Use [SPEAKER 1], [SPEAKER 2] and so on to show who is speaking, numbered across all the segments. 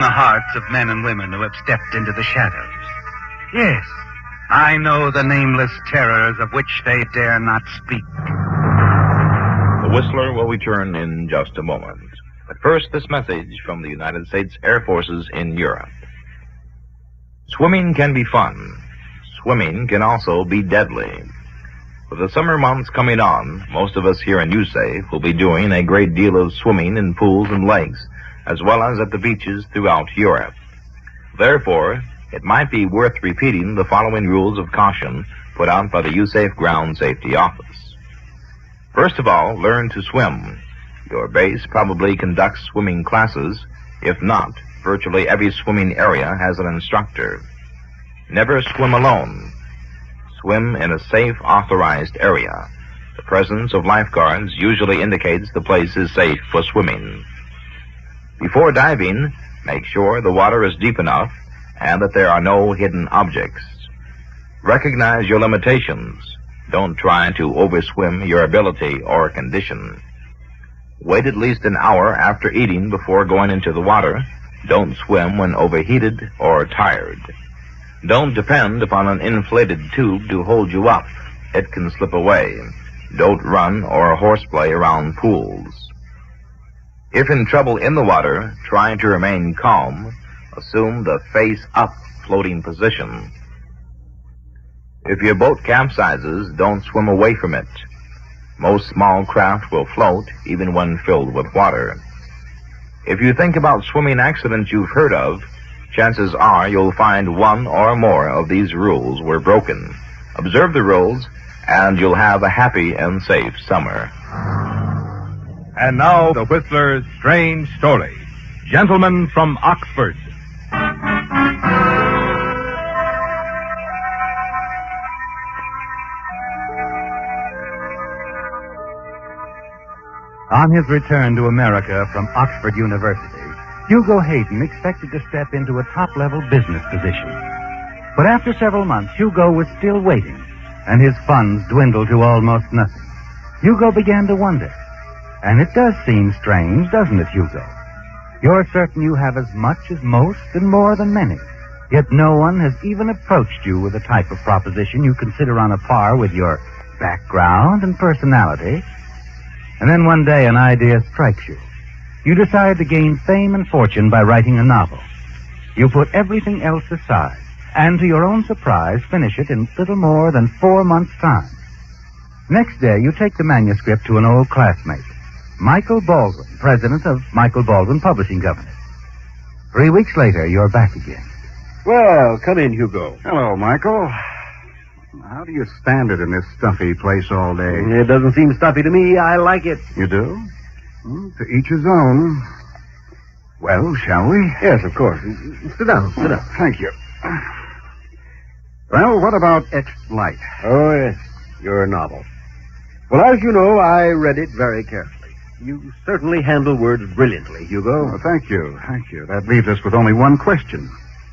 [SPEAKER 1] the hearts of men and women who have stepped into the shadows. Yes, I know the nameless terrors of which they dare not speak.
[SPEAKER 2] The Whistler will return in just a moment. But first, this message from the United States Air Forces in Europe. Swimming can be fun. Swimming can also be deadly. With the summer months coming on, most of us here in USAFE will be doing a great deal of swimming in pools and lakes, as well as at the beaches throughout Europe. Therefore, it might be worth repeating the following rules of caution put out by the USAFE Ground Safety Office. First of all, learn to swim. Your base probably conducts swimming classes. If not, virtually every swimming area has an instructor. Never swim alone. Swim in a safe, authorized area. The presence of lifeguards usually indicates the place is safe for swimming. Before diving, make sure the water is deep enough and that there are no hidden objects. Recognize your limitations. Don't try to overswim your ability or condition. Wait at least an hour after eating before going into the water. Don't swim when overheated or tired. Don't depend upon an inflated tube to hold you up. It can slip away. Don't run or horseplay around pools. If in trouble in the water, try to remain calm. Assume the face-up floating position. If your boat capsizes, don't swim away from it. Most small craft will float, even when filled with water. If you think about swimming accidents you've heard of, chances are you'll find one or more of these rules were broken. Observe the rules, and you'll have a happy and safe summer.
[SPEAKER 3] And now, the Whistler's strange story. Gentlemen from Oxford.
[SPEAKER 1] On his return to America from Oxford University, Hugo Hayden expected to step into a top-level business position. But after several months, Hugo was still waiting, and his funds dwindled to almost nothing. Hugo began to wonder. And it does seem strange, doesn't it, Hugo? You're certain you have as much as most and more than many, yet no one has even approached you with a type of proposition you consider on a par with your background and personality. And then one day an idea strikes you. You decide to gain fame and fortune by writing a novel. You put everything else aside, and to your own surprise, finish it in little more than 4 months' time. Next day, you take the manuscript to an old classmate, Michael Baldwin, president of Michael Baldwin Publishing Company. 3 weeks later, you're back again.
[SPEAKER 4] Well, come in, Hugo.
[SPEAKER 5] Hello, Michael. How do you stand it in this stuffy place all day?
[SPEAKER 4] It doesn't seem stuffy to me. I like it.
[SPEAKER 5] You do? Well, to each his own. Well, shall we?
[SPEAKER 4] Yes, of course. Sit down.
[SPEAKER 5] Thank you. Well, what about X Light?
[SPEAKER 4] Oh, yes. Your novel. Well, as you know, I read it very carefully. You certainly handle words brilliantly, Hugo.
[SPEAKER 5] Oh, thank you. That leaves us with only one question.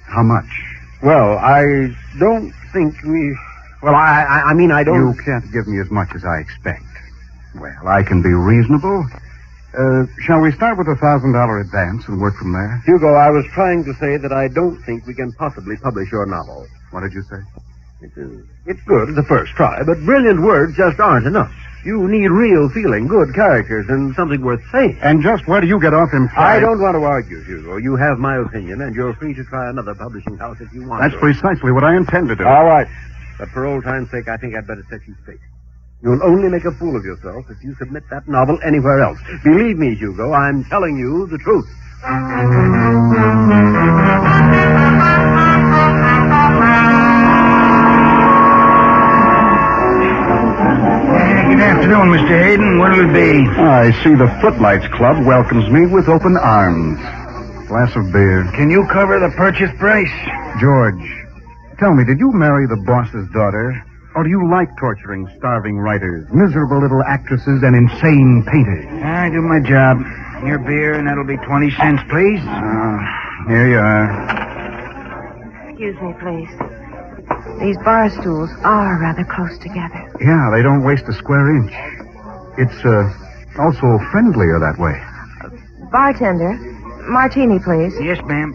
[SPEAKER 5] How much?
[SPEAKER 4] Well, I don't think we... Well, I mean, I don't...
[SPEAKER 5] You can't give me as much as I expect. Well, I can be reasonable. Shall we start with $1,000 advance and work from there?
[SPEAKER 4] Hugo, I was trying to say that I don't think we can possibly publish your novel.
[SPEAKER 5] What did you say?
[SPEAKER 4] It's good as a first try, but brilliant words just aren't enough. You need real feeling, good characters, and something worth saying.
[SPEAKER 5] And just where do you get off in pride?
[SPEAKER 4] I don't want to argue, Hugo. You have my opinion, and you're free to try another publishing house if you want
[SPEAKER 5] That's
[SPEAKER 4] to.
[SPEAKER 5] precisely what I intend to do.
[SPEAKER 4] All right. But for old time's sake, I think I'd better set you straight. You'll only make a fool of yourself if you submit that novel anywhere else. Believe me, Hugo, I'm telling you the truth.
[SPEAKER 1] Good afternoon, Mr. Hayden. What'll it be?
[SPEAKER 5] I see the Footlights Club welcomes me with open arms. Glass of beer.
[SPEAKER 1] Can you cover the purchase price?
[SPEAKER 5] George, tell me, did you marry the boss's daughter? Or do you like torturing starving writers, miserable little actresses, and insane painters?
[SPEAKER 1] I do my job. Your beer, and that'll be 20 cents, please.
[SPEAKER 5] Here you are.
[SPEAKER 6] Excuse me, please. These bar stools are rather close together.
[SPEAKER 5] Yeah, they don't waste a square inch. It's also friendlier that way.
[SPEAKER 6] Bartender, Martini, please.
[SPEAKER 5] Yes, ma'am.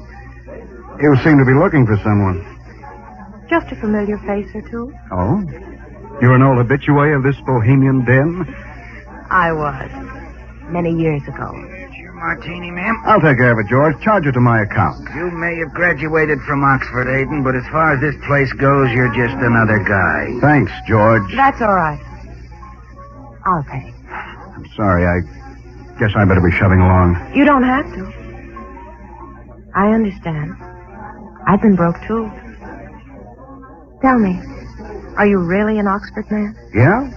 [SPEAKER 5] You seem to be looking for someone.
[SPEAKER 6] Just a familiar face or two.
[SPEAKER 5] Oh? You're an old habitué of this bohemian den?
[SPEAKER 6] I was. Many years ago.
[SPEAKER 7] It's your martini, ma'am.
[SPEAKER 5] I'll take care of it, George. Charge it to my account.
[SPEAKER 7] You may have graduated from Oxford, Aiden, but as far as this place goes, you're just another guy.
[SPEAKER 5] Thanks, George.
[SPEAKER 6] That's all right. I'll pay.
[SPEAKER 5] I'm sorry. I guess I better be shoving along.
[SPEAKER 6] You don't have to. I understand. I've been broke, too. Tell me, are you really an Oxford man?
[SPEAKER 5] Yeah?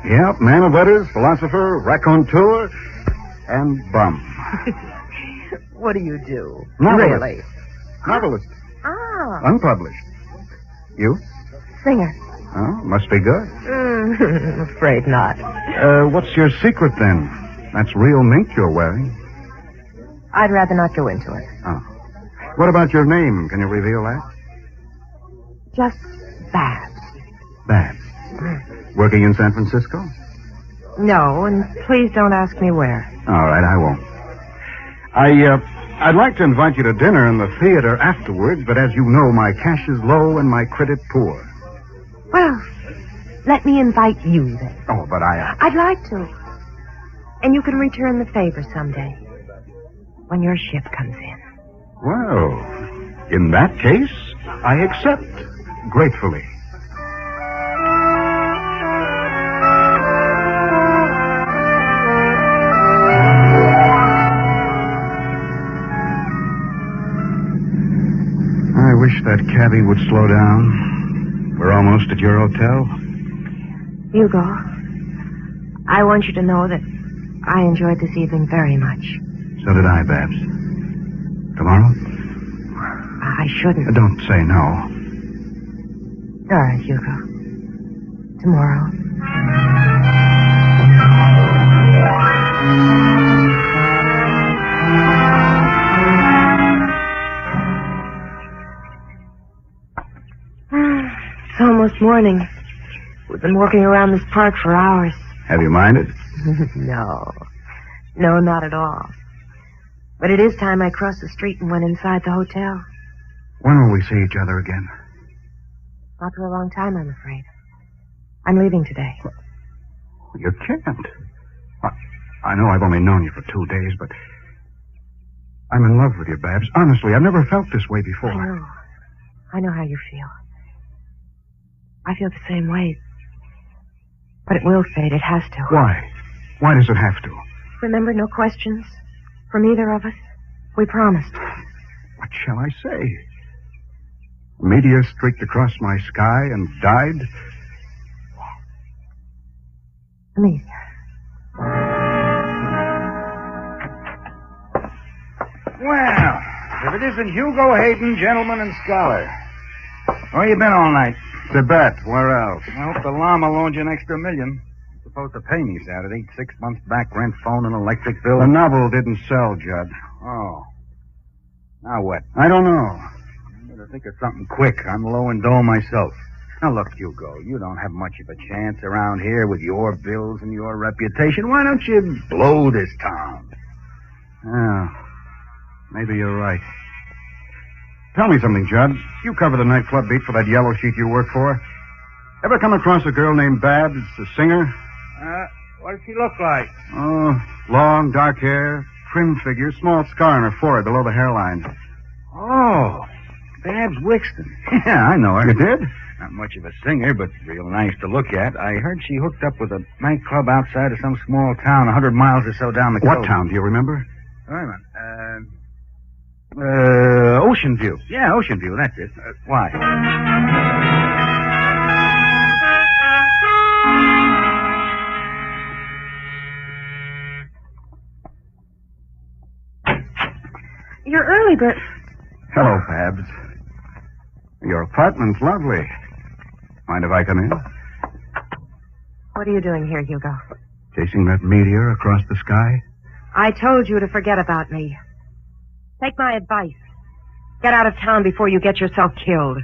[SPEAKER 5] Yeah, man of letters, philosopher, raconteur, and bum.
[SPEAKER 6] What do you do?
[SPEAKER 5] Novelist.
[SPEAKER 6] Really?
[SPEAKER 5] Novelist.
[SPEAKER 6] Ah,
[SPEAKER 5] Unpublished. You?
[SPEAKER 6] singer.
[SPEAKER 5] Oh, must be good.
[SPEAKER 6] Afraid not.
[SPEAKER 5] What's your secret, then? That's real mink you're wearing.
[SPEAKER 6] I'd rather not go into it.
[SPEAKER 5] Oh. What about your name? Can you reveal that?
[SPEAKER 6] Just Babs.
[SPEAKER 5] Babs. Working in San Francisco?
[SPEAKER 6] No, and please don't ask me where.
[SPEAKER 5] All right, I won't. I'd like to invite you to dinner in the theater afterwards, but as you know, my cash is low and my credit poor.
[SPEAKER 6] Well, let me invite you then.
[SPEAKER 5] Oh, but
[SPEAKER 6] I'd like to. And you can return the favor someday. When your ship comes in.
[SPEAKER 5] Well, in that case, I accept gratefully. I wish that cabbie would slow down. We're almost at your hotel.
[SPEAKER 6] Hugo, I want you to know that I enjoyed this evening very much.
[SPEAKER 5] So did I, Babs. Tomorrow?
[SPEAKER 6] I shouldn't.
[SPEAKER 5] Don't say no.
[SPEAKER 6] All right, Hugo. Tomorrow. It's almost morning. We've been walking around this park for hours.
[SPEAKER 5] Have you minded?
[SPEAKER 6] No. No, not at all. But it is time I crossed the street and went inside the hotel.
[SPEAKER 5] When will we see each other again?
[SPEAKER 6] Not for a long time, I'm afraid. I'm leaving today.
[SPEAKER 5] You can't. I know I've only known you for 2 days, but I'm in love with you, Babs. Honestly, I've never felt this way before.
[SPEAKER 6] I know. I know how you feel. I feel the same way. But it will fade. It has to.
[SPEAKER 5] Why? Why does it have to?
[SPEAKER 6] Remember, no questions from either of us. We promised.
[SPEAKER 5] What shall I say? A meteor streaked across my sky and died?
[SPEAKER 6] Please.
[SPEAKER 7] Well, if it isn't Hugo Hayden, gentleman and scholar. Where you been all night?
[SPEAKER 5] Tibet. Where else?
[SPEAKER 7] I hope the llama loaned you an extra $1 million. You're supposed to pay me Saturday. 6 months back rent, phone, and electric bill.
[SPEAKER 5] The novel didn't sell, Judd.
[SPEAKER 7] Oh. Now what?
[SPEAKER 5] I don't know.
[SPEAKER 7] I better think of something quick. I'm low in dough myself. Now look, Hugo, you don't have much of a chance around here with your bills and your reputation. Why don't you blow this town?
[SPEAKER 5] Yeah. Maybe you're right. Tell me something, Judd. You cover the nightclub beat for that yellow sheet you work for. Ever come across a girl named Babs, a singer?
[SPEAKER 7] What does she look like?
[SPEAKER 5] Oh, long, dark hair, trim figure, small scar on her forehead below the hairline.
[SPEAKER 7] Oh, Babs Wixton. Yeah, I know her.
[SPEAKER 5] You did?
[SPEAKER 7] Not much of a singer, but real nice to look at. I heard she hooked up with a nightclub outside of some small town 100 miles or so down the coast.
[SPEAKER 5] What town, do you remember?
[SPEAKER 7] Wait a minute. Ocean View. Yeah, Ocean View, that's it. Why?
[SPEAKER 6] You're early, but...
[SPEAKER 5] Hello, Babs. Your apartment's lovely. Mind if I come in?
[SPEAKER 6] What are you doing here, Hugo?
[SPEAKER 5] Chasing that meteor across the sky?
[SPEAKER 6] I told you to forget about me. Take my advice. Get out of town before you get yourself killed.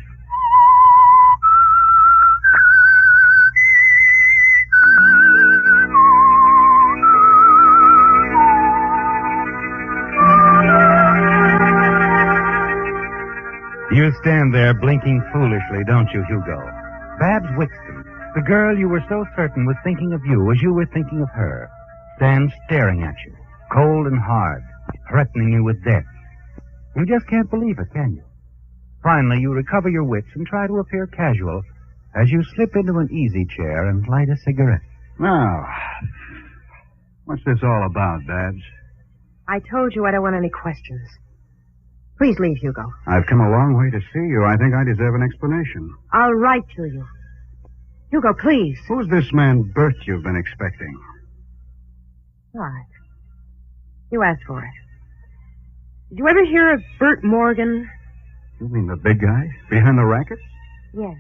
[SPEAKER 1] You stand there blinking foolishly, don't you, Hugo? Babs Wixton, the girl you were so certain was thinking of you as you were thinking of her, stands staring at you, cold and hard, threatening you with death. You just can't believe it, can you? Finally, you recover your wits and try to appear casual as you slip into an easy chair and light a cigarette.
[SPEAKER 5] Now, what's this all about, Babs?
[SPEAKER 6] I told you I don't want any questions. Please leave, Hugo.
[SPEAKER 5] I've come a long way to see you. I think I deserve an explanation.
[SPEAKER 6] I'll write to you. Hugo, please.
[SPEAKER 5] Who's this man, Bert, you've been expecting?
[SPEAKER 6] All right. You asked for it. Did you ever hear of Bert Morgan?
[SPEAKER 5] You mean the big guy? Behind the racket?
[SPEAKER 6] Yes.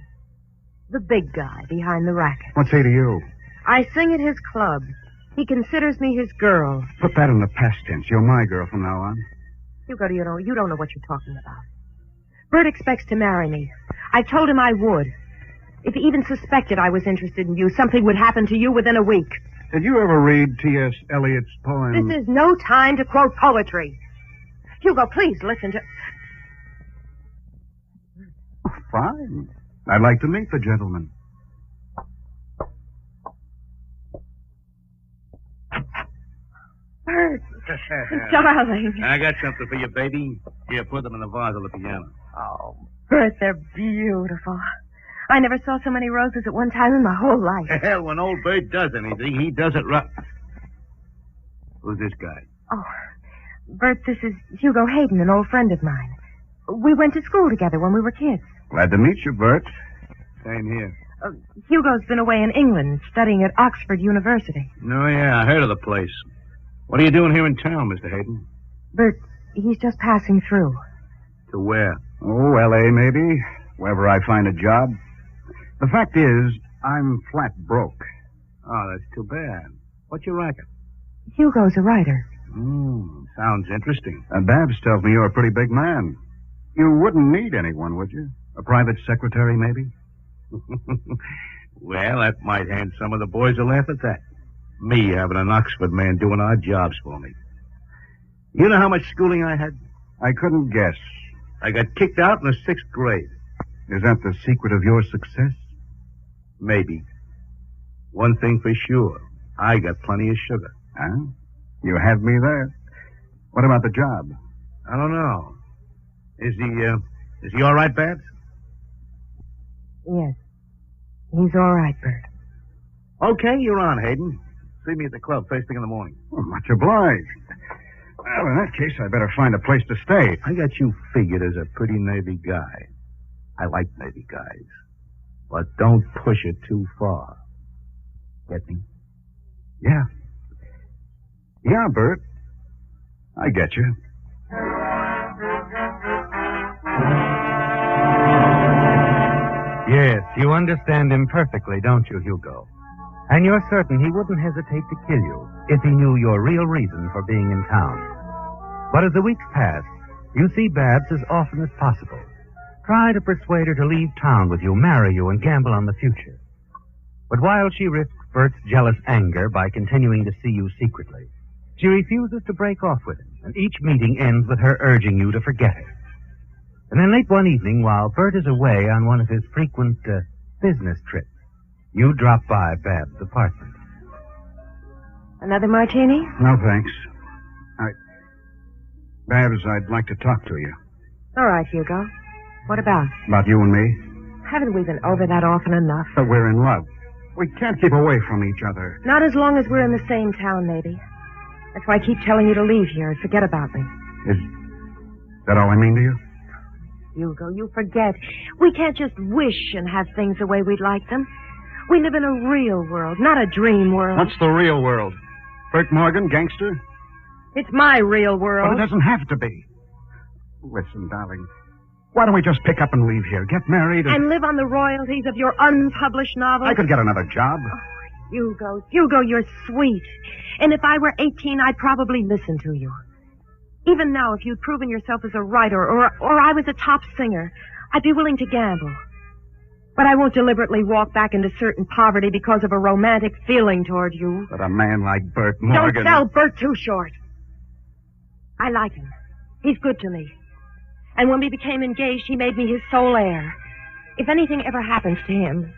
[SPEAKER 6] The big guy behind the racket.
[SPEAKER 5] What's he to you?
[SPEAKER 6] I sing at his club. He considers me his girl.
[SPEAKER 5] Put that in the past tense. You're my girl from now on.
[SPEAKER 6] Hugo, you don't know what you're talking about. Bert expects to marry me. I told him I would. If he even suspected I was interested in you, something would happen to you within a week.
[SPEAKER 5] Did you ever read T.S. Eliot's poem?
[SPEAKER 6] This is no time to quote poetry. Hugo, please listen to...
[SPEAKER 5] Oh, fine. I'd like to meet the gentleman.
[SPEAKER 6] Bert, darling.
[SPEAKER 4] I got something for you, baby. Here, put them in the vase on the piano.
[SPEAKER 6] Oh, Bert, they're beautiful. I never saw so many roses at one time in my whole life.
[SPEAKER 4] Hell, when old Bert does anything, he does it right. Who's this guy?
[SPEAKER 6] Oh, Bert, this is Hugo Hayden, an old friend of mine. We went to school together when we were kids.
[SPEAKER 5] Glad to meet you, Bert.
[SPEAKER 4] Same here.
[SPEAKER 6] Hugo's been away in England studying at Oxford University.
[SPEAKER 4] Oh, yeah, I heard of the place. What are you doing here in town, Mr. Hayden?
[SPEAKER 6] Bert, he's just passing through.
[SPEAKER 4] To where?
[SPEAKER 5] Oh, L.A. maybe. Wherever I find a job. The fact is, I'm flat broke.
[SPEAKER 4] Oh, that's too bad. What's your racket?
[SPEAKER 6] Hugo's a writer.
[SPEAKER 4] Sounds interesting.
[SPEAKER 5] Babs tells me you're a pretty big man. You wouldn't need anyone, would you? A private secretary, maybe?
[SPEAKER 4] Well, that might hand some of the boys a laugh at that. Me having an Oxford man doing odd jobs for me. You know how much schooling I had?
[SPEAKER 5] I couldn't guess.
[SPEAKER 4] I got kicked out in the 6th grade.
[SPEAKER 5] Is that the secret of your success?
[SPEAKER 4] Maybe. One thing for sure, I got plenty of sugar.
[SPEAKER 5] Huh? You had me there. What about the job?
[SPEAKER 4] I don't know. Is he all right, Babs?
[SPEAKER 6] Yes. He's all right, Bert.
[SPEAKER 4] Okay, you're on, Hayden. See me at the club first thing in the morning.
[SPEAKER 5] Well, much obliged. Well, in that case, I better find a place to stay.
[SPEAKER 4] I got you figured as a pretty Navy guy. I like Navy guys. But don't push it too far. Get me?
[SPEAKER 5] Yeah. Yeah, Bert. I get you.
[SPEAKER 1] Yes, you understand him perfectly, don't you, Hugo? And you're certain he wouldn't hesitate to kill you if he knew your real reason for being in town. But as the weeks pass, you see Babs as often as possible. Try to persuade her to leave town with you, marry you, and gamble on the future. But while she risks Bert's jealous anger by continuing to see you secretly, she refuses to break off with him, and each meeting ends with her urging you to forget her. And then late one evening, while Bert is away on one of his frequent business trips, you drop by Babs' apartment.
[SPEAKER 6] Another martini?
[SPEAKER 5] No, thanks. Babs, I'd like to talk to you.
[SPEAKER 6] All right, Hugo. What about?
[SPEAKER 5] About you and me.
[SPEAKER 6] Haven't we been over that often enough?
[SPEAKER 5] But we're in love. We can't keep away from each other.
[SPEAKER 6] Not as long as we're in the same town, maybe. That's why I keep telling you to leave here and forget about me.
[SPEAKER 5] Is that all I mean to you?
[SPEAKER 6] Hugo, you forget. We can't just wish and have things the way we'd like them. We live in a real world, not a dream world.
[SPEAKER 5] What's the real world? Bert Morgan, gangster?
[SPEAKER 6] It's my real world.
[SPEAKER 5] But it doesn't have to be. Listen, darling. Why don't we just pick up and leave here? Get married
[SPEAKER 6] and live on the royalties of your unpublished novels?
[SPEAKER 5] I could get another job.
[SPEAKER 6] Oh, Hugo, you're sweet. And if I were 18, I'd probably listen to you. Even now, if you'd proven yourself as a writer or I was a top singer, I'd be willing to gamble. But I won't deliberately walk back into certain poverty because of a romantic feeling toward you.
[SPEAKER 5] But a man like Bert Morgan...
[SPEAKER 6] Don't sell Bert too short. I like him. He's good to me. And when we became engaged, he made me his sole heir. If anything ever happens to him,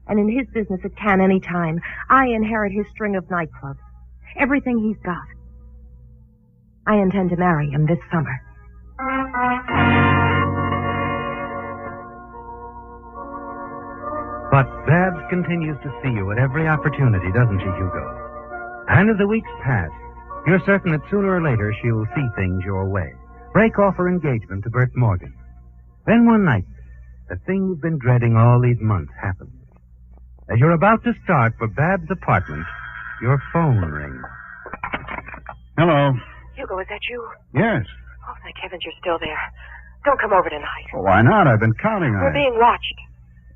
[SPEAKER 6] and in his business it can any time, I inherit his string of nightclubs. Everything he's got. I intend to marry him this summer.
[SPEAKER 1] But Babs continues to see you at every opportunity, doesn't she, Hugo? And as the weeks pass, you're certain that sooner or later she'll see things your way. Break off her engagement to Bert Morgan. Then one night, the thing you've been dreading all these months happens. As you're about to start for Babs' apartment, your phone rings.
[SPEAKER 5] Hello.
[SPEAKER 6] Hugo, is that you?
[SPEAKER 5] Yes.
[SPEAKER 6] Oh, thank heavens you're still there. Don't come over tonight.
[SPEAKER 5] Well, why not? I've been counting on
[SPEAKER 6] We're
[SPEAKER 5] it.
[SPEAKER 6] being watched.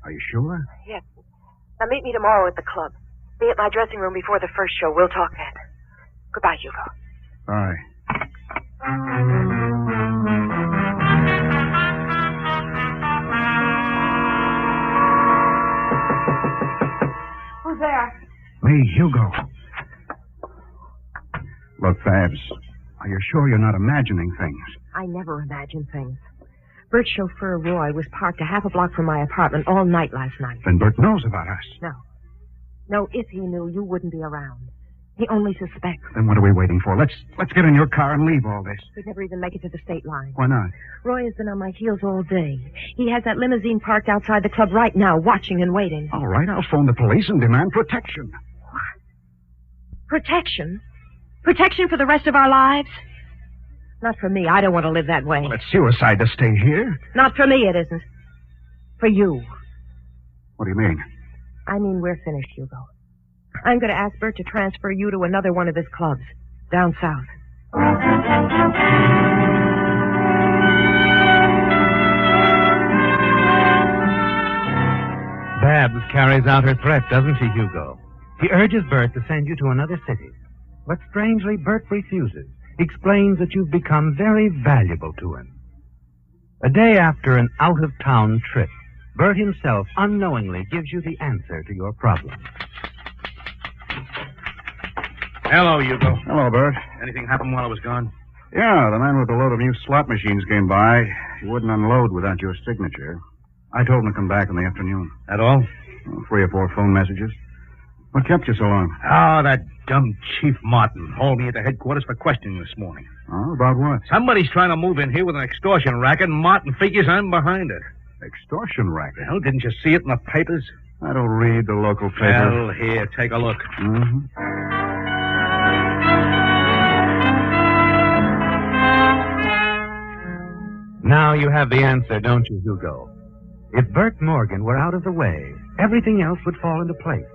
[SPEAKER 5] Are you sure?
[SPEAKER 6] Yes. Now meet me tomorrow at the club. Be at my dressing room before the first show. We'll talk then. Goodbye, Hugo.
[SPEAKER 5] Bye.
[SPEAKER 6] Who's there?
[SPEAKER 5] Me, Hugo. Look, Babs, are you sure you're not imagining things?
[SPEAKER 6] I never imagine things. Bert's chauffeur, Roy, was parked a half a block from my apartment all night last night.
[SPEAKER 5] Then Bert knows about us.
[SPEAKER 6] No. No, if he knew, you wouldn't be around. He only suspects.
[SPEAKER 5] Then what are we waiting for? Let's get in your car and leave all this.
[SPEAKER 6] We'd never even make it to the state line.
[SPEAKER 5] Why not?
[SPEAKER 6] Roy has been on my heels all day. He has that limousine parked outside the club right now, watching and waiting.
[SPEAKER 5] All right, I'll phone the police and demand protection.
[SPEAKER 6] Protection? Protection for the rest of our lives? Not for me. I don't want to live that way.
[SPEAKER 5] Well, it's suicide to stay here.
[SPEAKER 6] Not for me, it isn't. For you.
[SPEAKER 5] What do you mean?
[SPEAKER 6] I mean, we're finished, Hugo. I'm going to ask Bert to transfer you to another one of his clubs, down south.
[SPEAKER 1] Babs carries out her threat, doesn't she, Hugo? She urges Bert to send you to another city. But strangely, Bert refuses. He explains that you've become very valuable to him. A day after an out-of-town trip, Bert himself unknowingly gives you the answer to your problem.
[SPEAKER 3] Hello, Hugo.
[SPEAKER 5] Hello, Bert.
[SPEAKER 3] Anything happened while I was gone?
[SPEAKER 5] Yeah, the man with the load of new slot machines came by. He wouldn't unload without your signature. I told him to come back in the afternoon.
[SPEAKER 3] At all?
[SPEAKER 5] 3 or 4 phone messages. What kept you so long?
[SPEAKER 3] Oh, that dumb Chief Martin hauled me into headquarters for questioning this morning.
[SPEAKER 5] Oh, about what?
[SPEAKER 3] Somebody's trying to move in here with an extortion racket, and Martin figures I'm behind it.
[SPEAKER 5] Extortion racket?
[SPEAKER 3] Well, didn't you see it in the papers?
[SPEAKER 5] I don't read the local paper.
[SPEAKER 3] Well, here, take a look.
[SPEAKER 5] Mm-hmm.
[SPEAKER 1] Now you have the answer, don't you, Hugo? If Bert Morgan were out of the way, everything else would fall into place.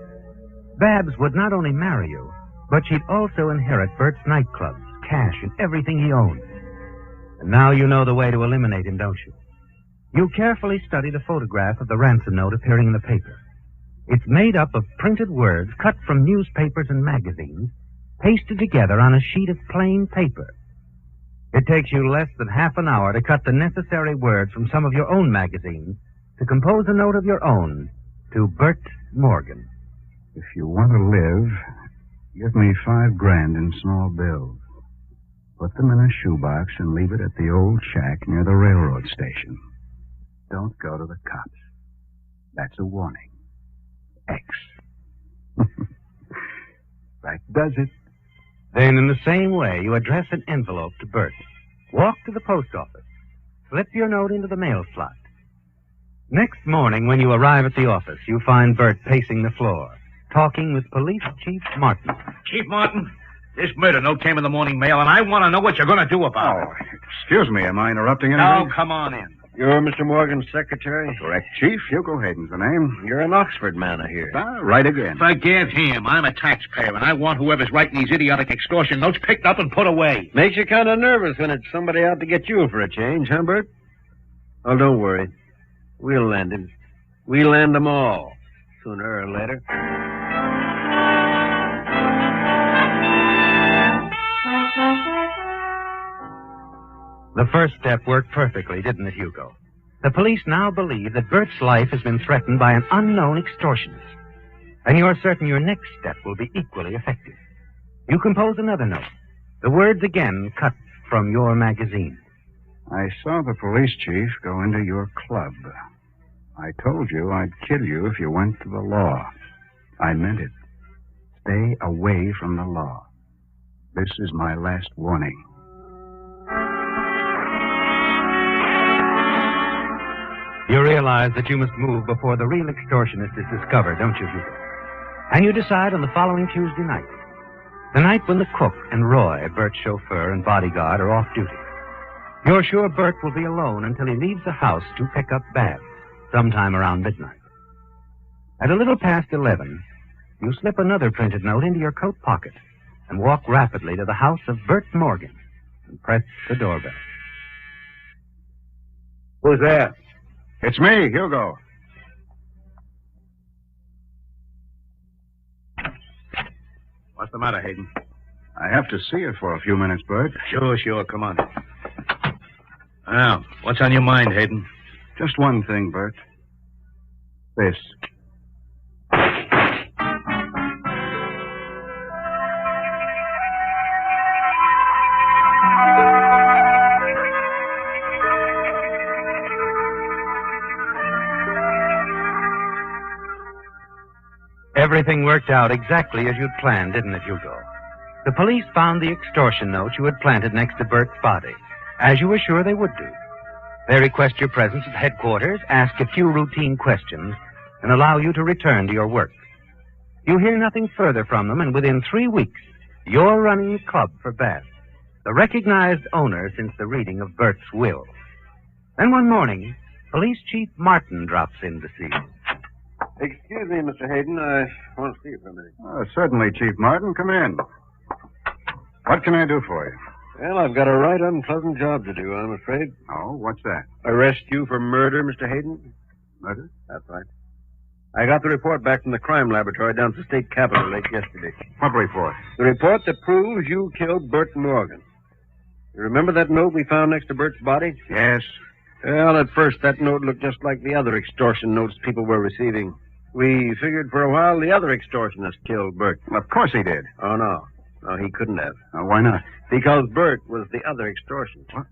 [SPEAKER 1] Babs would not only marry you, but she'd also inherit Bert's nightclubs, cash, and everything he owned. And now you know the way to eliminate him, don't you? You carefully study the photograph of the ransom note appearing in the paper. It's made up of printed words cut from newspapers and magazines, pasted together on a sheet of plain paper. It takes you less than half an hour to cut the necessary words from some of your own magazines to compose a note of your own to Bert Morgan.
[SPEAKER 5] If you want to live, give me $5,000 in small bills. Put them in a shoebox and leave it at the old shack near the railroad station. Don't go to the cops. That's a warning. X. That does it.
[SPEAKER 1] Then in the same way, you address an envelope to Bert. Walk to the post office. Slip your note into the mail slot. Next morning, when you arrive at the office, you find Bert pacing the floor, talking with Police Chief Martin.
[SPEAKER 3] Chief Martin, this murder note came in the morning mail, and I want to know what you're going to do about it.
[SPEAKER 5] Excuse me, am I interrupting anything?
[SPEAKER 3] Now, come on in.
[SPEAKER 4] You're Mr. Morgan's secretary?
[SPEAKER 5] Correct, Chief. Hugo Hayden's the name.
[SPEAKER 4] You're an Oxford man, I hear.
[SPEAKER 5] Right again.
[SPEAKER 3] Forgive him. I'm a taxpayer, and I want whoever's writing these idiotic extortion notes picked up and put away.
[SPEAKER 4] Makes you kind of nervous when it's somebody out to get you for a change, huh, Bert? Oh, don't worry. We'll land him. We'll land them all, sooner or later.
[SPEAKER 1] The first step worked perfectly, didn't it, Hugo? The police now believe that Bert's life has been threatened by an unknown extortionist. And you're certain your next step will be equally effective. You compose another note. The words again cut from your magazine.
[SPEAKER 5] I saw the police chief go into your club. I told you I'd kill you if you went to the law. I meant it. Stay away from the law. This is my last warning.
[SPEAKER 1] You realize that you must move before the real extortionist is discovered, don't you, Hugo? And you decide on the following Tuesday night. The night when the cook and Roy, Bert's chauffeur and bodyguard, are off duty. You're sure Bert will be alone until he leaves the house to pick up Babs, sometime around midnight. At a little past 11, you slip another printed note into your coat pocket and walk rapidly to the house of Bert Morgan and press the doorbell.
[SPEAKER 4] Who's there?
[SPEAKER 5] It's me, Hugo.
[SPEAKER 4] What's the matter, Hayden?
[SPEAKER 5] I have to see you for a few minutes, Bert.
[SPEAKER 4] Sure. Come on. Now, what's on your mind, Hayden?
[SPEAKER 5] Just one thing, Bert. This.
[SPEAKER 1] Everything worked out exactly as you'd planned, didn't it, Hugo? The police found the extortion note you had planted next to Bert's body, as you were sure they would do. They request your presence at headquarters, ask a few routine questions, and allow you to return to your work. You hear nothing further from them, and within 3 weeks, you're running a club for Babs, the recognized owner since the reading of Bert's will. Then one morning, Police Chief Martin drops in to see you.
[SPEAKER 4] Excuse me, Mr. Hayden. I want to see you for a minute.
[SPEAKER 5] Certainly, Chief Martin. Come in. What can I do for you?
[SPEAKER 4] Well, I've got a right unpleasant job to do, I'm afraid.
[SPEAKER 5] Oh, what's that?
[SPEAKER 4] Arrest you for murder, Mr. Hayden?
[SPEAKER 5] Murder?
[SPEAKER 4] That's right. I got the report back from the crime laboratory down at the state capitol late yesterday.
[SPEAKER 5] What report?
[SPEAKER 4] The report that proves you killed Bert Morgan. You remember that note we found next to Bert's body?
[SPEAKER 5] Yes.
[SPEAKER 4] Well, at first, that note looked just like the other extortion notes people were receiving. We figured for a while the other extortionist killed Bert.
[SPEAKER 5] Well, of course he did.
[SPEAKER 4] Oh, no. No, he couldn't have.
[SPEAKER 5] Why not?
[SPEAKER 4] Because Bert was the other extortionist.
[SPEAKER 5] What?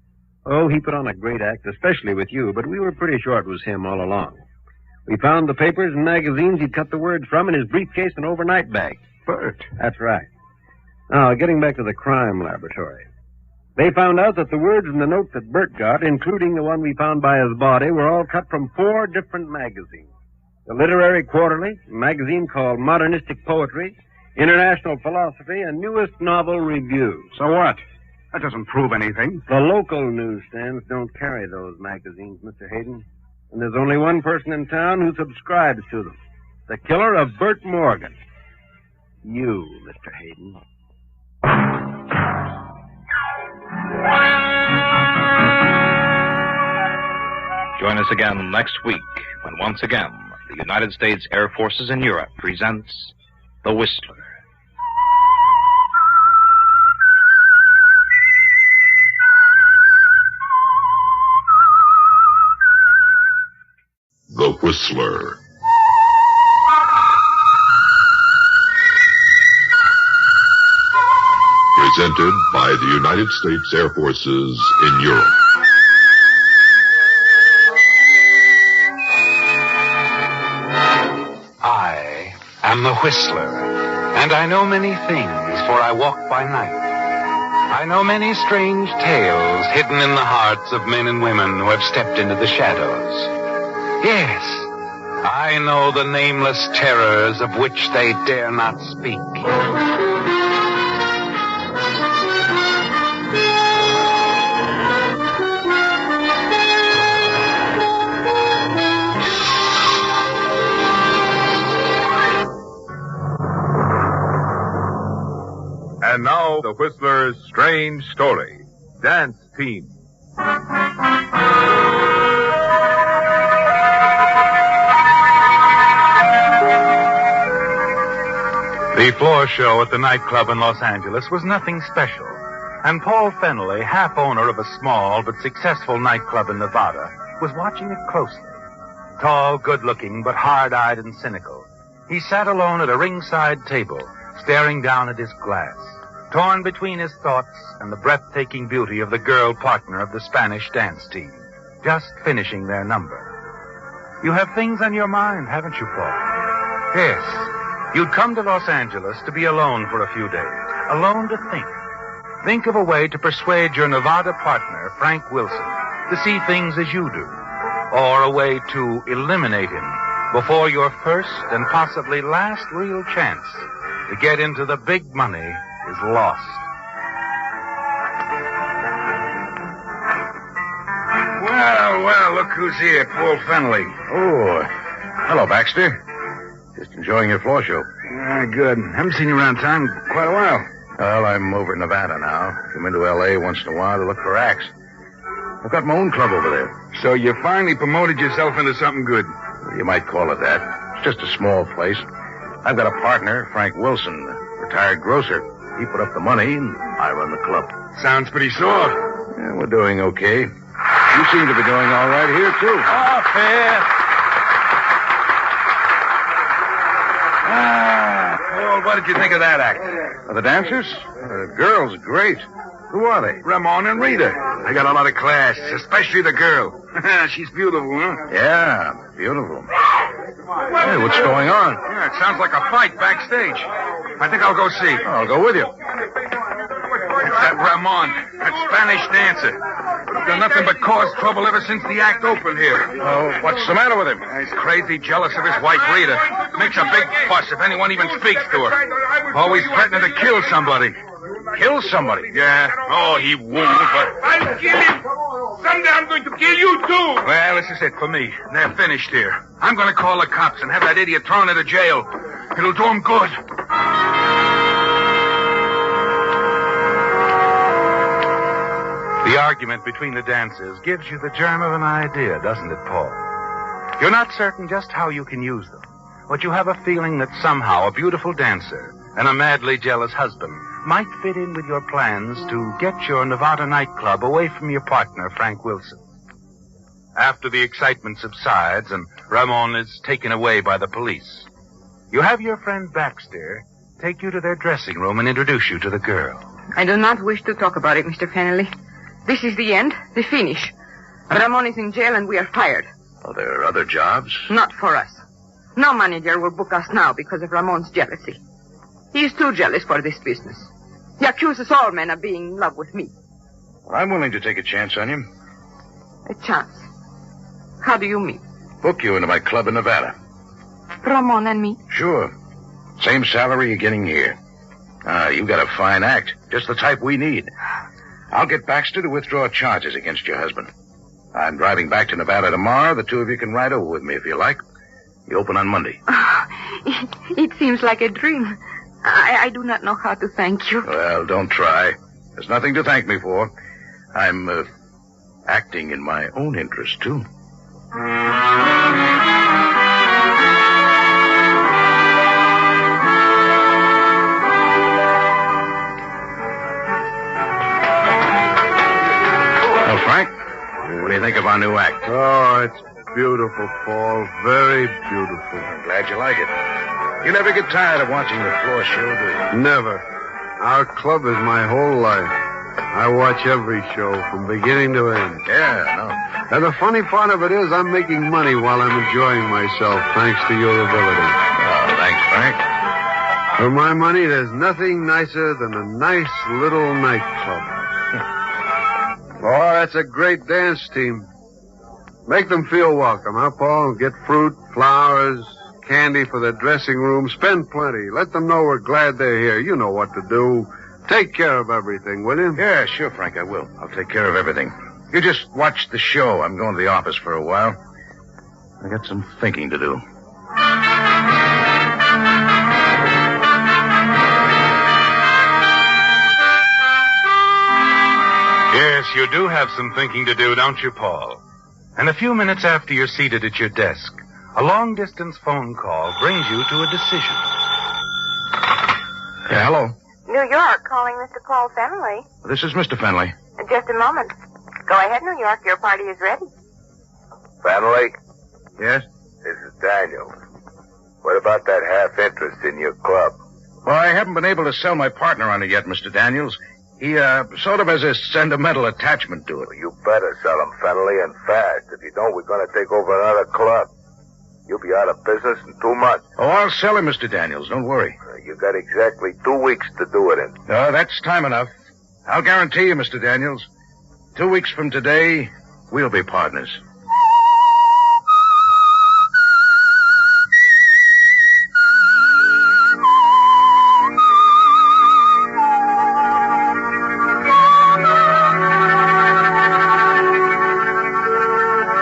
[SPEAKER 4] Oh, he put on a great act, especially with you, but we were pretty sure it was him all along. We found the papers and magazines he'd cut the words from in his briefcase and overnight bag.
[SPEAKER 5] Bert.
[SPEAKER 4] That's right. Now, getting back to the crime laboratory. They found out that the words in the note that Bert got, including the one we found by his body, were all cut from 4 different magazines. The Literary Quarterly, a magazine called Modernistic Poetry, International Philosophy, and Newest Novel Review.
[SPEAKER 5] So what? That doesn't prove anything.
[SPEAKER 4] The local newsstands don't carry those magazines, Mr. Hayden. And there's only one person in town who subscribes to them. The killer of Bert Morgan. You, Mr. Hayden.
[SPEAKER 2] Join us again next week when once again the United States Air Forces in Europe presents The Whistler.
[SPEAKER 8] The Whistler. Presented by the United States Air Forces in Europe.
[SPEAKER 9] I am the Whistler, and I know many things, for I walk by night. I know many strange tales hidden in the hearts of men and women who have stepped into the shadows. Yes, I know the nameless terrors of which they dare not speak.
[SPEAKER 3] And now, The Whistler's Strange Story. Dance Team.
[SPEAKER 9] The floor show at the nightclub in Los Angeles was nothing special, and Paul Fennelly, half owner of a small but successful nightclub in Nevada, was watching it closely. Tall, good-looking, but hard-eyed and cynical, he sat alone at a ringside table, staring down at his glass, torn between his thoughts and the breathtaking beauty of the girl partner of the Spanish dance team, just finishing their number. You have things on your mind, haven't you, Paul? Yes. You'd come to Los Angeles to be alone for a few days, alone to think. Think of a way to persuade your Nevada partner, Frank Wilson, to see things as you do, or a way to eliminate him before your first and possibly last real chance to get into the big money is lost.
[SPEAKER 7] Well, look who's here, Paul Fenley.
[SPEAKER 5] Oh, hello, Baxter. Just enjoying your floor show.
[SPEAKER 7] Good. Haven't seen you around town in quite a while.
[SPEAKER 5] Well, I'm over in Nevada now. Come into L.A. once in a while to look for acts. I've got my own club over there.
[SPEAKER 7] So you finally promoted yourself into something good.
[SPEAKER 5] You might call it that. It's just a small place. I've got a partner, Frank Wilson, a retired grocer. He put up the money, and I run the club.
[SPEAKER 7] Sounds pretty sore.
[SPEAKER 5] Yeah, we're doing okay. You seem to be doing all right here, too.
[SPEAKER 7] Oh, fair. Paul, what did you think of that act?
[SPEAKER 5] The dancers? The girls, great. Who are they?
[SPEAKER 7] Ramon and Rita. They got a lot of class, especially the girl. She's beautiful, huh?
[SPEAKER 5] Yeah, beautiful. Hey, what's going on?
[SPEAKER 7] Yeah, it sounds like a fight backstage. I think I'll go see.
[SPEAKER 5] I'll go with you.
[SPEAKER 7] It's that Ramon, that Spanish dancer. He's done nothing but cause trouble ever since the act opened here.
[SPEAKER 5] Oh, what's the matter with him?
[SPEAKER 7] He's crazy jealous of his wife, Rita. Makes a big fuss if anyone even speaks to her. Always threatening to kill somebody.
[SPEAKER 5] Kill somebody?
[SPEAKER 7] Yeah. Oh, he won't, but... I'll kill him! Someday I'm going to kill you, too! Well, this is it for me. They're finished here. I'm going to call the cops and have that idiot thrown into jail. It'll do him good.
[SPEAKER 9] The argument between the dancers gives you the germ of an idea, doesn't it, Paul? You're not certain just how you can use them, but you have a feeling that somehow a beautiful dancer and a madly jealous husband might fit in with your plans to get your Nevada nightclub away from your partner, Frank Wilson. After the excitement subsides and Ramon is taken away by the police, you have your friend Baxter take you to their dressing room and introduce you to the girl.
[SPEAKER 10] I do not wish to talk about it, Mr. Fennelly. This is the end, the finish. Ramon is in jail and we are fired.
[SPEAKER 5] Oh, there are other jobs?
[SPEAKER 10] Not for us. No manager will book us now because of Ramon's jealousy. He is too jealous for this business. He accuses all men of being in love with me.
[SPEAKER 5] Well, I'm willing to take a chance on you.
[SPEAKER 10] A chance? How do you mean?
[SPEAKER 5] Book you into my club in Nevada.
[SPEAKER 10] Ramon and me?
[SPEAKER 5] Sure. Same salary you're getting here. You've got a fine act. Just the type we need. I'll get Baxter to withdraw charges against your husband. I'm driving back to Nevada tomorrow. The two of you can ride over with me if you like. You open on Monday.
[SPEAKER 10] It seems like a dream. I do not know how to thank you.
[SPEAKER 5] Well, don't try. There's nothing to thank me for. I'm acting in my own interest, too. Well, Frank, what do you think of our new act?
[SPEAKER 11] Oh, it's beautiful, Paul. Very beautiful.
[SPEAKER 5] I'm glad you like it. You never get tired of watching the floor show, do you?
[SPEAKER 11] Never. Our club is my whole life. I watch every show from beginning to end.
[SPEAKER 5] Yeah, no.
[SPEAKER 11] And the funny part of it is I'm making money while I'm enjoying myself, thanks to your ability.
[SPEAKER 5] Oh, thanks, Frank.
[SPEAKER 11] For my money, there's nothing nicer than a nice little nightclub. Oh, that's a great dance team. Make them feel welcome, huh, Paul? Get fruit, flowers, candy for their dressing room. Spend plenty. Let them know we're glad they're here. You know what to do. Take care of everything, will you?
[SPEAKER 5] Yeah, sure, Frank, I will. I'll take care of everything. You just watch the show. I'm going to the office for a while. I got some thinking to do.
[SPEAKER 9] Yes, you do have some thinking to do, don't you, Paul? And a few minutes after you're seated at your desk, a long-distance phone call brings you to a decision.
[SPEAKER 5] Yeah, hello.
[SPEAKER 12] New York, calling Mr. Paul Fenley.
[SPEAKER 5] This is Mr. Fenley.
[SPEAKER 12] Just a moment. Go ahead, New York. Your party is ready.
[SPEAKER 13] Fenley?
[SPEAKER 5] Yes?
[SPEAKER 13] This is Daniel. What about that half interest in your club?
[SPEAKER 14] Well, I haven't been able to sell my partner on it yet, Mr. Daniels. He, sort of has a sentimental attachment to it.
[SPEAKER 13] Well, you better sell him, Fennelly, and fast. If you don't, we're going to take over another club. You'll be out of business in 2 months.
[SPEAKER 14] Oh, I'll sell him, Mr. Daniels. Don't worry.
[SPEAKER 13] You got exactly 2 weeks to do it in.
[SPEAKER 14] That's time enough. I'll guarantee you, Mr. Daniels. 2 weeks from today, we'll be partners.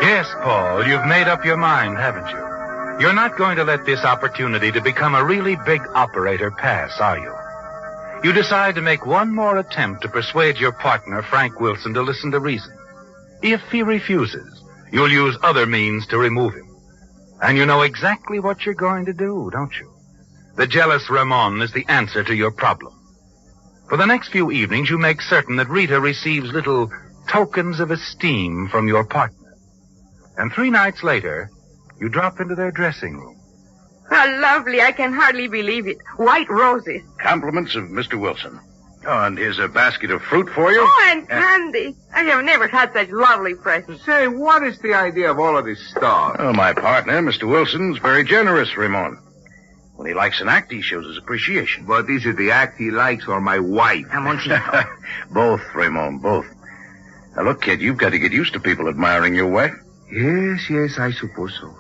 [SPEAKER 9] Yes, Paul, you've made up your mind, haven't you? You're not going to let this opportunity to become a really big operator pass, are you? You decide to make one more attempt to persuade your partner, Frank Wilson, to listen to reason. If he refuses, you'll use other means to remove him. And you know exactly what you're going to do, don't you? The jealous Ramon is the answer to your problem. For the next few evenings, you make certain that Rita receives little tokens of esteem from your partner. And 3 nights later, you drop into their dressing room.
[SPEAKER 10] How lovely. I can hardly believe it. White roses.
[SPEAKER 14] Compliments of Mr. Wilson. Oh, and here's a basket of fruit for you.
[SPEAKER 10] Oh, and candy. I have never had such lovely presents.
[SPEAKER 7] Say, what is the idea of all of this stuff?
[SPEAKER 14] Oh, my partner, Mr. Wilson's very generous, Ramon. When he likes an act, he shows his appreciation.
[SPEAKER 7] But is it the act he likes or my wife?
[SPEAKER 14] Both, Ramon, both. Now, look, kid, you've got to get used to people admiring your wife.
[SPEAKER 7] Yes, I suppose so.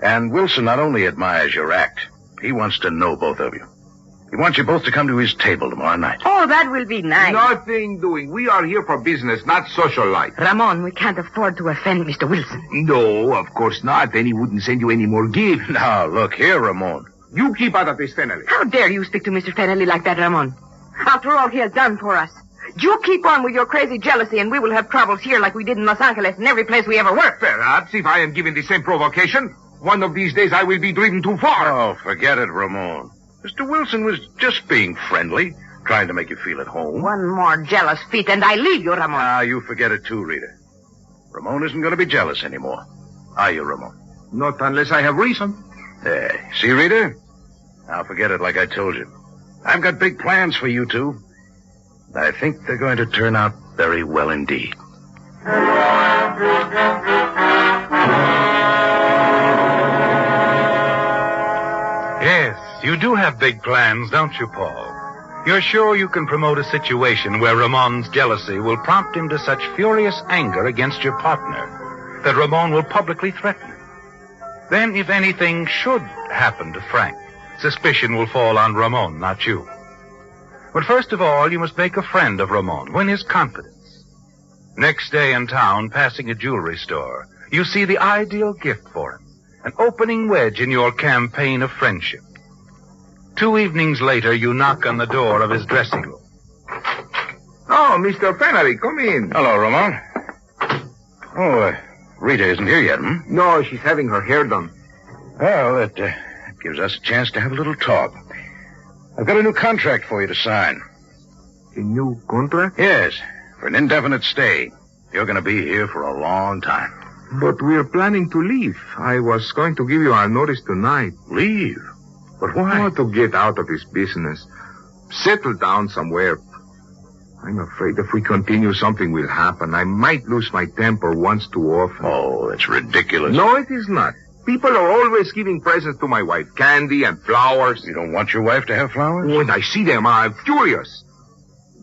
[SPEAKER 14] And Wilson not only admires your act, he wants to know both of you. He wants you both to come to his table tomorrow night.
[SPEAKER 10] Oh, that will be nice.
[SPEAKER 7] Nothing doing. We are here for business, not social life.
[SPEAKER 10] Ramon, we can't afford to offend Mr. Wilson.
[SPEAKER 7] No, of course not. Then he wouldn't send you any more gifts.
[SPEAKER 14] Now, look here, Ramon.
[SPEAKER 7] You keep out of this, Fennelly.
[SPEAKER 10] How dare you speak to Mr. Fennelly like that, Ramon? After all he has done for us. You keep on with your crazy jealousy, and we will have troubles here like we did in Los Angeles and every place we ever worked.
[SPEAKER 7] Perhaps if I am given the same provocation, one of these days I will be driven too far.
[SPEAKER 14] Oh, forget it, Ramon. Mr. Wilson was just being friendly, trying to make you feel at home.
[SPEAKER 10] One more jealous fit, and I leave you, Ramon.
[SPEAKER 14] Ah, you forget it too, Rita. Ramon isn't going to be jealous anymore. Are you, Ramon?
[SPEAKER 7] Not unless I have reason.
[SPEAKER 14] There. See, Rita? Now forget it like I told you. I've got big plans for you two. I think they're going to turn out very well indeed.
[SPEAKER 9] Yes, you do have big plans, don't you, Paul? You're sure you can promote a situation where Ramon's jealousy will prompt him to such furious anger against your partner that Ramon will publicly threaten him. Then, if anything should happen to Frank, suspicion will fall on Ramon, not you. But first of all, you must make a friend of Ramon, win his confidence. Next day in town, passing a jewelry store, you see the ideal gift for him, an opening wedge in your campaign of friendship. 2 evenings later, you knock on the door of his dressing room.
[SPEAKER 7] Oh, Mr. Fennelly, come in.
[SPEAKER 14] Hello, Ramon. Oh, Rita isn't here yet, hmm?
[SPEAKER 7] No, she's having her hair done.
[SPEAKER 14] Well, that gives us a chance to have a little talk. I've got a new contract for you to sign.
[SPEAKER 7] A new contract?
[SPEAKER 14] Yes, for an indefinite stay. You're going to be here for a long time.
[SPEAKER 7] But we're planning to leave. I was going to give you our notice tonight.
[SPEAKER 14] Leave? But why?
[SPEAKER 7] I want to get out of this business. Settle down somewhere. I'm afraid if we continue, something will happen. I might lose my temper once too often.
[SPEAKER 14] Oh, that's ridiculous.
[SPEAKER 7] No, it is not. People are always giving presents to my wife. Candy and flowers.
[SPEAKER 14] You don't want your wife to have flowers?
[SPEAKER 7] When I see them, I'm furious.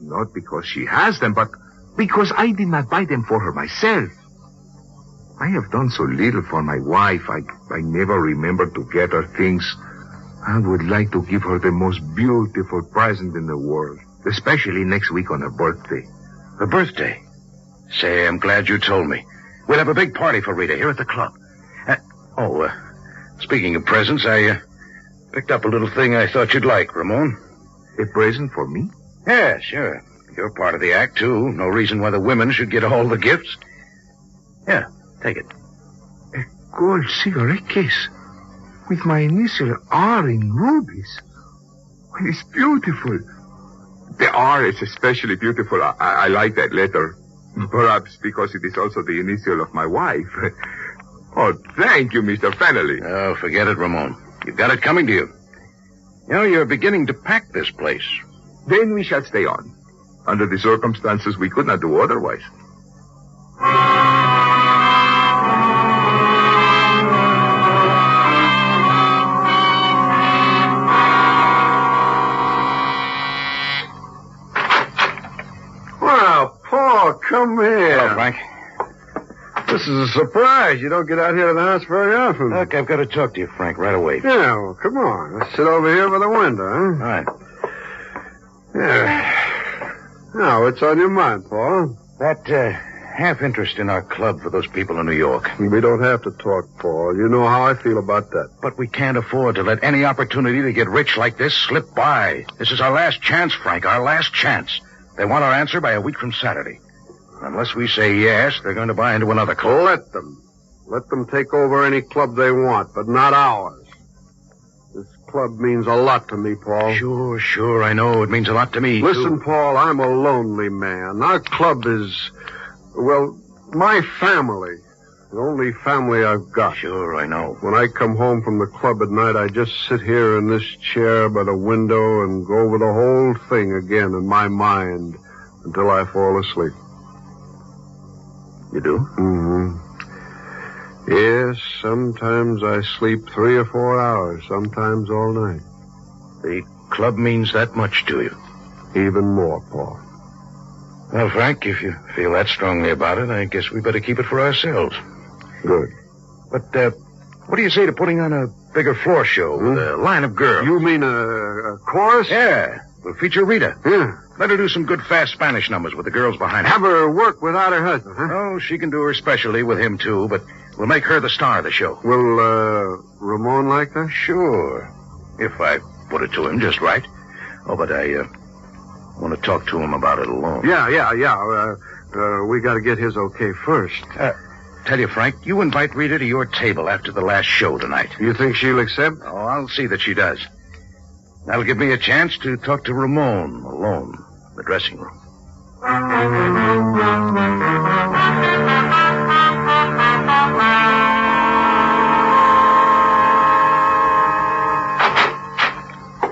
[SPEAKER 7] Not because she has them, but because I did not buy them for her myself. I have done so little for my wife. I never remember to get her things. I would like to give her the most beautiful present in the world, especially next week on her birthday.
[SPEAKER 14] Her birthday? Say, I'm glad you told me. We'll have a big party for Rita here at the club. Speaking of presents, I picked up a little thing I thought you'd like, Ramon.
[SPEAKER 7] A present for me?
[SPEAKER 14] Yeah, sure. You're part of the act, too. No reason why the women should get all the gifts. Yeah, take it.
[SPEAKER 7] A gold cigarette case with my initial R in rubies. It's beautiful. The R is especially beautiful. I like that letter. Perhaps because it is also the initial of my wife. Oh, thank you, Mr. Fennelly.
[SPEAKER 14] Oh, forget it, Ramon. You've got it coming to you. You know, you're beginning to pack this place.
[SPEAKER 7] Then we shall stay on. Under the circumstances, we could not do otherwise.
[SPEAKER 11] Well, Paul, come here.
[SPEAKER 14] Hello, Frank.
[SPEAKER 11] This is a surprise. You don't get out here to the house very often.
[SPEAKER 14] Look, I've got to talk to you, Frank, right away.
[SPEAKER 11] Yeah, well, come on. Let's sit over here by the window, huh?
[SPEAKER 14] All right.
[SPEAKER 11] Yeah. Now, what's on your mind, Paul?
[SPEAKER 14] That half interest in our club for those people in New York.
[SPEAKER 11] We don't have to talk, Paul. You know how I feel about that.
[SPEAKER 14] But we can't afford to let any opportunity to get rich like this slip by. This is our last chance, Frank, our last chance. They want our answer by a week from Saturday. Unless we say yes, they're going to buy into another club.
[SPEAKER 11] Let them. Let them take over any club they want, but not ours. This club means a lot to me, Paul.
[SPEAKER 14] Sure, I know. It means a lot to me,
[SPEAKER 11] Listen,
[SPEAKER 14] too.
[SPEAKER 11] Paul, I'm a lonely man. Our club is, well, my family. The only family I've got.
[SPEAKER 14] Sure, I know.
[SPEAKER 11] When I come home from the club at night, I just sit here in this chair by the window and go over the whole thing again in my mind until I fall asleep.
[SPEAKER 14] You do?
[SPEAKER 11] Mm-hmm. Yes, sometimes I sleep 3 or 4 hours, sometimes all night.
[SPEAKER 14] The club means that much to you?
[SPEAKER 11] Even more, Paul.
[SPEAKER 14] Well, Frank, if you feel that strongly about it, I guess we better keep it for ourselves.
[SPEAKER 11] Good.
[SPEAKER 14] But, what do you say to putting on a bigger floor show with a line of girls?
[SPEAKER 11] You mean a chorus?
[SPEAKER 14] Yeah. We'll feature Rita.
[SPEAKER 11] Yeah.
[SPEAKER 14] Let her do some good fast Spanish numbers with the girls behind her.
[SPEAKER 11] Have her work without her husband, huh?
[SPEAKER 14] Oh, she can do her specialty with him, too, but we'll make her the star of the show.
[SPEAKER 11] Will, Ramon like that?
[SPEAKER 14] Sure. If I put it to him just right. Oh, but I want to talk to him about it alone.
[SPEAKER 11] Yeah. We got to get his okay first.
[SPEAKER 14] Tell you, Frank, you invite Rita to your table after the last show tonight.
[SPEAKER 11] You think she'll accept?
[SPEAKER 14] Oh, I'll see that she does. That'll give me a chance to talk to Ramon alone in the dressing room.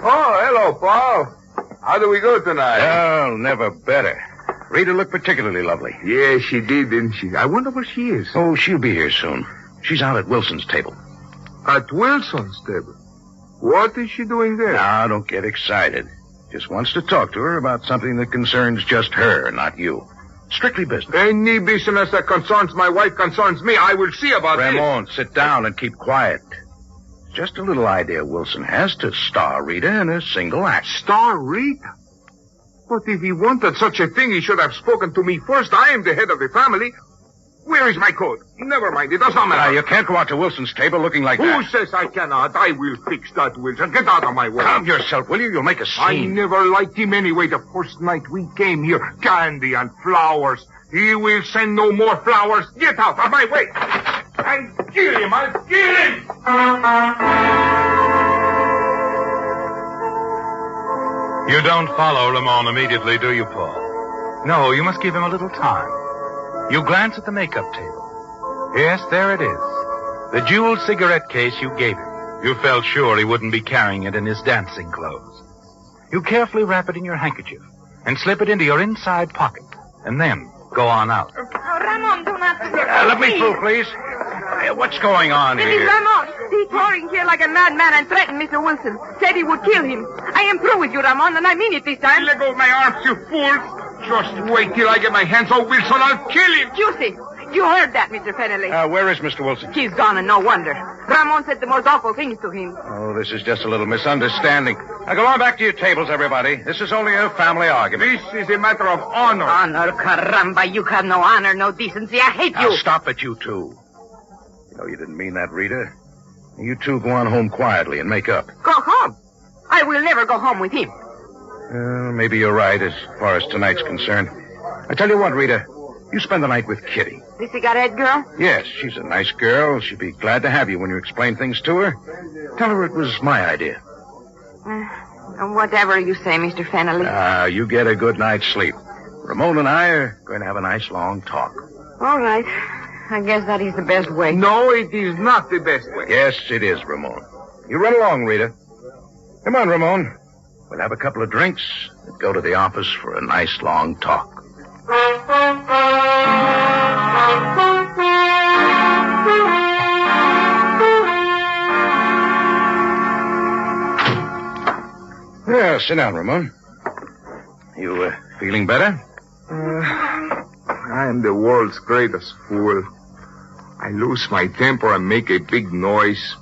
[SPEAKER 7] Oh, hello, Paul. How do we go tonight?
[SPEAKER 14] Oh, never better. Rita looked particularly lovely.
[SPEAKER 7] Yeah, she did, didn't she? I wonder where she is.
[SPEAKER 14] Oh, she'll be here soon. She's out at Wilson's table.
[SPEAKER 7] At Wilson's table? What is she doing there?
[SPEAKER 14] Now, don't get excited. Just wants to talk to her about something that concerns just her, not you. Strictly business.
[SPEAKER 7] Any business that concerns my wife concerns me. I will see about it.
[SPEAKER 14] Ramon, sit down and keep quiet. Just a little idea Wilson has to star Rita in a single act.
[SPEAKER 7] Star Rita? But if he wanted such a thing, he should have spoken to me first. I am the head of the family. Where is my coat? Never mind. It does not matter.
[SPEAKER 14] You can't go out to Wilson's table looking like that.
[SPEAKER 7] Who says I cannot? I will fix that, Wilson. Get out of my way.
[SPEAKER 14] Calm yourself, will you? You'll make a scene.
[SPEAKER 7] I never liked him anyway. The first night we came here, candy and flowers. He will send no more flowers. Get out of my way. I'll kill him. I'll kill him.
[SPEAKER 3] You don't follow Ramon immediately, do you, Paul? No, you must give him a little time. You glance at the makeup table. Yes, there it is. The jeweled cigarette case you gave him. You felt sure he wouldn't be carrying it in his dancing clothes. You carefully wrap it in your handkerchief and slip it into your inside pocket, and then go on out.
[SPEAKER 10] Oh, Ramon, do not...
[SPEAKER 14] Let me through, please. What's going on
[SPEAKER 10] It
[SPEAKER 14] here?
[SPEAKER 10] is Ramon. He's roaring here like a madman and threatened Mr. Wilson. Said he would kill him. I am through with you, Ramon, and I mean it this time.
[SPEAKER 7] Let go of my arms, you fool. Just wait till I get my hands on Wilson. I'll kill him.
[SPEAKER 10] Juicy. You heard that, Mr. Fennelly.
[SPEAKER 14] Where is Mr. Wilson?
[SPEAKER 10] He's gone, and no wonder. Ramon said the most awful things to him.
[SPEAKER 14] Oh, this is just a little misunderstanding. Now, go on back to your tables, everybody. This is only a family argument.
[SPEAKER 7] This is a matter of honor.
[SPEAKER 10] Honor, caramba. You have no honor, no decency. I hate you.
[SPEAKER 14] Now, stop it, you two. You know you didn't mean that, Rita. You two go on home quietly and make up.
[SPEAKER 10] Go home. I will never go home with him.
[SPEAKER 14] Maybe you're right as far as tonight's concerned. I tell you what, Rita. You spend the night with Kitty.
[SPEAKER 10] The cigarette girl?
[SPEAKER 14] Yes, she's a nice girl. She'd be glad to have you when you explain things to her. Tell her it was my idea.
[SPEAKER 10] Whatever you say, Mr. Fennelly.
[SPEAKER 14] You get a good night's sleep. Ramon and I are going to have a nice long talk.
[SPEAKER 10] All right. I guess that is the best way.
[SPEAKER 7] No, it is not the best way.
[SPEAKER 14] Yes, it is, Ramon. You run along, Rita. Come on, Ramon. We'll have a couple of drinks and go to the office for a nice long talk. Yeah, sit down, Ramon. You feeling better?
[SPEAKER 7] I am the world's greatest fool. I lose my temper and make a big noise.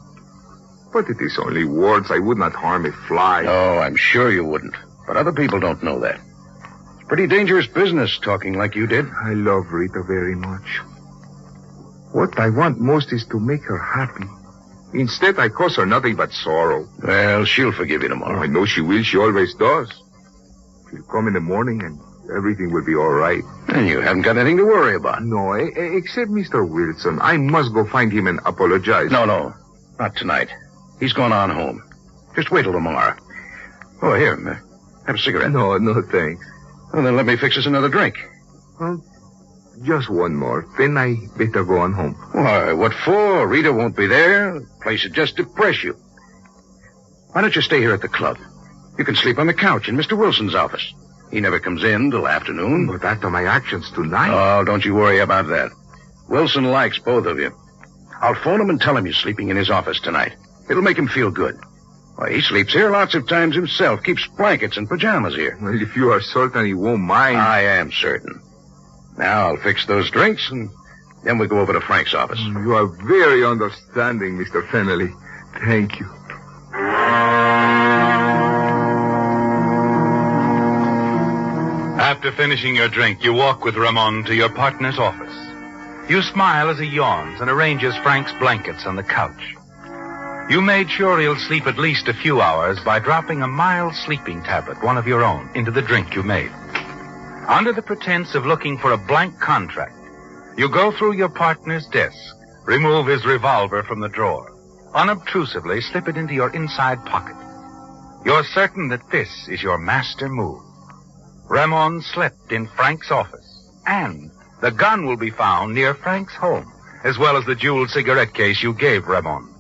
[SPEAKER 7] But it is only words. I would not harm a fly.
[SPEAKER 14] No, I'm sure you wouldn't. But other people don't know that. It's pretty dangerous business talking like you did.
[SPEAKER 7] I love Rita very much. What I want most is to make her happy. Instead, I cause her nothing but sorrow.
[SPEAKER 14] Well, she'll forgive you tomorrow.
[SPEAKER 7] Oh, I know she will. She always does. She'll come in the morning and everything will be all right.
[SPEAKER 14] And you haven't got anything to worry about.
[SPEAKER 7] No, except Mr. Wilson. I must go find him and apologize.
[SPEAKER 14] No. Not tonight. He's gone on home. Just wait till tomorrow. Oh, here. Have a cigarette.
[SPEAKER 7] No, thanks.
[SPEAKER 14] Well, then let me fix us another drink.
[SPEAKER 7] Well, just one more. Then I better go on home.
[SPEAKER 14] Why, what for? Rita won't be there. The place would just depress you. Why don't you stay here at the club? You can sleep on the couch in Mr. Wilson's office. He never comes in till afternoon.
[SPEAKER 7] But after my actions tonight...
[SPEAKER 14] Oh, don't you worry about that. Wilson likes both of you. I'll phone him and tell him you're sleeping in his office tonight. It'll make him feel good. Why, he sleeps here lots of times himself. Keeps blankets and pajamas here.
[SPEAKER 7] Well, if you are certain he won't mind...
[SPEAKER 14] I am certain. Now I'll fix those drinks, and then we'll go over to Frank's office.
[SPEAKER 7] You are very understanding, Mr. Fennelly. Thank you.
[SPEAKER 3] After finishing your drink, you walk with Ramon to your partner's office. You smile as he yawns and arranges Frank's blankets on the couch. You made sure he'll sleep at least a few hours by dropping a mild sleeping tablet, one of your own, into the drink you made. Under the pretense of looking for a blank contract, you go through your partner's desk, remove his revolver from the drawer, unobtrusively slip it into your inside pocket. You're certain that this is your master move. Ramon slept in Frank's office, and the gun will be found near Frank's home, as well as the jeweled cigarette case you gave Ramon.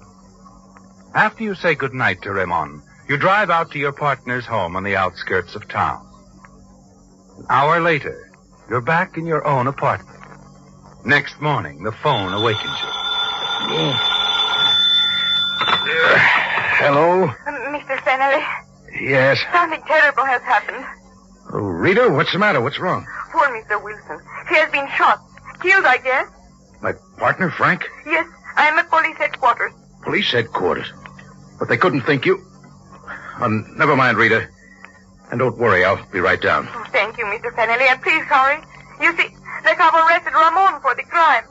[SPEAKER 3] After you say goodnight to Ramon, you drive out to your partner's home on the outskirts of town. An hour later, you're back in your own apartment. Next morning, the phone awakens you.
[SPEAKER 14] Hello?
[SPEAKER 12] Mr. Fennelly?
[SPEAKER 14] Yes.
[SPEAKER 12] Something terrible has happened.
[SPEAKER 14] Oh, Rita, what's the matter? What's wrong?
[SPEAKER 12] Poor Mr. Wilson. He has been shot. Killed, I guess.
[SPEAKER 14] My partner, Frank?
[SPEAKER 12] Yes, I am at police headquarters.
[SPEAKER 14] Police headquarters? But they couldn't think you... never mind, Rita. And don't worry, I'll be right down.
[SPEAKER 12] Oh, thank you, Mr. Fennelly, and please hurry. You see, they have arrested Ramon for the crime.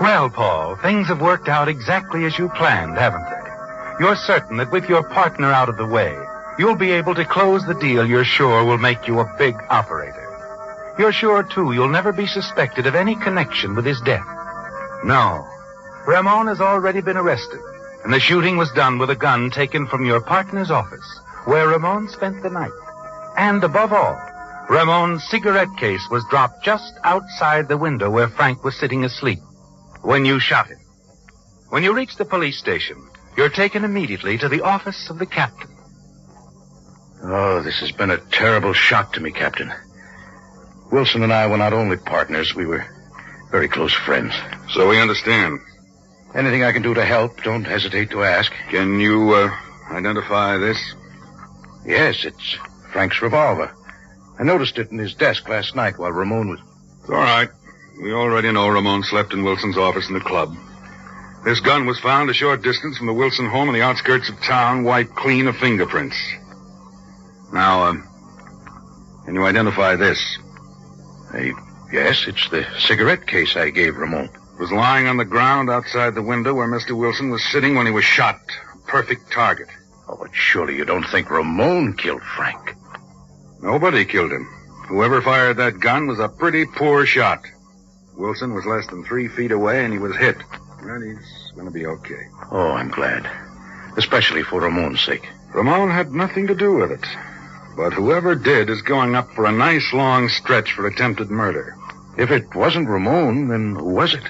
[SPEAKER 3] Well, Paul, things have worked out exactly as you planned, haven't they? You're certain that with your partner out of the way, you'll be able to close the deal you're sure will make you a big operator. You're sure, too, you'll never be suspected of any connection with his death. No. Ramon has already been arrested, and the shooting was done with a gun taken from your partner's office, where Ramon spent the night. And above all, Ramon's cigarette case was dropped just outside the window where Frank was sitting asleep when you shot him. When you reach the police station, you're taken immediately to the office of the captain.
[SPEAKER 14] Oh, this has been a terrible shock to me, Captain. Wilson and I were not only partners, we were very close friends.
[SPEAKER 5] So we understand.
[SPEAKER 14] Anything I can do to help, don't hesitate to ask.
[SPEAKER 5] Can you, identify this?
[SPEAKER 14] Yes, it's Frank's revolver. I noticed it in his desk last night while Ramon was...
[SPEAKER 5] It's all right. We already know Ramon slept in Wilson's office in the club. This gun was found a short distance from the Wilson home on the outskirts of town, wiped clean of fingerprints. Now, can you identify this?
[SPEAKER 14] Yes, it's the cigarette case I gave Ramon.
[SPEAKER 5] It was lying on the ground outside the window where Mr. Wilson was sitting when he was shot. A perfect target.
[SPEAKER 14] Oh, but surely you don't think Ramon killed Frank?
[SPEAKER 5] Nobody killed him. Whoever fired that gun was a pretty poor shot. Wilson was less than 3 feet away, and he was hit. And he's going to be okay.
[SPEAKER 14] Oh, I'm glad. Especially for Ramon's sake.
[SPEAKER 3] Ramon had nothing to do with it. But whoever did is going up for a nice long stretch for attempted murder.
[SPEAKER 14] If it wasn't Ramon, then who was it?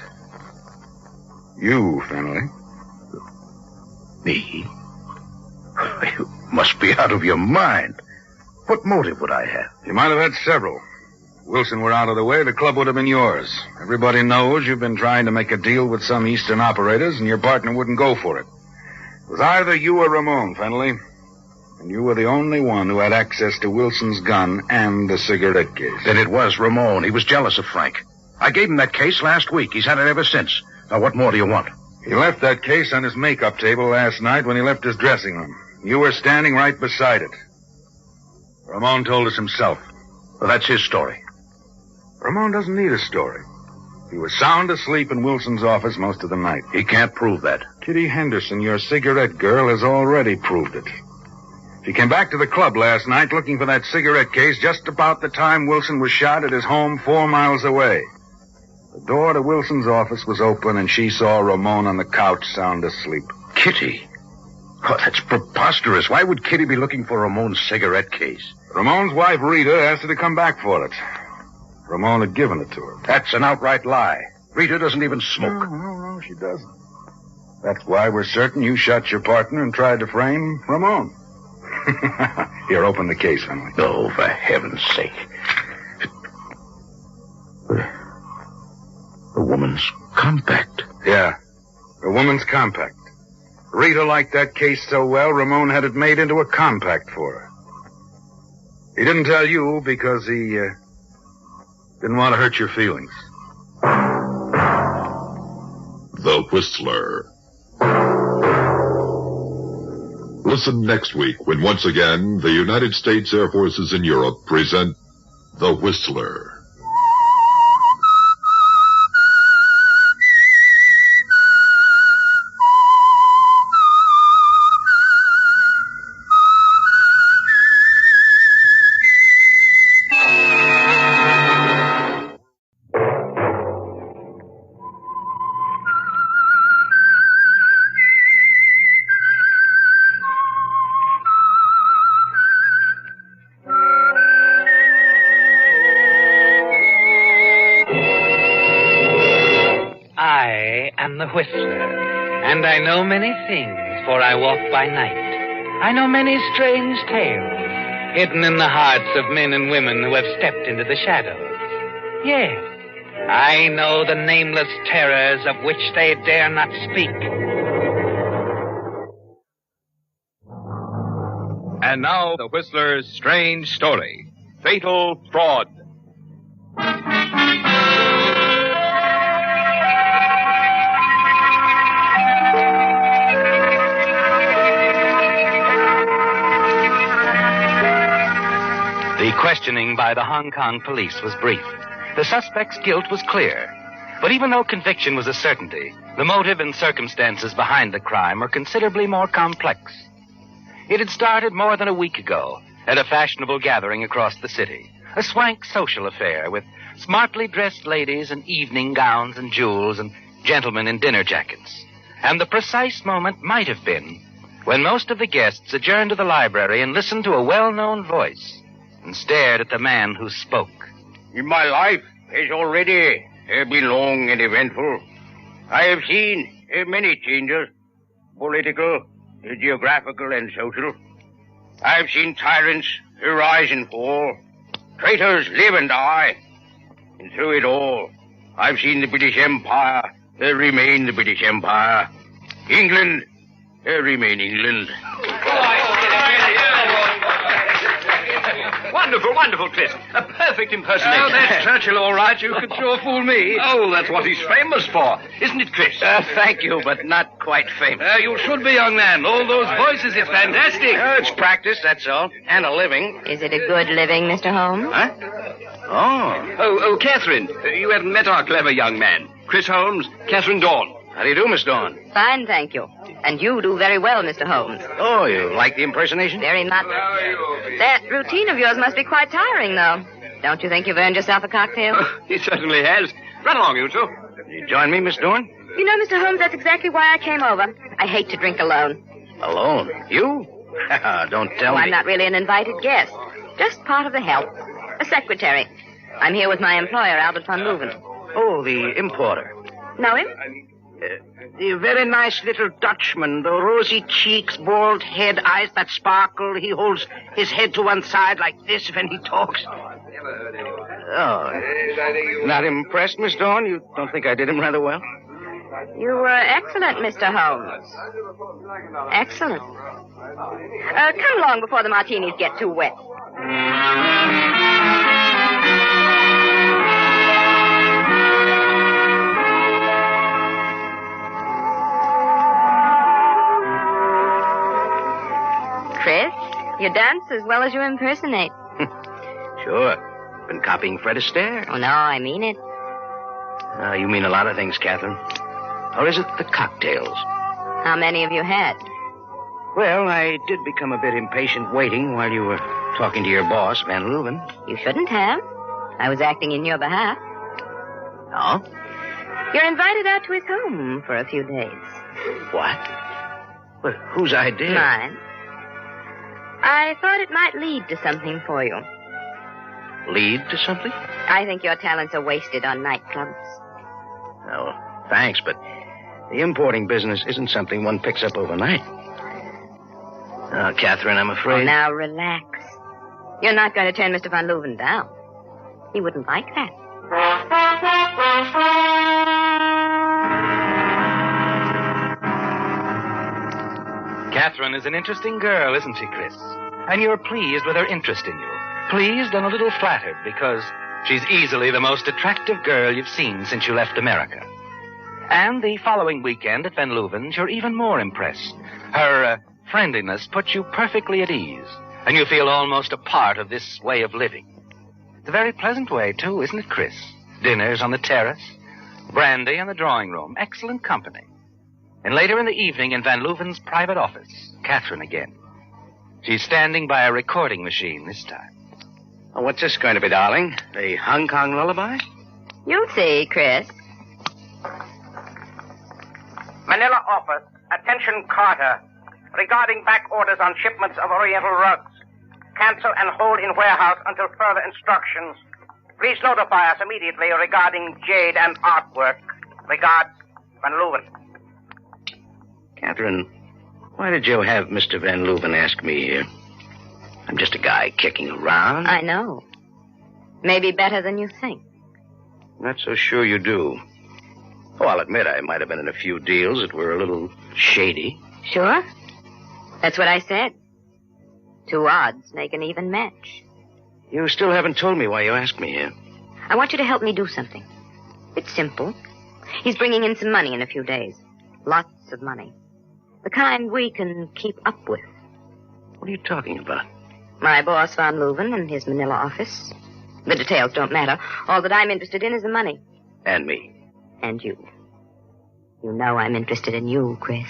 [SPEAKER 3] You, Fennelly.
[SPEAKER 14] Me? You must be out of your mind. What motive would I have?
[SPEAKER 3] You might have had several. If Wilson were out of the way, the club would have been yours. Everybody knows you've been trying to make a deal with some Eastern operators, and your partner wouldn't go for it. It was either you or Ramon, Fennelly. And you were the only one who had access to Wilson's gun and the cigarette case.
[SPEAKER 14] Then it was Ramon. He was jealous of Frank. I gave him that case last week. He's had it ever since. Now, what more do you want?
[SPEAKER 3] He left that case on his makeup table last night when he left his dressing room. You were standing right beside it. Ramon told us himself.
[SPEAKER 14] Well, that's his story.
[SPEAKER 3] Ramon doesn't need a story. He was sound asleep in Wilson's office most of the night.
[SPEAKER 14] He can't prove that.
[SPEAKER 3] Kitty Henderson, your cigarette girl, has already proved it. She came back to the club last night looking for that cigarette case just about the time Wilson was shot at his home 4 miles away. The door to Wilson's office was open, and she saw Ramon on the couch sound asleep.
[SPEAKER 14] Kitty? Oh, that's preposterous. Why would Kitty be looking for Ramon's cigarette case?
[SPEAKER 3] Ramon's wife, Rita, asked her to come back for it. Ramon had given it to her.
[SPEAKER 14] That's an outright lie. Rita doesn't even smoke.
[SPEAKER 3] No, she doesn't. That's why we're certain you shot your partner and tried to frame Ramon. Here, open the case, Fennelly.
[SPEAKER 14] Oh, for heaven's sake. A woman's compact.
[SPEAKER 3] Yeah, a woman's compact. Rita liked that case so well, Ramon had it made into a compact for her. He didn't tell you because he didn't want to hurt your feelings.
[SPEAKER 8] The Whistler. Listen next week when once again the United States Air Forces in Europe present The Whistler.
[SPEAKER 15] The Whistler, and I know many things, for I walk by night. I know many strange tales, hidden in the hearts of men and women who have stepped into the shadows. Yes, I know the nameless terrors of which they dare not speak.
[SPEAKER 2] And now, the Whistler's strange story, Fatal Fraud.
[SPEAKER 15] The questioning by the Hong Kong police was brief. The suspect's guilt was clear. But even though conviction was a certainty, the motive and circumstances behind the crime were considerably more complex. It had started more than a week ago at a fashionable gathering across the city, a swank social affair with smartly dressed ladies in evening gowns and jewels and gentlemen in dinner jackets. And the precise moment might have been when most of the guests adjourned to the library and listened to a well-known voice and stared at the man who spoke.
[SPEAKER 16] In my life has already been long and eventful. I have seen many changes, political, geographical, and social. I have seen tyrants rise and fall, traitors live and die. And through it all, I've seen the British Empire remain the British Empire. England remain England.
[SPEAKER 17] Wonderful, wonderful, Chris. A perfect impersonation.
[SPEAKER 16] Oh, that's
[SPEAKER 17] Churchill, all right. You could sure fool me. Oh, that's what he's famous for. Isn't it, Chris?
[SPEAKER 16] Thank you, but not quite famous.
[SPEAKER 17] You should be, young man. All those voices, it's fantastic.
[SPEAKER 16] It's practice, that's all. And a living.
[SPEAKER 18] Is it a good living, Mr. Holmes?
[SPEAKER 16] Huh?
[SPEAKER 17] Oh, Catherine. You haven't met our clever young man. Chris Holmes, Catherine Dawn.
[SPEAKER 16] How do you do, Miss Dawn?
[SPEAKER 18] Fine, thank you. And you do very well, Mr. Holmes.
[SPEAKER 16] Oh, you like the impersonation?
[SPEAKER 18] Very much. That routine of yours must be quite tiring, though. Don't you think you've earned yourself a cocktail?
[SPEAKER 17] Oh, he certainly has. Run along, you two.
[SPEAKER 16] You join me, Miss Dawn?
[SPEAKER 18] You know, Mr. Holmes, that's exactly why I came over. I hate to drink alone.
[SPEAKER 16] Alone? You?
[SPEAKER 14] Don't tell
[SPEAKER 18] Oh,
[SPEAKER 14] me.
[SPEAKER 18] I'm not really an invited guest. Just part of the help. A secretary. I'm here with my employer, Albert van Leuven.
[SPEAKER 14] Oh, the importer.
[SPEAKER 18] Know him?
[SPEAKER 14] The very nice little Dutchman, the rosy cheeks, bald head, eyes that sparkle. He holds his head to one side like this when he talks. Oh, not impressed, Miss Dawn? You don't think I did him rather well?
[SPEAKER 18] You were excellent, Mr. Holmes. Excellent. Come along before the martinis get too wet. Chris, you dance as well as you impersonate.
[SPEAKER 14] Sure. Been copying Fred Astaire.
[SPEAKER 18] Oh, no, I mean it.
[SPEAKER 14] You mean a lot of things, Catherine. Or is it the cocktails?
[SPEAKER 18] How many have you had?
[SPEAKER 14] Well, I did become a bit impatient waiting while you were talking to your boss, Van Leuven.
[SPEAKER 18] You shouldn't have. I was acting in your behalf.
[SPEAKER 14] Oh?
[SPEAKER 18] You're invited out to his home for a few days.
[SPEAKER 14] What? Well, whose idea?
[SPEAKER 18] Mine. I thought it might lead to something for you.
[SPEAKER 14] Lead to something?
[SPEAKER 18] I think your talents are wasted on nightclubs.
[SPEAKER 14] Oh, thanks, but the importing business isn't something one picks up overnight. Catherine, I'm afraid...
[SPEAKER 18] Oh, now relax. You're not going to turn Mr. Van Leuven down. He wouldn't like that.
[SPEAKER 15] Catherine is an interesting girl, isn't she, Chris? And you're pleased with her interest in you. Pleased and a little flattered because she's easily the most attractive girl you've seen since you left America. And the following weekend at Van Leuven's, you're even more impressed. Her friendliness puts you perfectly at ease, and you feel almost a part of this way of living. It's a very pleasant way, too, isn't it, Chris? Dinners on the terrace, brandy in the drawing room, excellent company. And later in the evening in Van Leuven's private office, Catherine again. She's standing by a recording machine this time.
[SPEAKER 14] Oh, what's this going to be, darling? A Hong Kong lullaby?
[SPEAKER 18] You'll see, Chris.
[SPEAKER 19] Manila office. Attention, Carter. Regarding back orders on shipments of Oriental rugs. Cancel and hold in warehouse until further instructions. Please notify us immediately regarding jade and artwork. Regards, Van Leuven.
[SPEAKER 14] Catherine, why did you have Mr. Van Leuven ask me here? I'm just a guy kicking around.
[SPEAKER 18] I know. Maybe better than you think.
[SPEAKER 14] Not so sure you do. Oh, I'll admit I might have been in a few deals that were a little shady.
[SPEAKER 18] Sure? That's what I said. 2 odds make an even match.
[SPEAKER 14] You still haven't told me why you asked me here.
[SPEAKER 18] I want you to help me do something. It's simple. He's bringing in some money in a few days. Lots of money. The kind we can keep up with.
[SPEAKER 14] What are you talking about?
[SPEAKER 18] My boss, Van Leuven, and his Manila office. The details don't matter. All that I'm interested in is the money.
[SPEAKER 14] And me.
[SPEAKER 18] And you. You know I'm interested in you, Chris.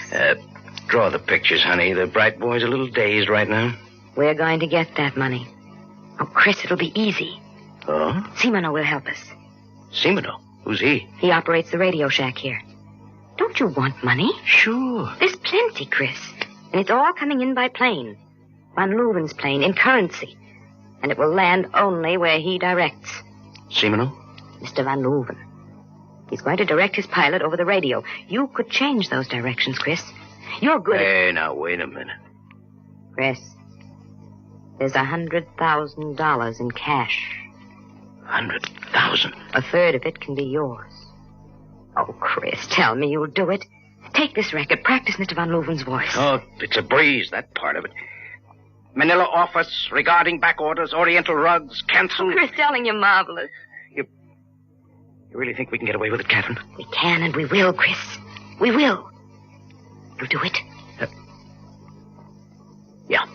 [SPEAKER 14] Draw the pictures, honey. The bright boy's a little dazed right now.
[SPEAKER 18] We're going to get that money. Oh, Chris, it'll be easy.
[SPEAKER 14] Oh?
[SPEAKER 18] Simono will help us.
[SPEAKER 14] Simono? Who's he?
[SPEAKER 18] He operates the radio shack here. Don't you want money?
[SPEAKER 14] Sure.
[SPEAKER 18] There's plenty, Chris. And it's all coming in by plane. Van Leuven's plane, in currency. And it will land only where he directs.
[SPEAKER 14] Simono?
[SPEAKER 18] Mr. Van Leuven. He's going to direct his pilot over the radio. You could change those directions, Chris. You're good
[SPEAKER 14] Hey, now, wait a minute.
[SPEAKER 18] Chris, there's $100,000 in cash.
[SPEAKER 14] 100,000?
[SPEAKER 18] A third of it can be yours. Oh, Chris, tell me you'll do it. Take this record. Practice Mr. Van Leuven's voice.
[SPEAKER 14] Oh, it's a breeze, that part of it.
[SPEAKER 19] Manila office regarding back orders, Oriental rugs, cancel.
[SPEAKER 18] Oh, Chris, telling you marvelous.
[SPEAKER 14] You really think we can get away with it, Catherine?
[SPEAKER 18] We can and we will, Chris. We will. You'll do it?
[SPEAKER 14] Yeah.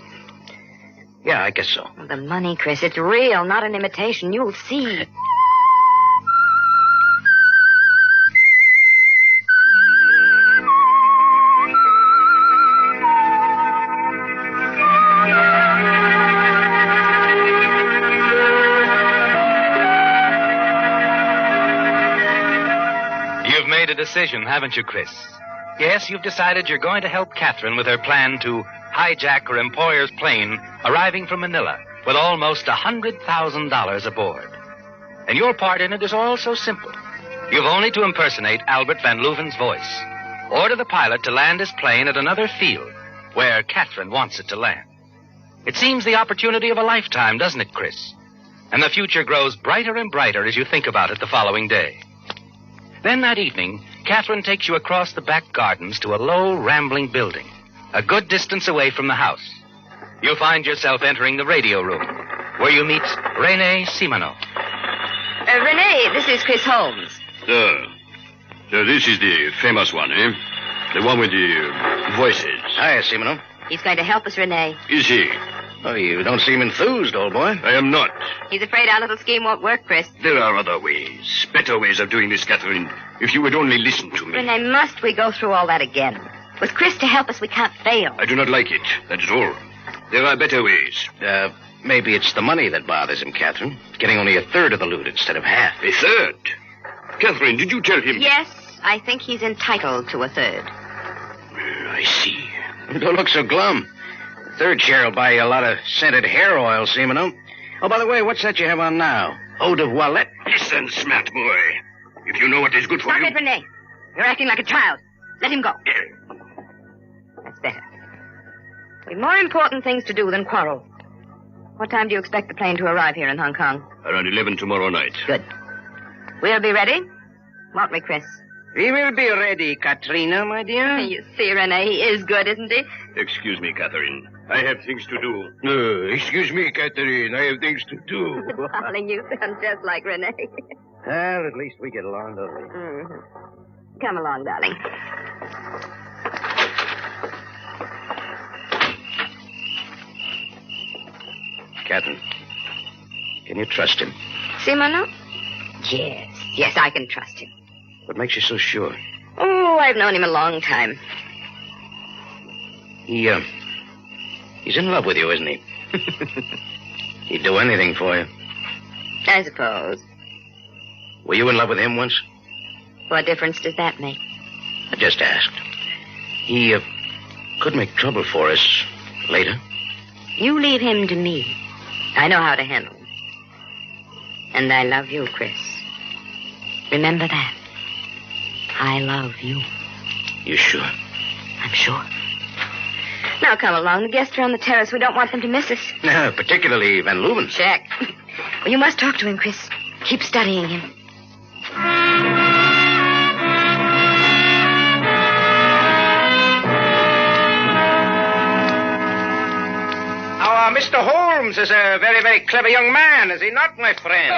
[SPEAKER 14] Yeah, I guess so.
[SPEAKER 18] The money, Chris, it's real, not an imitation. You'll see.
[SPEAKER 15] You've made a decision, haven't you, Chris? Yes, you've decided you're going to help Catherine with her plan to hijack her employer's plane arriving from Manila with almost $100,000 aboard. And your part in it is all so simple. You've only to impersonate Albert Van Leuven's voice. Order the pilot to land his plane at another field where Catherine wants it to land. It seems the opportunity of a lifetime, doesn't it, Chris? And the future grows brighter and brighter as you think about it the following day. Then that evening, Catherine takes you across the back gardens to a low, rambling building, a good distance away from the house. You find yourself entering the radio room, where you meet Renee Simoneau.
[SPEAKER 18] Renee, this is Chris Holmes.
[SPEAKER 20] So this is the famous one, eh? The one with the voices.
[SPEAKER 14] Hiya, Simoneau.
[SPEAKER 18] He's going to help us, Renee.
[SPEAKER 20] Is he?
[SPEAKER 14] Oh, you don't seem enthused, old boy.
[SPEAKER 20] I am not.
[SPEAKER 18] He's afraid our little scheme won't work, Chris.
[SPEAKER 20] There are other ways, better ways of doing this, Catherine. If you would only listen to me.
[SPEAKER 18] Renee, must we go through all that again? With Chris to help us, we can't fail.
[SPEAKER 20] I do not like it, that is all. There are better ways.
[SPEAKER 14] Maybe it's the money that bothers him, Catherine. Getting only a third of the loot instead of half.
[SPEAKER 20] A third? Catherine, did you tell him?
[SPEAKER 18] Yes, I think he's entitled to a third.
[SPEAKER 20] I see.
[SPEAKER 14] Don't look so glum. Third share will buy you a lot of scented hair oil, Simoneau. Oh, by the way, what's that you have on now? Eau de voilette?
[SPEAKER 20] Listen, smart boy. If you know what is good for you...
[SPEAKER 18] Stop it, Renee. You're acting like a child. Let him go. That's better. We've more important things to do than quarrel. What time do you expect the plane to arrive here in Hong Kong?
[SPEAKER 20] Around 11 tomorrow night.
[SPEAKER 18] Good. We'll be ready. Won't we, Chris?
[SPEAKER 14] We will be ready, Katrina, my dear.
[SPEAKER 18] You see, Renee, he is good, isn't he?
[SPEAKER 20] Excuse me, Catherine. I have things to do.
[SPEAKER 14] Excuse me, Catherine. I have things to do.
[SPEAKER 18] Darling, you sound just like Renee.
[SPEAKER 14] Well, at least we get along, don't we?
[SPEAKER 18] Mm-hmm. Come along, darling.
[SPEAKER 14] Catherine, can you trust him?
[SPEAKER 18] Simoneau? Yes, I can trust him.
[SPEAKER 14] What makes you so sure?
[SPEAKER 18] Oh, I've known him a long time.
[SPEAKER 14] He's in love with you, isn't he? He'd do anything for you.
[SPEAKER 18] I suppose.
[SPEAKER 14] Were you in love with him once?
[SPEAKER 18] What difference does that make?
[SPEAKER 14] I just asked. He could make trouble for us later.
[SPEAKER 18] You leave him to me. I know how to handle him. And I love you, Chris. Remember that. I love you.
[SPEAKER 14] You sure?
[SPEAKER 18] I'm sure. Now come along. The guests are on the terrace. We don't want them to miss us.
[SPEAKER 14] No, particularly Van Leuven.
[SPEAKER 18] Check. Well, you must talk to him, Chris. Keep studying him.
[SPEAKER 19] Mr. Holmes is a very, very clever young man, is he not, my friend?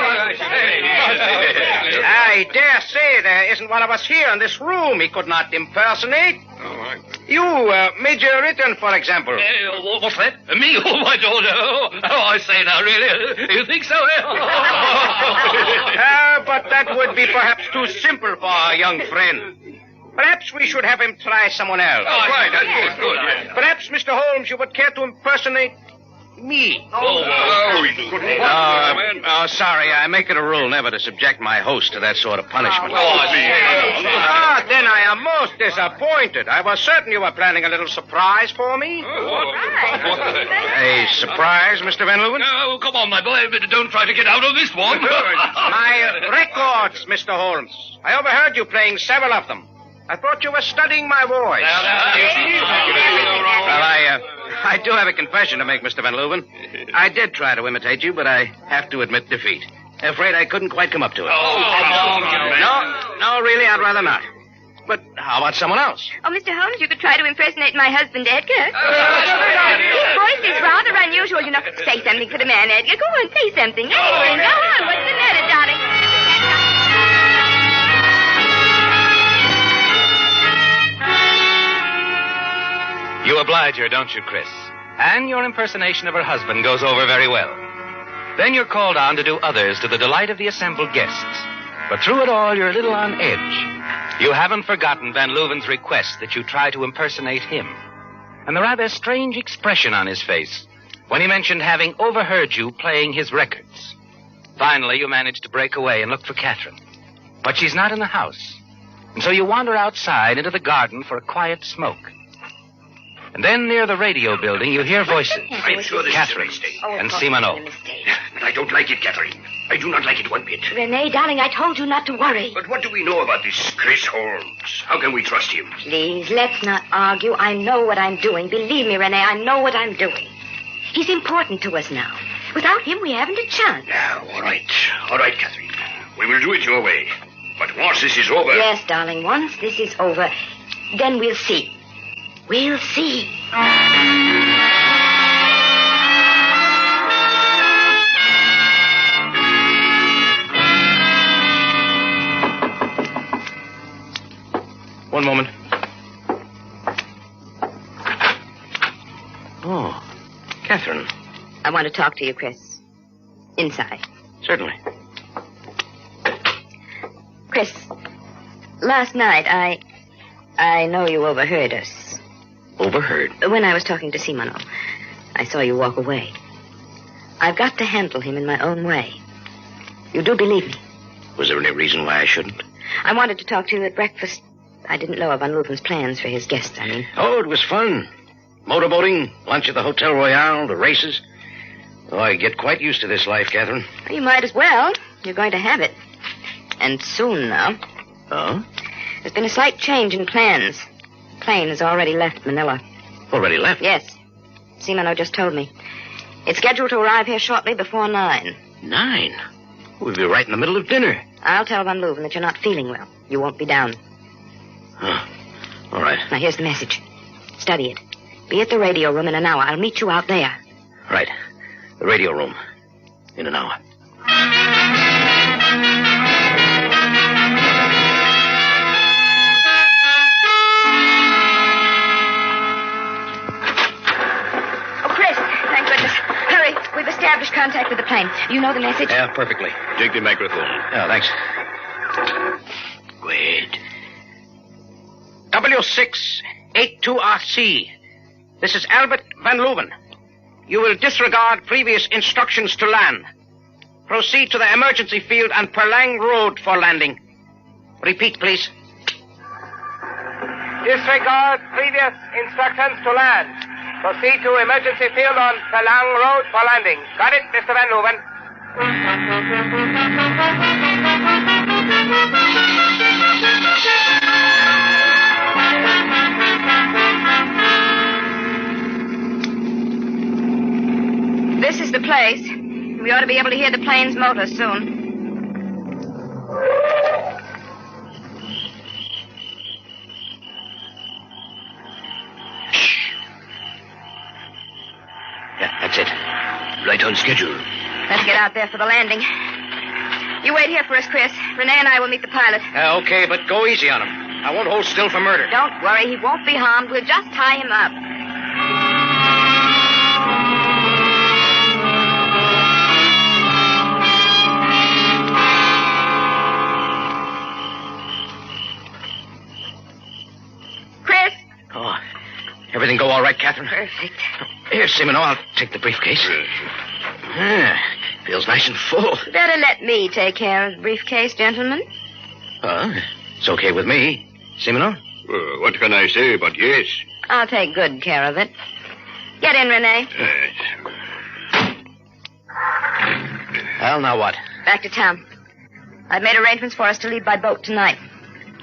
[SPEAKER 19] I dare say there isn't one of us here in this room he could not impersonate. You, Major Ritten, for example.
[SPEAKER 17] What's that? Me? Oh, I don't know. Oh, I say now, really? You think so?
[SPEAKER 19] But that would be perhaps too simple for our young friend. Perhaps we should have him try someone else.
[SPEAKER 17] Oh, right. That's good. Yeah.
[SPEAKER 19] Perhaps, Mr. Holmes, you would care to impersonate me.
[SPEAKER 14] Sorry. I make it a rule never to subject my host to that sort of punishment.
[SPEAKER 19] Then I am most disappointed. I was certain you were planning a little surprise for me.
[SPEAKER 14] A surprise, Mr. Van Leuven?
[SPEAKER 17] Oh, come on, my boy. Don't try to get out of this one.
[SPEAKER 19] My records, Mr. Holmes. I overheard you playing several of them. I thought you were studying my voice.
[SPEAKER 14] Well, I do have a confession to make, Mr. Van Leuven. I did try to imitate you, but I have to admit defeat. Afraid I couldn't quite come up to it. No, really, I'd rather not. But how about someone else?
[SPEAKER 18] Oh, Mr. Holmes, you could try to impersonate my husband, Edgar. His voice is rather unusual, you know. Say something for the man, Edgar. Go on, say something. Anything. Go on. What's the matter, darling?
[SPEAKER 15] You oblige her, don't you, Chris? And your impersonation of her husband goes over very well. Then you're called on to do others to the delight of the assembled guests. But through it all, you're a little on edge. You haven't forgotten Van Leuven's request that you try to impersonate him. And the rather strange expression on his face when he mentioned having overheard you playing his records. Finally, you manage to break away and look for Catherine. But she's not in the house. And so you wander outside into the garden for a quiet smoke. And then near the radio building, you hear voices.
[SPEAKER 17] I'm sure this
[SPEAKER 15] Catherine
[SPEAKER 17] is a mistake.
[SPEAKER 15] and Simano.
[SPEAKER 17] But I don't like it, Catherine. I do not like it one bit.
[SPEAKER 18] Renee, darling, I told you not to worry.
[SPEAKER 17] But what do we know about this Chris Holmes? How can we trust him?
[SPEAKER 18] Please, let's not argue. I know what I'm doing. Believe me, Renee, I know what I'm doing. He's important to us now. Without him, we haven't a chance.
[SPEAKER 17] Now, all right. All right, Catherine. We will do it your way. But once this is over...
[SPEAKER 18] Yes, darling, once this is over, then we'll see. We'll see.
[SPEAKER 15] One moment. Oh, Catherine.
[SPEAKER 18] I want to talk to you, Chris. Inside.
[SPEAKER 15] Certainly.
[SPEAKER 18] Chris, last night I know you overheard us.
[SPEAKER 15] Overheard?
[SPEAKER 18] When I was talking to Simano, I saw you walk away. I've got to handle him in my own way. You do believe me?
[SPEAKER 15] Was there any reason why I shouldn't?
[SPEAKER 18] I wanted to talk to you at breakfast. I didn't know of Van Leuven's plans for his guests, I mean.
[SPEAKER 14] Oh, it was fun. Motorboating, lunch at the Hotel Royale, the races. Oh, I get quite used to this life, Catherine.
[SPEAKER 18] You might as well. You're going to have it. And soon now.
[SPEAKER 14] Oh?
[SPEAKER 18] There's been a slight change in plans. The plane has already left Manila.
[SPEAKER 14] Already left?
[SPEAKER 18] Yes. Simano just told me. It's scheduled to arrive here shortly before 9.
[SPEAKER 14] 9? We'll be right in the middle of dinner.
[SPEAKER 18] I'll tell Van Leuven that you're not feeling well. You won't be down.
[SPEAKER 14] Huh. All right.
[SPEAKER 18] Now, here's the message. Study it. Be at the radio room in an hour. I'll meet you out there.
[SPEAKER 14] Right. The radio room. In an hour.
[SPEAKER 18] We've established contact with the plane. You know the message?
[SPEAKER 14] Yeah, perfectly.
[SPEAKER 20] Take the microphone.
[SPEAKER 14] Yeah, thanks.
[SPEAKER 20] Wait.
[SPEAKER 19] W682RC. This is Albert Van Leuven. You will disregard previous instructions to land. Proceed to the emergency field on Perlang Road for landing. Repeat, please. Disregard previous instructions to land. Proceed to emergency field on Perlang Road for landing. Got it, Mr. Van Leuven?
[SPEAKER 18] This is the place. We ought to be able to hear the plane's motor soon.
[SPEAKER 20] That's it. Right on schedule.
[SPEAKER 18] Let's get out there for the landing. You wait here for us, Chris. Renee and I will meet the pilot.
[SPEAKER 14] Okay, but go easy on him. I won't hold still for murder.
[SPEAKER 18] Don't worry, he won't be harmed. We'll just tie him up. Chris?
[SPEAKER 14] Oh, everything go all right, Catherine?
[SPEAKER 18] Perfect.
[SPEAKER 14] Here, Simano, I'll take the briefcase. Feels nice and full.
[SPEAKER 18] Better let me take care of the briefcase, gentlemen.
[SPEAKER 14] It's okay with me. Simano?
[SPEAKER 20] What can I say but yes?
[SPEAKER 18] I'll take good care of it. Get in, Renee.
[SPEAKER 14] Well, now what?
[SPEAKER 18] Back to town. I've made arrangements for us to leave by boat tonight.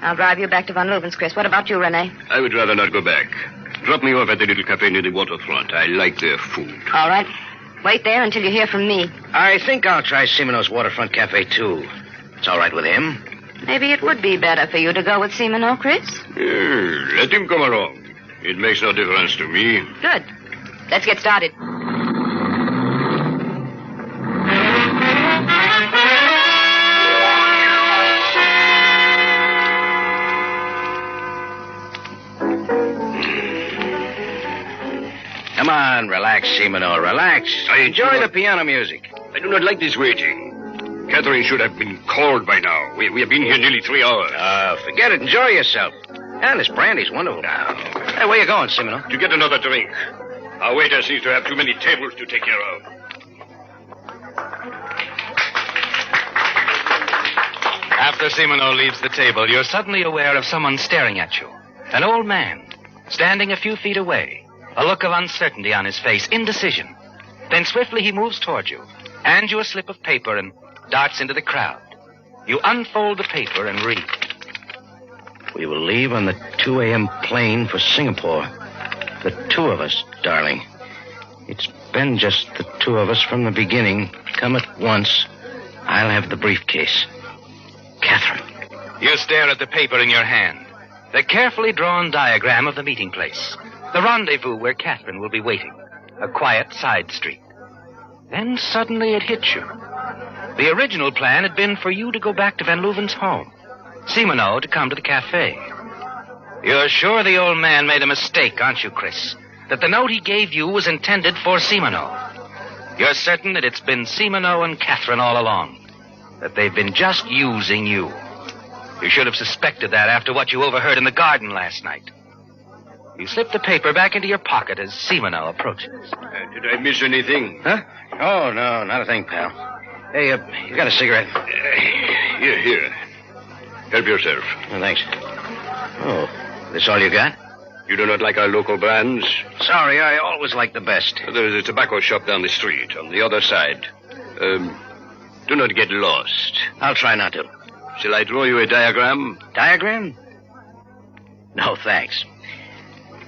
[SPEAKER 18] I'll drive you back to Van Leuven's, Chris. What about you, Renee?
[SPEAKER 20] I would rather not go back. Drop me off at the little cafe near the waterfront. I like their food.
[SPEAKER 18] All right. Wait there until you hear from me.
[SPEAKER 14] I think I'll try Simano's waterfront cafe, too. It's all right with him.
[SPEAKER 18] Maybe it would be better for you to go with Simano, Chris.
[SPEAKER 20] Let him come along. It makes no difference to me.
[SPEAKER 18] Good. Let's get started.
[SPEAKER 14] Come on, relax, Simano, relax. Enjoy the piano music.
[SPEAKER 20] I do not like this waiting. Catherine should have been called by now. We have been here nearly 3 hours.
[SPEAKER 14] Forget it. Enjoy yourself. And this brandy's wonderful. Hey, where you going, Simano?
[SPEAKER 20] To get another drink. Our waiter seems to have too many tables to take care of.
[SPEAKER 15] After Simano leaves the table, you're suddenly aware of someone staring at you. An old man, standing a few feet away. a look of uncertainty on his face, indecision. Then swiftly he moves toward you, hands you a slip of paper, and darts into the crowd. You unfold the paper and read.
[SPEAKER 14] We will leave on the 2 a.m. plane for Singapore. The two of us, darling. It's been just the two of us from the beginning. Come at once. I'll have the briefcase. Catherine.
[SPEAKER 15] You stare at the paper in your hand. The carefully drawn diagram of the meeting place. The rendezvous where Catherine will be waiting. A quiet side street. Then suddenly it hits you. The original plan had been for you to go back to Van Leuven's home. Simoneau to come to the cafe. You're sure the old man made a mistake, aren't you, Chris? That the note he gave you was intended for Simoneau. You're certain that it's been Simoneau and Catherine all along. That they've been just using you. You should have suspected that after what you overheard in the garden last night. You slip the paper back into your pocket as Simoneau approaches.
[SPEAKER 20] Did I miss anything?
[SPEAKER 14] Huh? Oh, no, not a thing, pal. Hey, you got a cigarette?
[SPEAKER 20] Here. Help yourself.
[SPEAKER 14] Oh, thanks. Oh, this all you got?
[SPEAKER 20] You do not like our local brands?
[SPEAKER 14] Sorry, I always like the best.
[SPEAKER 20] There's a tobacco shop down the street, on the other side. Do not get lost.
[SPEAKER 14] I'll try not to.
[SPEAKER 20] Shall I draw you a diagram?
[SPEAKER 14] Diagram? No, thanks.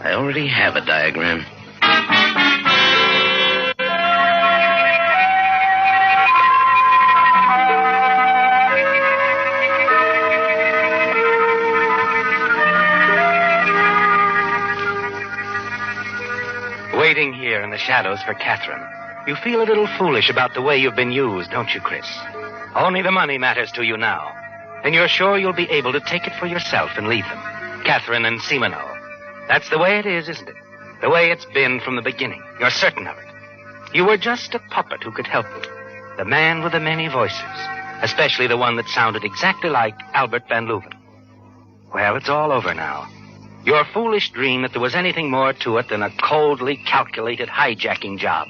[SPEAKER 14] I already have a diagram.
[SPEAKER 15] Waiting here in the shadows for Catherine, you feel a little foolish about the way you've been used, don't you, Chris? Only the money matters to you now. And you're sure you'll be able to take it for yourself and leave them. Catherine and Simoneau. That's the way it is, isn't it? The way it's been from the beginning. You're certain of it. You were just a puppet who could help you. The man with the many voices. Especially the one that sounded exactly like Albert Van Leuven. Well, it's all over now. Your foolish dream that there was anything more to it than a coldly calculated hijacking job.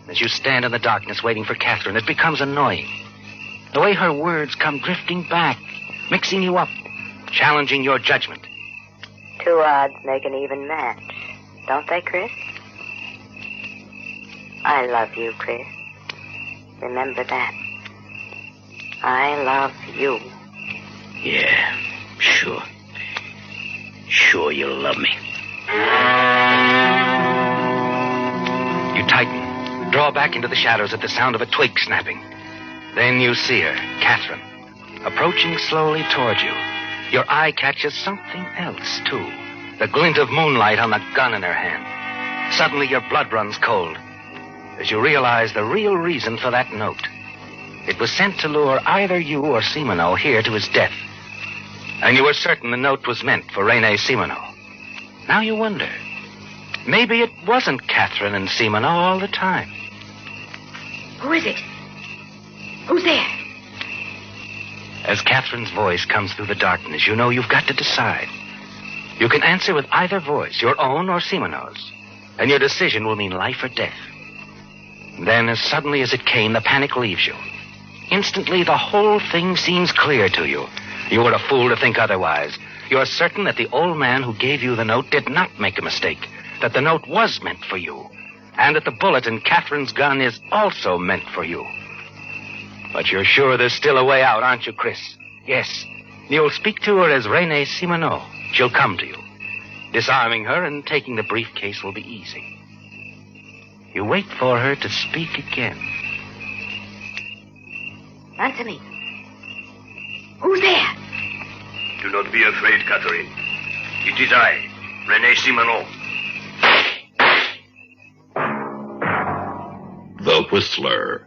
[SPEAKER 15] As you stand in the darkness waiting for Catherine, it becomes annoying. The way her words come drifting back, mixing you up, challenging your judgment.
[SPEAKER 18] 2 odds make an even match, don't they, Chris? I love you, Chris. Remember that. I love you.
[SPEAKER 14] Yeah, sure. Sure you'll love me.
[SPEAKER 15] You tighten, draw back into the shadows at the sound of a twig snapping. Then you see her, Catherine, approaching slowly toward you. Your eye catches something else, too. The glint of moonlight on the gun in her hand. Suddenly your blood runs cold as you realize the real reason for that note. It was sent to lure either you or Simoneau here to his death. And you were certain the note was meant for René Simoneau. Now you wonder, maybe it wasn't Catherine and Simoneau all the time.
[SPEAKER 18] Who is it? Who's there?
[SPEAKER 15] As Catherine's voice comes through the darkness, you know you've got to decide. You can answer with either voice, your own or Simoneau's, and your decision will mean life or death. Then, as suddenly as it came, the panic leaves you. Instantly, the whole thing seems clear to you. You were a fool to think otherwise. You're certain that the old man who gave you the note did not make a mistake, that the note was meant for you, and that the bullet in Catherine's gun is also meant for you. But you're sure there's still a way out, aren't you, Chris? Yes. You'll speak to her as René Simoneau. She'll come to you. Disarming her and taking the briefcase will be easy. You wait for her to speak again.
[SPEAKER 18] Answer me. Who's there?
[SPEAKER 20] Do not be afraid, Catherine. It is I, René Simoneau.
[SPEAKER 8] The Whistler.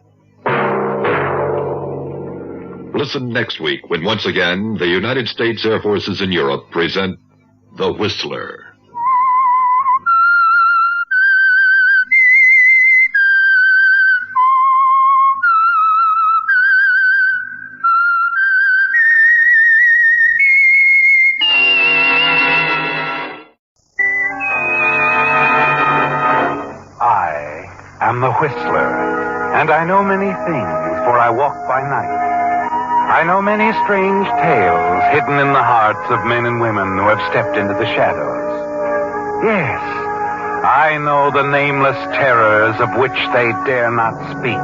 [SPEAKER 8] Listen next week when once again the United States Air Forces in Europe present The Whistler.
[SPEAKER 3] I'm the Whistler, and I know many things, for I walk by night. I know many strange tales hidden in the hearts of men and women who have stepped into the shadows. Yes, I know the nameless terrors of which they dare not speak.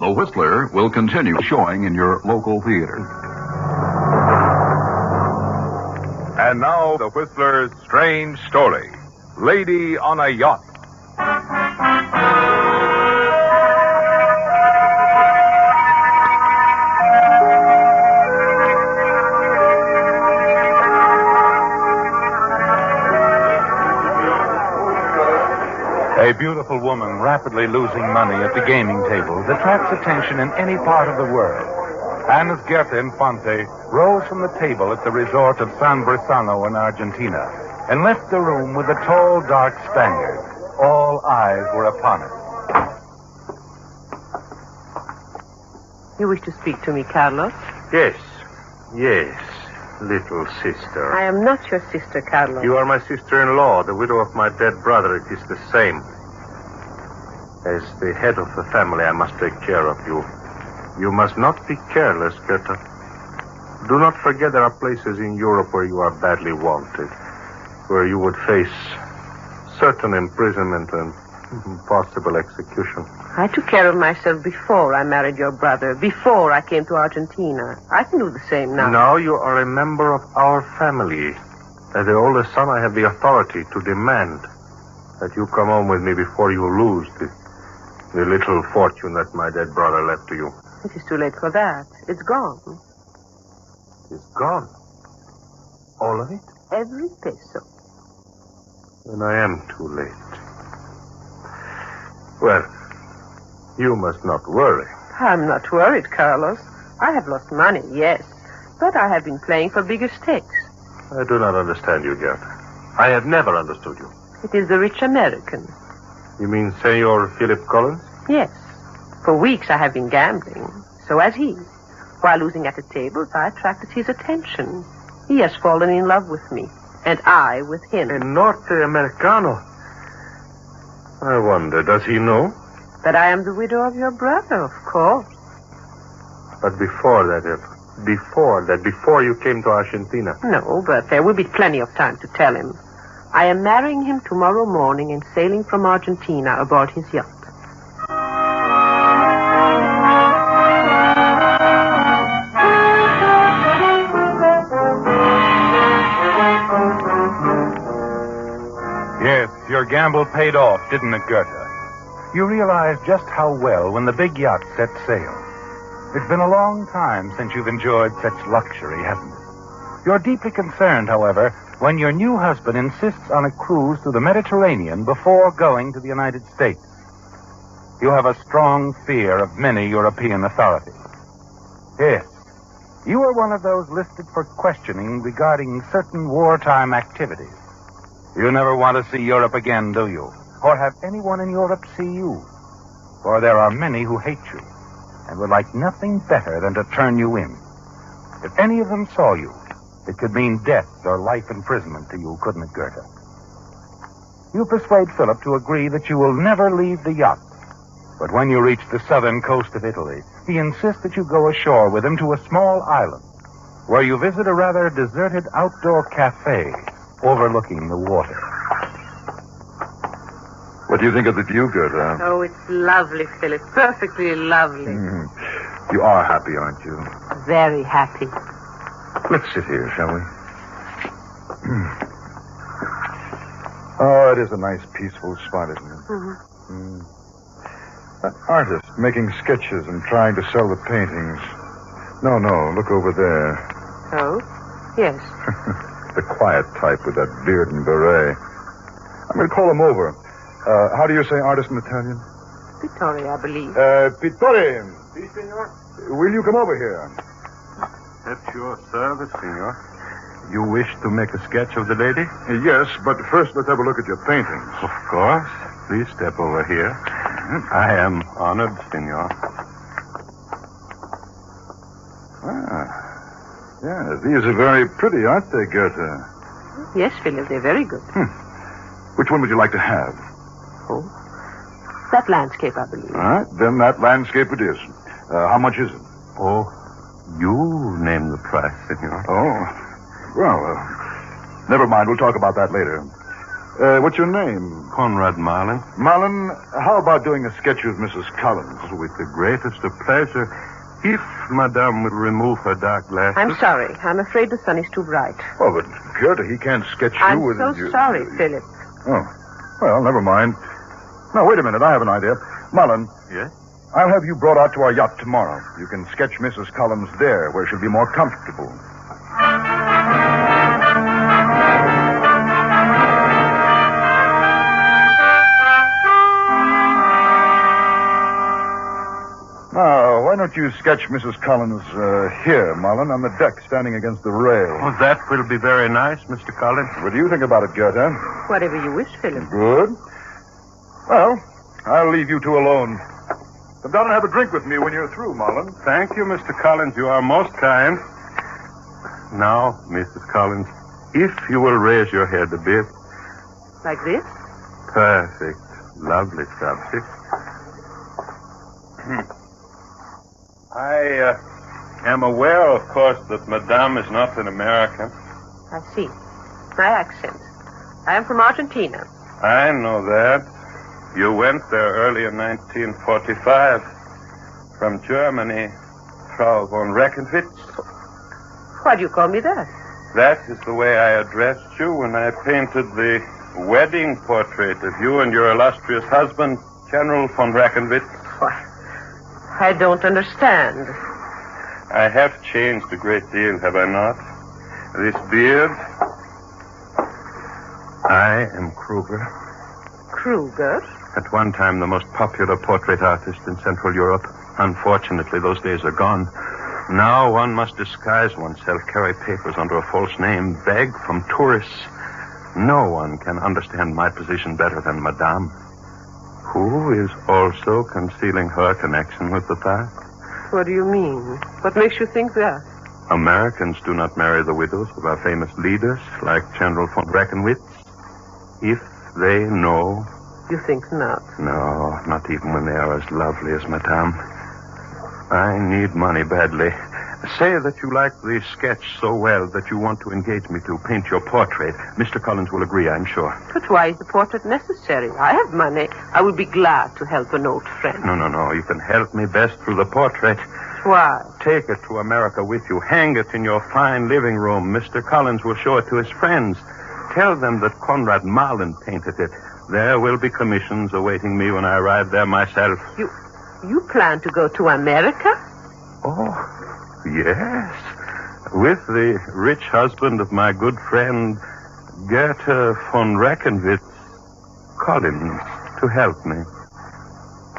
[SPEAKER 21] The Whistler will continue showing in your local theaters.
[SPEAKER 22] And now, The Whistler's strange story, Lady on a Yacht. A beautiful woman rapidly losing money at the gaming tables attracts attention in any part of the world. And as Goethe Infante rose from the table at the resort of San Bresano in Argentina and left the room with a tall, dark Spaniard, all eyes were upon it.
[SPEAKER 23] You wish to speak to me, Carlos?
[SPEAKER 24] Yes, little sister.
[SPEAKER 23] I am not your sister, Carlos.
[SPEAKER 24] You are my sister-in-law, the widow of my dead brother. It is the same. As the head of the family, I must take care of you. You must not be careless, Goethe. Do not forget there are places in Europe where you are badly wanted, where you would face certain imprisonment and possible execution.
[SPEAKER 23] I took care of myself before I married your brother, before I came to Argentina. I can do the same now.
[SPEAKER 24] Now you are a member of our family. As the oldest son, I have the authority to demand that you come home with me before you lose the little fortune that my dead brother left to you.
[SPEAKER 23] It is too late for that. It's gone.
[SPEAKER 24] It's gone? All of it?
[SPEAKER 23] Every peso.
[SPEAKER 24] Then I am too late. Well, you must not worry.
[SPEAKER 23] I'm not worried, Carlos. I have lost money, yes, but I have been playing for bigger stakes.
[SPEAKER 24] I do not understand you, Gert. I have never understood you.
[SPEAKER 23] It is the rich American.
[SPEAKER 24] You mean Senor Philip Collins?
[SPEAKER 23] Yes. For weeks I have been gambling. So has he. While losing at the tables, I attracted his attention. He has fallen in love with me, and I with him.
[SPEAKER 24] A Norte Americano. I wonder, does he know?
[SPEAKER 23] That I am the widow of your brother, of course.
[SPEAKER 24] But before you came to Argentina.
[SPEAKER 23] No, but there will be plenty of time to tell him. I am marrying him tomorrow morning and sailing from Argentina aboard his yacht.
[SPEAKER 3] Yes, your gamble paid off, didn't it, Goethe? You realize just how well when the big yacht set sail. It's been a long time since you've enjoyed such luxury, hasn't it? You're deeply concerned, however, when your new husband insists on a cruise through the Mediterranean before going to the United States. You have a strong fear of many European authorities. Yes, you are one of those listed for questioning regarding certain wartime activities. You never want to see Europe again, do you? Or have anyone in Europe see you? For there are many who hate you and would like nothing better than to turn you in. If any of them saw you, it could mean death or life imprisonment to you, couldn't it, Goethe? You persuade Philip to agree that you will never leave the yacht. But when you reach the southern coast of Italy, he insists that you go ashore with him to a small island, where you visit a rather deserted outdoor cafe overlooking the water.
[SPEAKER 21] What do you think of the view, Goethe?
[SPEAKER 23] Oh, it's lovely, Philip. Perfectly lovely.
[SPEAKER 21] You are happy, aren't you?
[SPEAKER 23] Very happy.
[SPEAKER 21] Let's sit here, shall we? Oh, it is a nice, peaceful spot, isn't it?
[SPEAKER 23] Mm-hmm.
[SPEAKER 21] An artist making sketches and trying to sell the paintings. No, look over there.
[SPEAKER 23] Oh? Yes.
[SPEAKER 21] The quiet type with that beard and beret. I'm going to call him over. How do you say artist in Italian?
[SPEAKER 23] Pittore, I believe.
[SPEAKER 21] Pittore.
[SPEAKER 24] Si, senor.
[SPEAKER 21] Will you come over here?
[SPEAKER 24] At your service, senor. You wish to make a sketch of the lady?
[SPEAKER 21] Yes, but first let's have a look at your paintings.
[SPEAKER 24] Of course. Please step over here. I am honored, senor.
[SPEAKER 21] Yeah, these are very pretty, aren't they, Goethe?
[SPEAKER 23] Yes, Philip, they're very good.
[SPEAKER 21] Which one would you like to have?
[SPEAKER 23] Oh, That landscape, I believe.
[SPEAKER 21] All right, then that landscape it is. How much is it?
[SPEAKER 24] Oh, you name the price, senor.
[SPEAKER 21] Oh, well, never mind. We'll talk about that later. What's your name?
[SPEAKER 24] Conrad Marlin.
[SPEAKER 21] Marlin, how about doing a sketch of Mrs. Collins?
[SPEAKER 24] With the greatest of pleasure. If Madame will remove her dark glasses.
[SPEAKER 23] I'm sorry. I'm afraid the sun is too bright.
[SPEAKER 21] Oh, but Goethe, he can't sketch you
[SPEAKER 23] I'm
[SPEAKER 21] with...
[SPEAKER 23] so sorry, Philip.
[SPEAKER 21] Oh, well, never mind. Now, wait a minute. I have an idea. Marlin.
[SPEAKER 24] Yes?
[SPEAKER 21] I'll have you brought out to our yacht tomorrow. You can sketch Mrs. Collins there, where she'll be more comfortable. Now, why don't you sketch Mrs. Collins here, Marlin, on the deck, standing against the rail?
[SPEAKER 24] Oh, that will be very nice, Mr. Collins.
[SPEAKER 21] What do you think about it, Goethe?
[SPEAKER 23] Whatever you wish, Philip.
[SPEAKER 21] Good. Well, I'll leave you two alone. Come down and have a drink with me when you're through, Marlin.
[SPEAKER 24] Thank you, Mr. Collins. You are most kind. Now, Mrs. Collins, if you will raise your head a bit.
[SPEAKER 23] Like this?
[SPEAKER 24] Perfect. Lovely subject. I am aware, of course, that Madame is not an American.
[SPEAKER 23] I see. My accent. I am from Argentina.
[SPEAKER 24] I know that. You went there early in 1945. From Germany, Frau von Reckenwitz.
[SPEAKER 23] Why do you call me that?
[SPEAKER 24] That is the way I addressed you when I painted the wedding portrait of you and your illustrious husband, General von Reckenwitz.
[SPEAKER 23] Why, I don't understand.
[SPEAKER 24] I have changed a great deal, have I not? This beard. I am Kruger.
[SPEAKER 23] Kruger?
[SPEAKER 24] At one time, the most popular portrait artist in Central Europe. Unfortunately, those days are gone. Now one must disguise oneself, carry papers under a false name, beg from tourists. No one can understand my position better than Madame, who is also concealing her connection with the past.
[SPEAKER 23] What do you mean? What makes you think that?
[SPEAKER 24] Americans do not marry the widows of our famous leaders, like General von Reckenwitz, if they know.
[SPEAKER 23] You think not?
[SPEAKER 24] No, not even when they are as lovely as Madame. I need money badly. Say that you like the sketch so well that you want to engage me to paint your portrait. Mr. Collins will agree, I'm sure.
[SPEAKER 23] But why is the portrait necessary? I have money. I would be glad to help an old friend.
[SPEAKER 24] No. You can help me best through the portrait.
[SPEAKER 23] Why?
[SPEAKER 24] Take it to America with you. Hang it in your fine living room. Mr. Collins will show it to his friends. Tell them that Conrad Marlin painted it. There will be commissions awaiting me when I arrive there myself.
[SPEAKER 23] You plan to go to America?
[SPEAKER 24] Oh, yes. With the rich husband of my good friend, Goethe von Reckenwitz, Collins, to help me.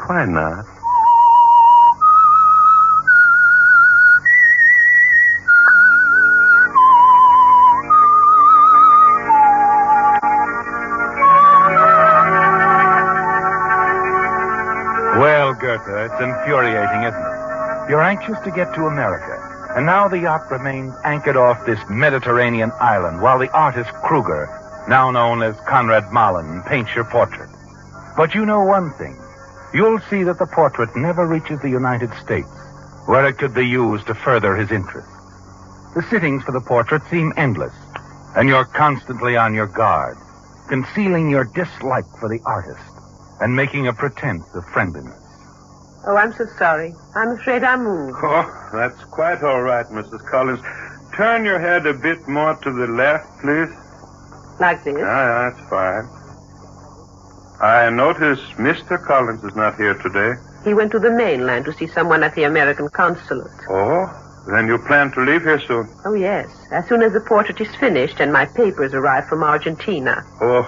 [SPEAKER 24] Why not?
[SPEAKER 22] Well, Goethe, it's infuriating, isn't it? You're anxious to get to America, and now the yacht remains anchored off this Mediterranean island while the artist Kruger, now known as Conrad Marlin, paints your portrait. But you know one thing. You'll see that the portrait never reaches the United States, where it could be used to further his interests. The sittings for the portrait seem endless, and you're constantly on your guard, concealing your dislike for the artist and making a pretense of friendliness.
[SPEAKER 23] Oh, I'm so sorry. I'm afraid I'm moved.
[SPEAKER 24] Oh, that's quite all right, Mrs. Collins. Turn your head a bit more to the left, please.
[SPEAKER 23] Like this?
[SPEAKER 24] That's fine. I notice Mr. Collins is not here today.
[SPEAKER 23] He went to the mainland to see someone at the American consulate.
[SPEAKER 24] Oh, then you plan to leave here soon?
[SPEAKER 23] Oh, yes. As soon as the portrait is finished and my papers arrive from Argentina.
[SPEAKER 24] Oh,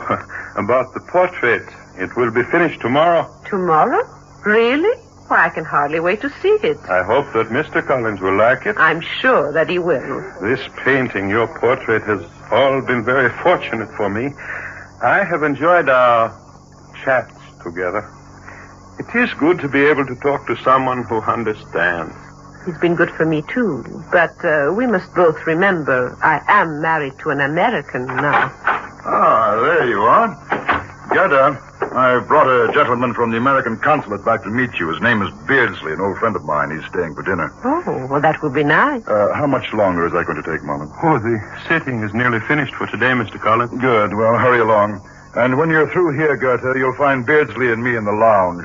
[SPEAKER 24] about the portrait. It will be finished tomorrow.
[SPEAKER 23] Tomorrow? Really? Why, I can hardly wait to see it.
[SPEAKER 24] I hope that Mr. Collins will like it.
[SPEAKER 23] I'm sure that he will.
[SPEAKER 24] This painting, your portrait, has all been very fortunate for me. I have enjoyed our chats together. It is good to be able to talk to someone who understands.
[SPEAKER 23] It's been good for me, too. But we must both remember I am married to an American now.
[SPEAKER 21] Ah, there you are. Goethe, I brought a gentleman from the American consulate back to meet you. His name is Beardsley, an old friend of mine. He's staying for dinner.
[SPEAKER 23] Oh, well, that would be nice.
[SPEAKER 21] How much longer is that going to take, Mullen?
[SPEAKER 1] Oh, the sitting is nearly finished for today, Mr. Collins.
[SPEAKER 21] Good. Well, hurry along. And when you're through here, Goethe, you'll find Beardsley and me in the lounge.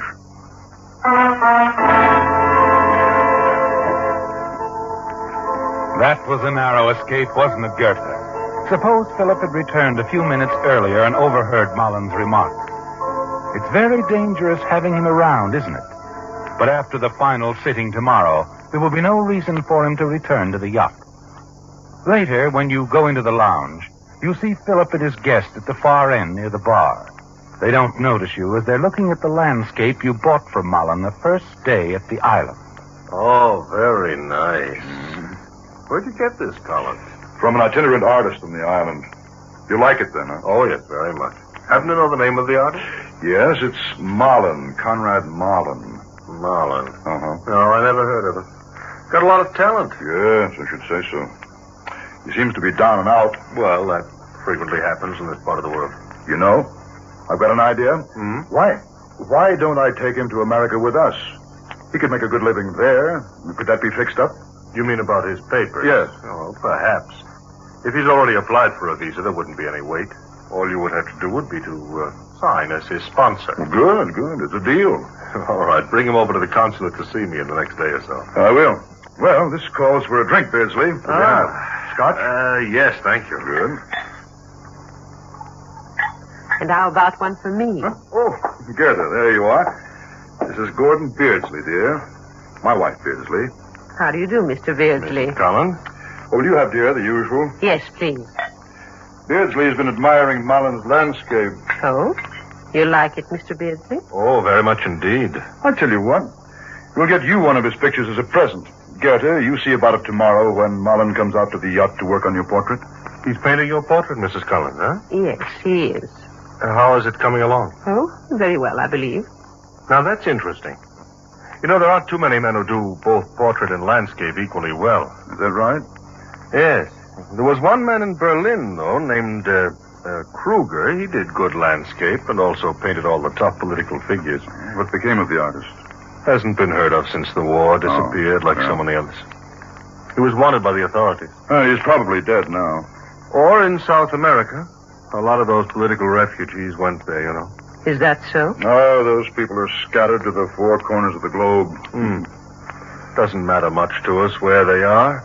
[SPEAKER 22] That was a narrow escape, wasn't it, Goethe? Suppose Philip had returned a few minutes earlier and overheard Mullen's remark. It's very dangerous having him around, isn't it? But after the final sitting tomorrow, there will be no reason for him to return to the yacht. Later, when you go into the lounge, you see Philip and his guest at the far end near the bar. They don't notice you as they're looking at the landscape you bought from Mullen the first day at the island.
[SPEAKER 24] Oh, very nice. Where'd you get this, Collins?
[SPEAKER 21] From an itinerant artist on the island. You like it then, huh?
[SPEAKER 24] Oh, yes, very much. Happen to know the name of the artist?
[SPEAKER 21] Yes, it's Marlin, Conrad Marlin.
[SPEAKER 24] Marlin.
[SPEAKER 21] Uh-huh.
[SPEAKER 24] No, I never heard of it. Got a lot of talent.
[SPEAKER 21] Yes, I should say so. He seems to be down and out.
[SPEAKER 24] Well, that frequently happens in this part of the world.
[SPEAKER 21] You know, I've got an idea.
[SPEAKER 24] Hmm?
[SPEAKER 21] Why don't I take him to America with us? He could make a good living there. Could that be fixed up?
[SPEAKER 24] You mean about his papers?
[SPEAKER 21] Yes.
[SPEAKER 24] Oh, perhaps. If he's already applied for a visa, there wouldn't be any wait. All you would have to do would be to sign as his sponsor.
[SPEAKER 21] Good. It's a deal.
[SPEAKER 24] All right, bring him over to the consulate to see me in the next day or so.
[SPEAKER 21] I will. Well, this calls for a drink, Beardsley. Scotch?
[SPEAKER 24] Yes, thank you.
[SPEAKER 21] Good.
[SPEAKER 23] And how about one for me?
[SPEAKER 21] Huh? Oh, Gerda, there you are. This is Gordon Beardsley, dear. My wife, Beardsley.
[SPEAKER 23] How do you do, Mr. Beardsley?
[SPEAKER 21] Collins? What will you have, dear? The usual?
[SPEAKER 23] Yes, please.
[SPEAKER 21] Beardsley has been admiring Mullen's landscape.
[SPEAKER 23] Oh? You like it, Mr. Beardsley?
[SPEAKER 24] Oh, very much indeed.
[SPEAKER 21] I'll tell you what. We'll get you one of his pictures as a present. Goethe, you see about it tomorrow when Mullen comes out to the yacht to work on your portrait.
[SPEAKER 24] He's painting your portrait, Mrs. Collins, huh?
[SPEAKER 23] Yes, he is.
[SPEAKER 24] How is it coming along?
[SPEAKER 23] Oh, very well, I believe.
[SPEAKER 24] Now, that's interesting. You know, there aren't too many men who do both portrait and landscape equally well.
[SPEAKER 21] Is that right?
[SPEAKER 24] Yes. There was one man in Berlin, though, named Kruger. He did good landscape and also painted all the top political figures.
[SPEAKER 21] What became of the artist?
[SPEAKER 24] Hasn't been heard of since the war. Disappeared like so many others. He was wanted by the authorities.
[SPEAKER 21] He's probably dead now.
[SPEAKER 24] Or in South America. A lot of those political refugees went there, you know.
[SPEAKER 23] Is that so?
[SPEAKER 21] Oh, those people are scattered to the four corners of the globe.
[SPEAKER 24] Doesn't matter much to us where they are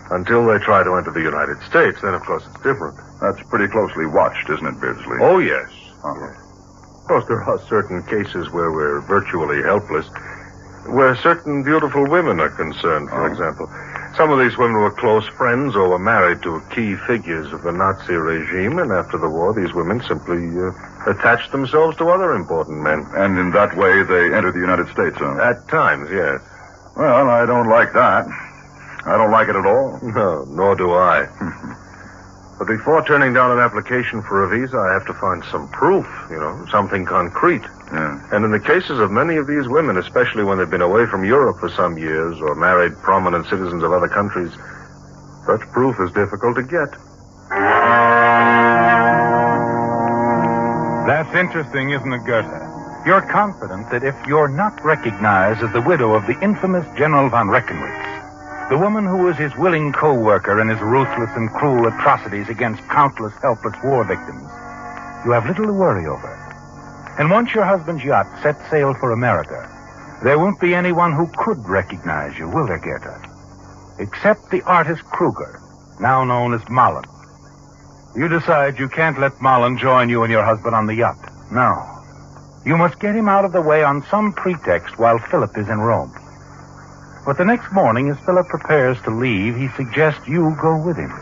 [SPEAKER 24] until they try to enter the United States. Then, of course, it's different.
[SPEAKER 21] That's pretty closely watched, isn't it, Beardsley?
[SPEAKER 24] Oh, yes.
[SPEAKER 21] Uh-huh.
[SPEAKER 24] Yes. Of course, there are certain cases where we're virtually helpless, where certain beautiful women are concerned, for example. Some of these women were close friends or were married to key figures of the Nazi regime, and after the war, these women simply attached themselves to other important men.
[SPEAKER 21] And in that way, they entered the United States, huh?
[SPEAKER 24] At times, yes.
[SPEAKER 21] Well, I don't like that. I don't like it at all.
[SPEAKER 24] No, nor do I. But before turning down an application for a visa, I have to find some proof, you know, something concrete.
[SPEAKER 21] Yeah.
[SPEAKER 24] And in the cases of many of these women, especially when they've been away from Europe for some years or married prominent citizens of other countries, such proof is difficult to get.
[SPEAKER 22] That's interesting, isn't it, Goethe? You're confident that if you're not recognized as the widow of the infamous General von Reckenwitz, the woman who was his willing co-worker in his ruthless and cruel atrocities against countless helpless war victims, you have little to worry over. And once your husband's yacht sets sail for America, there won't be anyone who could recognize you, will there, Goethe? Except the artist Kruger, now known as Mullen. You decide you can't let Mullen join you and your husband on the yacht. No. You must get him out of the way on some pretext while Philip is in Rome. But the next morning, as Philip prepares to leave, he suggests you go with him.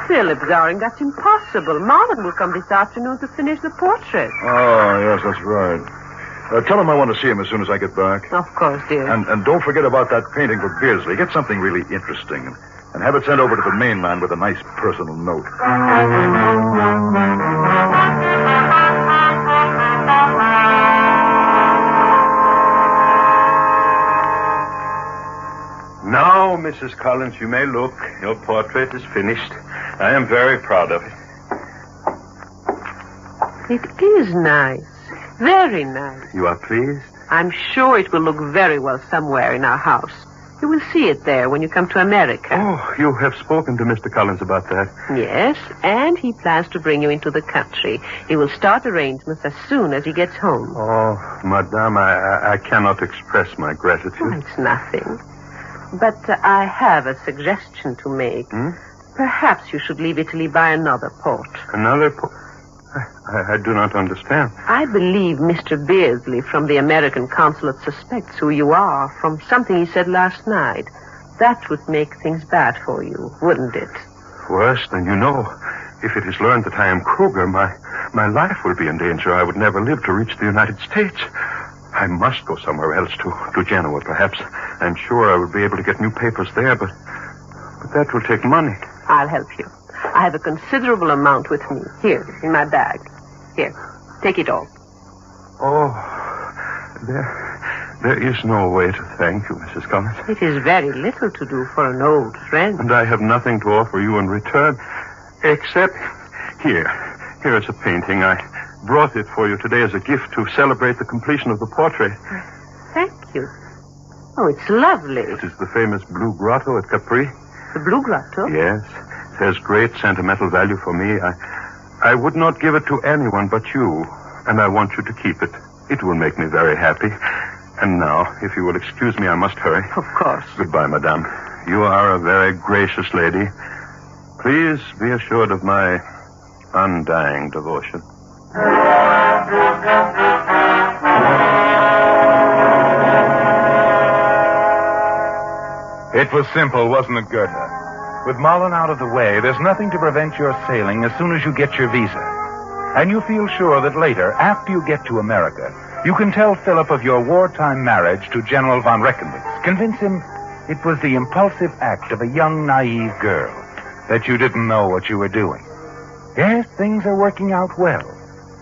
[SPEAKER 23] Philip, darling, that's impossible. Marlon will come this afternoon to finish the portrait.
[SPEAKER 21] Oh, yes, that's right. Tell him I want to see him as soon as I get back.
[SPEAKER 23] Of course, dear.
[SPEAKER 21] And don't forget about that painting for Beardsley. Get something really interesting. And have it sent over to the mainland with a nice personal note.
[SPEAKER 1] Now, Mrs. Collins, you may look. Your portrait is finished. I am very proud of it.
[SPEAKER 23] It is nice. Very nice.
[SPEAKER 21] You are pleased?
[SPEAKER 23] I'm sure it will look very well somewhere in our house. You will see it there when you come to America.
[SPEAKER 21] Oh, you have spoken to Mr. Collins about that.
[SPEAKER 23] Yes, and he plans to bring you into the country. He will start arrangements as soon as he gets home.
[SPEAKER 21] Oh, Madame, I cannot express my gratitude.
[SPEAKER 23] Oh, it's nothing. But I have a suggestion to make. Perhaps you should leave Italy by another port.
[SPEAKER 21] Another port? I do not understand.
[SPEAKER 23] I believe Mr. Beardsley from the American consulate suspects who you are from something he said last night. That would make things bad for you, wouldn't it?
[SPEAKER 21] Worse than you know. If it is learned that I am Kruger, my life will be in danger. I would never live to reach the United States. I must go somewhere else, to Genoa, perhaps. I'm sure I will be able to get new papers there, but that will take money.
[SPEAKER 23] I'll help you. I have a considerable amount with me. Here, in my bag. Here, take it all.
[SPEAKER 21] Oh, there is no way to thank you, Mrs. Collins.
[SPEAKER 23] It is very little to do for an old friend.
[SPEAKER 21] And I have nothing to offer you in return, except here is a painting. I brought it for you today as a gift to celebrate the completion of the portrait.
[SPEAKER 23] Thank you. Oh, it's lovely.
[SPEAKER 21] It is the famous Blue Grotto at Capri.
[SPEAKER 23] The Blue Grotto?
[SPEAKER 21] Yes. It has great sentimental value for me. I would not give it to anyone but you, and I want you to keep it. It will make me very happy. And now, if you will excuse me, I must hurry.
[SPEAKER 23] Of course.
[SPEAKER 21] Goodbye, madame. You are a very gracious lady. Please be assured of my undying devotion.
[SPEAKER 22] It was simple, wasn't it, Gerda? With Mullen out of the way, there's nothing to prevent your sailing as soon as you get your visa. And you feel sure that later, after you get to America, you can tell Philip of your wartime marriage to General von Reckenwitz. Convince him it was the impulsive act of a young, naive girl, that you didn't know what you were doing. Yes, things are working out well.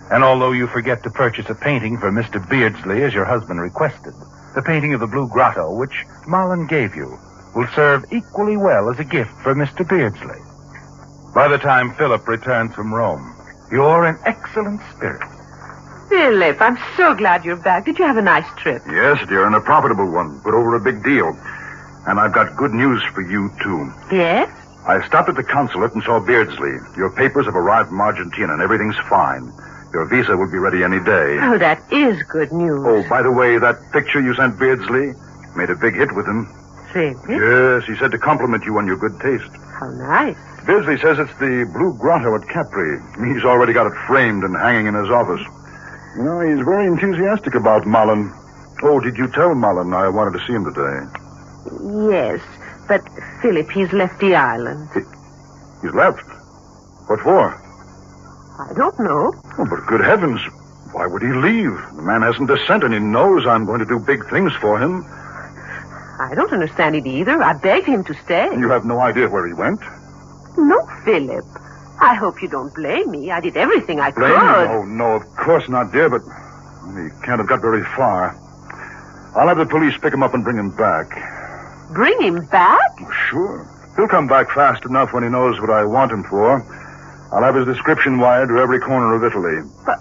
[SPEAKER 22] And although you forget to purchase a painting for Mr. Beardsley as your husband requested, the painting of the Blue Grotto, which Mullen gave you, will serve equally well as a gift for Mr. Beardsley. By the time Philip returns from Rome, you're in excellent spirits.
[SPEAKER 23] Philip, I'm so glad you're back. Did you have a nice trip?
[SPEAKER 5] Yes, dear, and a profitable one, but over a big deal. And I've got good news for you, too.
[SPEAKER 23] Yes?
[SPEAKER 5] I stopped at the consulate and saw Beardsley. Your papers have arrived from Argentina, and everything's fine. Your visa will be ready any day.
[SPEAKER 23] Oh, that is good news.
[SPEAKER 5] Oh, by the way, that picture you sent Beardsley made a big hit with him.
[SPEAKER 23] Really?
[SPEAKER 5] Yes, he said to compliment you on your good taste.
[SPEAKER 23] How nice.
[SPEAKER 5] Beardsley says it's the Blue Grotto at Capri. He's already got it framed and hanging in his office. You know, he's very enthusiastic about Mullen. Oh, did you tell Mullen I wanted to see him today?
[SPEAKER 23] Yes, but Philip, he's left the island.
[SPEAKER 5] He's left? What for?
[SPEAKER 23] I don't know.
[SPEAKER 5] Oh, but good heavens, why would he leave? The man hasn't a cent, and he knows I'm going to do big things for him.
[SPEAKER 23] I don't understand it either. I begged him to stay.
[SPEAKER 5] You have no idea where he went?
[SPEAKER 23] No, Philip. I hope you don't blame me. I did everything I could.
[SPEAKER 5] Blame you? Oh, no, of course not, dear, but he can't have got very far. I'll have the police pick him up and bring him back.
[SPEAKER 23] Bring him back?
[SPEAKER 5] Oh, sure. He'll come back fast enough when he knows what I want him for. I'll have his description wired to every corner of Italy.
[SPEAKER 23] But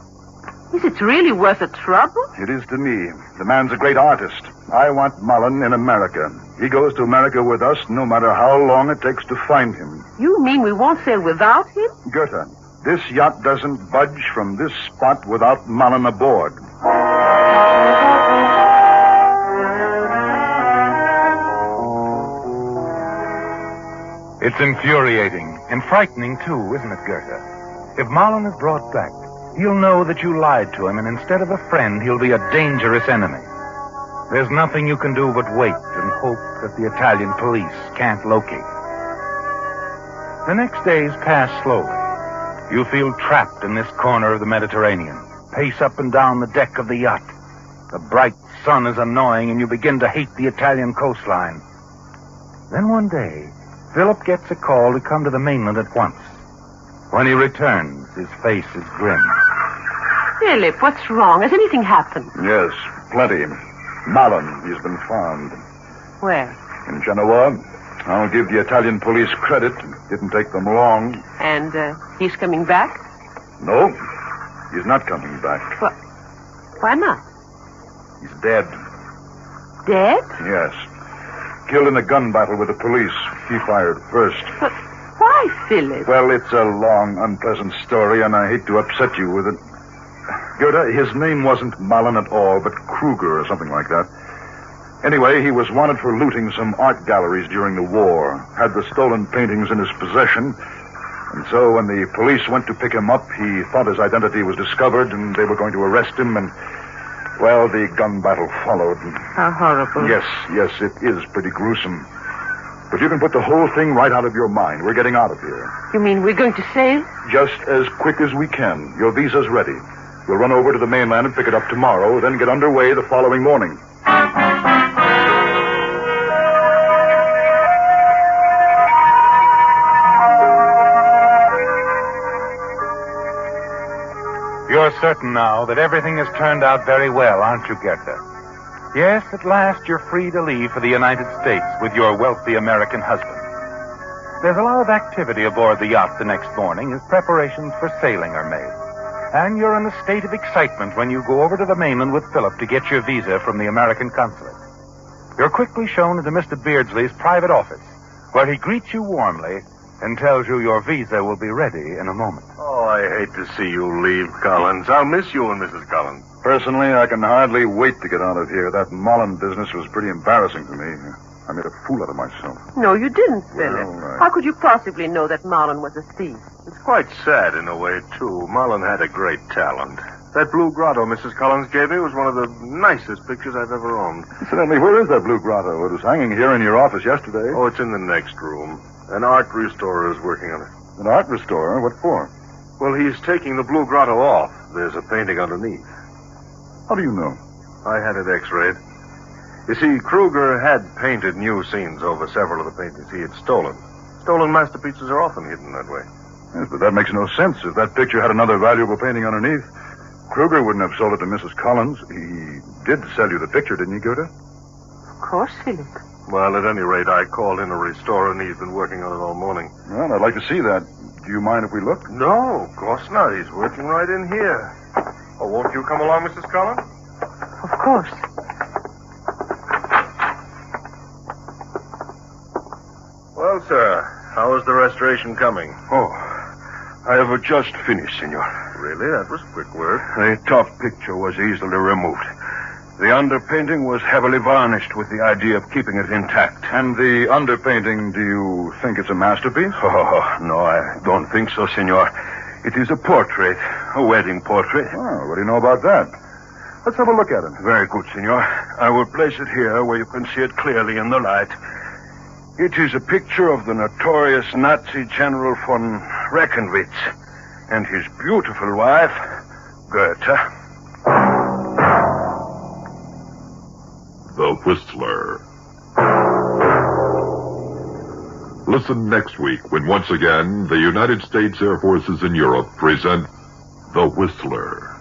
[SPEAKER 23] is it really worth the trouble?
[SPEAKER 5] It is to me. The man's a great artist. I want Mullen in America. He goes to America with us no matter how long it takes to find him.
[SPEAKER 23] You mean we won't sail without him?
[SPEAKER 5] Goethe, this yacht doesn't budge from this spot without Mullen aboard.
[SPEAKER 22] It's infuriating and frightening, too, isn't it, Gerda? If Mullen is brought back, he'll know that you lied to him, and instead of a friend, he'll be a dangerous enemy. There's nothing you can do but wait and hope that the Italian police can't locate. The next days pass slowly. You feel trapped in this corner of the Mediterranean, pace up and down the deck of the yacht. The bright sun is annoying, and you begin to hate the Italian coastline. Then one day, Philip gets a call to come to the mainland at once. When he returns, his face is grim.
[SPEAKER 23] Philip, what's wrong? Has anything happened?
[SPEAKER 5] Yes, plenty. Mullen, he's been found.
[SPEAKER 23] Where?
[SPEAKER 5] In Genoa. I'll give the Italian police credit. It didn't take them long.
[SPEAKER 23] And he's coming back?
[SPEAKER 5] No, he's not coming back.
[SPEAKER 23] What? Why not?
[SPEAKER 4] He's dead.
[SPEAKER 23] Dead?
[SPEAKER 4] Yes. Killed in a gun battle with the police. He fired first.
[SPEAKER 23] But why, Philip?
[SPEAKER 4] Well, it's a long, unpleasant story, and I hate to upset you with it. Gerda, his name wasn't Mullen at all, but Kruger or something like that. Anyway, he was wanted for looting some art galleries during the war, had the stolen paintings in his possession, and so when the police went to pick him up, he thought his identity was discovered and they were going to arrest him, and, well, the gun battle followed.
[SPEAKER 23] How horrible.
[SPEAKER 4] Yes, it is pretty gruesome. But you can put the whole thing right out of your mind. We're getting out of here.
[SPEAKER 23] You mean we're going to sail?
[SPEAKER 4] Just as quick as we can. Your visa's ready. We'll run over to the mainland and pick it up tomorrow, then get underway the following morning.
[SPEAKER 22] You're certain now that everything has turned out very well, aren't you, Gerda? Yes, at last you're free to leave for the United States with your wealthy American husband. There's a lot of activity aboard the yacht the next morning as preparations for sailing are made. And you're in a state of excitement when you go over to the mainland with Philip to get your visa from the American consulate. You're quickly shown into Mr. Beardsley's private office, where he greets you warmly and tells you your visa will be ready in a moment.
[SPEAKER 24] Oh, I hate to see you leave, Collins. I'll miss you and Mrs. Collins.
[SPEAKER 4] Personally, I can hardly wait to get out of here. That Mullen business was pretty embarrassing to me. I made a fool out of myself.
[SPEAKER 23] No, you didn't, Philip.
[SPEAKER 4] Well,
[SPEAKER 23] How could you possibly know that Mullen was a thief?
[SPEAKER 24] It's quite sad in a way, too. Mullen had a great talent. That blue grotto Mrs. Collins gave me was one of the nicest pictures I've ever owned.
[SPEAKER 4] Incidentally, where is that blue grotto? It was hanging here in your office yesterday.
[SPEAKER 24] Oh, it's in the next room. An art restorer is working on it.
[SPEAKER 4] An art restorer? What for?
[SPEAKER 24] Well, he's taking the blue grotto off. There's a painting underneath.
[SPEAKER 4] How do you know?
[SPEAKER 24] I had it x-rayed. You see, Kruger had painted new scenes over several of the paintings he had stolen. Stolen masterpieces are often hidden that way.
[SPEAKER 4] Yes, but that makes no sense. If that picture had another valuable painting underneath, Kruger wouldn't have sold it to Mrs. Collins. He did sell you the picture, didn't he, Gerda?
[SPEAKER 23] Of course, Philip.
[SPEAKER 24] Well, at any rate, I called in a restorer, and he's been working on it all morning.
[SPEAKER 4] Well, I'd like to see that. Do you mind if we look?
[SPEAKER 24] No, of course not. He's working right in here. Oh, won't you come along, Mrs. Collins?
[SPEAKER 23] Of course.
[SPEAKER 24] Well, sir, how is the restoration coming?
[SPEAKER 4] Oh, I have just finished, senor.
[SPEAKER 24] Really? That was quick work.
[SPEAKER 4] The top picture was easily removed. The underpainting was heavily varnished with the idea of keeping it intact. And the underpainting, do you think it's a masterpiece? Oh, no, I don't think so, senor. It is a portrait, a wedding portrait. Oh, what do you know about that? Let's have a look at it. Very good, senor. I will place it here where you can see it clearly in the light. It is a picture of the notorious Nazi General von Reckenwitz and his beautiful wife, Goethe.
[SPEAKER 8] The Whistler. Listen next week when once again the United States Air Forces in Europe present The Whistler.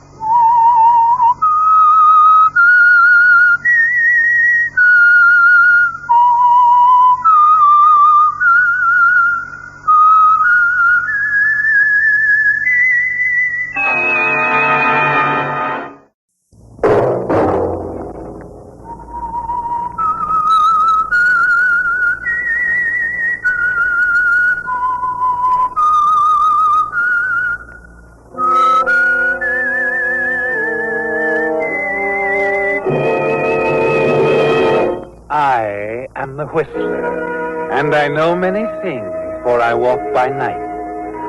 [SPEAKER 22] I am the Whistler, and I know many things, for I walk by night.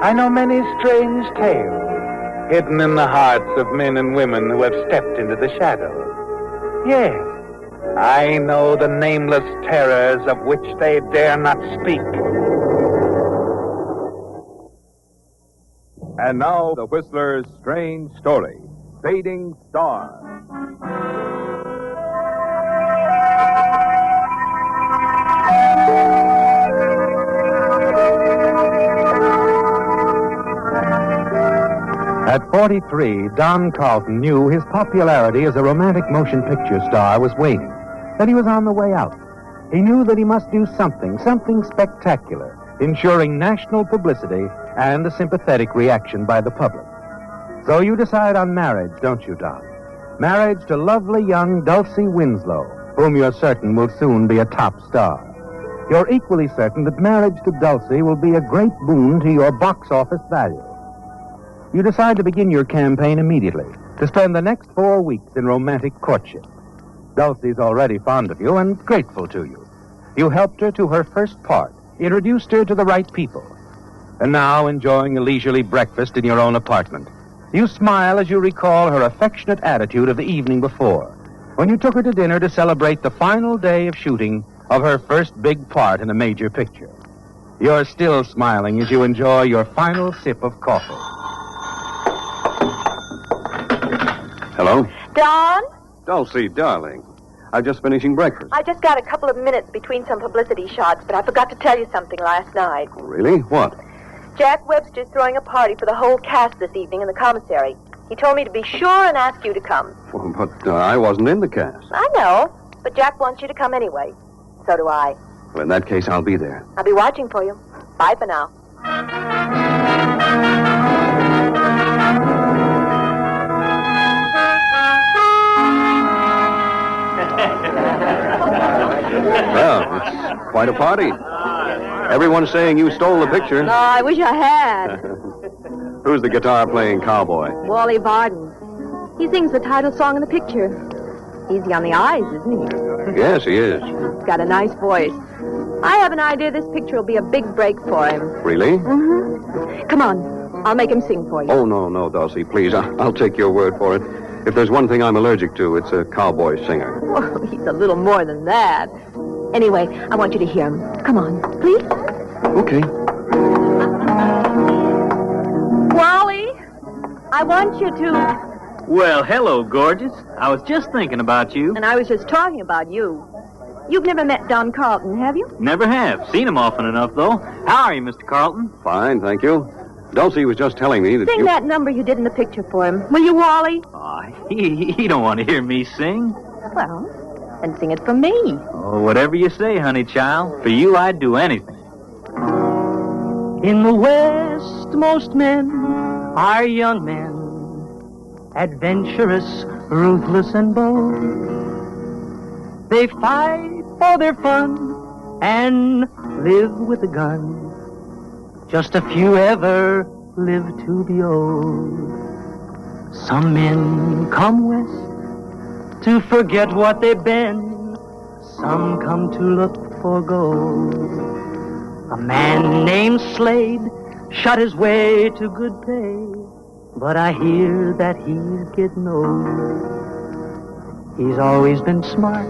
[SPEAKER 22] I know many strange tales, hidden in the hearts of men and women who have stepped into the shadows. Yes, I know the nameless terrors of which they dare not speak.
[SPEAKER 6] And now, the Whistler's strange story, Fading Star.
[SPEAKER 9] At 43, Don Carlton knew his popularity as a romantic motion picture star was waning, that he was on the way out. He knew that he must do something spectacular, ensuring national publicity and a sympathetic reaction by the public. So you decide on marriage, don't you, Don? Marriage to lovely young Dulcie Winslow, whom you're certain will soon be a top star. You're equally certain that marriage to Dulcie will be a great boon to your box office value. You decide to begin your campaign immediately, to spend the next 4 weeks in romantic courtship. Dulcie's already fond of you and grateful to you. You helped her to her first part, introduced her to the right people. And now, enjoying a leisurely breakfast in your own apartment, you smile as you recall her affectionate attitude of the evening before, when you took her to dinner to celebrate the final day of shooting of her first big part in a major picture. You're still smiling as you enjoy your final sip of coffee.
[SPEAKER 7] Hello?
[SPEAKER 12] Don?
[SPEAKER 7] Dulcie, darling. I'm just finishing breakfast.
[SPEAKER 12] I just got a couple of minutes between some publicity shots, but I forgot to tell you something last night.
[SPEAKER 7] Really? What?
[SPEAKER 12] Jack Webster's throwing a party for the whole cast this evening in the commissary. He told me to be sure and ask you to come.
[SPEAKER 7] Well, but I wasn't in the cast.
[SPEAKER 12] I know, but Jack wants you to come anyway. So do I.
[SPEAKER 7] Well, in that case, I'll be there.
[SPEAKER 12] I'll be watching for you. Bye for now.
[SPEAKER 7] Well, it's quite a party. Everyone's saying you stole the picture.
[SPEAKER 18] No, I wish I had.
[SPEAKER 7] Who's the guitar-playing cowboy?
[SPEAKER 18] Wally Barden. He sings the title song in the picture. Easy on the eyes, isn't he?
[SPEAKER 7] Yes, he is.
[SPEAKER 18] He's got a nice voice. I have an idea this picture will be a big break for him.
[SPEAKER 7] Really?
[SPEAKER 18] Mm-hmm. Come on. I'll make him sing for you.
[SPEAKER 7] Oh, no, Dulcie, please. I'll take your word for it. If there's one thing I'm allergic to, it's a cowboy singer.
[SPEAKER 18] Oh, he's a little more than that. Anyway, I want you to hear him. Come on, please.
[SPEAKER 7] Okay.
[SPEAKER 18] Wally, I want you to...
[SPEAKER 10] Well, hello, gorgeous. I was just thinking about you.
[SPEAKER 18] And I was just talking about you. You've never met Don Carlton, have you?
[SPEAKER 10] Never have. Seen him often enough, though. How are you, Mr. Carlton?
[SPEAKER 7] Fine, thank you. Dulcie was just telling me that
[SPEAKER 18] Sing that number you did in the picture for him. Will you, Wally?
[SPEAKER 10] He don't want to hear me sing.
[SPEAKER 18] Well, then sing it for me.
[SPEAKER 10] Oh, whatever you say, honey child. For you, I'd do anything. In the West, most men are young men, adventurous, ruthless, and bold. They fight for their fun and live with a gun. Just a few ever live to be old. Some men come west to forget what they've been. Some come to look for gold. A man named Slade shot his way to good pay, but I hear that he's getting old. He's always been smart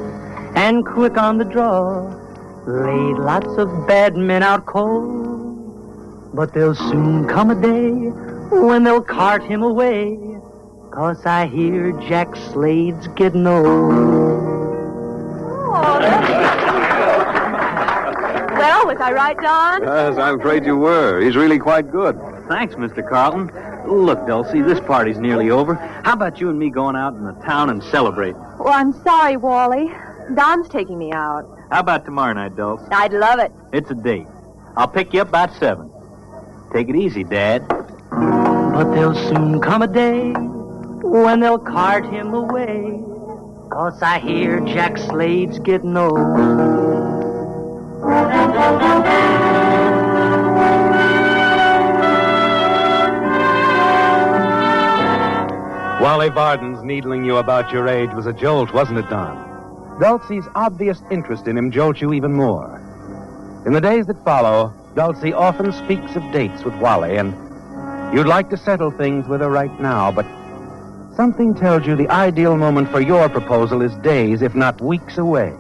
[SPEAKER 10] and quick on the draw, laid lots of bad men out cold. But there'll soon come a day when they'll cart him away, 'cause I hear Jack Slade's getting old.
[SPEAKER 18] Well, was I right, Don?
[SPEAKER 7] Yes, I'm afraid you were. He's really quite good.
[SPEAKER 10] Thanks, Mr. Carlton. Look, Dulcie, this party's nearly over. How about you and me going out in the town and celebrating?
[SPEAKER 18] Well, I'm sorry, Wally. Don's taking me out.
[SPEAKER 10] How about tomorrow night, Dulcie?
[SPEAKER 18] I'd love it.
[SPEAKER 10] It's a date. I'll pick you up about 7. Take it easy, Dad. But there'll soon come a day when they'll cart him away, 'cause I hear Jack Slade's getting old.
[SPEAKER 9] Wally Barden's needling you about your age was a jolt, wasn't it, Don? Dulcie's obvious interest in him jolts you even more. In the days that follow, Dulcie often speaks of dates with Wally, and you'd like to settle things with her right now, but something tells you the ideal moment for your proposal is days, if not weeks away.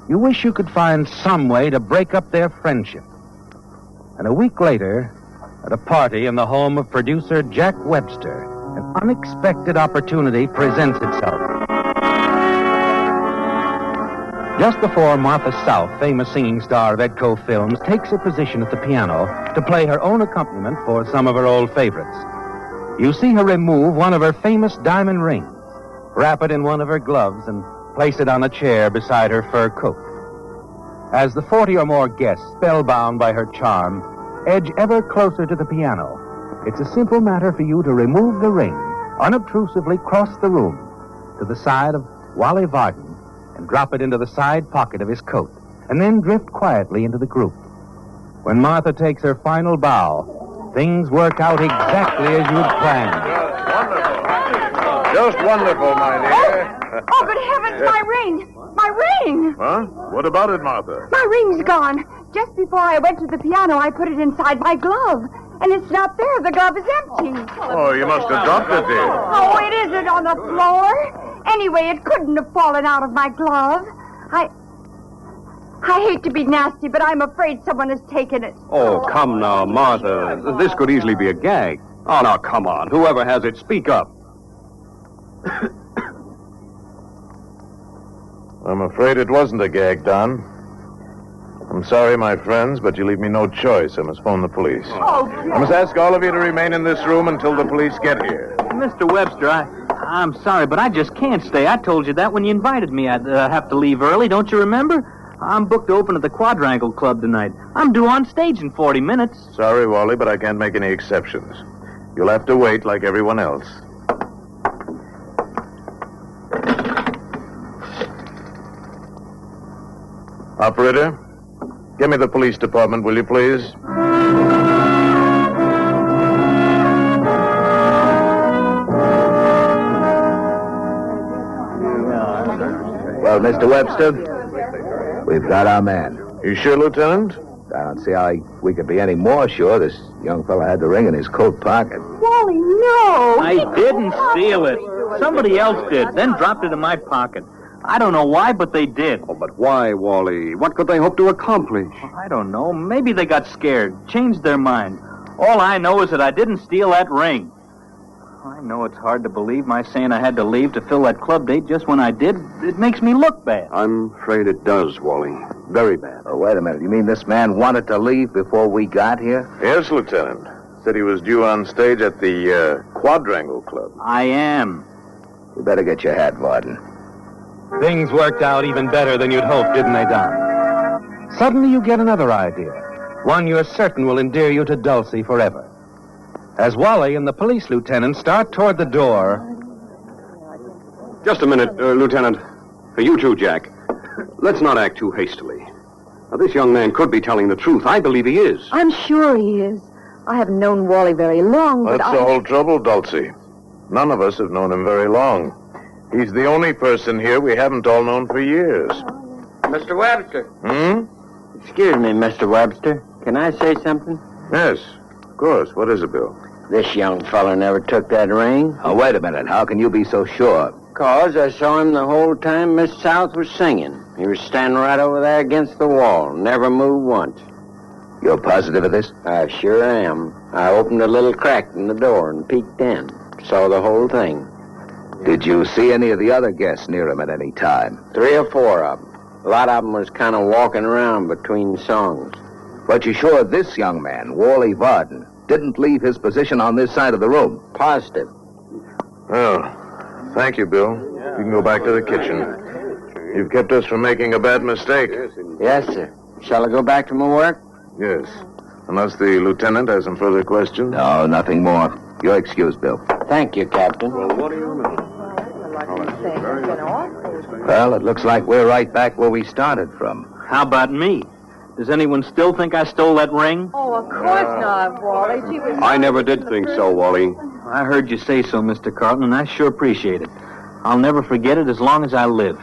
[SPEAKER 9] You wish you could find some way to break up their friendship. And a week later, at a party in the home of producer Jack Webster, an unexpected opportunity presents itself. Just before Martha South, famous singing star of Edco Films, takes her position at the piano to play her own accompaniment for some of her old favorites, you see her remove one of her famous diamond rings, wrap it in one of her gloves, and place it on a chair beside her fur coat. As the 40 or more guests, spellbound by her charm, edge ever closer to the piano, it's a simple matter for you to remove the ring, unobtrusively cross the room, to the side of Wally Varden and drop it into the side pocket of his coat, and then drift quietly into the group. When Martha takes her final bow, things work out exactly as you'd planned.
[SPEAKER 4] Just wonderful, my dear.
[SPEAKER 2] Oh, good heavens, my ring! My ring!
[SPEAKER 4] Huh? What about it, Martha?
[SPEAKER 2] My ring's gone. Just before I went to the piano, I put it inside my glove. And it's not there. The glove is empty.
[SPEAKER 4] Oh, you must have dropped it, dear.
[SPEAKER 2] Oh, it isn't on the floor. Anyway, it couldn't have fallen out of my glove. I hate to be nasty, but I'm afraid someone has taken it.
[SPEAKER 7] Oh, come now, Martha. This could easily be a gag. Oh, now, come on. Whoever has it, speak up.
[SPEAKER 4] I'm afraid it wasn't a gag, Don. I'm sorry, my friends, but you leave me no choice. I must phone the police.
[SPEAKER 2] Oh,
[SPEAKER 4] I must ask all of you to remain in this room until the police get here.
[SPEAKER 11] Mr. Webster, I'm sorry, but I just can't stay. I told you that when you invited me. I'd have to leave early. Don't you remember? I'm booked to open at the Quadrangle Club tonight. I'm due on stage in 40 minutes.
[SPEAKER 4] Sorry, Wally, but I can't make any exceptions. You'll have to wait like everyone else. Operator, give me the police department, will you please?
[SPEAKER 13] Well, Mr. Webster, we've got our man.
[SPEAKER 4] You sure, Lieutenant?
[SPEAKER 13] I don't see how we could be any more sure. This young fella had the ring in his coat pocket.
[SPEAKER 2] Wally, no!
[SPEAKER 11] I didn't steal it. Somebody else did, then dropped it in my pocket. I don't know why, but they did.
[SPEAKER 7] Oh, but why, Wally? What could they hope to accomplish?
[SPEAKER 11] I don't know. Maybe they got scared, changed their mind. All I know is that I didn't steal that ring. I know it's hard to believe my saying I had to leave to fill that club date just when I did. It makes me look bad.
[SPEAKER 7] I'm afraid it does, Wally. Very bad.
[SPEAKER 13] Oh, wait a minute. You mean this man wanted to leave before we got here?
[SPEAKER 4] Yes, Lieutenant. Said he was due on stage at the Quadrangle Club.
[SPEAKER 11] I am.
[SPEAKER 13] You better get your hat, Varden.
[SPEAKER 9] Things worked out even better than you'd hoped, didn't they, Don? Suddenly you get another idea. One you're certain will endear you to Dulcie forever. As Wally and the police lieutenant start toward the door...
[SPEAKER 7] Just a minute, Lieutenant. For you too, Jack. Let's not act too hastily. Now, this young man could be telling the truth. I believe he is.
[SPEAKER 2] I'm sure he is. I haven't known Wally very long, but
[SPEAKER 4] That's the whole trouble, Dulcie. None of us have known him very long. He's the only person here we haven't all known for years.
[SPEAKER 16] Mr. Webster.
[SPEAKER 4] Hmm?
[SPEAKER 16] Excuse me, Mr. Webster. Can I say something?
[SPEAKER 4] Yes, of course. What is it, Bill?
[SPEAKER 16] This young fella never took that ring.
[SPEAKER 13] Oh, wait a minute. How can you be so sure?
[SPEAKER 16] 'Cause I saw him the whole time Miss South was singing. He was standing right over there against the wall. Never moved once.
[SPEAKER 13] You're positive of this?
[SPEAKER 16] I sure am. I opened a little crack in the door and peeked in. Saw the whole thing.
[SPEAKER 13] Did you see any of the other guests near him at any time?
[SPEAKER 16] 3 or 4 of them. A lot of them was kind of walking around between songs.
[SPEAKER 13] But you sure this young man, Wally Varden, didn't leave his position on this side of the room?
[SPEAKER 16] Positive.
[SPEAKER 4] Well, thank you, Bill. You can go back to the kitchen. You've kept us from making a bad mistake.
[SPEAKER 16] Yes, sir. Shall I go back to my work?
[SPEAKER 4] Yes. Unless the lieutenant has some further questions.
[SPEAKER 13] No, nothing more. You're excused, Bill.
[SPEAKER 16] Thank you, Captain.
[SPEAKER 7] Well, what do you know?
[SPEAKER 13] Well, it looks like we're right back where we started from.
[SPEAKER 11] How about me? Does anyone still think I stole that ring?
[SPEAKER 12] Oh, of course not, Wally. She was...
[SPEAKER 7] I never did think so, Wally.
[SPEAKER 11] I heard you say so, Mr. Carlton, and I sure appreciate it. I'll never forget it as long as I live.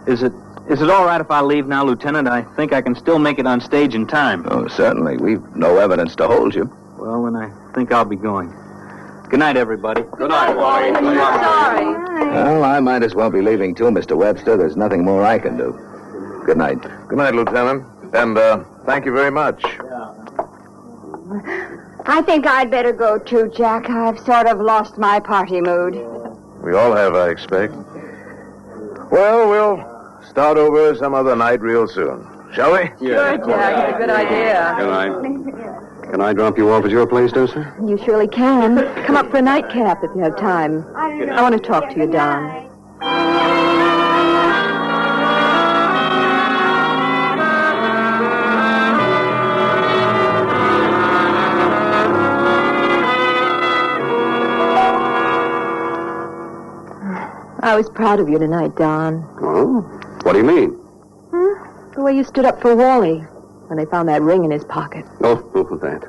[SPEAKER 11] Is it all right if I leave now, Lieutenant? I think I can still make it on stage in time.
[SPEAKER 13] Oh, certainly. We've no evidence to hold you.
[SPEAKER 11] Well, then I think I'll be going. Good night, everybody.
[SPEAKER 7] Good night, Wally.
[SPEAKER 12] I'm sorry.
[SPEAKER 13] Well, I might as well be leaving, too, Mr. Webster. There's nothing more I can do. Good night.
[SPEAKER 4] Good night, Lieutenant. And, thank you very much.
[SPEAKER 2] I think I'd better go, too, Jack. I've sort of lost my party mood.
[SPEAKER 4] We all have, I expect. Well, we'll start over some other night real soon. Shall we?
[SPEAKER 12] Sure, Jack. It's a good idea.
[SPEAKER 7] Good night. Can I drop you off at your place, Dulcie?
[SPEAKER 12] You surely can. Come up for a nightcap if you have time. I want to talk to you, Don. I was proud of you tonight, Don.
[SPEAKER 7] Oh? What do you mean?
[SPEAKER 12] The way you stood up for Wally when they found that ring in his pocket.
[SPEAKER 7] Oh, that.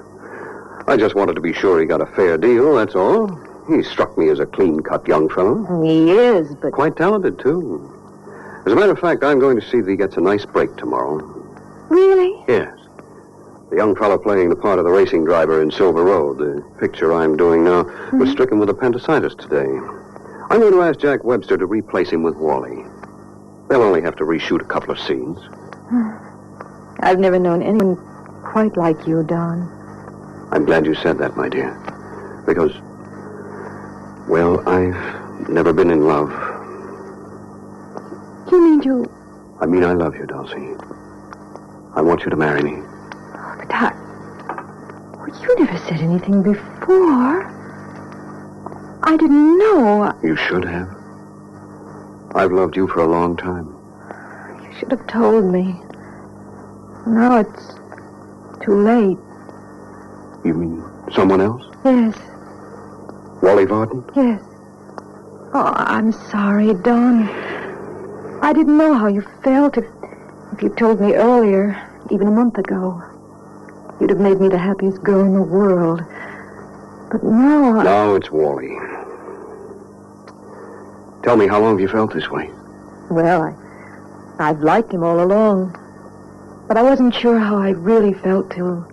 [SPEAKER 7] I just wanted to be sure he got a fair deal, that's all. He struck me as a clean-cut young fellow.
[SPEAKER 12] He is, but...
[SPEAKER 7] Quite talented, too. As a matter of fact, I'm going to see that he gets a nice break tomorrow.
[SPEAKER 12] Really?
[SPEAKER 7] Yes. The young fellow playing the part of the racing driver in Silver Road, the picture I'm doing now, was stricken with appendicitis today. I'm going to ask Jack Webster to replace him with Wally. They'll only have to reshoot a couple of scenes.
[SPEAKER 12] I've never known anyone quite like you, Don.
[SPEAKER 7] I'm glad you said that, my dear. Because, well, I've never been in love.
[SPEAKER 12] You mean you...
[SPEAKER 7] I mean, I love you, Dulcie. I want you to marry me.
[SPEAKER 12] But you never said anything before. I didn't know.
[SPEAKER 7] You should have. I've loved you for a long time.
[SPEAKER 12] You should have told me. Now it's too late.
[SPEAKER 7] You mean someone else?
[SPEAKER 12] Yes.
[SPEAKER 7] Wally Varden?
[SPEAKER 12] Yes. Oh, I'm sorry, Don. I didn't know how you felt. If you told me earlier, even a month ago, you'd have made me the happiest girl in the world. But now
[SPEAKER 7] Now it's Wally. Tell me, how long have you felt this way?
[SPEAKER 12] Well, I've liked him all along. But I wasn't sure how I really felt till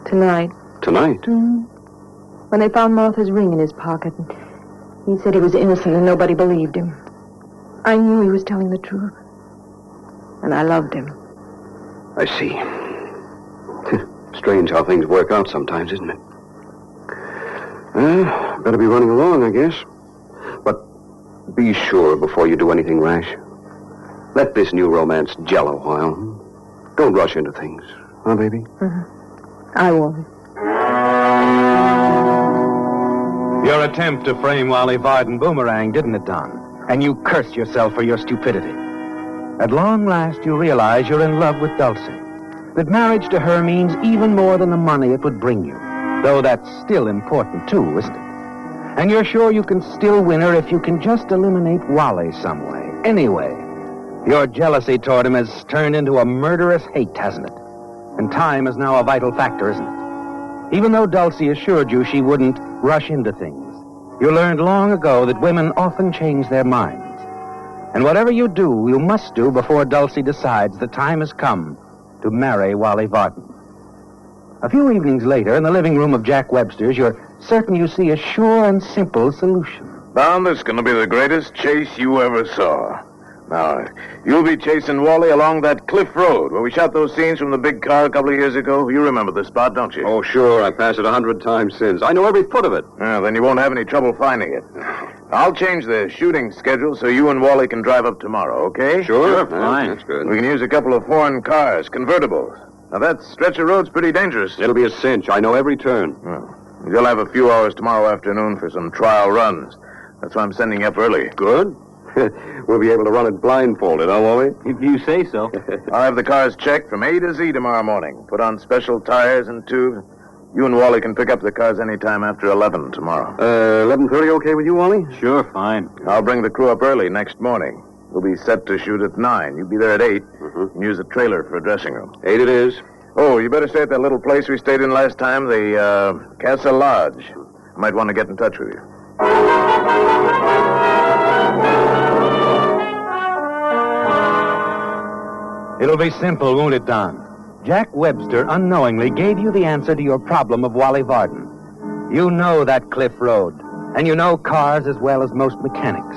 [SPEAKER 12] tonight.
[SPEAKER 7] Tonight?
[SPEAKER 12] When they found Martha's ring in his pocket. He said he was innocent and nobody believed him. I knew he was telling the truth. And I loved him.
[SPEAKER 7] I see. Strange how things work out sometimes, isn't it? Well, better be running along, I guess. But be sure before you do anything rash. Let this new romance gel a while. Don't rush into things. Huh, baby?
[SPEAKER 12] I won't.
[SPEAKER 9] Your attempt to frame Wally Varden boomerang, didn't it, Don? And you curse yourself for your stupidity. At long last, you realize you're in love with Dulcie. That marriage to her means even more than the money it would bring you. Though that's still important, too, isn't it? And you're sure you can still win her if you can just eliminate Wally some way. Anyway, your jealousy toward him has turned into a murderous hate, hasn't it? And time is now a vital factor, isn't it? Even though Dulcie assured you she wouldn't rush into things, you learned long ago that women often change their minds. And whatever you do, you must do before Dulcie decides the time has come to marry Wally Varden. A few evenings later, in the living room of Jack Webster's, you're certain you see a sure and simple solution.
[SPEAKER 13] Don, this is going to be the greatest chase you ever saw. Now, you'll be chasing Wally along that cliff road where we shot those scenes from the big car a couple of years ago. You remember the spot, don't you?
[SPEAKER 7] Oh, sure. I've passed it 100 times since. I know every foot of it.
[SPEAKER 13] Well, then you won't have any trouble finding it. I'll change the shooting schedule so you and Wally can drive up tomorrow, okay?
[SPEAKER 7] Sure, fine. That's good.
[SPEAKER 13] We can use a couple of foreign cars, convertibles. Now, that stretch of road's pretty dangerous.
[SPEAKER 7] It'll be a cinch. I know every turn.
[SPEAKER 13] Well, you'll have a few hours tomorrow afternoon for some trial runs. That's why I'm sending you up early.
[SPEAKER 7] Good. We'll be able to run it blindfolded, huh, Wally?
[SPEAKER 11] If you say so.
[SPEAKER 13] I'll have the cars checked from A to Z tomorrow morning. Put on special tires and tubes. You and Wally can pick up the cars anytime after 11 tomorrow.
[SPEAKER 7] 11:30 okay with you, Wally?
[SPEAKER 11] Sure, fine.
[SPEAKER 13] I'll bring the crew up early next morning. We'll be set to shoot at 9. You'll be there at 8. And use the trailer for a dressing room.
[SPEAKER 7] 8 it is.
[SPEAKER 13] Oh, you better stay at that little place we stayed in last time, the Casa Lodge. I might want to get in touch with you.
[SPEAKER 9] It'll be simple, won't it, Don? Jack Webster unknowingly gave you the answer to your problem of Wally Varden. You know that cliff road, and you know cars as well as most mechanics.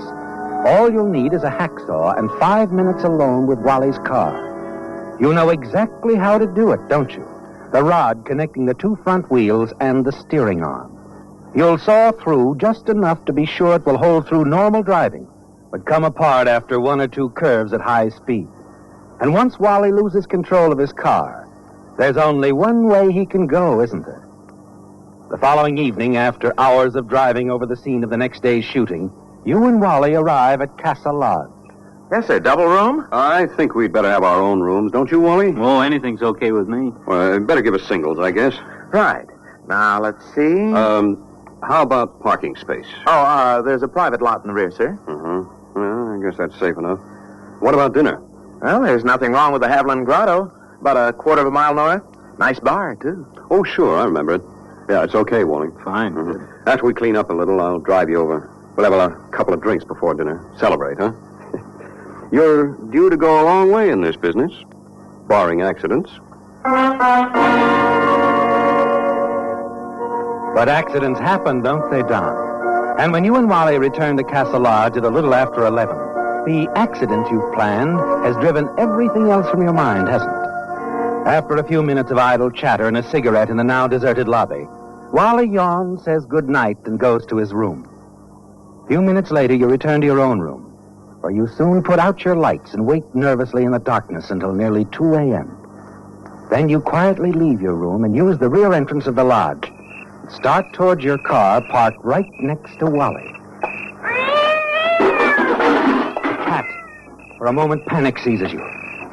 [SPEAKER 9] All you'll need is a hacksaw and 5 minutes alone with Wally's car. You know exactly how to do it, don't you? The rod connecting the 2 front wheels and the steering arm. You'll saw through just enough to be sure it will hold through normal driving, but come apart after 1 or 2 curves at high speed. And once Wally loses control of his car, there's only one way he can go, isn't there? The following evening, after hours of driving over the scene of the next day's shooting, you and Wally arrive at Casa Lodge.
[SPEAKER 13] Yes, sir. Double room?
[SPEAKER 7] I think we'd better have our own rooms, don't you, Wally?
[SPEAKER 11] Oh, anything's okay with me.
[SPEAKER 7] Well, better give us singles, I guess.
[SPEAKER 13] Right. Now, let's see.
[SPEAKER 7] How about parking space?
[SPEAKER 13] Oh, there's a private lot in the rear, sir.
[SPEAKER 7] Well, I guess that's safe enough. What about dinner?
[SPEAKER 13] Well, there's nothing wrong with the Haviland Grotto. About a quarter of a mile north. Nice bar, too.
[SPEAKER 7] Oh, sure, I remember it. Yeah, it's okay, Wally.
[SPEAKER 11] Fine.
[SPEAKER 7] After we clean up a little, I'll drive you over. We'll have a couple of drinks before dinner. Celebrate, huh? You're due to go a long way in this business, barring accidents.
[SPEAKER 9] But accidents happen, don't they, Don? And when you and Wally return to Castle Lodge at a little after 11, the accident you've planned has driven everything else from your mind, hasn't it? After a few minutes of idle chatter and a cigarette in the now deserted lobby, Wally yawns, says good night, and goes to his room. A few minutes later, you return to your own room, where you soon put out your lights and wait nervously in the darkness until nearly 2 a.m. Then you quietly leave your room and use the rear entrance of the lodge. Start towards your car parked right next to Wally. The cat, for a moment, panic seizes you.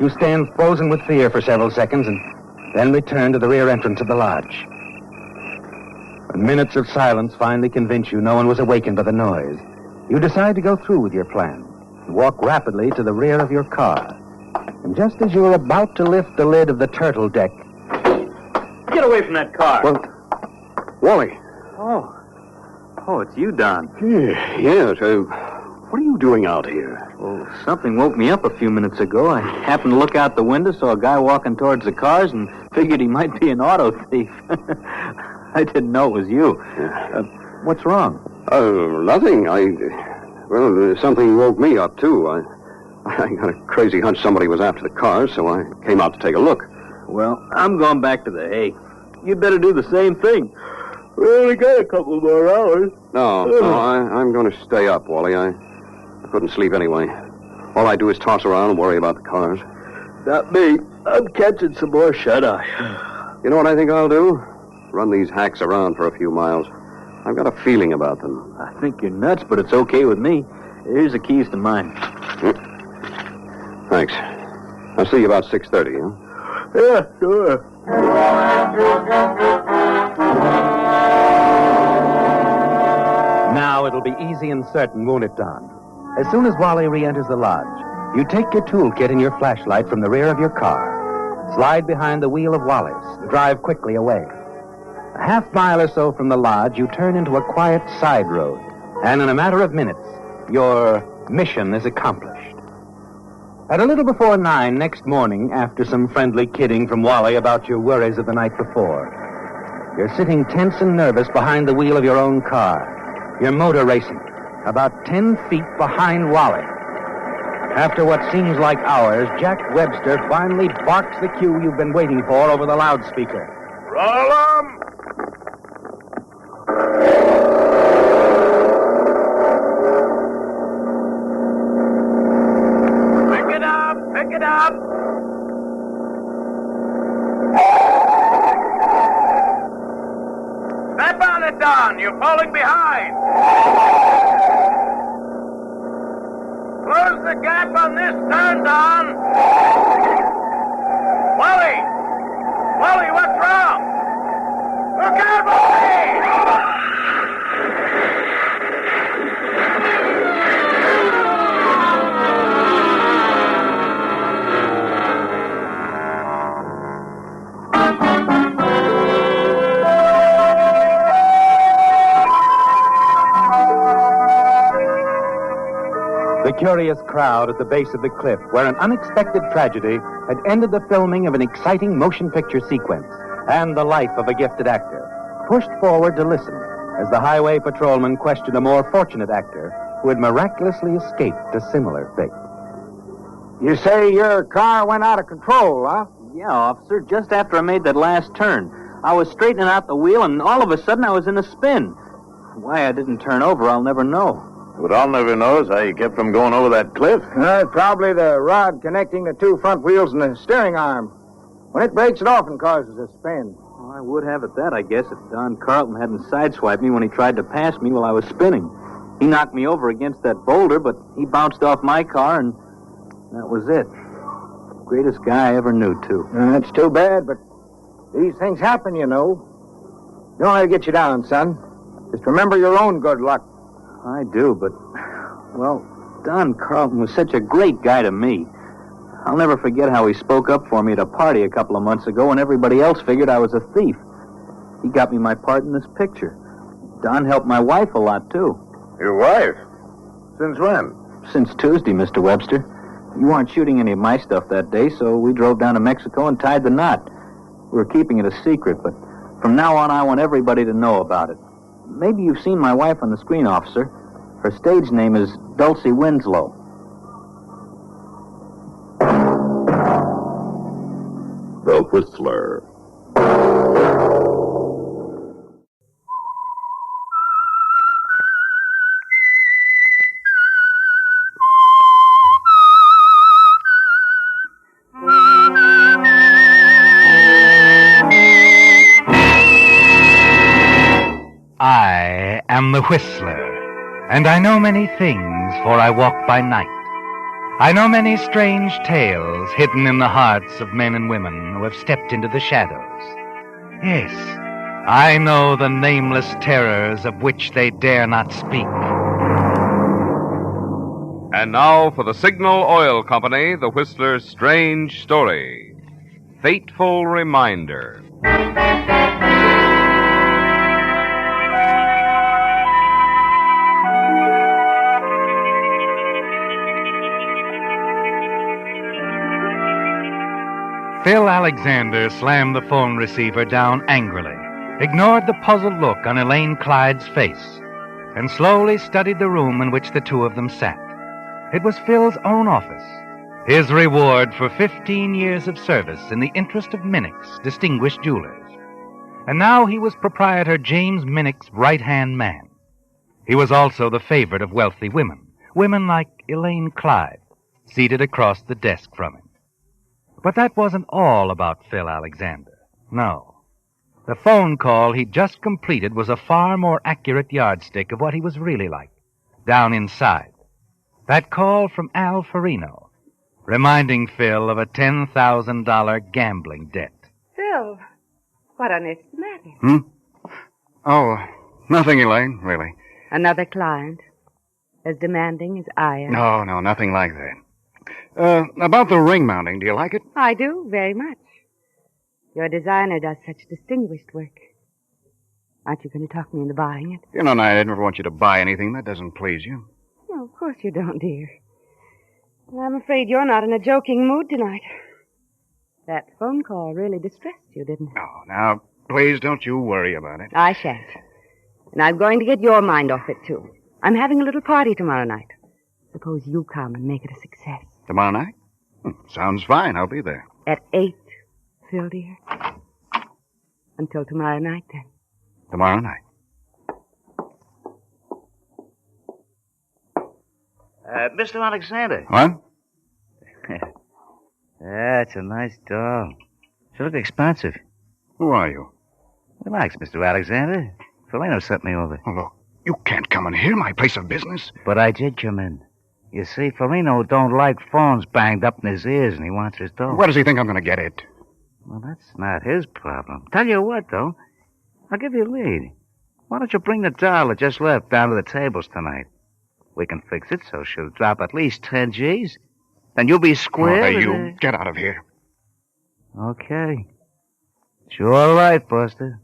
[SPEAKER 9] You stand frozen with fear for several seconds and then return to the rear entrance of the lodge. When minutes of silence finally convince you no one was awakened by the noise, you decide to go through with your plan and walk rapidly to the rear of your car. And just as you're about to lift the lid of the turtle deck...
[SPEAKER 11] Get away from that car.
[SPEAKER 7] Well, Wally.
[SPEAKER 11] Oh, it's you, Don.
[SPEAKER 7] Yes, what are you doing out here?
[SPEAKER 11] Well, something woke me up a few minutes ago. I happened to look out the window, saw a guy walking towards the cars, and figured he might be an auto thief. I didn't know it was you. What's wrong?
[SPEAKER 7] Nothing. Something woke me up, too. I got a crazy hunch somebody was after the cars, so I came out to take a look.
[SPEAKER 11] Well, I'm going back to the hay. You'd better do the same thing. We only got a couple more hours.
[SPEAKER 7] No, I'm going to stay up, Wally. I couldn't sleep anyway. All I do is toss around and worry about the cars.
[SPEAKER 11] Not me. I'm catching some more shut-eye.
[SPEAKER 7] You know what I think I'll do? Run these hacks around for a few miles. I've got a feeling about them.
[SPEAKER 11] I think you're nuts, but it's okay with me. Here's the keys to mine.
[SPEAKER 7] Thanks. I'll see you about 6:30, huh?
[SPEAKER 11] Yeah, sure.
[SPEAKER 9] Now it'll be easy and certain, won't it, Don? As soon as Wally re-enters the lodge, you take your toolkit and your flashlight from the rear of your car, slide behind the wheel of Wally's, and drive quickly away. A half mile or so from the lodge, you turn into a quiet side road, and in a matter of minutes, your mission is accomplished. At a little before 9 next morning, after some friendly kidding from Wally about your worries of the night before, you're sitting tense and nervous behind the wheel of your own car, your motor racing, about 10 feet behind Wally. After what seems like hours, Jack Webster finally barks the cue you've been waiting for over the loudspeaker.
[SPEAKER 13] Roll 'em! Pick it up! Pick it up! Step on it, Don! You're falling behind! Close the gap on this turn, Don! Wally! Wally, what's wrong? Look out, Wally!
[SPEAKER 9] The curious crowd at the base of the cliff, where an unexpected tragedy had ended the filming of an exciting motion picture sequence and the life of a gifted actor, pushed forward to listen as the highway patrolman questioned a more fortunate actor who had miraculously escaped a similar fate.
[SPEAKER 14] You say your car went out of control, huh?
[SPEAKER 11] Yeah, officer, just after I made that last turn. I was straightening out the wheel, and all of a sudden I was in a spin. Why I didn't turn over, I'll never know.
[SPEAKER 13] But I'll never know is how you kept from going over that cliff.
[SPEAKER 14] Probably the rod connecting the two front wheels and the steering arm. When it breaks, it often causes a spin.
[SPEAKER 11] Well, I would have it that, I guess, if Don Carlton hadn't sideswiped me when he tried to pass me while I was spinning. He knocked me over against that boulder, but he bounced off my car, and that was it. Greatest guy I ever knew, too.
[SPEAKER 14] That's too bad, but these things happen, you know. Don't let it get you down, son. Just remember your own good luck.
[SPEAKER 11] I do, but, well, Don Carlton was such a great guy to me. I'll never forget how he spoke up for me at a party a couple of months ago when everybody else figured I was a thief. He got me my part in this picture. Don helped my wife a lot, too.
[SPEAKER 13] Your wife? Since when?
[SPEAKER 11] Since Tuesday, Mr. Webster. You weren't shooting any of my stuff that day, so we drove down to Mexico and tied the knot. We were keeping it a secret, but from now on, I want everybody to know about it. Maybe you've seen my wife on the screen, officer. Her stage name is Dulcie Winslow.
[SPEAKER 8] The Whistler.
[SPEAKER 22] I am the Whistler, and I know many things, for I walk by night. I know many strange tales hidden in the hearts of men and women who have stepped into the shadows. Yes, I know the nameless terrors of which they dare not speak.
[SPEAKER 15] And now for the Signal Oil Company, the Whistler's strange story. Fateful Reminder.
[SPEAKER 22] Phil Alexander slammed the phone receiver down angrily, ignored the puzzled look on Elaine Clyde's face, and slowly studied the room in which the two of them sat. It was Phil's own office, his reward for 15 years of service in the interest of Minnick's distinguished jewelers. And now he was proprietor James Minnick's right-hand man. He was also the favorite of wealthy women like Elaine Clyde, seated across the desk from him. But that wasn't all about Phil Alexander. No. The phone call he'd just completed was a far more accurate yardstick of what he was really like, down inside. That call from Al Farino, reminding Phil of a $10,000 gambling debt.
[SPEAKER 2] Phil, what on earth's the matter?
[SPEAKER 5] Oh, nothing, Elaine, really.
[SPEAKER 2] Another client? As demanding as I am?
[SPEAKER 5] No, nothing like that. About the ring mounting, do you like it?
[SPEAKER 2] I do, very much. Your designer does such distinguished work. Aren't you going to talk me into buying it?
[SPEAKER 5] You know, I never want you to buy anything that doesn't please you.
[SPEAKER 2] No, of course you don't, dear. I'm afraid you're not in a joking mood tonight. That phone call really distressed you, didn't it?
[SPEAKER 5] Oh, now, please don't you worry about it.
[SPEAKER 2] I shan't. And I'm going to get your mind off it, too. I'm having a little party tomorrow night. Suppose you come and make it a success.
[SPEAKER 5] Tomorrow night? Sounds fine. I'll be there.
[SPEAKER 2] At 8, Phil, dear. Until tomorrow night, then.
[SPEAKER 5] Tomorrow night.
[SPEAKER 17] Mr. Alexander.
[SPEAKER 5] What?
[SPEAKER 17] That's a nice doll. She look expensive.
[SPEAKER 5] Who are you?
[SPEAKER 17] Relax, Mr. Alexander. Farino sent me over.
[SPEAKER 5] Oh, look, you can't come in here, my place of business.
[SPEAKER 17] But I did come in. You see, Farino don't like phones banged up in his ears, and he wants his doll.
[SPEAKER 5] Where does he think I'm going to get it?
[SPEAKER 17] Well, that's not his problem. Tell you what, though. I'll give you a lead. Why don't you bring the doll that just left down to the tables tonight? We can fix it so she'll drop at least 10 G's. Then you'll be square.
[SPEAKER 5] Oh, hey, you get out of here.
[SPEAKER 17] Okay. It's all right, Buster.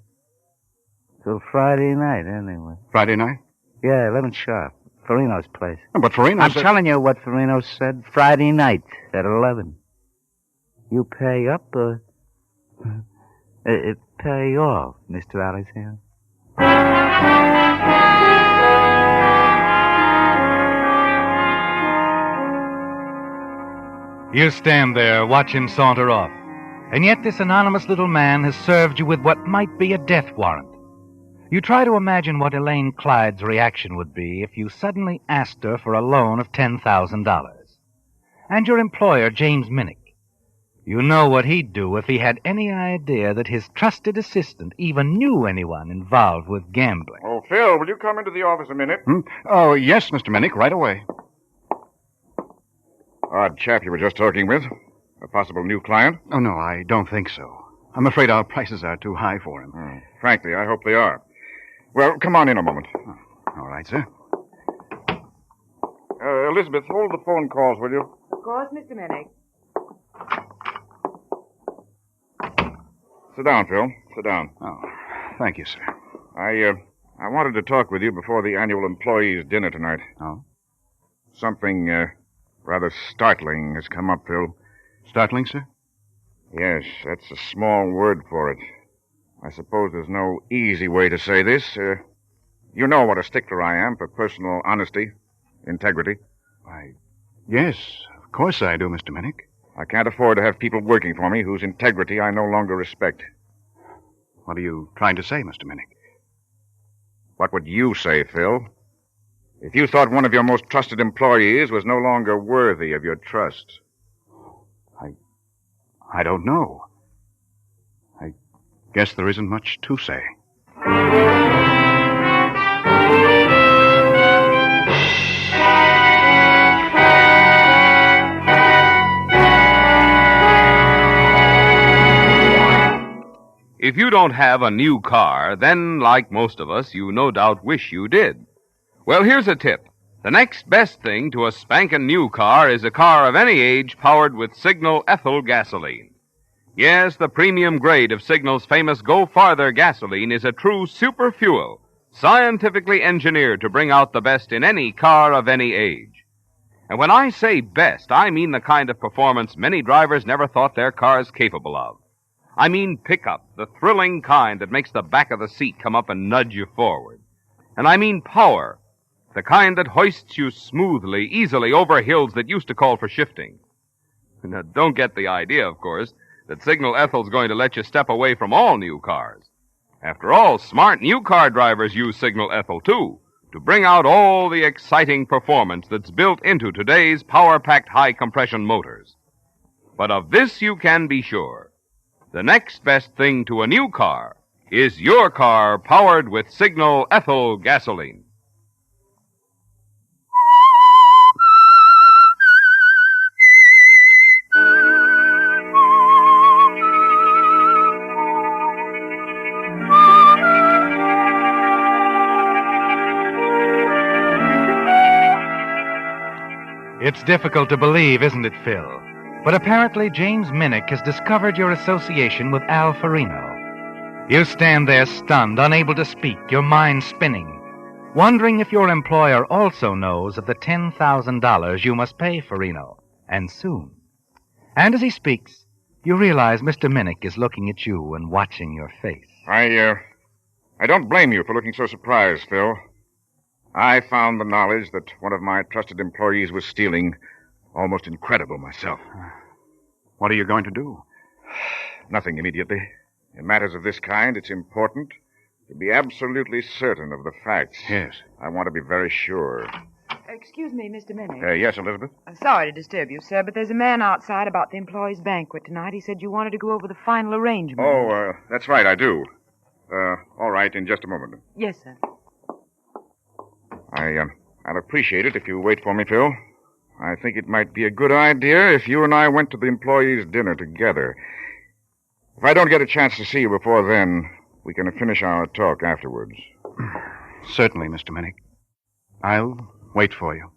[SPEAKER 17] Till Friday night, anyway.
[SPEAKER 5] Friday night?
[SPEAKER 17] Yeah, 11 sharp. Farino's place.
[SPEAKER 5] But Farino
[SPEAKER 17] I'm
[SPEAKER 5] said...
[SPEAKER 17] telling you what Farino said. Friday night at 11. You pay up or... pay off, Mr. Alexander.
[SPEAKER 22] You stand there, watch him saunter off. And yet this anonymous little man has served you with what might be a death warrant. You try to imagine what Elaine Clyde's reaction would be if you suddenly asked her for a loan of $10,000. And your employer, James Minnick. You know what he'd do if he had any idea that his trusted assistant even knew anyone involved with gambling.
[SPEAKER 4] Oh, Phil, will you come into the office a minute?
[SPEAKER 5] Oh, yes, Mr. Minnick, right away.
[SPEAKER 4] Odd chap you were just talking with. A possible new client?
[SPEAKER 5] Oh, no, I don't think so. I'm afraid our prices are too high for him.
[SPEAKER 4] Frankly, I hope they are. Well, come on in a moment.
[SPEAKER 5] All right, sir.
[SPEAKER 1] Elizabeth, hold the phone calls, will you?
[SPEAKER 2] Of course, Mr. Minnick.
[SPEAKER 1] Sit down, Phil. Sit down.
[SPEAKER 5] Oh, thank you, sir.
[SPEAKER 1] I wanted to talk with you before the annual employees' dinner tonight.
[SPEAKER 5] Oh?
[SPEAKER 1] Something, rather startling has come up, Phil.
[SPEAKER 5] Startling, sir?
[SPEAKER 1] Yes, that's a small word for it. I suppose there's no easy way to say this. You know what a stickler I am for personal honesty, integrity.
[SPEAKER 5] Yes, of course I do, Mr. Minnick.
[SPEAKER 1] I can't afford to have people working for me whose integrity I no longer respect.
[SPEAKER 5] What are you trying to say, Mr. Minnick?
[SPEAKER 1] What would you say, Phil? If you thought one of your most trusted employees was no longer worthy of your trust.
[SPEAKER 5] I don't know. I guess there isn't much to say.
[SPEAKER 15] If you don't have a new car, then, like most of us, you no doubt wish you did. Well, here's a tip. The next best thing to a spankin' new car is a car of any age powered with Signal ethyl gasoline. Yes, the premium grade of Signal's famous Go Farther gasoline is a true super fuel, scientifically engineered to bring out the best in any car of any age. And when I say best, I mean the kind of performance many drivers never thought their cars capable of. I mean pickup, the thrilling kind that makes the back of the seat come up and nudge you forward. And I mean power, the kind that hoists you smoothly, easily over hills that used to call for shifting. Now, don't get the idea, of course, that Signal Ethyl's going to let you step away from all new cars. After all, smart new car drivers use Signal Ethyl, too, to bring out all the exciting performance that's built into today's power-packed high-compression motors. But of this you can be sure. The next best thing to a new car is your car powered with Signal ethyl gasoline.
[SPEAKER 9] It's difficult to believe, isn't it, Phil? But apparently James Minnick has discovered your association with Al Farino. You stand there stunned, unable to speak, your mind spinning, wondering if your employer also knows of the $10,000 you must pay Farino, and soon. And as he speaks, you realize Mr. Minnick is looking at you and watching your face.
[SPEAKER 1] I don't blame you for looking so surprised, Phil. I found the knowledge that one of my trusted employees was stealing almost incredible myself.
[SPEAKER 5] What are you going to do?
[SPEAKER 1] Nothing immediately. In matters of this kind, it's important to be absolutely certain of the facts.
[SPEAKER 5] Yes.
[SPEAKER 1] I want to be very sure.
[SPEAKER 2] Excuse me, Mr. Minnick.
[SPEAKER 1] Yes, Elizabeth?
[SPEAKER 2] Sorry to disturb you, sir, but there's a man outside about the employees' banquet tonight. He said you wanted to go over the final arrangements.
[SPEAKER 1] Oh, that's right, I do. All right, in just a moment.
[SPEAKER 2] Yes, sir.
[SPEAKER 1] I'd appreciate it if you wait for me, Phil. I think it might be a good idea if you and I went to the employees' dinner together. If I don't get a chance to see you before then, we can finish our talk afterwards.
[SPEAKER 5] Certainly, Mr. Minnick. I'll wait for you.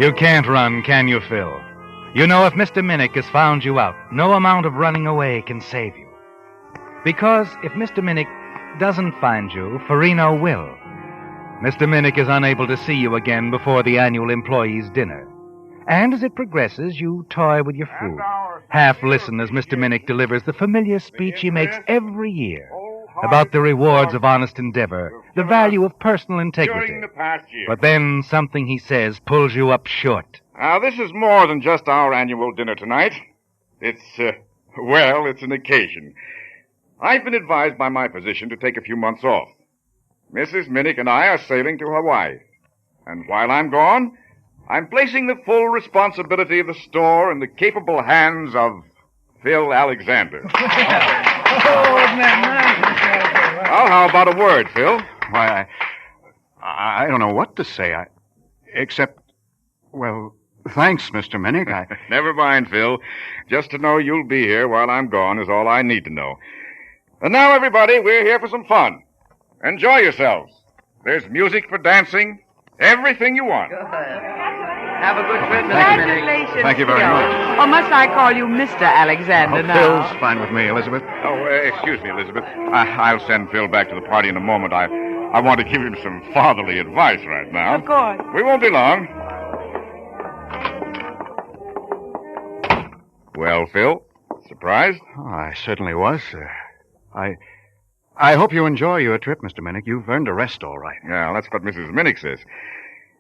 [SPEAKER 9] You can't run, can you, Phil? You know if Mr. Minnick has found you out, no amount of running away can save you. Because if Mr. Minnick doesn't find you, Farino will. Mr. Minnick is unable to see you again before the annual employees' dinner. And as it progresses, you toy with your food. Half listen as Mr. Minnick delivers the familiar speech he makes every year about the rewards of honest endeavor, the value of personal integrity. But then something he says pulls you up short.
[SPEAKER 1] Now, this is more than just our annual dinner tonight. It's an occasion. I've been advised by my physician to take a few months off. Mrs. Minnick and I are sailing to Hawaii. And while I'm gone, I'm placing the full responsibility of the store in the capable hands of Phil Alexander. Well, how about a word, Phil?
[SPEAKER 5] Why, I don't know what to say. Except, well, thanks, Mr. Minnick.
[SPEAKER 1] Never mind, Phil. Just to know you'll be here while I'm gone is all I need to know. And now, everybody, we're here for some fun. Enjoy yourselves. There's music for dancing, everything you want.
[SPEAKER 3] Have a good trip, Mr.
[SPEAKER 5] Congratulations. Thank you very much.
[SPEAKER 3] Or must I call you Mr. Alexander now?
[SPEAKER 5] Phil's fine with me, Elizabeth.
[SPEAKER 1] Oh, excuse me, Elizabeth. I'll send Phil back to the party in a moment. I want to give him some fatherly advice right now.
[SPEAKER 3] Of course.
[SPEAKER 1] We won't be long. Well, Phil, surprised?
[SPEAKER 5] Oh, I certainly was. I hope you enjoy your trip, Mr. Minnick. You've earned a rest, all right.
[SPEAKER 1] Yeah, that's what Mrs. Minnick says.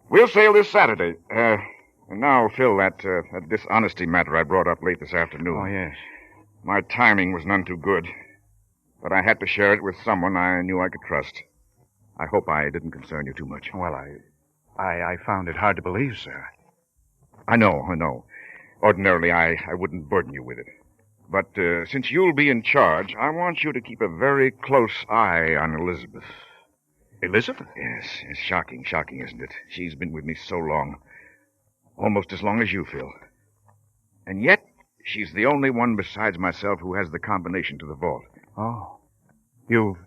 [SPEAKER 1] We'll sail this Saturday. And now, Phil, that dishonesty matter I brought up late this afternoon.
[SPEAKER 5] Oh, yes.
[SPEAKER 1] My timing was none too good. But I had to share it with someone I knew I could trust. I hope I didn't concern you too much.
[SPEAKER 5] Well, I found it hard to believe, sir.
[SPEAKER 1] I know. Ordinarily, I wouldn't burden you with it. But since you'll be in charge, I want you to keep a very close eye on Elizabeth.
[SPEAKER 5] Elizabeth?
[SPEAKER 1] Yes, it's shocking, isn't it? She's been with me so long. Almost as long as you, Phil. And yet, she's the only one besides myself who has the combination to the vault.
[SPEAKER 5] Oh. You've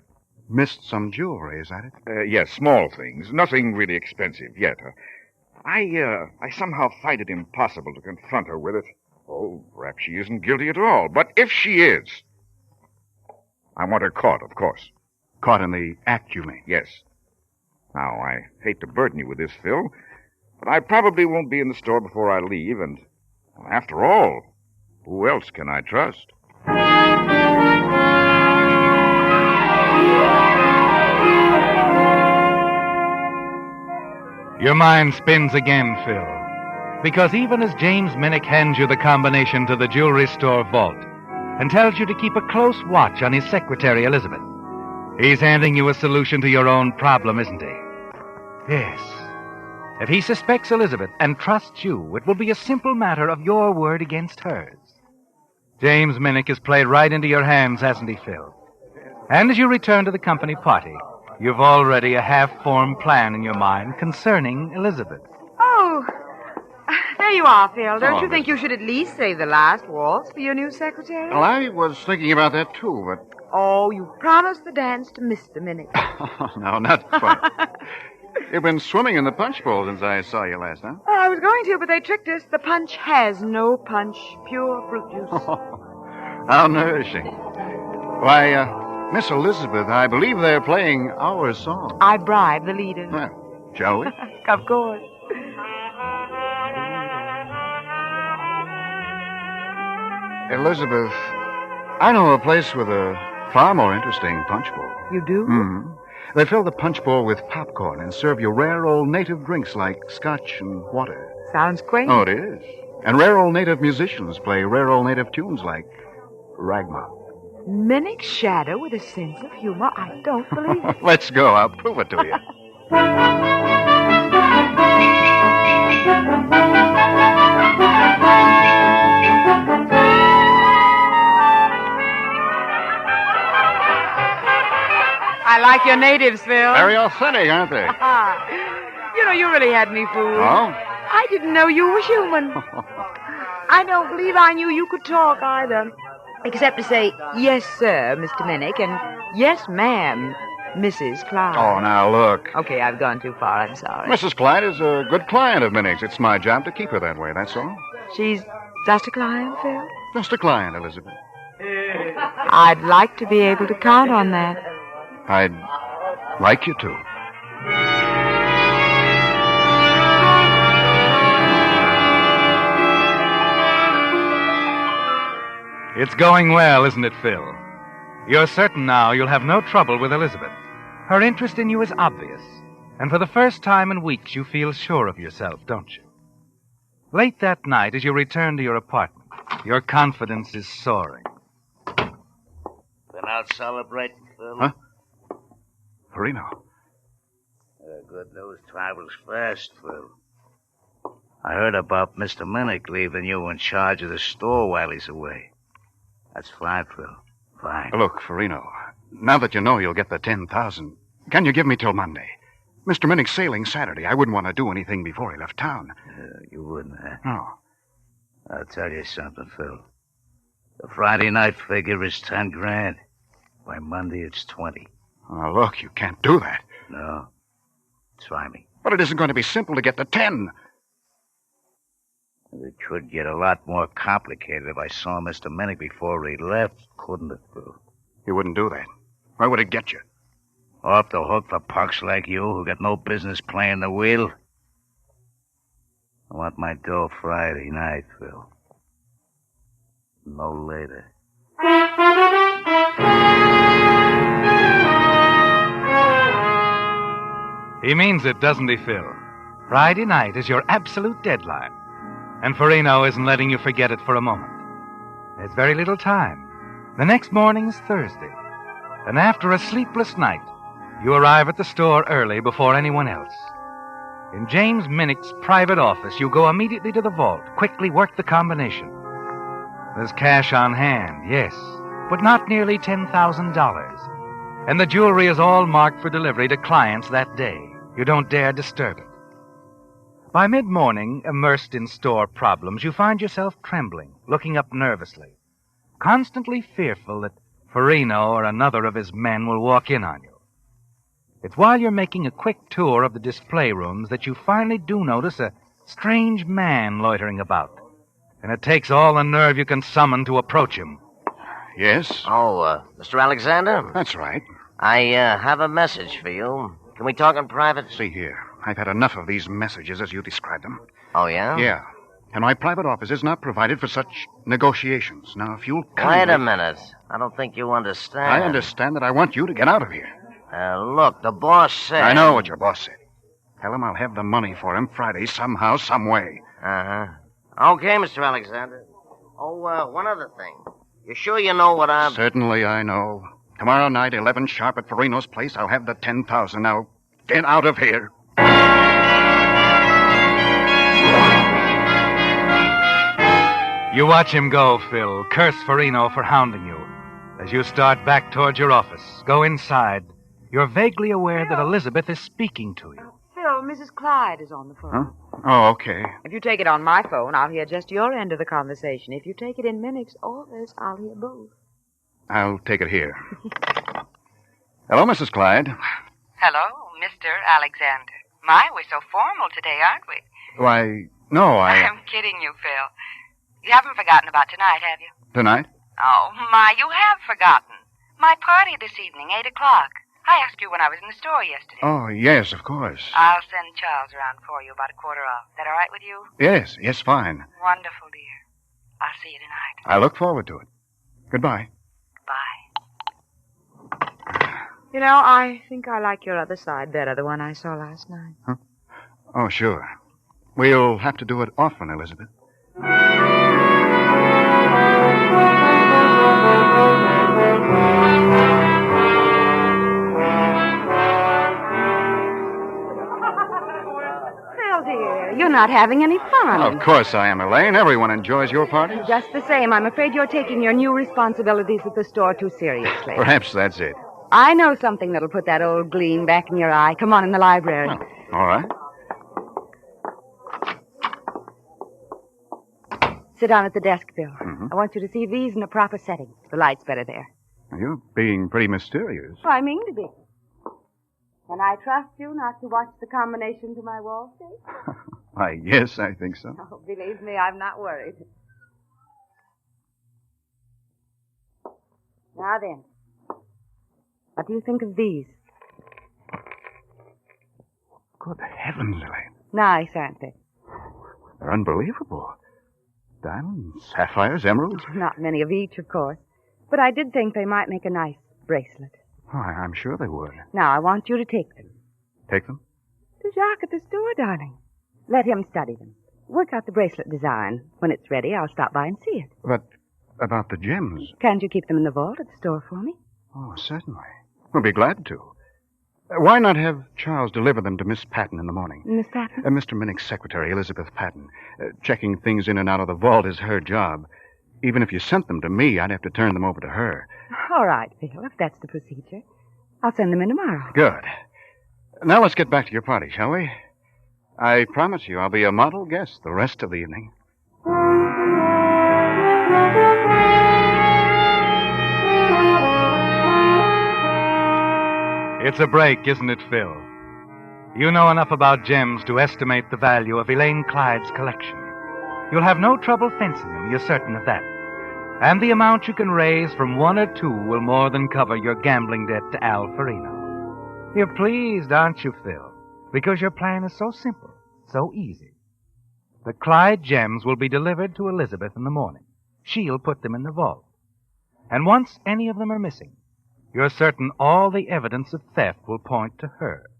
[SPEAKER 5] missed some jewelry, is that it?
[SPEAKER 1] Yes, small things. Nothing really expensive yet. I somehow find it impossible to confront her with it. Oh, perhaps she isn't guilty at all. But if she is, I want her caught, of course.
[SPEAKER 5] Caught in the act, you mean?
[SPEAKER 1] Yes. Now, I hate to burden you with this, Phil, but I probably won't be in the store before I leave, and after all, who else can I trust?
[SPEAKER 9] Your mind spins again, Phil. Because even as James Minnick hands you the combination to the jewelry store vault and tells you to keep a close watch on his secretary, Elizabeth, he's handing you a solution to your own problem, isn't he? Yes. If he suspects Elizabeth and trusts you, it will be a simple matter of your word against hers. James Minnick has played right into your hands, hasn't he, Phil? And as you return to the company party, you've already a half-formed plan in your mind concerning Elizabeth.
[SPEAKER 3] Oh, there you are, Phil. Don't
[SPEAKER 5] Oh,
[SPEAKER 3] you think you should at least save the last waltz for your new secretary?
[SPEAKER 5] Well, I was thinking about that, too, but...
[SPEAKER 3] Oh, you promised the dance to Mr. Minnick.
[SPEAKER 5] No, not quite. You've been swimming in the punch bowl since I saw you last, huh?
[SPEAKER 3] I was going to, but they tricked us. The punch has no punch. Pure fruit juice.
[SPEAKER 5] How nourishing. Why, Miss Elizabeth, I believe they're playing our song.
[SPEAKER 3] I bribed the leader.
[SPEAKER 5] Well, shall we?
[SPEAKER 3] Of course.
[SPEAKER 5] Elizabeth, I know a place with a far more interesting punch bowl.
[SPEAKER 3] You do?
[SPEAKER 5] Mm-hmm. They fill the punch bowl with popcorn and serve you rare old native drinks like scotch and water.
[SPEAKER 3] Sounds quaint.
[SPEAKER 5] Oh, it is. And rare old native musicians play rare old native tunes like Ragmouth.
[SPEAKER 3] Minnick's shadow with a sense of humor? I don't believe it.
[SPEAKER 5] Let's go. I'll prove it to you.
[SPEAKER 3] I like your natives, Phil.
[SPEAKER 5] Very authentic, aren't they?
[SPEAKER 3] You really had me fooled.
[SPEAKER 5] Oh?
[SPEAKER 3] I didn't know you were human. I don't believe I knew you could talk either. Except to say, yes, sir, Mr. Minnick, and yes, ma'am, Mrs. Clyde.
[SPEAKER 5] Oh, now, look.
[SPEAKER 3] Okay, I've gone too far. I'm sorry.
[SPEAKER 5] Mrs. Clyde is a good client of Minnick's. It's my job to keep her that way, that's all.
[SPEAKER 3] She's just a client, Phil?
[SPEAKER 5] Just a client, Elizabeth.
[SPEAKER 3] I'd like to be able to count on that.
[SPEAKER 5] I'd like you to.
[SPEAKER 9] It's going well, isn't it, Phil? You're certain now you'll have no trouble with Elizabeth. Her interest in you is obvious, and for the first time in weeks you feel sure of yourself, don't you? Late that night, as you return to your apartment, your confidence is soaring.
[SPEAKER 17] Been out celebrating, Phil?
[SPEAKER 5] Huh? Farino.
[SPEAKER 17] Good news travels fast, Phil. I heard about Mr. Minnick leaving you in charge of the store while he's away. That's fine, Phil. Fine.
[SPEAKER 5] Look, Farino, now that you know you'll get the 10,000, can you give me till Monday? Mr. Minnick's sailing Saturday. I wouldn't want to do anything before he left town.
[SPEAKER 17] You wouldn't, huh?
[SPEAKER 5] No.
[SPEAKER 17] I'll tell you something, Phil. The Friday night figure is 10 grand. By Monday, it's 20.
[SPEAKER 5] Oh, look, you can't do that.
[SPEAKER 17] No. Try me.
[SPEAKER 5] But it isn't going to be simple to get to 10.
[SPEAKER 17] It could get a lot more complicated if I saw Mr. Minnick before he left, couldn't it, Phil?
[SPEAKER 5] He wouldn't do that. Why would it get you?
[SPEAKER 17] Off the hook for punks like you who got no business playing the wheel? I want my dough Friday night, Phil. No later.
[SPEAKER 19] He means it, doesn't he, Phil? Friday night is your absolute deadline. And Farino isn't letting you forget it for a moment. There's very little time. The next morning is Thursday. And after a sleepless night, you arrive at the store early before anyone else. In James Minnick's private office, you go immediately to the vault, quickly work the combination. There's cash on hand, yes, but not nearly $10,000. And the jewelry is all marked for delivery to clients that day. You don't dare disturb it. By mid-morning, immersed in store problems, you find yourself trembling, looking up nervously, constantly fearful that Farino or another of his men will walk in on you. It's while you're making a quick tour of the display rooms that you finally do notice a strange man loitering about. And it takes all the nerve you can summon to approach him.
[SPEAKER 5] Yes?
[SPEAKER 16] Oh, Mr. Alexander?
[SPEAKER 5] That's right.
[SPEAKER 16] I have a message for you. Can we talk in private?
[SPEAKER 5] See here. I've had enough of these messages as you described them.
[SPEAKER 16] Oh, yeah?
[SPEAKER 5] Yeah. And my private office is not provided for such negotiations. Now, if you'll
[SPEAKER 16] Wait a minute. I don't think you understand.
[SPEAKER 5] I understand that I want you to get out of here.
[SPEAKER 16] Look, the boss said...
[SPEAKER 5] I know what your boss said. Tell him I'll have the money for him Friday somehow, some way.
[SPEAKER 16] Uh-huh. Okay, Mr. Alexander. Oh, one other thing. You sure you know what I'm...
[SPEAKER 5] Certainly I know. Tomorrow night, 11 sharp at Farino's place, I'll have the 10,000. Now, get out of here.
[SPEAKER 19] You watch him go, Phil. Curse Farino for hounding you. As you start back towards your office, go inside. You're vaguely aware that Elizabeth is speaking to you.
[SPEAKER 3] Phil, Mrs. Clyde is on the phone.
[SPEAKER 5] Huh? Oh, okay.
[SPEAKER 3] If you take it on my phone, I'll hear just your end of the conversation. If you take it in Minnick's office, I'll hear both.
[SPEAKER 5] I'll take it here. Hello, Mrs. Clyde.
[SPEAKER 20] Hello, Mr. Alexander. My, we're so formal today, aren't we?
[SPEAKER 5] Why, no,
[SPEAKER 20] I'm kidding you, Phil. You haven't forgotten about tonight, have you?
[SPEAKER 5] Tonight?
[SPEAKER 20] Oh, my, you have forgotten. My party this evening, 8 o'clock. I asked you when I was in the store yesterday.
[SPEAKER 5] Oh, yes, of course.
[SPEAKER 20] I'll send Charles around for you about a quarter off. Is that all right with you?
[SPEAKER 5] Yes, fine.
[SPEAKER 20] Wonderful, dear. I'll see you tonight.
[SPEAKER 5] I look forward to it. Goodbye.
[SPEAKER 20] Bye.
[SPEAKER 3] You know, I think I like your other side better, the one I saw last night.
[SPEAKER 5] Huh? Oh, sure. We'll have to do it often, Elizabeth.
[SPEAKER 2] You're not having any fun.
[SPEAKER 5] Of course I am, Elaine. Everyone enjoys your parties.
[SPEAKER 2] Just the same, I'm afraid you're taking your new responsibilities at the store too seriously.
[SPEAKER 5] Perhaps that's it.
[SPEAKER 2] I know something that'll put that old gleam back in your eye. Come on in the library.
[SPEAKER 5] Oh, all right.
[SPEAKER 2] Sit down at the desk, Bill.
[SPEAKER 5] Mm-hmm.
[SPEAKER 2] I want you to see these in a proper setting. The light's better there.
[SPEAKER 5] You're being pretty mysterious.
[SPEAKER 2] Oh, I mean to be. Can I trust you not to watch the combination to my wall shape?
[SPEAKER 5] Why, yes, I think so.
[SPEAKER 2] Oh, believe me, I'm not worried. Now then, what do you think of these?
[SPEAKER 5] Good heavens, Elaine.
[SPEAKER 2] Nice, aren't they?
[SPEAKER 5] They're unbelievable. Diamonds, sapphires, emeralds.
[SPEAKER 2] Not many of each, of course. But I did think they might make a nice bracelet.
[SPEAKER 5] Oh, I'm sure they would.
[SPEAKER 2] Now, I want you to take them.
[SPEAKER 5] Take them?
[SPEAKER 2] To Jacques at the store, darling. Let him study them. Work out the bracelet design. When it's ready, I'll stop by and see it.
[SPEAKER 5] But about the gems?
[SPEAKER 2] Can't you keep them in the vault at the store for me?
[SPEAKER 5] Oh, certainly. We'll be glad to. Why not have Charles deliver them to Miss Patton in the morning?
[SPEAKER 2] Miss Patton?
[SPEAKER 5] Mr. Minnick's secretary, Elizabeth Patton. Checking things in and out of the vault is her job. Even if you sent them to me, I'd have to turn them over to her.
[SPEAKER 2] All right, Phil, if that's the procedure. I'll send them in tomorrow.
[SPEAKER 5] Good. Now let's get back to your party, shall we? I promise you I'll be a model guest the rest of the evening.
[SPEAKER 19] It's a break, isn't it, Phil? You know enough about gems to estimate the value of Elaine Clyde's collection. You'll have no trouble fencing them, you're certain of that. And the amount you can raise from one or two will more than cover your gambling debt to Al Farino. You're pleased, aren't you, Phil? Because your plan is so simple, so easy. The Clyde gems will be delivered to Elizabeth in the morning. She'll put them in the vault. And once any of them are missing, you're certain all the evidence of theft will point to her.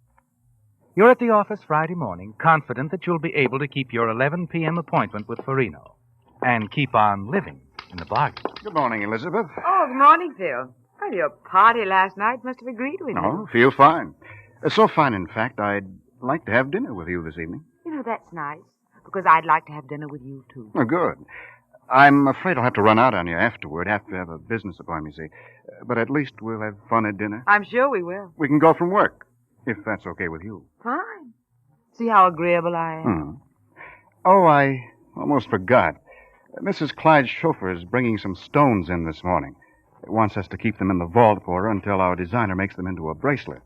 [SPEAKER 19] You're at the office Friday morning, confident that you'll be able to keep your 11 p.m. appointment with Farino and keep on living in the bargain.
[SPEAKER 5] Good morning, Elizabeth.
[SPEAKER 3] Oh, good morning, Phil. Well, your party last night must have agreed with you.
[SPEAKER 5] Oh, feel fine. So fine, in fact, I'd like to have dinner with you this evening.
[SPEAKER 3] You know, that's nice, because I'd like to have dinner with you, too.
[SPEAKER 5] Oh, good. I'm afraid I'll have to run out on you afterward. Have to have a business appointment, you see. But at least we'll have fun at dinner.
[SPEAKER 3] I'm sure we will.
[SPEAKER 5] We can go from work, if that's okay with you.
[SPEAKER 3] Fine. See how agreeable I am?
[SPEAKER 5] Oh, I almost forgot. Mrs. Clyde's chauffeur is bringing some stones in this morning. It wants us to keep them in the vault for her until our designer makes them into a bracelet.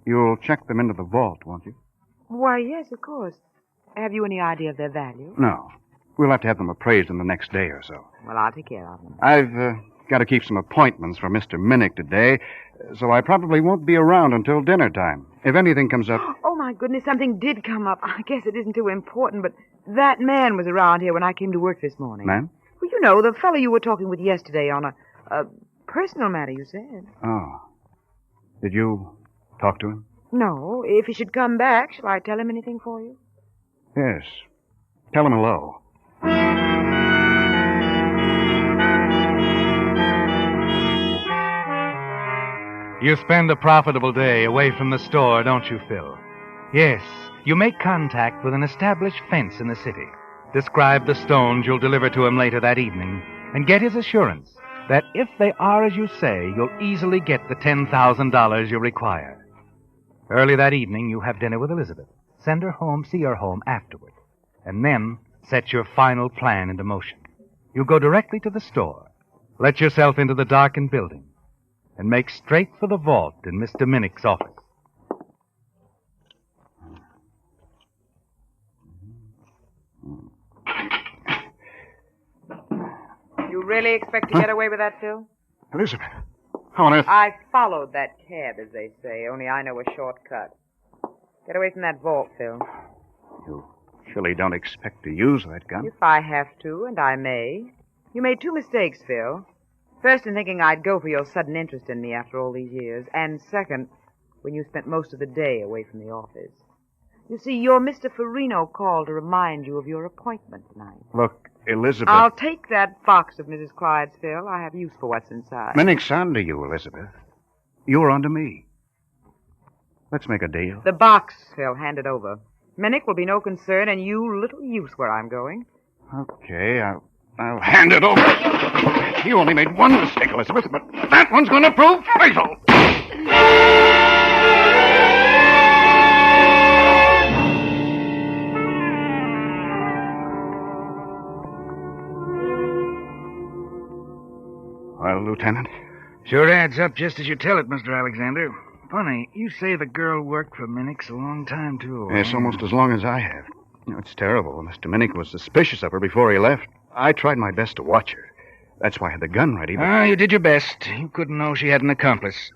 [SPEAKER 5] You'll check them into the vault, won't you?
[SPEAKER 3] Why, yes, of course. Have you any idea of their value?
[SPEAKER 5] No. We'll have to have them appraised in the next day or so.
[SPEAKER 3] Well, I'll take care of them.
[SPEAKER 5] I've got to keep some appointments for Mr. Minnick today, so I probably won't be around until dinner time. If anything comes up...
[SPEAKER 3] Oh, my goodness, something did come up. I guess it isn't too important, but that man was around here when I came to work this morning.
[SPEAKER 5] Man?
[SPEAKER 3] Well, you know, the fellow you were talking with yesterday on a personal matter, you said.
[SPEAKER 5] Oh. Did you talk to him?
[SPEAKER 3] No. If he should come back, shall I tell him anything for you?
[SPEAKER 5] Yes. Tell him hello.
[SPEAKER 19] You spend a profitable day away from the store, don't you, Phil? Yes, you make contact with an established fence in the city, describe the stones you'll deliver to him later that evening, and get his assurance that if they are as you say, you'll easily get the $10,000 you require. Early that evening, you have dinner with Elizabeth. Send her home, see her home afterward, and then set your final plan into motion. You go directly to the store, let yourself into the darkened building, and make straight for the vault in Mr. Minnick's office.
[SPEAKER 3] You really expect to get away with that, Phil?
[SPEAKER 5] Elizabeth, how on earth...
[SPEAKER 3] I followed that cab, as they say, only I know a shortcut. Get away from that vault, Phil.
[SPEAKER 5] You surely don't expect to use that gun?
[SPEAKER 3] If I have to, and I may. You made two mistakes, Phil. First, in thinking I'd go for your sudden interest in me after all these years. And second, when you spent most of the day away from the office. You see, your Mr. Farino called to remind you of your appointment tonight.
[SPEAKER 5] Look, Elizabeth...
[SPEAKER 3] I'll take that box of Mrs. Clyde's, Phil. I have use for what's inside.
[SPEAKER 5] Minnick's on to you, Elizabeth. You're on to me. Let's make a deal.
[SPEAKER 3] The box, Phil. Hand it over. Minnick will be no concern, and you little use where I'm going.
[SPEAKER 5] Okay, I'll hand it over. You only made one mistake, Elizabeth, but that one's going to prove fatal. Well, Lieutenant?
[SPEAKER 17] Sure adds up just as you tell it, Mr. Alexander. Funny, you say the girl worked for Minnick's a long time, too.
[SPEAKER 5] Yes, almost as long as I have. You know, it's terrible. Mr. Minnick was suspicious of her before he left. I tried my best to watch her. That's why I had the gun ready, but...
[SPEAKER 17] You did your best. You couldn't know she had an accomplice.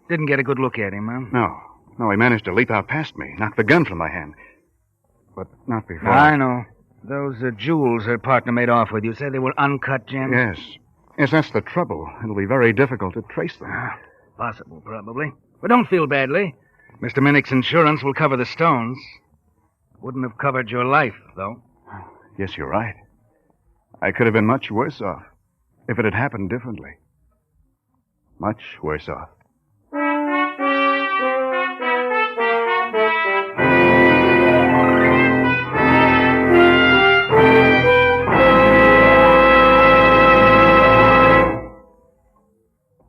[SPEAKER 17] Didn't get a good look at him, huh?
[SPEAKER 5] No, he managed to leap out past me, knock the gun from my hand. But not before...
[SPEAKER 17] I know. Those jewels her partner made off with, you said they were uncut gems?
[SPEAKER 5] Yes, that's the trouble. It'll be very difficult to trace them.
[SPEAKER 17] Possible, probably. But don't feel badly. Mr. Minnick's insurance will cover the stones. Wouldn't have covered your life, though.
[SPEAKER 5] Yes, you're right. I could have been much worse off if it had happened differently. Much worse off.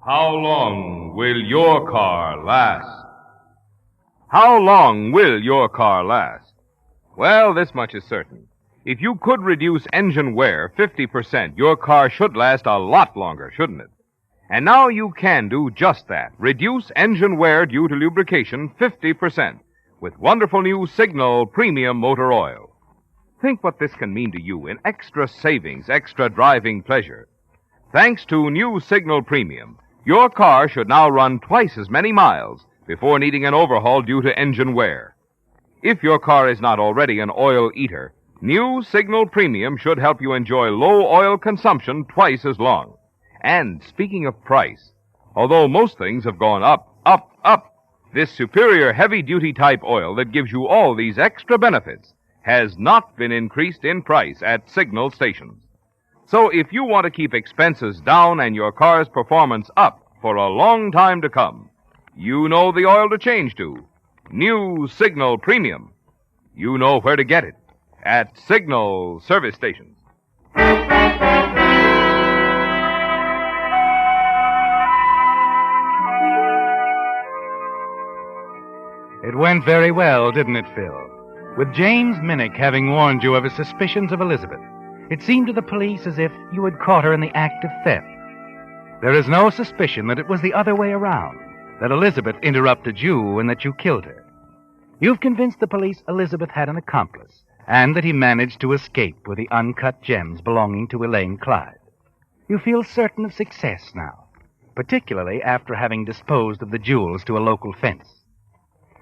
[SPEAKER 15] How long will your car last? How long will your car last? Well, this much is certain. If you could reduce engine wear 50%, your car should last a lot longer, shouldn't it? And now you can do just that. Reduce engine wear due to lubrication 50% with wonderful new Signal Premium Motor Oil. Think what this can mean to you in extra savings, extra driving pleasure. Thanks to new Signal Premium, your car should now run twice as many miles before needing an overhaul due to engine wear. If your car is not already an oil eater, new Signal Premium should help you enjoy low oil consumption twice as long. And speaking of price, although most things have gone up, this superior heavy-duty type oil that gives you all these extra benefits has not been increased in price at Signal stations. So if you want to keep expenses down and your car's performance up for a long time to come, you know the oil to change to. New Signal Premium. You know where to get it. At Signal service stations.
[SPEAKER 19] It went very well, didn't it, Phil? With James Minnick having warned you of his suspicions of Elizabeth, it seemed to the police as if you had caught her in the act of theft. There is no suspicion that it was the other way around, that Elizabeth interrupted you and that you killed her. You've convinced the police Elizabeth had an accomplice, and that he managed to escape with the uncut gems belonging to Elaine Clyde. You feel certain of success now, particularly after having disposed of the jewels to a local fence.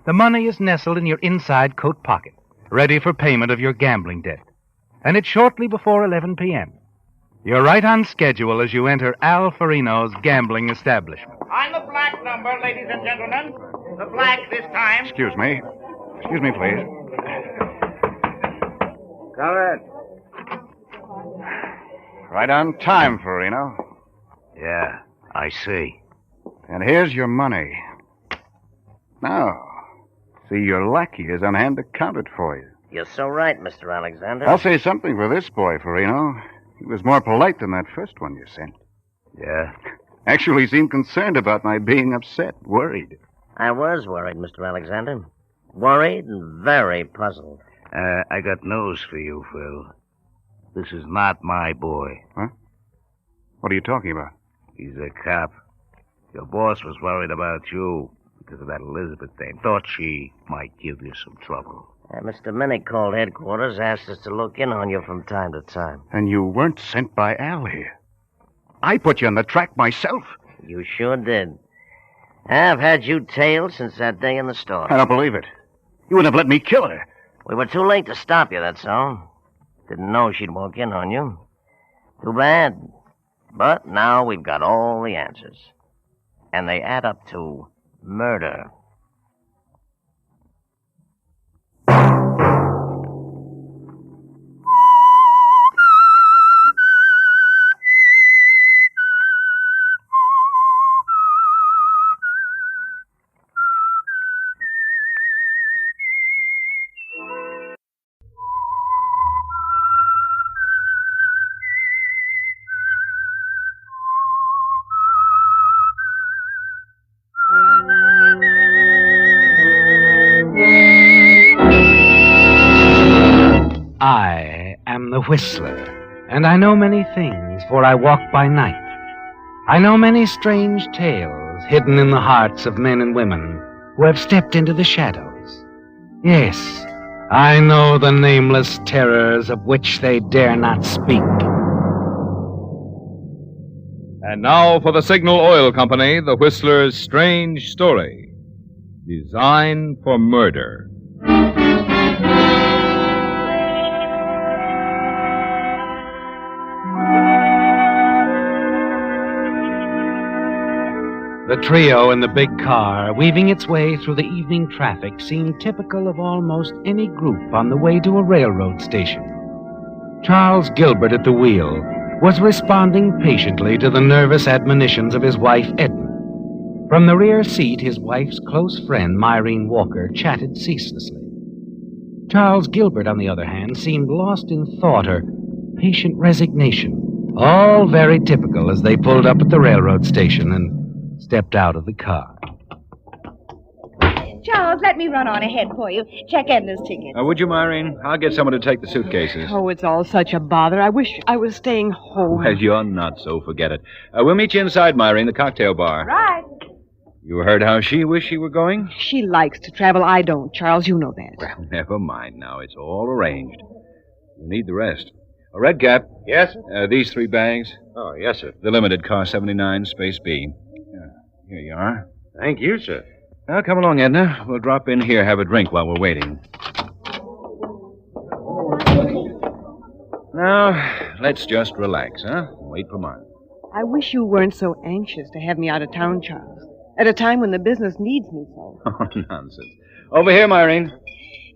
[SPEAKER 19] The money is nestled in your inside coat pocket, ready for payment of your gambling debt. And it's shortly before 11 p.m. You're right on schedule as you enter Al Farino's gambling establishment.
[SPEAKER 6] On the black number, ladies and gentlemen. The black this time.
[SPEAKER 5] Excuse me. Excuse me, please.
[SPEAKER 14] Come in.
[SPEAKER 5] Right on time, Farino.
[SPEAKER 17] Yeah, I see.
[SPEAKER 5] And here's your money. Now, see, your lackey is on hand to count it for you.
[SPEAKER 16] You're so right, Mr. Alexander.
[SPEAKER 5] I'll say something for this boy, Farino. He was more polite than that first one you sent.
[SPEAKER 17] Yeah?
[SPEAKER 5] Actually seemed concerned about my being upset, worried.
[SPEAKER 16] I was worried, Mr. Alexander. Worried and very puzzled.
[SPEAKER 17] I got news for you, Phil. This is not my boy.
[SPEAKER 5] Huh? What are you talking about?
[SPEAKER 17] He's a cop. Your boss was worried about you because of that Elizabeth thing. Thought she might give you some trouble.
[SPEAKER 16] Mr. Minnick called headquarters, asked us to look in on you from time to time.
[SPEAKER 5] And you weren't sent by Al here. I put you on the track myself.
[SPEAKER 16] You sure did. I've had you tailed since that day in the store.
[SPEAKER 5] I don't believe it. You wouldn't have let me kill her.
[SPEAKER 16] We were too late to stop you, that's all. Didn't know she'd walk in on you. Too bad. But now we've got all the answers. And they add up to murder.
[SPEAKER 10] I am the Whistler, and I know many things, for I walk by night. I know many strange tales hidden in the hearts of men and women who have stepped into the shadows. Yes, I know the nameless terrors of which they dare not speak.
[SPEAKER 15] And now for the Signal Oil Company, the Whistler's strange story. Designed for murder.
[SPEAKER 10] The trio in the big car, weaving its way through the evening traffic, seemed typical of almost any group on the way to a railroad station. Charles Gilbert at the wheel was responding patiently to the nervous admonitions of his wife, Edna. From the rear seat, his wife's close friend, Myrene Walker, chatted ceaselessly. Charles Gilbert, on the other hand, seemed lost in thought or patient resignation, all very typical as they pulled up at the railroad station and stepped out of the car.
[SPEAKER 18] Charles, let me run on ahead for you. Check Edna's ticket.
[SPEAKER 21] Would you, Myrene? I'll get someone to take the suitcases.
[SPEAKER 2] Oh, it's all such a bother. I wish I was staying home.
[SPEAKER 21] Well, you're not, so forget it. We'll meet you inside, Myrene, the cocktail bar.
[SPEAKER 18] Right.
[SPEAKER 21] You heard how she wished she were going?
[SPEAKER 2] She likes to travel. I don't, Charles. You know that.
[SPEAKER 21] Well, never mind now. It's all arranged. You need the rest. A red cap.
[SPEAKER 14] Yes?
[SPEAKER 21] These 3 bags.
[SPEAKER 14] Oh, yes, sir.
[SPEAKER 21] The limited car 79, space B. Here you are.
[SPEAKER 14] Thank you, sir.
[SPEAKER 21] Now, come along, Edna. We'll drop in here, have a drink while we're waiting. Now, let's just relax, huh? Wait for Mark.
[SPEAKER 2] I wish you weren't so anxious to have me out of town, Charles. At a time when the business needs me so.
[SPEAKER 21] Oh, nonsense. Over here, Myrene.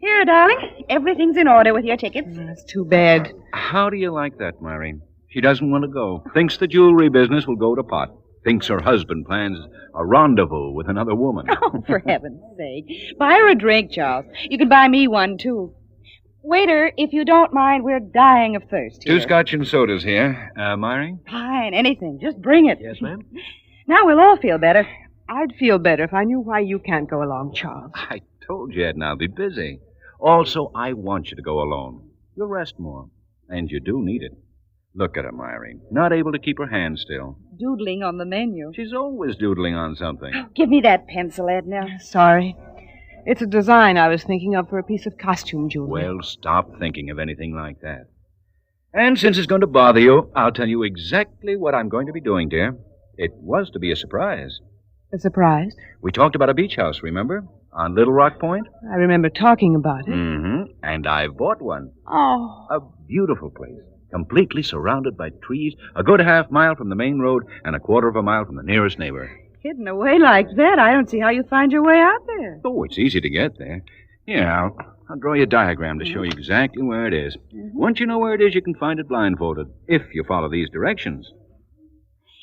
[SPEAKER 18] Here, darling. Everything's in order with your tickets.
[SPEAKER 2] That's too bad.
[SPEAKER 21] How do you like that, Myrene? She doesn't want to go. Thinks the jewelry business will go to pot. Thinks her husband plans a rendezvous with another woman.
[SPEAKER 18] Oh, for heaven's sake. Buy her a drink, Charles. You can buy me one, too. Waiter, if you don't mind, we're dying of thirst here.
[SPEAKER 21] 2 scotch and sodas here. Myrene?
[SPEAKER 18] Fine, anything. Just bring it.
[SPEAKER 21] Yes, ma'am.
[SPEAKER 18] Now we'll all feel better.
[SPEAKER 2] I'd feel better if I knew why you can't go along, Charles.
[SPEAKER 21] I told you, Edna, I'll be busy. Also, I want you to go alone. You'll rest more. And you do need it. Look at her, Myrene. Not able to keep her hand still.
[SPEAKER 18] Doodling on the menu.
[SPEAKER 21] She's always doodling on something.
[SPEAKER 18] Give me that pencil, Edna.
[SPEAKER 2] Sorry. It's a design I was thinking of for a piece of costume jewelry.
[SPEAKER 21] Well, stop thinking of anything like that. And since it's going to bother you, I'll tell you exactly what I'm going to be doing, dear. It was to be a surprise.
[SPEAKER 2] A surprise?
[SPEAKER 21] We talked about a beach house, remember? On Little Rock Point?
[SPEAKER 2] I remember talking about it.
[SPEAKER 21] Mm-hmm. And I've bought one.
[SPEAKER 2] Oh.
[SPEAKER 21] A beautiful place. Completely surrounded by trees, a good half-mile from the main road, and a quarter of a mile from the nearest neighbor.
[SPEAKER 18] Hidden away like that, I don't see how you find your way out there.
[SPEAKER 21] Oh, it's easy to get there. Here, I'll draw you a diagram to show you exactly where it is. Once you know where it is, you can find it blindfolded, if you follow these directions.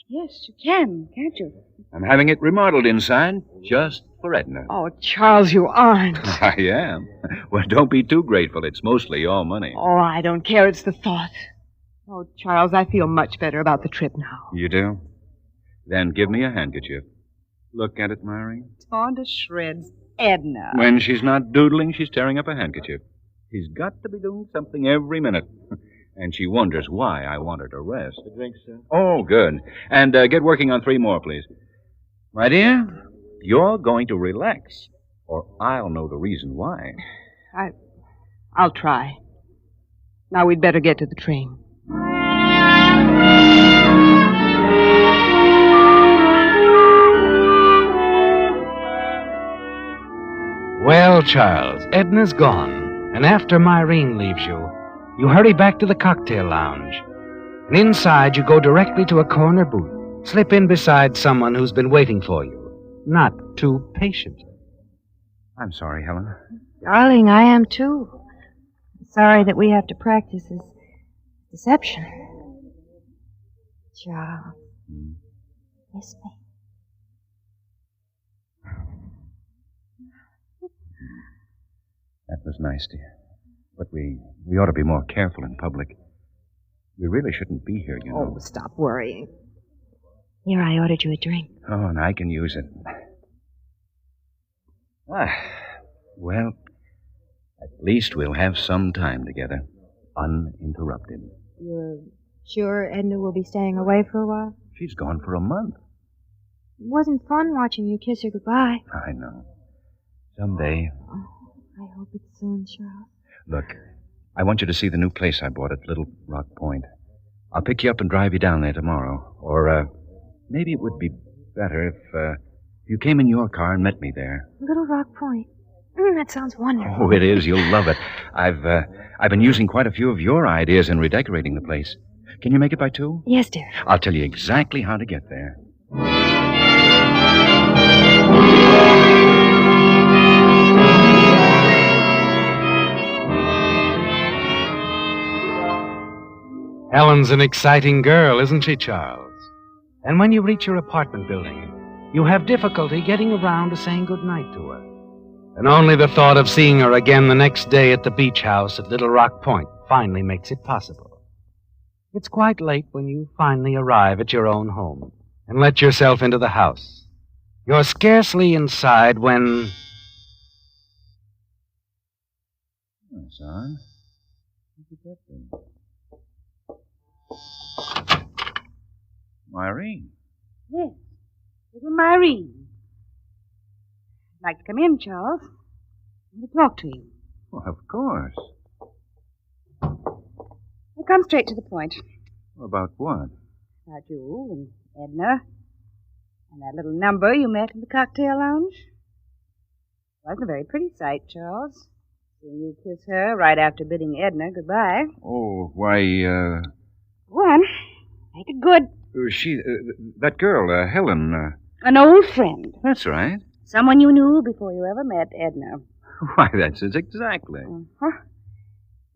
[SPEAKER 18] Yes, you can, can't you?
[SPEAKER 21] I'm having it remodeled inside, just for Edna.
[SPEAKER 2] Oh, Charles, you aren't.
[SPEAKER 21] I am. Well, don't be too grateful. It's mostly your money.
[SPEAKER 2] Oh, I don't care. It's the thought. Oh, Charles, I feel much better about the trip now.
[SPEAKER 21] You do? Then give me a handkerchief. Look at it, Myrene.
[SPEAKER 18] Torn to shreds. Edna.
[SPEAKER 21] When she's not doodling, she's tearing up a handkerchief. She's got to be doing something every minute. And she wonders why I want her to rest.
[SPEAKER 14] A drink, sir.
[SPEAKER 21] Oh, good. And get working on 3 more, please. My dear, you're going to relax, or I'll know the reason why.
[SPEAKER 2] I'll try. Now we'd better get to the train.
[SPEAKER 19] Well, Charles, Edna's gone, and after Myrene leaves you, you hurry back to the cocktail lounge. And inside, you go directly to a corner booth, slip in beside someone who's been waiting for you, not too patiently.
[SPEAKER 21] I'm sorry, Helen.
[SPEAKER 12] Darling, I am too. Sorry that we have to practice this deception. Charles, kiss me.
[SPEAKER 21] That was nice, dear. But we ought to be more careful in public. We really shouldn't be here, you know.
[SPEAKER 2] Oh, stop worrying.
[SPEAKER 12] Here, I ordered you a drink.
[SPEAKER 21] Oh, and I can use it. Well, at least we'll have some time together, uninterrupted.
[SPEAKER 12] You're sure Edna will be staying away for a while?
[SPEAKER 21] She's gone for a month.
[SPEAKER 12] It wasn't fun watching you kiss her goodbye.
[SPEAKER 21] I know. Someday.
[SPEAKER 12] I hope it's soon, Charles.
[SPEAKER 21] Look, I want you to see the new place I bought at Little Rock Point. I'll pick you up and drive you down there tomorrow. Or, maybe it would be better if you came in your car and met me there.
[SPEAKER 12] Little Rock Point. That sounds wonderful.
[SPEAKER 21] Oh, it is. You'll love it. I've been using quite a few of your ideas in redecorating the place. Can you make it by 2?
[SPEAKER 12] Yes, dear.
[SPEAKER 21] I'll tell you exactly how to get there.
[SPEAKER 19] Helen's an exciting girl, isn't she, Charles? And when you reach your apartment building, you have difficulty getting around to saying goodnight to her. And only the thought of seeing her again the next day at the beach house at Little Rock Point finally makes it possible. It's quite late when you finally arrive at your own home and let yourself into the house. You're scarcely inside when
[SPEAKER 21] That's odd. What could that be? Irene.
[SPEAKER 18] Yes, little Myrene. Like to come in, Charles. I want to talk to you.
[SPEAKER 21] Well, of course.
[SPEAKER 18] We'll come straight to the point.
[SPEAKER 21] About what?
[SPEAKER 18] About you and Edna. And that little number you met in the cocktail lounge. It wasn't a very pretty sight, Charles. Seeing you kiss her right after bidding Edna goodbye.
[SPEAKER 21] Oh, why,
[SPEAKER 18] Go on. Make it good.
[SPEAKER 21] that girl, Helen,
[SPEAKER 18] An old friend.
[SPEAKER 21] That's right.
[SPEAKER 18] Someone you knew before you ever met Edna.
[SPEAKER 21] Why, that's it exactly.
[SPEAKER 18] Huh?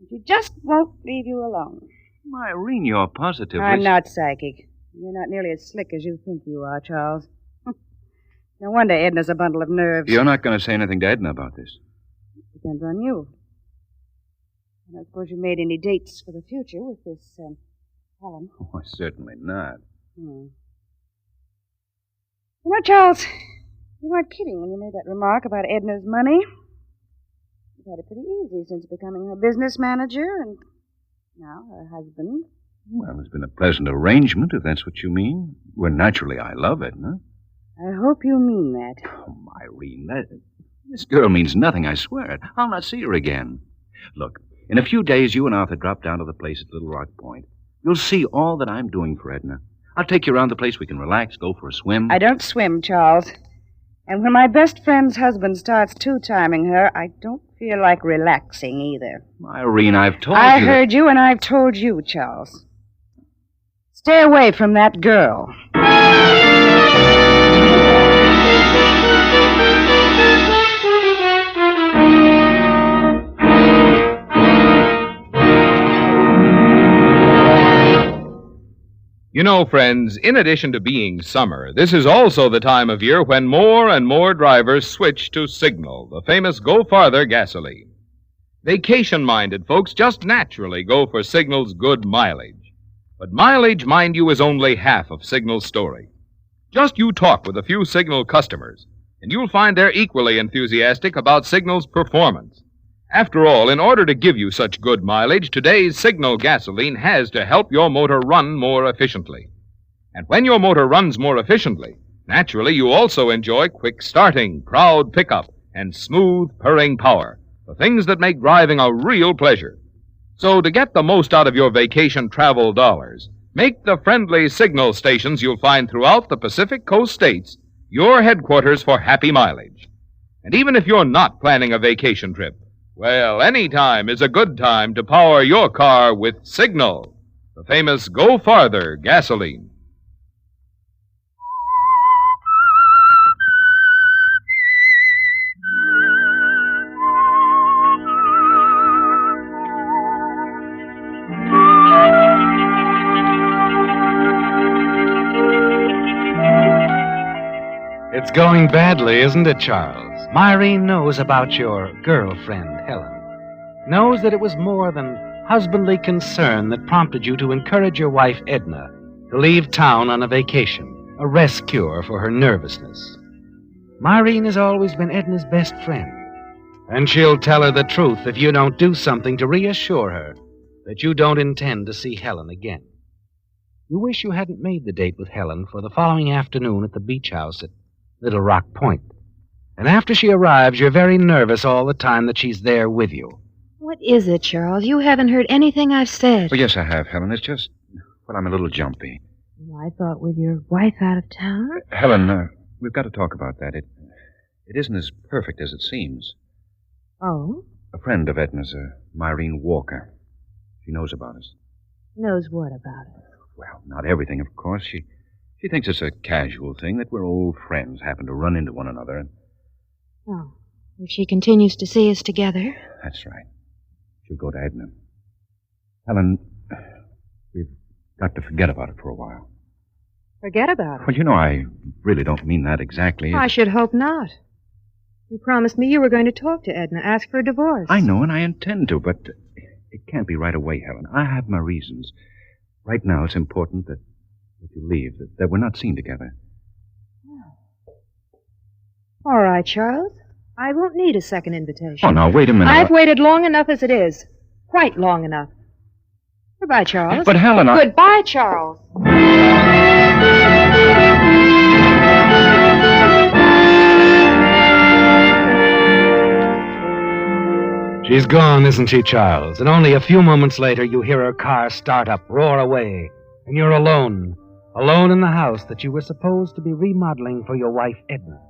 [SPEAKER 18] She just won't leave you alone.
[SPEAKER 21] Irene, you're positively...
[SPEAKER 18] I'm not psychic. You're not nearly as slick as you think you are, Charles. No wonder Edna's a bundle of nerves.
[SPEAKER 21] You're not going to say anything to Edna about this?
[SPEAKER 18] Depends on you. I don't suppose you made any dates for the future with this, Helen.
[SPEAKER 21] Oh, certainly not.
[SPEAKER 18] You know, Charles, you weren't kidding when you made that remark about Edna's money. You've had it pretty easy since becoming her business manager and now her husband.
[SPEAKER 21] Well, it's been a pleasant arrangement, if that's what you mean. Well, naturally, I love Edna.
[SPEAKER 18] I hope you mean that.
[SPEAKER 21] Oh, Irene, this girl means nothing, I swear it. I'll not see her again. Look, in a few days, you and Arthur drop down to the place at Little Rock Point. You'll see all that I'm doing for Edna. I'll take you around the place. We can relax, go for a swim.
[SPEAKER 18] I don't swim, Charles. And when my best friend's husband starts two-timing her, I don't feel like relaxing either.
[SPEAKER 21] Irene, I've told you...
[SPEAKER 18] I heard you, and I've told you, Charles. Stay away from that girl.
[SPEAKER 15] You know, friends, in addition to being summer, this is also the time of year when more and more drivers switch to Signal, the famous Go Farther gasoline. Vacation-minded folks just naturally go for Signal's good mileage. But mileage, mind you, is only half of Signal's story. Just you talk with a few Signal customers, and you'll find they're equally enthusiastic about Signal's performance. After all, in order to give you such good mileage, today's Signal gasoline has to help your motor run more efficiently. And when your motor runs more efficiently, naturally you also enjoy quick starting, proud pickup, and smooth purring power, the things that make driving a real pleasure. So to get the most out of your vacation travel dollars, make the friendly Signal stations you'll find throughout the Pacific Coast states your headquarters for happy mileage. And even if you're not planning a vacation trip, well, any time is a good time to power your car with Signal, the famous Go Farther gasoline.
[SPEAKER 19] It's going badly, isn't it, Charles? Myrene knows about your girlfriend, Helen. Knows that it was more than husbandly concern that prompted you to encourage your wife, Edna, to leave town on a vacation, a rest cure for her nervousness. Myrene has always been Edna's best friend, and she'll tell her the truth if you don't do something to reassure her that you don't intend to see Helen again. You wish you hadn't made the date with Helen for the following afternoon at the beach house at Little Rock Point. And after she arrives, you're very nervous all the time that she's there with you.
[SPEAKER 12] What is it, Charles? You haven't heard anything I've said.
[SPEAKER 21] Oh, yes, I have, Helen. It's just, well, I'm a little jumpy.
[SPEAKER 12] Oh, I thought with your wife out of town.
[SPEAKER 21] Helen, we've got to talk about that. It isn't as perfect as it seems.
[SPEAKER 12] Oh?
[SPEAKER 21] A friend of Edna's, Myrene Walker. She knows about us.
[SPEAKER 12] Knows what about it?
[SPEAKER 21] Well, not everything, of course. She thinks it's a casual thing that we're old friends, happen to run into one another. And...
[SPEAKER 12] Oh, if she continues to see us together.
[SPEAKER 21] That's right. She'll go to Edna. Helen, we've got to forget about it for a while.
[SPEAKER 12] Forget about it?
[SPEAKER 21] Well, you know, I really don't mean that exactly.
[SPEAKER 12] I should hope not. You promised me you were going to talk to Edna, ask for a divorce.
[SPEAKER 21] I know, and I intend to, but it can't be right away, Helen. I have my reasons. Right now, it's important that you leave, that we're not seen together.
[SPEAKER 12] All right, Charles.
[SPEAKER 2] I won't need a second invitation.
[SPEAKER 21] Oh, now, wait a minute.
[SPEAKER 2] I've waited long enough as it is. Quite long enough. Goodbye, Charles.
[SPEAKER 21] But, Helen,
[SPEAKER 2] Goodbye, Charles.
[SPEAKER 7] She's gone, isn't she, Charles? And only a few moments later, you hear her car start up, roar away, and you're alone. Alone in the house that you were supposed to be remodeling for your wife, Edna.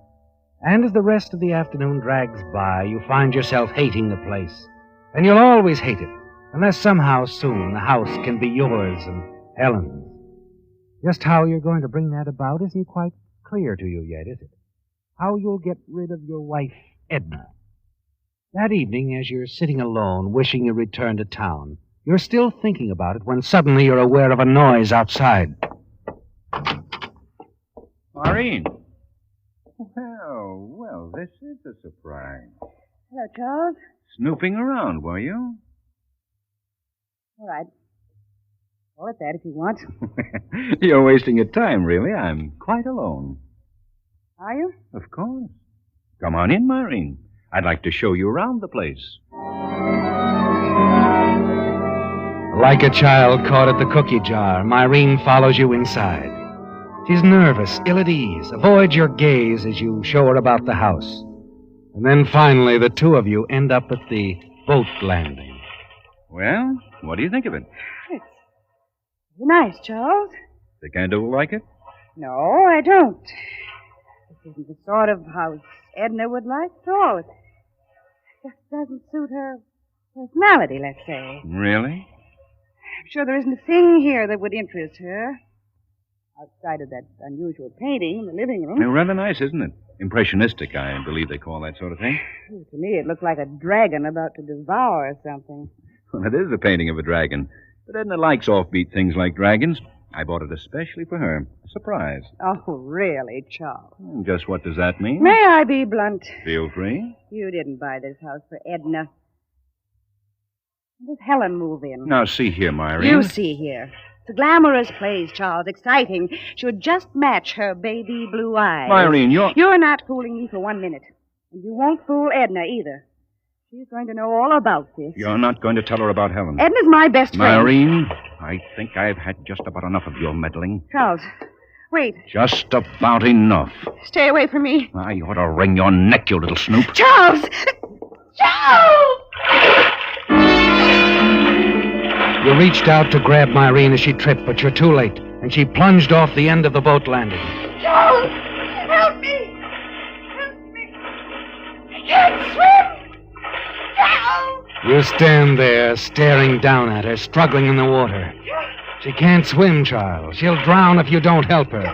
[SPEAKER 7] And as the rest of the afternoon drags by, you find yourself hating the place. And you'll always hate it, unless somehow soon the house can be yours and Helen's. Just how you're going to bring that about isn't quite clear to you yet, is it? How you'll get rid of your wife, Edna. That evening, as you're sitting alone, wishing you returned to town, you're still thinking about it when suddenly you're aware of a noise outside.
[SPEAKER 21] Maureen. Well, this is a surprise.
[SPEAKER 18] Hello, Charles.
[SPEAKER 21] Snooping around, were you?
[SPEAKER 18] All right. Call it that if you want.
[SPEAKER 21] You're wasting your time, really. I'm quite alone.
[SPEAKER 18] Are you?
[SPEAKER 21] Of course. Come on in, Maureen. I'd like to show you around the place.
[SPEAKER 7] Like a child caught at the cookie jar, Maureen follows you inside. She's nervous, ill at ease, avoids your gaze as you show her about the house. And then finally, the two of you end up at the boat landing.
[SPEAKER 21] Well, what do you think of it?
[SPEAKER 18] It's nice, Charles.
[SPEAKER 21] Think I do like it?
[SPEAKER 18] No, I don't. This isn't the sort of house Edna would like at all. It just doesn't suit her personality, let's say.
[SPEAKER 21] Really?
[SPEAKER 18] I'm sure there isn't a thing here that would interest her. Outside of that unusual painting in the living room.
[SPEAKER 21] Rather nice, isn't it? Impressionistic, I believe they call that sort of thing.
[SPEAKER 18] To me, it looked like a dragon about to devour something.
[SPEAKER 21] Well, it is a painting of a dragon. But Edna likes offbeat things like dragons. I bought it especially for her. A surprise.
[SPEAKER 18] Oh, really, Charles?
[SPEAKER 21] And just what does that mean?
[SPEAKER 18] May I be blunt?
[SPEAKER 21] Feel free.
[SPEAKER 18] You didn't buy this house for Edna. Let Helen move in.
[SPEAKER 21] Now, see here, Maureen.
[SPEAKER 18] You see here. It's a glamorous place, Charles. Exciting. Should just match her baby blue eyes.
[SPEAKER 21] Maureen,
[SPEAKER 18] You're not fooling me for 1 minute. And you won't fool Edna either. She's going to know all about this.
[SPEAKER 21] You're not going to tell her about Helen.
[SPEAKER 18] Edna's my best friend.
[SPEAKER 21] Maureen, I think I've had just about enough of your meddling.
[SPEAKER 18] Charles, wait.
[SPEAKER 21] Just about enough.
[SPEAKER 18] Stay away from me.
[SPEAKER 21] I ought to wring your neck, you little snoop.
[SPEAKER 18] Charles! Charles!
[SPEAKER 7] You reached out to grab Maureen as she tripped, but you're too late, and she plunged off the end of the boat landing.
[SPEAKER 18] Charles! Help me! Help me! I can't swim! Charles!
[SPEAKER 7] You stand there, staring down at her, struggling in the water. She can't swim, Charles. She'll drown if you don't help her.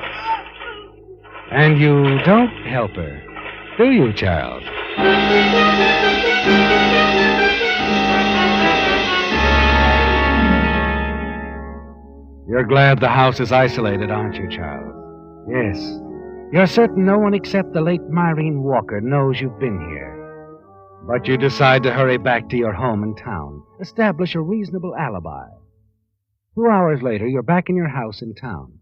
[SPEAKER 7] And you don't help her, do you, Charles? You're glad the house is isolated, aren't you, Charles? Yes. You're certain no one except the late Maureen Walker knows you've been here. But you decide to hurry back to your home in town, establish a reasonable alibi. 2 hours later, you're back in your house in town,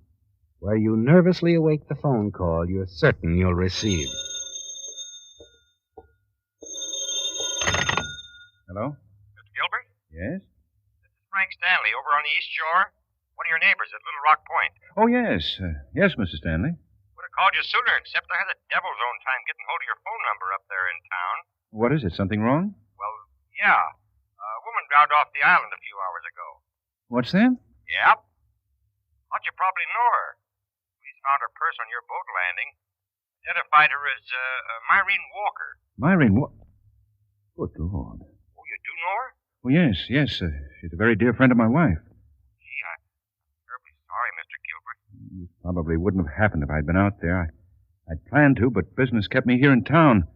[SPEAKER 7] where you nervously await the phone call you're certain you'll receive.
[SPEAKER 21] Hello?
[SPEAKER 6] Mr. Gilbert?
[SPEAKER 21] Yes?
[SPEAKER 6] This is Frank Stanley over on the East Shore. One of your neighbors at Little Rock Point.
[SPEAKER 21] Oh, yes. Yes, Mrs. Stanley.
[SPEAKER 6] Would have called you sooner, except I had the devil's own time getting hold of your phone number up there in town.
[SPEAKER 21] What is it? Something wrong?
[SPEAKER 6] Well, yeah. A woman drowned off the island a few hours ago.
[SPEAKER 21] What's that?
[SPEAKER 6] Yep. Thought you probably know her. Police found her purse on your boat landing. Identified her as Maureen Walker.
[SPEAKER 21] Maureen Good Lord.
[SPEAKER 6] Oh, you do know her?
[SPEAKER 21] Well, yes. She's a very dear friend of my wife.
[SPEAKER 6] Gee, I'm terribly sorry, Mr. Gilbert.
[SPEAKER 21] It probably wouldn't have happened if I'd been out there. I'd planned to, but business kept me here in town.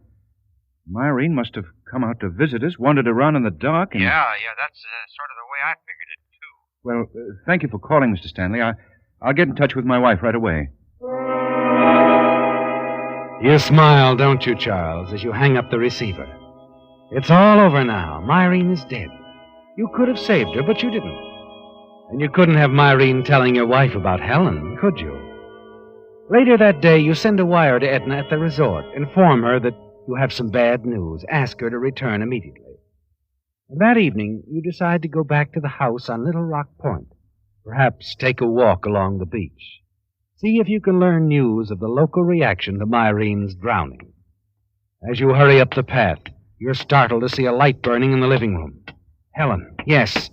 [SPEAKER 21] Maureen must have come out to visit us, wandered around in the dark, and...
[SPEAKER 6] Yeah, that's sort of the way I figured it, too.
[SPEAKER 21] Well, thank you for calling, Mr. Stanley. I'll get in touch with my wife right away.
[SPEAKER 7] You smile, don't you, Charles, as you hang up the receiver. It's all over now. Maureen is dead. You could have saved her, but you didn't. And you couldn't have Maureen telling your wife about Helen, could you? Later that day, you send a wire to Edna at the resort. Inform her that You have some bad news. Ask her to return immediately. And that evening, you decide to go back to the house on Little Rock Point. Perhaps take a walk along the beach. See if you can learn news of the local reaction to Myrene's drowning. As you hurry up the path, you're startled to see a light burning in the living room. Helen, yes.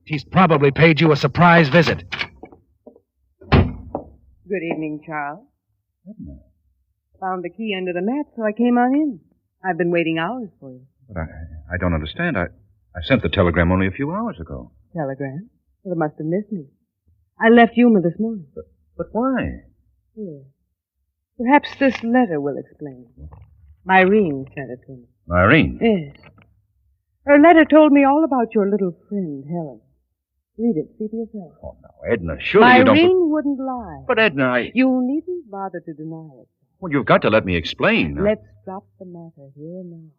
[SPEAKER 7] She's probably paid you a surprise visit.
[SPEAKER 2] Good evening, Charles. Found the key under the mat, so I came on in. I've been waiting hours for you.
[SPEAKER 21] But I don't understand. I sent the telegram only a few hours ago.
[SPEAKER 2] Telegram? Well, it must have missed me. I left Yuma this morning.
[SPEAKER 21] But why?
[SPEAKER 2] Yes. Perhaps this letter will explain. Myrene sent it to me.
[SPEAKER 21] Myrene?
[SPEAKER 2] Yes. Her letter told me all about your little friend, Helen. Read it. See for yourself.
[SPEAKER 21] Oh, no, Edna, surely you don't...
[SPEAKER 2] Myrene wouldn't lie.
[SPEAKER 21] But, Edna,
[SPEAKER 2] You needn't bother to deny it.
[SPEAKER 21] Well, you've got to let me explain.
[SPEAKER 2] Let's drop the matter here and now.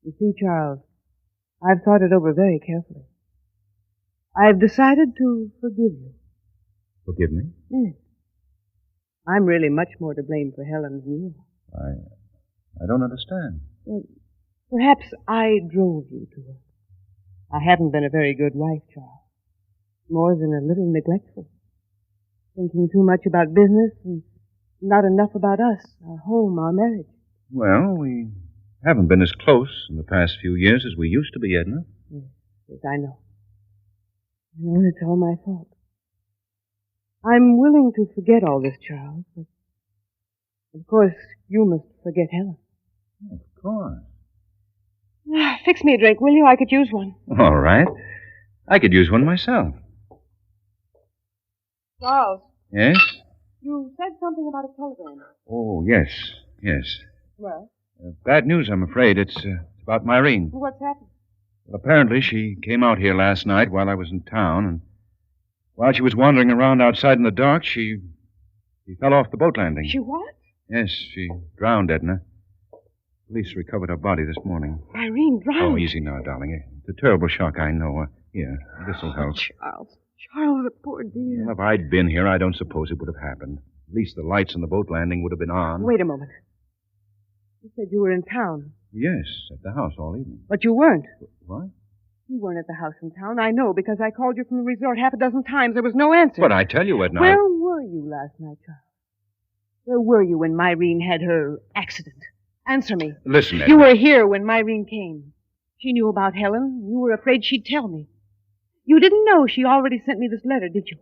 [SPEAKER 2] You see, Charles, I've thought it over very carefully. I've decided to forgive you.
[SPEAKER 21] Forgive me?
[SPEAKER 2] Yes. I'm really much more to blame for Helen's mule.
[SPEAKER 21] I don't understand.
[SPEAKER 2] Well, perhaps I drove you to her. I haven't been a very good wife, Charles. More than a little neglectful. Thinking too much about business and not enough about us, our home, our marriage.
[SPEAKER 21] Well, we haven't been as close in the past few years as we used to be, Edna.
[SPEAKER 2] Yes, I know. I know it's all my fault. I'm willing to forget all this, Charles, but of course you must forget Helen.
[SPEAKER 21] Of course.
[SPEAKER 2] Fix me a drink, will you? I could use one.
[SPEAKER 21] All right. I could use one myself.
[SPEAKER 2] Charles.
[SPEAKER 21] Yes?
[SPEAKER 2] You said something about a telegram.
[SPEAKER 21] Oh, yes.
[SPEAKER 2] Well?
[SPEAKER 21] Bad news, I'm afraid. It's about Myrene.
[SPEAKER 2] What's happened?
[SPEAKER 21] Well, apparently she came out here last night while I was in town, and while she was wandering around outside in the dark, she fell off the boat landing.
[SPEAKER 2] She what?
[SPEAKER 21] Yes, she drowned, Edna. Police recovered her body this morning.
[SPEAKER 2] Myrene drowned?
[SPEAKER 21] Oh, easy now, darling. It's a terrible shock, I know. Here, this'll help.
[SPEAKER 2] Charles, the poor dear.
[SPEAKER 21] Well, if I'd been here, I don't suppose it would have happened. At least the lights on the boat landing would have been on.
[SPEAKER 2] Wait a moment. You said you were in town.
[SPEAKER 21] Yes, at the house all evening.
[SPEAKER 2] But you weren't.
[SPEAKER 21] What?
[SPEAKER 2] You weren't at the house in town, I know, because I called you from the resort half a dozen times. There was no answer.
[SPEAKER 21] But I tell you, Edna...
[SPEAKER 2] Where were you last night, Charles? Where were you when Myrene had her accident? Answer me.
[SPEAKER 21] Listen, Edna.
[SPEAKER 2] You were here when Myrene came. She knew about Helen. You were afraid she'd tell me. You didn't know she already sent me this letter, did you?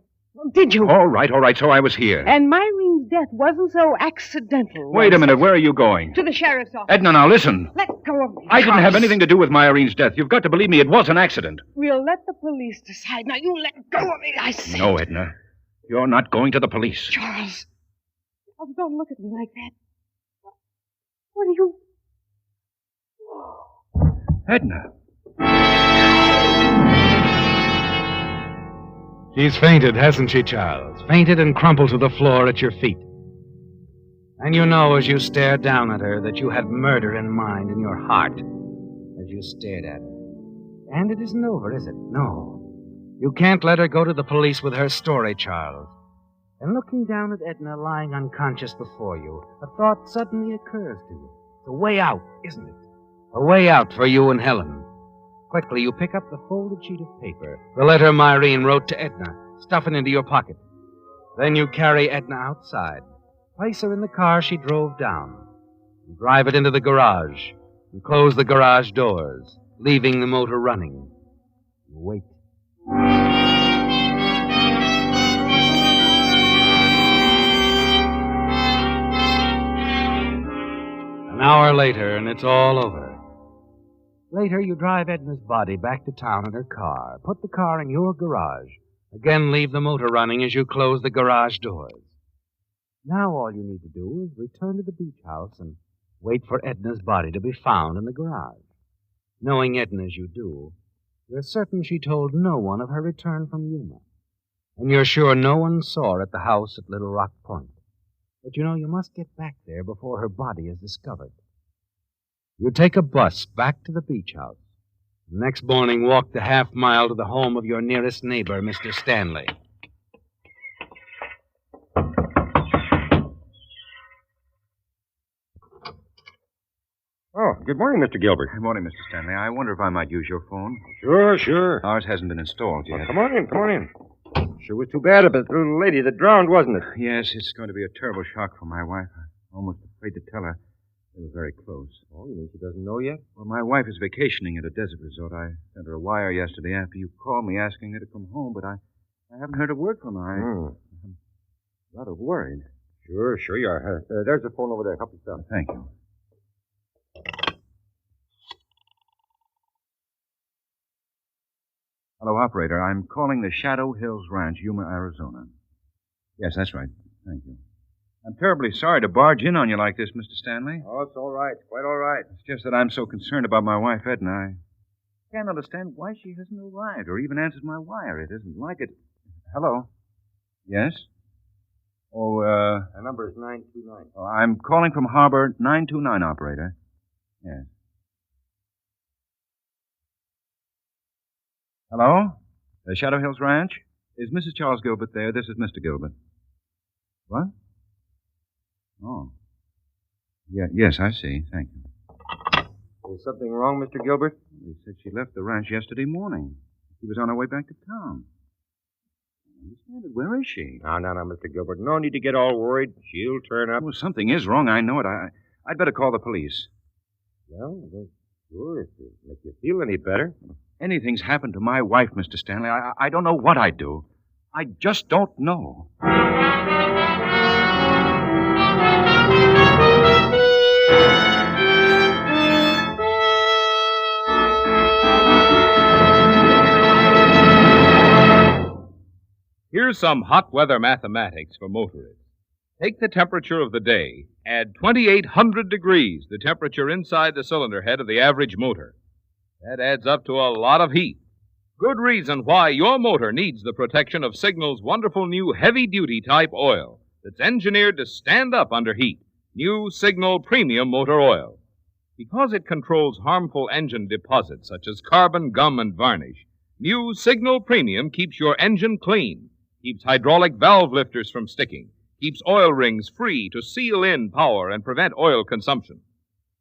[SPEAKER 2] Did you?
[SPEAKER 21] All right, so I was here.
[SPEAKER 2] And Myrene's death wasn't so accidental.
[SPEAKER 21] Wait a minute, where are you going?
[SPEAKER 2] To the sheriff's office.
[SPEAKER 21] Edna, now listen.
[SPEAKER 2] Let go of me.
[SPEAKER 21] I didn't have anything to do with Myrene's death. You've got to believe me, it was an accident.
[SPEAKER 2] We'll let the police decide. Now, you let go of me, I say.
[SPEAKER 21] No, Edna. You're not going to the police.
[SPEAKER 2] Charles. Oh, don't look at me like that. What are you...
[SPEAKER 21] Edna.
[SPEAKER 7] She's fainted, hasn't she, Charles? Fainted and crumpled to the floor at your feet. And you know as you stare down at her that you had murder in mind in your heart as you stared at her. And it isn't over, is it? No. You can't let her go to the police with her story, Charles. And looking down at Edna lying unconscious before you, a thought suddenly occurs to you. It's a way out, isn't it? A way out for you and Helen. Quickly, you pick up the folded sheet of paper, the letter Myrene wrote to Edna, stuff it into your pocket. Then you carry Edna outside, place her in the car she drove down, and drive it into the garage, and close the garage doors, leaving the motor running. You wait. An hour later, and it's all over. Later, you drive Edna's body back to town in her car, put the car in your garage, again leave the motor running as you close the garage doors. Now all you need to do is return to the beach house and wait for Edna's body to be found in the garage. Knowing Edna as you do, you're certain she told no one of her return from Yuma. And you're sure no one saw her at the house at Little Rock Point. But you know you must get back there before her body is discovered. You take a bus back to the beach house. The next morning, walk the half-mile to the home of your nearest neighbor, Mr. Stanley.
[SPEAKER 11] Good morning, Mr. Gilbert.
[SPEAKER 5] Good morning, Mr. Stanley. I wonder if I might use your phone.
[SPEAKER 11] Sure.
[SPEAKER 5] Ours hasn't been installed yet.
[SPEAKER 11] Well, come on in. Sure was too bad about the little lady that drowned, wasn't it?
[SPEAKER 5] Yes, it's going to be a terrible shock for my wife. I'm almost afraid to tell her. They were very close.
[SPEAKER 11] Oh, you mean she doesn't know yet?
[SPEAKER 5] Well, my wife is vacationing at a desert resort. I sent her a wire yesterday after you called me asking her to come home, but I haven't heard a word from her. I'm rather worried.
[SPEAKER 11] Sure you are. There's the phone over there. Help yourself.
[SPEAKER 5] Thank you. Hello, operator. I'm calling the Shadow Hills Ranch, Yuma, Arizona. Yes, that's right. Thank you. I'm terribly sorry to barge in on you like this, Mr. Stanley.
[SPEAKER 11] Oh, it's all right. Quite all right.
[SPEAKER 5] It's just that I'm so concerned about my wife, Edna. I can't understand why she hasn't arrived or even answered my wire. It isn't like it. Hello? Yes? Oh,
[SPEAKER 11] The number is 929.
[SPEAKER 5] Oh, I'm calling from Harbor 929, operator. Yes. Hello? Shadow Hills Ranch? Is Mrs. Charles Gilbert there? This is Mr. Gilbert. What? Oh. Yeah, yes, I see. Thank you.
[SPEAKER 11] Is something wrong, Mr. Gilbert?
[SPEAKER 5] They said she left the ranch yesterday morning. She was on her way back to town. I understand it. Where is she?
[SPEAKER 11] No, Mr. Gilbert. No need to get all worried. She'll turn up.
[SPEAKER 5] Well, something is wrong. I know it. I'd better call the police.
[SPEAKER 11] Well, sure, if it makes you feel any better.
[SPEAKER 5] If anything's happened to my wife, Mr. Stanley, I don't know what I'd do. I just don't know.
[SPEAKER 15] Here's some hot weather mathematics for motorists. Take the temperature of the day, add 2,800 degrees, the temperature inside the cylinder head of the average motor. That adds up to a lot of heat. Good reason why your motor needs the protection of Signal's wonderful new heavy-duty type oil that's engineered to stand up under heat. New Signal Premium Motor Oil. Because it controls harmful engine deposits such as carbon, gum, and varnish, new Signal Premium keeps your engine clean, keeps hydraulic valve lifters from sticking, keeps oil rings free to seal in power and prevent oil consumption.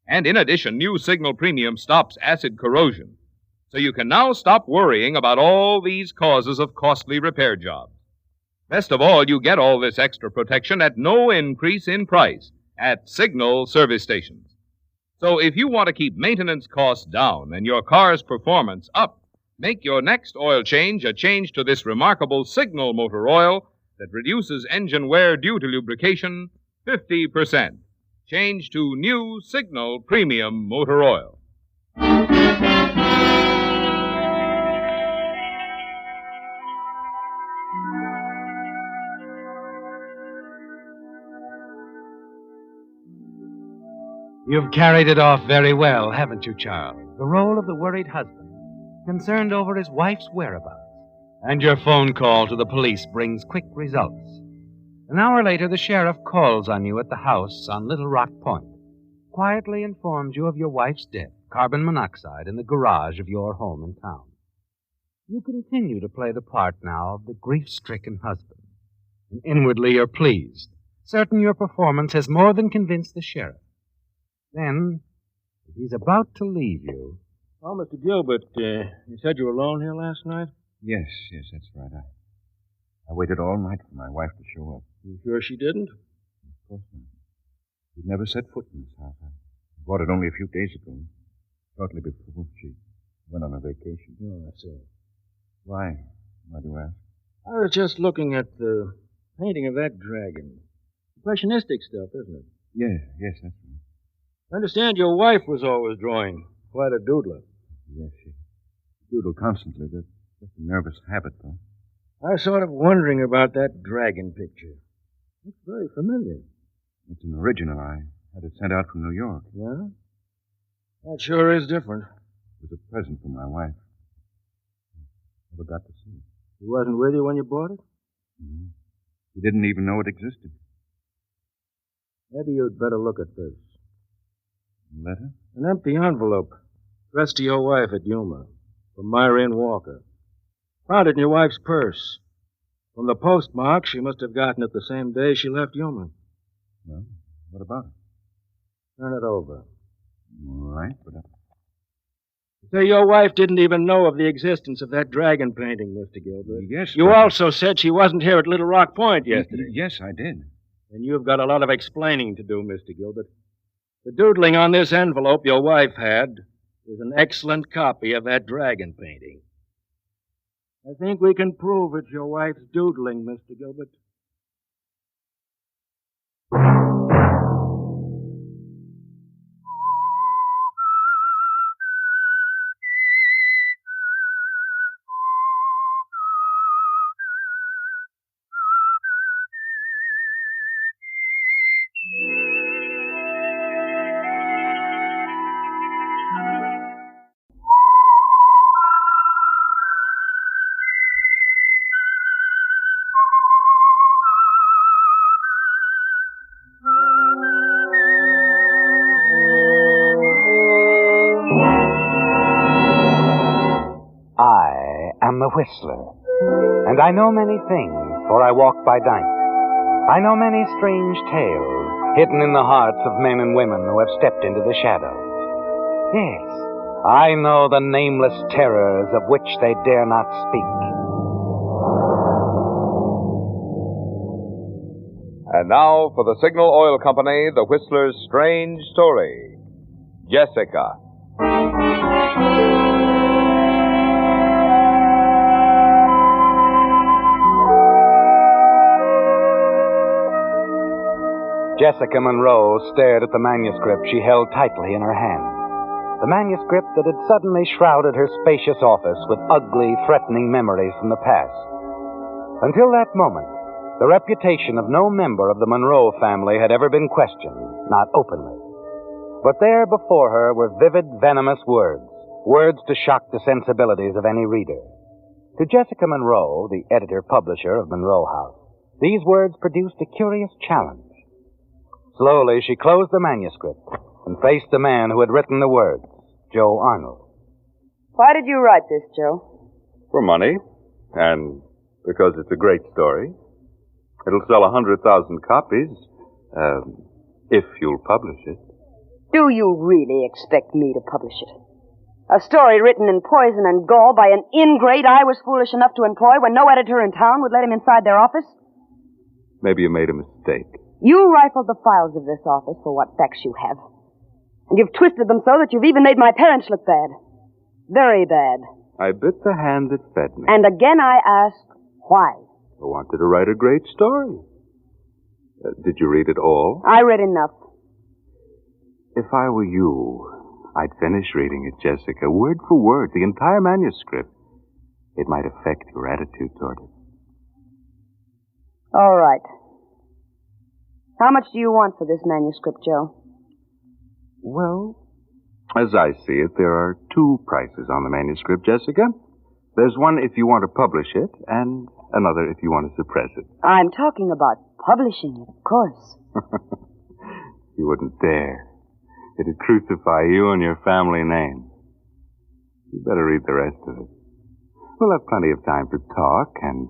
[SPEAKER 15] And in addition, new Signal Premium stops acid corrosion. So you can now stop worrying about all these causes of costly repair jobs. Best of all, you get all this extra protection at no increase in price at Signal service stations. So if you want to keep maintenance costs down and your car's performance up, make your next oil change a change to this remarkable Signal motor oil that reduces engine wear due to lubrication 50%. Change to new Signal Premium Motor Oil.
[SPEAKER 7] You've carried it off very well, haven't you, Charles? The role of the worried husband, concerned over his wife's whereabouts. And your phone call to the police brings quick results. An hour later, the sheriff calls on you at the house on Little Rock Point, quietly informs you of your wife's death, carbon monoxide, in the garage of your home in town. You continue to play the part now of the grief-stricken husband. And inwardly you're pleased, certain your performance has more than convinced the sheriff. Then, as he's about to leave you...
[SPEAKER 11] Oh, Mr. Gilbert, you said you were alone here last night?
[SPEAKER 5] Yes, that's right. I waited all night for my wife to show up.
[SPEAKER 11] You sure she didn't?
[SPEAKER 5] Of course not. She'd never set foot in this house. I bought it only a few days ago, shortly before she went on a vacation.
[SPEAKER 11] Oh, I see.
[SPEAKER 5] Why? Why do you ask?
[SPEAKER 11] I was just looking at the painting of that dragon. Impressionistic stuff, isn't it?
[SPEAKER 5] Yes, that's right.
[SPEAKER 11] I understand your wife was always drawing. Quite a doodler.
[SPEAKER 5] Yes, she doodled constantly. That's just a nervous habit, though.
[SPEAKER 11] I was sort of wondering about that dragon picture. Looks very familiar.
[SPEAKER 5] It's an original. I had it sent out from New York.
[SPEAKER 11] Yeah? That sure is different.
[SPEAKER 5] It was a present from my wife. Never got to see it.
[SPEAKER 11] She wasn't with you when you bought it?
[SPEAKER 5] No. She didn't even know it existed.
[SPEAKER 11] Maybe you'd better look at this.
[SPEAKER 5] Letter?
[SPEAKER 11] An empty envelope. Addressed to your wife at Yuma. From Myron Walker. Found it in your wife's purse. From the postmark, she must have gotten it the same day she left Yuma.
[SPEAKER 5] Well, what about it?
[SPEAKER 11] Turn it over.
[SPEAKER 21] All right, but...
[SPEAKER 11] Say, your wife didn't even know of the existence of that dragon painting, Mr. Gilbert.
[SPEAKER 21] Yes,
[SPEAKER 11] You also said she wasn't here at Little Rock Point yesterday.
[SPEAKER 21] Yes, I did.
[SPEAKER 11] And you've got a lot of explaining to do, Mr. Gilbert. The doodling on this envelope your wife had is an excellent copy of that dragon painting. I think we can prove it's your wife's doodling, Mr. Gilbert.
[SPEAKER 7] I am the Whistler, and I know many things, for I walk by night. I know many strange tales hidden in the hearts of men and women who have stepped into the shadows. Yes, I know the nameless terrors of which they dare not speak.
[SPEAKER 15] And now for the Signal Oil Company, the Whistler's strange story. Jessica.
[SPEAKER 7] Jessica Monroe stared at the manuscript she held tightly in her hand. The manuscript that had suddenly shrouded her spacious office with ugly, threatening memories from the past. Until that moment, the reputation of no member of the Monroe family had ever been questioned, not openly. But there before her were vivid, venomous words, words to shock the sensibilities of any reader. To Jessica Monroe, the editor-publisher of Monroe House, these words produced a curious challenge. Slowly, she closed the manuscript and faced the man who had written the words, Joe Arnold.
[SPEAKER 2] Why did you write this, Joe?
[SPEAKER 8] For money, and because it's a great story. It'll sell 100,000 copies, if you'll publish it.
[SPEAKER 2] Do you really expect me to publish it? A story written in poison and gall by an ingrate I was foolish enough to employ when no editor in town would let him inside their office?
[SPEAKER 8] Maybe you made a mistake.
[SPEAKER 2] You rifled the files of this office for what facts you have. And you've twisted them so that you've even made my parents look bad. Very bad.
[SPEAKER 8] I bit the hand that fed me.
[SPEAKER 2] And again I ask, why?
[SPEAKER 8] I wanted to write a great story. Did you read it all?
[SPEAKER 2] I read enough.
[SPEAKER 8] If I were you, I'd finish reading it, Jessica, word for word, the entire manuscript. It might affect your attitude toward it.
[SPEAKER 2] All right. How much do you want for this manuscript, Joe?
[SPEAKER 8] Well, as I see it, there are two prices on the manuscript, Jessica. There's one if you want to publish it, and another if you want to suppress it.
[SPEAKER 2] I'm talking about publishing it, of course.
[SPEAKER 8] You wouldn't dare. It'd crucify you and your family name. You better read the rest of it. We'll have plenty of time to talk, and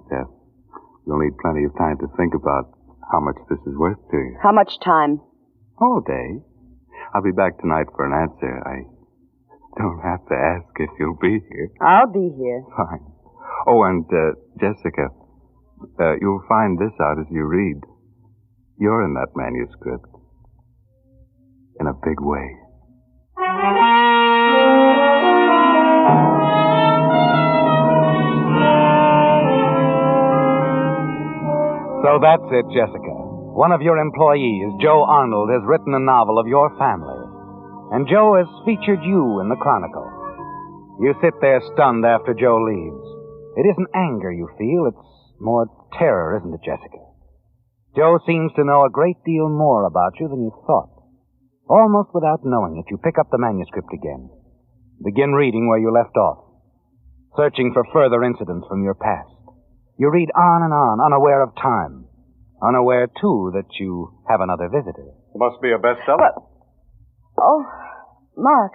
[SPEAKER 8] you'll need plenty of time to think about how much this is worth to you.
[SPEAKER 2] How much time?
[SPEAKER 8] All day. I'll be back tonight for an answer. I don't have to ask if you'll be here.
[SPEAKER 2] I'll be here.
[SPEAKER 8] Fine. Oh, and, Jessica, you'll find this out as you read. You're in that manuscript. In a big way.
[SPEAKER 7] So that's it, Jessica. One of your employees, Joe Arnold, has written a novel of your family. And Joe has featured you in the Chronicle. You sit there stunned after Joe leaves. It isn't anger you feel, it's more terror, isn't it, Jessica? Joe seems to know a great deal more about you than you thought. Almost without knowing it, you pick up the manuscript again. Begin reading where you left off. Searching for further incidents from your past. You read on and on, unaware of time. Unaware, too, that you have another visitor.
[SPEAKER 8] It must be a bestseller.
[SPEAKER 2] Oh, Mark.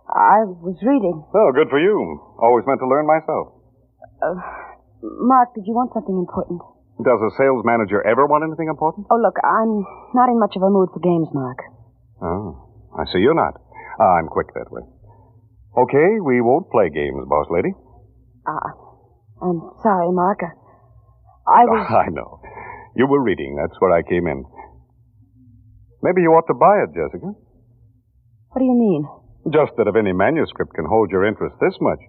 [SPEAKER 2] I was reading.
[SPEAKER 8] Oh, good for you. Always meant to learn myself.
[SPEAKER 2] Mark, did you want something important?
[SPEAKER 8] Does a sales manager ever want anything important?
[SPEAKER 2] Oh, look, I'm not in much of a mood for games, Mark.
[SPEAKER 8] Oh.
[SPEAKER 13] I see you're not. I'm quick that way. Okay, we won't play games, boss lady.
[SPEAKER 12] I'm sorry, Mark. I was...
[SPEAKER 13] I know. You were reading. That's where I came in. Maybe you ought to buy it, Jessica.
[SPEAKER 12] What do you mean?
[SPEAKER 13] Just that if any manuscript can hold your interest this much,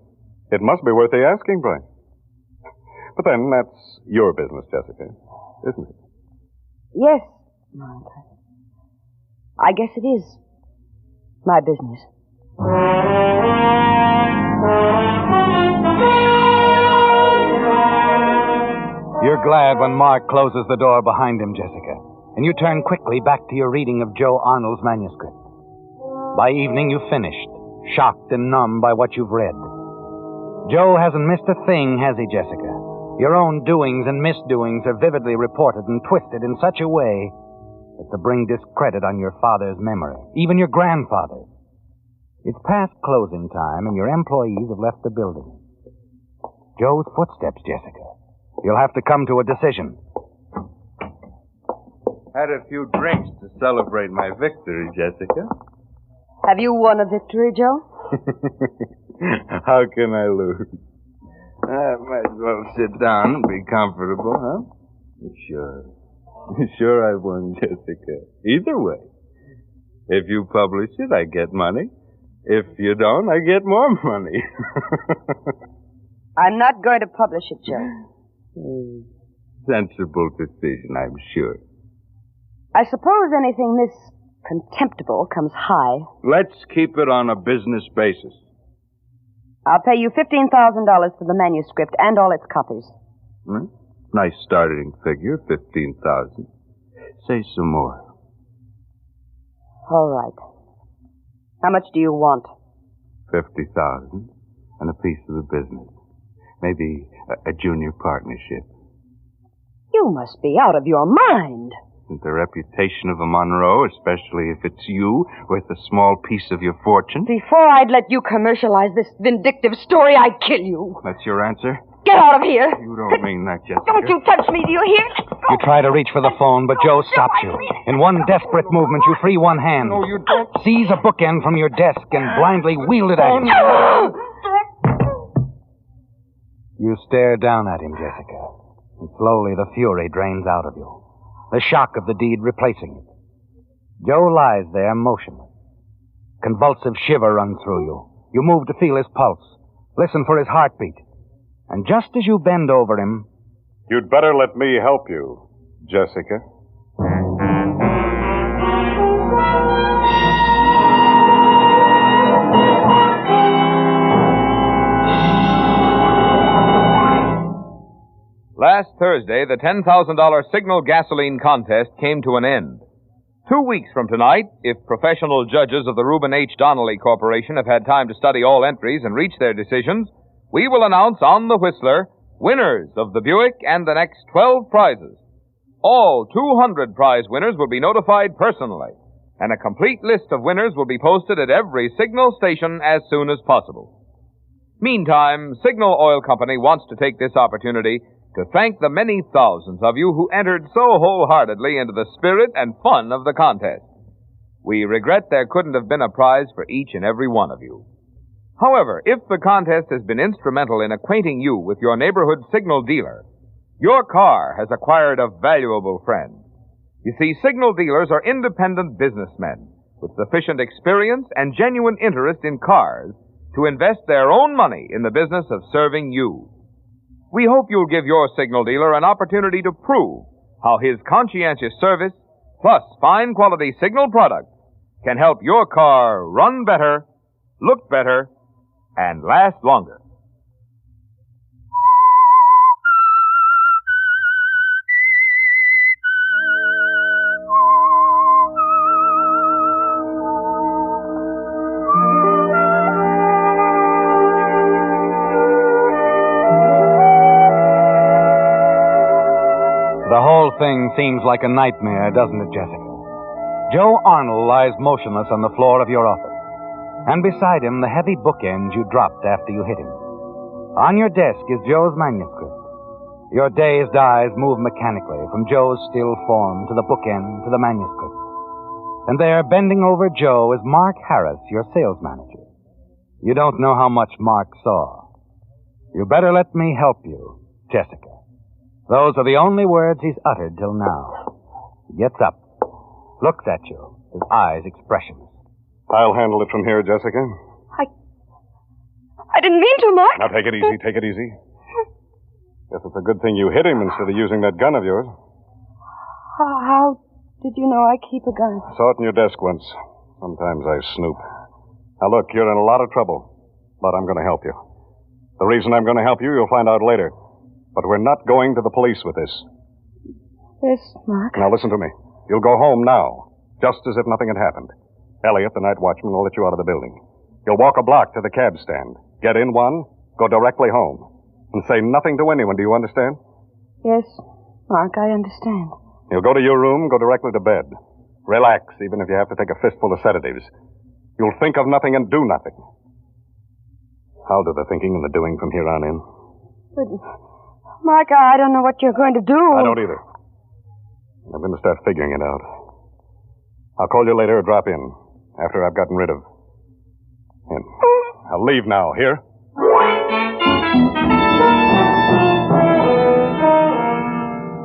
[SPEAKER 13] it must be worth the asking price. But then, that's your business, Jessica, isn't it?
[SPEAKER 12] Yes, Mark. I guess it is my business.
[SPEAKER 7] You're glad when Mark closes the door behind him, Jessica, and you turn quickly back to your reading of Joe Arnold's manuscript. By evening, you've finished, shocked and numb by what you've read. Joe hasn't missed a thing, has he, Jessica? Your own doings and misdoings are vividly reported and twisted in such a way as to bring discredit on your father's memory, even your grandfather's. It's past closing time, and your employees have left the building. Joe's footsteps, Jessica. You'll have to come to a decision.
[SPEAKER 8] Had a few drinks to celebrate my victory, Jessica.
[SPEAKER 12] Have you won a victory, Joe?
[SPEAKER 8] How can I lose? I might as well sit down and be comfortable, huh? Sure. Sure I won, Jessica. Either way. If you publish it, I get money. If you don't, I get more money.
[SPEAKER 12] I'm not going to publish it, Joe.
[SPEAKER 8] Sensible decision, I'm sure.
[SPEAKER 12] I suppose anything this contemptible comes high.
[SPEAKER 8] Let's keep it on a business basis.
[SPEAKER 12] I'll pay you $15,000 for the manuscript and all its copies.
[SPEAKER 8] Nice starting figure, 15,000. Say some more.
[SPEAKER 12] All right. How much do you want?
[SPEAKER 8] 50,000 and a piece of the business. Maybe a junior partnership.
[SPEAKER 12] You must be out of your mind.
[SPEAKER 8] Isn't the reputation of a Monroe, especially if it's you, worth a small piece of your fortune?
[SPEAKER 12] Before I'd let you commercialize this vindictive story, I'd kill you.
[SPEAKER 8] That's your answer?
[SPEAKER 12] Get out of here.
[SPEAKER 8] You don't mean that, Jessica.
[SPEAKER 12] Don't you touch me, do you hear?
[SPEAKER 7] You try to reach for the phone, but Joe stops you. In one desperate movement, you free one hand.
[SPEAKER 8] No, you don't.
[SPEAKER 7] Seize a bookend from your desk and blindly wield it at him. You stare down at him, Jessica, and slowly the fury drains out of you. The shock of the deed replacing it. Joe lies there motionless. Convulsive shiver runs through you. You move to feel his pulse, listen for his heartbeat. And just as you bend over him...
[SPEAKER 13] You'd better let me help you, Jessica.
[SPEAKER 15] Last Thursday, the $10,000 Signal Gasoline contest came to an end. 2 weeks from tonight, if professional judges of the Reuben H. Donnelly Corporation have had time to study all entries and reach their decisions, we will announce on the Whistler winners of the Buick and the next 12 prizes. All 200 prize winners will be notified personally, and a complete list of winners will be posted at every Signal station as soon as possible. Meantime, Signal Oil Company wants to take this opportunity to thank the many thousands of you who entered so wholeheartedly into the spirit and fun of the contest. We regret there couldn't have been a prize for each and every one of you. However, if the contest has been instrumental in acquainting you with your neighborhood Signal dealer, your car has acquired a valuable friend. You see, Signal dealers are independent businessmen with sufficient experience and genuine interest in cars to invest their own money in the business of serving you. We hope you'll give your Signal dealer an opportunity to prove how his conscientious service, plus fine quality Signal products, can help your car run better, look better, and last longer.
[SPEAKER 7] The whole thing seems like a nightmare, doesn't it, Jessica? Joe Arnold lies motionless on the floor of your office, and beside him the heavy bookends you dropped after you hit him. On your desk is Joe's manuscript. Your dazed eyes move mechanically from Joe's still form to the bookend to the manuscript. And there, bending over Joe, is Mark Harris, your sales manager. You don't know how much Mark saw. You better let me help you, Jessica. Those are the only words he's uttered till now. He gets up, looks at you, his eyes expressionless.
[SPEAKER 13] I'll handle it from here, Jessica.
[SPEAKER 12] I didn't mean to, Mark.
[SPEAKER 13] Now, take it easy, take it easy. Guess it's a good thing you hit him instead of using that gun of yours.
[SPEAKER 12] How did you know I keep a gun?
[SPEAKER 13] I saw it in your desk once. Sometimes I snoop. Now, look, you're in a lot of trouble, but I'm going to help you. The reason I'm going to help you, you'll find out later. But we're not going to the police with this.
[SPEAKER 12] Yes, Mark.
[SPEAKER 13] Now, listen to me. You'll go home now, just as if nothing had happened. Elliot, the night watchman, will let you out of the building. You'll walk a block to the cab stand. Get in one, go directly home. And say nothing to anyone, do you understand?
[SPEAKER 12] Yes, Mark, I understand.
[SPEAKER 13] You'll go to your room, go directly to bed. Relax, even if you have to take a fistful of sedatives. You'll think of nothing and do nothing. I'll do the thinking and the doing from here on in.
[SPEAKER 12] But, Mark, I don't know what you're going to do.
[SPEAKER 13] I don't either. I'm going to start figuring it out. I'll call you later or drop in after I've gotten rid of him. I'll leave now. Here?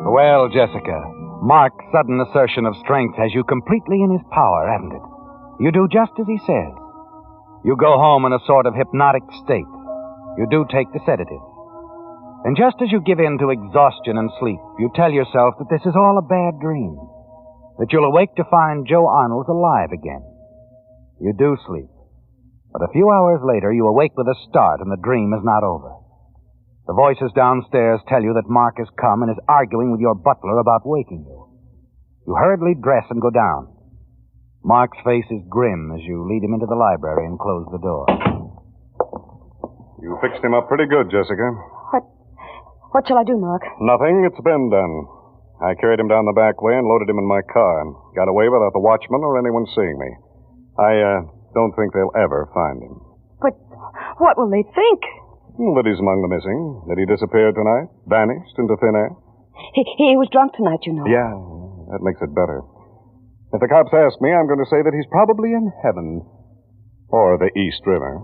[SPEAKER 7] Well, Jessica, Mark's sudden assertion of strength has you completely in his power, hasn't it? You do just as he says. You go home in a sort of hypnotic state. You do take the sedative. And just as you give in to exhaustion and sleep, you tell yourself that this is all a bad dream. That you'll awake to find Joe Arnold's alive again. You do sleep. But a few hours later, you awake with a start and the dream is not over. The voices downstairs tell you that Mark has come and is arguing with your butler about waking you. You hurriedly dress and go down. Mark's face is grim as you lead him into the library and close the door.
[SPEAKER 13] You fixed him up pretty good, Jessica.
[SPEAKER 12] What shall I do, Mark?
[SPEAKER 13] Nothing. It's been done. I carried him down the back way and loaded him in my car and got away without the watchman or anyone seeing me. I don't think they'll ever find him.
[SPEAKER 12] But what will they think?
[SPEAKER 13] Well, that he's among the missing. That he disappeared tonight. Vanished into thin air.
[SPEAKER 12] He was drunk tonight, you know.
[SPEAKER 13] Yeah, that makes it better. If the cops ask me, I'm going to say that he's probably in heaven. Or the East River.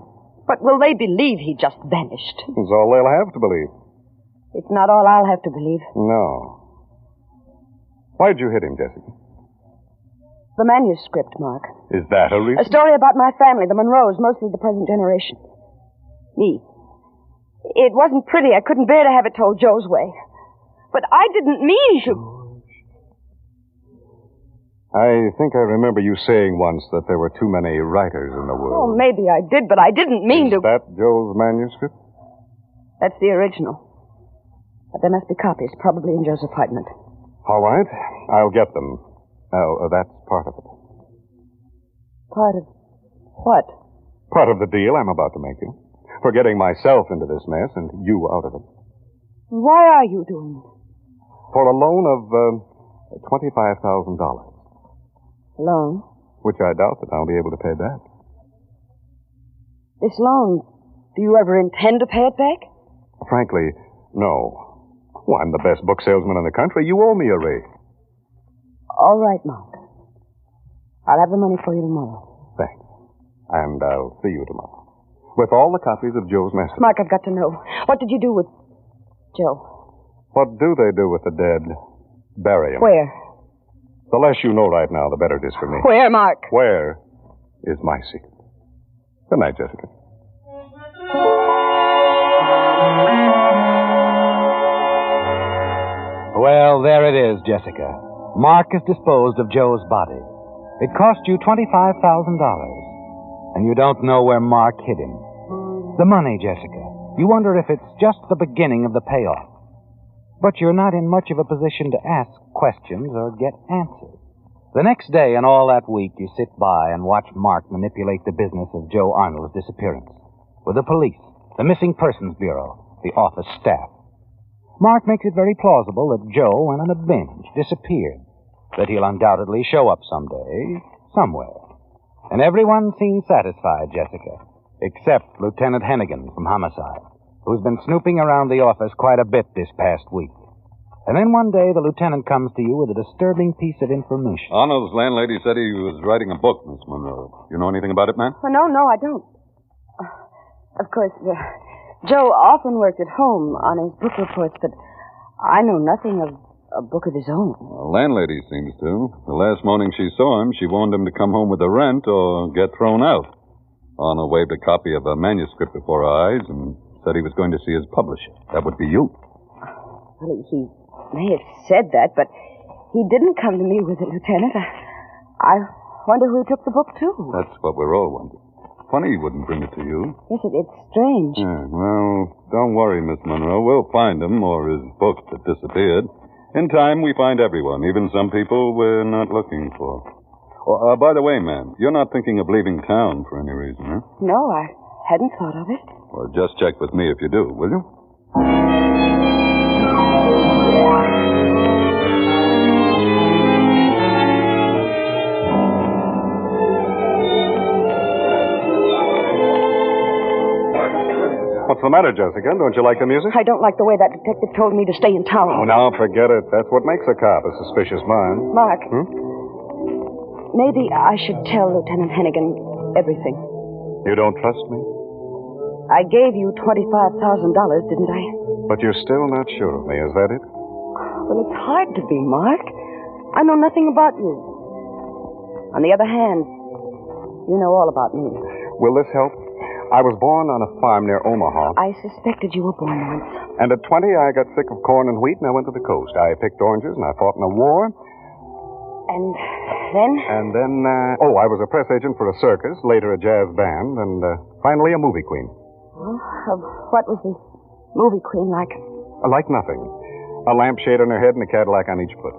[SPEAKER 12] But will they believe he just vanished?
[SPEAKER 13] That's all they'll have to believe.
[SPEAKER 12] It's not all I'll have to believe.
[SPEAKER 13] No. Why'd you hit him, Jessica?
[SPEAKER 12] The manuscript, Mark.
[SPEAKER 13] Is that a reason?
[SPEAKER 12] A story about my family, the Monroes, mostly the present generation. Me. It wasn't pretty. I couldn't bear to have it told Joe's way. But I didn't mean to...
[SPEAKER 13] I think I remember you saying once that there were too many writers in the world.
[SPEAKER 12] Oh, maybe I did, but I didn't mean to...
[SPEAKER 13] Is that Joe's manuscript?
[SPEAKER 12] That's the original. But there must be copies, probably in Joe's apartment.
[SPEAKER 13] All right. I'll get them. Now, that's part of it.
[SPEAKER 12] Part of what?
[SPEAKER 13] Part of the deal I'm about to make you. For getting myself into this mess and you out of it.
[SPEAKER 12] Why are you doing it?
[SPEAKER 13] For a loan of $25,000.
[SPEAKER 12] Loan?
[SPEAKER 13] Which I doubt that I'll be able to pay back.
[SPEAKER 12] This loan, do you ever intend to pay it back?
[SPEAKER 13] Frankly, no. Well, I'm the best book salesman in the country. You owe me a raise.
[SPEAKER 12] All right, Mark. I'll have the money for you tomorrow.
[SPEAKER 13] Thanks. And I'll see you tomorrow. With all the copies of Joe's message.
[SPEAKER 12] Mark, I've got to know. What did you do with Joe?
[SPEAKER 13] What do they do with the dead? Bury him.
[SPEAKER 12] Where?
[SPEAKER 13] The less you know right now, the better it is for me.
[SPEAKER 12] Where, Mark?
[SPEAKER 13] Where is my secret. Good night, Jessica.
[SPEAKER 7] Well, there it is, Jessica. Mark has disposed of Joe's body. It cost you $25,000. And you don't know where Mark hid him. The money, Jessica. You wonder if it's just the beginning of the payoff. But you're not in much of a position to ask questions or get answers. The next day and all that week, you sit by and watch Mark manipulate the business of Joe Arnold's disappearance. With the police, the Missing Persons Bureau, the office staff. Mark makes it very plausible that Joe went on a binge, disappeared, that he'll undoubtedly show up someday, somewhere. And everyone seems satisfied, Jessica, except Lieutenant Hennigan from Homicide, who's been snooping around the office quite a bit this past week. And then one day the lieutenant comes to you with a disturbing piece of information.
[SPEAKER 13] Arnold's landlady said he was writing a book, Miss Monroe. You know anything about it, ma'am?
[SPEAKER 12] Oh, no, I don't. Of course, Joe often worked at home on his book reports, but I know nothing of a book of his own.
[SPEAKER 13] The landlady seems to. The last morning she saw him, she warned him to come home with the rent or get thrown out. Arnold waved a copy of a manuscript before our eyes and said he was going to see his publisher. That would be you.
[SPEAKER 12] Well, he may have said that, but he didn't come to me with it, Lieutenant. I wonder who he took the book to.
[SPEAKER 13] That's what we're all wondering. Funny he wouldn't bring it to you.
[SPEAKER 12] Yes, it's strange.
[SPEAKER 13] Yeah, well, don't worry, Miss Monroe. We'll find him or his book that disappeared. In time, we find everyone, even some people we're not looking for. Oh, by the way, ma'am, you're not thinking of leaving town for any reason, huh?
[SPEAKER 12] No, I hadn't thought of it.
[SPEAKER 13] Well, just check with me if you do, will you? What's the matter, Jessica? Don't you like the music?
[SPEAKER 12] I don't like the way that detective told me to stay in town.
[SPEAKER 13] Oh, now forget it. That's what makes a cop, a suspicious mind.
[SPEAKER 12] Mark,
[SPEAKER 13] Hmm?
[SPEAKER 12] maybe I should tell Lieutenant Hennigan everything.
[SPEAKER 13] You don't trust me?
[SPEAKER 12] I gave you $25,000, didn't I?
[SPEAKER 13] But you're still not sure of me, is that it?
[SPEAKER 12] Well, it's hard to be, Mark. I know nothing about you. On the other hand, you know all about me.
[SPEAKER 13] Will this help? I was born on a farm near Omaha.
[SPEAKER 12] I suspected you were born once.
[SPEAKER 13] And at 20, I got sick of corn and wheat, and I went to the coast. I picked oranges, and I fought in a war.
[SPEAKER 12] And then?
[SPEAKER 13] And then, I was a press agent for a circus, later a jazz band, and finally a movie queen.
[SPEAKER 12] Well, what was the movie queen like?
[SPEAKER 13] Like nothing. A lampshade on her head and a Cadillac on each foot.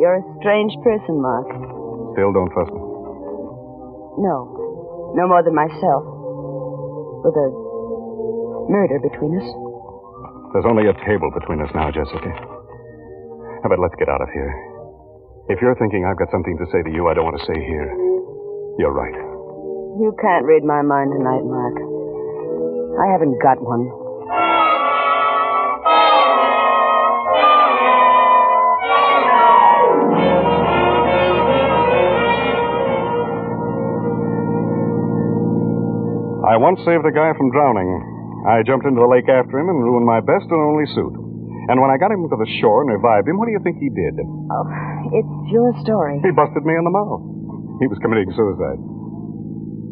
[SPEAKER 12] You're a strange person, Mark.
[SPEAKER 13] Still don't trust me?
[SPEAKER 12] No. No more than myself. With a murder between us.
[SPEAKER 13] There's only a table between us now, Jessica. But let's get out of here. If you're thinking I've got something to say to you I don't want to say here, you're right.
[SPEAKER 12] You can't read my mind tonight, Mark. I haven't got one.
[SPEAKER 13] I once saved a guy from drowning. I jumped into the lake after him and ruined my best and only suit. And when I got him to the shore and revived him, what do you think he did?
[SPEAKER 12] Oh, it's your story.
[SPEAKER 13] He busted me in the mouth. He was committing suicide.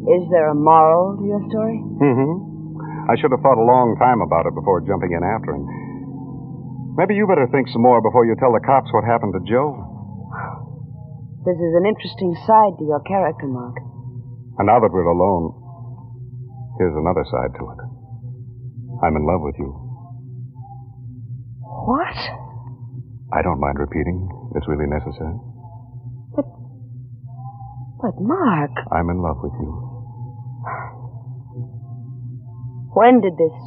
[SPEAKER 12] Is there a moral to your story?
[SPEAKER 13] Mm-hmm. I should have thought a long time about it before jumping in after him. Maybe you better think some more before you tell the cops what happened to Joe.
[SPEAKER 12] This is an interesting side to your character, Mark.
[SPEAKER 13] And now that we're alone, here's another side to it. I'm in love with you.
[SPEAKER 12] What?
[SPEAKER 13] I don't mind repeating. It's really necessary.
[SPEAKER 12] But Mark...
[SPEAKER 13] I'm in love with you.
[SPEAKER 12] When did this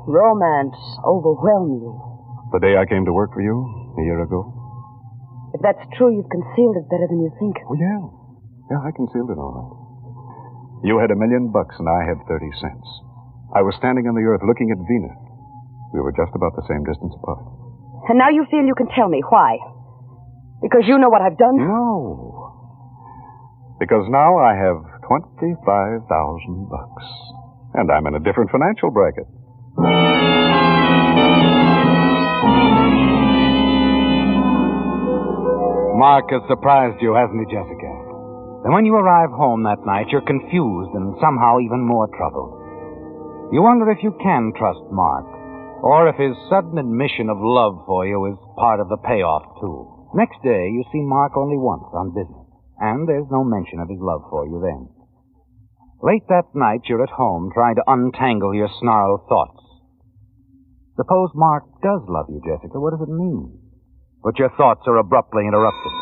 [SPEAKER 12] romance overwhelm you?
[SPEAKER 13] The day I came to work for you, a year ago.
[SPEAKER 12] If that's true, you've concealed it better than you think.
[SPEAKER 13] Oh, yeah. Yeah, I concealed it all right. You had $1 million and I had 30 cents. I was standing on the earth looking at Venus. We were just about the same distance apart.
[SPEAKER 12] And now you feel you can tell me why? Because you know what I've done?
[SPEAKER 13] No. Because now I have $25,000. And I'm in a different financial bracket.
[SPEAKER 7] Mark has surprised you, hasn't he, Jessica? And when you arrive home that night, you're confused and somehow even more troubled. You wonder if you can trust Mark, or if his sudden admission of love for you is part of the payoff, too. Next day, you see Mark only once on business, and there's no mention of his love for you then. Late that night, you're at home trying to untangle your snarled thoughts. Suppose Mark does love you, Jessica. What does it mean? But your thoughts are abruptly interrupted.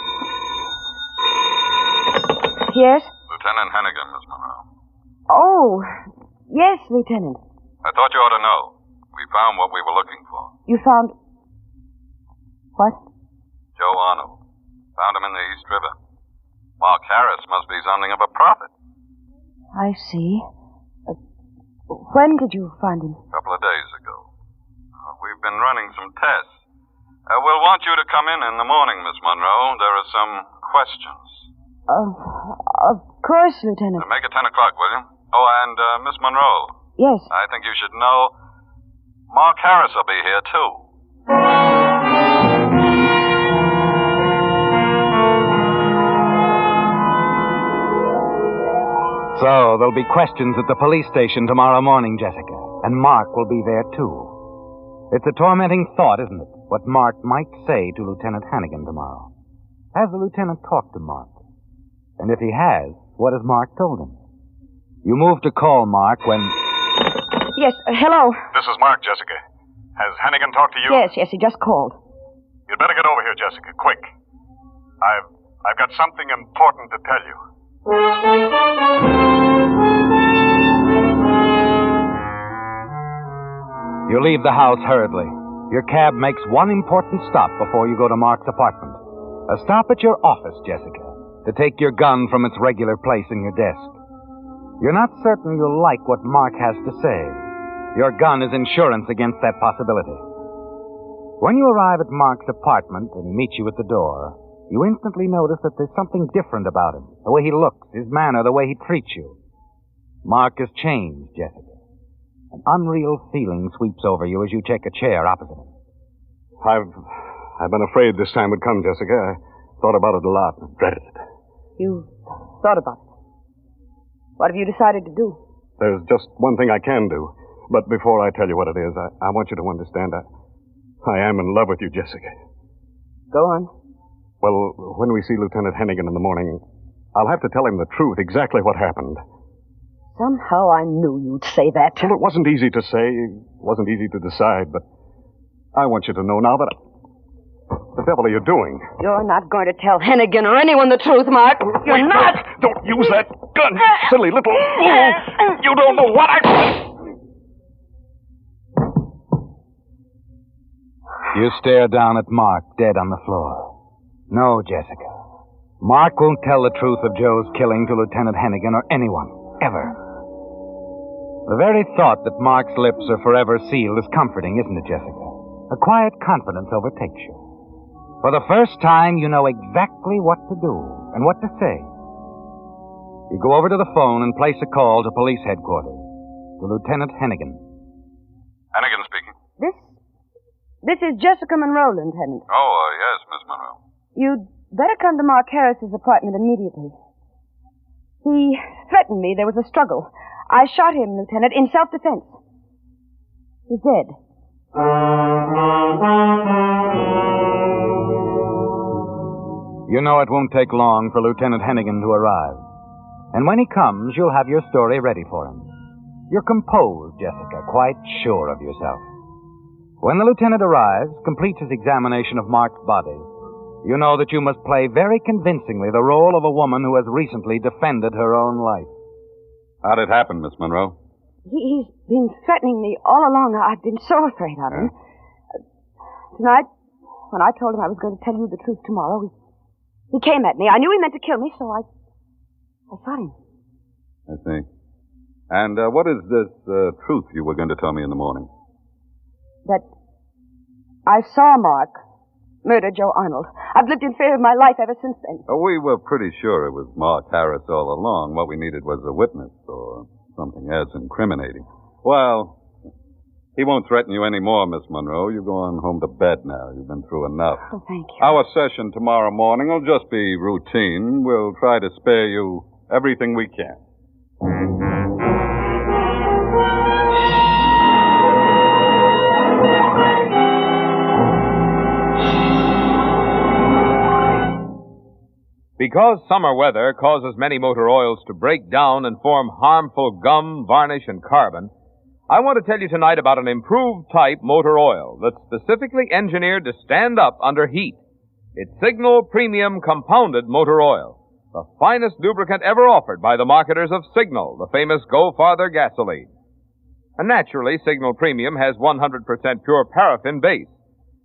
[SPEAKER 12] Yes?
[SPEAKER 1] Lieutenant Hennigan, Miss Monroe.
[SPEAKER 12] Oh, yes, Lieutenant.
[SPEAKER 1] I thought you ought to know. We found what we were looking for.
[SPEAKER 12] You found... What?
[SPEAKER 1] Joe Arnold. Found him in the East River. Mark Harris must be something of a prophet.
[SPEAKER 12] I see. When did you find him?
[SPEAKER 1] A couple of days ago. We've
[SPEAKER 4] we've been running some tests. We'll want you to come in the morning, Miss Monroe. There are some questions.
[SPEAKER 12] Of course, Lieutenant.
[SPEAKER 4] Make it 10 o'clock, will you? Oh, and Miss Monroe.
[SPEAKER 12] Yes.
[SPEAKER 4] I think you should know Mark Harris will be here, too.
[SPEAKER 7] So, there'll be questions at the police station tomorrow morning, Jessica. And Mark will be there, too. It's a tormenting thought, isn't it? What Mark might say to Lieutenant Hannigan tomorrow. Has the lieutenant talked to Mark? And if he has, what has Mark told him? You moved to call Mark when...
[SPEAKER 12] Yes, hello.
[SPEAKER 13] This is Mark, Jessica. Has Hannigan talked to you?
[SPEAKER 12] Yes, he just called.
[SPEAKER 13] You'd better get over here, Jessica, quick. I've got something important to tell you.
[SPEAKER 7] You leave the house hurriedly. Your cab makes one important stop before you go to Mark's apartment. A stop at your office, Jessica, to take your gun from its regular place in your desk. You're not certain you'll like what Mark has to say. Your gun is insurance against that possibility. When you arrive at Mark's apartment and he meets you at the door, you instantly notice that there's something different about him. The way he looks, his manner, the way he treats you. Mark has changed, Jessica. An unreal feeling sweeps over you as you take a chair opposite him.
[SPEAKER 13] I've been afraid this time would come, Jessica. I thought about it a lot and dreaded it.
[SPEAKER 12] You thought about it? What have you decided to do?
[SPEAKER 13] There's just one thing I can do. But before I tell you what it is, I want you to understand I am in love with you, Jessica.
[SPEAKER 12] Go on.
[SPEAKER 13] Well, when we see Lieutenant Hannigan in the morning, I'll have to tell him the truth, exactly what happened.
[SPEAKER 12] Somehow I knew you'd say that.
[SPEAKER 13] Well, it wasn't easy to say. It wasn't easy to decide, but I want you to know now that... The devil are you doing?
[SPEAKER 12] You're not going to tell Hannigan or anyone the truth, Mark. You're not!
[SPEAKER 13] Don't use that gun, silly little fool! You don't know what I...
[SPEAKER 7] You stare down at Mark, dead on the floor. No, Jessica. Mark won't tell the truth of Joe's killing to Lieutenant Hannigan or anyone, ever. The very thought that Mark's lips are forever sealed is comforting, isn't it, Jessica? A quiet confidence overtakes you. For the first time, you know exactly what to do and what to say. You go over to the phone and place a call to police headquarters, to Lieutenant Hannigan.
[SPEAKER 4] Hannigan speaking.
[SPEAKER 12] This is Jessica Monroe, Lieutenant.
[SPEAKER 4] Oh, yes, Miss Monroe.
[SPEAKER 12] You'd better come to Mark Harris's apartment immediately. He threatened me. There was a struggle. I shot him, Lieutenant, in self-defense. He's dead.
[SPEAKER 7] You know it won't take long for Lieutenant Hannigan to arrive. And when he comes, you'll have your story ready for him. You're composed, Jessica, quite sure of yourself. When the lieutenant arrives, completes his examination of Mark's body, you know that you must play very convincingly the role of a woman who has recently defended her own life.
[SPEAKER 4] How'd it happen, Miss Monroe?
[SPEAKER 12] He's been threatening me all along. I've been so afraid of him. Tonight, when I told him I was going to tell you the truth tomorrow, he came at me. I knew he meant to kill me, so I shot him.
[SPEAKER 4] I see. And what is this truth you were going to tell me in the morning?
[SPEAKER 12] That I saw Mark murder Joe Arnold. I've lived in fear of my life ever since then.
[SPEAKER 4] We were pretty sure it was Mark Harris all along. What we needed was a witness or something as incriminating. Well, he won't threaten you anymore, Miss Monroe. You're going home to bed now. You've been through enough.
[SPEAKER 12] Oh, thank you.
[SPEAKER 4] Our session tomorrow morning will just be routine. We'll try to spare you everything we can.
[SPEAKER 15] Because summer weather causes many motor oils to break down and form harmful gum, varnish, and carbon, I want to tell you tonight about an improved type motor oil that's specifically engineered to stand up under heat. It's Signal Premium Compounded Motor Oil, the finest lubricant ever offered by the marketers of Signal, the famous Go Farther gasoline. And naturally, Signal Premium has 100% pure paraffin base.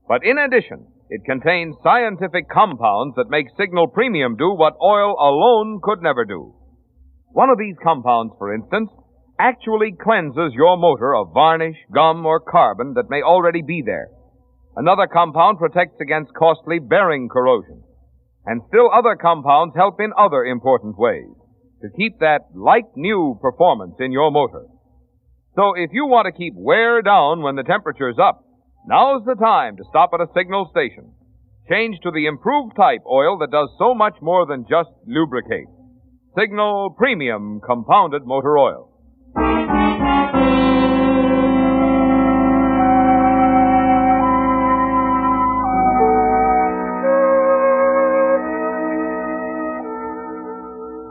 [SPEAKER 15] But in addition, it contains scientific compounds that make Signal Premium do what oil alone could never do. One of these compounds, for instance, actually cleanses your motor of varnish, gum, or carbon that may already be there. Another compound protects against costly bearing corrosion. And still other compounds help in other important ways to keep that like-new performance in your motor. So if you want to keep wear down when the temperature's up, now's the time to stop at a Signal station. Change to the improved type oil that does so much more than just lubricate. Signal Premium Compounded Motor Oil.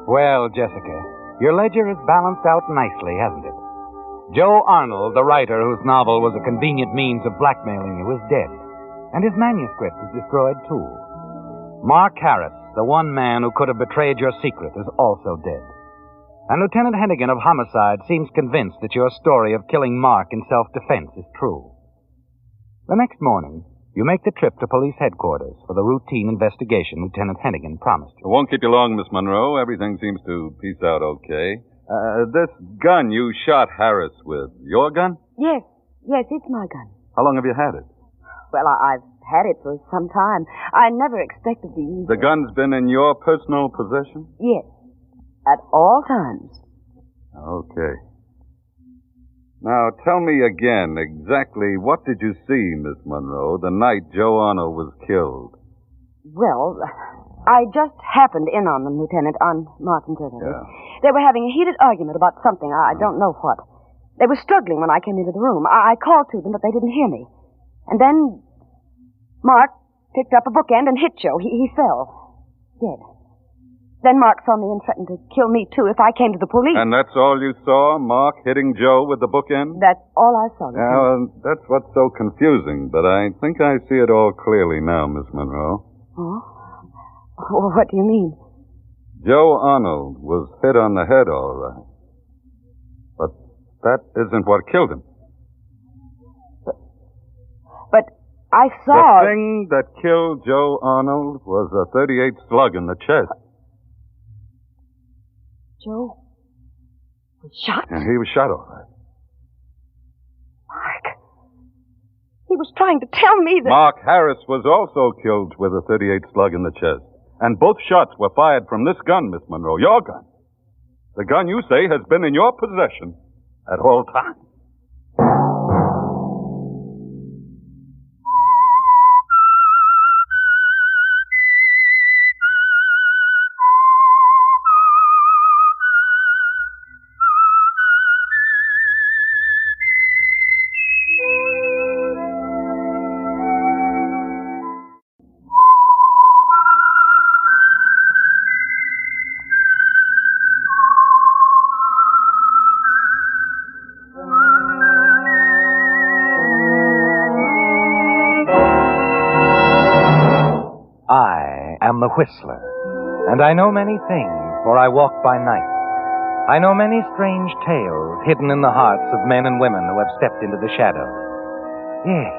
[SPEAKER 7] Well, Jessica, your ledger is balanced out nicely, hasn't it? Joe Arnold, the writer whose novel was a convenient means of blackmailing you, is dead. And his manuscript is destroyed, too. Mark Harris, the one man who could have betrayed your secret, is also dead. And Lieutenant Hennigan of Homicide seems convinced that your story of killing Mark in self-defense is true. The next morning, you make the trip to police headquarters for the routine investigation Lieutenant Hennigan promised you.
[SPEAKER 4] It won't keep you long, Miss Monroe. Everything seems to piece out okay. This gun you shot Harris with, your gun?
[SPEAKER 9] Yes, it's my gun.
[SPEAKER 4] How long have you had it?
[SPEAKER 9] Well, I've had it for some time. I never expected to use it.
[SPEAKER 4] The gun's been in your personal possession?
[SPEAKER 9] Yes, at all times.
[SPEAKER 4] Okay. Now, tell me again, exactly what did you see, Miss Monroe, the night Joe Arnold was killed?
[SPEAKER 9] Well, I just happened in on them, Lieutenant, on Mark and Turner.
[SPEAKER 4] Yeah.
[SPEAKER 9] They were having a heated argument about something. I don't know what. They were struggling when I came into the room. I called to them, but they didn't hear me. And then Mark picked up a bookend and hit Joe. He fell. Dead. Then Mark saw me and threatened to kill me, too, if I came to the police.
[SPEAKER 4] And that's all you saw, Mark hitting Joe with the bookend?
[SPEAKER 9] That's all I saw.
[SPEAKER 4] Yeah, that's what's so confusing, but I think I see it all clearly now, Miss Monroe.
[SPEAKER 9] Oh? What do you mean?
[SPEAKER 4] Joe Arnold was hit on the head, all right. But that isn't what killed him.
[SPEAKER 9] But I saw...
[SPEAKER 4] The thing that killed Joe Arnold was a .38 slug in the chest.
[SPEAKER 9] Joe was shot?
[SPEAKER 4] Yeah, he was shot, all right.
[SPEAKER 9] Mark. He was trying to tell me that...
[SPEAKER 4] Mark Harris was also killed with a .38 slug in the chest. And both shots were fired from this gun, Miss Monroe, your gun. The gun you say has been in your possession at all times.
[SPEAKER 7] I am the Whistler, and I know many things, for I walk by night. I know many strange tales hidden in the hearts of men and women who have stepped into the shadows. Yes,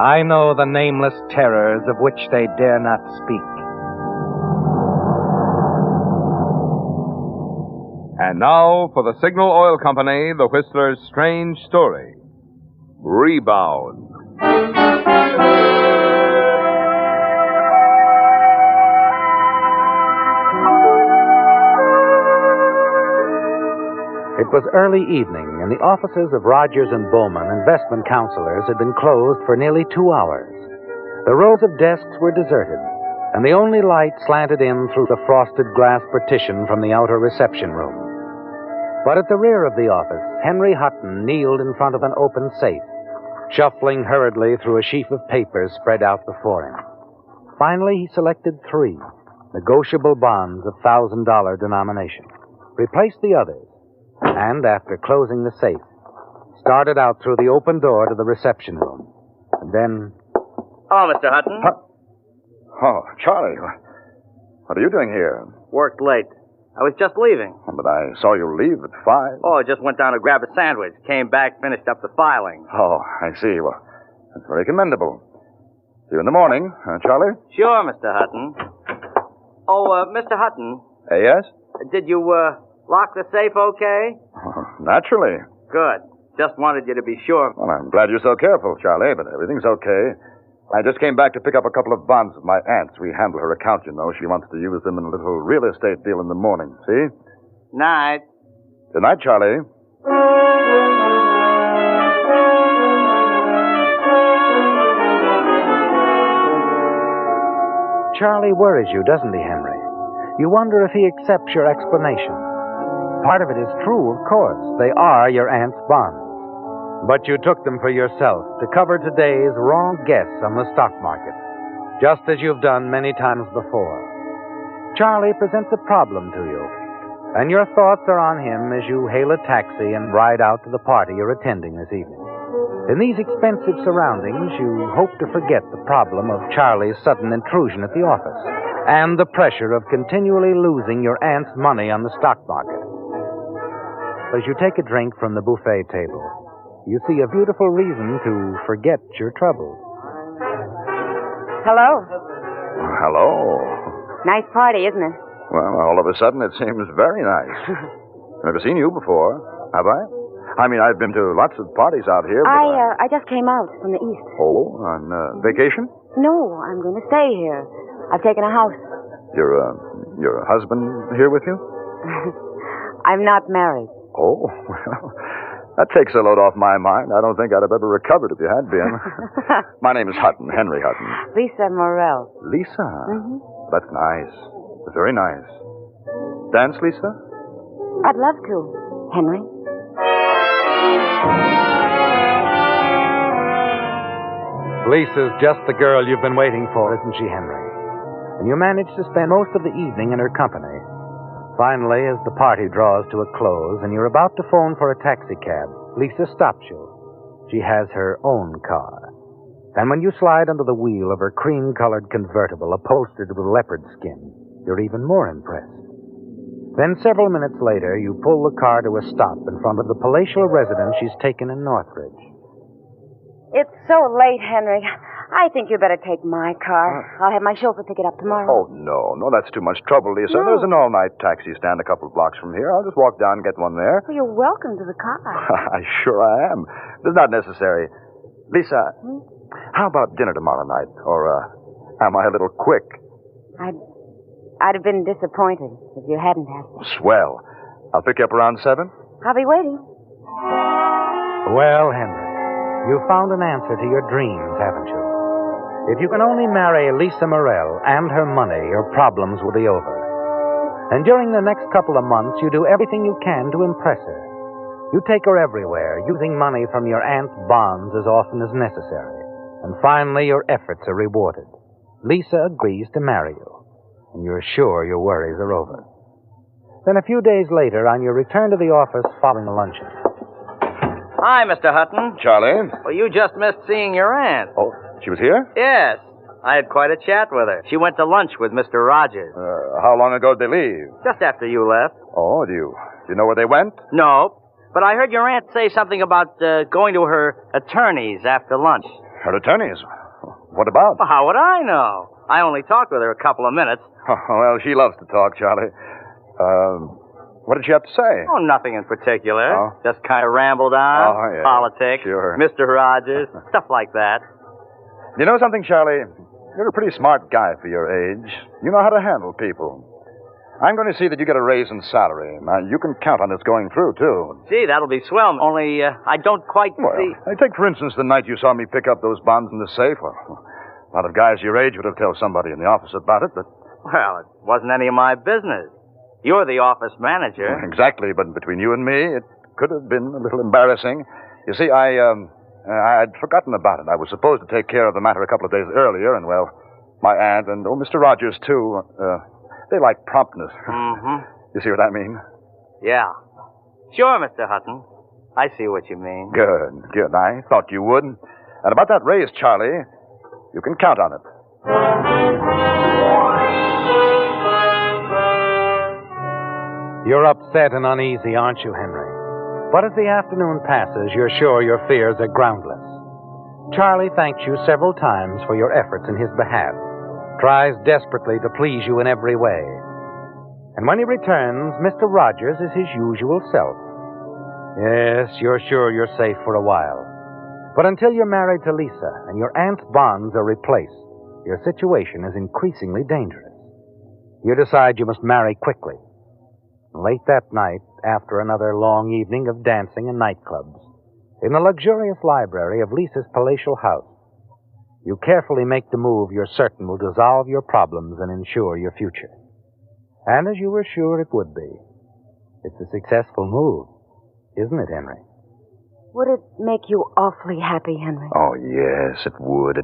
[SPEAKER 7] I know the nameless terrors of which they dare not speak.
[SPEAKER 15] And now for the Signal Oil Company, the Whistler's strange story. Rebound.
[SPEAKER 7] It was early evening, and the offices of Rogers and Bowman, investment counselors, had been closed for nearly 2 hours. The rows of desks were deserted, and the only light slanted in through the frosted glass partition from the outer reception room. But at the rear of the office, Henry Hutton kneeled in front of an open safe, shuffling hurriedly through a sheaf of papers spread out before him. Finally, he selected 3 negotiable bonds of $1,000 denomination, replaced the others, and, after closing the safe, started out through the open door to the reception room. And then...
[SPEAKER 22] Hello, Mr. Hutton.
[SPEAKER 23] Oh, Charlie, what are you doing here?
[SPEAKER 22] Worked late. I was just leaving.
[SPEAKER 23] But I saw you leave at 5.
[SPEAKER 22] Oh, I just went down to grab a sandwich. Came back, finished up the filing.
[SPEAKER 23] Oh, I see. Well, that's very commendable. See you in the morning, Charlie?
[SPEAKER 22] Sure, Mr. Hutton. Oh, Mr. Hutton.
[SPEAKER 23] Yes?
[SPEAKER 22] Did you, lock the safe okay?
[SPEAKER 23] Naturally.
[SPEAKER 22] Good. Just wanted you to be sure.
[SPEAKER 23] Well, I'm glad you're so careful, Charlie, but everything's okay. I just came back to pick up a couple of bonds of my aunt's. We handle her account, you know. She wants to use them in a little real estate deal in the morning. See?
[SPEAKER 22] Night.
[SPEAKER 23] Good night, Charlie.
[SPEAKER 7] Charlie worries you, doesn't he, Henry? You wonder if he accepts your explanation. Part of it is true, of course. They are your aunt's bonds. But you took them for yourself to cover today's wrong guess on the stock market, just as you've done many times before. Charlie presents a problem to you, and your thoughts are on him as you hail a taxi and ride out to the party you're attending this evening. In these expensive surroundings, you hope to forget the problem of Charlie's sudden intrusion at the office and the pressure of continually losing your aunt's money on the stock market. As you take a drink from the buffet table, you see a beautiful reason to forget your troubles.
[SPEAKER 9] Hello.
[SPEAKER 23] Hello.
[SPEAKER 9] Nice party, isn't it?
[SPEAKER 23] Well, all of a sudden it seems very nice. Never seen you before, have I? I mean, I've been to lots of parties out here, but
[SPEAKER 9] I just came out from the east.
[SPEAKER 23] Oh, on vacation?
[SPEAKER 9] No, I'm going to stay here. I've taken a house.
[SPEAKER 23] Your husband here with you?
[SPEAKER 9] I'm not married.
[SPEAKER 23] Oh, well, that takes a load off my mind. I don't think I'd have ever recovered if you had been. My name is Hutton, Henry Hutton.
[SPEAKER 9] Lisa Morell.
[SPEAKER 23] Lisa?
[SPEAKER 9] Mm-hmm.
[SPEAKER 23] That's nice. Very nice. Dance, Lisa?
[SPEAKER 9] I'd love to, Henry.
[SPEAKER 7] Lisa's just the girl you've been waiting for, isn't she, Henry? And you manage to spend most of the evening in her company. Finally, as the party draws to a close and you're about to phone for a taxicab, Lisa stops you. She has her own car. And when you slide under the wheel of her cream-colored convertible upholstered with leopard skin, you're even more impressed. Then several minutes later, you pull the car to a stop in front of the palatial residence she's taken in Northridge.
[SPEAKER 9] It's so late, Henry. I think you better take my car. I'll have my chauffeur pick it up tomorrow.
[SPEAKER 23] Oh, no, that's too much trouble, Lisa.
[SPEAKER 9] No.
[SPEAKER 23] There's an all-night taxi stand a couple of blocks from here. I'll just walk down and get one there.
[SPEAKER 9] Well, you're welcome to the car.
[SPEAKER 23] Sure I am. It's not necessary. Lisa, how about dinner tomorrow night? Or, am I a little quick?
[SPEAKER 9] I'd have been disappointed if you hadn't had me.
[SPEAKER 23] Swell. I'll pick you up around 7.
[SPEAKER 9] I'll be waiting.
[SPEAKER 7] Well, Henry, you've found an answer to your dreams, haven't you? If you can only marry Lisa Morell and her money, your problems will be over. And during the next couple of months, you do everything you can to impress her. You take her everywhere, using money from your aunt's bonds as often as necessary. And finally, your efforts are rewarded. Lisa agrees to marry you, and you're sure your worries are over. Then a few days later, on your return to the office following luncheon.
[SPEAKER 22] Hi, Mr. Hutton.
[SPEAKER 23] Charlie?
[SPEAKER 22] Well, you just missed seeing your aunt.
[SPEAKER 23] Oh, she was here?
[SPEAKER 22] Yes. I had quite a chat with her. She went to lunch with Mr. Rogers.
[SPEAKER 23] How long ago did they leave?
[SPEAKER 22] Just after you left.
[SPEAKER 23] Oh, do you know where they went?
[SPEAKER 22] No. But I heard your aunt say something about going to her attorney's after lunch.
[SPEAKER 23] Her attorneys? What about?
[SPEAKER 22] Well, how would I know? I only talked with her a couple of minutes.
[SPEAKER 23] Well, she loves to talk, Charlie. What did she have to say?
[SPEAKER 22] Oh, nothing in particular.
[SPEAKER 23] Oh?
[SPEAKER 22] Just kind of rambled on.
[SPEAKER 23] Oh, yeah.
[SPEAKER 22] Politics.
[SPEAKER 23] Sure.
[SPEAKER 22] Mr. Rogers. Stuff like that.
[SPEAKER 23] You know something, Charlie? You're a pretty smart guy for your age. You know how to handle people. I'm going to see that you get a raise in salary. Now, you can count on this going through, too.
[SPEAKER 22] Gee, that'll be swell. Only I don't quite see...
[SPEAKER 23] Take, for instance, the night you saw me pick up those bonds in the safe. Well, a lot of guys your age would have told somebody in the office about it, but...
[SPEAKER 22] Well, it wasn't any of my business. You're the office manager.
[SPEAKER 23] Exactly, but between you and me, it could have been a little embarrassing. You see, I'd forgotten about it. I was supposed to take care of the matter a couple of days earlier, and, well, my aunt and, Mr. Rogers, too, they like promptness.
[SPEAKER 22] Mm-hmm.
[SPEAKER 23] You see what I mean?
[SPEAKER 22] Yeah. Sure, Mr. Hutton. I see what you mean.
[SPEAKER 23] Good. I thought you would. And about that raise, Charlie, you can count on it.
[SPEAKER 7] You're upset and uneasy, aren't you, Henry? But as the afternoon passes, you're sure your fears are groundless. Charlie thanks you several times for your efforts in his behalf, tries desperately to please you in every way. And when he returns, Mr. Rogers is his usual self. Yes, you're sure you're safe for a while. But until you're married to Lisa and your aunt's bonds are replaced, your situation is increasingly dangerous. You decide you must marry quickly. Late that night, after another long evening of dancing and nightclubs, in the luxurious library of Lisa's palatial house, you carefully make the move you're certain will dissolve your problems and ensure your future. And as you were sure it would be, it's a successful move, isn't it, Henry?
[SPEAKER 9] Would it make you awfully happy, Henry?
[SPEAKER 23] Oh, yes, it would.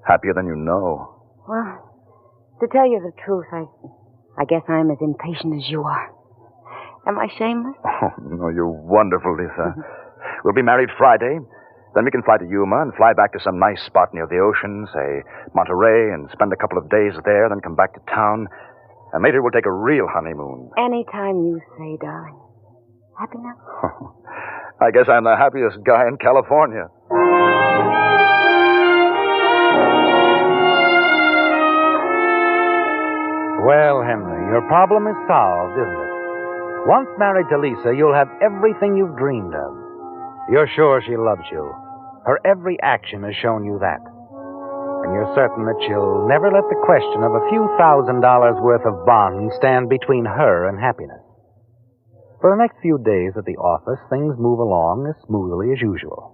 [SPEAKER 23] Happier than you know.
[SPEAKER 9] Well, to tell you the truth, I guess I'm as impatient as you are. Am I shameless?
[SPEAKER 23] Oh, no, you're wonderful, Lisa. We'll be married Friday. Then we can fly to Yuma and fly back to some nice spot near the ocean, say Monterey, and spend a couple of days there, then come back to town. And later we'll take a real honeymoon.
[SPEAKER 9] Anytime you say, darling. Happy now?
[SPEAKER 23] I guess I'm the happiest guy in California.
[SPEAKER 7] Well, Henry, your problem is solved, isn't it? Once married to Lisa, you'll have everything you've dreamed of. You're sure she loves you. Her every action has shown you that. And you're certain that she'll never let the question of a few $1,000s worth of bonds stand between her and happiness. For the next few days at the office, things move along as smoothly as usual.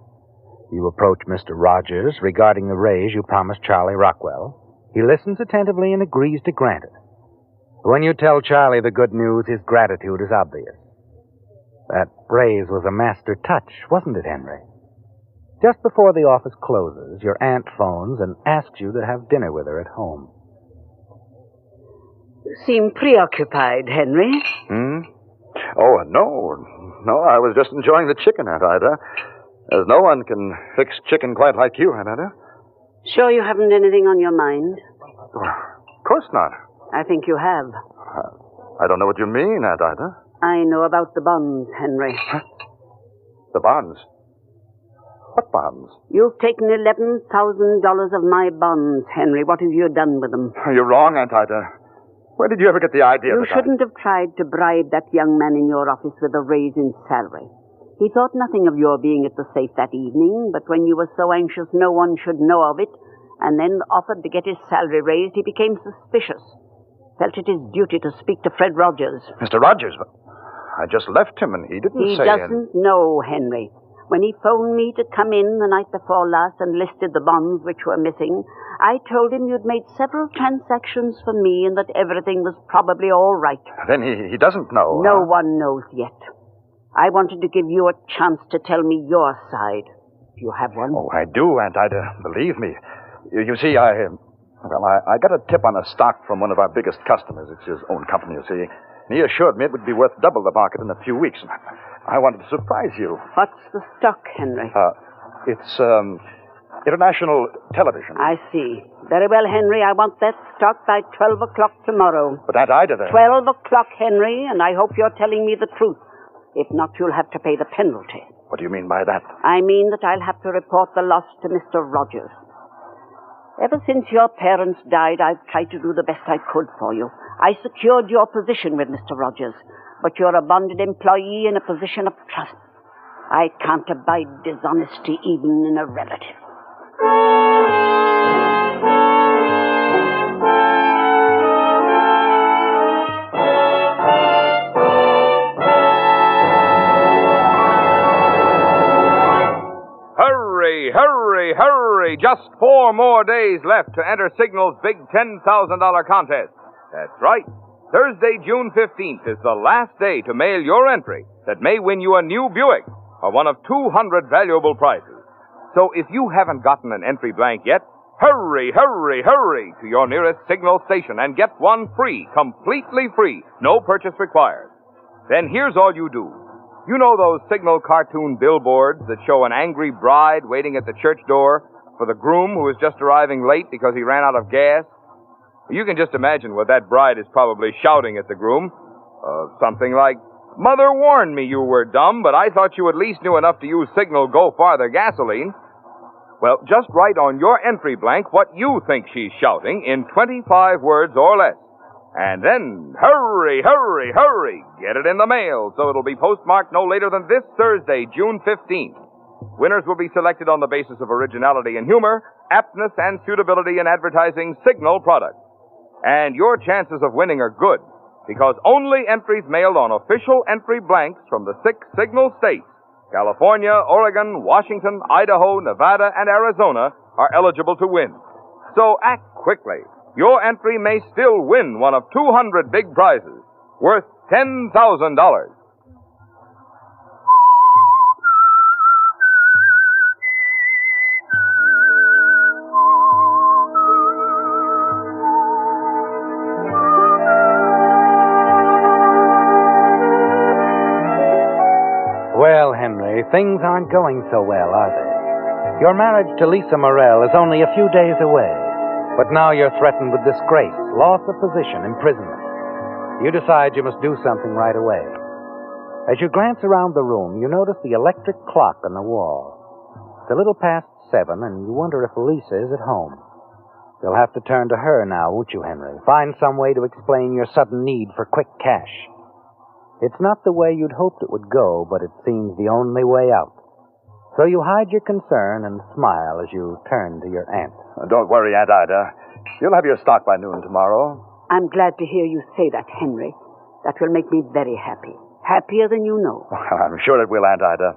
[SPEAKER 7] You approach Mr. Rogers regarding the raise you promised Charlie Rockwell. He listens attentively and agrees to grant it. When you tell Charlie the good news, his gratitude is obvious. That raise was a master touch, wasn't it, Henry? Just before the office closes, your aunt phones and asks you to have dinner with her at home.
[SPEAKER 3] You seem preoccupied, Henry.
[SPEAKER 23] Oh, no, I was just enjoying the chicken, Aunt Ida. As no one can fix chicken quite like you, Aunt Ida.
[SPEAKER 3] Sure you haven't anything on your mind?
[SPEAKER 23] Of course not.
[SPEAKER 3] I think you have.
[SPEAKER 23] I don't know what you mean, Aunt Ida.
[SPEAKER 3] I know about the bonds, Henry.
[SPEAKER 23] The bonds? What bonds?
[SPEAKER 3] You've taken $11,000 of my bonds, Henry. What have you done with them?
[SPEAKER 23] You're wrong, Aunt Ida. Where did you ever get the idea
[SPEAKER 3] You shouldn't have tried to bribe that young man in your office with a raise in salary. He thought nothing of your being at the safe that evening, but when you were so anxious no one should know of it, and then offered to get his salary raised, he became suspicious. Felt it his duty to speak to Fred Rogers.
[SPEAKER 23] Mr. Rogers? I just left him, and he didn't say...
[SPEAKER 3] He doesn't know, Henry. When he phoned me to come in the night before last and listed the bonds which were missing, I told him you'd made several transactions for me and that everything was probably all right.
[SPEAKER 23] Then he doesn't know.
[SPEAKER 3] No one knows yet. I wanted to give you a chance to tell me your side, if you have one.
[SPEAKER 23] Oh, I do, Aunt Ida. Believe me. You see, I got a tip on a stock from one of our biggest customers. It's his own company, you see. And he assured me it would be worth double the market in a few weeks. I wanted to surprise you.
[SPEAKER 3] What's the stock, Henry?
[SPEAKER 23] It's international television.
[SPEAKER 3] I see. Very well, Henry. I want that stock by 12 o'clock tomorrow.
[SPEAKER 23] But Aunt Ida, then...
[SPEAKER 3] 12 o'clock, Henry, and I hope you're telling me the truth. If not, you'll have to pay the penalty.
[SPEAKER 23] What do you mean by that?
[SPEAKER 3] I mean that I'll have to report the loss to Mr. Rogers. Ever since your parents died, I've tried to do the best I could for you. I secured your position with Mr. Rogers, but you're a bonded employee in a position of trust. I can't abide dishonesty even in a relative.
[SPEAKER 15] Hurry, hurry, hurry! Just 4 more days left to enter Signal's big $10,000 contest. That's right. Thursday, June 15th is the last day to mail your entry that may win you a new Buick or one of 200 valuable prizes. So if you haven't gotten an entry blank yet, hurry, hurry, hurry to your nearest Signal station and get one free, completely free, no purchase required. Then here's all you do. You know those Signal cartoon billboards that show an angry bride waiting at the church door for the groom who is just arriving late because he ran out of gas? You can just imagine what that bride is probably shouting at the groom. Something like, "Mother warned me you were dumb, but I thought you at least knew enough to use Signal Go Farther gasoline." Well, just write on your entry blank what you think she's shouting in 25 words or less.
[SPEAKER 1] And then, hurry, hurry, hurry! Get it in the mail so it'll be postmarked no later than this Thursday, June 15th. Winners will be selected on the basis of originality and humor, aptness and suitability in advertising Signal products. And your chances of winning are good, because only entries mailed on official entry blanks from the 6 Signal states, California, Oregon, Washington, Idaho, Nevada, and Arizona, are eligible to win. So act quickly. Your entry may still win one of 200 big prizes worth $10,000.
[SPEAKER 7] Well, Henry, things aren't going so well, are they? Your marriage to Lisa Morrell is only a few days away, but now you're threatened with disgrace, loss of position, imprisonment. You decide you must do something right away. As you glance around the room, you notice the electric clock on the wall. It's a little past 7, and you wonder if Lisa is at home. You'll have to turn to her now, won't you, Henry? Find some way to explain your sudden need for quick cash. It's not the way you'd hoped it would go, but it seems the only way out. So you hide your concern and smile as you turn to your aunt.
[SPEAKER 23] Don't worry, Aunt Ida. You'll have your stock by noon tomorrow.
[SPEAKER 3] I'm glad to hear you say that, Henry. That will make me very happy. Happier than you know.
[SPEAKER 23] I'm sure it will, Aunt Ida.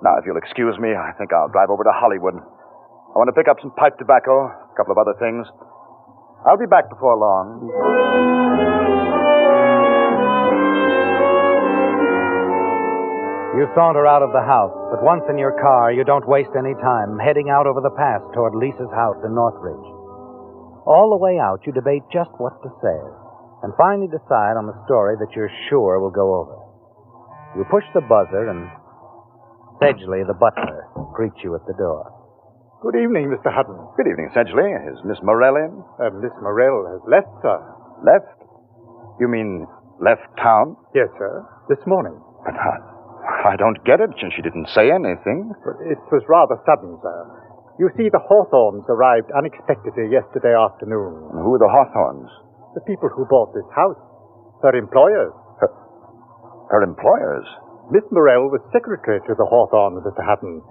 [SPEAKER 23] Now, if you'll excuse me, I think I'll drive over to Hollywood. I want to pick up some pipe tobacco, a couple of other things. I'll be back before long.
[SPEAKER 7] You saunter out of the house, but once in your car, you don't waste any time heading out over the pass toward Lisa's house in Northridge. All the way out, you debate just what to say, and finally decide on the story that you're sure will go over. You push the buzzer, and Sedgley, the butler, greets you at the door.
[SPEAKER 23] Good evening, Mr. Hutton. Good evening, Sedgley. Is Miss Morrell in?
[SPEAKER 16] Miss Morrell has left, sir.
[SPEAKER 23] Left? You mean left town?
[SPEAKER 16] Yes, sir. This morning.
[SPEAKER 23] But I don't get it. She didn't say anything.
[SPEAKER 16] But it was rather sudden, sir. You see, the Hawthorns arrived unexpectedly yesterday afternoon.
[SPEAKER 23] And who are the Hawthorns?
[SPEAKER 16] The people who bought this house. Her employers.
[SPEAKER 23] Her employers?
[SPEAKER 16] Miss Morrell was secretary to the Hawthorns, Mr. Hutton.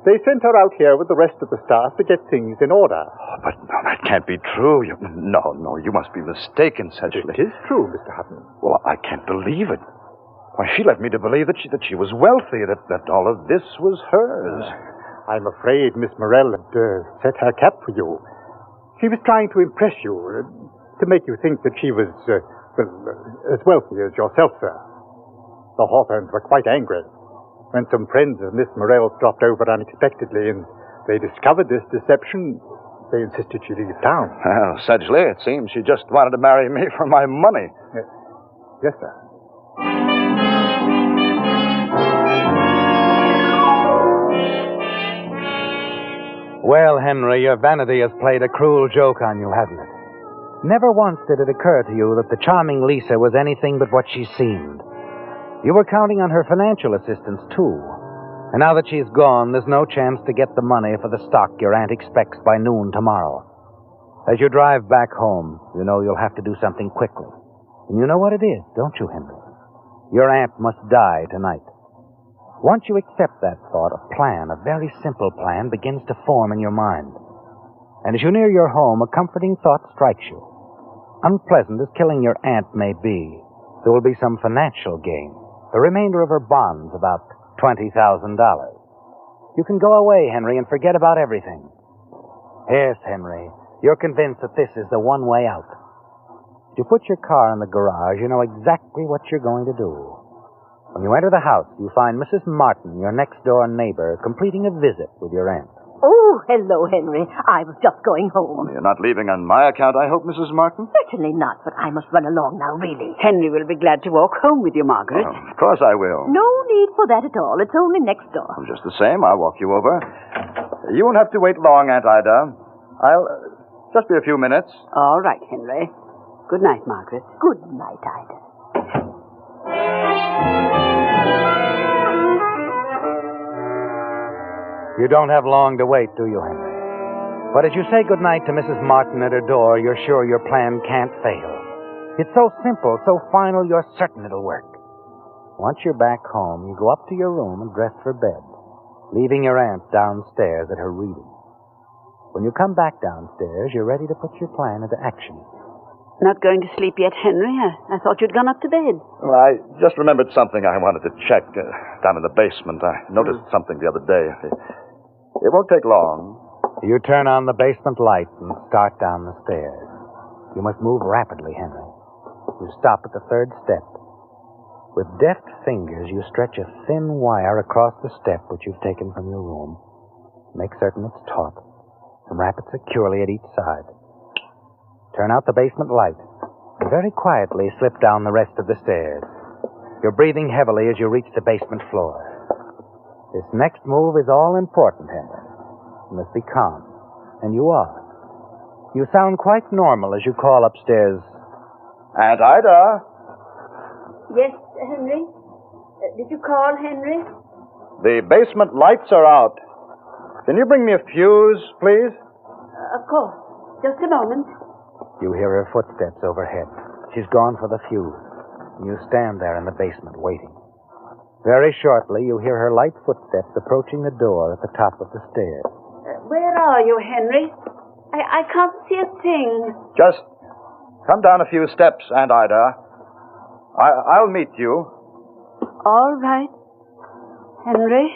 [SPEAKER 16] They sent her out here with the rest of the staff to get things in order.
[SPEAKER 23] Oh, but no, that can't be true. No, you must be mistaken, Sedgley.
[SPEAKER 16] It is true, Mr. Hutton.
[SPEAKER 23] Well, I can't believe it. Why, she led me to believe that she was wealthy, that all of this was hers.
[SPEAKER 16] I'm afraid Miss Morrell had set her cap for you. She was trying to impress you, to make you think that she was, as wealthy as yourself, sir. The Hawthorns were quite angry when some friends of Miss Morrell's dropped over unexpectedly and they discovered this deception. They insisted she leave town.
[SPEAKER 23] Well, Sedgley, it seems she just wanted to marry me for my money.
[SPEAKER 16] Yes, sir.
[SPEAKER 7] Well, Henry, your vanity has played a cruel joke on you, hasn't it? Never once did it occur to you that the charming Lisa was anything but what she seemed. You were counting on her financial assistance, too. And now that she's gone, there's no chance to get the money for the stock your aunt expects by noon tomorrow. As you drive back home, you know you'll have to do something quickly. And you know what it is, don't you, Henry? Your aunt must die tonight. Once you accept that thought, a plan, a very simple plan, begins to form in your mind. And as you near your home, a comforting thought strikes you. Unpleasant as killing your aunt may be, there will be some financial gain. The remainder of her bonds, about $20,000. You can go away, Henry, and forget about everything. Yes, Henry, you're convinced that this is the one way out. If you put your car in the garage, you know exactly what you're going to do. When you enter the house, you find Mrs. Martin, your next-door neighbor, completing a visit with your aunt.
[SPEAKER 17] Oh, hello, Henry. I was just going home.
[SPEAKER 23] You're not leaving on my account, I hope, Mrs. Martin?
[SPEAKER 17] Certainly not, but I must run along now, really.
[SPEAKER 3] Henry will be glad to walk home with you, Margaret.
[SPEAKER 23] Oh, of course I will.
[SPEAKER 17] No need for that at all. It's only next door.
[SPEAKER 23] Just the same, I'll walk you over. You won't have to wait long, Aunt Ida. I'll just be a few minutes.
[SPEAKER 3] All right, Henry. Good night, Margaret.
[SPEAKER 17] Good night, Ida.
[SPEAKER 7] You don't have long to wait, do you, Henry? But as you say goodnight to Mrs. Martin at her door, you're sure your plan can't fail.
[SPEAKER 10] It's so simple, so final, you're certain it'll work. Once you're back home, you go up to your room and dress for bed, leaving your aunt downstairs at her reading. When you come back downstairs, you're ready to put your plan into action.
[SPEAKER 3] Not going to sleep yet, Henry? I thought you'd gone up to bed.
[SPEAKER 23] Well, I just remembered something I wanted to check down in the basement. I noticed something the other day. It won't take long.
[SPEAKER 10] You turn on the basement light and start down the stairs. You must move rapidly, Henry. You stop at the third step. With deft fingers, you stretch a thin wire across the step which you've taken from your room. Make certain it's taut, and wrap it securely at each side. Turn out the basement light, and very quietly slip down the rest of the stairs. You're breathing heavily as you reach the basement floor. This next move is all important, Henry. You must be calm, and you are. You sound quite normal as you call upstairs.
[SPEAKER 23] Aunt Ida?
[SPEAKER 3] Yes, Henry? Did you call, Henry?
[SPEAKER 23] The basement lights are out. Can you bring me a fuse, please?
[SPEAKER 3] Of course. Just a moment.
[SPEAKER 10] You hear her footsteps overhead. She's gone for the fuse. You stand there in the basement waiting. Very shortly, you hear her light footsteps approaching the door at the top of the stairs.
[SPEAKER 3] Where are you, Henry? I can't see a thing.
[SPEAKER 23] Just come down a few steps, Aunt Ida. I'll meet you.
[SPEAKER 3] All right, Henry.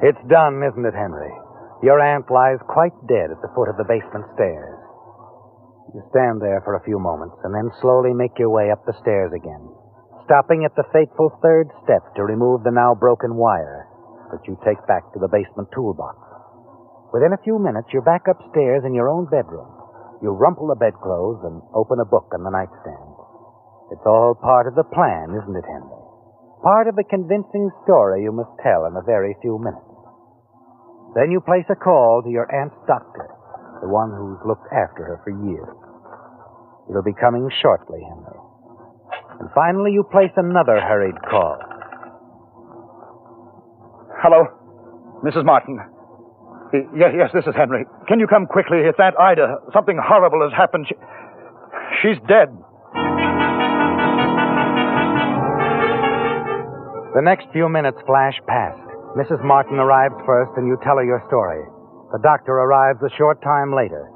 [SPEAKER 10] It's done, isn't it, Henry? Your aunt lies quite dead at the foot of the basement stairs. You stand there for a few moments and then slowly make your way up the stairs again, stopping at the fateful third step to remove the now broken wire that you take back to the basement toolbox. Within a few minutes, you're back upstairs in your own bedroom. You rumple the bedclothes and open a book on the nightstand. It's all part of the plan, isn't it, Henry? Part of the convincing story you must tell in a very few minutes. Then you place a call to your aunt's doctor, the one who's looked after her for years. It'll be coming shortly, Henry. And finally, you place another hurried call.
[SPEAKER 23] Hello, Mrs. Martin. Yes, this is Henry. Can you come quickly? It's Aunt Ida. Something horrible has happened. She's dead.
[SPEAKER 10] The next few minutes flash past. Mrs. Martin arrives first, and you tell her your story. The doctor arrives a short time later.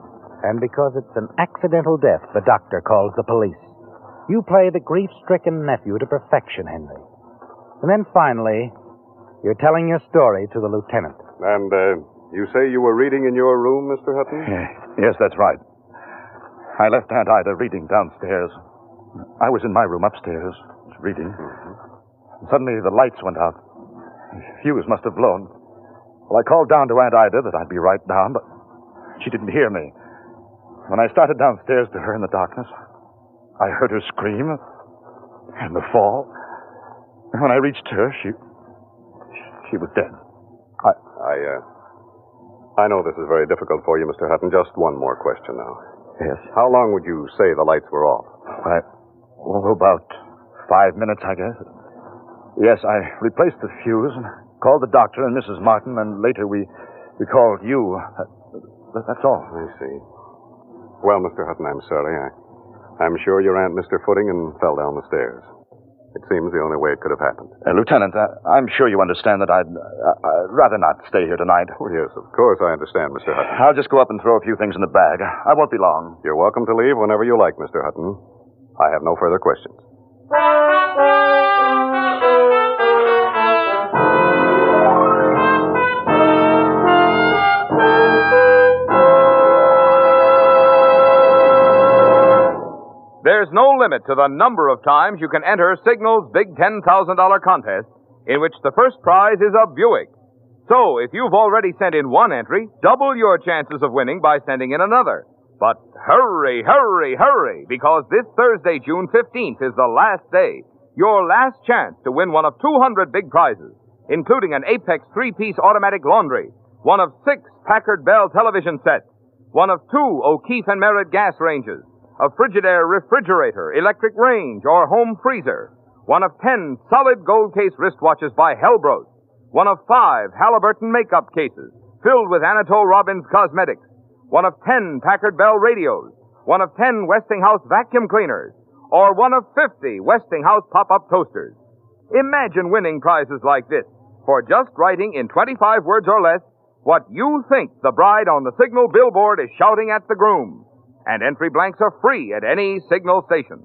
[SPEAKER 10] And because it's an accidental death, the doctor calls the police. You play the grief-stricken nephew to perfection, Henry. And then finally, you're telling your story to the lieutenant.
[SPEAKER 13] And, you say you were reading in your room, Mr. Hutton?
[SPEAKER 23] Yes, that's right. I left Aunt Ida reading downstairs. I was in my room upstairs, reading. Mm-hmm. Suddenly, the lights went out. The fuse must have blown. Well, I called down to Aunt Ida that I'd be right down, but she didn't hear me. When I started downstairs to her in the darkness, I heard her scream and the fall. And when I reached her, she was dead.
[SPEAKER 13] I know this is very difficult for you, Mr. Hutton. Just one more question now.
[SPEAKER 23] Yes.
[SPEAKER 13] How long would you say the lights were off?
[SPEAKER 23] About 5 minutes, I guess. Yes, I replaced the fuse and called the doctor and Mrs. Martin, and later we called you. That's all.
[SPEAKER 13] I see. Well, Mr. Hutton, I'm sorry. I'm sure your aunt missed her footing and fell down the stairs. It seems the only way it could have happened.
[SPEAKER 23] Lieutenant, I'm sure you understand that I'd rather not stay here tonight.
[SPEAKER 13] Oh, yes, of course I understand, Mr. Hutton.
[SPEAKER 23] I'll just go up and throw a few things in the bag. I won't be long.
[SPEAKER 13] You're welcome to leave whenever you like, Mr. Hutton. I have no further questions.
[SPEAKER 15] There's no limit to the number of times you can enter Signal's big $10,000 contest, in which the first prize is a Buick. So, if you've already sent in one entry, double your chances of winning by sending in another. But hurry, hurry, hurry, because this Thursday, June 15th, is the last day. Your last chance to win one of 200 big prizes, including an Apex 3-piece automatic laundry, one of 6 Packard Bell television sets, one of 2 O'Keefe and Merritt gas ranges, a Frigidaire refrigerator, electric range, or home freezer, one of 10 solid gold case wristwatches by Hellbros, one of 5 Halliburton makeup cases, filled with Anatole Robbins cosmetics, one of 10 Packard Bell radios, one of 10 Westinghouse vacuum cleaners, or one of 50 Westinghouse pop-up toasters. Imagine winning prizes like this for just writing in 25 words or less what you think the bride on the signal billboard is shouting at the groom. And entry blanks are free at any signal station.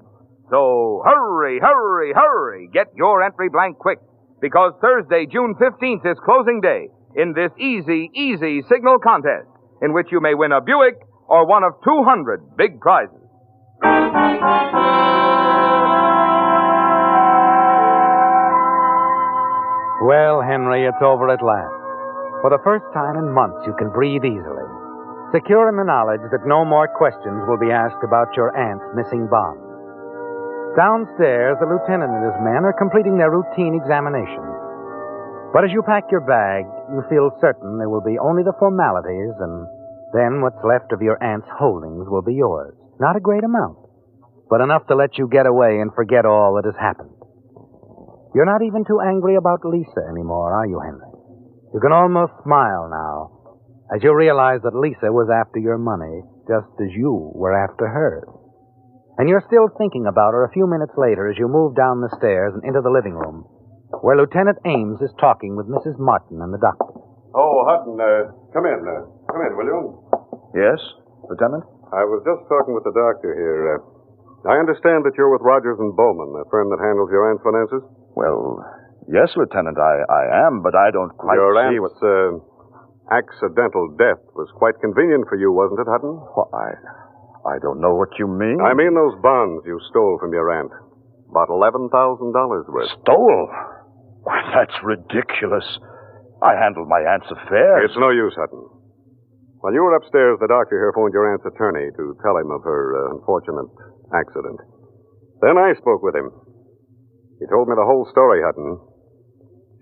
[SPEAKER 15] So hurry, hurry, hurry. Get your entry blank quick, because Thursday, June 15th is closing day in this easy signal contest in which you may win a Buick or one of 200 big prizes.
[SPEAKER 10] Well, Henry, it's over at last. For the first time in months, you can breathe easily, secure in the knowledge that no more questions will be asked about your aunt's missing bond. Downstairs, the lieutenant and his men are completing their routine examination. But as you pack your bag, you feel certain there will be only the formalities, and then what's left of your aunt's holdings will be yours. Not a great amount, but enough to let you get away and forget all that has happened. You're not even too angry about Lisa anymore, are you, Henry? You can almost smile now, as you realize that Lisa was after your money just as you were after hers. And you're still thinking about her a few minutes later as you move down the stairs and into the living room, where Lieutenant Ames is talking with Mrs. Martin and the doctor.
[SPEAKER 13] Oh, Hutton, come in. Come in, will you?
[SPEAKER 23] Yes, Lieutenant?
[SPEAKER 13] I was just talking with the doctor here. I understand that you're with Rogers and Bowman, the firm that handles your aunt's finances?
[SPEAKER 23] Well, yes, Lieutenant, I am, but I don't quite
[SPEAKER 13] your
[SPEAKER 23] see
[SPEAKER 13] aunt's accidental death was quite convenient for you, wasn't it, Hutton?
[SPEAKER 23] Why, I don't know what you mean.
[SPEAKER 13] I mean those bonds you stole from your aunt. About $11,000 worth.
[SPEAKER 23] Stole? Why, that's ridiculous. I handled my aunt's affairs.
[SPEAKER 13] It's no use, Hutton. While you were upstairs, the doctor here phoned your aunt's attorney to tell him of her unfortunate accident. Then I spoke with him. He told me the whole story, Hutton.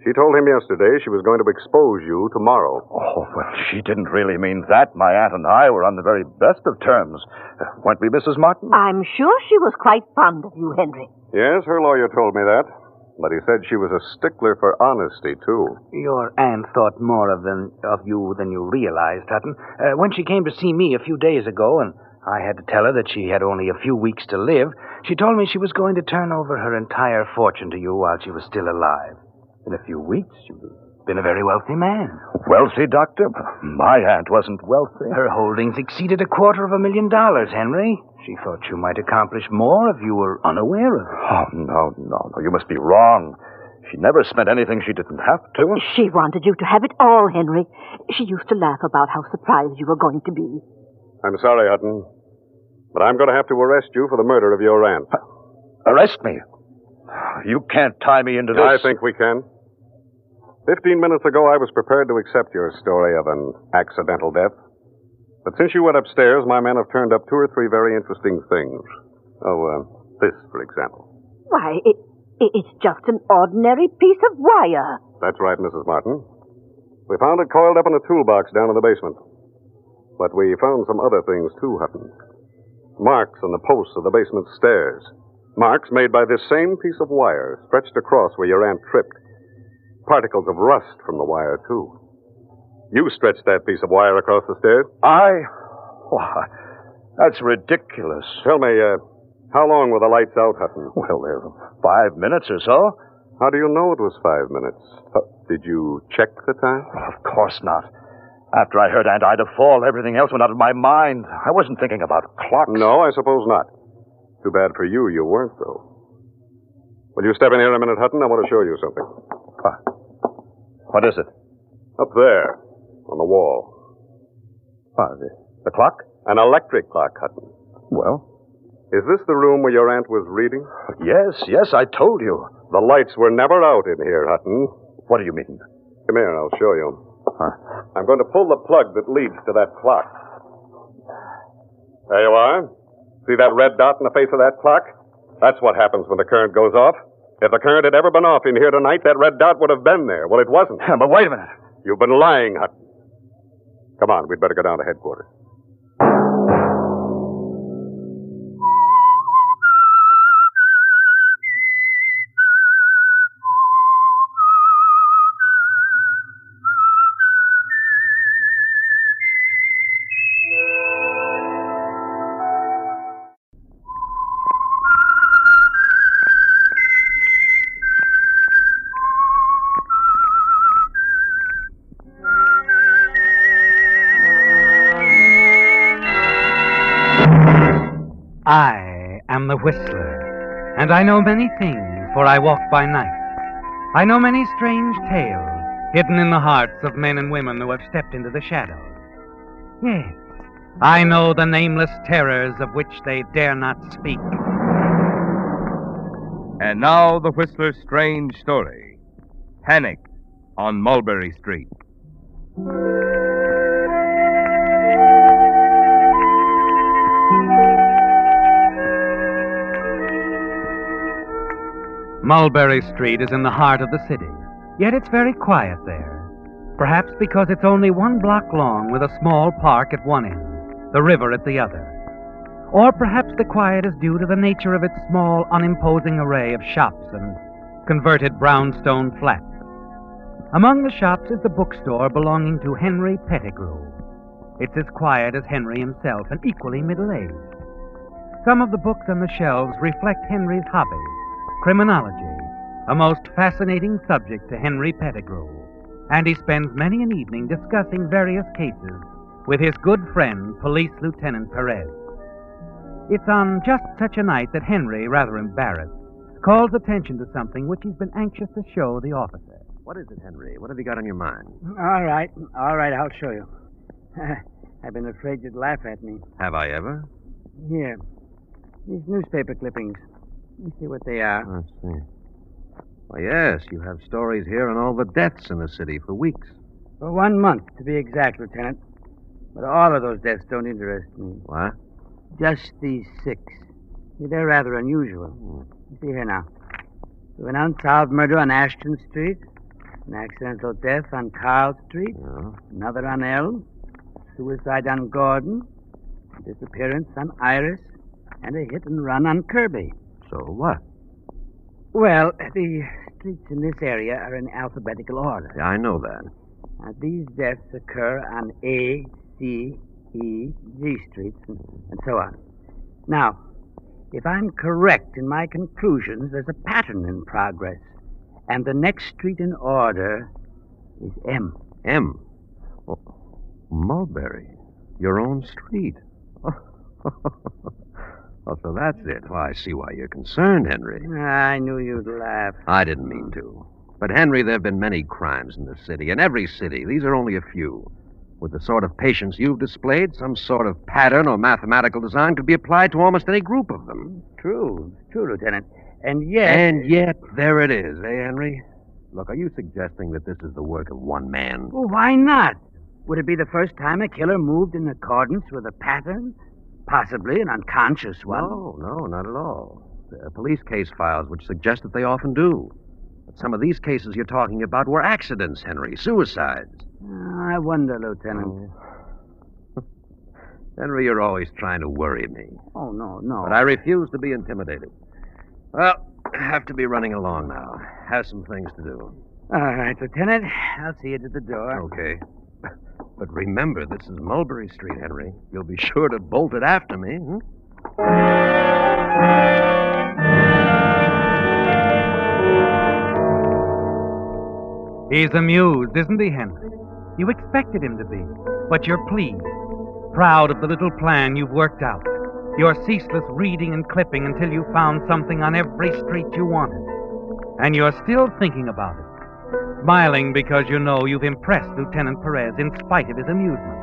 [SPEAKER 13] She told him yesterday she was going to expose you tomorrow.
[SPEAKER 23] Oh, well, she didn't really mean that. My aunt and I were on the very best of terms. Weren't we, Mrs. Martin?
[SPEAKER 17] I'm sure she was quite fond of you, Henry.
[SPEAKER 13] Yes, her lawyer told me that. But he said she was a stickler for honesty, too.
[SPEAKER 10] Your aunt thought more of you than you realized, Hutton. When she came to see me a few days ago, and I had to tell her that she had only a few weeks to live, she told me she was going to turn over her entire fortune to you while she was still alive. In a few weeks, you would have been a very wealthy man.
[SPEAKER 23] Wealthy, Doctor? My aunt wasn't wealthy.
[SPEAKER 10] Her holdings exceeded $250,000, Henry. She thought you might accomplish more if you were unaware of it.
[SPEAKER 23] Oh, no. You must be wrong. She never spent anything she didn't have to.
[SPEAKER 17] She wanted you to have it all, Henry. She used to laugh about how surprised you were going to be.
[SPEAKER 13] I'm sorry, Hutton, but I'm going to have to arrest you for the murder of your aunt.
[SPEAKER 23] Arrest me? You can't tie me into this.
[SPEAKER 13] I think we can. 15 minutes ago, I was prepared to accept your story of an accidental death. But since you went upstairs, my men have turned up 2 or 3 very interesting things. This, for example.
[SPEAKER 17] Why, it's just an ordinary piece of wire.
[SPEAKER 13] That's right, Mrs. Martin. We found it coiled up in a toolbox down in the basement. But we found some other things, too, Hutton. Marks on the posts of the basement stairs. Marks made by this same piece of wire, stretched across where your aunt tripped. Particles of rust from the wire, too. You stretched that piece of wire across the stairs.
[SPEAKER 23] I? Why, that's ridiculous.
[SPEAKER 13] Tell me, how long were the lights out, Hutton?
[SPEAKER 23] Well, 5 minutes or so.
[SPEAKER 13] How do you know it was 5 minutes? Did you check the time?
[SPEAKER 23] Well, of course not. After I heard Aunt Ida fall, everything else went out of my mind. I wasn't thinking about clocks.
[SPEAKER 13] No, I suppose not. Too bad for you, you weren't, though. Will you step in here a minute, Hutton? I want to show you something.
[SPEAKER 23] What is it?
[SPEAKER 13] Up there, on the wall.
[SPEAKER 23] The clock?
[SPEAKER 13] An electric clock, Hutton.
[SPEAKER 23] Well?
[SPEAKER 13] Is this the room where your aunt was reading?
[SPEAKER 23] Yes, I told you.
[SPEAKER 13] The lights were never out in here, Hutton.
[SPEAKER 23] What do you mean?
[SPEAKER 13] Come here, I'll show you. I'm going to pull the plug that leads to that clock. There you are. See that red dot in the face of that clock? That's what happens when the current goes off. If the current had ever been off in here tonight, that red dot would have been there. Well, it wasn't.
[SPEAKER 23] But wait a minute.
[SPEAKER 13] You've been lying, Hutton. Come on, we'd better go down to headquarters.
[SPEAKER 7] Whistler, and I know many things, for I walk by night. I know many strange tales hidden in the hearts of men and women who have stepped into the shadows. Yes, I know the nameless terrors of which they dare not speak.
[SPEAKER 15] And now the Whistler's strange story. Panic on Mulberry Street.
[SPEAKER 7] Mulberry Street is in the heart of the city, yet it's very quiet there. Perhaps because it's only 1 block long with a small park at one end, the river at the other. Or perhaps the quiet is due to the nature of its small, unimposing array of shops and converted brownstone flats. Among the shops is the bookstore belonging to Henry Pettigrew. It's as quiet as Henry himself and equally middle-aged. Some of the books on the shelves reflect Henry's hobby, criminology, a most fascinating subject to Henry Pettigrew, and he spends many an evening discussing various cases with his good friend, Police Lieutenant Perez. It's on just such a night that Henry, rather embarrassed, calls attention to something which he's been anxious to show the officer.
[SPEAKER 21] What is it, Henry? What have you got on your mind?
[SPEAKER 14] All right, I'll show you. I've been afraid you'd laugh at me.
[SPEAKER 21] Have I ever?
[SPEAKER 14] Here, these newspaper clippings. Let me see what they are.
[SPEAKER 21] I see. Well, yes, you have stories here on all the deaths in the city for weeks.
[SPEAKER 14] For 1 month, to be exact, Lieutenant. But all of those deaths don't interest me.
[SPEAKER 21] What?
[SPEAKER 14] Just these 6. See, they're rather unusual. You see here now. An unsolved murder on Ashton Street, an accidental death on Carl Street, another on Elm, suicide on Gordon, a disappearance on Iris, and a hit and run on Kirby.
[SPEAKER 21] So what?
[SPEAKER 14] Well, the streets in this area are in alphabetical order.
[SPEAKER 21] Yeah, I know that.
[SPEAKER 14] Now, these deaths occur on A, C, E, G streets, and so on. Now, if I'm correct in my conclusions, there's a pattern in progress. And the next street in order is M.
[SPEAKER 21] M? Oh, Mulberry. Your own street. Oh, so that's it. Well, I see why you're concerned, Henry.
[SPEAKER 14] I knew you'd laugh.
[SPEAKER 21] I didn't mean to. But, Henry, there have been many crimes in the city. In every city. These are only a few. With the sort of patience you've displayed, some sort of pattern or mathematical design could be applied to almost any group of them.
[SPEAKER 14] True, Lieutenant. And yet...
[SPEAKER 21] And yet, there it is, eh, Henry? Look, are you suggesting that this is the work of one man?
[SPEAKER 14] Well, why not? Would it be the first time a killer moved in accordance with a pattern? Possibly an unconscious one.
[SPEAKER 21] No, not at all. There are police case files which suggest that they often do. But some of these cases you're talking about were accidents, Henry, suicides.
[SPEAKER 14] I wonder, Lieutenant.
[SPEAKER 21] Oh. Henry, you're always trying to worry me.
[SPEAKER 14] Oh, no.
[SPEAKER 21] But I refuse to be intimidated. Well, I have to be running along now. Have some things to do.
[SPEAKER 14] All right, Lieutenant. I'll see you at the door.
[SPEAKER 21] Okay. But remember, this is Mulberry Street, Henry. You'll be sure to bolt it after me,
[SPEAKER 7] He's amused, isn't he, Henry? You expected him to be, but you're pleased, proud of the little plan you've worked out, your ceaseless reading and clipping until you found something on every street you wanted. And you're still thinking about it, smiling because you know you've impressed Lieutenant Perez in spite of his amusement.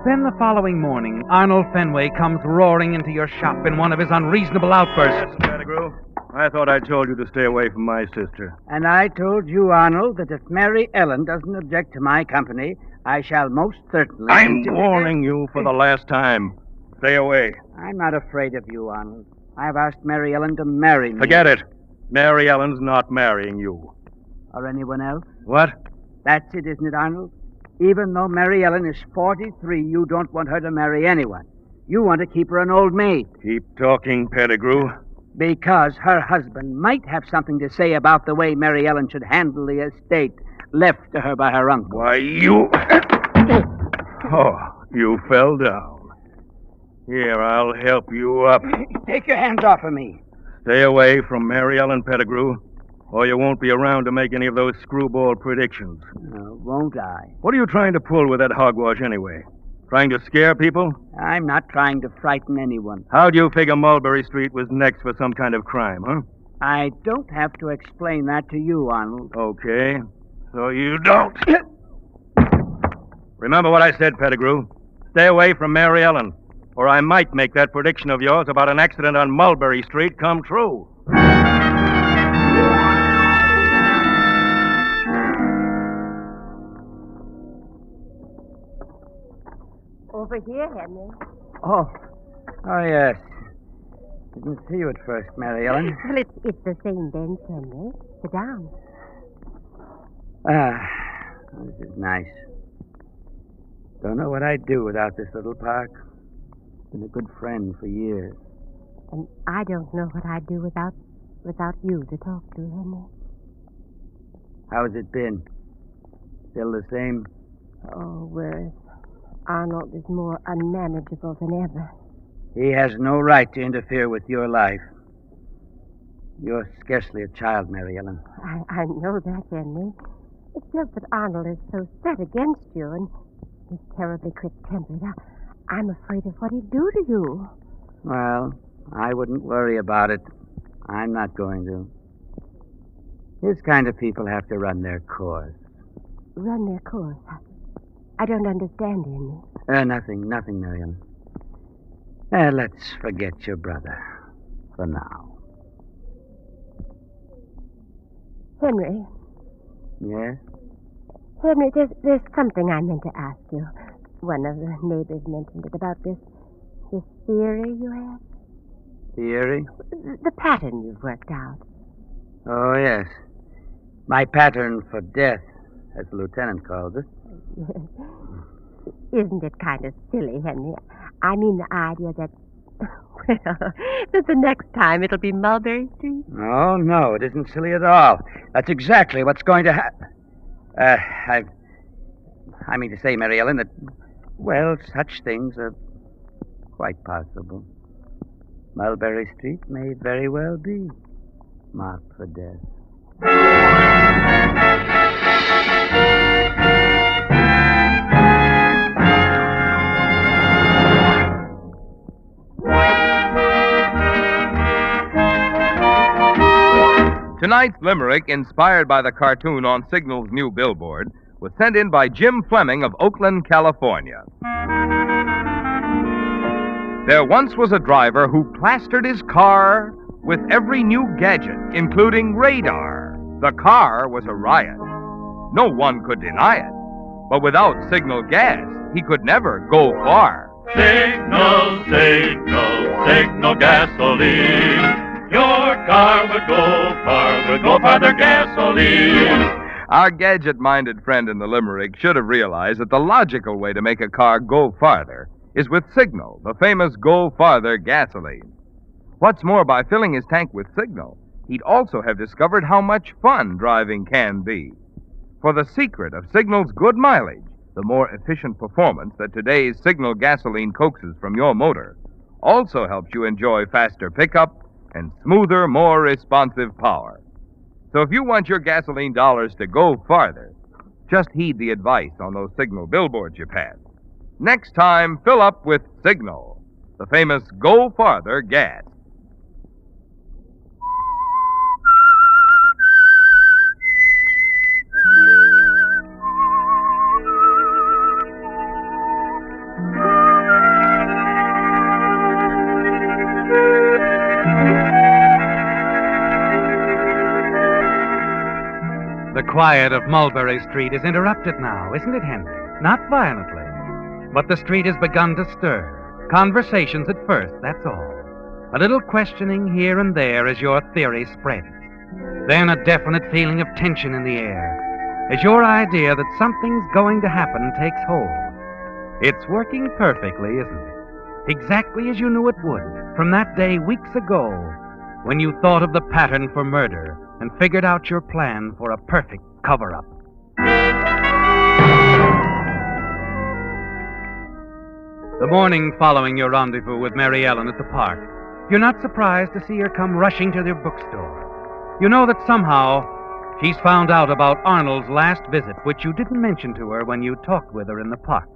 [SPEAKER 7] Then the following morning, Arnold Fenway comes roaring into your shop in one of his unreasonable outbursts.
[SPEAKER 11] Pettigrew, I thought I told you to stay away from my sister.
[SPEAKER 14] And I told you, Arnold, that if Mary Ellen doesn't object to my company, I shall most certainly...
[SPEAKER 11] I'm warning you for the last time. Stay away.
[SPEAKER 14] I'm not afraid of you, Arnold. I've asked Mary Ellen to marry me.
[SPEAKER 11] Forget it. Mary Ellen's not marrying you.
[SPEAKER 14] Or anyone else?
[SPEAKER 11] What?
[SPEAKER 14] That's it, isn't it, Arnold? Even though Mary Ellen is 43, you don't want her to marry anyone. You want to keep her an old maid.
[SPEAKER 11] Keep talking, Pettigrew.
[SPEAKER 14] Because her husband might have something to say about the way Mary Ellen should handle the estate left to her by her uncle.
[SPEAKER 11] Why, you... Oh, you fell down. Here, I'll help you up.
[SPEAKER 14] Take your hands off of me.
[SPEAKER 11] Stay away from Mary Ellen, Pettigrew, or you won't be around to make any of those screwball predictions.
[SPEAKER 14] Won't I?
[SPEAKER 11] What are you trying to pull with that hogwash anyway? Trying to scare people?
[SPEAKER 14] I'm not trying to frighten anyone.
[SPEAKER 11] How do you figure Mulberry Street was next for some kind of crime, huh?
[SPEAKER 14] I don't have to explain that to you, Arnold.
[SPEAKER 11] Okay. So you don't. Remember what I said, Pettigrew. Stay away from Mary Ellen, or I might make that prediction of yours about an accident on Mulberry Street come true.
[SPEAKER 18] Over here, Henry.
[SPEAKER 14] Oh, yes. Didn't see you at first, Mary Ellen.
[SPEAKER 18] Well, it's the same bench, Henry. Sit down.
[SPEAKER 14] This is nice. Don't know what I'd do without this little park. Been a good friend for years.
[SPEAKER 18] And I don't know what I'd do without you to talk to, Henry.
[SPEAKER 14] How's it been? Still the same?
[SPEAKER 18] Oh, worse. Arnold is more unmanageable than ever.
[SPEAKER 14] He has no right to interfere with your life. You're scarcely a child, Mary Ellen.
[SPEAKER 18] I know that, Henry. It's just that Arnold is so set against you, and he's terribly quick-tempered. I'm afraid of what he'd do to you.
[SPEAKER 14] Well, I wouldn't worry about it. I'm not going to. His kind of people have to run their course.
[SPEAKER 18] Run their course? I don't understand, Henry.
[SPEAKER 14] Nothing, Miriam. Let's forget your brother. For now.
[SPEAKER 18] Henry.
[SPEAKER 14] Yes?
[SPEAKER 18] Henry, there's something I meant to ask you. One of the neighbors mentioned it about this theory you have.
[SPEAKER 14] Theory?
[SPEAKER 18] The pattern you've worked out.
[SPEAKER 14] Oh, yes. My pattern for death, as the lieutenant calls it.
[SPEAKER 18] Isn't it kind of silly, Henry? I mean the idea that, well, that the next time it'll be Mulberry Street.
[SPEAKER 14] Oh, no, it isn't silly at all. That's exactly what's going to happen. I mean to say, Mary Ellen, that, well, such things are quite possible. Mulberry Street may very well be marked for death.
[SPEAKER 15] Tonight's limerick, inspired by the cartoon on Signal's new billboard, was sent in by Jim Fleming of Oakland, California. There once was a driver who plastered his car with every new gadget, including radar. The car was a riot. No one could deny it. But without Signal gas, he could never go far.
[SPEAKER 19] Signal, signal, signal gasoline. Your car would go farther gasoline.
[SPEAKER 15] Our gadget-minded friend in the limerick should have realized that the logical way to make a car go farther is with Signal, the famous Go Farther gasoline. What's more, by filling his tank with Signal, he'd also have discovered how much fun driving can be. For the secret of Signal's good mileage, the more efficient performance that today's Signal gasoline coaxes from your motor, also helps you enjoy faster pickup and smoother, more responsive power. So if you want your gasoline dollars to go farther, just heed the advice on those Signal billboards you pass. Next time, fill up with Signal, the famous Go Farther gas.
[SPEAKER 7] The quiet of Mulberry Street is interrupted now, isn't it, Henry? Not violently. But the street has begun to stir. Conversations at first, that's all. A little questioning here and there as your theory spreads. Then a definite feeling of tension in the air as your idea that something's going to happen takes hold. It's working perfectly, isn't it? Exactly as you knew it would from that day weeks ago when you thought of the pattern for murder and figured out your plan for a perfect cover-up. The morning following your rendezvous with Mary Ellen at the park, you're not surprised to see her come rushing to your bookstore. You know that somehow she's found out about Arnold's last visit, which you didn't mention to her when you talked with her in the park.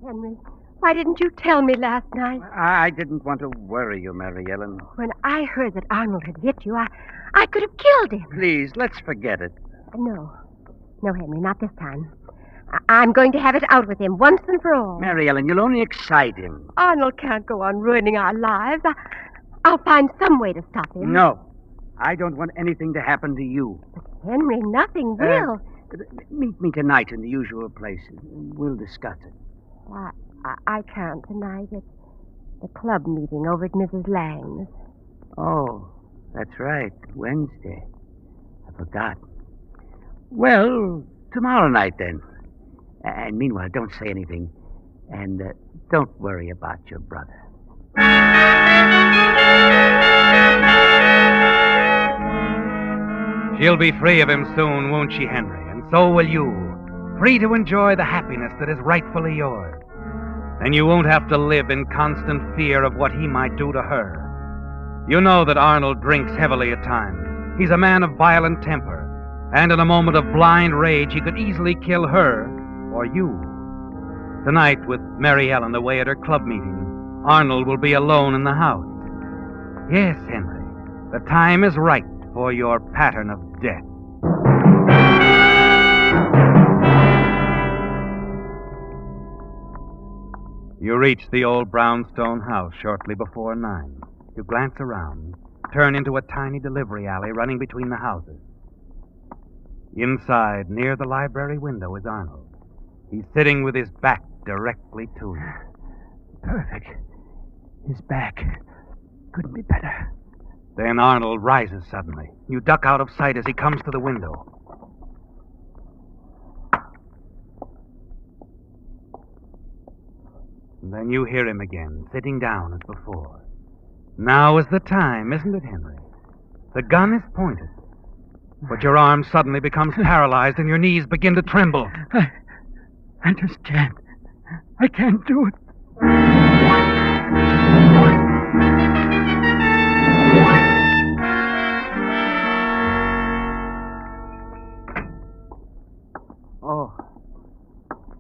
[SPEAKER 18] Henry, why didn't you tell me last night?
[SPEAKER 14] I didn't want to worry you, Mary Ellen.
[SPEAKER 18] When I heard that Arnold had hit you, I could have killed him.
[SPEAKER 14] Please, let's forget it.
[SPEAKER 18] No, Henry, not this time. I'm going to have it out with him once and for all.
[SPEAKER 14] Mary Ellen, you'll only excite him.
[SPEAKER 18] Arnold can't go on ruining our lives. I'll find some way to stop him.
[SPEAKER 14] No, I don't want anything to happen to you.
[SPEAKER 18] But Henry, nothing will.
[SPEAKER 14] Meet me tonight in the usual place. We'll discuss it.
[SPEAKER 18] I can't tonight. It's the club meeting over at Mrs. Lang's.
[SPEAKER 14] Oh, that's right. Wednesday. I forgot. Well, tomorrow night then. And meanwhile, don't say anything. And don't worry about your brother.
[SPEAKER 7] She'll be free of him soon, won't she, Henry? And so will you. Free to enjoy the happiness that is rightfully yours. And you won't have to live in constant fear of what he might do to her. You know that Arnold drinks heavily at times. He's a man of violent temper. And in a moment of blind rage, he could easily kill her or you. Tonight, with Mary Ellen away at her club meeting, Arnold will be alone in the house. Yes, Henry, the time is right for your pattern of death. You reach the old brownstone house shortly before 9. You glance around, turn into a tiny delivery alley running between the houses. Inside, near the library window, is Arnold. He's sitting with his back directly to you.
[SPEAKER 14] Perfect. His back couldn't be better.
[SPEAKER 7] Then Arnold rises suddenly. You duck out of sight as he comes to the window. And then you hear him again, sitting down as before. Now is the time, isn't it, Henry? The gun is pointed. But your arm suddenly becomes paralyzed and your knees begin to tremble.
[SPEAKER 14] I just can't. I can't do it. Oh.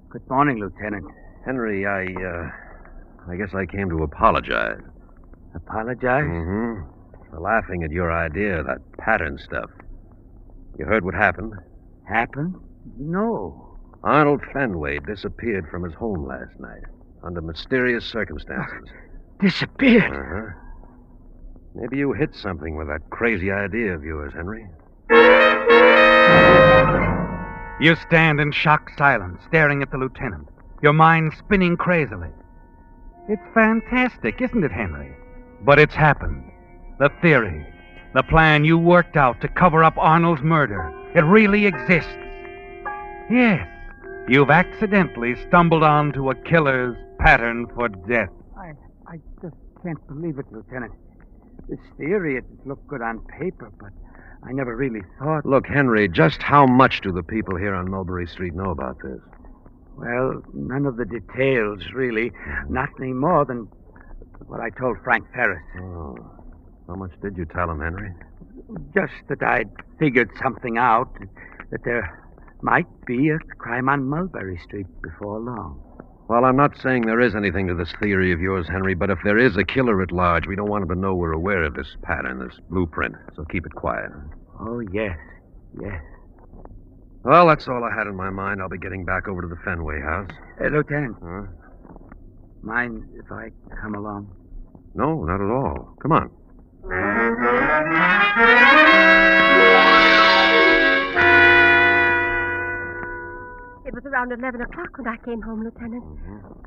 [SPEAKER 14] Good morning, Lieutenant.
[SPEAKER 21] Henry, I guess I came to apologize.
[SPEAKER 14] Apologize?
[SPEAKER 21] Mm-hmm. For laughing at your idea, that pattern stuff. You heard what happened?
[SPEAKER 14] Happened? No.
[SPEAKER 21] Arnold Fenway disappeared from his home last night under mysterious circumstances.
[SPEAKER 14] Disappeared?
[SPEAKER 21] Uh-huh. Maybe you hit something with that crazy idea of yours, Henry.
[SPEAKER 7] You stand in shocked silence, staring at the lieutenant, your mind spinning crazily. It's fantastic, isn't it, Henry? But it's happened. The theory, the plan you worked out to cover up Arnold's murder, it really exists. Yes, you've accidentally stumbled onto a killer's pattern for death.
[SPEAKER 14] I just can't believe it, Lieutenant. This theory, it looked good on paper, but I never really thought...
[SPEAKER 21] Look, Henry, just how much do the people here on Mulberry Street know about this?
[SPEAKER 14] Well, none of the details, really. Not any more than what I told Frank Ferris.
[SPEAKER 21] Oh. How much did you tell him, Henry?
[SPEAKER 14] Just that I'd figured something out, that there might be a crime on Mulberry Street before long.
[SPEAKER 21] Well, I'm not saying there is anything to this theory of yours, Henry, but if there is a killer at large, we don't want him to know we're aware of this pattern, this blueprint. So keep it quiet.
[SPEAKER 14] Oh, yes. Yes.
[SPEAKER 21] Well, that's all I had in my mind. I'll be getting back over to the Fenway house.
[SPEAKER 14] Lieutenant.
[SPEAKER 21] Huh?
[SPEAKER 14] Mind if I come along?
[SPEAKER 21] No, not at all. Come on.
[SPEAKER 18] It was around 11 o'clock when I came home, Lieutenant.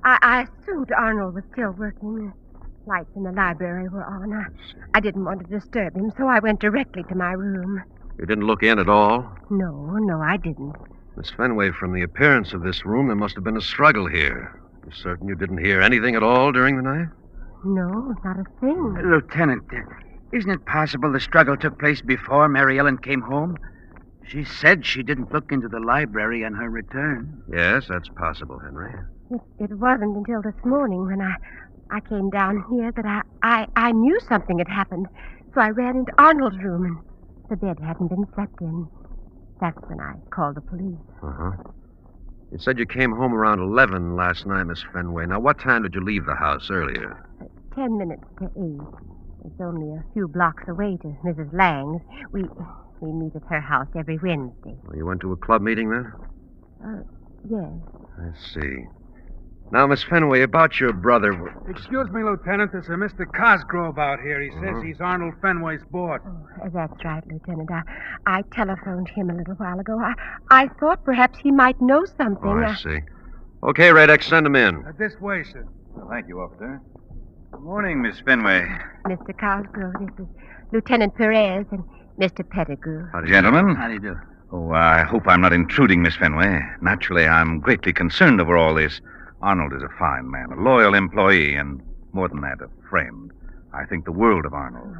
[SPEAKER 18] I assumed Arnold was still working. Lights in the library were on. I didn't want to disturb him, so I went directly to my room.
[SPEAKER 21] You didn't look in at all?
[SPEAKER 18] No, I didn't.
[SPEAKER 21] Miss Fenway, from the appearance of this room, there must have been a struggle here. You're certain you didn't hear anything at all during the night?
[SPEAKER 18] No, not a thing.
[SPEAKER 14] Lieutenant, isn't it possible the struggle took place before Mary Ellen came home? She said she didn't look into the library on her return.
[SPEAKER 21] Yes, that's possible, Henry.
[SPEAKER 18] It wasn't until this morning when I came down here that I knew something had happened. So I ran into Arnold's room, and the bed hadn't been slept in. That's when I called the police.
[SPEAKER 21] Uh-huh.
[SPEAKER 5] You said you came home around 11 last night, Miss Fenway. Now, what time did you leave the house earlier?
[SPEAKER 18] 10 minutes to 8. It's only a few blocks away to Mrs. Lang's. We meet at her house every Wednesday.
[SPEAKER 5] Well, you went to a club meeting then?
[SPEAKER 18] Yes.
[SPEAKER 5] I see. Now, Miss Fenway, about your brother...
[SPEAKER 7] Excuse me, Lieutenant. There's a Mr. Cosgrove out here. He says he's Arnold Fenway's boss.
[SPEAKER 18] Oh, that's right, Lieutenant. I telephoned him a little while ago. I thought perhaps he might know something.
[SPEAKER 5] Oh, I see. Okay, Radek, send him in.
[SPEAKER 7] This way, sir.
[SPEAKER 6] Well, thank you, officer. Good morning, Miss Fenway.
[SPEAKER 18] Mr. Cosgrove, this is Lieutenant Perez and Mr. Pettigrew.
[SPEAKER 6] Gentlemen.
[SPEAKER 14] How do you do?
[SPEAKER 6] Oh, I hope I'm not intruding, Miss Fenway. Naturally, I'm greatly concerned over all this. Arnold is a fine man, a loyal employee, and more than that, a friend. I think the world of Arnold.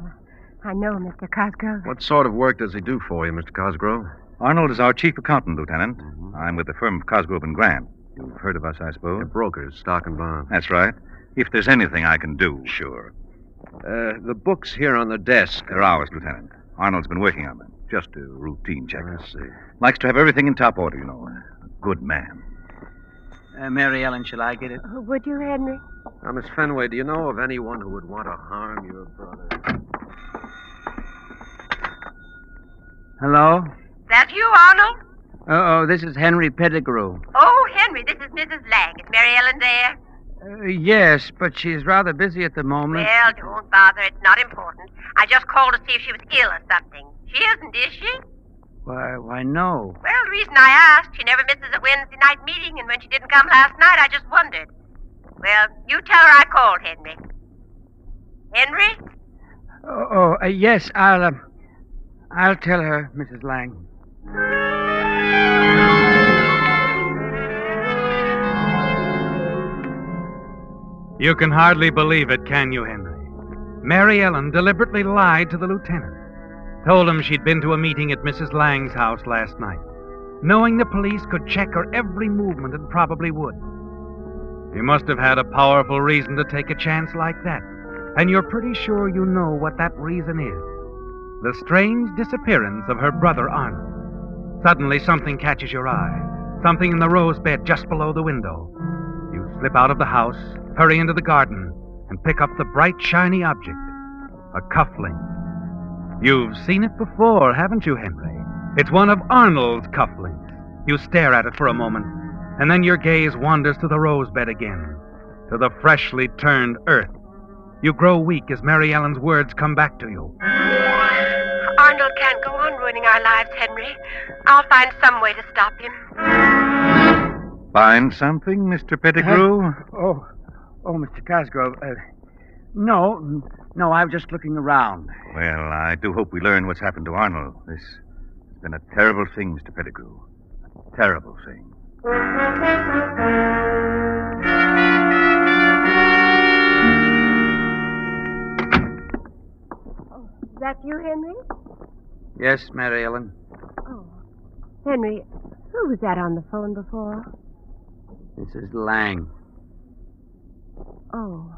[SPEAKER 18] I know, Mr. Cosgrove.
[SPEAKER 5] What sort of work does he do for you, Mr. Cosgrove?
[SPEAKER 6] Arnold is our chief accountant, Lieutenant. I'm with the firm of Cosgrove and Grant. You've heard of us, I suppose?
[SPEAKER 5] They're brokers, stock and bond.
[SPEAKER 6] That's right. If there's anything I can do.
[SPEAKER 5] Sure. The books here on the desk.
[SPEAKER 6] They're ours, Lieutenant. Arnold's been working on them. Just a routine check.
[SPEAKER 5] I see.
[SPEAKER 6] Likes to have everything in top order, you know. A good man.
[SPEAKER 14] Mary Ellen, shall I get it?
[SPEAKER 18] Would you, Henry?
[SPEAKER 5] Now, Miss Fenway, do you know of anyone who would want to harm your brother?
[SPEAKER 14] Hello?
[SPEAKER 20] That you, Arnold?
[SPEAKER 14] Oh, this is Henry Pettigrew.
[SPEAKER 20] Oh, Henry, this is Mrs. Lang. Is Mary Ellen there?
[SPEAKER 14] Yes, but she's rather busy at the moment.
[SPEAKER 20] Well, don't bother. It's not important. I just called to see if she was ill or something. She isn't, is she?
[SPEAKER 14] Why, no.
[SPEAKER 20] Well, the reason I asked, she never misses a Wednesday night meeting, and when she didn't come last night, I just wondered. Well, you tell her I called, Henry. Henry?
[SPEAKER 14] Yes, I'll tell her, Mrs. Lang.
[SPEAKER 7] You can hardly believe it, can you, Henry? Mary Ellen deliberately lied to the lieutenant. Told him she'd been to a meeting at Mrs. Lang's house last night, knowing the police could check her every movement and probably would. She must have had a powerful reason to take a chance like that, and you're pretty sure you know what that reason is. The strange disappearance of her brother Arnold. Suddenly something catches your eye, something in the rose bed just below the window. You slip out of the house, hurry into the garden, and pick up the bright, shiny object, a cufflink. You've seen it before, haven't you, Henry? It's one of Arnold's cufflinks. You stare at it for a moment, and then your gaze wanders to the rose bed again, to the freshly turned earth. You grow weak as Mary Ellen's words come back to you.
[SPEAKER 20] Arnold can't go on ruining our lives, Henry. I'll find some way to stop him.
[SPEAKER 6] Find something, Mr. Pettigrew?
[SPEAKER 14] Oh, Mr. Cosgrove. No, I was just looking around.
[SPEAKER 6] Well, I do hope we learn what's happened to Arnold. This has been a terrible thing, Mr. Pettigrew. A terrible thing.
[SPEAKER 18] Is that you, Henry?
[SPEAKER 14] Yes, Mary Ellen.
[SPEAKER 18] Oh. Henry, who was that on the phone before?
[SPEAKER 14] Mrs. Lang.
[SPEAKER 18] Oh.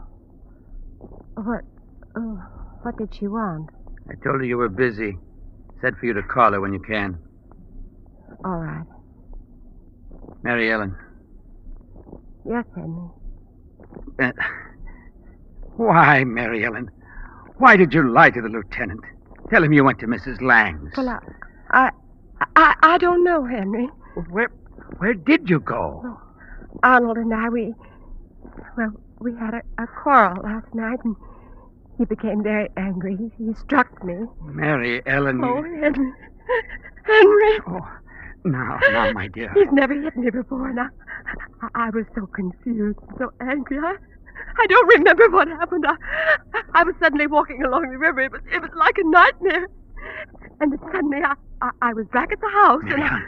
[SPEAKER 18] What did she want?
[SPEAKER 14] I told her you were busy. Said for you to call her when you can.
[SPEAKER 18] All right.
[SPEAKER 14] Mary Ellen.
[SPEAKER 18] Yes, Henry.
[SPEAKER 14] Why, Mary Ellen? Why did you lie to the lieutenant? Tell him you went to Mrs. Lang's.
[SPEAKER 18] Well, I don't know, Henry.
[SPEAKER 14] Where did you go?
[SPEAKER 18] Well, Arnold and I, we had a quarrel last night, and he became very angry. He struck me.
[SPEAKER 14] Mary Ellen.
[SPEAKER 18] Oh, Henry. Henry.
[SPEAKER 14] Oh, now, my dear.
[SPEAKER 18] He's never hit me before, and I was so confused, so angry. I don't remember what happened. I was suddenly walking along the river. It was like a nightmare. And then suddenly I was back at the house.
[SPEAKER 14] Mary Ellen.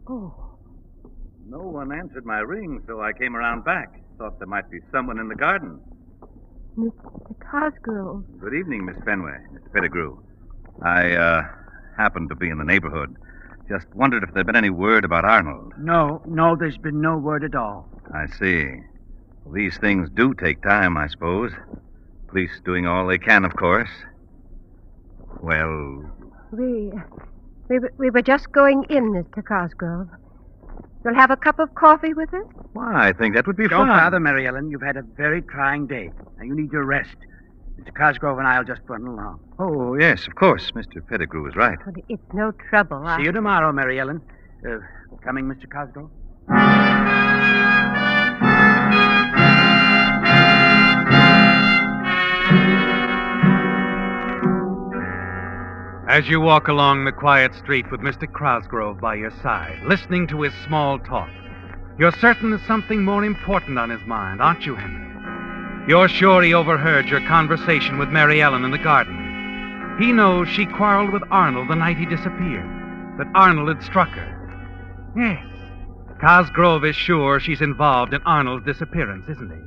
[SPEAKER 18] Oh.
[SPEAKER 6] No one answered my ring, so I came around back. Thought there might be someone in the garden.
[SPEAKER 18] Mr. Cosgrove.
[SPEAKER 6] Good evening, Miss Fenway, Mr. Pettigrew. I happened to be in the neighborhood. Just wondered if there'd been any word about Arnold.
[SPEAKER 14] No, there's been no word at all.
[SPEAKER 6] I see. Well, these things do take time, I suppose. Police doing all they can, of course. Well...
[SPEAKER 18] We were just going in, Mr. Cosgrove. You'll have a cup of coffee with us?
[SPEAKER 6] Why, I think that would be
[SPEAKER 14] Don't
[SPEAKER 6] fun.
[SPEAKER 14] bother, Mary Ellen. You've had a very trying day. Now, you need your rest. Mr. Cosgrove and I'll just run along.
[SPEAKER 6] Oh, yes, of course. Mr. Pettigrew is right.
[SPEAKER 18] Well, it's no trouble.
[SPEAKER 14] See you tomorrow, Mary Ellen. Coming, Mr. Cosgrove?
[SPEAKER 7] As you walk along the quiet street with Mr. Cosgrove by your side, listening to his small talk, you're certain there's something more important on his mind, aren't you, Henry? You're sure he overheard your conversation with Mary Ellen in the garden. He knows she quarreled with Arnold the night he disappeared, that Arnold had struck her. Yes, Cosgrove is sure she's involved in Arnold's disappearance, isn't he?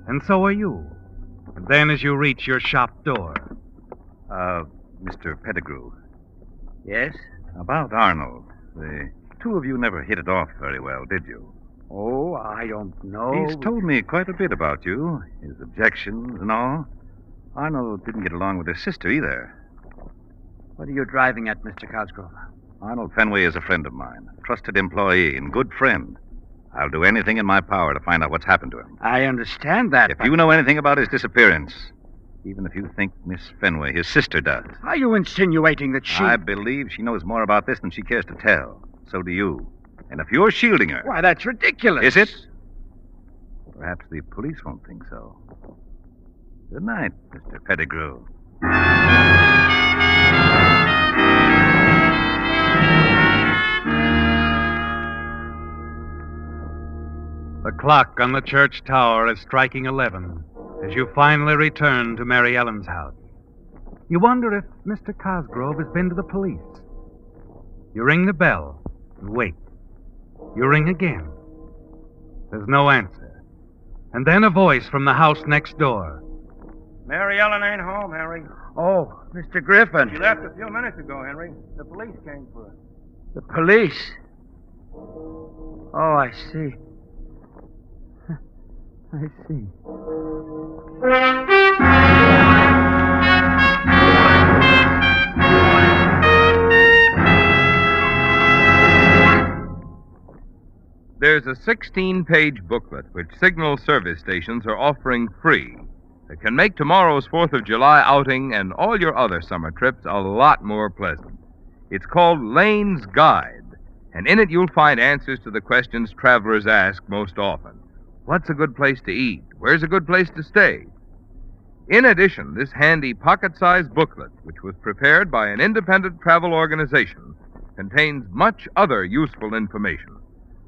[SPEAKER 7] And so are you. And then as you reach your shop door...
[SPEAKER 6] Mr. Pettigrew.
[SPEAKER 14] Yes?
[SPEAKER 6] About Arnold. The two of you never hit it off very well, did you?
[SPEAKER 14] Oh, I don't know.
[SPEAKER 6] He's told me quite a bit about you, his objections and all. Arnold didn't get along with his sister either.
[SPEAKER 14] What are you driving at, Mr. Cosgrove?
[SPEAKER 6] Arnold Fenway is a friend of mine, a trusted employee and good friend. I'll do anything in my power to find out what's happened to him.
[SPEAKER 14] I understand that,
[SPEAKER 6] If you know anything about his disappearance, even if you think Miss Fenway, his sister, does.
[SPEAKER 14] Are you insinuating that she...
[SPEAKER 6] I believe she knows more about this than she cares to tell. So do you. And if you're shielding her...
[SPEAKER 14] Why, that's ridiculous.
[SPEAKER 6] Is it? Perhaps the police won't think so. Good night, Mr. Pettigrew.
[SPEAKER 7] The clock on the church tower is striking 11 as you finally return to Mary Ellen's house. You wonder if Mr. Cosgrove has been to the police. You ring the bell and wait. You ring again. There's no answer. And then a voice from the house next door.
[SPEAKER 11] Mary Ellen ain't home, Henry.
[SPEAKER 14] Oh, Mr. Griffin.
[SPEAKER 11] She left a few minutes ago, Henry. The police came for her.
[SPEAKER 14] The police? Oh, I see. I see.
[SPEAKER 15] There's a 16-page booklet which signal service stations are offering free that can make tomorrow's 4th of July outing and all your other summer trips a lot more pleasant. It's called Lane's Guide, and in it you'll find answers to the questions travelers ask most often. What's a good place to eat? Where's a good place to stay? In addition, this handy pocket-sized booklet, which was prepared by an independent travel organization, contains much other useful information,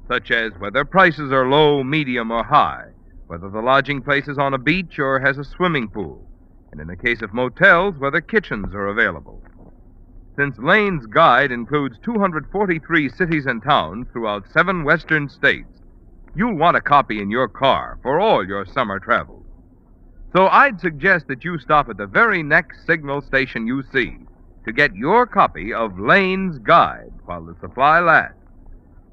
[SPEAKER 15] such as whether prices are low, medium, or high, whether the lodging place is on a beach or has a swimming pool, and in the case of motels, whether kitchens are available. Since Lane's Guide includes 243 cities and towns throughout 7 western states, you'll want a copy in your car for all your summer travels. So I'd suggest that you stop at the very next signal station you see to get your copy of Lane's Guide while the supply lasts.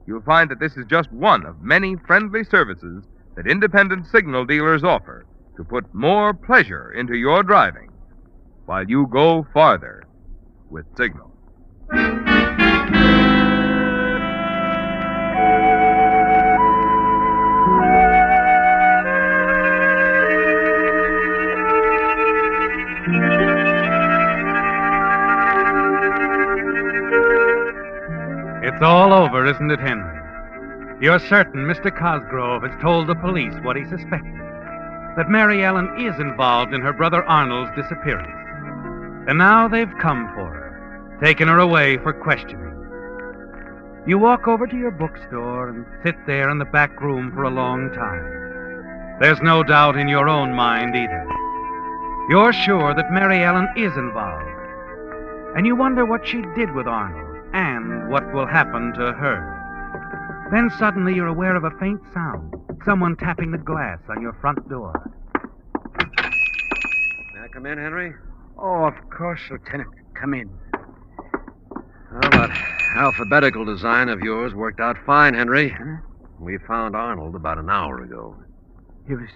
[SPEAKER 15] You'll find that this is just one of many friendly services that independent signal dealers offer to put more pleasure into your driving while you go farther with Signal.
[SPEAKER 7] It's all over, isn't it, Henry? You're certain Mr. Cosgrove has told the police what he suspected, that Mary Ellen is involved in her brother Arnold's disappearance. And now they've come for her, taken her away for questioning. You walk over to your bookstore and sit there in the back room for a long time. There's no doubt in your own mind either. You're sure that Mary Ellen is involved. And you wonder what she did with Arnold and what will happen to her. Then suddenly you're aware of a faint sound, someone tapping the glass on your front door.
[SPEAKER 5] May I come in, Henry?
[SPEAKER 14] Oh, of course, Lieutenant. Come in.
[SPEAKER 5] Well, that alphabetical design of yours worked out fine, Henry.
[SPEAKER 14] Huh?
[SPEAKER 5] We found Arnold about an hour ago.
[SPEAKER 14] He was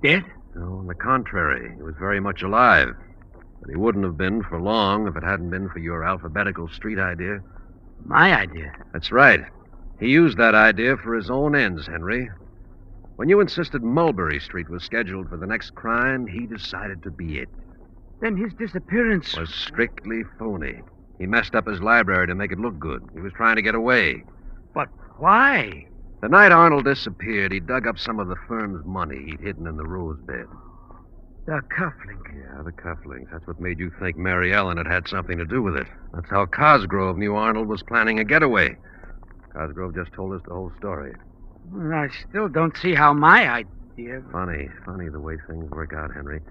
[SPEAKER 14] dead?
[SPEAKER 5] No, on the contrary, he was very much alive. But he wouldn't have been for long if it hadn't been for your alphabetical street idea.
[SPEAKER 14] My idea?
[SPEAKER 5] That's right. He used that idea for his own ends, Henry. When you insisted Mulberry Street was scheduled for the next crime, he decided to be it.
[SPEAKER 14] Then his disappearance
[SPEAKER 5] Was strictly phony. He messed up his library to make it look good. He was trying to get away.
[SPEAKER 14] But why?
[SPEAKER 5] The night Arnold disappeared, he dug up some of the firm's money he'd hidden in the rose bed.
[SPEAKER 14] The cufflink.
[SPEAKER 5] Yeah, the cufflinks. That's what made you think Mary Ellen had had something to do with it. That's how Cosgrove knew Arnold was planning a getaway. Cosgrove just told us the whole story.
[SPEAKER 14] Well, I still don't see how my idea...
[SPEAKER 5] Funny the way things work out, Henry.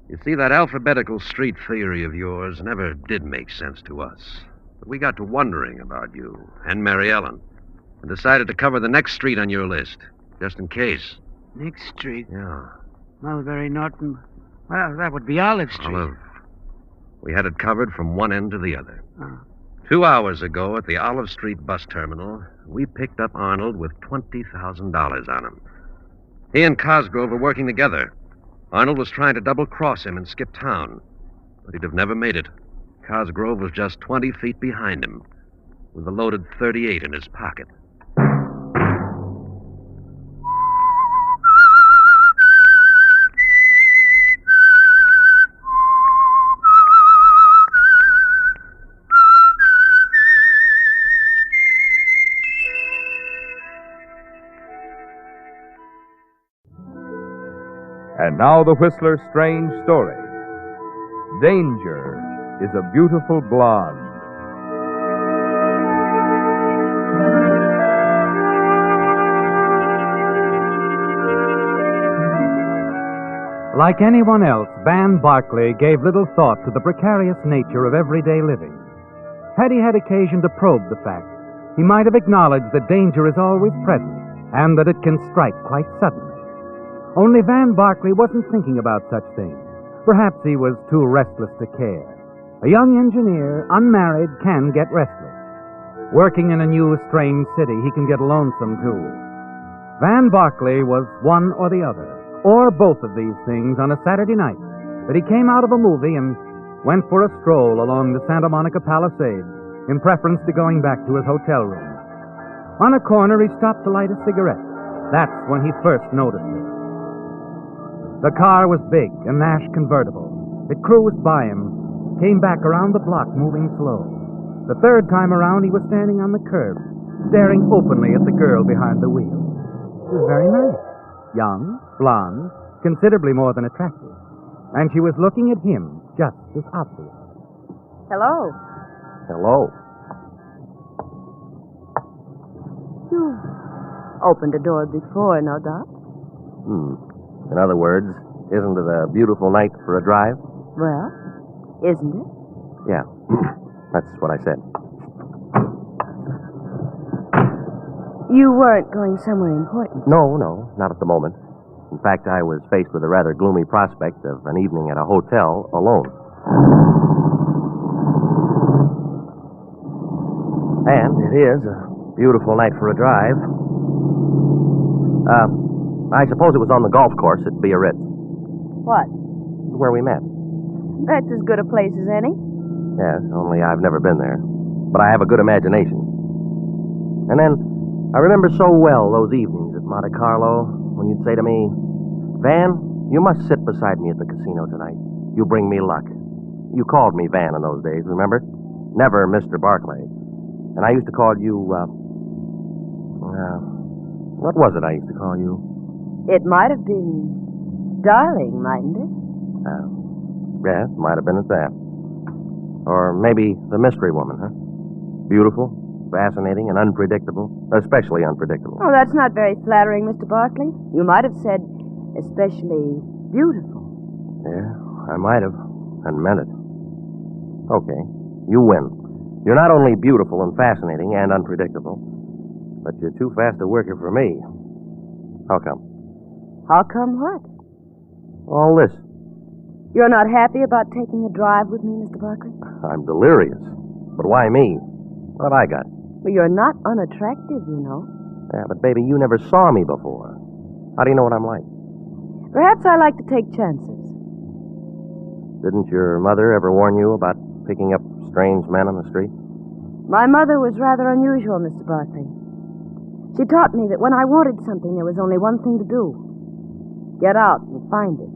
[SPEAKER 5] You see, that alphabetical street theory of yours never did make sense to us. But we got to wondering about you and Mary Ellen and decided to cover the next street on your list, just in case.
[SPEAKER 14] Next street?
[SPEAKER 5] Yeah.
[SPEAKER 14] Mulberry, Norton. Well, that would be Olive Street.
[SPEAKER 5] Olive. We had it covered from one end to the other.
[SPEAKER 14] Oh.
[SPEAKER 5] 2 hours ago at the Olive Street bus terminal, we picked up Arnold with $20,000 on him. He and Cosgrove were working together. Arnold was trying to double-cross him and skip town, but he'd have never made it. Cosgrove was just 20 feet behind him, with a loaded .38 in his pocket.
[SPEAKER 2] And now the Whistler's strange story. Danger is a beautiful blonde.
[SPEAKER 7] Like anyone else, Van Barclay gave little thought to the precarious nature of everyday living. Had he had occasion to probe the fact, he might have acknowledged that danger is always present and that it can strike quite suddenly. Only Van Barclay wasn't thinking about such things. Perhaps he was too restless to care. A young engineer, unmarried, can get restless. Working in a new, strange city, he can get lonesome, too. Van Barclay was one or the other, or both of these things on a Saturday night, that he came out of a movie and went for a stroll along the Santa Monica Palisades in preference to going back to his hotel room. On a corner, he stopped to light a cigarette. That's when he first noticed it. The car was big, a Nash convertible. It cruised by him, came back around the block, moving slow. The third time around, he was standing on the curb, staring openly at the girl behind the wheel. She was very nice. Young, blonde, considerably more than attractive. And she was looking at him just as obvious.
[SPEAKER 9] Hello.
[SPEAKER 8] Hello.
[SPEAKER 9] You've opened a door before, no doubt.
[SPEAKER 8] In other words, isn't it a beautiful night for a drive?
[SPEAKER 9] Well, isn't it?
[SPEAKER 8] Yeah, that's what I said.
[SPEAKER 9] You weren't going somewhere important.
[SPEAKER 8] No, not at the moment. In fact, I was faced with a rather gloomy prospect of an evening at a hotel alone. And it is a beautiful night for a drive. I suppose it was on the golf course at Biarritz,
[SPEAKER 9] What?
[SPEAKER 8] where we met.
[SPEAKER 9] That's as good a place as any.
[SPEAKER 8] Yes, only I've never been there. But I have a good imagination. And then, I remember so well those evenings at Monte Carlo when you'd say to me, Van, you must sit beside me at the casino tonight. You bring me luck. You called me Van in those days, remember? Never Mr. Barclay. And I used to call you, what was it I used to call you?
[SPEAKER 9] It might have been darling, mightn't it?
[SPEAKER 8] Yes, might have been at that. Or maybe the mystery woman, huh? Beautiful, fascinating, and unpredictable. Especially unpredictable.
[SPEAKER 9] Oh, that's not very flattering, Mr. Barclay. You might have said, especially beautiful.
[SPEAKER 8] Yeah, I might have, and meant it. Okay, you win. You're not only beautiful and fascinating and unpredictable, but you're too fast a worker for me. How come?
[SPEAKER 9] How come what?
[SPEAKER 8] All this.
[SPEAKER 9] You're not happy about taking a drive with me, Mr. Barclay?
[SPEAKER 8] I'm delirious. But why me? What have I got?
[SPEAKER 9] Well, you're not unattractive, you know.
[SPEAKER 8] Yeah, but baby, you never saw me before. How do you know what I'm like?
[SPEAKER 9] Perhaps I like to take chances.
[SPEAKER 8] Didn't your mother ever warn you about picking up strange men on the street?
[SPEAKER 9] My mother was rather unusual, Mr. Barclay. She taught me that when I wanted something, there was only one thing to do. Get out and find it.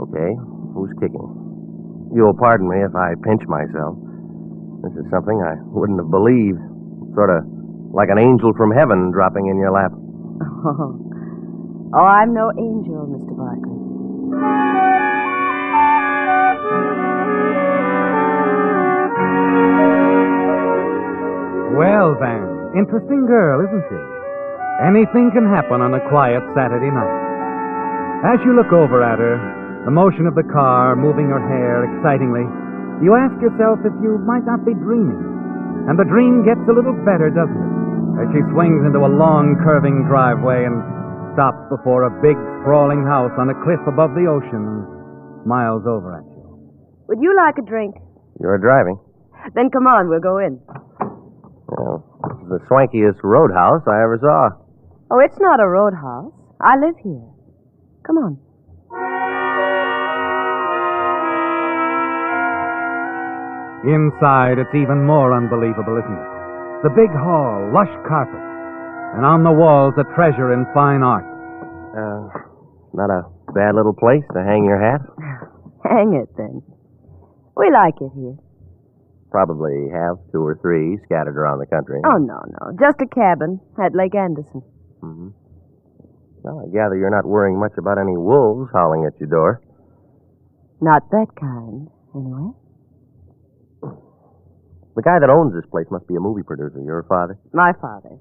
[SPEAKER 8] Okay, who's kicking? You'll pardon me if I pinch myself. This is something I wouldn't have believed. Sort of like an angel from heaven dropping in your lap.
[SPEAKER 9] Oh, I'm no angel, Mr. Barkley.
[SPEAKER 7] Well, Van, interesting girl, isn't she? Anything can happen on a quiet Saturday night. As you look over at her, the motion of the car moving her hair excitingly, you ask yourself if you might not be dreaming. And the dream gets a little better, doesn't it? As she swings into a long, curving driveway and stops before a big, sprawling house on a cliff above the ocean and smiles over at you.
[SPEAKER 9] Would you like a drink?
[SPEAKER 8] You're driving.
[SPEAKER 9] Then come on, we'll go in.
[SPEAKER 8] Well, this is the swankiest roadhouse I ever saw.
[SPEAKER 9] Oh, it's not a roadhouse. I live here. Come on.
[SPEAKER 7] Inside, it's even more unbelievable, isn't it? The big hall, lush carpets, and on the walls a treasure in fine art.
[SPEAKER 8] Not a bad little place to hang your hat.
[SPEAKER 9] Hang it, then. We like it here.
[SPEAKER 8] Probably have 2 or 3 scattered around the country.
[SPEAKER 9] Oh, no. Just a cabin at Lake Anderson.
[SPEAKER 8] Mm-hmm. Well, I gather you're not worrying much about any wolves howling at your door.
[SPEAKER 9] Not that kind, anyway.
[SPEAKER 8] The guy that owns this place must be a movie producer. Your father?
[SPEAKER 9] My father.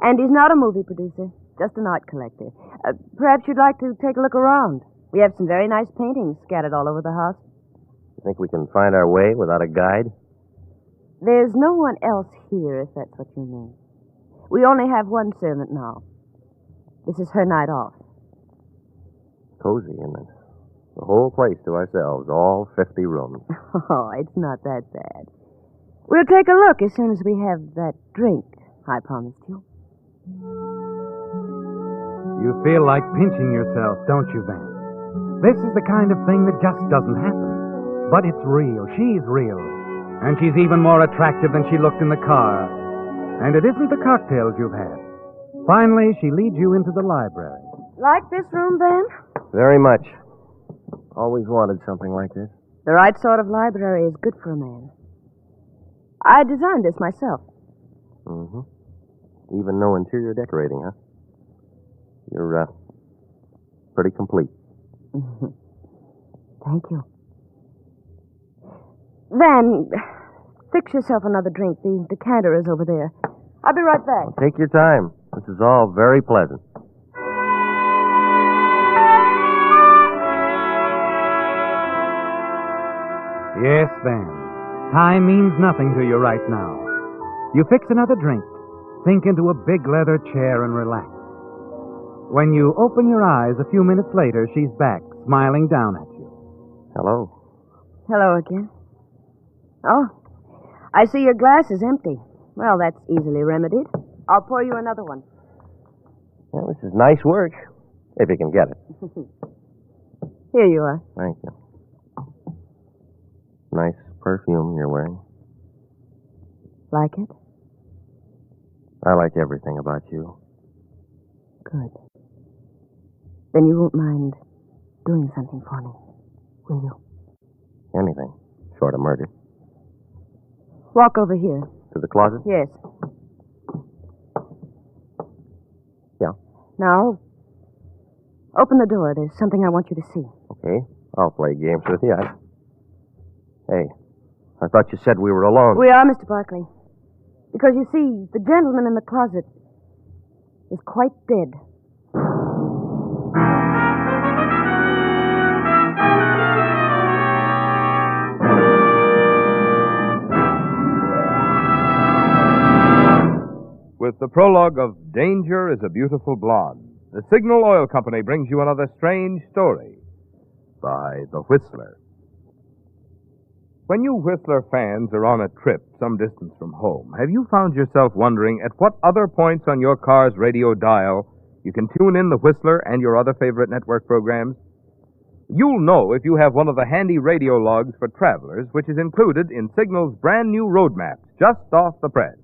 [SPEAKER 9] And he's not a movie producer, just an art collector. Perhaps you'd like to take a look around. We have some very nice paintings scattered all over the house.
[SPEAKER 8] You think we can find our way without a guide?
[SPEAKER 9] There's no one else here, if that's what you mean. We only have one servant now. This is her night off.
[SPEAKER 8] Cozy, isn't it? The whole place to ourselves, all 50 rooms.
[SPEAKER 9] Oh, it's not that bad. We'll take a look as soon as we have that drink I promised you.
[SPEAKER 7] You feel like pinching yourself, don't you, Van? This is the kind of thing that just doesn't happen. But it's real. She's real. And she's even more attractive than she looked in the car. And it isn't the cocktails you've had. Finally, she leads you into the library.
[SPEAKER 9] Like this room, Van?
[SPEAKER 8] Very much. Always wanted something like this.
[SPEAKER 9] The right sort of library is good for a man. I designed this myself.
[SPEAKER 8] Mm-hmm. Even no interior decorating, huh? You're, pretty complete.
[SPEAKER 9] Thank you. Van, fix yourself another drink. The decanter is over there. I'll be right back.
[SPEAKER 8] Well, take your time. This is all very pleasant.
[SPEAKER 7] Yes, Van. Time means nothing to you right now. You fix another drink, sink into a big leather chair, and relax. When you open your eyes a few minutes later, she's back, smiling down at you.
[SPEAKER 8] Hello.
[SPEAKER 9] Hello again. Oh, I see your glass is empty. Well, that's easily remedied. I'll pour you another one.
[SPEAKER 8] Well, this is nice work, if you can get it.
[SPEAKER 9] Here you are.
[SPEAKER 8] Thank you. Nice perfume you're wearing.
[SPEAKER 9] Like it?
[SPEAKER 8] I like everything about you.
[SPEAKER 9] Good. Then you won't mind doing something for me, will you?
[SPEAKER 8] Anything, short of murder.
[SPEAKER 9] Walk over here.
[SPEAKER 8] To the closet?
[SPEAKER 9] Yes.
[SPEAKER 8] Yeah.
[SPEAKER 9] Now, open the door. There's something I want you to see.
[SPEAKER 8] Okay. I'll play games with you. Hey, I thought you said we were alone.
[SPEAKER 9] We are, Mr. Barkley. Because you see, the gentleman in the closet is quite dead.
[SPEAKER 2] With the prologue of Danger is a Beautiful Blonde, the Signal Oil Company brings you another strange story by The Whistler. When you Whistler fans are on a trip some distance from home, have you found yourself wondering at what other points on your car's radio dial you can tune in the Whistler and your other favorite network programs? You'll know if you have one of the handy radio logs for travelers, which is included in Signal's brand new road maps just off the press.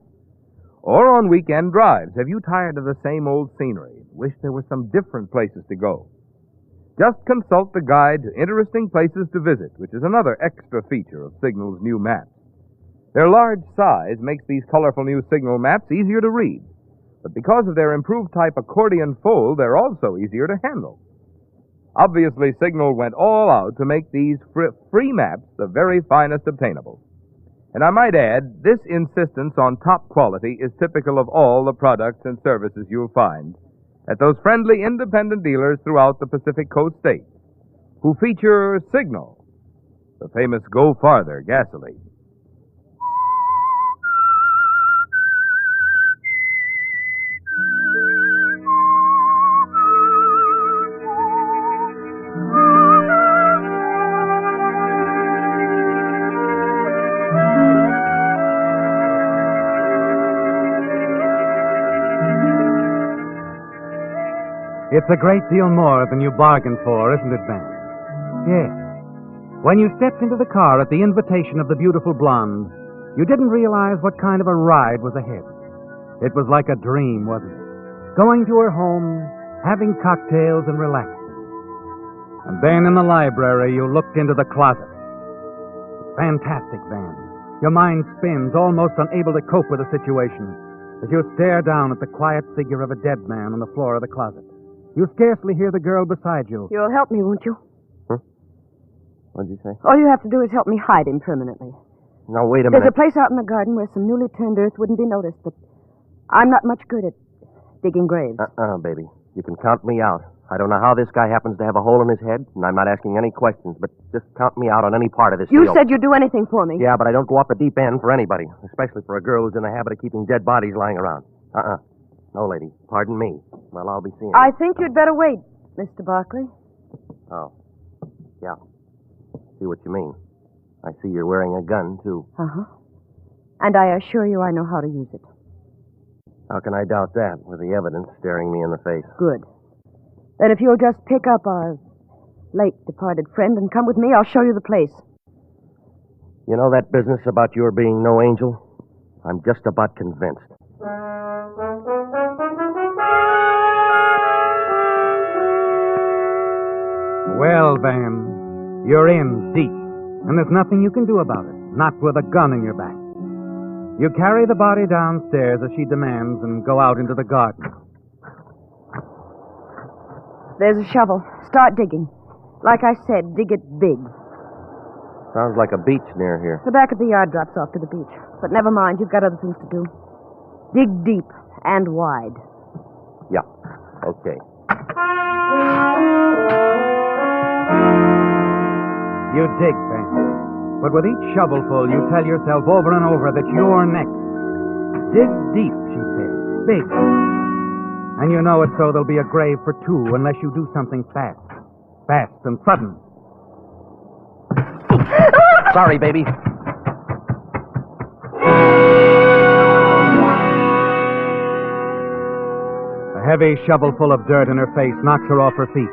[SPEAKER 2] Or on weekend drives, have you tired of the same old scenery? Wish there were some different places to go? Just consult the guide to interesting places to visit, which is another extra feature of Signal's new maps. Their large size makes these colorful new Signal maps easier to read. But because of their improved type accordion fold, they're also easier to handle. Obviously, Signal went all out to make these free maps the very finest obtainable. And I might add, this insistence on top quality is typical of all the products and services you'll find at those friendly independent dealers throughout the Pacific Coast states, who feature Signal, the famous Go Farther gasoline.
[SPEAKER 7] It's a great deal more than you bargained for, isn't it, Ben? Yes. When you stepped into the car at the invitation of the beautiful Blonde, you didn't realize what kind of a ride was ahead. It was like a dream, wasn't it? Going to her home, having cocktails and relaxing. And then in the library, you looked into the closet. Fantastic, Van. Your mind spins, almost unable to cope with the situation, as you stare down at the quiet figure of a dead man on the floor of the closet. You scarcely hear the girl beside you.
[SPEAKER 9] You'll help me, won't you?
[SPEAKER 8] Huh? What'd you say?
[SPEAKER 9] All you have to do is help me hide him permanently.
[SPEAKER 8] Now, wait a minute.
[SPEAKER 9] There's a place out in the garden where some newly turned earth wouldn't be noticed, but I'm not much good at digging graves.
[SPEAKER 8] Baby. You can count me out. I don't know how this guy happens to have a hole in his head, and I'm not asking any questions, but just count me out on any part of this
[SPEAKER 9] You
[SPEAKER 8] deal.
[SPEAKER 9] said you'd do anything for me.
[SPEAKER 8] Yeah, but I don't go off the deep end for anybody, especially for a girl who's in the habit of keeping dead bodies lying around. No, lady. Pardon me. Well, I'll be seeing you.
[SPEAKER 9] I think you'd better wait, Mr. Barkley.
[SPEAKER 8] Oh. Yeah. See what you mean. I see you're wearing a gun, too.
[SPEAKER 9] Uh-huh. And I assure you I know how to use it.
[SPEAKER 8] How can I doubt that, with the evidence staring me in the face?
[SPEAKER 9] Good. Then if you'll just pick up our late departed friend and come with me, I'll show you the place.
[SPEAKER 8] You know that business about your being no angel? I'm just about convinced.
[SPEAKER 7] Well, Van, you're in deep, and there's nothing you can do about it, not with a gun in your back. You carry the body downstairs as she demands and go out into the garden.
[SPEAKER 9] There's a shovel. Start digging. Like I said, dig it big.
[SPEAKER 8] Sounds like a beach near here.
[SPEAKER 9] The back of the yard drops off to the beach. But never mind, you've got other things to do. Dig deep and wide.
[SPEAKER 8] Yeah. Okay.
[SPEAKER 7] You dig, Van. But with each shovelful, you tell yourself over and over that you're next. Dig deep, she says. Big. And you know it so there'll be a grave for two unless you do something fast. Fast and sudden.
[SPEAKER 8] Sorry, baby.
[SPEAKER 7] A heavy shovelful of dirt in her face knocks her off her feet.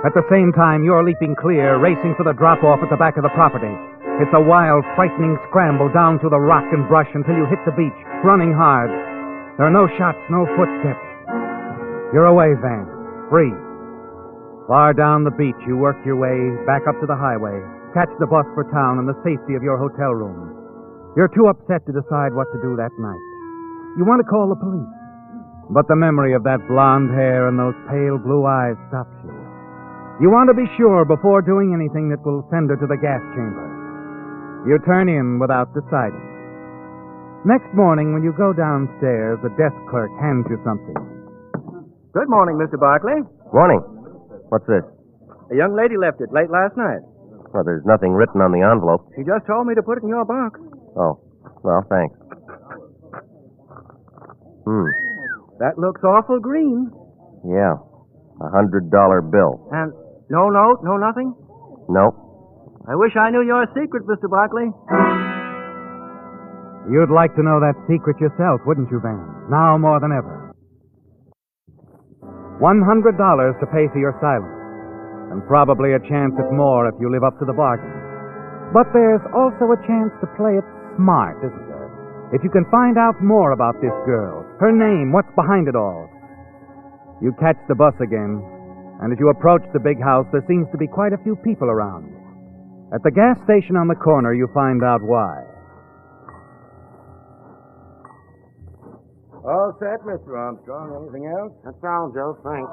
[SPEAKER 7] At the same time, you're leaping clear, racing for the drop-off at the back of the property. It's a wild, frightening scramble down through the rock and brush until you hit the beach, running hard. There are no shots, no footsteps. You're away, Van. Free. Far down the beach, you work your way back up to the highway, catch the bus for town in the safety of your hotel room. You're too upset to decide what to do that night. You want to call the police, but the memory of that blonde hair and those pale blue eyes stops you. You want to be sure before doing anything that will send her to the gas chamber. You turn in without deciding. Next morning, when you go downstairs, the desk clerk hands you something.
[SPEAKER 4] Good morning, Mr. Barkley.
[SPEAKER 8] Morning. What's this?
[SPEAKER 4] A young lady left it late last night.
[SPEAKER 8] Well, there's nothing written on the envelope.
[SPEAKER 4] She just told me to put it in your box.
[SPEAKER 8] Oh. Well, thanks.
[SPEAKER 4] That looks awful green.
[SPEAKER 8] Yeah. $100 bill.
[SPEAKER 4] And no note, no nothing?
[SPEAKER 8] Nope.
[SPEAKER 4] I wish I knew your secret, Mr. Barkley.
[SPEAKER 7] You'd like to know that secret yourself, wouldn't you, Van? Now more than ever. $100 to pay for your silence, and probably a chance at more if you live up to the bargain. But there's also a chance to play it smart, isn't there? If you can find out more about this girl, her name, what's behind it all. You catch the bus again, and as you approach the big house, there seems to be quite a few people around. At the gas station on the corner, you find out why.
[SPEAKER 1] All set, Mr. Armstrong. Anything else?
[SPEAKER 8] That's all, Joe. Thanks.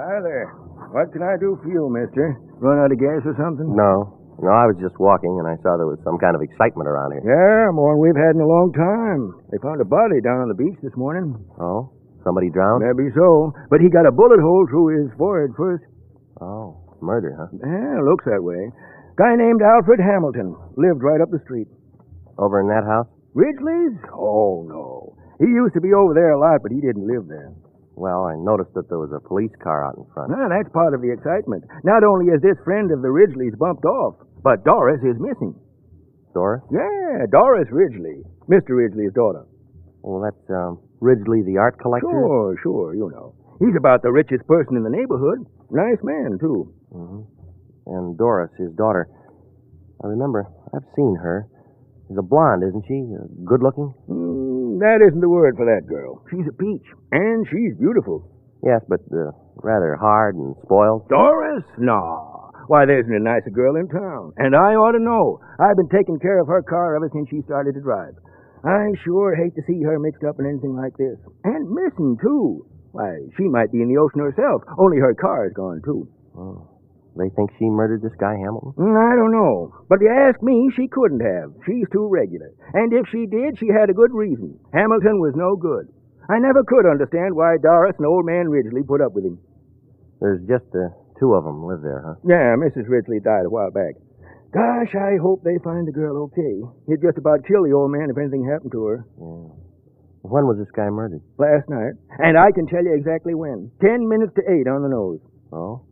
[SPEAKER 1] Hi there. What can I do for you, mister? Run out of gas or something?
[SPEAKER 8] No, I was just walking, and I saw there was some kind of excitement around here.
[SPEAKER 1] Yeah, more than we've had in a long time. They found a body down on the beach this morning.
[SPEAKER 8] Oh? Somebody drowned?
[SPEAKER 1] Maybe so. But he got a bullet hole through his forehead first.
[SPEAKER 8] Oh, murder, huh?
[SPEAKER 1] Yeah, looks that way. Guy named Alfred Hamilton. Lived right up the street.
[SPEAKER 8] Over in that house?
[SPEAKER 1] Ridgely's? Oh, no. He used to be over there a lot, but he didn't live there.
[SPEAKER 8] Well, I noticed that there was a police car out in front.
[SPEAKER 1] Ah, that's part of the excitement. Not only is this friend of the Ridgely's bumped off, but Doris is missing.
[SPEAKER 8] Doris?
[SPEAKER 1] Yeah, Doris Ridgely. Mr. Ridgely's daughter.
[SPEAKER 8] Well, that's Ridgely, the art collector?
[SPEAKER 1] Sure, you know. He's about the richest person in the neighborhood. Nice man, too.
[SPEAKER 8] Mm-hmm. And Doris, his daughter. I remember. I've seen her. She's a blonde, isn't she? Good looking?
[SPEAKER 1] That isn't the word for that girl. She's a peach. And she's beautiful.
[SPEAKER 8] Yes, but rather hard and spoiled.
[SPEAKER 1] Doris? No. Why, there isn't a nicer girl in town. And I ought to know. I've been taking care of her car ever since she started to drive. I sure hate to see her mixed up in anything like this. And missing, too. Why, she might be in the ocean herself, only her car is gone, too.
[SPEAKER 8] Oh. They think she murdered this guy, Hamilton?
[SPEAKER 1] I don't know. But if you ask me, she couldn't have. She's too regular. And if she did, she had a good reason. Hamilton was no good. I never could understand why Doris and old man Ridgely put up with him.
[SPEAKER 8] There's just two of them live there, huh?
[SPEAKER 1] Yeah, Mrs. Ridgely died a while back. Gosh, I hope they find the girl okay. He'd just about kill the old man if anything happened to her.
[SPEAKER 8] Yeah. When was this guy murdered?
[SPEAKER 1] Last night. And I can tell you exactly when. 10 minutes to 8 on the nose.
[SPEAKER 8] Oh?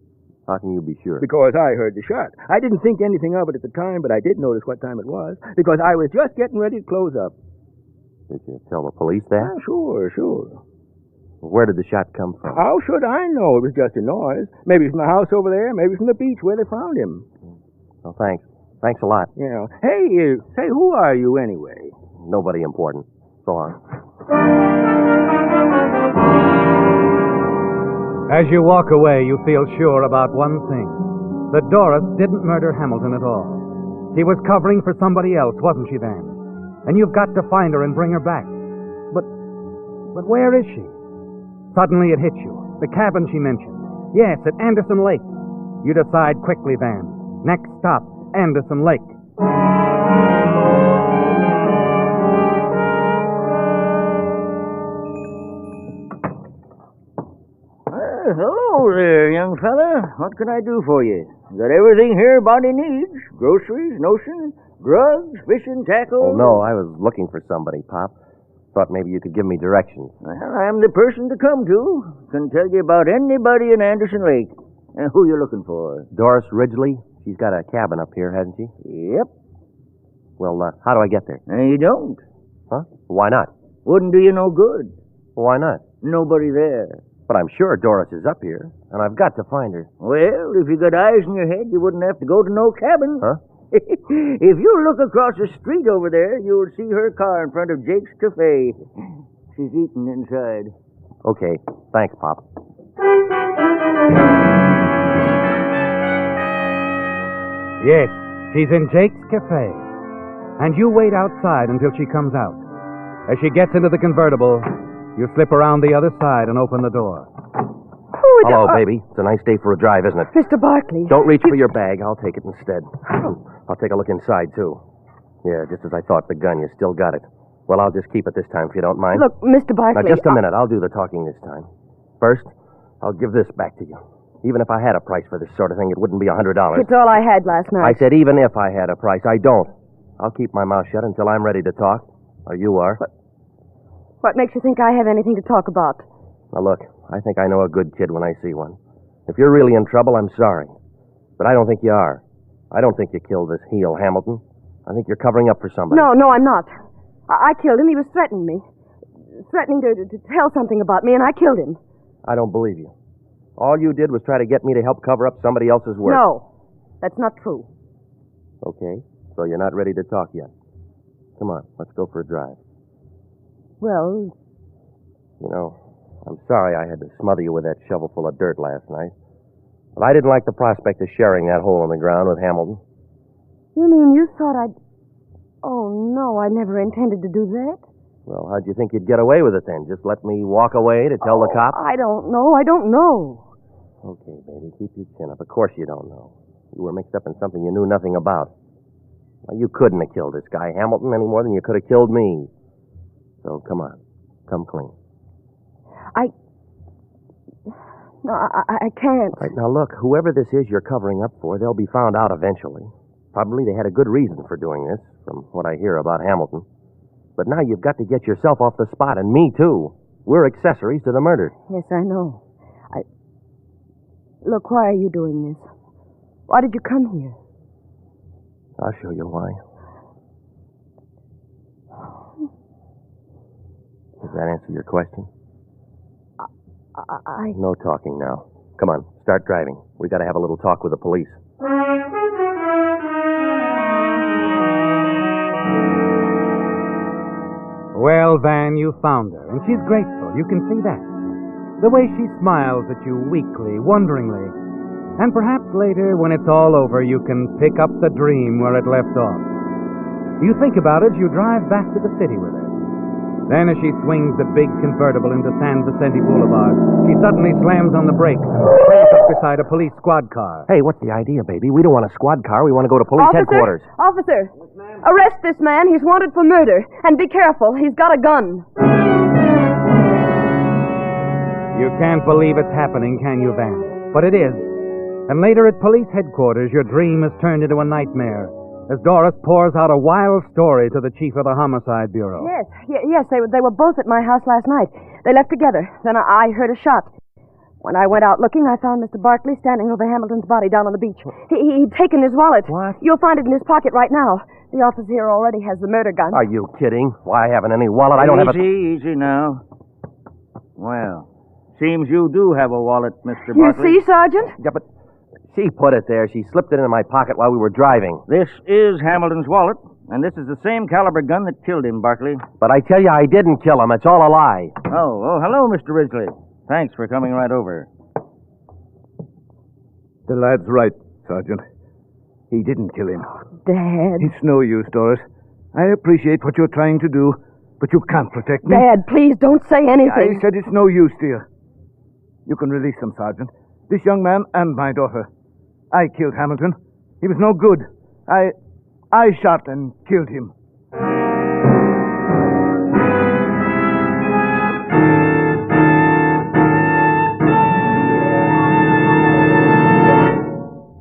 [SPEAKER 8] How can you be sure?
[SPEAKER 1] Because I heard the shot. I didn't think anything of it at the time, but I did notice what time it was. Because I was just getting ready to close up.
[SPEAKER 8] Did you tell the police that?
[SPEAKER 1] Sure.
[SPEAKER 8] Where did the shot come from?
[SPEAKER 1] How should I know? It was just a noise. Maybe from the house over there, maybe from the beach where they found him.
[SPEAKER 8] Well, thanks. Thanks a lot.
[SPEAKER 1] Yeah. Hey, say, who are you anyway?
[SPEAKER 8] Nobody important. So long.
[SPEAKER 7] As you walk away, you feel sure about one thing. That Doris didn't murder Hamilton at all. She was covering for somebody else, wasn't she, Van? And you've got to find her and bring her back. But where is she? Suddenly it hits you. The cabin she mentioned. Yes, at Anderson Lake. You decide quickly, Van. Next stop, Anderson Lake.
[SPEAKER 12] Hello there, young fella. What can I do for you? Got everything here a body needs. Groceries, notions, drugs, fishing, tackle.
[SPEAKER 8] Oh, no, I was looking for somebody, Pop. Thought maybe you could give me directions.
[SPEAKER 12] Well, I'm the person to come to. Can tell you about anybody in Anderson Lake. Who you looking for?
[SPEAKER 8] Doris Ridgely. She's got a cabin up here, hasn't she?
[SPEAKER 12] Yep.
[SPEAKER 8] Well, how do I get there?
[SPEAKER 12] You don't.
[SPEAKER 8] Huh? Why not?
[SPEAKER 12] Wouldn't do you no good.
[SPEAKER 8] Why not?
[SPEAKER 12] Nobody there.
[SPEAKER 8] But I'm sure Doris is up here, and I've got to find her.
[SPEAKER 12] Well, if you got eyes in your head, you wouldn't have to go to no cabin.
[SPEAKER 8] Huh?
[SPEAKER 12] If you look across the street over there, you'll see her car in front of Jake's Cafe. She's eating inside.
[SPEAKER 8] Okay. Thanks, Pop.
[SPEAKER 7] Yes, she's in Jake's Cafe. And you wait outside until she comes out. As she gets into the convertible, you slip around the other side and open the door.
[SPEAKER 8] Hello, baby. It's a nice day for a drive, isn't it?
[SPEAKER 9] Mr. Barkley.
[SPEAKER 8] Don't reach for your bag. I'll take it instead. I'll take a look inside, too. Yeah, just as I thought, the gun. You still got it. Well, I'll just keep it this time, if you don't mind.
[SPEAKER 9] Look, Mr. Barkley...
[SPEAKER 8] Now, just a minute. I'll do the talking this time. First, I'll give this back to you. Even if I had a price for this sort of thing, it wouldn't be $100.
[SPEAKER 9] It's all I had last night.
[SPEAKER 8] I said even if I had a price. I don't. I'll keep my mouth shut until I'm ready to talk. Or you are.
[SPEAKER 9] What makes you think I have anything to talk about?
[SPEAKER 8] Now, look, I think I know a good kid when I see one. If you're really in trouble, I'm sorry. But I don't think you are. I don't think you killed this heel, Hamilton. I think you're covering up for somebody.
[SPEAKER 9] No, I'm not. I killed him. He was threatening me. Threatening to tell something about me, and I killed him.
[SPEAKER 8] I don't believe you. All you did was try to get me to help cover up somebody else's work.
[SPEAKER 9] No. That's not true.
[SPEAKER 8] Okay, so you're not ready to talk yet. Come on, let's go for a drive.
[SPEAKER 9] Well,
[SPEAKER 8] You know, I'm sorry I had to smother you with that shovel full of dirt last night. But I didn't like the prospect of sharing that hole in the ground with Hamilton.
[SPEAKER 9] you mean you thought I'd... Oh, no, I never intended to do that.
[SPEAKER 8] Well, how'd you think you'd get away with it then? Just let me walk away to tell the cops?
[SPEAKER 9] I don't know.
[SPEAKER 8] Okay, baby, keep your chin up. Of course you don't know. You were mixed up in something you knew nothing about. Well, you couldn't have killed this guy, Hamilton, any more than you could have killed me. So, come on. Come clean.
[SPEAKER 9] No, I can't.
[SPEAKER 8] All right, now look, whoever this is you're covering up for, they'll be found out eventually. Probably they had a good reason for doing this, from what I hear about Hamilton. But now you've got to get yourself off the spot, and me too. We're accessories to the murder.
[SPEAKER 9] Yes, I know. Look, why are you doing this? Why did you come here?
[SPEAKER 8] I'll show you why. Does that answer your question? No talking now. Come on, start driving. We got to have a little talk with the police.
[SPEAKER 7] Well, Van, you found her, and she's grateful. You can see that. The way she smiles at you weakly, wonderingly. And perhaps later, when it's all over, you can pick up the dream where it left off. You think about it, you drive back to the city with her. Then as she swings the big convertible into San Vicente Boulevard, she suddenly slams on the brakes and pulls up beside a police squad car.
[SPEAKER 8] Hey, what's the idea, baby? We don't want a squad car. We want to go to police headquarters.
[SPEAKER 9] Officer! Arrest this man. He's wanted for murder. And be careful. He's got a gun.
[SPEAKER 7] You can't believe it's happening, can you, Van? But it is. And later at police headquarters, your dream is turned into a nightmare as Doris pours out a wild story to the chief of the Homicide Bureau.
[SPEAKER 9] Yes, they were both at my house last night. They left together. Then I heard a shot. When I went out looking, I found Mr. Barkley standing over Hamilton's body down on the beach. He'd taken his wallet.
[SPEAKER 8] What?
[SPEAKER 9] You'll find it in his pocket right now. The officer here already has the murder gun.
[SPEAKER 8] Are you kidding? Why, I haven't any wallet. I don't have a...
[SPEAKER 12] Easy now. Well, seems you do have a wallet, Mr.
[SPEAKER 9] You
[SPEAKER 12] Barkley.
[SPEAKER 9] see, Sergeant?
[SPEAKER 8] Yeah, but she put it there. She slipped it into my pocket while we were driving.
[SPEAKER 12] This is Hamilton's wallet, and this is the same caliber gun that killed him, Barkley.
[SPEAKER 8] But I tell you, I didn't kill him. It's all a lie.
[SPEAKER 12] Oh, hello, Mr. Ridgely. Thanks for coming right over.
[SPEAKER 1] The lad's right, Sergeant. He didn't kill him.
[SPEAKER 9] Dad.
[SPEAKER 1] It's no use, Doris. I appreciate what you're trying to do, but you can't protect me.
[SPEAKER 9] Dad, please don't say anything.
[SPEAKER 1] I said it's no use, dear. You can release them, Sergeant. This young man and my daughter. I killed Hamilton. He was no good. I shot and killed him.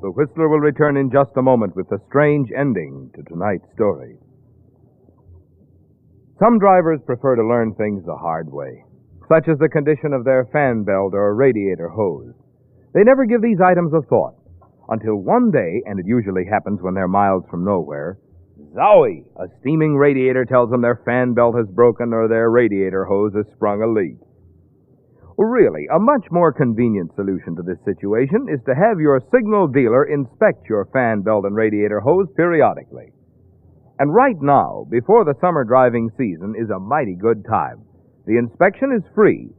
[SPEAKER 2] The Whistler will return in just a moment with the strange ending to tonight's story. Some drivers prefer to learn things the hard way, such as the condition of their fan belt or radiator hose. They never give these items a thought, until one day, and it usually happens when they're miles from nowhere, zowie! A steaming radiator tells them their fan belt has broken or their radiator hose has sprung a leak. Really, a much more convenient solution to this situation is to have your signal dealer inspect your fan belt and radiator hose periodically. And right now, before the summer driving season, is a mighty good time. The inspection is free,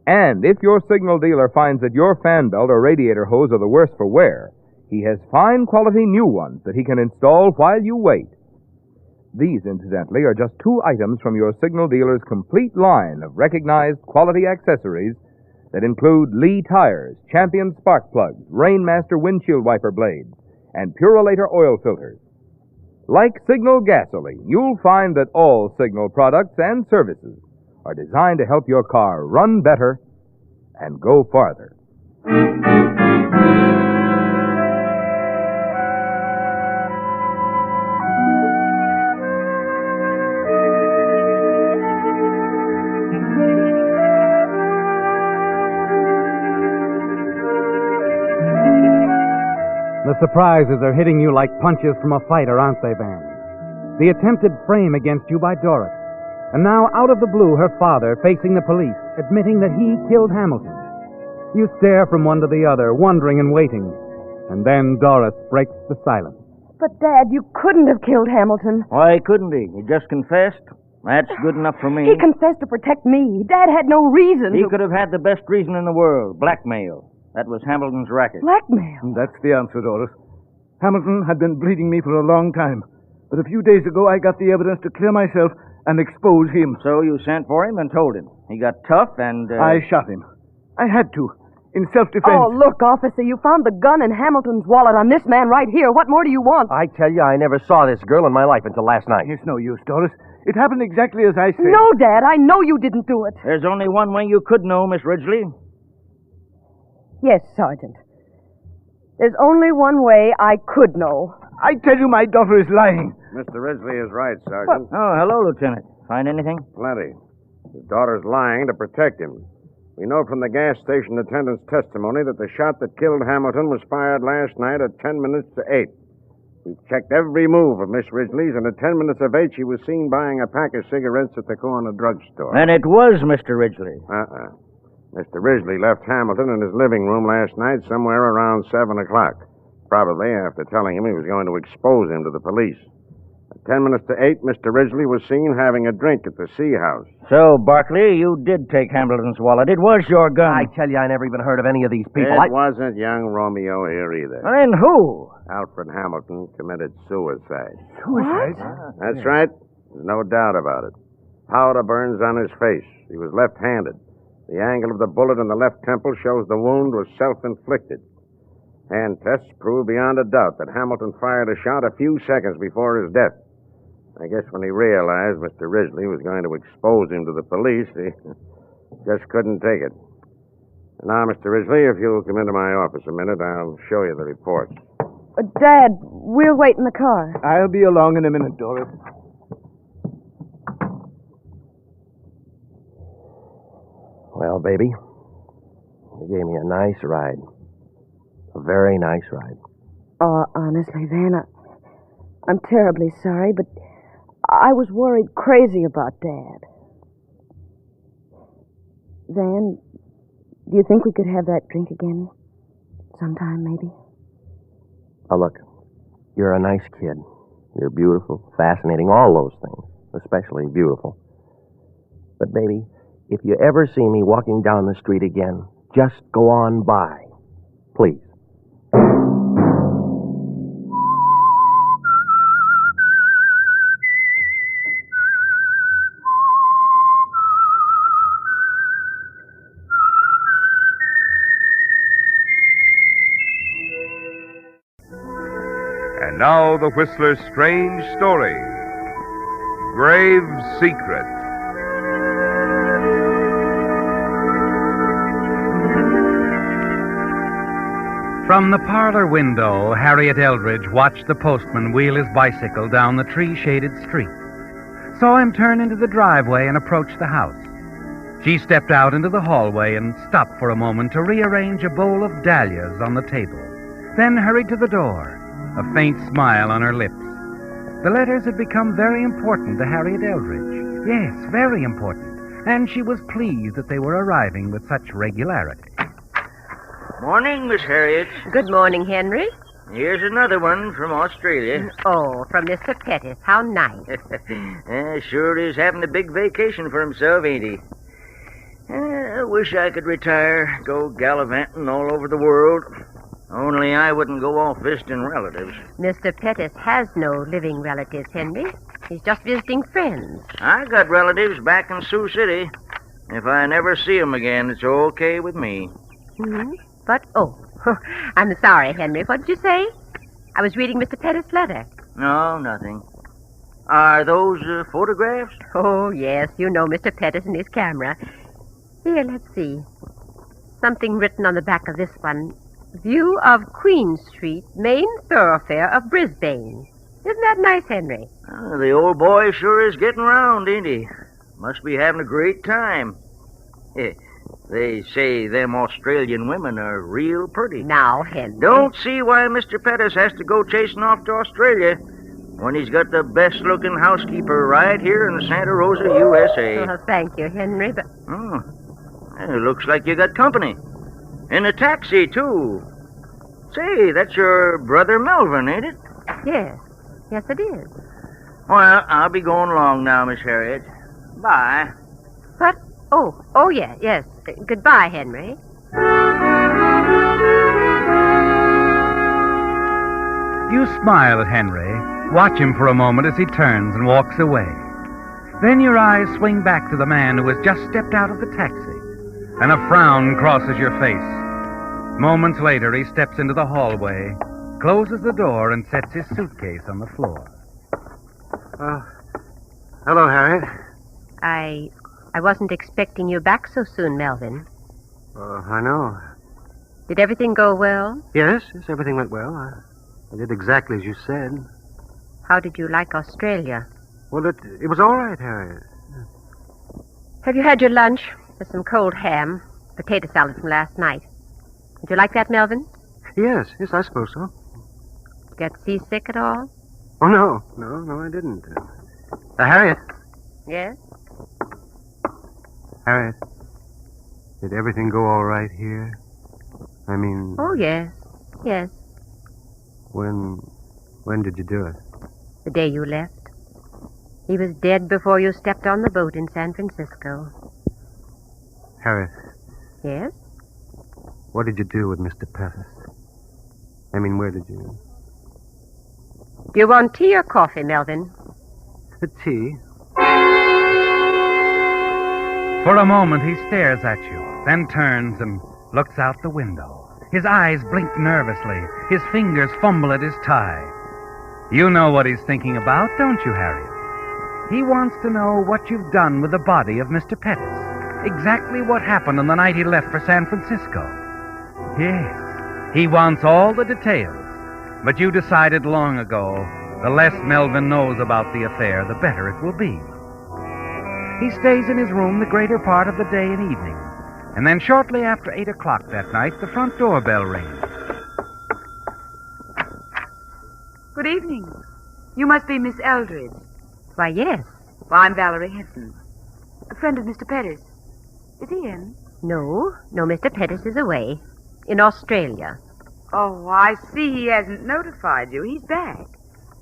[SPEAKER 2] and if your signal dealer finds that your fan belt or radiator hose are the worse for wear, he has fine quality new ones that he can install while you wait. These, incidentally, are just 2 items from your signal dealer's complete line of recognized quality accessories that include Lee tires, Champion spark plugs, Rainmaster windshield wiper blades, and Purolator oil filters. Like Signal gasoline, you'll find that all Signal products and services are designed to help your car run better and go farther.
[SPEAKER 7] The surprises are hitting you like punches from a fighter, aren't they, Van? The attempted frame against you by Doris. And now, out of the blue, her father, facing the police, admitting that he killed Hamilton. You stare from one to the other, wondering and waiting.
[SPEAKER 3] And then Doris breaks the silence.
[SPEAKER 9] But, Dad, you couldn't have killed Hamilton.
[SPEAKER 12] Why couldn't he? He just confessed. That's good enough for me.
[SPEAKER 9] He confessed to protect me. Dad had no reason
[SPEAKER 12] He
[SPEAKER 9] to...
[SPEAKER 12] could have had the best reason in the world. Blackmail. That was Hamilton's racket.
[SPEAKER 9] Blackmail?
[SPEAKER 3] That's the answer, Doris. Hamilton had been bleeding me for a long time. But a few days ago, I got the evidence to clear myself and expose him.
[SPEAKER 12] So you sent for him and told him. He got tough and...
[SPEAKER 3] I shot him. I had to. In self-defense.
[SPEAKER 9] Oh, look, officer, you found the gun in Hamilton's wallet on this man right here. What more do you want?
[SPEAKER 8] I tell you, I never saw this girl in my life until last night.
[SPEAKER 3] It's no use, Doris. It happened exactly as I said.
[SPEAKER 9] No, Dad, I know you didn't do it.
[SPEAKER 12] There's only one way you could know, Miss Ridgely.
[SPEAKER 9] Yes, Sergeant. There's only one way I could know.
[SPEAKER 3] I tell you, my daughter is lying.
[SPEAKER 16] Mr. Ridgely is right, Sergeant.
[SPEAKER 12] Oh, hello, Lieutenant. Find anything?
[SPEAKER 16] Plenty. His daughter's lying to protect him. We know from the gas station attendant's testimony that the shot that killed Hamilton was fired last night at 10 minutes to 8. We've checked every move of Miss Ridgely's, and at 10 minutes of 8, she was seen buying a pack of cigarettes at the corner drugstore.
[SPEAKER 12] Then it was Mr. Ridgely.
[SPEAKER 16] Mr. Ridgely left Hamilton in his living room last night somewhere around 7 o'clock, probably after telling him he was going to expose him to the police. At 10 minutes to 8, Mr. Ridgely was seen having a drink at the Sea House.
[SPEAKER 12] So, Barkley, you did take Hamilton's wallet. It was your gun.
[SPEAKER 8] I tell you, I never even heard of any of these people.
[SPEAKER 16] It wasn't young Romeo here either.
[SPEAKER 12] Then who?
[SPEAKER 16] Alfred Hamilton committed suicide.
[SPEAKER 3] Suicide?
[SPEAKER 16] That's right. There's no doubt about it. Powder burns on his face. He was left-handed. The angle of the bullet in the left temple shows the wound was self-inflicted. Hand tests prove beyond a doubt that Hamilton fired a shot a few seconds before his death. I guess when he realized Mr. Ridgely was going to expose him to the police, he just couldn't take it. Now, Mr. Ridgely, if you'll come into my office a minute, I'll show you the reports.
[SPEAKER 9] Dad, we'll wait in the car.
[SPEAKER 3] I'll be along in a minute, Doris.
[SPEAKER 8] Well, baby, you gave me a nice ride. A very nice ride.
[SPEAKER 9] Oh, honestly, Van, I'm terribly sorry, but I was worried crazy about Dad. Van, do you think we could have that drink again? Sometime, maybe?
[SPEAKER 8] Oh, look, you're a nice kid. You're beautiful, fascinating, all those things. Especially beautiful. But, baby, if you ever see me walking down the street again, just go on by. Please.
[SPEAKER 2] And now the Whistler's strange story. Grave Secret.
[SPEAKER 7] From the parlor window, Harriet Eldridge watched the postman wheel his bicycle down the tree-shaded street, saw him turn into the driveway and approach the house. She stepped out into the hallway and stopped for a moment to rearrange a bowl of dahlias on the table, then hurried to the door, a faint smile on her lips. The letters had become very important to Harriet Eldridge. Yes, very important, and she was pleased that they were arriving with such regularity.
[SPEAKER 12] Morning, Miss Harriet.
[SPEAKER 20] Good morning, Henry.
[SPEAKER 12] Here's another one from Australia.
[SPEAKER 20] Oh, from Mr. Pettis. How nice.
[SPEAKER 12] Sure is having a big vacation for himself, ain't he? I wish I could retire, go gallivanting all over the world. Only I wouldn't go off visiting relatives.
[SPEAKER 20] Mr. Pettis has no living relatives, Henry. He's just visiting friends.
[SPEAKER 12] I got relatives back in Sioux City. If I never see 'em again, it's okay with me.
[SPEAKER 20] Mm-hmm. But, I'm sorry, Henry. What did you say? I was reading Mr. Pettis' letter.
[SPEAKER 12] No, nothing. Are those photographs?
[SPEAKER 20] Oh, yes. You know Mr. Pettis and his camera. Here, let's see. Something written on the back of this one. View of Queen Street, main thoroughfare of Brisbane. Isn't that nice, Henry?
[SPEAKER 12] The old boy sure is getting round, ain't he? Must be having a great time. They say them Australian women are real pretty.
[SPEAKER 20] Now, Henry.
[SPEAKER 12] Don't see why Mr. Pettis has to go chasing off to Australia when he's got the best-looking housekeeper right here in Santa Rosa, USA.
[SPEAKER 20] Oh, thank you, Henry, but...
[SPEAKER 12] It looks like you got company. In a taxi, too. Say, that's your brother Melvin, ain't it?
[SPEAKER 20] Yes. Yes, it is.
[SPEAKER 12] Well, I'll be going along now, Miss Harriet. Bye.
[SPEAKER 20] What? Oh, yes. Goodbye, Henry.
[SPEAKER 7] You smile at Henry, watch him for a moment as he turns and walks away. Then your eyes swing back to the man who has just stepped out of the taxi, and a frown crosses your face. Moments later, he steps into the hallway, closes the door, and sets his suitcase on the floor.
[SPEAKER 10] Hello, Harriet.
[SPEAKER 20] I wasn't expecting you back so soon, Melvin.
[SPEAKER 10] I know.
[SPEAKER 20] Did everything go well?
[SPEAKER 10] Yes, everything went well. I did exactly as you said.
[SPEAKER 20] How did you like Australia?
[SPEAKER 10] Well, it was all right, Harriet.
[SPEAKER 20] Have you had your lunch? There's some cold ham, potato salad from last night. Did you like that, Melvin?
[SPEAKER 10] Yes, I suppose so.
[SPEAKER 20] Get seasick at all?
[SPEAKER 10] Oh, no, I didn't. Harriet.
[SPEAKER 20] Yes?
[SPEAKER 10] Harriet, did everything go all right here? I mean...
[SPEAKER 20] Oh, yes.
[SPEAKER 10] When did you do it?
[SPEAKER 20] The day you left. He was dead before you stepped on the boat in San Francisco.
[SPEAKER 10] Harriet.
[SPEAKER 20] Yes?
[SPEAKER 10] What did you do with Mr. Pettis? I mean, where did you...
[SPEAKER 20] Do you want tea or coffee, Melvin?
[SPEAKER 10] Tea.
[SPEAKER 7] For a moment, he stares at you, then turns and looks out the window. His eyes blink nervously. His fingers fumble at his tie. You know what he's thinking about, don't you, Harriet? He wants to know what you've done with the body of Mr. Pettis. Exactly what happened on the night he left for San Francisco. Yes, he wants all the details. But you decided long ago, the less Melvin knows about the affair, the better it will be. He stays in his room the greater part of the day and evening. And then shortly after 8 o'clock that night, the front doorbell rings.
[SPEAKER 17] Good evening. You must be Miss Eldridge.
[SPEAKER 20] Why, yes.
[SPEAKER 17] Well, I'm Valerie Hinton, a friend of Mr. Pettis. Is he in?
[SPEAKER 20] No, Mr. Pettis is away. In Australia.
[SPEAKER 17] Oh, I see he hasn't notified you. He's back.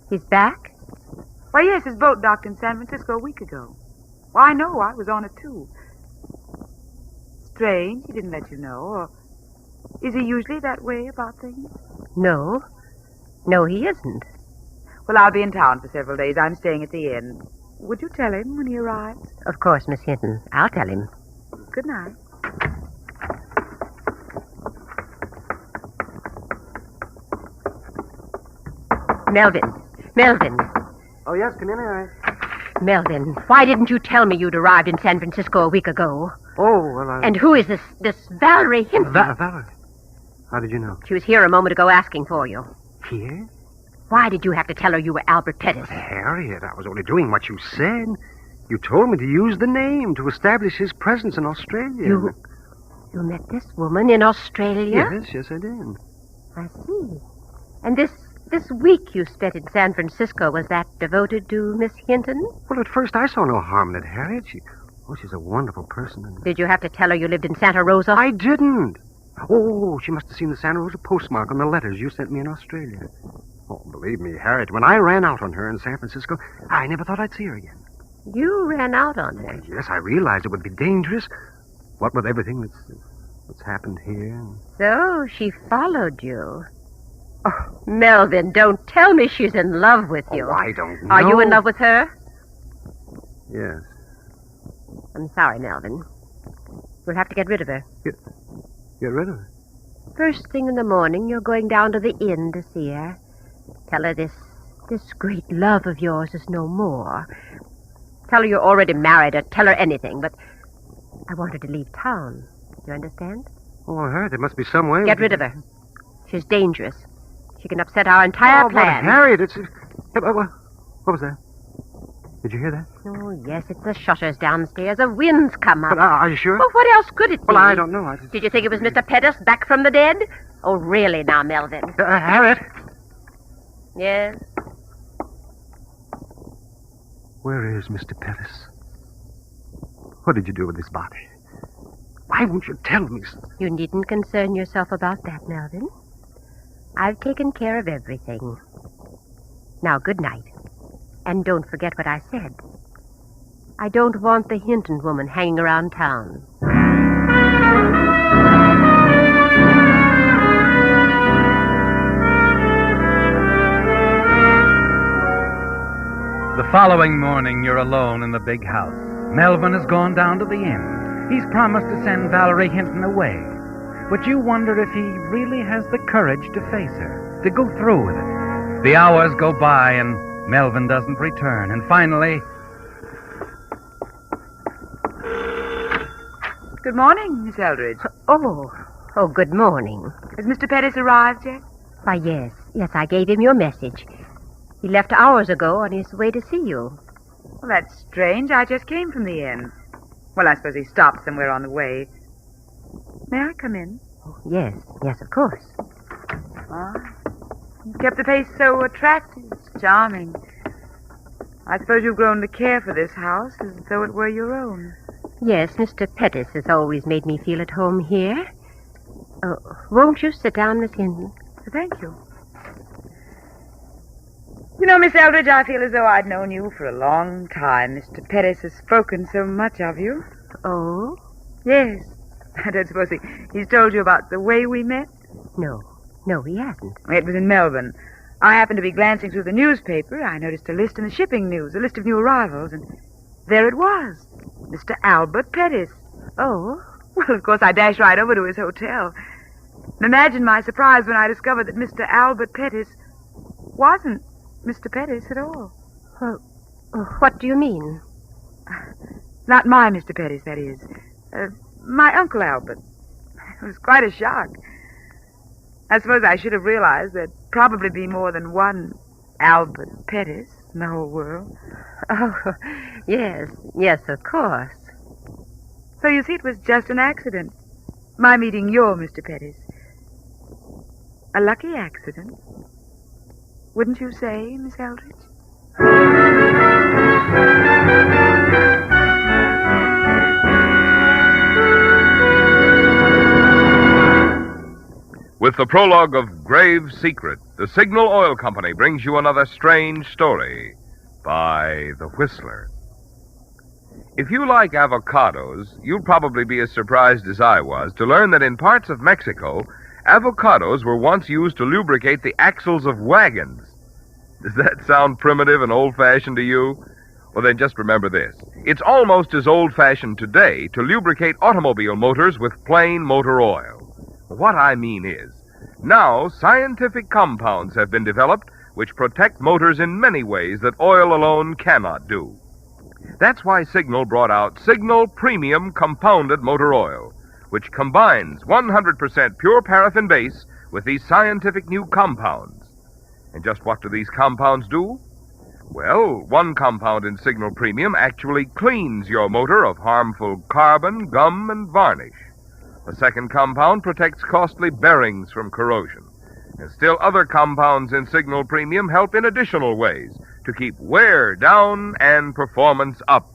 [SPEAKER 20] He's back?
[SPEAKER 17] Why, yes, his boat docked in San Francisco a week ago. Well, I know. I was on it, too. Strange he didn't let you know. Or is he usually that way about things?
[SPEAKER 20] No, he isn't.
[SPEAKER 17] Well, I'll be in town for several days. I'm staying at the inn. Would you tell him when he arrives?
[SPEAKER 20] Of course, Miss Hinton. I'll tell him.
[SPEAKER 17] Good night.
[SPEAKER 20] Melvin.
[SPEAKER 10] Oh, yes, come in, Harriet.
[SPEAKER 20] Melvin, why didn't you tell me you'd arrived in San Francisco a week ago?
[SPEAKER 10] Oh, well,
[SPEAKER 20] And who is this Valerie Hinton?
[SPEAKER 10] Valerie? How did you know?
[SPEAKER 20] She was here a moment ago asking for you.
[SPEAKER 10] Here?
[SPEAKER 20] Why did you have to tell her you were Albert Pettis?
[SPEAKER 10] Harriet, I was only doing what you said. You told me to use the name to establish his presence in Australia.
[SPEAKER 20] You met this woman in Australia?
[SPEAKER 10] Yes, I did.
[SPEAKER 20] I see. And this week you spent in San Francisco, was that devoted to Miss Hinton?
[SPEAKER 10] Well, at first I saw no harm in it, Harriet. She's a wonderful person.
[SPEAKER 20] Did you have to tell her you lived in Santa Rosa?
[SPEAKER 10] I didn't. Oh, she must have seen the Santa Rosa postmark on the letters you sent me in Australia. Oh, believe me, Harriet, when I ran out on her in San Francisco, I never thought I'd see her again.
[SPEAKER 20] You ran out on her?
[SPEAKER 10] Yes, I realized it would be dangerous. What with everything that's happened here.
[SPEAKER 20] So she followed you. Oh, Melvin, don't tell me she's in love with you.
[SPEAKER 10] Oh, I don't know.
[SPEAKER 20] Are you in love with her?
[SPEAKER 10] Yes.
[SPEAKER 20] I'm sorry, Melvin. We'll have to get rid of her.
[SPEAKER 10] Get rid of her?
[SPEAKER 20] First thing in the morning, you're going down to the inn to see her. Tell her this great love of yours is no more. Tell her you're already married, or tell her anything, but I want her to leave town. You understand?
[SPEAKER 10] Oh, Harriet, there must be some way.
[SPEAKER 20] Get rid of her. She's dangerous. She can upset our entire plan.
[SPEAKER 10] But Harriet, it's... What was that? Did you hear that?
[SPEAKER 20] Oh, yes, it's the shutters downstairs. A wind's come up.
[SPEAKER 10] But are you sure?
[SPEAKER 20] Well, what else could it be?
[SPEAKER 10] Well, I don't know.
[SPEAKER 20] Did you think it was Mr. Pettis back from the dead? Oh, really now, Melvin?
[SPEAKER 10] Harriet?
[SPEAKER 20] Yes?
[SPEAKER 10] Where is Mr. Pettis? What did you do with his body? Why won't you tell me?
[SPEAKER 20] You needn't concern yourself about that, Melvin. I've taken care of everything. Now, good night. And don't forget what I said. I don't want the Hinton woman hanging around town.
[SPEAKER 7] The following morning, you're alone in the big house. Melvin has gone down to the inn. He's promised to send Valerie Hinton away. But you wonder if he really has the courage to face her, to go through with it. The hours go by and Melvin doesn't return. And finally...
[SPEAKER 17] Good morning, Miss Eldridge.
[SPEAKER 20] Oh, good morning.
[SPEAKER 17] Has Mr. Pettis arrived yet?
[SPEAKER 20] Why, yes, I gave him your message. He left hours ago on his way to see you.
[SPEAKER 17] Well, that's strange. I just came from the inn. Well, I suppose he stopped somewhere on the way. May I come in?
[SPEAKER 20] Oh, yes, of course.
[SPEAKER 17] Ah, you've kept the place so attractive. It's charming. I suppose you've grown to care for this house as though it were your own.
[SPEAKER 20] Yes, Mr. Pettis has always made me feel at home here. Won't you sit down, Miss Hinton?
[SPEAKER 17] Thank you. You know, Miss Eldridge, I feel as though I'd known you for a long time. Mr. Pettis has spoken so much of you.
[SPEAKER 20] Oh?
[SPEAKER 17] Yes. I don't suppose he's told you about the way we met?
[SPEAKER 20] No, he hasn't.
[SPEAKER 17] It was in Melbourne. I happened to be glancing through the newspaper. I noticed a list in the shipping news, a list of new arrivals, and there it was. Mr. Albert Pettis.
[SPEAKER 20] Oh?
[SPEAKER 17] Well, of course, I dashed right over to his hotel. And imagine my surprise when I discovered that Mr. Albert Pettis wasn't Mr. Pettis at all.
[SPEAKER 20] What do you mean?
[SPEAKER 17] Not my Mr. Pettis, that is. My Uncle Albert. It was quite a shock. I suppose I should have realized there'd probably be more than one Albert Pettis in the whole world.
[SPEAKER 20] Oh, yes, of course.
[SPEAKER 17] So you see, it was just an accident. My meeting your Mr. Pettis. A lucky accident. Wouldn't you say, Miss Eldridge?
[SPEAKER 2] With the prologue of Grave Secret, the Signal Oil Company brings you another strange story by The Whistler. If you like avocados, you'll probably be as surprised as I was to learn that in parts of Mexico, avocados were once used to lubricate the axles of wagons. Does that sound primitive and old-fashioned to you? Well, then just remember this. It's almost as old-fashioned today to lubricate automobile motors with plain motor oil. What I mean is, now scientific compounds have been developed which protect motors in many ways that oil alone cannot do. That's why Signal brought out Signal Premium Compounded Motor Oil, which combines 100% pure paraffin base with these scientific new compounds. And just what do these compounds do? Well, one compound in Signal Premium actually cleans your motor of harmful carbon, gum, and varnish. A second compound protects costly bearings from corrosion. And still other compounds in Signal Premium help in additional ways to keep wear down and performance up.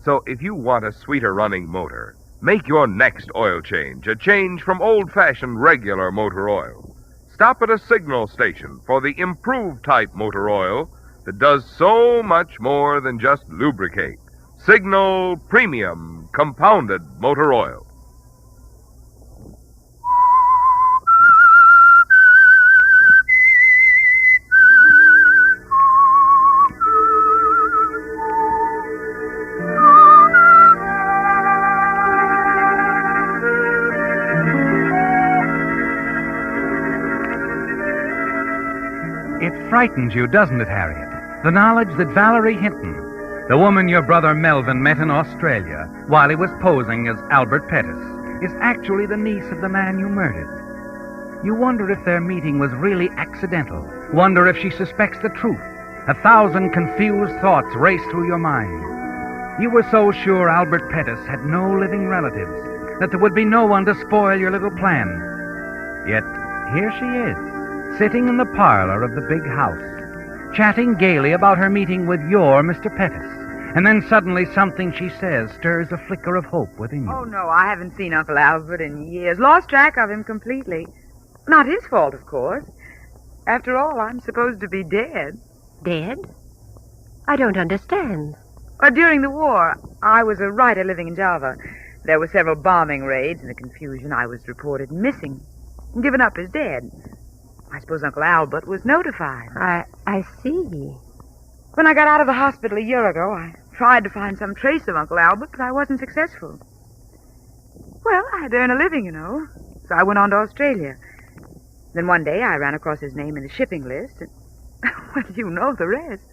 [SPEAKER 2] So if you want a sweeter running motor, make your next oil change a change from old-fashioned regular motor oil. Stop at a Signal station for the improved type motor oil that does so much more than just lubricate. Signal Premium Compounded Motor Oil.
[SPEAKER 7] It frightens you, doesn't it, Harriet? The knowledge that Valerie Hinton, the woman your brother Melvin met in Australia while he was posing as Albert Pettis, is actually the niece of the man you murdered. You wonder if their meeting was really accidental. Wonder if she suspects the truth. 1,000 confused thoughts race through your mind. You were so sure Albert Pettis had no living relatives, that there would be no one to spoil your little plan. Yet here she is, sitting in the parlor of the big house, chatting gaily about her meeting with your Mr. Pettis. And then suddenly something she says stirs a flicker of hope within you.
[SPEAKER 17] Oh, no, I haven't seen Uncle Albert in years. Lost track of him completely. Not his fault, of course. After all, I'm supposed to be dead.
[SPEAKER 20] Dead? I don't understand.
[SPEAKER 17] During the war, I was a writer living in Java. There were several bombing raids. In the confusion, I was reported missing, given up as dead. I suppose Uncle Albert was notified.
[SPEAKER 20] I see.
[SPEAKER 17] When I got out of the hospital a year ago, I tried to find some trace of Uncle Albert, but I wasn't successful. Well, I had to earn a living, you know, so I went on to Australia. Then one day I ran across his name in the shipping list, and, well, you know the rest.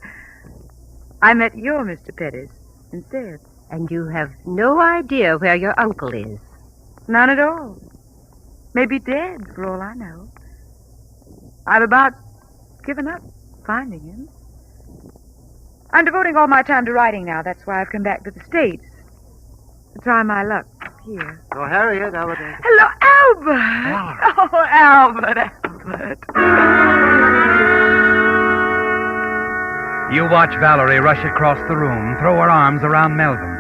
[SPEAKER 17] I met your Mr. Pettis instead.
[SPEAKER 20] And you have no idea where your uncle is?
[SPEAKER 17] None at all. Maybe dead, for all I know. I've about given up finding him. I'm devoting all my time to writing now. That's why I've come back to the States. To try my luck here.
[SPEAKER 10] Oh, Harriet, Albert.
[SPEAKER 17] Hello, Albert! Oh, Albert.
[SPEAKER 7] You watch Valerie rush across the room, throw her arms around Melvin.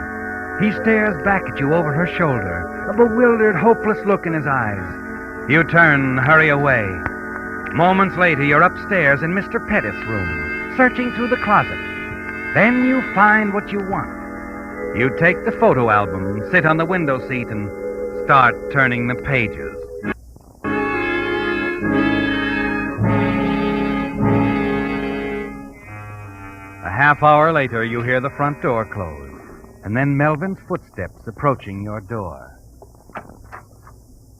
[SPEAKER 7] He stares back at you over her shoulder, a bewildered, hopeless look in his eyes. You turn, hurry away. Moments later, you're upstairs in Mr. Pettis' room, searching through the closet. Then you find what you want. You take the photo album, sit on the window seat, and start turning the pages. A half hour later, you hear the front door close, and then Melvin's footsteps approaching your door.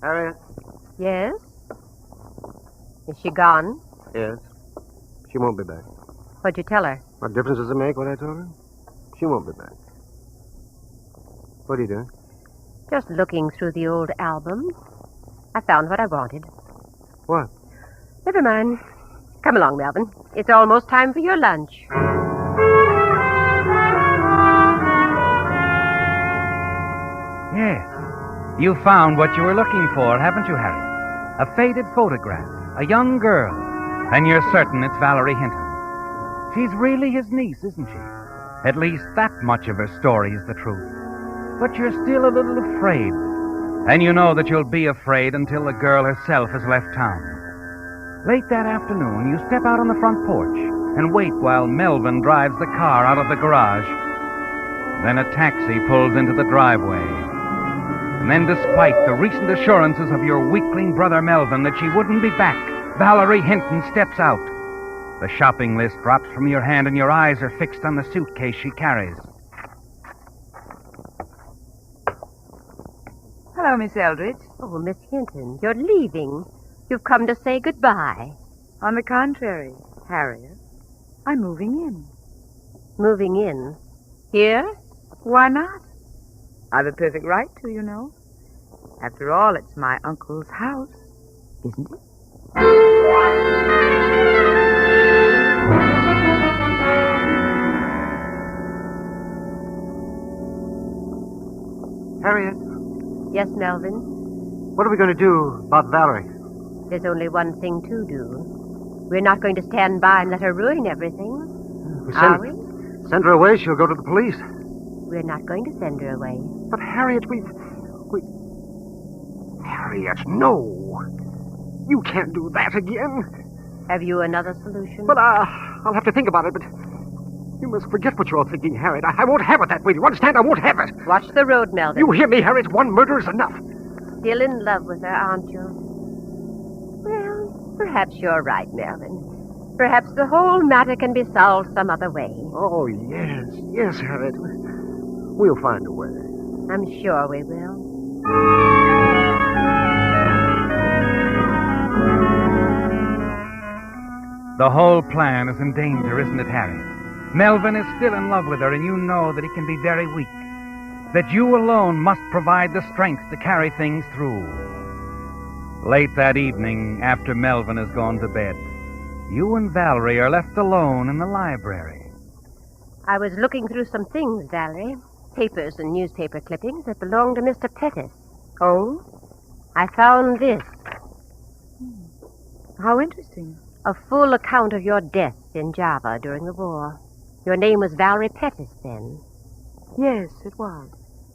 [SPEAKER 10] Harriet?
[SPEAKER 20] Yes? Is she gone?
[SPEAKER 10] Yes. She won't be back.
[SPEAKER 20] What'd you tell her?
[SPEAKER 10] What difference does it make what I told her? She won't be back. What are you doing?
[SPEAKER 20] Just looking through the old album. I found what I wanted.
[SPEAKER 10] What?
[SPEAKER 20] Never mind. Come along, Melvin. It's almost time for your lunch.
[SPEAKER 7] Yes. You found what you were looking for, haven't you, Harry? A faded photograph. A young girl. And you're certain it's Valerie Hinton. She's really his niece, isn't she? At least that much of her story is the truth. But you're still a little afraid. And you know that you'll be afraid until the girl herself has left town. Late that afternoon, you step out on the front porch and wait while Melvin drives the car out of the garage. Then a taxi pulls into the driveway. And then, despite the recent assurances of your weakling brother Melvin that she wouldn't be back, Valerie Hinton steps out. The shopping list drops from your hand and your eyes are fixed on the suitcase she carries.
[SPEAKER 17] Hello, Miss Eldridge.
[SPEAKER 20] Oh, Miss Hinton, you're leaving. You've come to say goodbye.
[SPEAKER 17] On the contrary, Harriet, I'm moving in.
[SPEAKER 20] Moving in? Here?
[SPEAKER 17] Why not? I've a perfect right to, you know. After all, it's my uncle's house, isn't it?
[SPEAKER 10] Harriet?
[SPEAKER 20] Yes, Melvin?
[SPEAKER 10] What are we going to do about Valerie?
[SPEAKER 20] There's only one thing to do. We're not going to stand by and let her ruin everything. Are we?
[SPEAKER 10] Send her away, she'll go to the police.
[SPEAKER 20] We're not going to send her away.
[SPEAKER 10] But, Harriet, we... Harriet, no. You can't do that again.
[SPEAKER 20] Have you another solution?
[SPEAKER 10] But, I'll have to think about it, but... You must forget what you're all thinking, Harriet. I won't have it that way. Do you understand? I won't have it.
[SPEAKER 20] Watch the road, Melvin.
[SPEAKER 10] You hear me, Harriet? One murder is enough.
[SPEAKER 20] Still in love with her, aren't you? Well, perhaps you're right, Melvin. Perhaps the whole matter can be solved some other way.
[SPEAKER 10] Oh, yes. Yes, Harriet. We'll find a way.
[SPEAKER 20] I'm sure we will.
[SPEAKER 7] The whole plan is in danger, isn't it, Harry? Melvin is still in love with her, and you know that he can be very weak. That you alone must provide the strength to carry things through. Late that evening, after Melvin has gone to bed, you and Valerie are left alone in the library.
[SPEAKER 20] I was looking through some things, Valerie. Papers and newspaper clippings that belong to Mr. Pettis.
[SPEAKER 17] Oh?
[SPEAKER 20] I found this.
[SPEAKER 17] How interesting.
[SPEAKER 20] A full account of your death in Java during the war. Your name was Valerie Pettis then.
[SPEAKER 17] Yes, it was.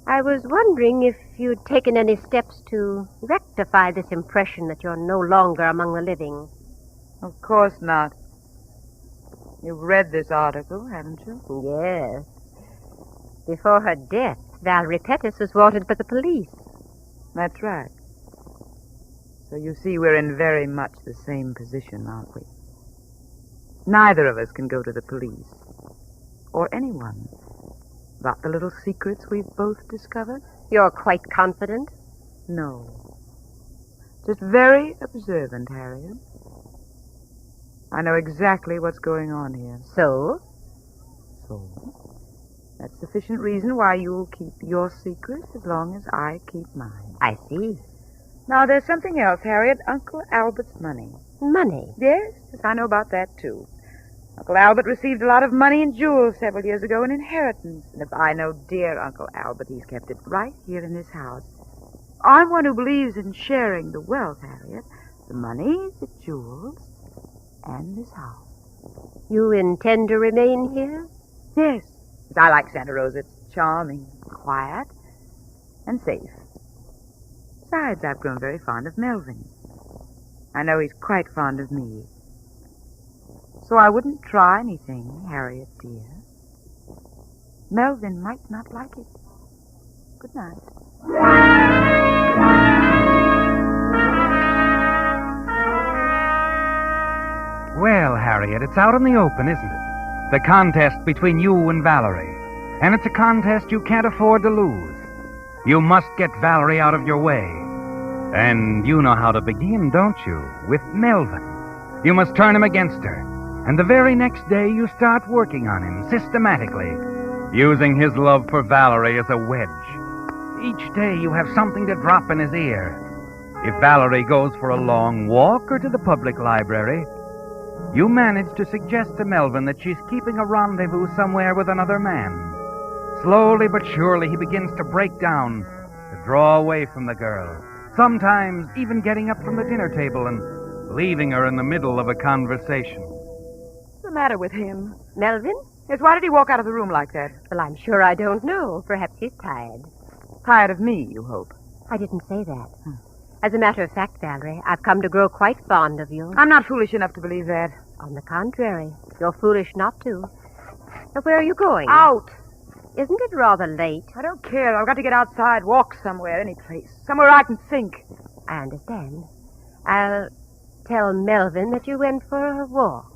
[SPEAKER 20] I was wondering if you'd taken any steps to rectify this impression that you're no longer among the living.
[SPEAKER 17] Of course not. You've read this article, haven't you?
[SPEAKER 20] Yes. Before her death, Valerie Pettis was wanted for the police.
[SPEAKER 17] That's right. So you see, we're in very much the same position, aren't we? Neither of us can go to the police, or anyone, about the little secrets we've both discovered.
[SPEAKER 20] You're quite confident?
[SPEAKER 17] No. Just very observant, Harriet. I know exactly what's going on here.
[SPEAKER 20] So?
[SPEAKER 17] That's sufficient reason why you'll keep your secret as long as I keep mine.
[SPEAKER 20] I see.
[SPEAKER 17] Now, there's something else, Harriet. Uncle Albert's money.
[SPEAKER 20] Money?
[SPEAKER 17] Yes, I know about that, too. Uncle Albert received a lot of money and jewels several years ago in inheritance. And if I know dear Uncle Albert, he's kept it right here in this house. I'm one who believes in sharing the wealth, Harriet. The money, the jewels, and this house.
[SPEAKER 20] You intend to remain here?
[SPEAKER 17] Yes. I like Santa Rosa. It's charming, quiet, and safe. Besides, I've grown very fond of Melvin. I know he's quite fond of me. So I wouldn't try anything, Harriet, dear. Melvin might not like it. Good night.
[SPEAKER 7] Well, Harriet, it's out in the open, isn't it? The contest between you and Valerie. And it's a contest you can't afford to lose. You must get Valerie out of your way. And you know how to begin, don't you? With Melvin. You must turn him against her. And the very next day you start working on him systematically, using his love for Valerie as a wedge. Each day you have something to drop in his ear. If Valerie goes for a long walk or to the public library, you manage to suggest to Melvin that she's keeping a rendezvous somewhere with another man. Slowly but surely he begins to break down, to draw away from the girl, sometimes even getting up from the dinner table and leaving her in the middle of a conversation.
[SPEAKER 17] What's the matter with him?
[SPEAKER 20] Melvin?
[SPEAKER 17] Yes, why did he walk out of the room like that?
[SPEAKER 20] Well, I'm sure I don't know. Perhaps he's tired.
[SPEAKER 17] Tired of me, you hope?
[SPEAKER 20] I didn't say that. As a matter of fact, Valerie, I've come to grow quite fond of you.
[SPEAKER 17] I'm not foolish enough to believe that.
[SPEAKER 20] On the contrary, you're foolish not to. Now, where are you going?
[SPEAKER 17] Out.
[SPEAKER 20] Isn't it rather late?
[SPEAKER 17] I don't care. I've got to get outside, walk somewhere, any place. Somewhere I can think.
[SPEAKER 20] I understand. I'll tell Melvin that you went for a walk.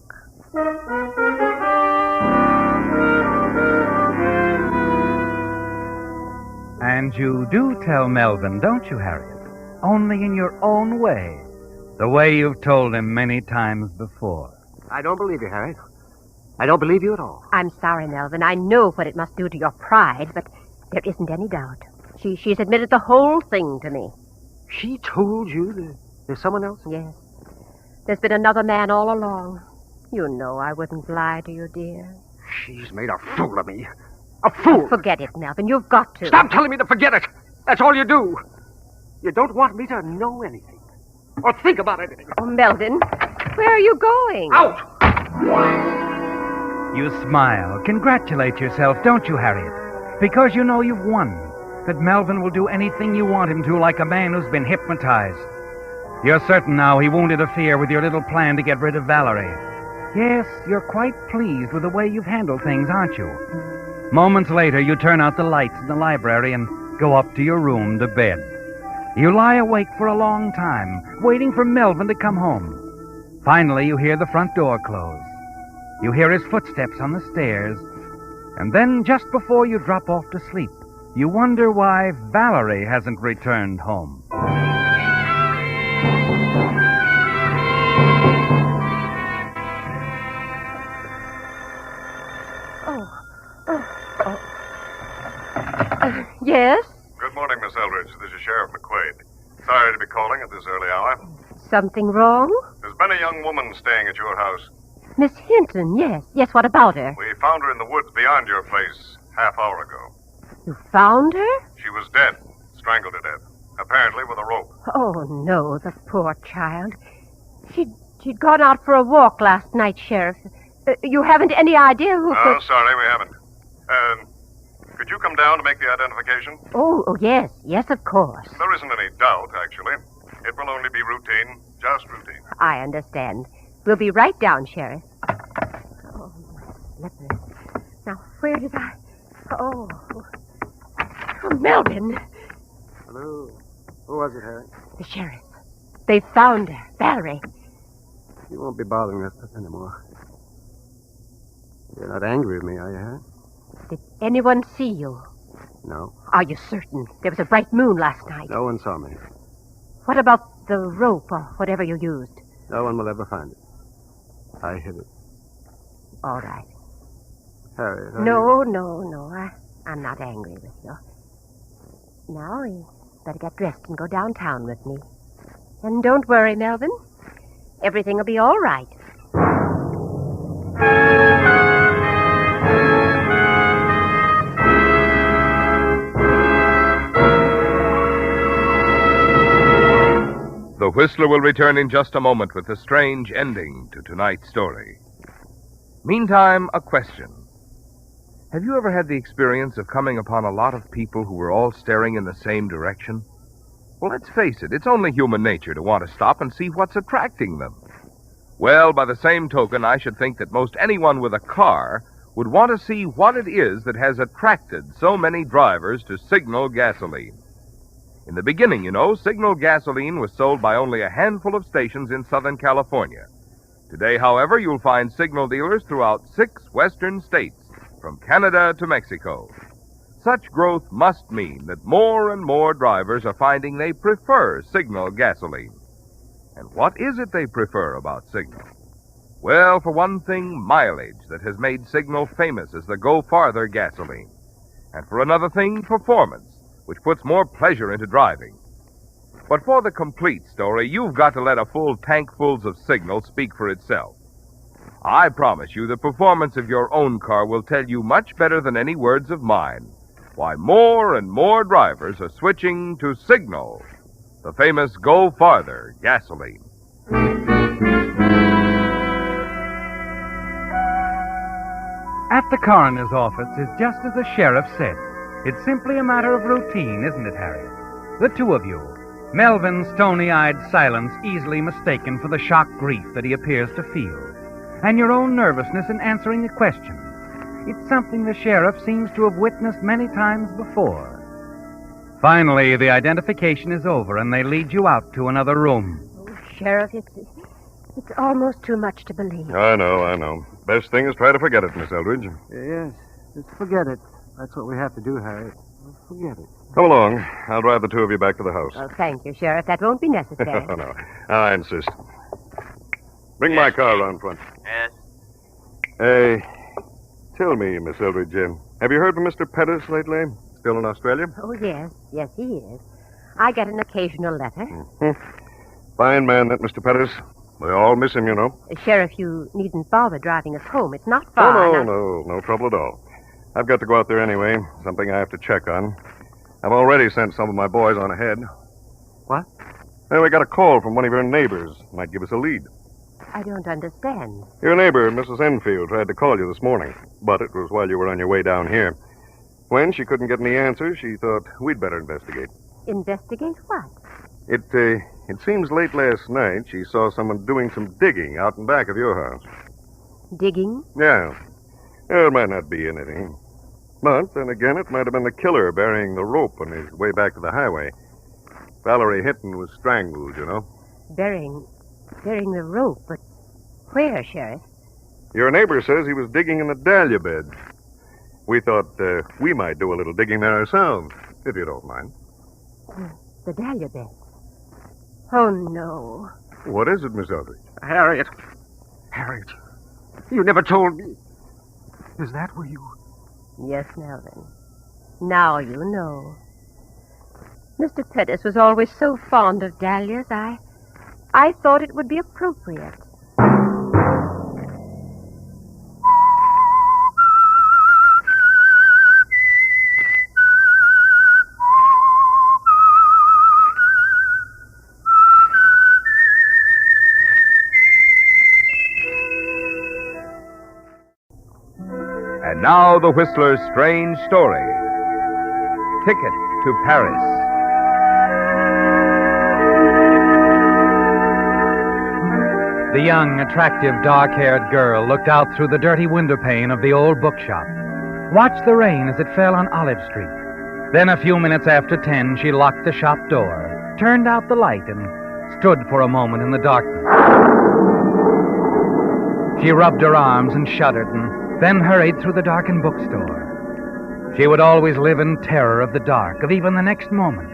[SPEAKER 7] And you do tell Melvin, don't you, Harriet? Only in your own way. The way you've told him many times before.
[SPEAKER 10] I don't believe you, Harriet. I don't believe you at all.
[SPEAKER 20] I'm sorry, Melvin. I know what it must do to your pride, but there isn't any doubt. She's admitted the whole thing to me.
[SPEAKER 10] She told you that there's someone else?
[SPEAKER 20] Yes. There's been another man all along. You know I wouldn't lie to you, dear.
[SPEAKER 10] She's made a fool of me. A fool!
[SPEAKER 20] Forget it, Melvin. You've got to.
[SPEAKER 10] Stop telling me to forget it! That's all you do. You don't want me to know anything. Or think about anything.
[SPEAKER 20] Oh, Melvin, where are you going?
[SPEAKER 10] Out!
[SPEAKER 7] You smile. Congratulate yourself, don't you, Harriet? Because you know you've won. That Melvin will do anything you want him to, like a man who's been hypnotized. You're certain now he won't interfere with your little plan to get rid of Valerie. Yes, you're quite pleased with the way you've handled things, aren't you? Moments later, you turn out the lights in the library and go up to your room to bed. You lie awake for a long time, waiting for Melvin to come home. Finally, you hear the front door close. You hear his footsteps on the stairs. And then, just before you drop off to sleep, you wonder why Valerie hasn't returned home.
[SPEAKER 20] Yes?
[SPEAKER 13] Good morning, Miss Eldridge. This is Sheriff McQuaid. Sorry to be calling at this early hour.
[SPEAKER 20] Something wrong?
[SPEAKER 13] There's been a young woman staying at your house.
[SPEAKER 20] Miss Hinton, yes. Yes, what about her?
[SPEAKER 13] We found her in the woods beyond your place half-hour ago.
[SPEAKER 20] You found her?
[SPEAKER 13] She was dead, strangled to death, apparently with a rope.
[SPEAKER 20] Oh, no, the poor child. She'd gone out for a walk last night, Sheriff. You haven't any idea who
[SPEAKER 13] No,
[SPEAKER 20] could...
[SPEAKER 13] sorry, we haven't. Could you come down to make the identification?
[SPEAKER 20] Oh, yes. Yes, of course.
[SPEAKER 13] There isn't any doubt, actually. It will only be routine. Just routine.
[SPEAKER 20] I understand. We'll be right down, Sheriff. Oh, my slippers. Now, where did I... Oh, Melvin.
[SPEAKER 10] Hello. Who was it, Harry?
[SPEAKER 20] The sheriff. They found her, Valerie.
[SPEAKER 10] You won't be bothering us anymore. You're not angry with me, are you, Harry?
[SPEAKER 20] Did anyone see you?
[SPEAKER 10] No.
[SPEAKER 20] Are you certain? There was a bright moon last night.
[SPEAKER 10] No one saw me.
[SPEAKER 20] What about the rope or whatever you used?
[SPEAKER 10] No one will ever find it. I hid it.
[SPEAKER 20] All right.
[SPEAKER 10] Harry,
[SPEAKER 20] No. I'm not angry with you. Now, we better get dressed and go downtown with me. And don't worry, Melvin. Everything will be all right.
[SPEAKER 2] The Whistler will return in just a moment with a strange ending to tonight's story. Meantime, a question. Have you ever had the experience of coming upon a lot of people who were all staring in the same direction? Well, let's face it, it's only human nature to want to stop and see what's attracting them. Well, by the same token, I should think that most anyone with a car would want to see what it is that has attracted so many drivers to Signal gasoline. In the beginning, Signal gasoline was sold by only a handful of stations in Southern California. Today, however, you'll find Signal dealers throughout 6 western states, from Canada to Mexico. Such growth must mean that more and more drivers are finding they prefer Signal gasoline. And what is it they prefer about Signal? Well, for one thing, mileage that has made Signal famous as the Go Farther gasoline. And for another thing, performance, which puts more pleasure into driving. But for the complete story, you've got to let a full tankfuls of Signal speak for itself. I promise you the performance of your own car will tell you much better than any words of mine why more and more drivers are switching to Signal, the famous Go Farther gasoline.
[SPEAKER 19] At the coroner's office is just as the sheriff said. It's simply a matter of routine, isn't it, Harry? The two of you, Melvin's stony-eyed silence easily mistaken for the shocked grief that he appears to feel, and your own nervousness in answering a question. It's something the sheriff seems to have witnessed many times before. Finally, the identification is over, and they lead you out to another room.
[SPEAKER 20] Oh, Sheriff, it's almost too much to believe.
[SPEAKER 13] I know. Best thing is try to forget it, Miss Eldridge.
[SPEAKER 10] Yes, just forget it. That's what we have to do, Harry. Forget it.
[SPEAKER 13] Come along. I'll drive the two of you back to the house.
[SPEAKER 20] Oh, thank you, Sheriff. That won't be necessary.
[SPEAKER 13] No. I insist. Bring my car around front.
[SPEAKER 12] Yes.
[SPEAKER 13] Hey, tell me, Miss Eldridge, have you heard from Mr. Pettis lately? Still in Australia?
[SPEAKER 20] Oh, yes. Yes, he is. I get an occasional letter.
[SPEAKER 13] Fine man, that Mr. Pettis. We all miss him,
[SPEAKER 20] Sheriff, you needn't bother driving us home. It's not far.
[SPEAKER 13] No trouble at all. I've got to go out there anyway. Something I have to check on. I've already sent some of my boys on ahead.
[SPEAKER 10] What?
[SPEAKER 13] Well, we got a call from one of your neighbors. Might give us a lead.
[SPEAKER 20] I don't understand.
[SPEAKER 13] Your neighbor, Mrs. Enfield, tried to call you this morning, but it was while you were on your way down here. When she couldn't get any answers, she thought we'd better investigate.
[SPEAKER 20] Investigate what?
[SPEAKER 13] It seems late last night she saw someone doing some digging out in back of your house.
[SPEAKER 20] Digging?
[SPEAKER 13] Yeah. It might not be anything. But then again, it might have been the killer burying the rope on his way back to the highway. Valerie Hinton was strangled,
[SPEAKER 20] Burying the rope, but where, Sheriff?
[SPEAKER 13] Your neighbor says he was digging in the dahlia bed. We thought we might do a little digging there ourselves, if you don't mind.
[SPEAKER 20] The dahlia bed. Oh, no.
[SPEAKER 13] What is it, Miss Eldridge?
[SPEAKER 10] Harriet, you never told me. Is that where you...
[SPEAKER 20] Yes, Melvin. Now you know. Mr. Pettis was always so fond of dahlias, I thought it would be appropriate.
[SPEAKER 2] And now the Whistler's strange story. ticket to Paris.
[SPEAKER 19] The young, attractive, dark-haired girl looked out through the dirty window pane of the old bookshop, watched the rain as it fell on Olive Street. Then, a few minutes after 10, she locked the shop door, turned out the light, and stood for a moment in the darkness. She rubbed her arms and shuddered, and then hurried through the darkened bookstore. She would always live in terror of the dark, of even the next moment,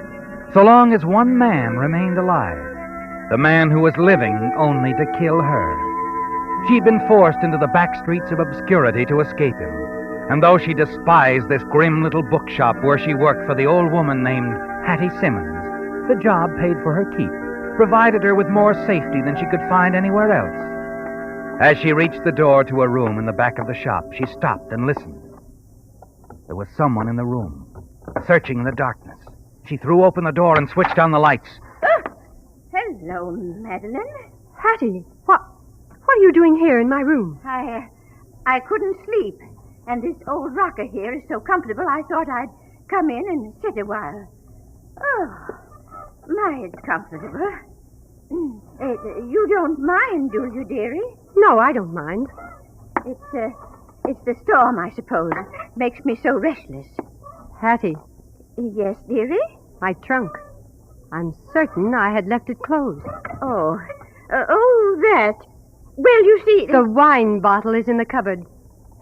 [SPEAKER 19] so long as one man remained alive. The man who was living only to kill her. She'd been forced into the back streets of obscurity to escape him. And though she despised this grim little bookshop where she worked for the old woman named Hattie Simmons, the job paid for her keep, provided her with more safety than she could find anywhere else. As she reached the door to a room in the back of the shop, she stopped and listened. There was someone in the room, searching in the darkness. She threw open the door and switched on the lights.
[SPEAKER 21] Hello, Madeline.
[SPEAKER 18] Hattie, what are you doing here in my room?
[SPEAKER 21] I couldn't sleep, and this old rocker here is so comfortable I thought I'd come in and sit a while. Oh, my, it's comfortable. You don't mind, do you, dearie?
[SPEAKER 18] No, I don't mind.
[SPEAKER 21] It's the storm, I suppose. Makes me so restless.
[SPEAKER 18] Hattie.
[SPEAKER 21] Yes, dearie?
[SPEAKER 18] My trunk. I'm certain I had left it closed.
[SPEAKER 21] Oh, that. Well, you see...
[SPEAKER 18] The wine bottle is in the cupboard.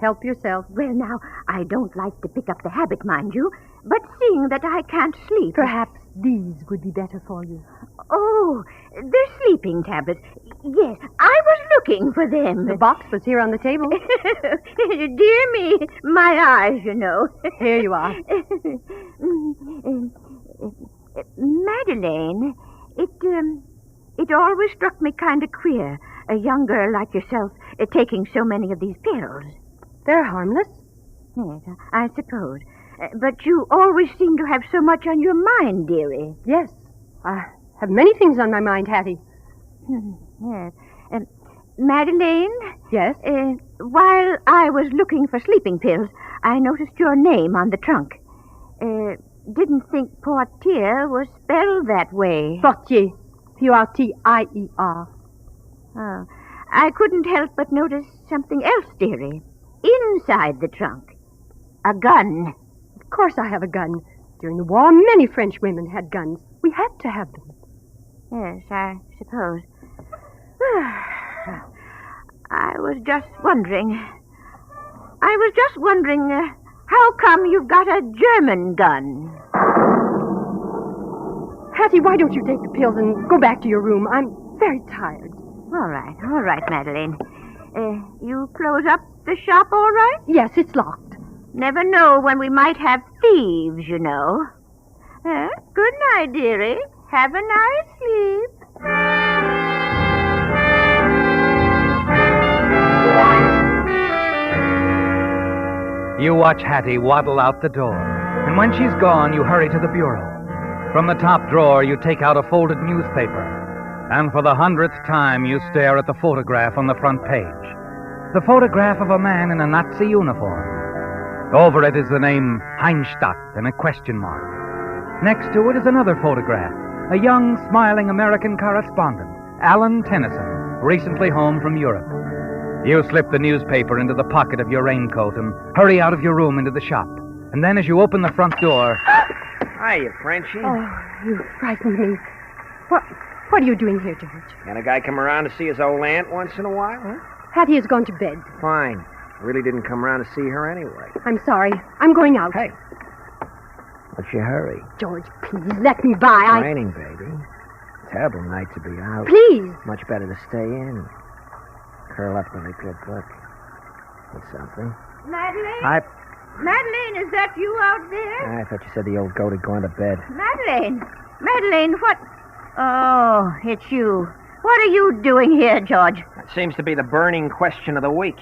[SPEAKER 18] Help yourself.
[SPEAKER 21] Well, now, I don't like to pick up the habit, mind you, but seeing that I can't sleep...
[SPEAKER 18] Perhaps these would be better for you.
[SPEAKER 21] Oh, the sleeping tablets. Yes, I was looking for them.
[SPEAKER 18] The box was here on the table.
[SPEAKER 21] Dear me, my eyes, you know.
[SPEAKER 18] Here you are.
[SPEAKER 21] Madeleine, it always struck me kind of queer, a young girl like yourself taking so many of these pills.
[SPEAKER 18] They're harmless.
[SPEAKER 21] Yes, I suppose. But you always seem to have so much on your mind, dearie.
[SPEAKER 18] Yes, I have many things on my mind, Hattie.
[SPEAKER 21] Yes. Madeleine?
[SPEAKER 18] Yes?
[SPEAKER 21] While I was looking for sleeping pills, I noticed your name on the trunk. Didn't think Portier was spelled that way.
[SPEAKER 18] Portier. P-O-R-T-I-E-R.
[SPEAKER 21] Oh. I couldn't help but notice something else, dearie. Inside the trunk. A gun.
[SPEAKER 18] Of course I have a gun. During the war, many French women had guns. We had to have them.
[SPEAKER 21] Yes, I suppose. I was just wondering, how come you've got a German gun?
[SPEAKER 18] Hattie, why don't you take the pills and go back to your room? I'm very tired.
[SPEAKER 21] All right, Madeline. You close up the shop all right?
[SPEAKER 18] Yes, it's locked.
[SPEAKER 21] Never know when we might have thieves, you know. Good night, dearie. Have a nice sleep.
[SPEAKER 19] You watch Hattie waddle out the door, and when she's gone, you hurry to the bureau. From the top drawer, you take out a folded newspaper, and for the 100th time, you stare at the photograph on the front page. The photograph of a man in a Nazi uniform. Over it is the name Heinstadt and a question mark. Next to it is another photograph, a young, smiling American correspondent, Alan Tennyson, recently home from Europe. You slip the newspaper into the pocket of your raincoat and hurry out of your room into the shop. And then as you open the front door...
[SPEAKER 22] Hiya, Frenchie.
[SPEAKER 18] Oh, you frightened me. What are you doing here, George?
[SPEAKER 22] Can a guy come around to see his old aunt once in a while, huh?
[SPEAKER 18] Hattie has gone to bed.
[SPEAKER 22] Fine. I really didn't come around to see her anyway.
[SPEAKER 18] I'm sorry. I'm going out.
[SPEAKER 22] Hey. What's your hurry?
[SPEAKER 18] George, please, let me by.
[SPEAKER 22] It's raining, baby. Terrible night to be out.
[SPEAKER 18] Please.
[SPEAKER 22] Much better to stay in. Curl up with a good book. Or something.
[SPEAKER 21] Madeline? Madeline, is that you out there?
[SPEAKER 22] I thought you said the old goat had gone to bed.
[SPEAKER 21] Madeline, what? Oh, it's you. What are you doing here, George?
[SPEAKER 22] That seems to be the burning question of the week.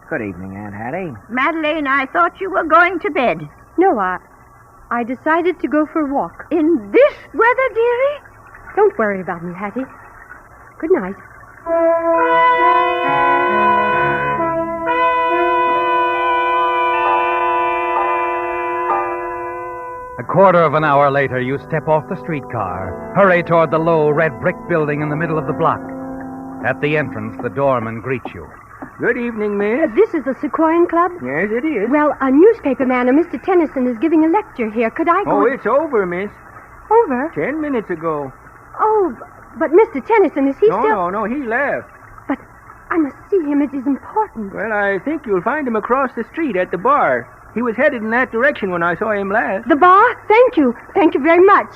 [SPEAKER 22] Good evening, Aunt Hattie.
[SPEAKER 21] Madeline, I thought you were going to bed.
[SPEAKER 18] No, I decided to go for a walk.
[SPEAKER 21] In this weather, dearie?
[SPEAKER 18] Don't worry about me, Hattie. Good night.
[SPEAKER 19] A quarter of an hour later, you step off the streetcar, hurry toward the low red brick building in the middle of the block. At the entrance, the doorman greets you.
[SPEAKER 4] Good evening, miss.
[SPEAKER 18] This is the Sequoian Club?
[SPEAKER 4] Yes, it is.
[SPEAKER 18] Well, a newspaper man, Mr. Tennyson, is giving a lecture here. Could I go?
[SPEAKER 4] Oh, it's over, miss.
[SPEAKER 18] Over?
[SPEAKER 4] 10 minutes ago.
[SPEAKER 18] Oh, but Mr. Tennyson, is he still...
[SPEAKER 4] No, he left.
[SPEAKER 18] But I must see him. It is important.
[SPEAKER 4] Well, I think you'll find him across the street at the bar. He was headed in that direction when I saw him last.
[SPEAKER 18] The bar? Thank you. Thank you very much.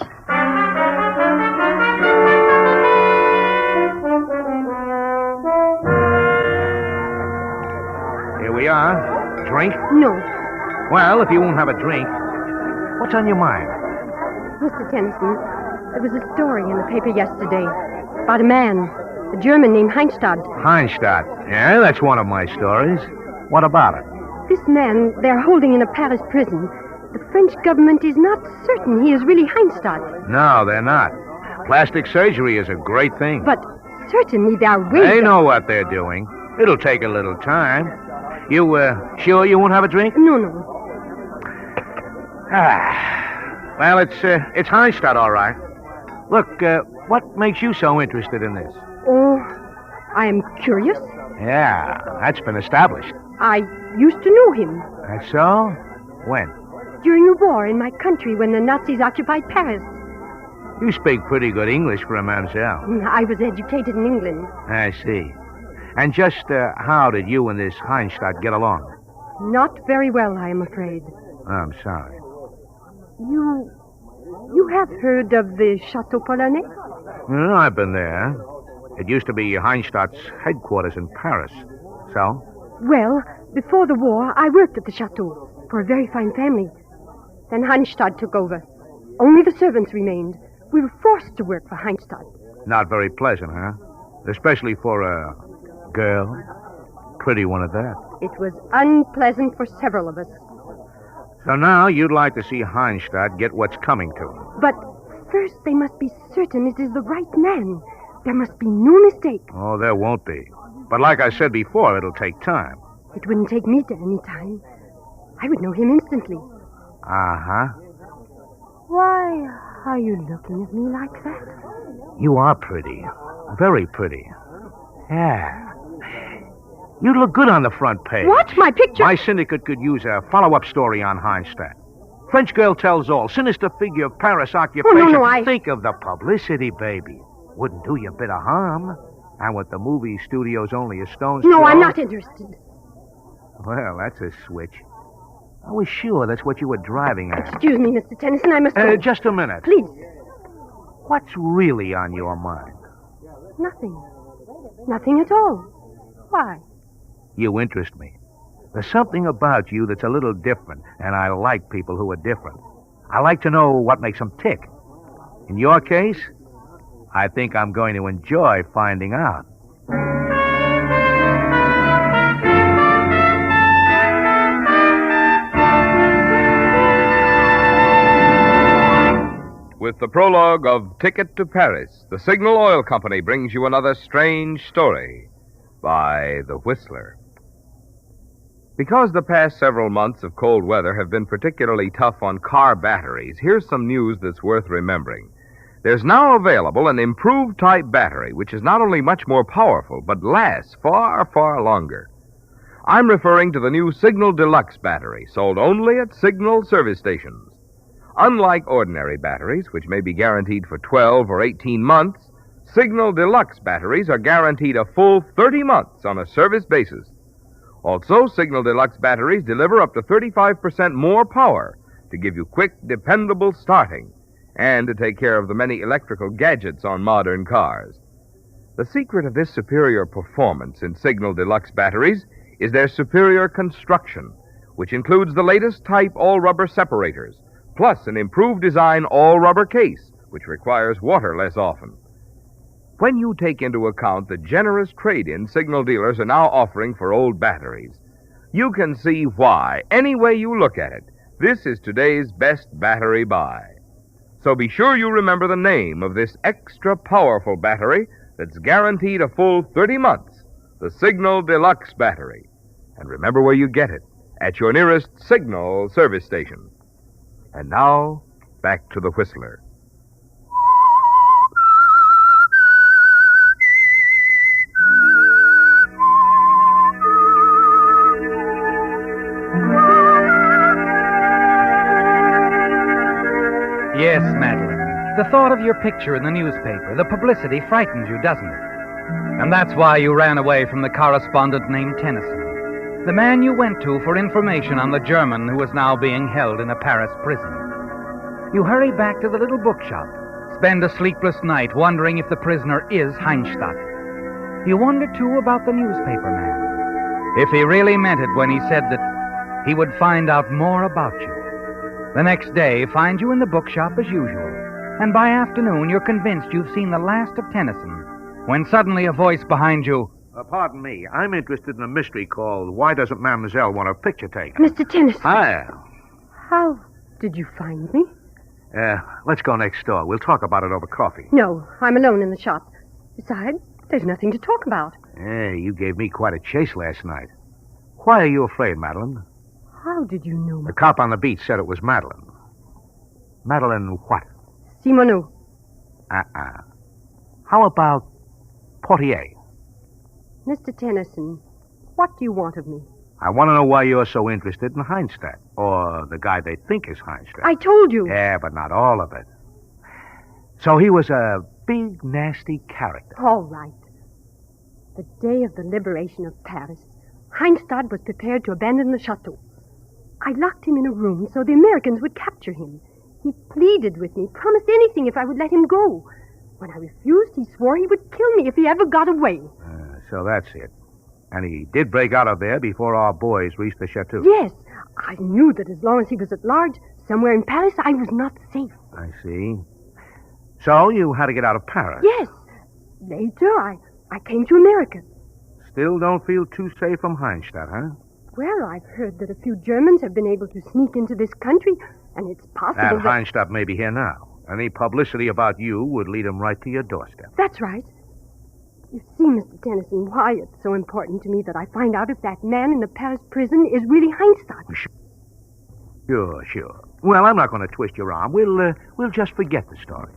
[SPEAKER 6] Here we are. Drink?
[SPEAKER 18] No.
[SPEAKER 6] Well, if you won't have a drink, what's on your mind?
[SPEAKER 18] Mr. Tennyson, there was a story in the paper yesterday about a man, a German named Heinstadt.
[SPEAKER 6] Heinstadt. Yeah, that's one of my stories. What about it?
[SPEAKER 18] This man they're holding in a Paris prison. The French government is not certain he is really Heinstadt.
[SPEAKER 6] No, they're not. Plastic surgery is a great thing.
[SPEAKER 18] But certainly there are ways...
[SPEAKER 6] They know what they're doing. It'll take a little time. You, sure you won't have a drink?
[SPEAKER 18] No.
[SPEAKER 6] Well, it's Heinstadt, all right. Look, what makes you so interested in this?
[SPEAKER 18] Oh, I am curious.
[SPEAKER 6] Yeah, that's been established.
[SPEAKER 18] I used to know him.
[SPEAKER 6] That's so? When?
[SPEAKER 18] During the war in my country when the Nazis occupied Paris.
[SPEAKER 6] You speak pretty good English for a mamselle.
[SPEAKER 18] I was educated in England.
[SPEAKER 6] I see. And just how did you and this Heinstadt get along?
[SPEAKER 18] Not very well, I am afraid.
[SPEAKER 6] I'm sorry.
[SPEAKER 18] You have heard of the Chateau Polonais?
[SPEAKER 6] Well, I've been there. It used to be Heinstadt's headquarters in Paris. So?
[SPEAKER 18] Well, before the war, I worked at the chateau for a very fine family. Then Heinstadt took over. Only the servants remained. We were forced to work for Heinstadt.
[SPEAKER 6] Not very pleasant, huh? Especially for a girl. Pretty one at that.
[SPEAKER 18] It was unpleasant for several of us.
[SPEAKER 6] So now you'd like to see Heinstadt get what's coming to him.
[SPEAKER 18] But first they must be certain it is the right man. There must be no mistake.
[SPEAKER 6] Oh, there won't be. But like I said before, it'll take time.
[SPEAKER 18] It wouldn't take me to any time. I would know him instantly.
[SPEAKER 6] Uh-huh.
[SPEAKER 18] Why are you looking at me like that?
[SPEAKER 6] You are pretty. Very pretty. Yeah. You look good on the front page.
[SPEAKER 18] What? My picture?
[SPEAKER 6] My syndicate could use a follow-up story on Heinstadt. French girl tells all. Sinister figure of Paris occupation.
[SPEAKER 18] Oh, no,
[SPEAKER 6] Think of the publicity, baby. Wouldn't do you a bit of harm. And with the movie studios only a stone's
[SPEAKER 18] No,
[SPEAKER 6] throw...
[SPEAKER 18] I'm not interested.
[SPEAKER 6] Well, that's a switch. I was sure that's what you were driving at.
[SPEAKER 18] Excuse me, Mr. Tennyson, I must go.
[SPEAKER 6] Just a minute.
[SPEAKER 18] Please.
[SPEAKER 6] What's really on your mind?
[SPEAKER 18] Nothing. Nothing at all. Why?
[SPEAKER 6] You interest me. There's something about you that's a little different, and I like people who are different. I like to know what makes them tick. In your case, I think I'm going to enjoy finding out.
[SPEAKER 2] With the prologue of Ticket to Paris, the Signal Oil Company brings you another strange story by The Whistler. Because the past several months of cold weather have been particularly tough on car batteries, here's some news that's worth remembering. There's now available an improved type battery, which is not only much more powerful, but lasts far, far longer. I'm referring to the new Signal Deluxe battery, sold only at Signal service stations. Unlike ordinary batteries, which may be guaranteed for 12 or 18 months, Signal Deluxe batteries are guaranteed a full 30 months on a service basis. Also, Signal Deluxe batteries deliver up to 35% more power to give you quick, dependable starting and to take care of the many electrical gadgets on modern cars. The secret of this superior performance in Signal Deluxe batteries is their superior construction, which includes the latest type all-rubber separators, plus an improved design all-rubber case, which requires water less often. When you take into account the generous trade-in Signal dealers are now offering for old batteries, you can see why, any way you look at it, this is today's best battery buy. So be sure you remember the name of this extra powerful battery that's guaranteed a full 30 months, the Signal Deluxe battery. And remember where you get it, at your nearest Signal service station. And now,
[SPEAKER 6] back to the Whistler.
[SPEAKER 19] Yes, Madeline. The thought of your picture in the newspaper, the publicity frightens you, doesn't it? And that's why you ran away from the correspondent named Tennyson, the man you went to for information on the German who is now being held in a Paris prison. You hurry back to the little bookshop, spend a sleepless night wondering if the prisoner is Heinstadt. You wonder, too, about the newspaper man, if he really meant it when he said that he would find out more about you. The next day finds you in the bookshop as usual, and by afternoon you're convinced you've seen the last of Tennyson, when suddenly a voice behind you...
[SPEAKER 6] Pardon me. I'm interested in a mystery called Why Doesn't Mademoiselle Want Her Picture Taken?
[SPEAKER 18] Mr. Tennyson.
[SPEAKER 6] Hi.
[SPEAKER 18] How did you find me?
[SPEAKER 6] Let's go next door. We'll talk about it over coffee.
[SPEAKER 18] No, I'm alone in the shop. Besides, there's nothing to talk about.
[SPEAKER 6] Hey, you gave me quite a chase last night. Why are you afraid, Madeline?
[SPEAKER 18] How did you know?
[SPEAKER 6] The cop on the beat said it was Madeline. Madeline what?
[SPEAKER 18] Simoneau.
[SPEAKER 6] How about Portier?
[SPEAKER 18] Mr. Tennyson, what do you want of me?
[SPEAKER 6] I want to know why you're so interested in Heinstadt, or the guy they think is Heinstadt.
[SPEAKER 18] I told you.
[SPEAKER 6] Yeah, but not all of it. So he was a big, nasty character.
[SPEAKER 18] All right. The day of the liberation of Paris, Heinstadt was prepared to abandon the chateau. I locked him in a room so the Americans would capture him. He pleaded with me, promised anything if I would let him go. When I refused, he swore he would kill me if he ever got away.
[SPEAKER 6] So that's it. And he did break out of there before our boys reached the chateau.
[SPEAKER 18] Yes. I knew that as long as he was at large, somewhere in Paris, I was not safe.
[SPEAKER 6] I see. So you had to get out of Paris?
[SPEAKER 18] Yes. Later, I came to America.
[SPEAKER 6] Still don't feel too safe from Heinstadt, huh?
[SPEAKER 18] Well, I've heard that a few Germans have been able to sneak into this country, and it's possible
[SPEAKER 6] that Heinstadt may be here now. Any publicity about you would lead him right to your doorstep.
[SPEAKER 18] That's right. You see, Mr. Tennyson, why it's so important to me that I find out if that man in the Paris prison is really Heinstadt.
[SPEAKER 6] Sure. Well, I'm not going to twist your arm. We'll just forget the story.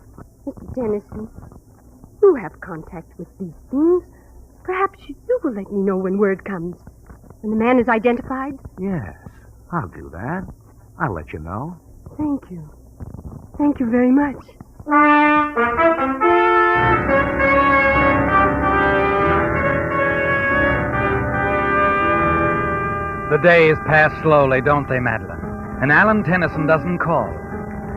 [SPEAKER 18] Mr. Tennyson, you have contact with these things. Perhaps you will let me know when word comes. When the man is identified?
[SPEAKER 6] Yes, I'll do that. I'll let you know.
[SPEAKER 18] Thank you. Thank you very much.
[SPEAKER 19] The days pass slowly, don't they, Madeline? And Alan Tennyson doesn't call.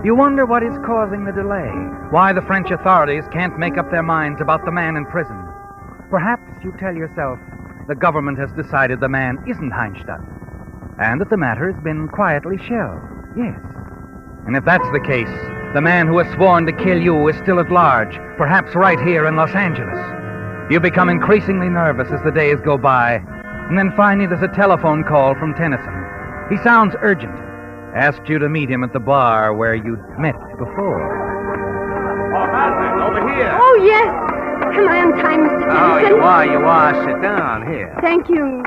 [SPEAKER 19] You wonder what is causing the delay, why the French authorities can't make up their minds about the man in prison. Perhaps you tell yourself the government has decided the man isn't Heinstadt, and that the matter has been quietly shelved. Yes. And if that's the case, the man who has sworn to kill you is still at large, perhaps right here in Los Angeles. You become increasingly nervous as the days go by, and then finally there's a telephone call from Tennyson. He sounds urgent. Asked you to meet him at the bar where you'd met before.
[SPEAKER 6] Oh, Madeline, over here.
[SPEAKER 18] Oh, yes. Am I on time, Mr. Tennyson?
[SPEAKER 6] Oh, you are. Sit down here.
[SPEAKER 18] Thank you.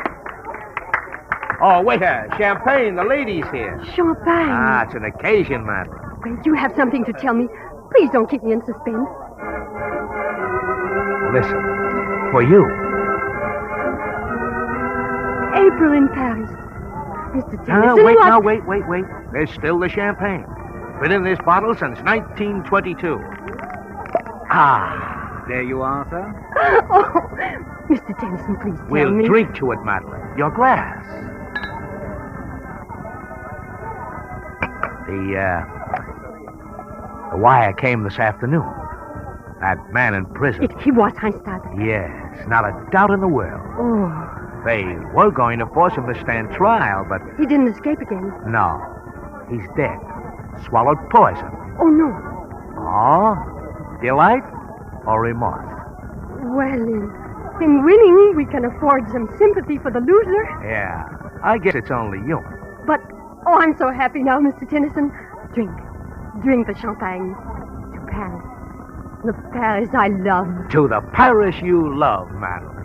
[SPEAKER 6] Oh, waiter, champagne. The lady's here.
[SPEAKER 18] Champagne.
[SPEAKER 6] It's an occasion, Madeline.
[SPEAKER 18] Wait, you have something to tell me. Please don't keep me in suspense.
[SPEAKER 6] Listen, for you.
[SPEAKER 18] April in Paris. Mr. Tennyson,
[SPEAKER 6] wait,
[SPEAKER 18] what?
[SPEAKER 6] now, wait. There's still the champagne. Been in this bottle since 1922.
[SPEAKER 19] There you are, sir.
[SPEAKER 18] Oh, Mr. Tennyson, please tell
[SPEAKER 6] We'll
[SPEAKER 18] me.
[SPEAKER 6] drink to it, Madeline. Your glass. The wire came this afternoon. That man in prison.
[SPEAKER 18] He was Heinstadt.
[SPEAKER 6] Yes, not a doubt in the world.
[SPEAKER 18] Oh.
[SPEAKER 6] They were going to force him to stand trial, but...
[SPEAKER 18] He didn't escape again.
[SPEAKER 6] No. He's dead. Swallowed poison.
[SPEAKER 18] Oh, no.
[SPEAKER 6] Oh? Delight or remorse?
[SPEAKER 18] Well, in winning, we can afford some sympathy for the loser.
[SPEAKER 6] Yeah. I guess it's only human.
[SPEAKER 18] But, I'm so happy now, Mr. Tennyson. Drink the champagne. To Paris. The Paris I love.
[SPEAKER 6] To the Paris you love, Madeline.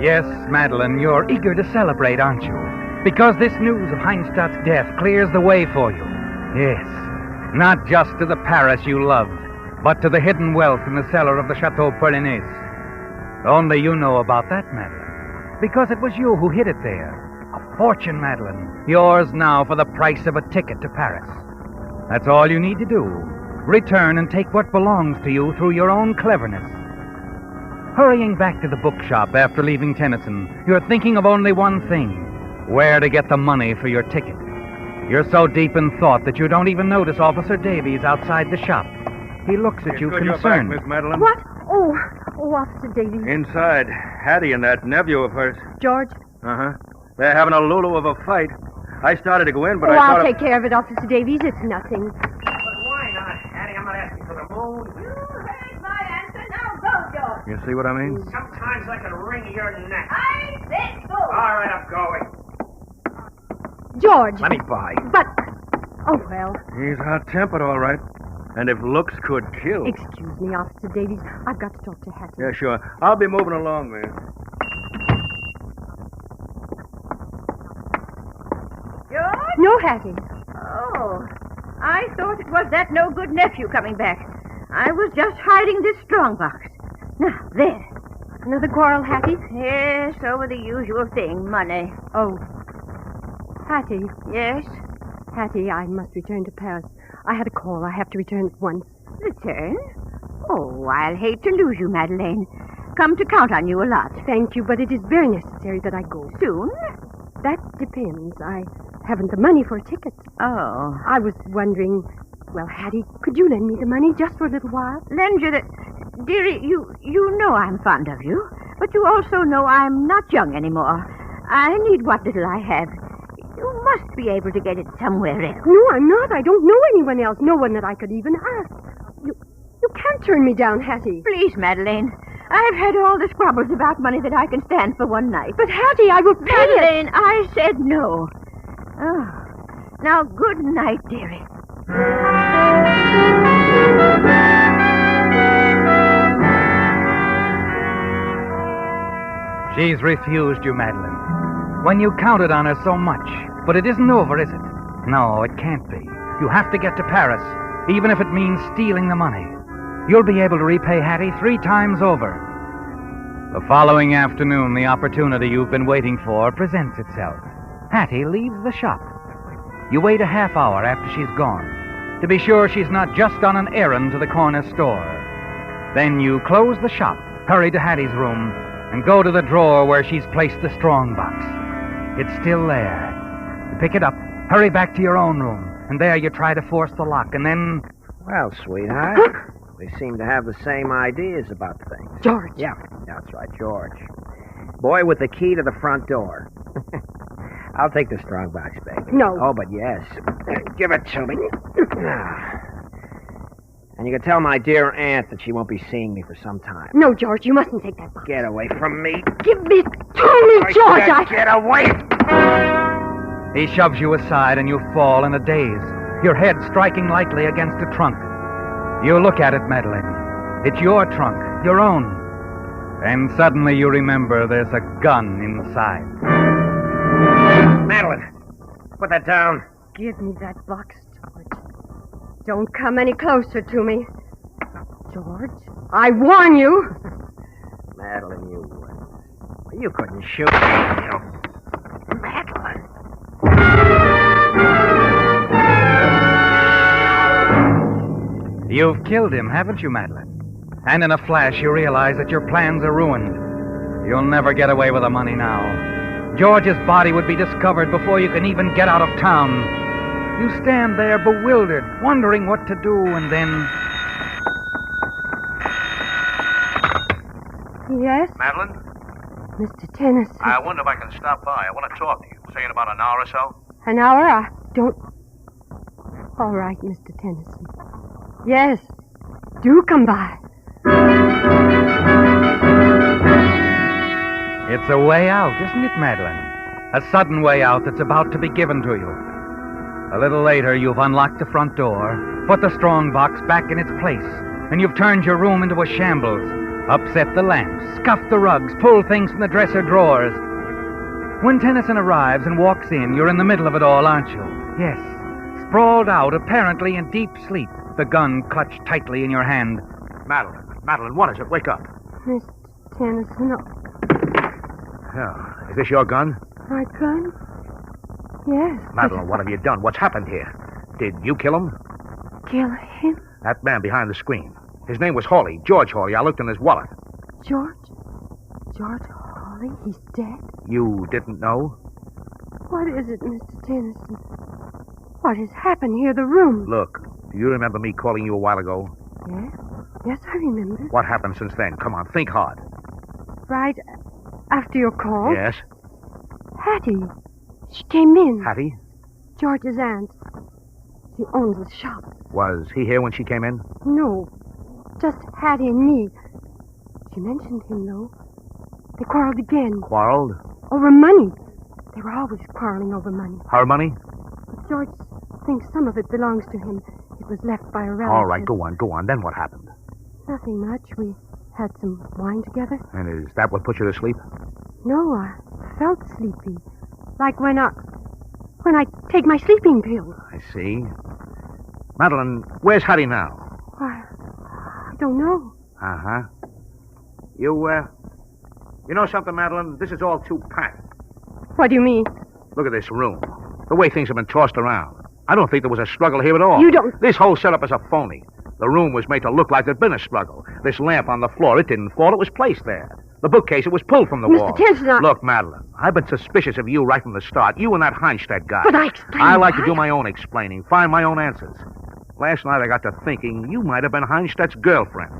[SPEAKER 19] Yes, Madeline, you're eager to celebrate, aren't you? Because this news of Heinstadt's death clears the way for you. Yes, not just to the Paris you loved, but to the hidden wealth in the cellar of the Chateau Perlinais. Only you know about that, Madeline, because it was you who hid it there. A fortune, Madeline, yours now for the price of a ticket to Paris. That's all you need to do. Return and take what belongs to you through your own cleverness. Hurrying back to the bookshop after leaving Tennyson, you're thinking of only one thing: where to get the money for your ticket. You're so deep in thought that you don't even notice Officer Davies outside the shop. He looks at you concerned.
[SPEAKER 3] You're back, Miss Madeline.
[SPEAKER 18] What? Oh, Officer Davies.
[SPEAKER 3] Inside, Hattie and that nephew of hers.
[SPEAKER 18] George?
[SPEAKER 3] Uh-huh. They're having a lulu of a fight. I started to go in, but
[SPEAKER 18] Oh,
[SPEAKER 3] I thought...
[SPEAKER 18] I'll take care of it, Officer Davies. It's nothing.
[SPEAKER 12] Why not, Hattie? I'm not asking for the moon.
[SPEAKER 21] You heard my answer. Now go, George.
[SPEAKER 3] You see what I mean?
[SPEAKER 12] Sometimes I can wring your neck.
[SPEAKER 21] I said go.
[SPEAKER 12] All right, I'm going.
[SPEAKER 18] George.
[SPEAKER 3] Let me by.
[SPEAKER 18] But... Oh, well.
[SPEAKER 3] He's hot-tempered, all right. And if looks could kill...
[SPEAKER 18] Excuse me, Officer Davies. I've got to talk to Hattie.
[SPEAKER 3] Yeah, sure. I'll be moving along, man.
[SPEAKER 21] George?
[SPEAKER 18] No, Hattie.
[SPEAKER 21] Oh, I thought it was that no-good nephew coming back. I was just hiding this strongbox. Now, there.
[SPEAKER 18] Another quarrel, Hattie?
[SPEAKER 21] Yes, over the usual thing, money.
[SPEAKER 18] Oh. Hattie.
[SPEAKER 21] Yes?
[SPEAKER 18] Hattie, I must return to Paris. I had a call. I have to return at once.
[SPEAKER 21] Return? Oh, I'll hate to lose you, Madeleine. Come to count on you a lot.
[SPEAKER 18] Thank you, but it is very necessary that I go.
[SPEAKER 21] Soon?
[SPEAKER 18] That depends. I haven't the money for a ticket.
[SPEAKER 21] Oh.
[SPEAKER 18] I was wondering... Well, Hattie, could you lend me the money just for a little while?
[SPEAKER 21] Lend you the... Dearie, you know I'm fond of you, but you also know I'm not young anymore. I need what little I have. You must be able to get it somewhere else.
[SPEAKER 18] No, I'm not. I don't know anyone else. No one that I could even ask. You can't turn me down, Hattie.
[SPEAKER 21] Please, Madeleine. I've had all the squabbles about money that I can stand for one night.
[SPEAKER 18] But, Hattie, I will pay
[SPEAKER 21] Madeleine,
[SPEAKER 18] it.
[SPEAKER 21] I said no. Oh. Now, good night, dearie.
[SPEAKER 19] She's refused you, Madeline. When you counted on her so much. But it isn't over, is it? No, it can't be. You have to get to Paris, even if it means stealing the money. You'll be able to repay Hattie 3 times over. The following afternoon, the opportunity you've been waiting for presents itself. Hattie leaves the shop. You wait a half hour after she's gone, to be sure she's not just on an errand to the corner store. Then you close the shop, hurry to Hattie's room, and go to the drawer where she's placed the strong box. It's still there. You pick it up, hurry back to your own room, and there you try to force the lock, and then...
[SPEAKER 22] Well, sweetheart, we seem to have the same ideas about things.
[SPEAKER 18] George.
[SPEAKER 22] Yeah, that's right, George. Boy with the key to the front door. I'll take the strong box, baby.
[SPEAKER 18] No.
[SPEAKER 22] Oh, but yes. Give it to me. And you can tell my dear aunt that she won't be seeing me for some time.
[SPEAKER 18] No, George, you mustn't take that box.
[SPEAKER 22] Get away from me.
[SPEAKER 18] Give it to me, George!
[SPEAKER 22] Get away!
[SPEAKER 19] He shoves you aside and you fall in a daze, your head striking lightly against a trunk. You look at it, Madeline. It's your trunk, your own. And suddenly you remember there's a gun inside.
[SPEAKER 22] Madeline, put that down.
[SPEAKER 18] Give me that box, George. Don't come any closer to me. George, I warn you.
[SPEAKER 22] Madeline, you wouldn't. You couldn't shoot me. Madeline.
[SPEAKER 19] You've killed him, haven't you, Madeline? And in a flash, you realize that your plans are ruined. You'll never get away with the money now. George's body would be discovered before you can even get out of town. You stand there bewildered, wondering what to do, and then...
[SPEAKER 18] Yes?
[SPEAKER 6] Madeline?
[SPEAKER 18] Mr. Tennyson.
[SPEAKER 6] I wonder if I can stop by. I want to talk to you. Say in about an hour or so.
[SPEAKER 18] An hour? I don't... All right, Mr. Tennyson. Yes. Do come by.
[SPEAKER 19] It's a way out, isn't it, Madeline? A sudden way out that's about to be given to you. A little later, you've unlocked the front door, put the strong box back in its place, and you've turned your room into a shambles, upset the lamps, scuff the rugs, pull things from the dresser drawers. When Tennyson arrives and walks in, you're in the middle of it all, aren't you? Yes. Sprawled out, apparently in deep sleep, the gun clutched tightly in your hand.
[SPEAKER 6] Madeline, what is it? Wake up.
[SPEAKER 18] Mr. Tennyson,
[SPEAKER 6] Is this your gun?
[SPEAKER 18] my gun? Yes.
[SPEAKER 6] Madeline, what have you done? What's happened here? Did you kill him?
[SPEAKER 18] Kill him?
[SPEAKER 6] That man behind the screen. His name was Hawley, George Hawley. I looked in his wallet.
[SPEAKER 18] George? George Hawley? He's dead?
[SPEAKER 6] You didn't know?
[SPEAKER 18] What is it, Mr. Tennyson? What has happened here, the room?
[SPEAKER 6] Look, do you remember me calling you a while ago?
[SPEAKER 18] Yes? Yes, I remember.
[SPEAKER 6] What happened since then? Come on, think hard.
[SPEAKER 18] Right after your call?
[SPEAKER 6] Yes?
[SPEAKER 18] Hattie. She came in.
[SPEAKER 6] Hattie?
[SPEAKER 18] George's aunt. She owns the shop.
[SPEAKER 6] Was he here when she came in?
[SPEAKER 18] No, just Hattie and me. She mentioned him, though. They quarreled again.
[SPEAKER 6] Quarreled?
[SPEAKER 18] Over money. They were always quarreling over money.
[SPEAKER 6] Her money?
[SPEAKER 18] But George thinks some of it belongs to him. It was left by a relative.
[SPEAKER 6] All right, go on. Then what happened?
[SPEAKER 18] Nothing much. We had some wine together.
[SPEAKER 6] And is that what put you to sleep?
[SPEAKER 18] No, I felt sleepy. Like when I take my sleeping pills.
[SPEAKER 6] I see. Madeline, where's Hattie now?
[SPEAKER 18] I don't know.
[SPEAKER 6] Uh-huh. You know something, Madeline? This is all too pat.
[SPEAKER 18] What do you mean?
[SPEAKER 6] Look at this room. The way things have been tossed around. I don't think there was a struggle here at all.
[SPEAKER 18] You don't...
[SPEAKER 6] This whole setup is a phony. The room was made to look like there'd been a struggle. This lamp on the floor, it didn't fall. It was placed there. The bookcase, it was pulled from the wall.
[SPEAKER 18] Mr. Tennyson,
[SPEAKER 6] Look, Madeline, I've been suspicious of you right from the start. You and that Heinstead guy.
[SPEAKER 18] But I explained
[SPEAKER 6] I like to
[SPEAKER 18] why.
[SPEAKER 6] do my own explaining, find my own answers. Last night I got to thinking you might have been Heinsted's girlfriend.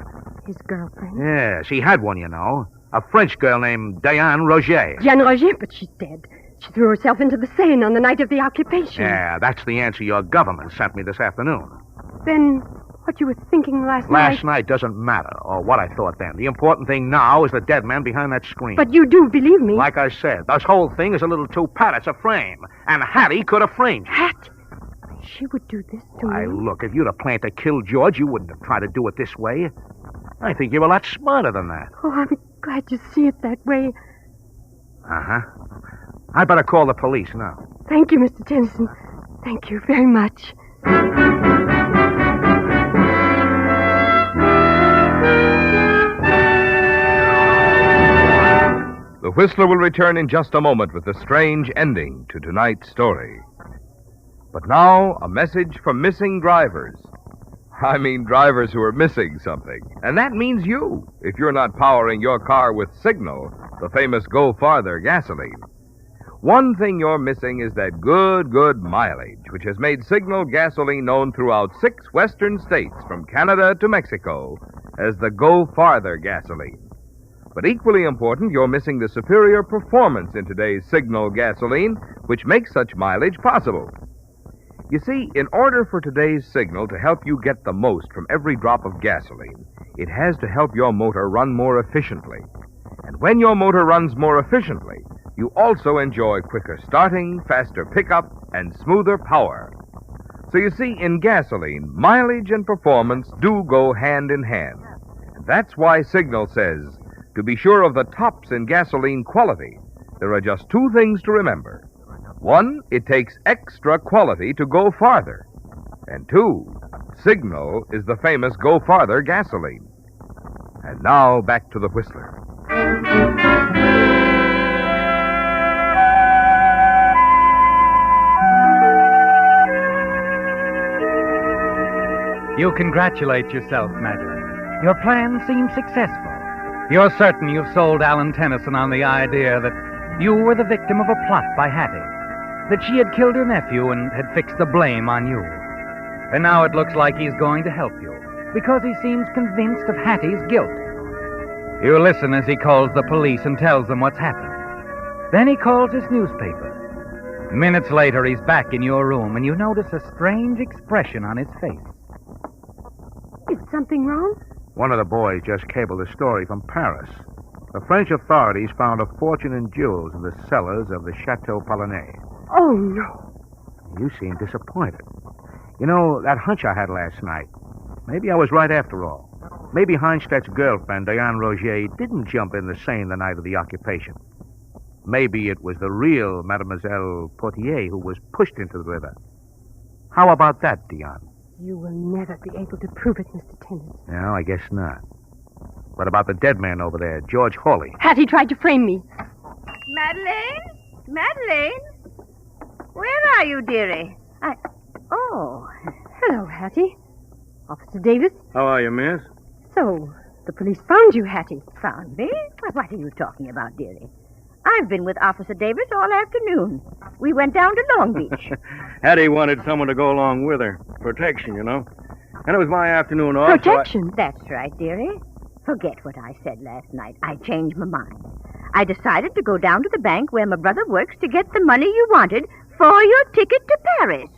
[SPEAKER 18] His girlfriend?
[SPEAKER 6] Yes, he had one, you know. A French girl named Diane Roger.
[SPEAKER 18] Diane Roger, but she's dead. She threw herself into the Seine on the night of the occupation.
[SPEAKER 6] Yeah, that's the answer your government sent me this afternoon.
[SPEAKER 18] Then what you were thinking last night...
[SPEAKER 6] Last night doesn't matter, or what I thought then. The important thing now is the dead man behind that screen.
[SPEAKER 18] But you do believe me.
[SPEAKER 6] Like I said, this whole thing is a little too pat. It's a frame. And Hattie could have framed you.
[SPEAKER 18] Hattie? She would do this to
[SPEAKER 6] Why,
[SPEAKER 18] me?
[SPEAKER 6] look, if you'd have planned to kill George, you wouldn't have tried to do it this way. I think you're a lot smarter than that.
[SPEAKER 18] Oh, I'm glad you see it that way.
[SPEAKER 6] Uh-huh. I better call the police now.
[SPEAKER 18] Thank you, Mr. Tennyson. Thank you very much.
[SPEAKER 2] The Whistler will return in just a moment with the strange ending to tonight's story. But now, a message from missing drivers. I mean drivers who are missing something. And that means you, if you're not powering your car with Signal, the famous Go Farther gasoline. One thing you're missing is that good mileage, which has made Signal gasoline known throughout 6 western states, from Canada to Mexico, as the Go Farther gasoline. But equally important, you're missing the superior performance in today's Signal gasoline, which makes such mileage possible. You see, in order for today's Signal to help you get the most from every drop of gasoline, it has to help your motor run more efficiently. And when your motor runs more efficiently, you also enjoy quicker starting, faster pickup, and smoother power. So you see, in gasoline, mileage and performance do go hand in hand. And that's why Signal says, to be sure of the tops in gasoline quality, there are just 2 things to remember. 1, it takes extra quality to go farther. And 2, Signal is the famous Go Farther gasoline. And now, back to the Whistler.
[SPEAKER 19] You congratulate yourself, Madeline. Your plan seems successful. You're certain you've sold Alan Tennyson on the idea that you were the victim of a plot by Hattie, that she had killed her nephew and had fixed the blame on you. And now it looks like he's going to help you, because he seems convinced of Hattie's guilt. You listen as he calls the police and tells them what's happened. Then he calls his newspaper. Minutes later, he's back in your room, and you notice a strange expression on his face.
[SPEAKER 18] Is something wrong?
[SPEAKER 6] One of the boys just cabled a story from Paris. The French authorities found a fortune in jewels in the cellars of the Chateau Polonais.
[SPEAKER 18] Oh, no.
[SPEAKER 6] You seem disappointed. You know, that hunch I had last night, maybe I was right after all. Maybe Heinstadt's girlfriend, Diane Roger, didn't jump in the Seine the night of the occupation. Maybe it was the real Mademoiselle Portier who was pushed into the river. How about that, Dion?
[SPEAKER 18] You will never be able to prove it, Mr. Tennant.
[SPEAKER 6] No, I guess not. What about the dead man over there, George Hawley?
[SPEAKER 18] Hattie tried to frame me.
[SPEAKER 21] Madeleine? Madeleine? Where are you, dearie? Oh.
[SPEAKER 18] Hello, Hattie. Officer Davis.
[SPEAKER 3] How are you, miss?
[SPEAKER 18] So, the police found you, Hattie.
[SPEAKER 21] Found me? What are you talking about, dearie? I've been with Officer Davis all afternoon. We went down to Long Beach.
[SPEAKER 3] Hattie wanted someone to go along with her. Protection, you know. And it was my afternoon off.
[SPEAKER 21] Protection? That's right, dearie. Forget what I said last night. I changed my mind. I decided to go down to the bank where my brother works to get the money you wanted for your ticket to Paris.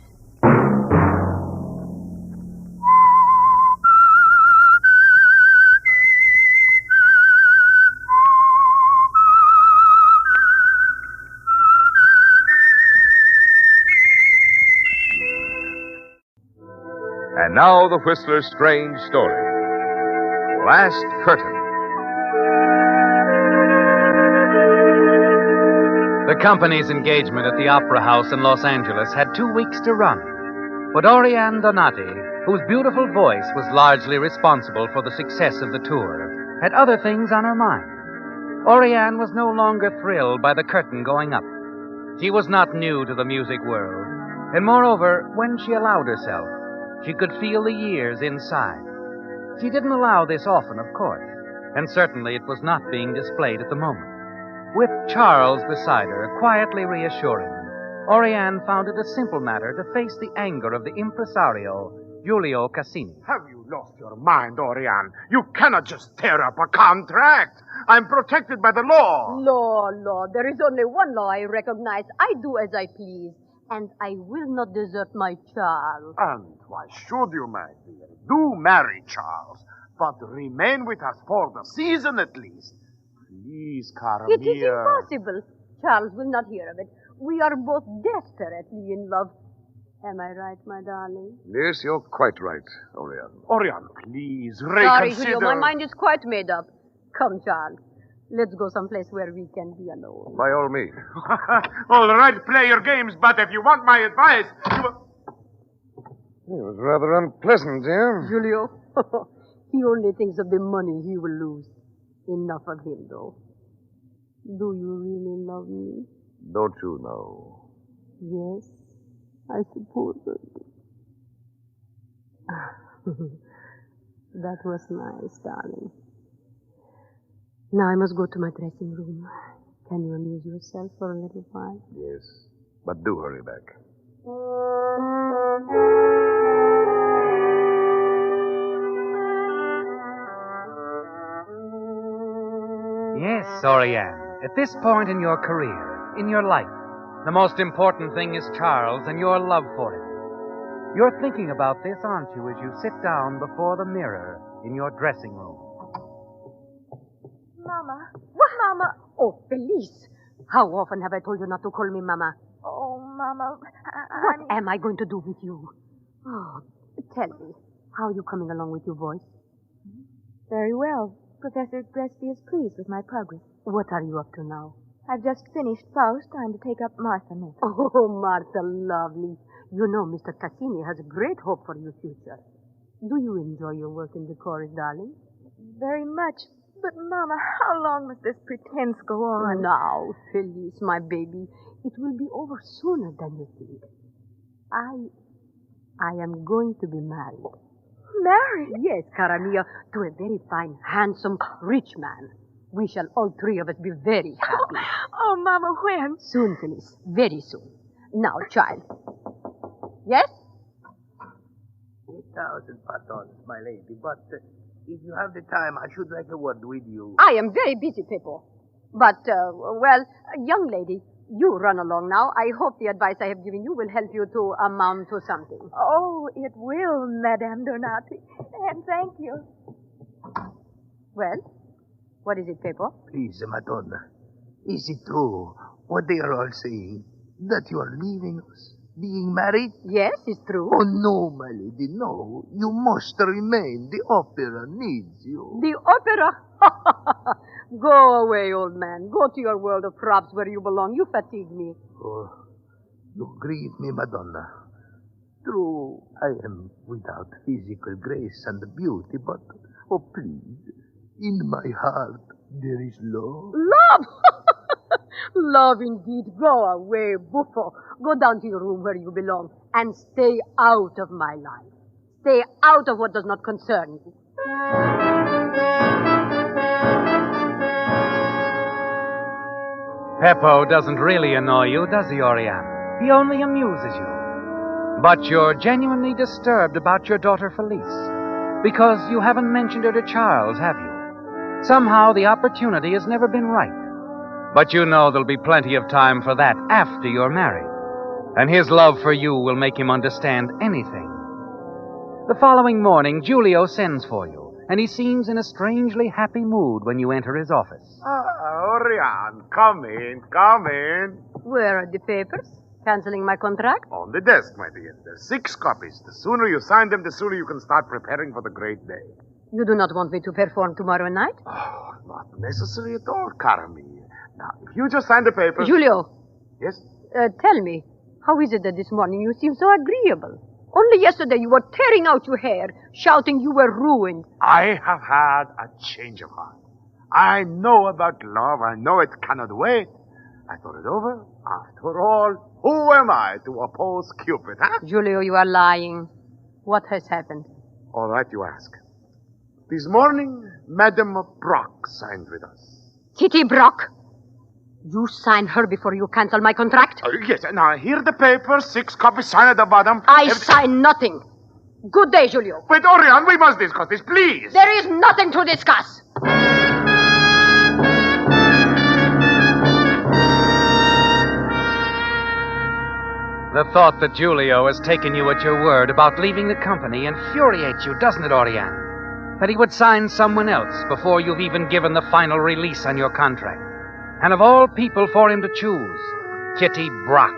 [SPEAKER 2] And now the Whistler's strange story. Last Curtain.
[SPEAKER 7] The company's engagement at the Opera House in Los Angeles had 2 weeks to run. But Oriane Donati, whose beautiful voice was largely responsible for the success of the tour, had other things on her mind. Oriane was no longer thrilled by the curtain going up. She was not new to the music world, and moreover, when she allowed herself, she could feel the years inside. She didn't allow this often, of course, and certainly it was not being displayed at the moment. With Charles beside her, quietly reassuring her, Oriane found it a simple matter to face the anger of the impresario, Giulio Cassini.
[SPEAKER 11] Have you lost your mind, Oriane? You cannot just tear up a contract. I'm protected by the law.
[SPEAKER 15] Law. There is only one law I recognize. I do as I please. And I will not desert my Charles.
[SPEAKER 11] And why should you, my dear? Do marry Charles, but remain with us for the season at least. Please, cara
[SPEAKER 15] It
[SPEAKER 11] mia.
[SPEAKER 15] is impossible. Charles will not hear of it. We are both desperately in love. Am I right, my darling?
[SPEAKER 13] Yes, you're quite right, Oriane.
[SPEAKER 11] Oriane, please,
[SPEAKER 15] Sorry,
[SPEAKER 11] reconsider.
[SPEAKER 15] Julio, my mind is quite made up. Come, Charles. Let's go someplace where we can be alone.
[SPEAKER 13] By all means.
[SPEAKER 11] All right, play your games, but if you want my advice,
[SPEAKER 13] It was rather unpleasant, yeah?
[SPEAKER 15] Julio, he only thinks of the money he will lose. Enough of him, though. Do you really love me?
[SPEAKER 13] Don't you know?
[SPEAKER 15] Yes, I suppose I do. That was nice, darling. Now I must go to my dressing room. Can you amuse yourself for a little while?
[SPEAKER 13] Yes. But do hurry back.
[SPEAKER 7] Yes, Oriane. At this point in your career, in your life, the most important thing is Charles and your love for him. You're thinking about this, aren't you, as you sit down before the mirror in your dressing room?
[SPEAKER 15] Mama. What, Mama? Oh, Felice. How often have I told you not to call me Mama?
[SPEAKER 21] Oh, Mama.
[SPEAKER 15] What am I going to do with you? Oh, tell me, how are you coming along with your voice?
[SPEAKER 21] Very well. Professor Gresty is pleased with my progress.
[SPEAKER 15] What are you up to now?
[SPEAKER 21] I've just finished Faust, time to take up Martha next.
[SPEAKER 15] Oh, Martha, lovely. You know, Mr. Cassini has a great hope for your future. Do you enjoy your work in the chorus, darling?
[SPEAKER 21] Very much. But, Mama, how long must this pretense go on?
[SPEAKER 15] Now, Felice, my baby, it will be over sooner than you think. I am going to be married.
[SPEAKER 21] Married?
[SPEAKER 15] Yes, cara mia, to a very fine, handsome, rich man. We shall all three of us be very happy.
[SPEAKER 21] Oh, Mama, when?
[SPEAKER 15] Soon, Felice. Very soon. Now, child. Yes?
[SPEAKER 23] 8,000 patons, my lady. But if you have the time, I should like a word with you.
[SPEAKER 15] I am very busy, Peppo. But, young lady, you run along now. I hope the advice I have given you will help you to amount to something.
[SPEAKER 21] Oh, it will, Madame Donati. And thank you.
[SPEAKER 15] Well, what is it, Peppo?
[SPEAKER 23] Please, Madonna, is it true what they are all saying, that you are leaving us? Being married?
[SPEAKER 15] Yes, it's true.
[SPEAKER 23] Oh, no, my lady, no. You must remain. The opera needs you.
[SPEAKER 15] The opera? Go away, old man. Go to your world of props where you belong. You fatigue me.
[SPEAKER 23] Oh, you grieve me, Madonna. True, I am without physical grace and beauty, but, oh, please, in my heart there is love.
[SPEAKER 15] Love? Love indeed. Go away, buffo. Go down to your room where you belong and stay out of my life. Stay out of what does not concern you.
[SPEAKER 19] Peppo doesn't really annoy you, does he, Oriane? He only amuses you. But you're genuinely disturbed about your daughter Felice, because you haven't mentioned her to Charles, have you? Somehow the opportunity has never been right. But you know there'll be plenty of time for that after you're married. And his love for you will make him understand anything. The following morning, Giulio sends for you, and he seems in a strangely happy mood when you enter his office.
[SPEAKER 11] Oriane, come in, come in.
[SPEAKER 15] Where are the papers? Canceling my contract?
[SPEAKER 11] On the desk, my dear. There's 6 copies. The sooner you sign them, the sooner you can start preparing for the great day.
[SPEAKER 15] You do not want me to perform tomorrow night?
[SPEAKER 11] Oh, not necessary at all, Carmi. Now, if you just sign the papers...
[SPEAKER 15] Giulio.
[SPEAKER 11] Yes?
[SPEAKER 15] Tell me, how is it that this morning you seem so agreeable? Only yesterday you were tearing out your hair, shouting you were ruined.
[SPEAKER 11] I have had a change of heart. I know about love. I know it cannot wait. I thought it over. After all, who am I to oppose Cupid, huh?
[SPEAKER 15] Giulio, you are lying. What has happened?
[SPEAKER 11] All right, you ask. This morning, Madame Brock signed with us.
[SPEAKER 15] Kitty Brock? You sign her before you cancel my contract?
[SPEAKER 11] Yes, now here are the papers, 6 copies, sign at the bottom.
[SPEAKER 15] I sign nothing. Good day, Giulio.
[SPEAKER 11] Wait, Oriane, we must discuss this, please.
[SPEAKER 15] There is nothing to discuss.
[SPEAKER 19] The thought that Giulio has taken you at your word about leaving the company infuriates you, doesn't it, Oriane? That he would sign someone else before you've even given the final release on your contract. And of all people for him to choose, Kitty Brock,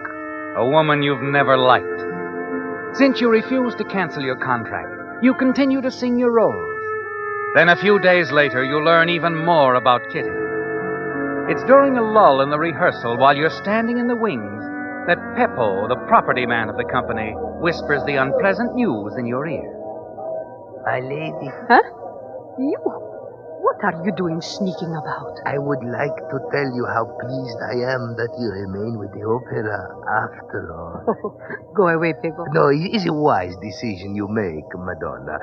[SPEAKER 19] a woman you've never liked. Since you refuse to cancel your contract, you continue to sing your roles. Then a few days later, you learn even more about Kitty. It's during a lull in the rehearsal while you're standing in the wings that Peppo, the property man of the company, whispers the unpleasant news in your ear.
[SPEAKER 23] My lady.
[SPEAKER 15] Huh? You? What are you doing sneaking about?
[SPEAKER 23] I would like to tell you how pleased I am that you remain with the opera after all.
[SPEAKER 15] Oh, go away, Peppo.
[SPEAKER 23] No, it is a wise decision you make, Madonna.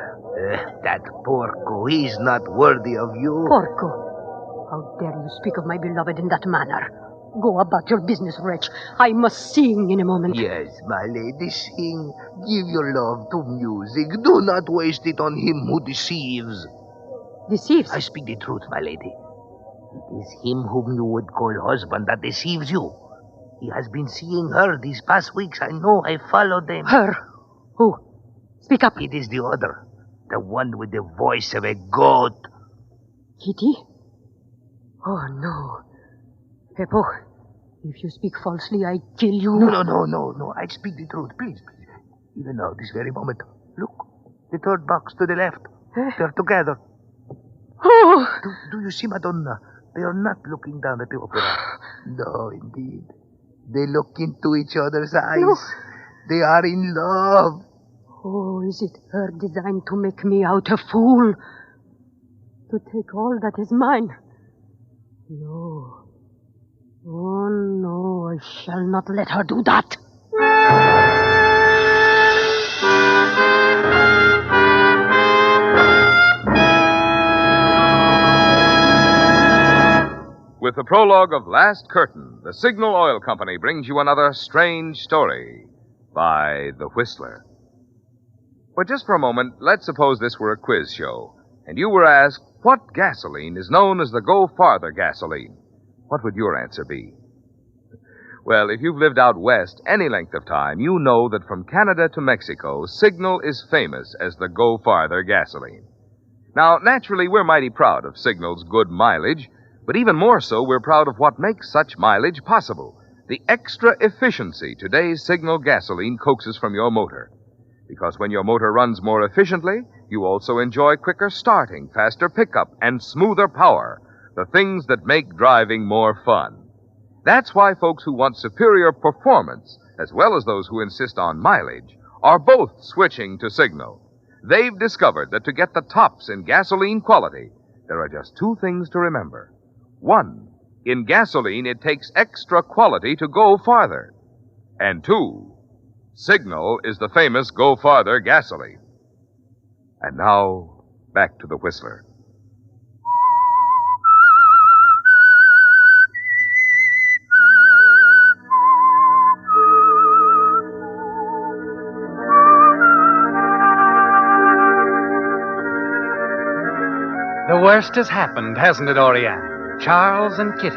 [SPEAKER 23] That Porco is not worthy of you.
[SPEAKER 15] Porco? How dare you speak of my beloved in that manner? Go about your business, wretch. I must sing in a moment.
[SPEAKER 23] Yes, my lady, sing. Give your love to music. Do not waste it on him who deceives.
[SPEAKER 15] Deceives?
[SPEAKER 23] I speak the truth, my lady. It is him whom you would call husband that deceives you. He has been seeing her these past weeks. I know. I followed them.
[SPEAKER 15] Her? Who? Speak up.
[SPEAKER 23] It is the other. The one with the voice of a goat.
[SPEAKER 15] Kitty? Oh, no. Peppo, if you speak falsely, I kill you.
[SPEAKER 23] No. I speak the truth. Please. Even now, this very moment. Look. The third box to the left. They're together.
[SPEAKER 15] Oh!
[SPEAKER 23] Do you see, Madonna? They are not looking down at the opera. No, indeed. They look into each other's eyes.
[SPEAKER 15] No.
[SPEAKER 23] They are in love.
[SPEAKER 15] Oh, is it her design to make me out a fool? To take all that is mine? No. Oh, no, I shall not let her do that.
[SPEAKER 2] With the prologue of Last Curtain, the Signal Oil Company brings you another strange story by The Whistler. But just for a moment, let's suppose this were a quiz show, and you were asked, what gasoline is known as the Go Farther gasoline? What would your answer be? Well, if you've lived out west any length of time, you know that from Canada to Mexico, Signal is famous as the Go Farther gasoline. Now, naturally, we're mighty proud of Signal's good mileage, but even more so, we're proud of what makes such mileage possible. the extra efficiency today's Signal gasoline coaxes from your motor. Because when your motor runs more efficiently, you also enjoy quicker starting, faster pickup, and smoother power, the things that make driving more fun. That's why folks who want superior performance, as well as those who insist on mileage, are both switching to Signal. They've discovered that to get the tops in gasoline quality, there are just two things to remember. One, in gasoline, it takes extra quality to go farther. And two, Signal is the famous Go Farther gasoline. And now, back to the Whistler.
[SPEAKER 7] The worst has happened, hasn't it, Oriane? Charles and Kitty.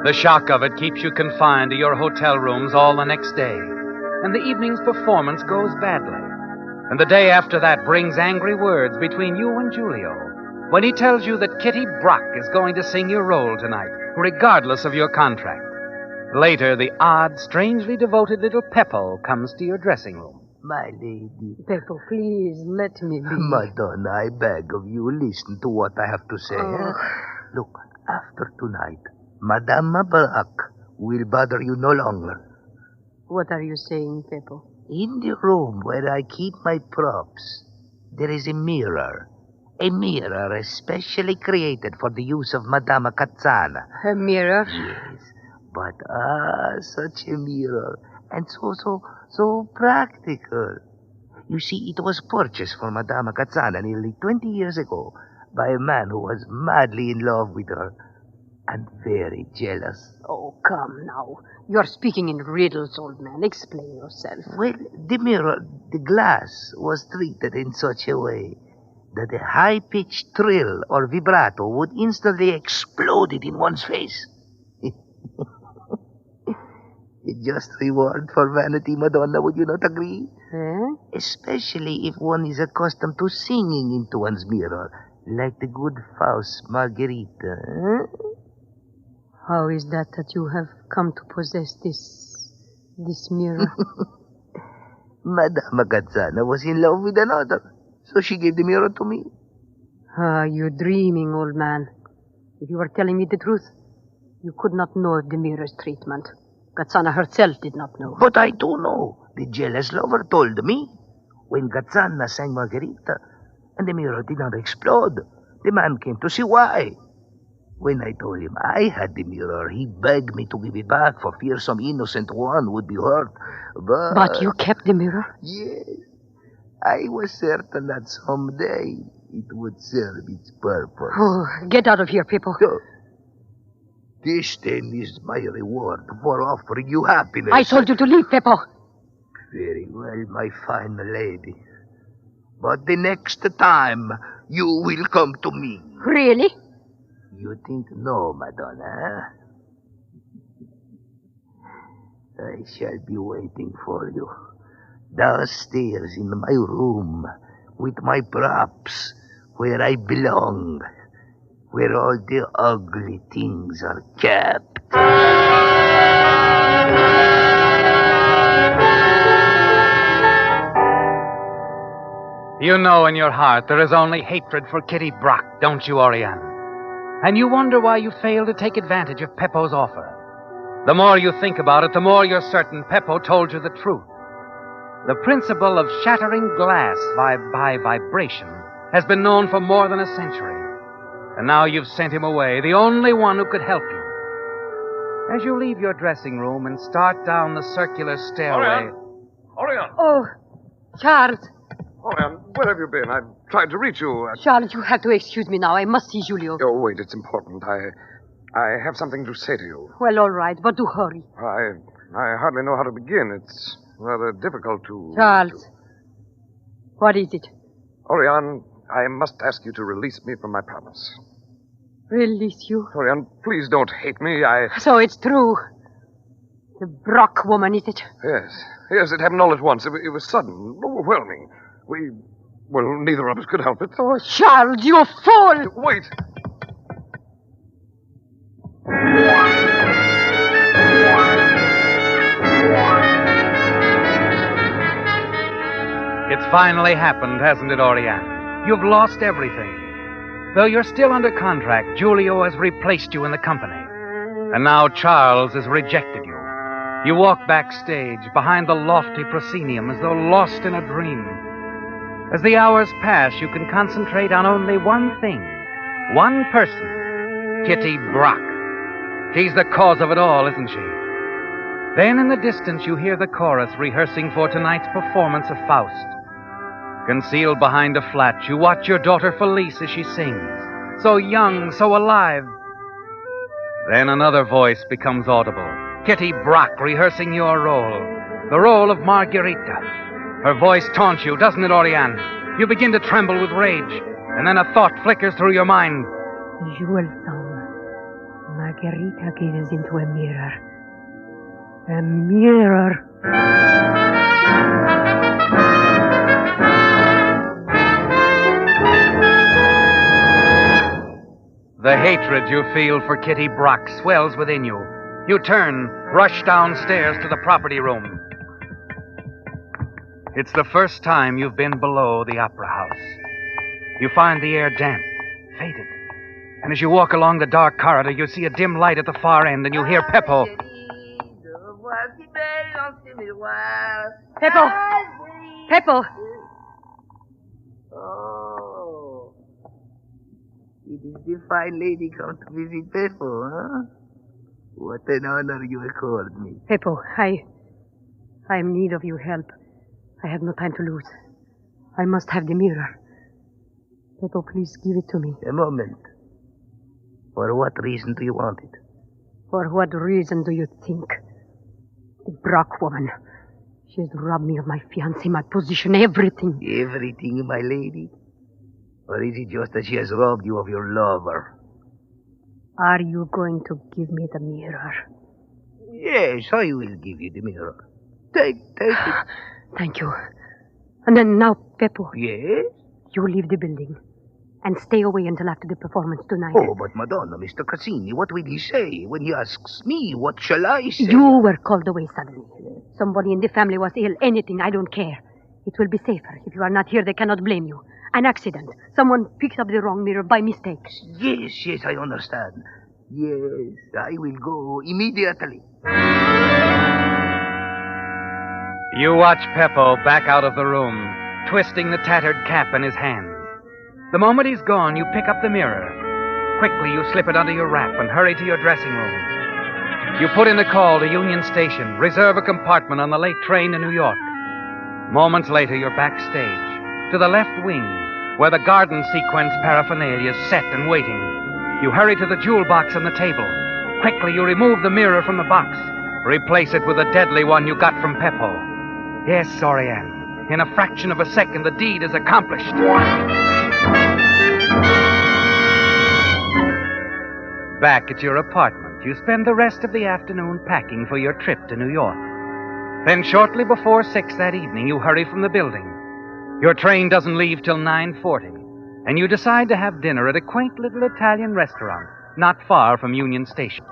[SPEAKER 7] The shock of it keeps you confined to your hotel rooms all the next day, and the evening's performance goes badly. And the day after that brings angry words between you and Julio, when he tells you that Kitty Brock is going to sing your role tonight, regardless of your contract. Later, the odd, strangely devoted little Peppo comes to your dressing room.
[SPEAKER 23] My lady.
[SPEAKER 15] Peppo, please, let me be.
[SPEAKER 23] Madonna, I beg of you, listen to what I have to say.
[SPEAKER 15] Oh.
[SPEAKER 23] Look, after tonight, Madame Brock will bother you no longer.
[SPEAKER 15] What are you saying, Peppo?
[SPEAKER 23] In the room where I keep my props, there is a mirror. A mirror especially created for the use of Madame Cazzana.
[SPEAKER 15] A mirror?
[SPEAKER 23] Yes, but such a mirror. And so practical. You see, it was purchased for Madame Cazzana nearly 20 years ago by a man who was madly in love with her and very jealous.
[SPEAKER 15] Oh, come now. You're speaking in riddles, old man. Explain yourself.
[SPEAKER 23] Well, the mirror, the glass, was treated in such a way that a high-pitched trill or vibrato would instantly explode it in one's face. A just reward for vanity, Madonna, would you not agree? Especially if one is accustomed to singing into one's mirror, like the good Faust Margherita.
[SPEAKER 15] How is that you have come to possess this mirror?
[SPEAKER 23] Madame Cazzana was in love with another, so she gave the mirror to me.
[SPEAKER 15] You're dreaming, old man. If you were telling me the truth, you could not know of the mirror's treatment. Cazzana herself did not know.
[SPEAKER 23] But I do know. The jealous lover told me. When Cazzana sang Margherita and the mirror did not explode, the man came to see why. When I told him I had the mirror, he begged me to give it back for fear some innocent one would be hurt.
[SPEAKER 15] But you kept the mirror?
[SPEAKER 23] Yes. I was certain that someday it would serve its purpose.
[SPEAKER 15] Oh, get out of here, people.
[SPEAKER 23] So, this then is my reward for offering you happiness.
[SPEAKER 15] I told you to leave, Peppo.
[SPEAKER 23] Very well, my fine lady. But the next time, you will come to me.
[SPEAKER 15] Really?
[SPEAKER 23] You think no, Madonna? I shall be waiting for you downstairs in my room with my props where I belong, where all the ugly things are kept.
[SPEAKER 7] You know in your heart there is only hatred for Kitty Brock, don't you, Oriane? And you wonder why you failed to take advantage of Peppo's offer. The more you think about it, the more you're certain Peppo told you the truth. The principle of shattering glass by vibration has been known for more than a century. And now you've sent him away, the only one who could help you. As you leave your dressing room and start down the circular stairway...
[SPEAKER 13] Oriane!
[SPEAKER 15] Oh, Charles.
[SPEAKER 13] Oriane, where have you been? I've tried to reach you.
[SPEAKER 15] Charles, you have to excuse me now. I must see Julio.
[SPEAKER 13] Oh, wait, it's important. I have something to say to you.
[SPEAKER 15] Well, all right, but do hurry.
[SPEAKER 13] I hardly know how to begin. It's rather difficult to...
[SPEAKER 15] Charles, what is it?
[SPEAKER 13] Oriane, I must ask you to release me from my promise.
[SPEAKER 15] Release you?
[SPEAKER 13] Oriane, please don't hate me.
[SPEAKER 15] So it's true. The Brock woman, is it?
[SPEAKER 13] Yes, it happened all at once. It was sudden, overwhelming. Neither of us could help it.
[SPEAKER 15] Oh, Charles, you fool!
[SPEAKER 13] Wait!
[SPEAKER 19] finally happened, hasn't it, Oriane? You've lost everything. Though you're still under contract, Giulio has replaced you in the company. And now Charles has rejected you. You walk backstage, behind the lofty proscenium, as though lost in a dream. As the hours pass, you can concentrate on only one thing, one person, Kitty Brock. She's the cause of it all, isn't she? Then in the distance you hear the chorus rehearsing for tonight's performance of Faust. Concealed behind a flat, you watch your daughter Felice as she sings, so young, so alive. Then another voice becomes audible. Kitty Brock rehearsing your role, the role of Margherita. Her voice taunts you, doesn't it, Oriane? You begin to tremble with rage, and then a thought flickers through your mind.
[SPEAKER 15] Jewel song. Margherita gazes into a mirror. A mirror.
[SPEAKER 19] The hatred you feel for Kitty Brock swells within you. You turn, rush downstairs to the property room. It's the first time you've been below the opera house. You find the air damp, faded. And as you walk along the dark corridor, you see a dim light at the far end, and you hear Peppo.
[SPEAKER 15] Peppo! Peppo!
[SPEAKER 1] Oh. It is the fine lady come to visit Fateful, huh? What an honor you accord me.
[SPEAKER 15] Peppo, I am in need of your help. I have no time to lose. I must have the mirror. Peppo, please give it to me.
[SPEAKER 1] A moment. For what reason do you want it?
[SPEAKER 15] For what reason do you think? The Brock woman. She has robbed me of my fiancé, my position, everything.
[SPEAKER 1] Everything, my lady? Or is it just that she has robbed you of your lover?
[SPEAKER 15] Are you going to give me the mirror?
[SPEAKER 1] Yes, I will give you the mirror. Take it.
[SPEAKER 15] Thank you. And then now, Peppo.
[SPEAKER 1] Yes?
[SPEAKER 15] You leave the building and stay away until after the performance tonight.
[SPEAKER 1] Oh, but Madonna, Mr. Cassini, what will he say when he asks me? What shall I say?
[SPEAKER 15] You were called away suddenly. Somebody in the family was ill. Anything, I don't care. It will be safer. If you are not here, they cannot blame you. An accident. Someone picked up the wrong mirror by mistake.
[SPEAKER 1] Yes, I understand. Yes, I will go immediately.
[SPEAKER 19] You watch Peppo back out of the room, twisting the tattered cap in his hand. The moment he's gone, you pick up the mirror. Quickly, you slip it under your wrap and hurry to your dressing room. You put in a call to Union Station, reserve a compartment on the late train to New York. Moments later, you're backstage, to the left wing, where the garden sequence paraphernalia is set and waiting. You hurry to the jewel box on the table. Quickly, you remove the mirror from the box. Replace it with the deadly one you got from Peppo. Yes, Oriane. In a fraction of a second, the deed is accomplished. Back at your apartment, you spend the rest of the afternoon packing for your trip to New York. Then shortly before 6 that evening, you hurry from the building. Your train doesn't leave till 9:40, and you decide to have dinner at a quaint little Italian restaurant not far from Union Station.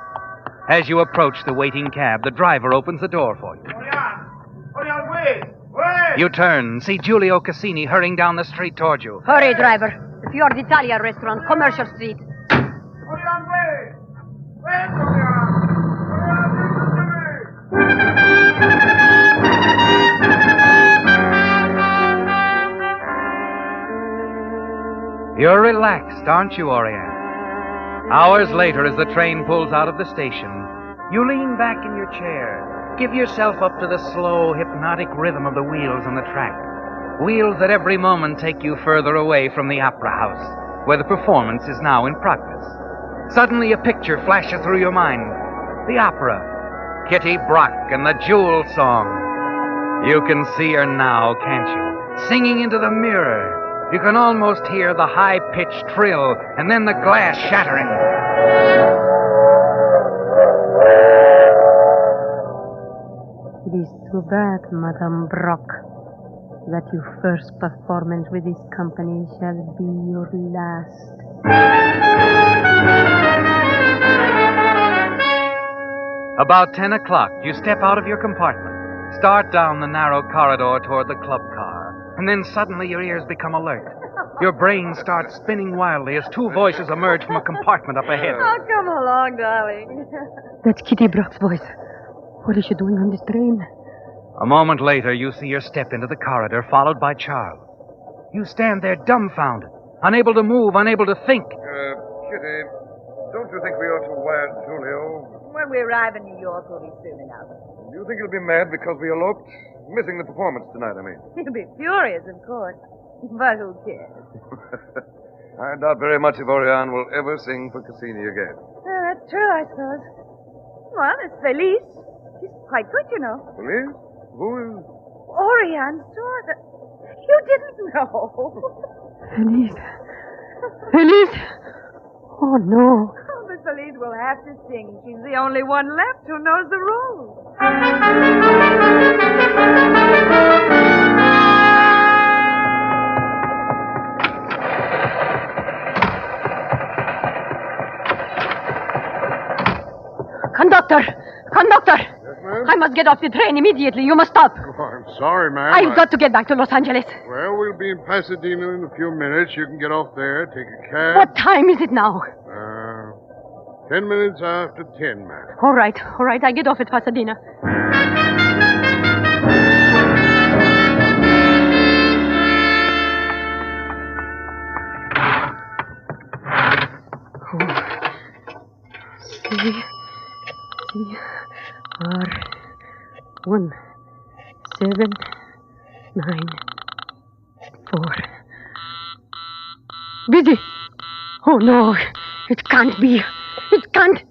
[SPEAKER 19] As you approach the waiting cab, the driver opens the door for you.
[SPEAKER 1] Wait!
[SPEAKER 19] You turn, see Giulio Cassini hurrying down the street toward you.
[SPEAKER 15] Hurry, driver. The Fiord Italia restaurant, Commercial Street.
[SPEAKER 19] You're relaxed, aren't you, Oriane? Hours later, as the train pulls out of the station, you lean back in your chair, give yourself up to the slow, hypnotic rhythm of the wheels on the track. Wheels that every moment take you further away from the opera house, where the performance is now in progress. Suddenly a picture flashes through your mind. The opera. Kitty Brock and the Jewel Song. You can see her now, can't you? Singing into the mirror. You can almost hear the high-pitched trill and then the glass shattering.
[SPEAKER 15] It is too bad, Madame Brock, that your first performance with this company shall be your last.
[SPEAKER 19] About 10 o'clock, you step out of your compartment, start down the narrow corridor toward the club car. And then suddenly your ears become alert. Your brain starts spinning wildly as two voices emerge from a compartment up ahead.
[SPEAKER 17] Oh, come along, darling.
[SPEAKER 15] That's Kitty Brock's voice. What is she doing on this train?
[SPEAKER 19] A moment later, you see her step into the corridor, followed by Charles. You stand there dumbfounded, unable to move, unable to think.
[SPEAKER 13] Kitty, don't you think we ought to wire Julio?
[SPEAKER 17] When we arrive in New York, we'll be soon enough.
[SPEAKER 13] Do you think he'll be mad because we eloped? Missing the performance tonight, I mean.
[SPEAKER 17] He'll be furious, of course. But who cares?
[SPEAKER 13] I doubt very much if Orion will ever sing for Cassini again.
[SPEAKER 17] That's true, I suppose. Well, it's Felice. She's quite good, you know.
[SPEAKER 13] Felice? Who is?
[SPEAKER 17] Orion's daughter. You didn't know.
[SPEAKER 15] Felice. Felice. Oh, no.
[SPEAKER 17] Oh, but Felice will have to sing. She's the only one left who knows the rules.
[SPEAKER 15] Conductor! Conductor!
[SPEAKER 13] Yes, ma'am?
[SPEAKER 15] I must get off the train immediately. You must stop.
[SPEAKER 11] Oh, I'm sorry, ma'am.
[SPEAKER 15] I've got to get back to Los Angeles.
[SPEAKER 11] Well, we'll be in Pasadena in a few minutes. You can get off there, take a cab.
[SPEAKER 15] What time is it now?
[SPEAKER 11] 10 minutes after 10, ma'am.
[SPEAKER 15] All right. I get off at Pasadena. CR1794. Busy. Oh, no. It can't be. It can't.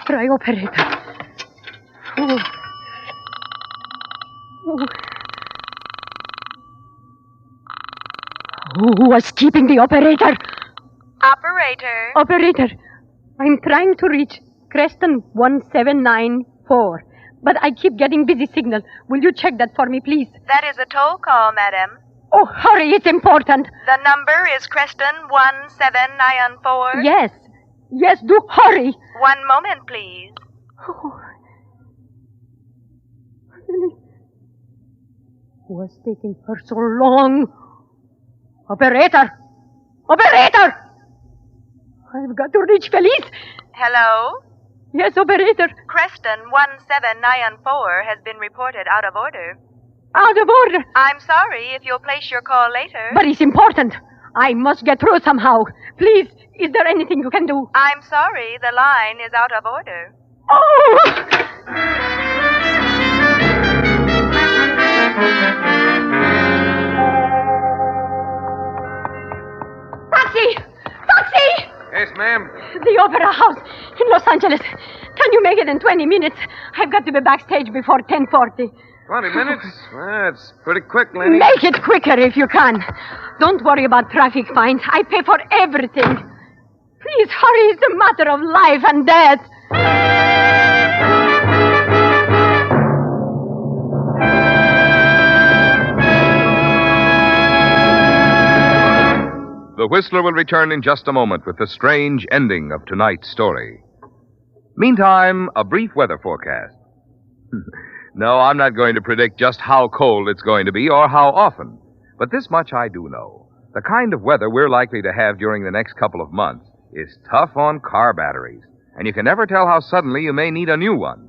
[SPEAKER 15] Try operator. Oh. Who was keeping the operator?
[SPEAKER 5] Operator.
[SPEAKER 15] Operator, I'm trying to reach Creston 1794, but I keep getting busy signal. Will you check that for me, please?
[SPEAKER 5] That is a toll call, madam.
[SPEAKER 15] Oh, hurry, it's important.
[SPEAKER 5] The number is Creston 1794.
[SPEAKER 15] Yes, do hurry.
[SPEAKER 5] One moment, please.
[SPEAKER 15] Oh. Really? Was taking her so long? Operator! I've got to reach Felice.
[SPEAKER 5] Hello?
[SPEAKER 15] Yes, operator.
[SPEAKER 5] Creston 1794 has been reported out of order.
[SPEAKER 15] Out of order?
[SPEAKER 5] I'm sorry if you'll place your call later.
[SPEAKER 15] But it's important. I must get through somehow. Please, is there anything you can do?
[SPEAKER 5] I'm sorry, the line is out of order.
[SPEAKER 15] Oh! Taxi!
[SPEAKER 13] Yes, ma'am.
[SPEAKER 15] The Opera House in Los Angeles. Can you make it in 20 minutes? I've got to be backstage before 10:40.
[SPEAKER 13] 20 minutes? That's pretty quick, Lenny.
[SPEAKER 15] Make it quicker if you can. Don't worry about traffic fines. I pay for everything. Please hurry. It's a matter of life and death.
[SPEAKER 2] The Whistler will return in just a moment with the strange ending of tonight's story. Meantime, a brief weather forecast. No, I'm not going to predict just how cold it's going to be or how often. But this much I do know. The kind of weather we're likely to have during the next couple of months is tough on car batteries. And you can never tell how suddenly you may need a new one.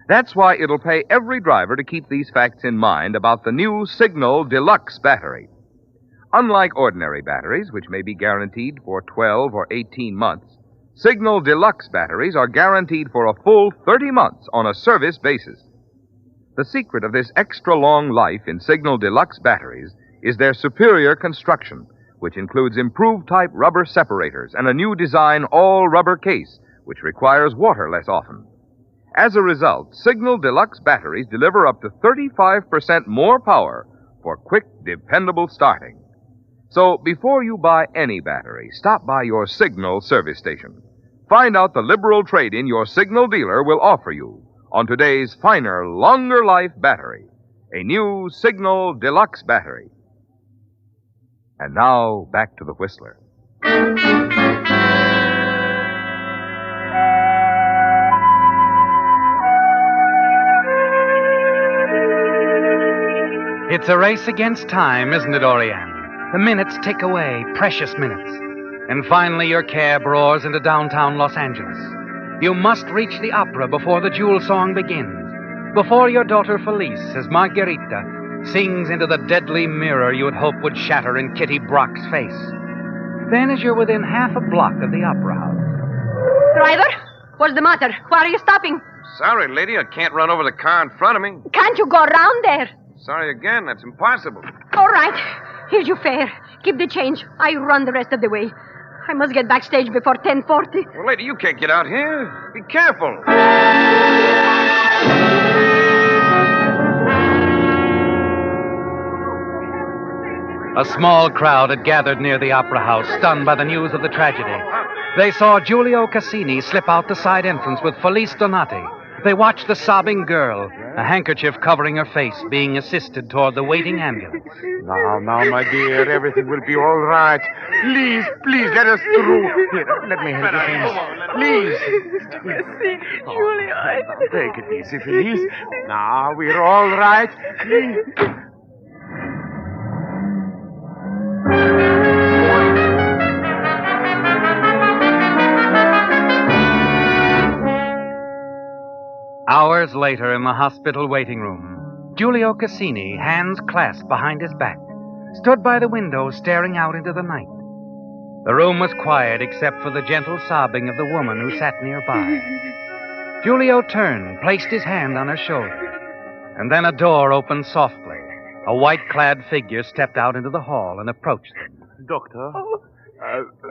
[SPEAKER 2] That's why it'll pay every driver to keep these facts in mind about the new Signal Deluxe battery. Unlike ordinary batteries, which may be guaranteed for 12 or 18 months, Signal Deluxe batteries are guaranteed for a full 30 months on a service basis. The secret of this extra long life in Signal Deluxe batteries is their superior construction, which includes improved type rubber separators and a new design all-rubber case, which requires water less often. As a result, Signal Deluxe batteries deliver up to 35% more power for quick, dependable starting. So before you buy any battery, stop by your Signal service station. Find out the liberal trade-in your Signal dealer will offer you on today's finer, longer life battery, a new Signal Deluxe battery. And now, back to the Whistler.
[SPEAKER 19] It's It's a race against time, isn't it, Oriane? The minutes tick away, precious minutes. And finally your cab roars into downtown Los Angeles. You must reach the opera before the jewel song begins. Before your daughter Felice, as Margarita, sings into the deadly mirror you had hoped would shatter in Kitty Brock's face. Then, as you're within half a block of the opera house...
[SPEAKER 15] Driver, what's the matter? Why are you stopping?
[SPEAKER 9] Sorry, lady, I can't run over the car in front of me.
[SPEAKER 15] Can't you go around there?
[SPEAKER 9] Sorry again, that's impossible.
[SPEAKER 15] All right, here's your fare. Keep the change. I run the rest of the way. I must get backstage before 10:40.
[SPEAKER 9] Well, lady, you can't get out here. Be careful.
[SPEAKER 19] A small crowd had gathered near the opera house, stunned by the news of the tragedy. They saw Giulio Cassini slip out the side entrance with Felice Donati. They watched the sobbing girl, a handkerchief covering her face, being assisted toward the waiting ambulance.
[SPEAKER 11] Now, my dear, everything will be all right. Please, let us through. Here, let me help you. Please.
[SPEAKER 15] Giulio.
[SPEAKER 11] Take it easy, Felice. Now, we're all right. Please.
[SPEAKER 19] Hours later, in the hospital waiting room, Giulio Cassini, hands clasped behind his back, stood by the window staring out into the night. The room was quiet except for the gentle sobbing of the woman who sat nearby. Giulio turned, placed his hand on her shoulder, and then a door opened softly. A white-clad figure stepped out into the hall and approached them.
[SPEAKER 11] Doctor?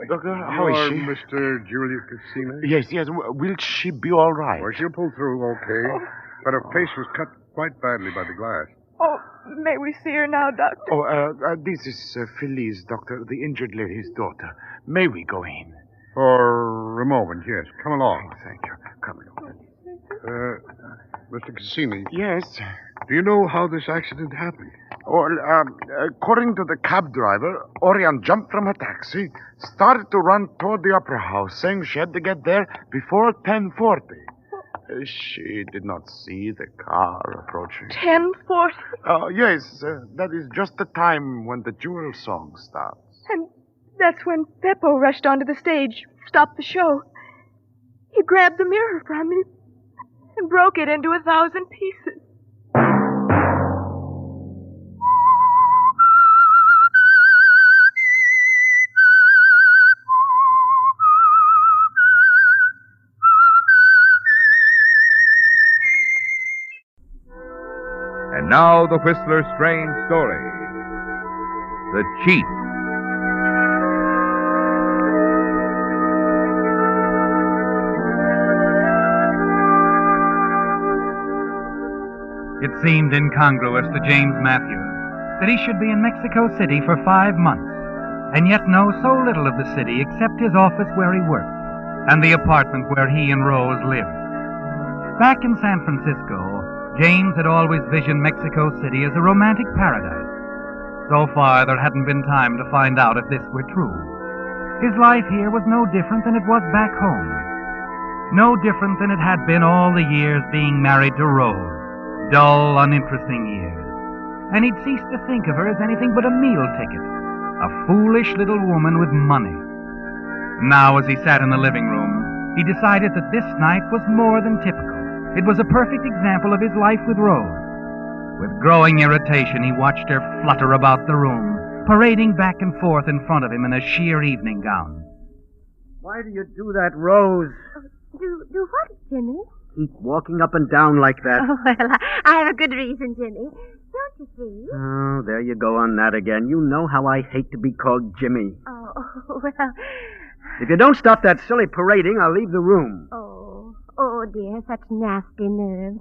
[SPEAKER 11] Doctor, how is she?
[SPEAKER 14] Mr. Giulio Cassini?
[SPEAKER 11] Yes. Will she be all right?
[SPEAKER 14] Well, she'll pull through okay. But her face was cut quite badly by the glass.
[SPEAKER 16] Oh, may we see her now, Doctor?
[SPEAKER 11] This is Felice, Doctor, the injured lady's daughter. May we go in?
[SPEAKER 14] For a moment, yes. Come along.
[SPEAKER 11] Oh, thank you. Come along.
[SPEAKER 14] Mr. Cassini.
[SPEAKER 11] Yes?
[SPEAKER 14] Do you know how this accident happened?
[SPEAKER 11] Well, according to the cab driver, Oriane jumped from her taxi, started to run toward the opera house, saying she had to get there before 10:40. She did not see the car approaching.
[SPEAKER 16] 10:40?
[SPEAKER 11] Yes, that is just the time when the jewel song starts.
[SPEAKER 16] And that's when Beppo rushed onto the stage, stopped the show. He grabbed the mirror from me and broke it into 1,000 pieces.
[SPEAKER 2] And now the Whistler's strange story. The Cheat.
[SPEAKER 19] It seemed incongruous to James Matthews that he should be in Mexico City for 5 months, and yet know so little of the city except his office where he worked, and the apartment where he and Rose lived. Back in San Francisco, James had always visioned Mexico City as a romantic paradise. So far, there hadn't been time to find out if this were true. His life here was no different than it was back home. No different than it had been all the years being married to Rose. Dull, uninteresting years. And he'd ceased to think of her as anything but a meal ticket. A foolish little woman with money. Now, as he sat in the living room, he decided that this night was more than typical. It was a perfect example of his life with Rose. With growing irritation, he watched her flutter about the room, parading back and forth in front of him in a sheer evening gown.
[SPEAKER 10] Why do you do that, Rose?
[SPEAKER 18] Do what, Jimmy?
[SPEAKER 10] Keep walking up and down like that.
[SPEAKER 18] Oh, well, I have a good reason, Jimmy. Don't you see?
[SPEAKER 10] Oh, there you go on that again. You know how I hate to be called Jimmy.
[SPEAKER 18] Oh, well...
[SPEAKER 10] If you don't stop that silly parading, I'll leave the room.
[SPEAKER 18] Oh, dear, such nasty nerves.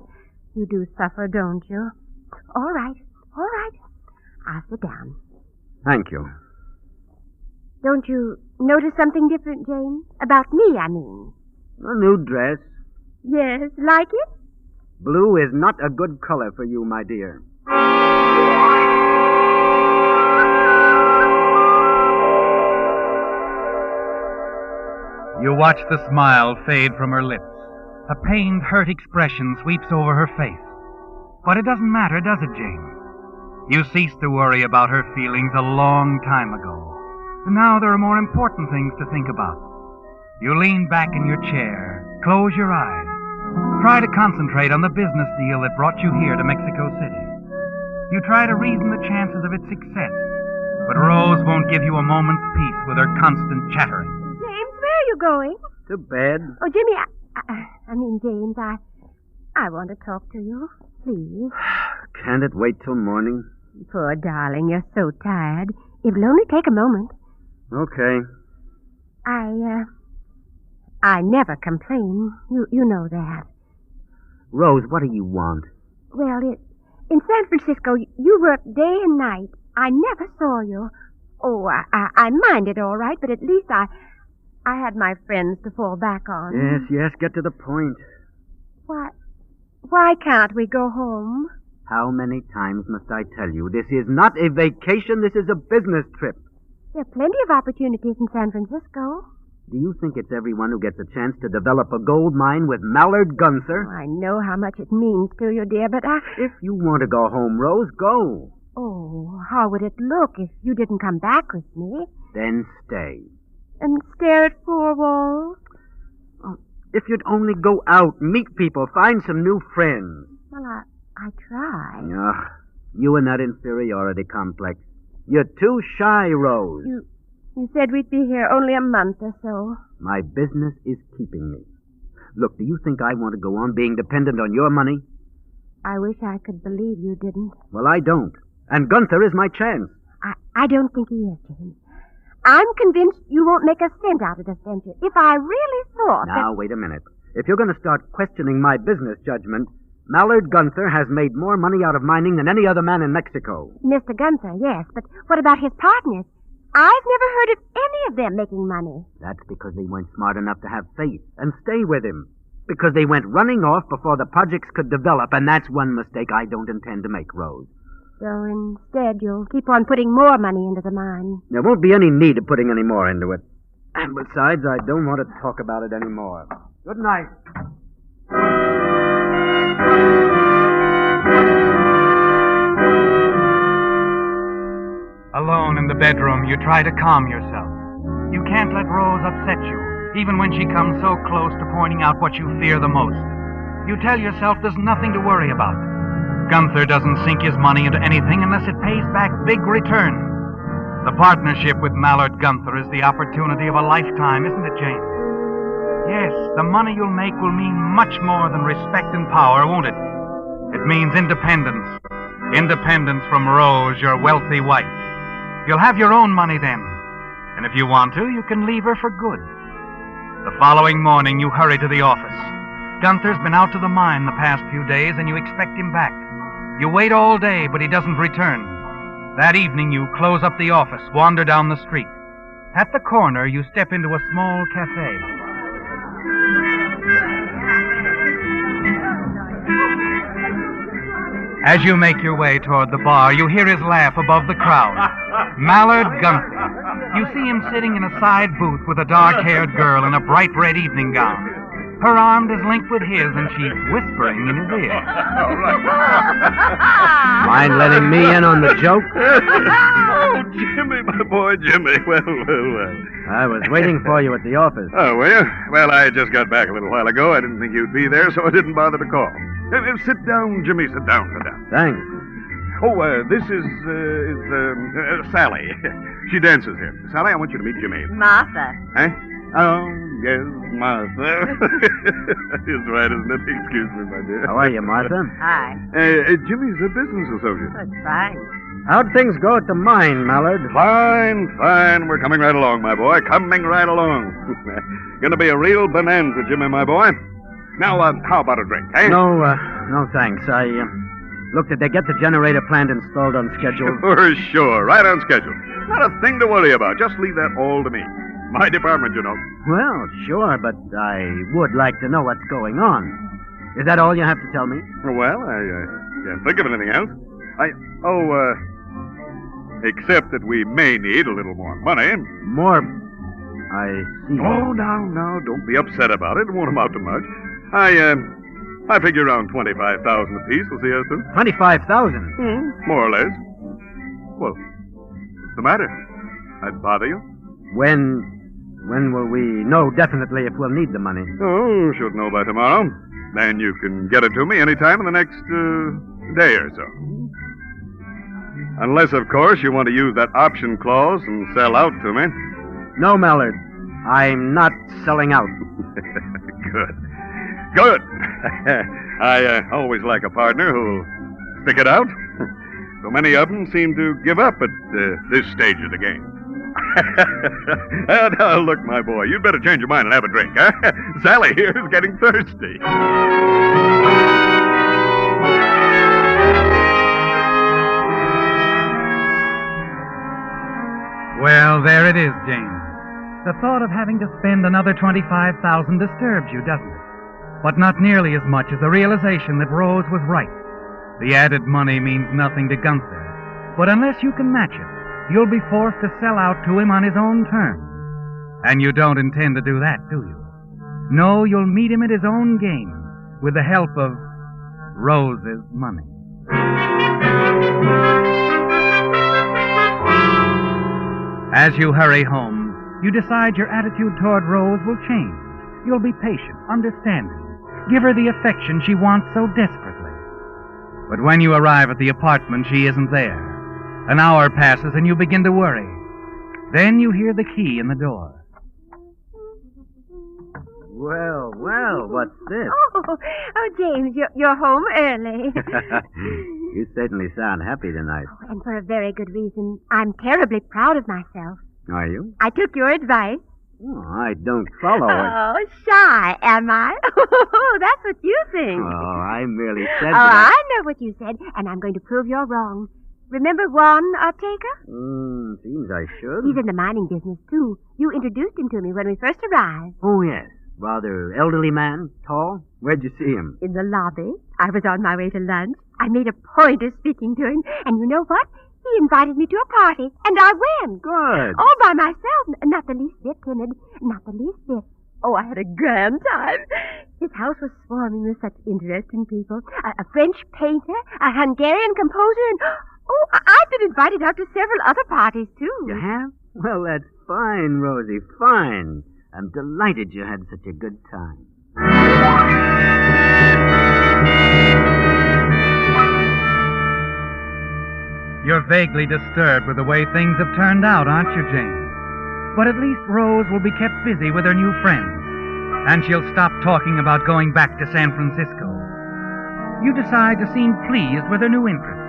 [SPEAKER 18] You do suffer, don't you? All right. I'll sit down.
[SPEAKER 10] Thank you.
[SPEAKER 18] Don't you notice something different, James? About me, I mean.
[SPEAKER 10] A new dress.
[SPEAKER 18] Yes, like it?
[SPEAKER 10] Blue is not a good color for you, my dear.
[SPEAKER 19] You watch the smile fade from her lips. A pained, hurt expression sweeps over her face. But it doesn't matter, does it, James? You ceased to worry about her feelings a long time ago. And now there are more important things to think about. You lean back in your chair, close your eyes. Try to concentrate on the business deal that brought you here to Mexico City. You try to reason the chances of its success, but Rose won't give you a moment's peace with her constant chattering.
[SPEAKER 18] James, where are you going?
[SPEAKER 22] To bed.
[SPEAKER 18] Oh, Jimmy, I mean, James, I want to talk to you, please.
[SPEAKER 22] Can't it wait till morning?
[SPEAKER 18] Poor darling, you're so tired. It will only take a moment.
[SPEAKER 22] Okay.
[SPEAKER 18] I never complain. You know that.
[SPEAKER 22] Rose, what do you want?
[SPEAKER 18] Well, in San Francisco, you worked day and night. I never saw you. Oh, I minded all right, but at least I had my friends to fall back on.
[SPEAKER 22] Yes, get to the point.
[SPEAKER 18] Why can't we go home?
[SPEAKER 22] How many times must I tell you? This is not a vacation, this is a business trip.
[SPEAKER 18] There are plenty of opportunities in San Francisco.
[SPEAKER 22] Do you think it's everyone who gets a chance to develop a gold mine with Mallard Gunther?
[SPEAKER 18] I know how much it means to you, dear, but
[SPEAKER 22] If you want to go home, Rose, go.
[SPEAKER 18] Oh, how would it look if you didn't come back with me?
[SPEAKER 22] Then stay.
[SPEAKER 18] And stare at four walls?
[SPEAKER 22] Oh, if you'd only go out, meet people, find some new friends.
[SPEAKER 18] Well, I try.
[SPEAKER 22] Ugh, you and that inferiority complex. You're too shy, Rose.
[SPEAKER 18] You said we'd be here only a month or so.
[SPEAKER 22] My business is keeping me. Look, do you think I want to go on being dependent on your money?
[SPEAKER 18] I wish I could believe you didn't.
[SPEAKER 22] Well, I don't. And Gunther is my chance.
[SPEAKER 18] I don't think he is, James. I'm convinced you won't make a cent out of this venture. If I really thought
[SPEAKER 22] Now, wait a minute. If you're going to start questioning my business judgment, Mallard Gunther has made more money out of mining than any other man in Mexico.
[SPEAKER 18] Mr. Gunther, yes, but what about his partners? I've never heard of any of them making money.
[SPEAKER 22] That's because they weren't smart enough to have faith and stay with him. Because they went running off before the projects could develop, and that's one mistake I don't intend to make, Rose.
[SPEAKER 18] So instead, you'll keep on putting more money into the mine.
[SPEAKER 22] There won't be any need of putting any more into it. And besides, I don't want to talk about it anymore. Good night.
[SPEAKER 19] Alone in the bedroom, you try to calm yourself. You can't let Rose upset you, even when she comes so close to pointing out what you fear the most. You tell yourself there's nothing to worry about. Gunther doesn't sink his money into anything unless it pays back big returns. The partnership with Mallard Gunther is the opportunity of a lifetime, isn't it, Jane? Yes, the money you'll make will mean much more than respect and power, won't it? It means independence. Independence from Rose, your wealthy wife. You'll have your own money then. And if you want to, you can leave her for good. The following morning, you hurry to the office. Gunther's been out to the mine the past few days, and you expect him back. You wait all day, but he doesn't return. That evening, you close up the office, wander down the street. At the corner, you step into a small cafe. As you make your way toward the bar, you hear his laugh above the crowd. Mallard Gunther. You see him sitting in a side booth with a dark-haired girl in a bright red evening gown. Her arm is linked with his, and she's whispering in his ear.
[SPEAKER 22] Mind letting me in on the joke?
[SPEAKER 13] Oh, Jimmy, my boy, Jimmy. Well.
[SPEAKER 22] I was waiting for you at the office.
[SPEAKER 13] Oh, were you? Well, I just got back a little while ago. I didn't think you'd be there, so I didn't bother to call. Sit down, Jimmy. Sit down.
[SPEAKER 22] Thanks.
[SPEAKER 13] Oh, this is Sally. She dances here. Sally, I want you to meet Jimmy.
[SPEAKER 21] Martha.
[SPEAKER 13] Huh? Oh, yes, Martha. It's right, isn't it? Excuse me, my dear.
[SPEAKER 22] How are you, Martha?
[SPEAKER 21] Hi.
[SPEAKER 13] Jimmy's a business associate.
[SPEAKER 21] That's fine.
[SPEAKER 22] How'd things go at the mine, Mallard?
[SPEAKER 13] Fine. We're coming right along, my boy. Coming right along. Gonna be a real bonanza, Jimmy, my boy. Now, how about a drink, eh?
[SPEAKER 22] No, thanks. Look, did they get the generator plant installed on schedule?
[SPEAKER 13] Sure. Right on schedule. Not a thing to worry about. Just leave that all to me. My department, you know.
[SPEAKER 22] Well, sure, but I would like to know what's going on. Is that all you have to tell me?
[SPEAKER 13] Well, I can't think of anything else. Except that we may need a little more money.
[SPEAKER 22] More? I see.
[SPEAKER 13] Oh, now, don't be upset about it. It won't amount to much. I figure around 25,000 apiece will see us through.
[SPEAKER 22] 25,000?
[SPEAKER 13] More or less. Well, what's the matter? I'd bother you?
[SPEAKER 22] When will we know definitely if we'll need the money?
[SPEAKER 13] Oh, should know by tomorrow. Then you can get it to me any time in the next day or so. Unless, of course, you want to use that option clause and sell out to me.
[SPEAKER 22] No, Mallard. I'm not selling out.
[SPEAKER 13] Good. I always like a partner who'll stick it out. So many of them seem to give up at this stage of the game. Now, look, my boy, you'd better change your mind and have a drink, huh? Sally here is getting thirsty.
[SPEAKER 19] Well, there it is, James. The thought of having to spend another $25,000 disturbs you, doesn't it? But not nearly as much as the realization that Rose was right. The added money means nothing to Gunther, but unless you can match it, you'll be forced to sell out to him on his own terms. And you don't intend to do that, do you? No, you'll meet him at his own game with the help of Rose's money. As you hurry home, you decide your attitude toward Rose will change. You'll be patient, understanding, give her the affection she wants so desperately. But when you arrive at the apartment, she isn't there. An hour passes and you begin to worry. Then you hear the key in the door.
[SPEAKER 22] Well, what's this?
[SPEAKER 18] Oh, James, you're home early.
[SPEAKER 22] You certainly sound happy tonight.
[SPEAKER 18] Oh, and for a very good reason. I'm terribly proud of myself.
[SPEAKER 22] Are you?
[SPEAKER 18] I took your advice.
[SPEAKER 22] Oh, I don't follow it.
[SPEAKER 18] Oh, shy, am I? Oh, that's what you think.
[SPEAKER 22] Oh, I merely said
[SPEAKER 18] that. I know what you said, and I'm going to prove you're wrong. Remember Juan Ortega?
[SPEAKER 22] Seems I should.
[SPEAKER 18] He's in the mining business, too. You introduced him to me when we first arrived.
[SPEAKER 22] Oh, yes. Rather elderly man, tall. Where'd you see him?
[SPEAKER 18] In the lobby. I was on my way to lunch. I made a point of speaking to him, and you know what? He invited me to a party, and I went.
[SPEAKER 22] Good.
[SPEAKER 18] All by myself. Not the least bit timid. Not the least bit. Oh, I had a grand time. His house was swarming with such interesting people. A French painter, a Hungarian composer, and... Oh, I've been invited out to several other parties, too.
[SPEAKER 22] You have? Well, that's fine, Rosie, fine. I'm delighted you had such a good time.
[SPEAKER 19] You're vaguely disturbed with the way things have turned out, aren't you, James? But at least Rose will be kept busy with her new friends, and she'll stop talking about going back to San Francisco. You decide to seem pleased with her new interest,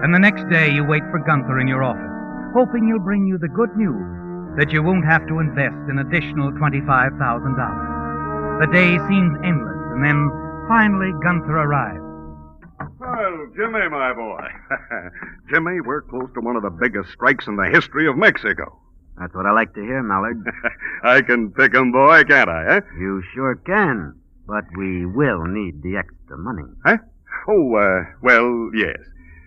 [SPEAKER 19] and the next day you wait for Gunther in your office, hoping he'll bring you the good news that you won't have to invest an additional $25,000. The day seems endless, and then finally Gunther arrives.
[SPEAKER 13] Well, Jimmy, my boy. Jimmy, we're close to one of the biggest strikes in the history of Mexico.
[SPEAKER 22] That's what I like to hear, Mallard.
[SPEAKER 13] I can pick 'em, boy, can't I, eh?
[SPEAKER 22] You sure can. But we will need the extra money.
[SPEAKER 13] Huh? Oh, well, yes.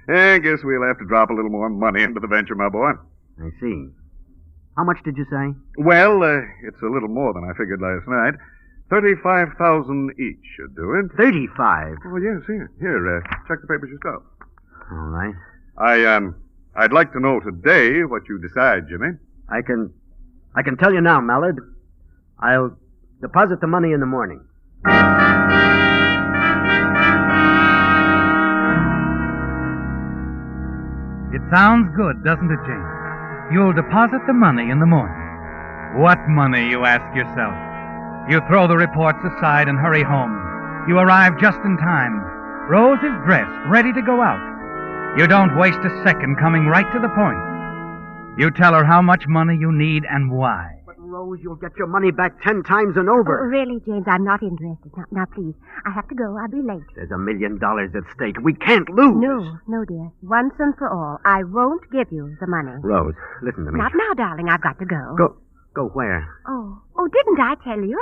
[SPEAKER 13] I guess we'll have to drop a little more money into the venture, my boy.
[SPEAKER 22] I see. How much did you say?
[SPEAKER 13] Well, it's a little more than I figured last night. 35,000 each should do it.
[SPEAKER 22] 35?
[SPEAKER 13] Oh, yes, here. Here, check the papers yourself.
[SPEAKER 22] All right.
[SPEAKER 13] I'd like to know today what you decide, Jimmy.
[SPEAKER 22] I can tell you now, Mallard. I'll deposit the money in the morning.
[SPEAKER 19] It sounds good, doesn't it, James? You'll deposit the money in the morning. What money, you ask yourself? You throw the reports aside and hurry home. You arrive just in time. Rose is dressed, ready to go out. You don't waste a second, coming right to the point. You tell her how much money you need and why.
[SPEAKER 22] But, Rose, you'll get your money back 10 times and over.
[SPEAKER 18] Oh, really, James, I'm not interested. Now, please, I have to go. I'll be late.
[SPEAKER 22] There's $1 million at stake. We can't lose.
[SPEAKER 18] No, dear. Once and for all, I won't give you the money.
[SPEAKER 22] Rose, listen to me.
[SPEAKER 18] Not now, darling. I've got to go.
[SPEAKER 22] Go where?
[SPEAKER 18] Oh, didn't I tell you?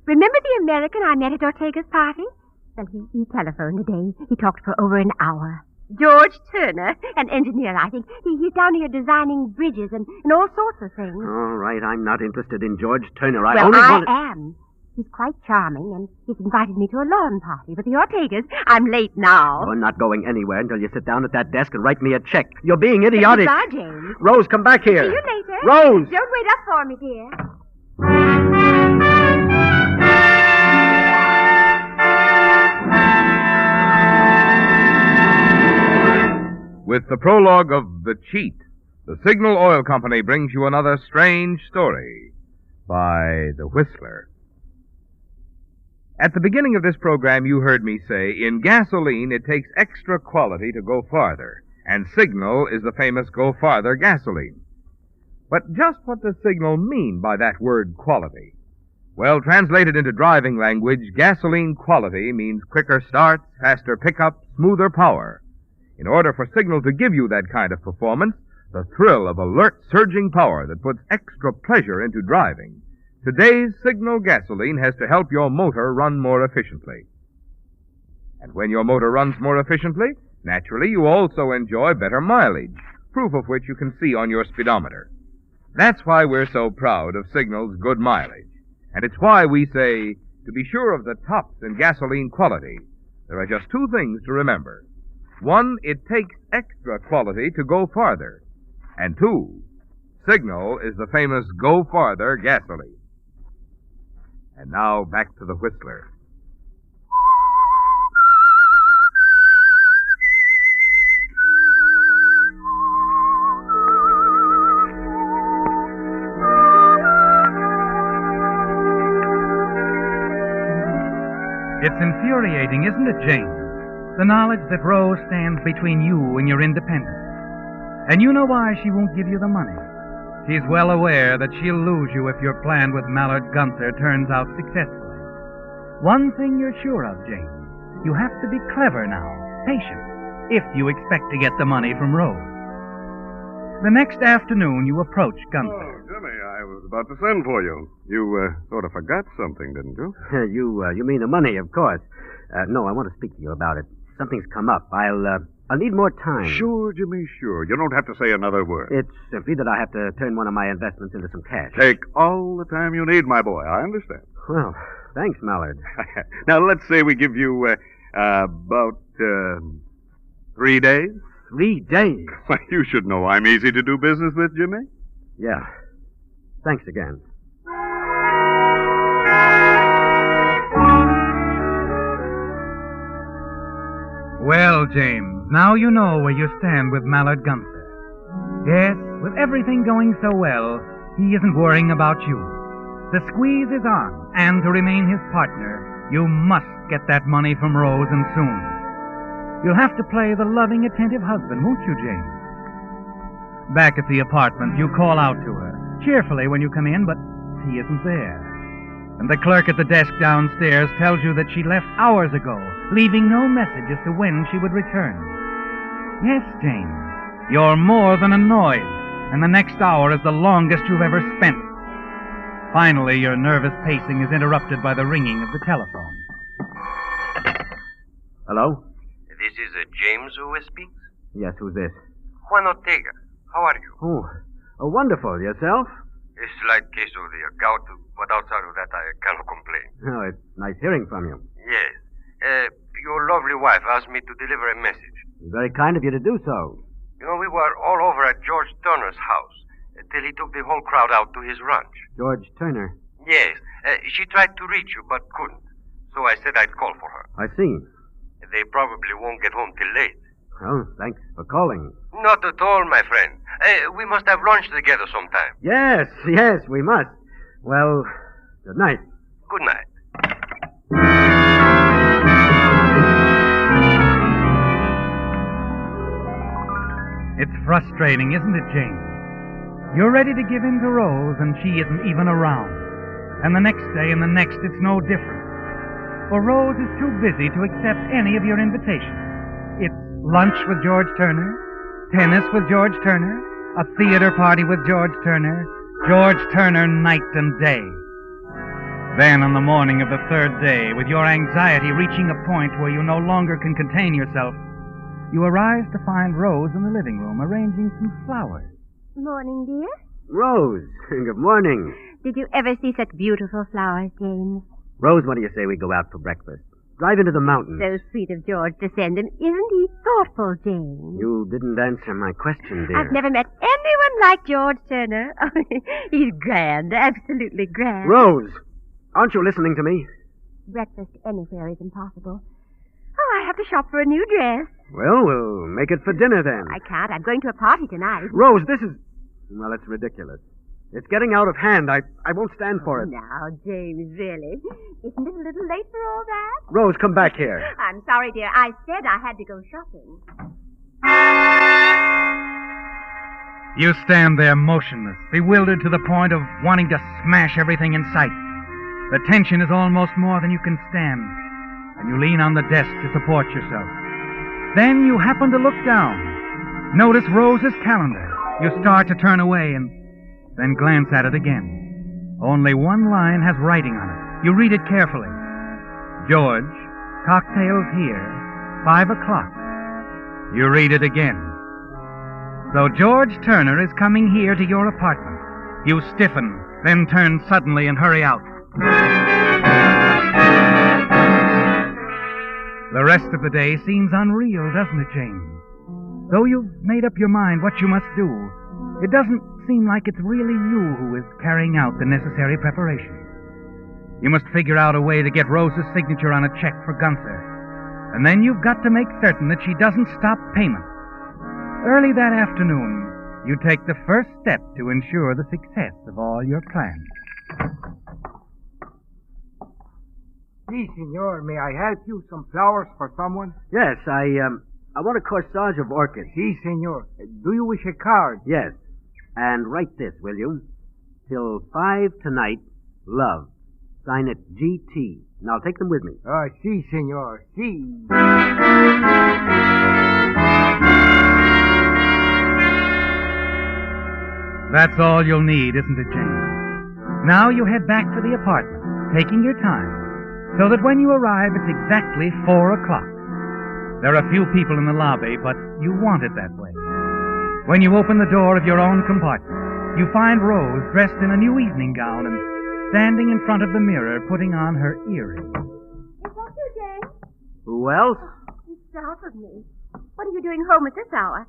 [SPEAKER 18] Remember the American I met at Ortega's party? Well, he telephoned today. He talked for over an hour. George Turner, an engineer, I think. He's down here designing bridges and all sorts of things.
[SPEAKER 22] All right, I'm not interested in George Turner.
[SPEAKER 18] I am. He's quite charming, and he's invited me to a lawn party with the Ortegas. I'm late now.
[SPEAKER 22] You're not going anywhere until you sit down at that desk and write me a check. You're being idiotic.
[SPEAKER 18] Goodbye, James.
[SPEAKER 22] Rose, come back here.
[SPEAKER 18] See you later.
[SPEAKER 22] Rose!
[SPEAKER 18] Don't wait up for me, dear.
[SPEAKER 2] With the prologue of The Cheat, the Signal Oil Company brings you another strange story by The Whistler. At the beginning of this program, you heard me say, in gasoline, it takes extra quality to go farther, and Signal is the famous Go Farther gasoline. But just what does Signal mean by that word quality? Well, translated into driving language, gasoline quality means quicker starts, faster pickup, smoother power. In order for Signal to give you that kind of performance, the thrill of alert, surging power that puts extra pleasure into driving, today's Signal gasoline has to help your motor run more efficiently. And when your motor runs more efficiently, naturally you also enjoy better mileage, proof of which you can see on your speedometer. That's why we're so proud of Signal's good mileage. And it's why we say, to be sure of the tops in gasoline quality, there are just two things to remember. One, it takes extra quality to go farther. And two, Signal is the famous Go Farther gasoline. And now back to the Whistler.
[SPEAKER 19] It's infuriating, isn't it, James? The knowledge that Rose stands between you and your independence. And you know why she won't give you the money. She's well aware that she'll lose you if your plan with Mallard Gunther turns out successfully. One thing you're sure of, James, you have to be clever now, patient, if you expect to get the money from Rose. The next afternoon, you approach Gunther.
[SPEAKER 13] Oh, Jimmy, I was about to send for you. You sort of forgot something, didn't you?
[SPEAKER 22] You mean the money, of course. No, I want to speak to you about it. Something's come up. I'll need more time.
[SPEAKER 13] Sure, Jimmy, sure. You don't have to say another word.
[SPEAKER 22] It's simply that I have to turn one of my investments into some cash.
[SPEAKER 13] Take all the time you need, my boy. I understand.
[SPEAKER 22] Well, thanks, Mallard.
[SPEAKER 13] Now, let's say we give you about 3 days.
[SPEAKER 22] 3 days?
[SPEAKER 13] Why, you should know I'm easy to do business with, Jimmy.
[SPEAKER 22] Yeah. Thanks again.
[SPEAKER 19] Well, James, now you know where you stand with Mallard Gunther. Yes, with everything going so well, he isn't worrying about you. The squeeze is on, and to remain his partner, you must get that money from Rose, and soon. You'll have to play the loving, attentive husband, won't you, James? Back at the apartment, you call out to her, cheerfully when you come in, but she isn't there. And the clerk at the desk downstairs tells you that she left hours ago, leaving no message as to when she would return. Yes, James, you're more than annoyed, and the next hour is the longest you've ever spent. Finally, your nervous pacing is interrupted by the ringing of the telephone.
[SPEAKER 22] Hello?
[SPEAKER 4] This is James who speaks?
[SPEAKER 22] Yes, who's this?
[SPEAKER 4] Juan Ortega. How are you?
[SPEAKER 22] Oh, wonderful. Yourself?
[SPEAKER 4] A slight case of the gout, but outside of that I cannot complain.
[SPEAKER 22] Oh, it's nice hearing from you.
[SPEAKER 4] Yes. Your lovely wife asked me to deliver a message.
[SPEAKER 22] Very kind of you to do so.
[SPEAKER 4] You know, we were all over at George Turner's house till he took the whole crowd out to his ranch.
[SPEAKER 22] George Turner?
[SPEAKER 4] Yes. She tried to reach you, but couldn't. So I said I'd call for her.
[SPEAKER 22] I see.
[SPEAKER 4] They probably won't get home till late.
[SPEAKER 22] Well, thanks for calling.
[SPEAKER 4] Not at all, my friend. We must have lunch together sometime.
[SPEAKER 22] Yes, we must. Well, good night.
[SPEAKER 4] Good night.
[SPEAKER 19] It's frustrating, isn't it, James? You're ready to give in to Rose, and she isn't even around. And the next day and the next, it's no different. For Rose is too busy to accept any of your invitations. It's lunch with George Turner, tennis with George Turner, a theater party with George Turner night and day. Then on the morning of the third day, with your anxiety reaching a point where you no longer can contain yourself, you arise to find Rose in the living room arranging some flowers.
[SPEAKER 18] Morning, dear.
[SPEAKER 22] Rose, good morning.
[SPEAKER 18] Did you ever see such beautiful flowers, James?
[SPEAKER 22] Rose, what do you say we go out for breakfast? Drive into the mountains.
[SPEAKER 18] So sweet of George to send him. Isn't he thoughtful, James?
[SPEAKER 22] You didn't answer my question, dear.
[SPEAKER 18] I've never met anyone like George Turner. He's grand, absolutely grand.
[SPEAKER 22] Rose, aren't you listening to me?
[SPEAKER 18] Breakfast anywhere is impossible. Oh, I have to shop for a new dress.
[SPEAKER 22] Well, we'll make it for dinner then.
[SPEAKER 18] I can't. I'm going to a party tonight.
[SPEAKER 22] Rose, this is... Well, it's ridiculous. It's getting out of hand. I won't stand for it.
[SPEAKER 18] Now, James, really? Isn't it a little late for all that?
[SPEAKER 22] Rose, come back here.
[SPEAKER 18] I'm sorry, dear. I said I had to go shopping.
[SPEAKER 19] You stand there motionless, bewildered to the point of wanting to smash everything in sight. The tension is almost more than you can stand, and you lean on the desk to support yourself. Then you happen to look down. Notice Rose's calendar. You start to turn away and then glance at it again. Only one line has writing on it. You read it carefully. George, cocktails here, 5 o'clock. You read it again. So George Turner is coming here to your apartment. You stiffen, then turn suddenly and hurry out. The rest of the day seems unreal, doesn't it, James? Though you've made up your mind what you must do, it doesn't seem like it's really you who is carrying out the necessary preparations. You must figure out a way to get Rose's signature on a check for Gunther. And then you've got to make certain that she doesn't stop payment. Early that afternoon, you take the first step to ensure the success of all your plans.
[SPEAKER 8] Si, senor. May I help you? Some flowers for someone?
[SPEAKER 22] Yes, I want a corsage of orchids.
[SPEAKER 8] Si, senor. Do you wish a card?
[SPEAKER 22] Yes. And write this, will you? Till 5 tonight, love. Sign it GT. And I'll take them with me.
[SPEAKER 8] Si, senor. Si.
[SPEAKER 19] That's all you'll need, isn't it, James? Now you head back to the apartment, taking your time, so that when you arrive, it's exactly 4 o'clock. There are few people in the lobby, but you want it that way. When you open the door of your own compartment, you find Rose dressed in a new evening gown and standing in front of the mirror putting on her eerie.
[SPEAKER 18] Is that you, James?
[SPEAKER 22] Who else?
[SPEAKER 18] You startled me. What are you doing home at this hour?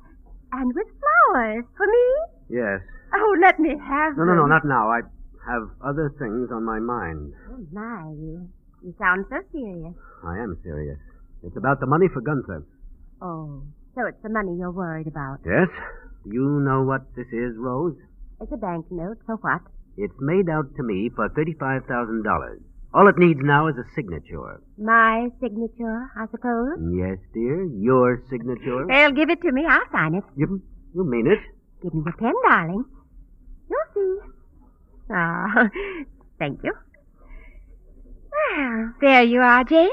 [SPEAKER 18] And with flowers. For me?
[SPEAKER 22] Yes.
[SPEAKER 18] Oh, let me have them.
[SPEAKER 22] No, not now. I have other things on my mind.
[SPEAKER 18] Oh, my, you sound so serious.
[SPEAKER 22] I am serious. It's about the money for Gunther.
[SPEAKER 18] Oh, so it's the money you're worried about.
[SPEAKER 22] Yes? Do you know what this is, Rose?
[SPEAKER 18] It's a banknote. So what?
[SPEAKER 22] It's made out to me for $35,000. All it needs now is a signature.
[SPEAKER 18] My signature, I suppose?
[SPEAKER 22] Yes, dear. Your signature.
[SPEAKER 18] They'll give it to me. I'll sign it.
[SPEAKER 22] You mean it?
[SPEAKER 18] Give me the pen, darling. You'll see. Ah, thank you. Well, there you are, James.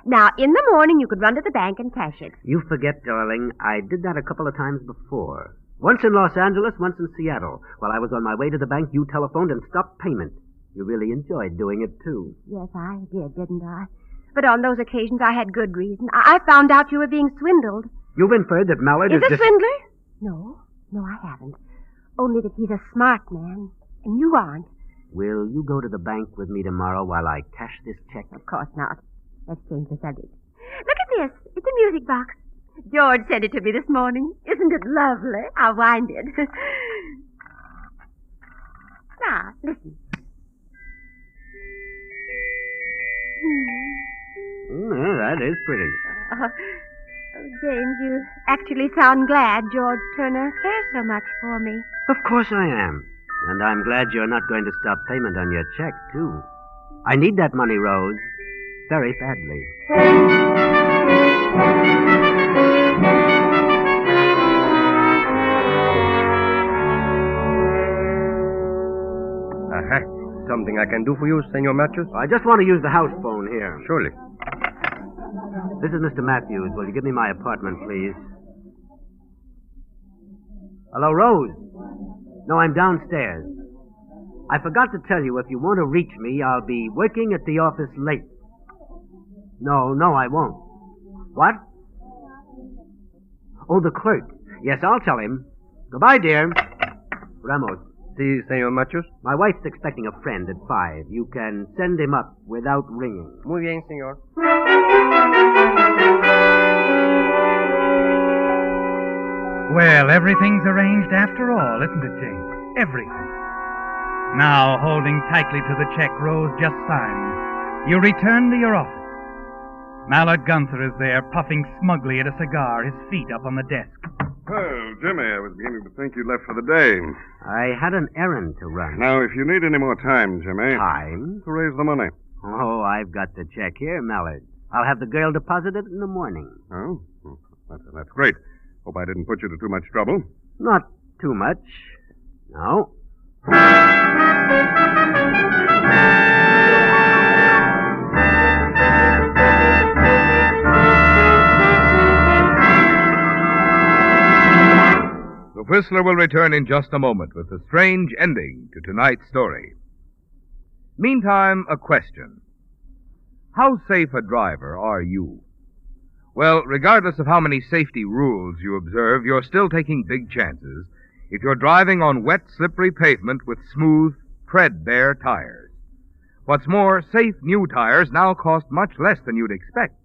[SPEAKER 18] Now, in the morning, you could run to the bank and cash it.
[SPEAKER 22] You forget, darling, I did that a couple of times before. Once in Los Angeles, once in Seattle. While I was on my way to the bank, you telephoned and stopped payment. You really enjoyed doing it, too.
[SPEAKER 18] Yes, I did, didn't I? But on those occasions, I had good reason. I found out you were being swindled.
[SPEAKER 22] You've inferred that Mallard
[SPEAKER 18] is
[SPEAKER 22] is
[SPEAKER 18] a swindler? No, I haven't. Only that he's a smart man, and you aren't.
[SPEAKER 22] Will you go to the bank with me tomorrow while I cash this check?
[SPEAKER 18] Of course not. Let's change the subject. Look at this. It's a music box. George sent it to me this morning. Isn't it lovely? I'll wind it. Now, listen.
[SPEAKER 22] That is pretty.
[SPEAKER 18] James, you actually sound glad George Turner cares so much for me.
[SPEAKER 22] Of course I am. And I'm glad you're not going to stop payment on your check, too. I need that money, Rose. Very badly.
[SPEAKER 4] Something I can do for you, Senor Matthews?
[SPEAKER 22] I just want to use the house phone here.
[SPEAKER 4] Surely.
[SPEAKER 22] This is Mr. Matthews. Will you give me my apartment, please? Hello, Rose? No, I'm downstairs. I forgot to tell you, if you want to reach me, I'll be working at the office late. No, I won't. What? Oh, the clerk. Yes, I'll tell him. Goodbye, dear. Ramos, Si, Senor Machos. My wife's expecting a friend at 5. You can send him up without ringing.
[SPEAKER 6] Muy bien, senor.
[SPEAKER 19] Well, everything's arranged after all, isn't it, James? Everything. Now, holding tightly to the check Rose just signed, you return to your office. Mallard Gunther is there, puffing smugly at a cigar, his feet up on the desk.
[SPEAKER 13] Oh, Jimmy, I was beginning to think you'd left for the day.
[SPEAKER 22] I had an errand to run.
[SPEAKER 13] Now, if you need any more time, Jimmy.
[SPEAKER 22] Time?
[SPEAKER 13] To raise the money.
[SPEAKER 22] Oh, I've got the check here, Mallard. I'll have the girl deposit it in the morning.
[SPEAKER 13] Oh? That's great. Hope I didn't put you to too much trouble.
[SPEAKER 22] Not too much. No.
[SPEAKER 2] The Whistler will return in just a moment with a strange ending to tonight's story. Meantime, a question. How safe a driver are you? Well, regardless of how many safety rules you observe, you're still taking big chances if you're driving on wet, slippery pavement with smooth, tread-bare tires. What's more, safe new tires now cost much less than you'd expect,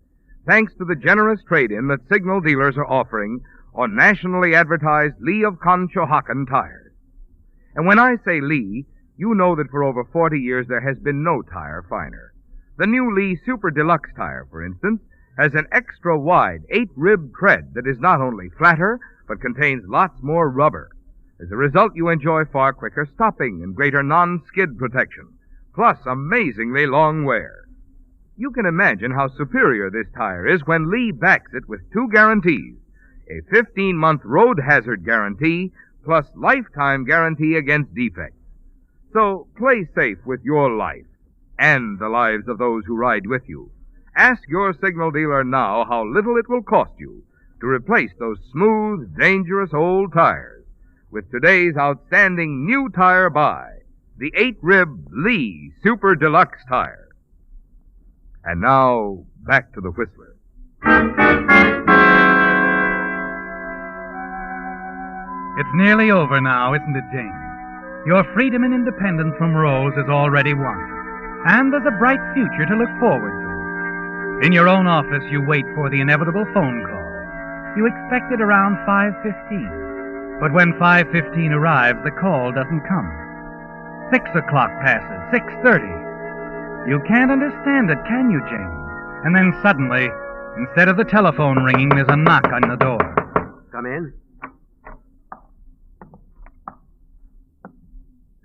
[SPEAKER 2] thanks to the generous trade-in that signal dealers are offering on nationally advertised Lee of Conshohocken tires. And when I say Lee, you know that for over 40 years there has been no tire finer. The new Lee Super Deluxe tire, for instance, has an extra-wide 8-rib tread that is not only flatter, but contains lots more rubber. As a result, you enjoy far quicker stopping and greater non-skid protection, plus amazingly long wear. You can imagine how superior this tire is when Lee backs it with 2 guarantees: a 15-month road hazard guarantee, plus lifetime guarantee against defects. So play safe with your life, and the lives of those who ride with you. Ask your signal dealer now how little it will cost you to replace those smooth, dangerous old tires with today's outstanding new tire buy, the 8-rib Lee Super Deluxe tire. And now, back to the Whistler.
[SPEAKER 19] It's nearly over now, isn't it, James? Your freedom and independence from Rose is already won. And there's a bright future to look forward to. In your own office, you wait for the inevitable phone call. You expect it around 5:15. But when 5:15 arrives, the call doesn't come. 6 o'clock passes, 6:30. You can't understand it, can you, James? And then suddenly, instead of the telephone ringing, there's a knock on the door.
[SPEAKER 22] Come in.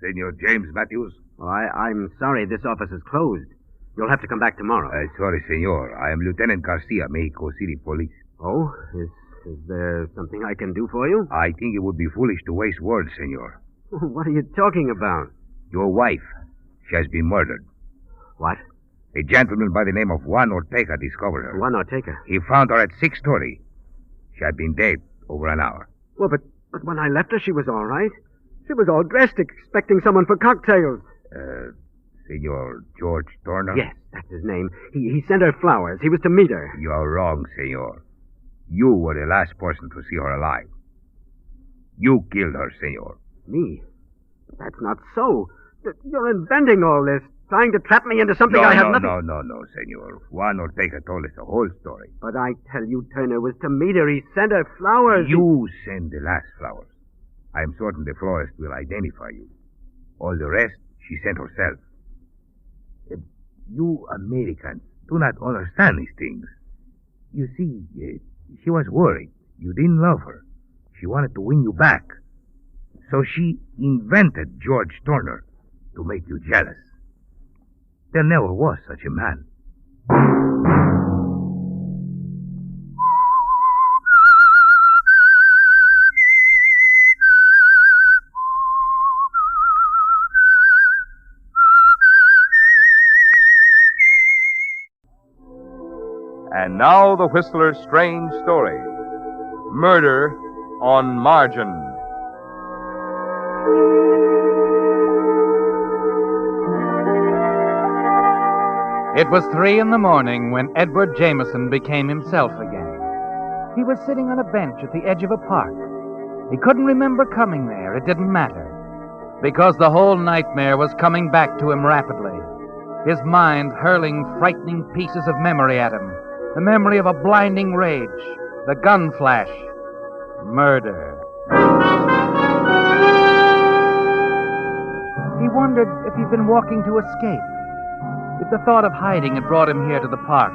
[SPEAKER 2] Senor James Matthews?
[SPEAKER 22] Oh, I'm sorry, this office is closed. You'll have to come back tomorrow.
[SPEAKER 2] Sorry, senor. I am Lieutenant Garcia, Mexico City Police.
[SPEAKER 22] Oh? Is there something I can do for you?
[SPEAKER 2] I think it would be foolish to waste words, senor.
[SPEAKER 22] What are you talking about?
[SPEAKER 2] Your wife. She has been murdered.
[SPEAKER 22] What?
[SPEAKER 2] A gentleman by the name of Juan Ortega discovered her.
[SPEAKER 22] Juan Ortega?
[SPEAKER 2] He found her at 6:30. She had been dead over an hour.
[SPEAKER 22] Well, but when I left her, she was all right. She was all dressed, expecting someone for cocktails.
[SPEAKER 2] Senor George Turner?
[SPEAKER 22] Yes, that's his name. He sent her flowers. He was to meet her.
[SPEAKER 2] You're wrong, senor. You were the last person to see her alive. You killed her, senor.
[SPEAKER 22] Me? That's not so. You're inventing all this, trying to trap me into something I have nothing...
[SPEAKER 2] No, senor. Juan Ortega told us the whole story.
[SPEAKER 22] But I tell you, Turner was to meet her. He sent her flowers.
[SPEAKER 2] You send the last flowers. I am certain the florist will identify you. All the rest, she sent herself. You Americans do not understand these things. You see, she was worried. You didn't love her. She wanted to win you back. So she invented George Turner to make you jealous. There never was such a man. And now the Whistler's strange story. Murder on Margin.
[SPEAKER 19] It was 3 a.m. when Edward Jameson became himself again. He was sitting on a bench at the edge of a park. He couldn't remember coming there. It didn't matter. because the whole nightmare was coming back to him rapidly, his mind hurling frightening pieces of memory at him. The memory of a blinding rage, the gun flash, murder. He wondered if he'd been walking to escape, if the thought of hiding had brought him here to the park,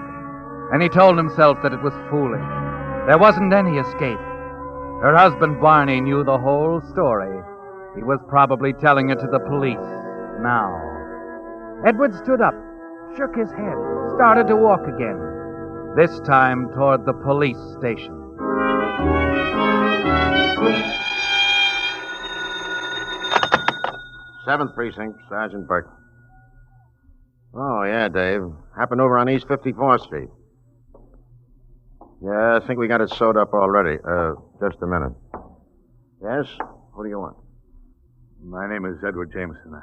[SPEAKER 19] and he told himself that it was foolish. There wasn't any escape. Her husband, Barney, knew the whole story. He was probably telling it to the police now. Edward stood up, shook his head, started to walk again, this time toward the police station.
[SPEAKER 10] Seventh Precinct, Sergeant Burke. Oh, yeah, Dave. Happened over on East 54th Street. Yeah, I think we got it sewed up already. Just a minute. Yes? What do you want?
[SPEAKER 3] My name is Edward Jameson.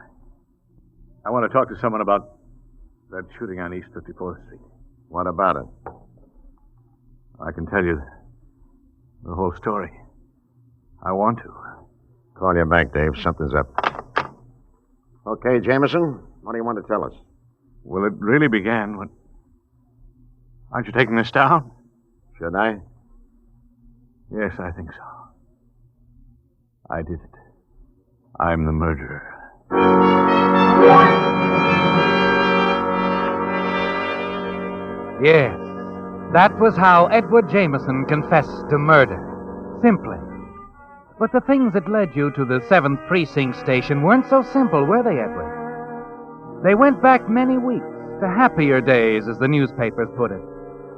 [SPEAKER 3] I want to talk to someone about that shooting on East 54th Street.
[SPEAKER 10] What about it?
[SPEAKER 3] I can tell you the whole story. I want to.
[SPEAKER 10] Call you back, Dave. Something's up. Okay, Jameson, what do you want to tell us?
[SPEAKER 3] Well, it really began when... Aren't you taking this down?
[SPEAKER 10] Should I?
[SPEAKER 3] Yes, I think so. I did it. I'm the murderer.
[SPEAKER 19] Yes, that was how Edward Jameson confessed to murder. Simply. But the things that led you to the 7th Precinct station weren't so simple, were they, Edward? They went back many weeks to happier days, as the newspapers put it.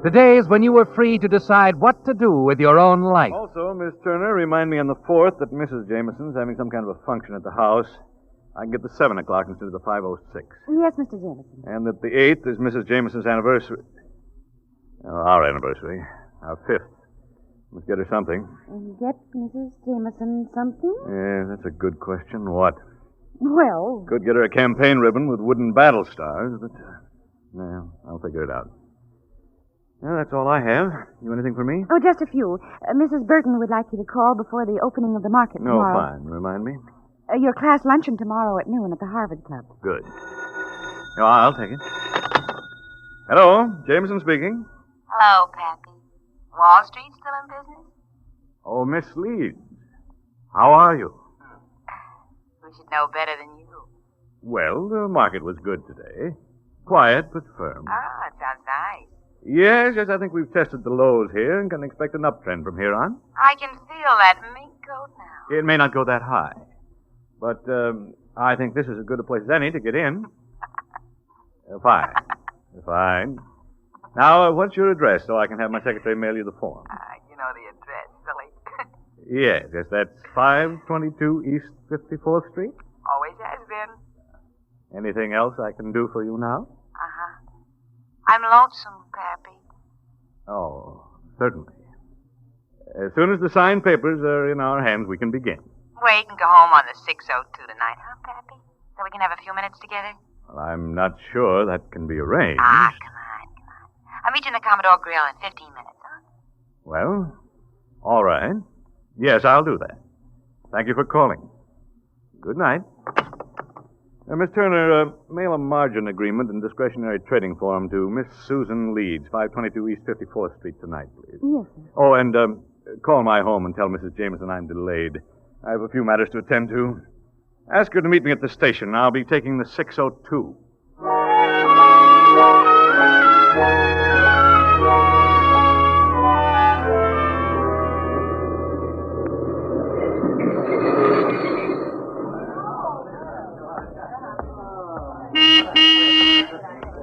[SPEAKER 19] The days when you were free to decide what to do with your own life.
[SPEAKER 3] Also, Miss Turner, remind me on the 4th that Mrs. Jameson's having some kind of a function at the house. I can get the 7 o'clock instead of the 5:06.
[SPEAKER 6] Yes, Mr. Jameson.
[SPEAKER 3] And that the 8th is Mrs. Jameson's anniversary. Our anniversary. Our 5th. Must get her something.
[SPEAKER 6] And get Mrs. Jameson something?
[SPEAKER 3] Yeah, that's a good question. What?
[SPEAKER 6] Well...
[SPEAKER 3] Could get her a campaign ribbon with wooden battle stars, but... no, I'll figure it out. Well, that's all I have. You anything for me?
[SPEAKER 6] Oh, just a few. Mrs. Burton would like you to call before the opening of the market tomorrow.
[SPEAKER 3] No, fine. Remind me.
[SPEAKER 6] Your class luncheon tomorrow at noon at the Harvard Club.
[SPEAKER 3] Good. No, I'll take it. Hello, Jameson speaking.
[SPEAKER 12] Hello, Pappy. Wall Street still in business?
[SPEAKER 3] Oh, Miss Leeds. How are you?
[SPEAKER 12] We should know better than you.
[SPEAKER 3] Well, the market was good today. Quiet, but firm.
[SPEAKER 12] Ah, it sounds nice.
[SPEAKER 3] Yes, I think we've tested the lows here and can expect an uptrend from here on.
[SPEAKER 12] I can feel that mink coat now.
[SPEAKER 3] It may not go that high. But I think this is as good a place as any to get in. Fine. Fine. Now, what's your address so I can have my secretary mail you the form?
[SPEAKER 12] You know the address, silly.
[SPEAKER 3] Yes, that's 522 East 54th Street.
[SPEAKER 12] Always has been.
[SPEAKER 3] Anything else I can do for you now?
[SPEAKER 12] Uh-huh. I'm lonesome, Pappy.
[SPEAKER 3] Oh, certainly. As soon as the signed papers are in our hands, we can begin.
[SPEAKER 12] We can go home on the 6:02 tonight, huh, Pappy? So we can have a few minutes together?
[SPEAKER 3] Well, I'm not sure that can be arranged.
[SPEAKER 12] Come on. I'll meet you in the Commodore Grill in 15 minutes, huh?
[SPEAKER 3] Well, all right. Yes, I'll do that. Thank you for calling. Good night. Miss Turner, mail a margin agreement and discretionary trading form to Miss Susan Leeds, 522 East 54th Street tonight, please.
[SPEAKER 6] Yes, sir.
[SPEAKER 3] Oh, and call my home and tell Mrs. Jameson I'm delayed. I have a few matters to attend to. Ask her to meet me at the station. I'll be taking the 6:02.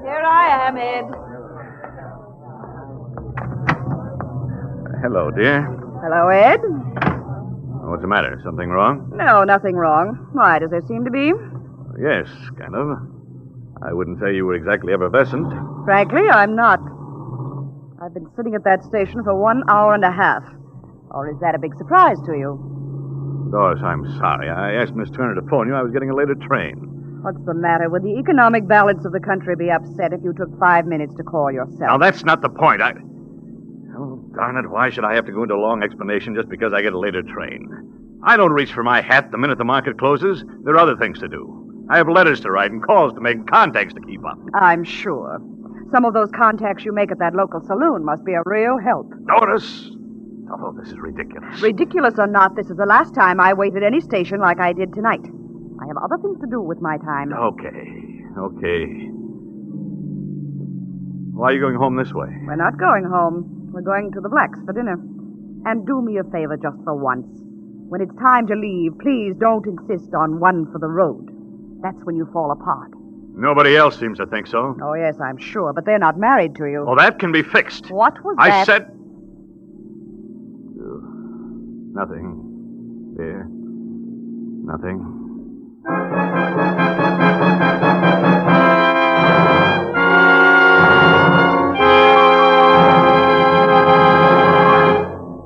[SPEAKER 16] Here I am, Ed.
[SPEAKER 3] Hello, dear.
[SPEAKER 16] Hello, Ed.
[SPEAKER 3] What's the matter? Something wrong?
[SPEAKER 16] No, nothing wrong. Why, does there seem to be?
[SPEAKER 3] Yes, kind of. I wouldn't say you were exactly effervescent.
[SPEAKER 16] Frankly, I'm not. I've been sitting at that station for 1 hour and a half. Or is that a big surprise to you?
[SPEAKER 3] Doris, I'm sorry. I asked Miss Turner to phone you. I was getting a later train.
[SPEAKER 16] What's the matter? Would the economic balance of the country be upset if you took 5 minutes to call yourself?
[SPEAKER 3] Now, that's not the point. Oh, darn it. Why should I have to go into a long explanation just because I get a later train? I don't reach for my hat the minute the market closes. There are other things to do. I have letters to write and calls to make and contacts to keep up.
[SPEAKER 7] I'm sure. Some of those contacts you make at that local saloon must be a real help.
[SPEAKER 3] Doris! Oh, this is ridiculous.
[SPEAKER 7] Ridiculous or not, this is the last time I waited any station like I did tonight. I have other things to do with my time.
[SPEAKER 3] Okay. Why are you going home this way?
[SPEAKER 7] We're not going home. We're going to the Blacks for dinner. And do me a favor just for once. When it's time to leave, please don't insist on one for the road. That's when you fall apart.
[SPEAKER 3] Nobody else seems to think so.
[SPEAKER 7] Oh, yes, I'm sure, but they're not married to you.
[SPEAKER 3] Oh, that can be fixed.
[SPEAKER 7] What was
[SPEAKER 3] I
[SPEAKER 7] that?
[SPEAKER 3] said... Nothing. Dear. Nothing.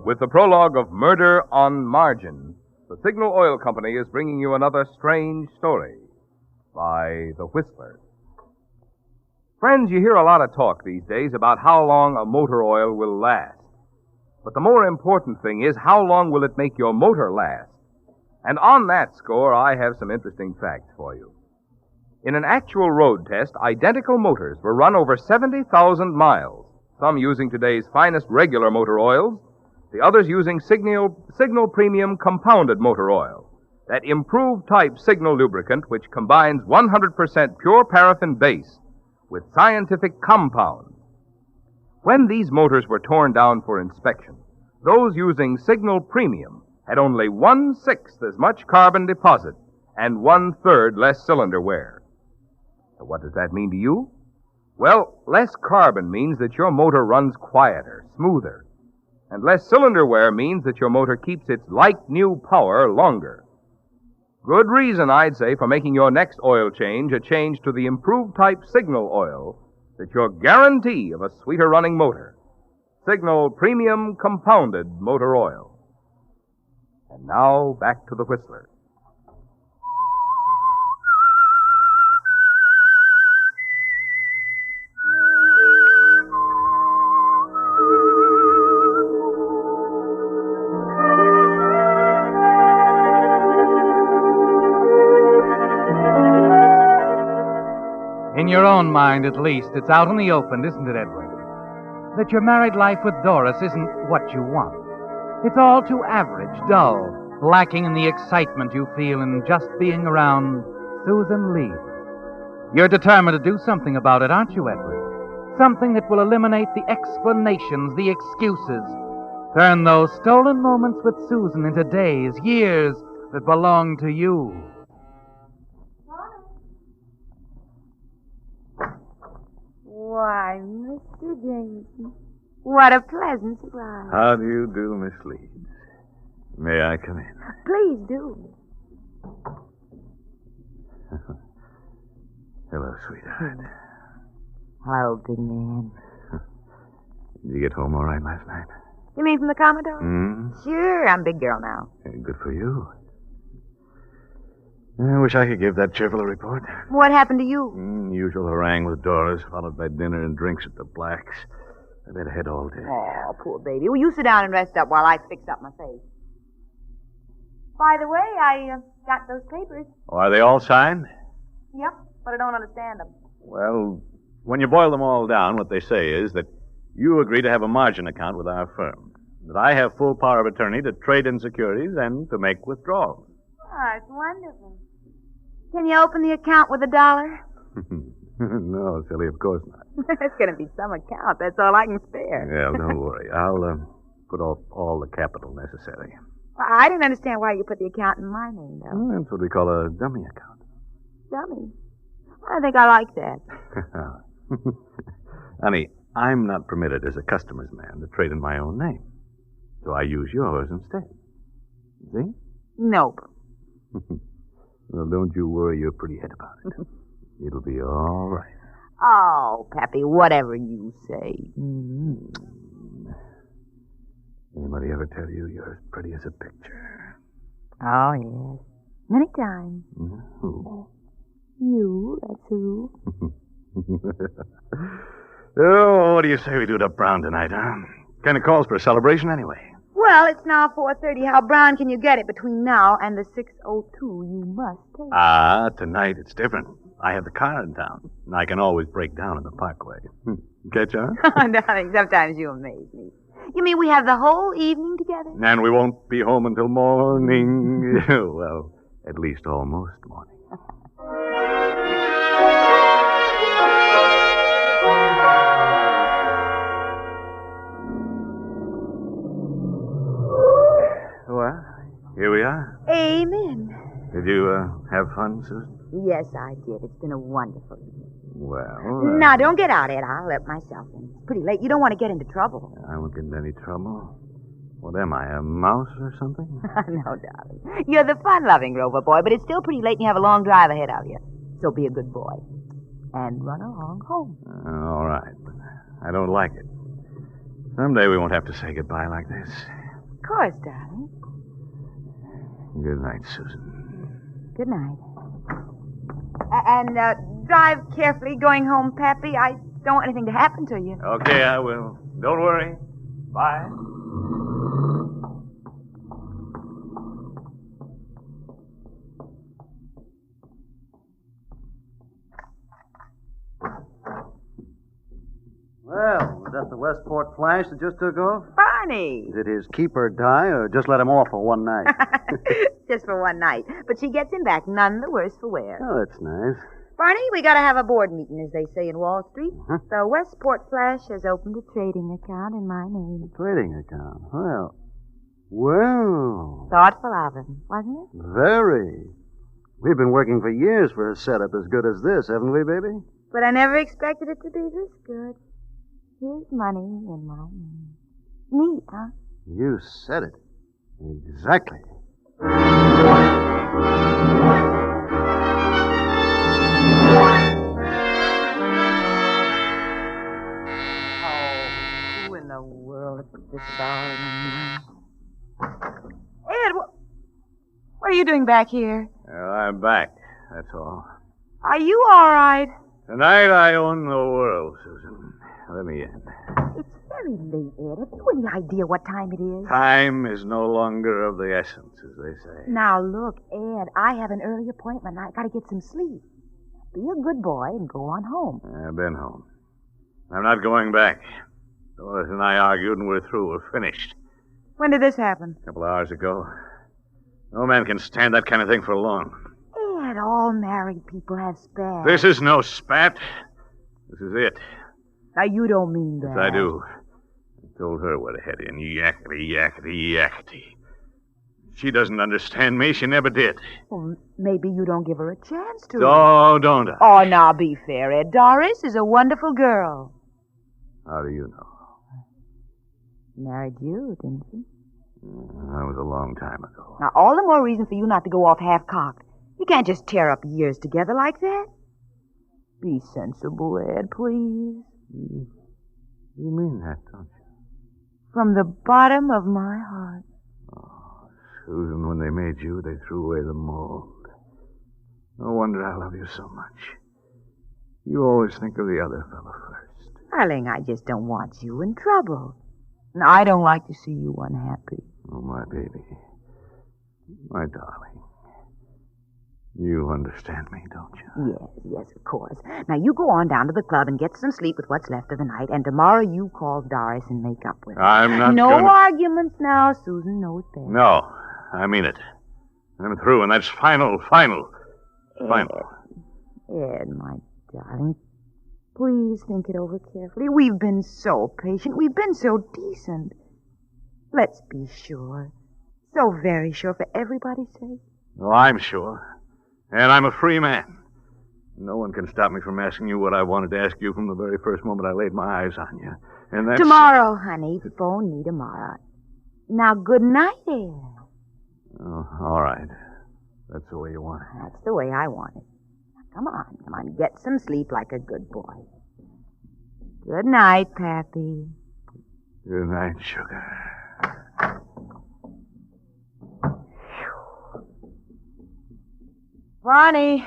[SPEAKER 2] With the prologue of Murder on Margin, the Signal Oil Company is bringing you another strange story by The Whistler. Friends, you hear a lot of talk these days about how long a motor oil will last. But the more important thing is, how long will it make your motor last? And on that score, I have some interesting facts for you. In an actual road test, identical motors were run over 70,000 miles, some using today's finest regular motor oils, the others using Signal Premium Compounded Motor Oil, that improved type Signal lubricant which combines 100% pure paraffin base with scientific compound. When these motors were torn down for inspection, those using Signal Premium had only 1/6 as much carbon deposit and 1/3 less cylinder wear. So what does that mean to you? Well, less carbon means that your motor runs quieter, smoother. And less cylinder wear means that your motor keeps its like-new power longer. Good reason, I'd say, for making your next oil change a change to the improved type Signal oil that's your guarantee of a sweeter running motor. Signal Premium Compounded Motor Oil. And now, back to the Whistler.
[SPEAKER 19] In your own mind, at least, it's out in the open, isn't it, Edward? That your married life with Doris isn't what you want. It's all too average, dull, lacking in the excitement you feel in just being around Susan Lee. You're determined to do something about it, aren't you, Edward? Something that will eliminate the explanations, the excuses. Turn those stolen moments with Susan into days, years that belong to you.
[SPEAKER 12] Why, Mr. Jameson, what a pleasant surprise.
[SPEAKER 3] How do you do, Miss Leeds? May I come in?
[SPEAKER 12] Please do.
[SPEAKER 3] Hello, sweetheart.
[SPEAKER 12] Hello, big man.
[SPEAKER 3] Did you get home all right last night?
[SPEAKER 12] You mean from the Commodore?
[SPEAKER 3] Mm.
[SPEAKER 12] Sure, I'm big girl now.
[SPEAKER 3] Good for you. I wish I could give that cheerful a report.
[SPEAKER 12] What happened to you?
[SPEAKER 3] Usual harangue with Doris, followed by dinner and drinks at the Blacks. I've had a head all day.
[SPEAKER 12] Oh, poor baby. Well, you sit down and rest up while I fix up my face. By the way, I got those papers.
[SPEAKER 3] Oh, are they all signed?
[SPEAKER 12] Yep, but I don't understand them.
[SPEAKER 3] Well, when you boil them all down, what they say is that you agree to have a margin account with our firm, that I have full power of attorney to trade in securities and to make withdrawals.
[SPEAKER 12] Oh, it's wonderful. Can you open the account with $1?
[SPEAKER 3] No, silly, of course not.
[SPEAKER 12] It's going to be some account. That's all I can spare.
[SPEAKER 3] Yeah, don't worry. I'll put all the capital necessary.
[SPEAKER 12] Well, I didn't understand why you put the account in my name, though.
[SPEAKER 3] Well, that's what we call a dummy account.
[SPEAKER 12] Dummy. I think I like that.
[SPEAKER 3] Honey, I'm not permitted as a customer's man to trade in my own name. So I use yours instead. See?
[SPEAKER 12] Nope.
[SPEAKER 3] Well, don't you worry your pretty head about it. It'll be all right.
[SPEAKER 12] Oh, Pappy, whatever you say.
[SPEAKER 3] Anybody ever tell you you're as pretty as a picture?
[SPEAKER 12] Oh, yes. Many times.
[SPEAKER 3] Who?
[SPEAKER 12] You, that's who.
[SPEAKER 3] Oh, what do you say we do it up Brown tonight, huh? Kind of calls for a celebration anyway.
[SPEAKER 12] Well, it's now 4:30. How brown can you get it between now and the 6:02 you must take?
[SPEAKER 3] Tonight it's different. I have the car in town, and I can always break down in the parkway. Catch on?
[SPEAKER 12] Darling, sometimes you amaze me. You mean we have the whole evening together?
[SPEAKER 3] And we won't be home until morning. Well, at least almost morning. Well, here we are.
[SPEAKER 12] Amen.
[SPEAKER 3] Did you have fun, Susan?
[SPEAKER 12] Yes, I did. It's been a wonderful evening.
[SPEAKER 3] Well,
[SPEAKER 12] Now, don't get out, Ed. I'll let myself in. It's pretty late. You don't want to get into trouble.
[SPEAKER 3] I won't get into any trouble. What am I, a mouse or something?
[SPEAKER 12] No, darling. You're the fun-loving Rover boy, but it's still pretty late and you have a long drive ahead of you. So be a good boy. And run along home.
[SPEAKER 3] All right, but I don't like it. Someday we won't have to say goodbye like this.
[SPEAKER 12] Of course, darling.
[SPEAKER 3] Good night, Susan.
[SPEAKER 12] Good night. And drive carefully going home, Pappy. I don't want anything to happen to you.
[SPEAKER 3] Okay, I will. Don't worry. Bye.
[SPEAKER 1] Well, was that the Westport flash that just took off?
[SPEAKER 12] Barney!
[SPEAKER 1] Did his keeper die or just let him off for one night?
[SPEAKER 12] Just for one night. But she gets him back none the worse for wear.
[SPEAKER 1] Oh, that's nice.
[SPEAKER 12] Barney, we gotta have a board meeting, as they say in Wall Street. The Westport Flash has opened a trading account in my name.
[SPEAKER 1] Trading account. Well.
[SPEAKER 12] Thoughtful of him, wasn't it?
[SPEAKER 1] Very. We've been working for years for a setup as good as this, haven't we, baby?
[SPEAKER 12] But I never expected it to be this good. Here's money in my name. Neat, huh?
[SPEAKER 1] You said it. Exactly.
[SPEAKER 12] Oh, who in the world is this darling? Ed, what are you doing back here?
[SPEAKER 3] Well, I'm back, that's all.
[SPEAKER 12] Are you all right?
[SPEAKER 3] Tonight I own the world, Susan. Let me in.
[SPEAKER 12] It's very late, Ed. Have you any idea what time it is?
[SPEAKER 3] Time is no longer of the essence, as they say.
[SPEAKER 12] Now, look, Ed, I have an early appointment. I gotta get some sleep. Be a good boy and go on home.
[SPEAKER 3] I've been home. I'm not going back. Doris and I argued and we're through. We're finished.
[SPEAKER 12] When did this happen?
[SPEAKER 3] A couple of hours ago. No man can stand that kind of thing for long.
[SPEAKER 12] Ed, all married people have spats.
[SPEAKER 3] This is no spat. This is it.
[SPEAKER 12] Now, you don't mean that.
[SPEAKER 3] Yes, I do. I told her where to head in. Yakety, yakety, yakety. She doesn't understand me. She never did.
[SPEAKER 12] Well, maybe you don't give her a chance to.
[SPEAKER 3] Oh, don't I?
[SPEAKER 12] Oh, now be fair, Ed. Doris is a wonderful girl.
[SPEAKER 3] How do you know?
[SPEAKER 12] Married you, didn't she?
[SPEAKER 3] That was a long time ago.
[SPEAKER 12] Now, all the more reason for you not to go off half-cocked. You can't just tear up years together like that. Be sensible, Ed, please.
[SPEAKER 3] You mean that, don't you?
[SPEAKER 12] From the bottom of my heart.
[SPEAKER 3] Oh, Susan, when they made you, they threw away the mold. No wonder I love you so much. You always think of the other fellow first.
[SPEAKER 12] Darling, I just don't want you in trouble. And I don't like to see you unhappy.
[SPEAKER 3] Oh, my baby. My darling. You understand me, don't you?
[SPEAKER 12] Yes, of course. Now, you go on down to the club and get some sleep with what's left of the night, and tomorrow you call Doris and make up with her.
[SPEAKER 3] I'm not
[SPEAKER 12] No
[SPEAKER 3] gonna...
[SPEAKER 12] arguments now. Susan knows best.
[SPEAKER 3] No, I mean it. I'm through, and that's final. Final.
[SPEAKER 12] Ed, my darling, please think it over carefully. We've been so patient. We've been so decent. Let's be sure. So very sure for everybody's sake.
[SPEAKER 3] Oh, I'm sure. And I'm a free man. No one can stop me from asking you what I wanted to ask you from the very first moment I laid my eyes on you. And that's...
[SPEAKER 12] Tomorrow, honey. Phone me tomorrow. Now, good night, Ed.
[SPEAKER 3] Oh, all right. That's the way you want it.
[SPEAKER 12] That's the way I want it. Now, come on. Get some sleep like a good boy. Good night, Pappy.
[SPEAKER 3] Good night, sugar.
[SPEAKER 12] Ronnie.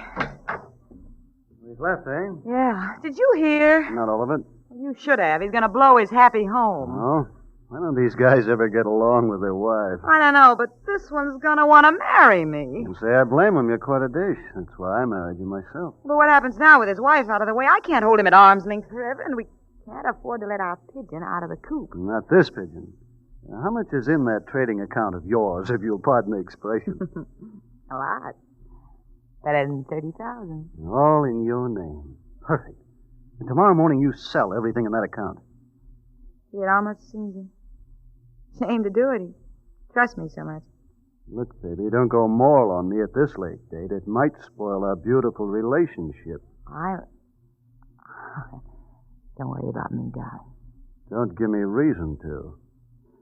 [SPEAKER 1] He's left, eh?
[SPEAKER 12] Yeah. Did you hear?
[SPEAKER 1] Not all of it.
[SPEAKER 12] You should have. He's going to blow his happy home.
[SPEAKER 1] Oh? Why don't these guys ever get along with their wives?
[SPEAKER 7] I don't know, but this one's gonna want to marry me.
[SPEAKER 1] You say I blame him. You're quite a dish. That's why I married you myself.
[SPEAKER 7] But what happens now with his wife out of the way? I can't hold him at arm's length forever, and we can't afford to let our pigeon out of the coop.
[SPEAKER 1] Not this pigeon. Now, how much is in that trading account of yours, if you'll pardon the expression?
[SPEAKER 12] A lot. Better than 30,000.
[SPEAKER 1] All in your name. Perfect. And tomorrow morning you sell everything in that account.
[SPEAKER 12] It almost seems a shame to do it. He trusts me so much.
[SPEAKER 1] Look, baby, don't go moral on me at this late date. It might spoil our beautiful relationship.
[SPEAKER 12] Don't worry about me, darling.
[SPEAKER 1] Don't give me reason to.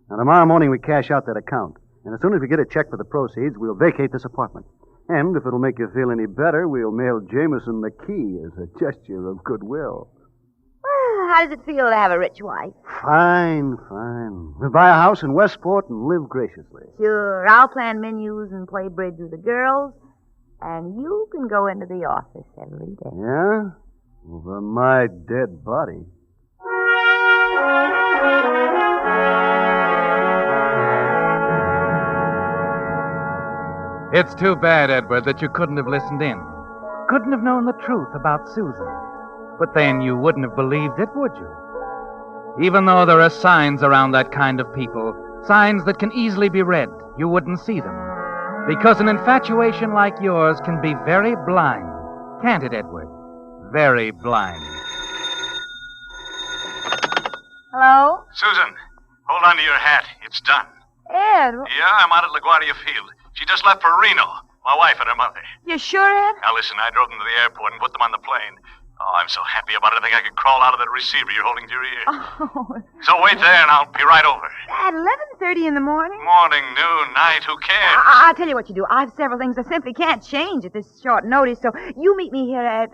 [SPEAKER 1] Now, tomorrow morning we cash out that account. And as soon as we get a check for the proceeds, we'll vacate this apartment. And if it'll make you feel any better, we'll mail Jameson the key as a gesture of goodwill.
[SPEAKER 21] Well, how does it feel to have a rich wife?
[SPEAKER 1] Fine, fine. We'll buy a house in Westport and live graciously.
[SPEAKER 21] Sure, I'll plan menus and play bridge with the girls, and you can go into the office every day.
[SPEAKER 1] Yeah? Over my dead body.
[SPEAKER 19] It's too bad, Edward, that you couldn't have listened in. Couldn't have known the truth about Susan. But then you wouldn't have believed it, would you? Even though there are signs around that kind of people, signs that can easily be read, you wouldn't see them. Because an infatuation like yours can be very blind. Can't it, Edward? Very blind.
[SPEAKER 21] Hello?
[SPEAKER 3] Susan, hold on to your hat. It's done.
[SPEAKER 21] Ed?
[SPEAKER 3] Yeah, I'm out at LaGuardia Field. She just left for Reno. My wife and her mother.
[SPEAKER 21] You sure, Ed?
[SPEAKER 3] Now, listen, I drove them to the airport and put them on the plane. Oh, I'm so happy about it, I think I could crawl out of that receiver you're holding to your ear.
[SPEAKER 21] Oh.
[SPEAKER 3] So wait there, and I'll be right over.
[SPEAKER 21] At 11:30 in the morning?
[SPEAKER 3] Morning, noon, night, who cares?
[SPEAKER 21] I'll tell you what you do. I've several things I simply can't change at this short notice, so you meet me here at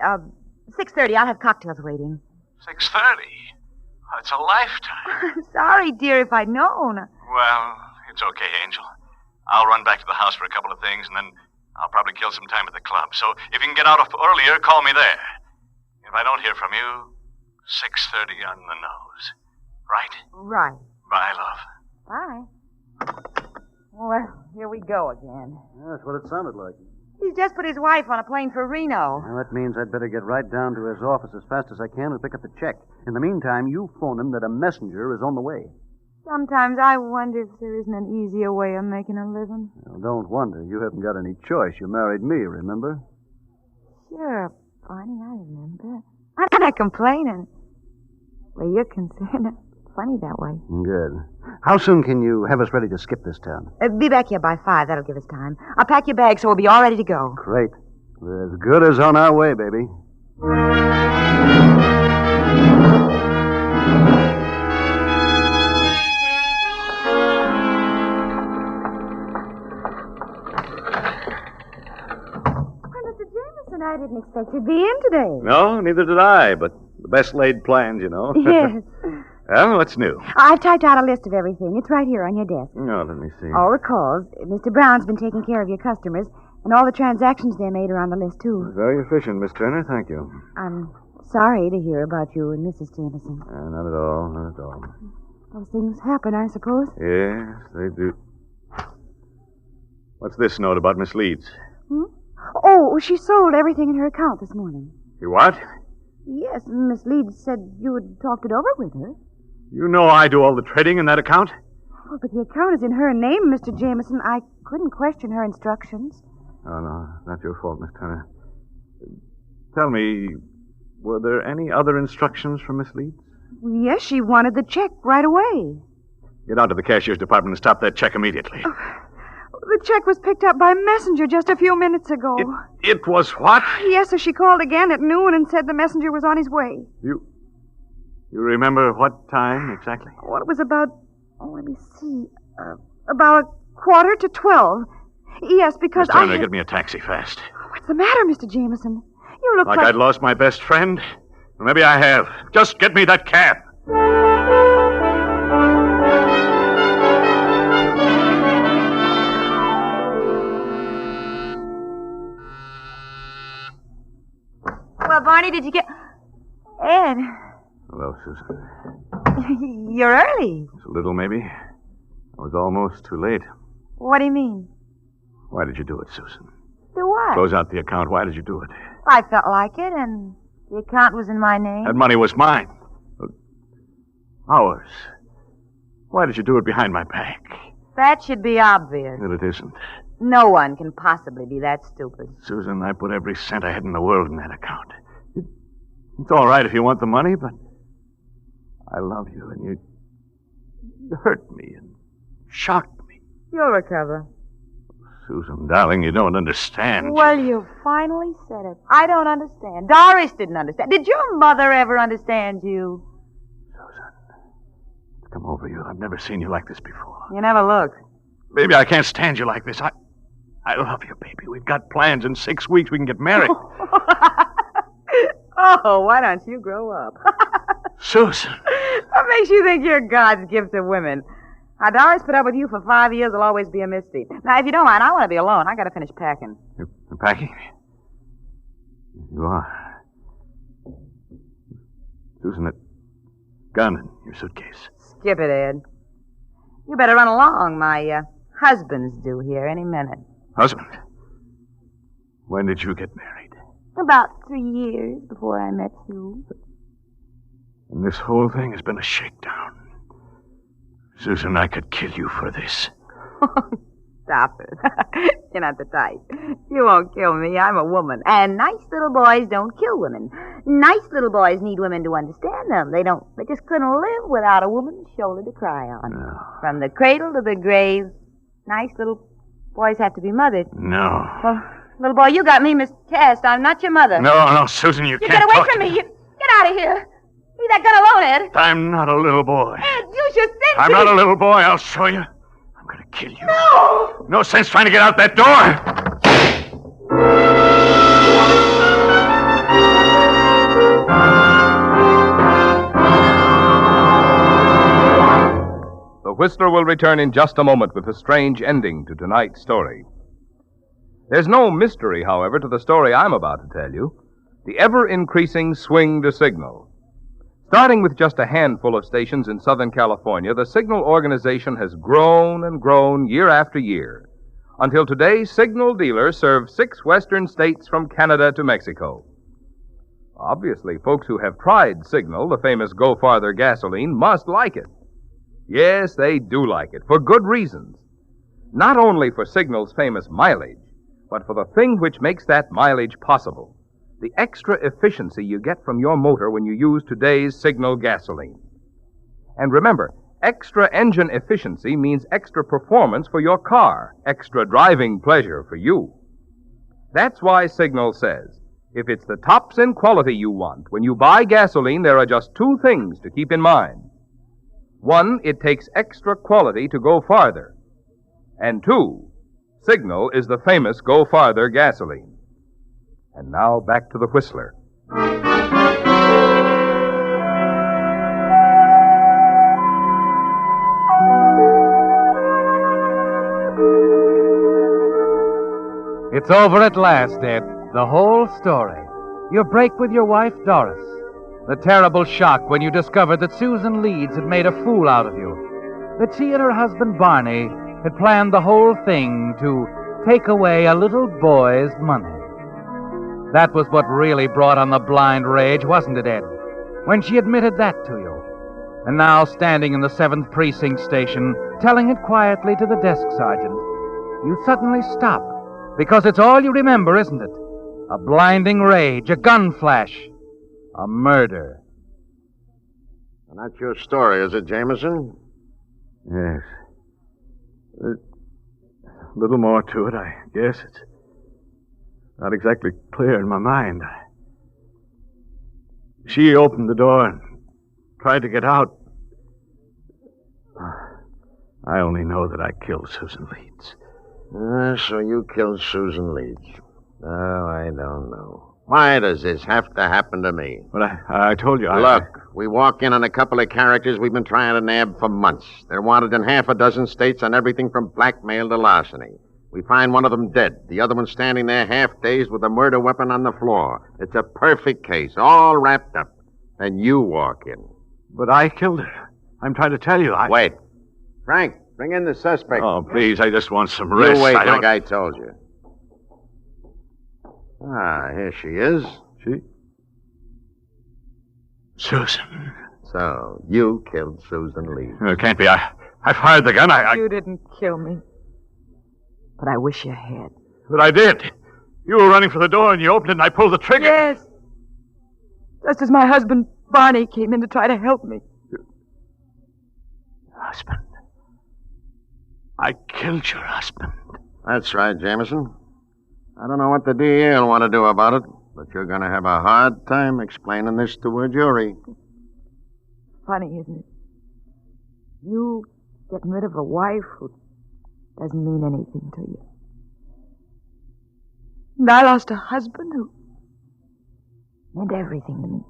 [SPEAKER 21] 6:30. I'll have cocktails waiting.
[SPEAKER 3] 6:30? That's a lifetime.
[SPEAKER 21] I'm sorry, dear, if I'd known.
[SPEAKER 3] Well, it's okay, Angel. I'll run back to the house for a couple of things, and then I'll probably kill some time at the club. So if you can get out earlier, call me there. If I don't hear from you, 6:30 on the nose. Right?
[SPEAKER 21] Right.
[SPEAKER 3] Bye, love.
[SPEAKER 21] Bye. Well, here we go again.
[SPEAKER 1] Yeah, that's what it sounded like.
[SPEAKER 21] He's just put his wife on a plane for Reno.
[SPEAKER 1] Well, that means I'd better get right down to his office as fast as I can and pick up the check. In the meantime, you phone him that a messenger is on the way.
[SPEAKER 12] Sometimes I wonder if there isn't an easier way of making a living.
[SPEAKER 1] Well, don't wonder. You haven't got any choice. You married me, remember?
[SPEAKER 12] Sure, Barney, I remember. I'm not complaining. Where you're concerned, it's funny that way.
[SPEAKER 1] Good. How soon can you have us ready to skip this town?
[SPEAKER 12] Be back here by 5. That'll give us time. I'll pack your bag so we'll be all ready to go.
[SPEAKER 1] Great. We're as good as on our way, baby.
[SPEAKER 21] I didn't expect you'd be in today.
[SPEAKER 3] No, neither did I, but the best laid plans, you know.
[SPEAKER 21] Yes.
[SPEAKER 3] Well, what's new?
[SPEAKER 21] I've typed out a list of everything. It's right here on your desk.
[SPEAKER 3] Oh, let me see.
[SPEAKER 21] All the calls. Mr. Brown's been taking care of your customers, and all the transactions they made are on the list, too.
[SPEAKER 3] Very efficient, Miss Turner. Thank you.
[SPEAKER 21] I'm sorry to hear about you and Mrs. Jameson.
[SPEAKER 3] Not at all, not at all.
[SPEAKER 21] Those things happen, I suppose.
[SPEAKER 3] Yes, they do. What's this note about Miss Leeds?
[SPEAKER 21] Oh, she sold everything in her account this morning.
[SPEAKER 3] You what?
[SPEAKER 21] Yes, Miss Leeds said you had talked it over with her.
[SPEAKER 3] You know I do all the trading in that account?
[SPEAKER 21] Oh, but the account is in her name, Mr. Jameson. I couldn't question her instructions.
[SPEAKER 3] Oh, no, not your fault, Miss Turner. Tell me, were there any other instructions from Miss Leeds?
[SPEAKER 21] Yes, she wanted the check right away.
[SPEAKER 3] Get out to the cashier's department and stop that check immediately.
[SPEAKER 21] The check was picked up by messenger just a few minutes ago.
[SPEAKER 3] It was what?
[SPEAKER 21] Yes, so she called again at noon and said the messenger was on his way.
[SPEAKER 3] You remember what time exactly?
[SPEAKER 21] Well, it was about, let me see, about 11:45. Yes, because
[SPEAKER 3] Miss Turner, get me a taxi fast.
[SPEAKER 21] What's the matter, Mr. Jameson? You look
[SPEAKER 3] like I'd lost my best friend? Well, maybe I have. Just get me that cab.
[SPEAKER 21] Well, Barney, did you get... Ed.
[SPEAKER 3] Hello, Susan.
[SPEAKER 12] You're early.
[SPEAKER 3] It's a little, maybe. I was almost too late.
[SPEAKER 12] What do you mean?
[SPEAKER 3] Why did you do it, Susan?
[SPEAKER 12] Do what?
[SPEAKER 3] Close out the account. Why did you do it?
[SPEAKER 12] I felt like it, and the account was in my name.
[SPEAKER 3] That money was mine. Ours. Why did you do it behind my back?
[SPEAKER 12] That should be obvious.
[SPEAKER 3] Well, it isn't.
[SPEAKER 12] No one can possibly be that stupid.
[SPEAKER 3] Susan, I put every cent I had in the world in that account. It's all right if you want the money, but I love you, and you hurt me and shocked me.
[SPEAKER 12] You'll recover.
[SPEAKER 3] Susan, darling, you don't understand.
[SPEAKER 12] Well, you finally said it. I don't understand. Doris didn't understand. Did your mother ever understand you?
[SPEAKER 3] It's come over you. I've never seen you like this before.
[SPEAKER 12] You never looked.
[SPEAKER 3] Baby, I can't stand you like this. I love you, baby. We've got plans. In 6 weeks, we can get married.
[SPEAKER 12] Oh, why don't you grow up?
[SPEAKER 3] Susan.
[SPEAKER 12] What makes you think you're God's gift to women? Now, Doris put up with you for 5 years. Will always be a mystery. Now, if you don't mind, I want to be alone. I got to finish packing.
[SPEAKER 3] You're packing? You are. Susan, that gun in your suitcase.
[SPEAKER 12] Skip it, Ed. You better run along. My husband's due here any minute.
[SPEAKER 3] Husband? When did you get married?
[SPEAKER 12] About 3 years before I met you.
[SPEAKER 3] And this whole thing has been a shakedown. Susan, I could kill you for this.
[SPEAKER 12] Stop it. You're not the type. You won't kill me. I'm a woman. And nice little boys don't kill women. Nice little boys need women to understand them. They just couldn't live without a woman's shoulder to cry on.
[SPEAKER 3] No.
[SPEAKER 12] From the cradle to the grave, nice little boys have to be mothered.
[SPEAKER 3] No.
[SPEAKER 12] Well, little boy, you got me miscast. I'm not your mother.
[SPEAKER 3] No, Susan, you can't
[SPEAKER 12] get away
[SPEAKER 3] talk
[SPEAKER 12] from
[SPEAKER 3] to
[SPEAKER 12] me. Get out of here. Leave that gun alone, Ed.
[SPEAKER 3] I'm not a little boy.
[SPEAKER 12] Ed, use your senses.
[SPEAKER 3] I'm not a little boy. I'll show you. I'm going to kill you.
[SPEAKER 12] No!
[SPEAKER 3] No sense trying to get out that door.
[SPEAKER 2] The Whistler will return in just a moment with a strange ending to tonight's story. There's no mystery, however, to the story I'm about to tell you. The ever-increasing swing to signal. Starting with just a handful of stations in Southern California, the Signal organization has grown and grown year after year, until today Signal dealers serve 6 western states from Canada to Mexico. Obviously, folks who have tried Signal, the famous Go Farther gasoline, must like it. Yes, they do like it, for good reasons. Not only for Signal's famous mileage, but for the thing which makes that mileage possible. The extra efficiency you get from your motor when you use today's Signal gasoline. And remember, extra engine efficiency means extra performance for your car, extra driving pleasure for you. That's why Signal says, if it's the tops in quality you want, when you buy gasoline, there are just 2 things to keep in mind. 1, it takes extra quality to go farther. And 2, Signal is the famous Go Farther gasoline. And now back to the Whistler.
[SPEAKER 19] It's over at last, Ed. The whole story. Your break with your wife, Doris. The terrible shock when you discovered that Susan Leeds had made a fool out of you. That she and her husband, Barney, had planned the whole thing to take away a little boy's money. That was what really brought on the blind rage, wasn't it, Ed? When she admitted that to you. And now, standing in the 7th Precinct station, telling it quietly to the desk sergeant, you suddenly stop. Because it's all you remember, isn't it? A blinding rage, a gun flash, a murder.
[SPEAKER 17] And that's your story, is it, Jameson?
[SPEAKER 3] Yes. A little more to it, I guess. It's not exactly clear in my mind. She opened the door and tried to get out. I only know that I killed Susan Leeds.
[SPEAKER 17] So you killed Susan Leeds. Oh, I don't know. Why does this have to happen to me?
[SPEAKER 3] But I told you,
[SPEAKER 17] Look, we walk in on a couple of characters we've been trying to nab for months. They're wanted in half a dozen states on everything from blackmail to larceny. We find one of them dead, the other one standing there half-dazed with a murder weapon on the floor. It's a perfect case, all wrapped up. and you walk in.
[SPEAKER 3] But I killed her. I'm trying to tell you.
[SPEAKER 17] Wait. Frank, bring in the suspect.
[SPEAKER 3] Oh, please, I just want some rest.
[SPEAKER 17] You wait like I told you. Ah, here she is.
[SPEAKER 3] Susan.
[SPEAKER 17] So, you killed Susan Lee.
[SPEAKER 3] It can't be. I fired the gun.
[SPEAKER 12] You didn't kill me. But I wish you had.
[SPEAKER 3] But I did. You were running for the door, and you opened it, and I pulled the trigger.
[SPEAKER 12] Yes. Just as my husband, Barney, came in to try to help me.
[SPEAKER 3] Husband. I killed your husband.
[SPEAKER 17] That's right, Jameson. I don't know what the DA will want to do about it, but you're going to have a hard time explaining this to a jury.
[SPEAKER 12] Funny, isn't it? You getting rid of a wife who doesn't mean anything to you. And I lost a husband who meant everything to me.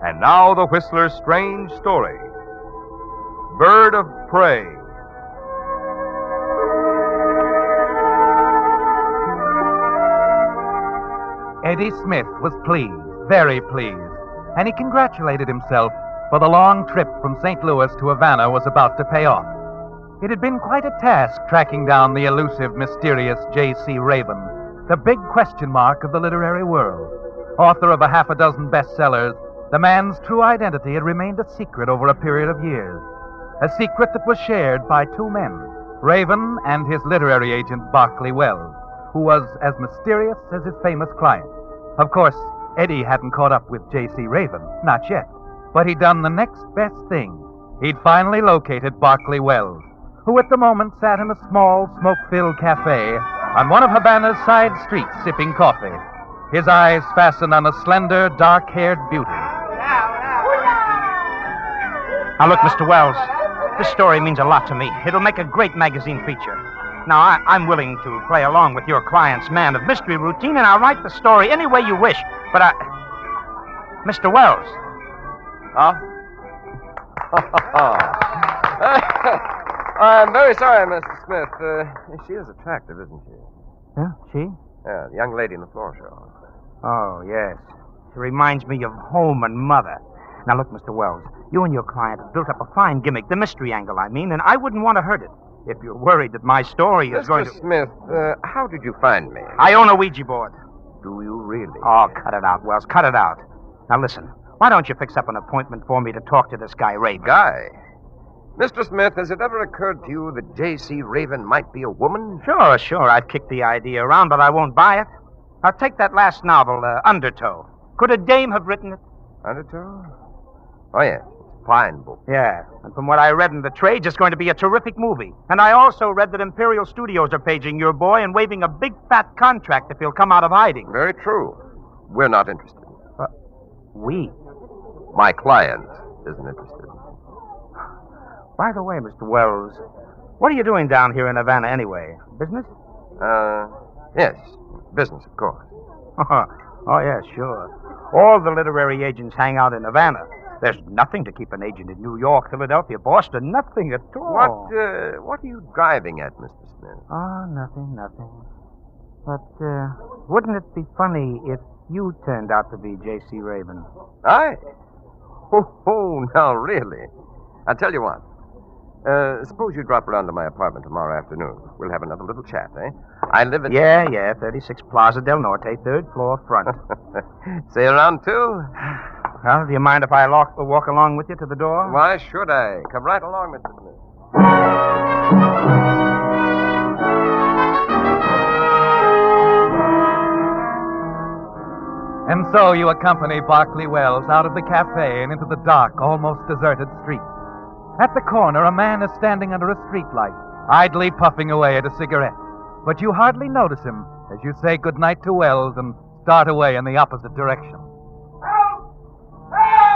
[SPEAKER 2] And now the Whistler's strange story. Bird of Prey.
[SPEAKER 19] Eddie Smith was pleased, very pleased, and he congratulated himself, for the long trip from St. Louis to Havana was about to pay off. It had been quite a task tracking down the elusive, mysterious J.C. Raven, the big question mark of the literary world. Author of a half a dozen bestsellers, the man's true identity had remained a secret over a period of years. A secret that was shared by two men, Raven and his literary agent, Barclay Wells, who was as mysterious as his famous client. Of course, Eddie hadn't caught up with J.C. Raven, not yet. But he'd done the next best thing. He'd finally located Barclay Wells, who at the moment sat in a small, smoke-filled cafe on one of Havana's side streets sipping coffee, his eyes fastened on a slender, dark-haired beauty.
[SPEAKER 5] Now, look, Mr. Wells, this story means a lot to me. It'll make a great magazine feature. Now, I'm willing to play along with your client's man of mystery routine, and I'll write the story any way you wish. But Mr. Wells.
[SPEAKER 20] Huh? I'm very sorry, Mr. Smith. She is attractive, isn't she?
[SPEAKER 5] Yeah, she?
[SPEAKER 20] Yeah, the young lady in the floor show.
[SPEAKER 5] Oh, yes. She reminds me of home and mother. Now, look, Mr. Wells, you and your client have built up a fine gimmick, the mystery angle, I mean, and I wouldn't want to hurt it. If you're worried that my story is going to...
[SPEAKER 20] Mr. Smith, how did you find me?
[SPEAKER 5] I own a Ouija board.
[SPEAKER 20] Do you really?
[SPEAKER 5] Oh, cut it out, Wells, cut it out. Now, listen, why don't you fix up an appointment for me to talk to this guy, Raven?
[SPEAKER 20] Guy? Mr. Smith, has it ever occurred to you that J.C. Raven might be a woman?
[SPEAKER 5] Sure, I'd kick the idea around, but I won't buy it. Now, take that last novel, Undertow. Could a dame have written it?
[SPEAKER 20] Undertow? Oh, yes. Fine book.
[SPEAKER 5] Yeah, and from what I read in the trades, it's going to be a terrific movie. And I also read that Imperial Studios are paging your boy and waving a big fat contract if he'll come out of hiding.
[SPEAKER 20] Very true. We're not interested.
[SPEAKER 5] We?
[SPEAKER 20] My client isn't interested.
[SPEAKER 5] By the way, Mr. Wells, what are you doing down here in Havana anyway? Business?
[SPEAKER 20] Yes. Business, of course.
[SPEAKER 5] Oh, yeah, sure. All the literary agents hang out in Havana. There's nothing to keep an agent in New York, Philadelphia, Boston. Nothing at all.
[SPEAKER 20] What are you driving at, Mr. Smith?
[SPEAKER 5] Oh, nothing. But, wouldn't it be funny if you turned out to be J.C. Raven?
[SPEAKER 20] I? Oh, no, really. I'll tell you what. Suppose you drop around to my apartment tomorrow afternoon. We'll have another little chat, eh? I live at...
[SPEAKER 5] Yeah, 36 Plaza del Norte, 3rd floor front.
[SPEAKER 20] Say around, too?
[SPEAKER 5] Well, do you mind if I walk along with you to the door?
[SPEAKER 20] Why should I? Come right along, Mr. Smith.
[SPEAKER 19] And so you accompany Barclay Wells out of the cafe and into the dark, almost deserted street. At the corner, a man is standing under a streetlight, idly puffing away at a cigarette. But you hardly notice him as you say goodnight to Wells and start away in the opposite direction.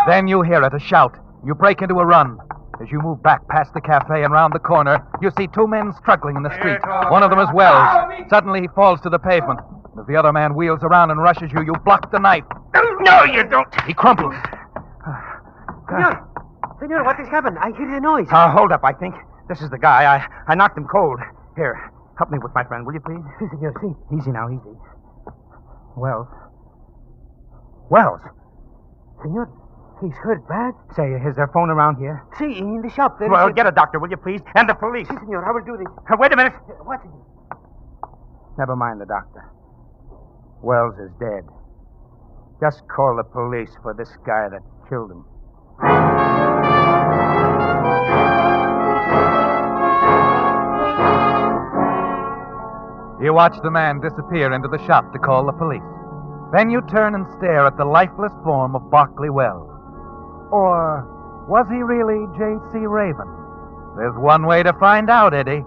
[SPEAKER 19] Then you hear it, a shout. You break into a run. As you move back past the cafe and round the corner, you see two men struggling in the street. One of them is Wells. Suddenly he falls to the pavement.
[SPEAKER 2] As the other man wheels around and rushes you, you block the knife.
[SPEAKER 5] No, you don't.
[SPEAKER 2] He crumples.
[SPEAKER 22] Senor, what has happened? I hear the noise.
[SPEAKER 5] Hold up, I think. This is the guy. I knocked him cold. Here, help me with my friend, will you, please?
[SPEAKER 22] Si, senor, si.
[SPEAKER 5] Easy now, easy. Wells.
[SPEAKER 22] Senor, he's hurt bad.
[SPEAKER 5] Say, is there a phone around here?
[SPEAKER 22] Si, in the shop. There
[SPEAKER 5] Well,
[SPEAKER 22] is
[SPEAKER 5] get a doctor, will you, please? And the police.
[SPEAKER 22] Si, senor, I will do this.
[SPEAKER 5] Wait a minute.
[SPEAKER 22] What?
[SPEAKER 5] Never mind the doctor. Wells is dead. Just call the police for this guy that killed him.
[SPEAKER 2] You watch the man disappear into the shop to call the police. Then you turn and stare at the lifeless form of Barclay Wells. Or was he really J.C. Raven? There's one way to find out, Eddie.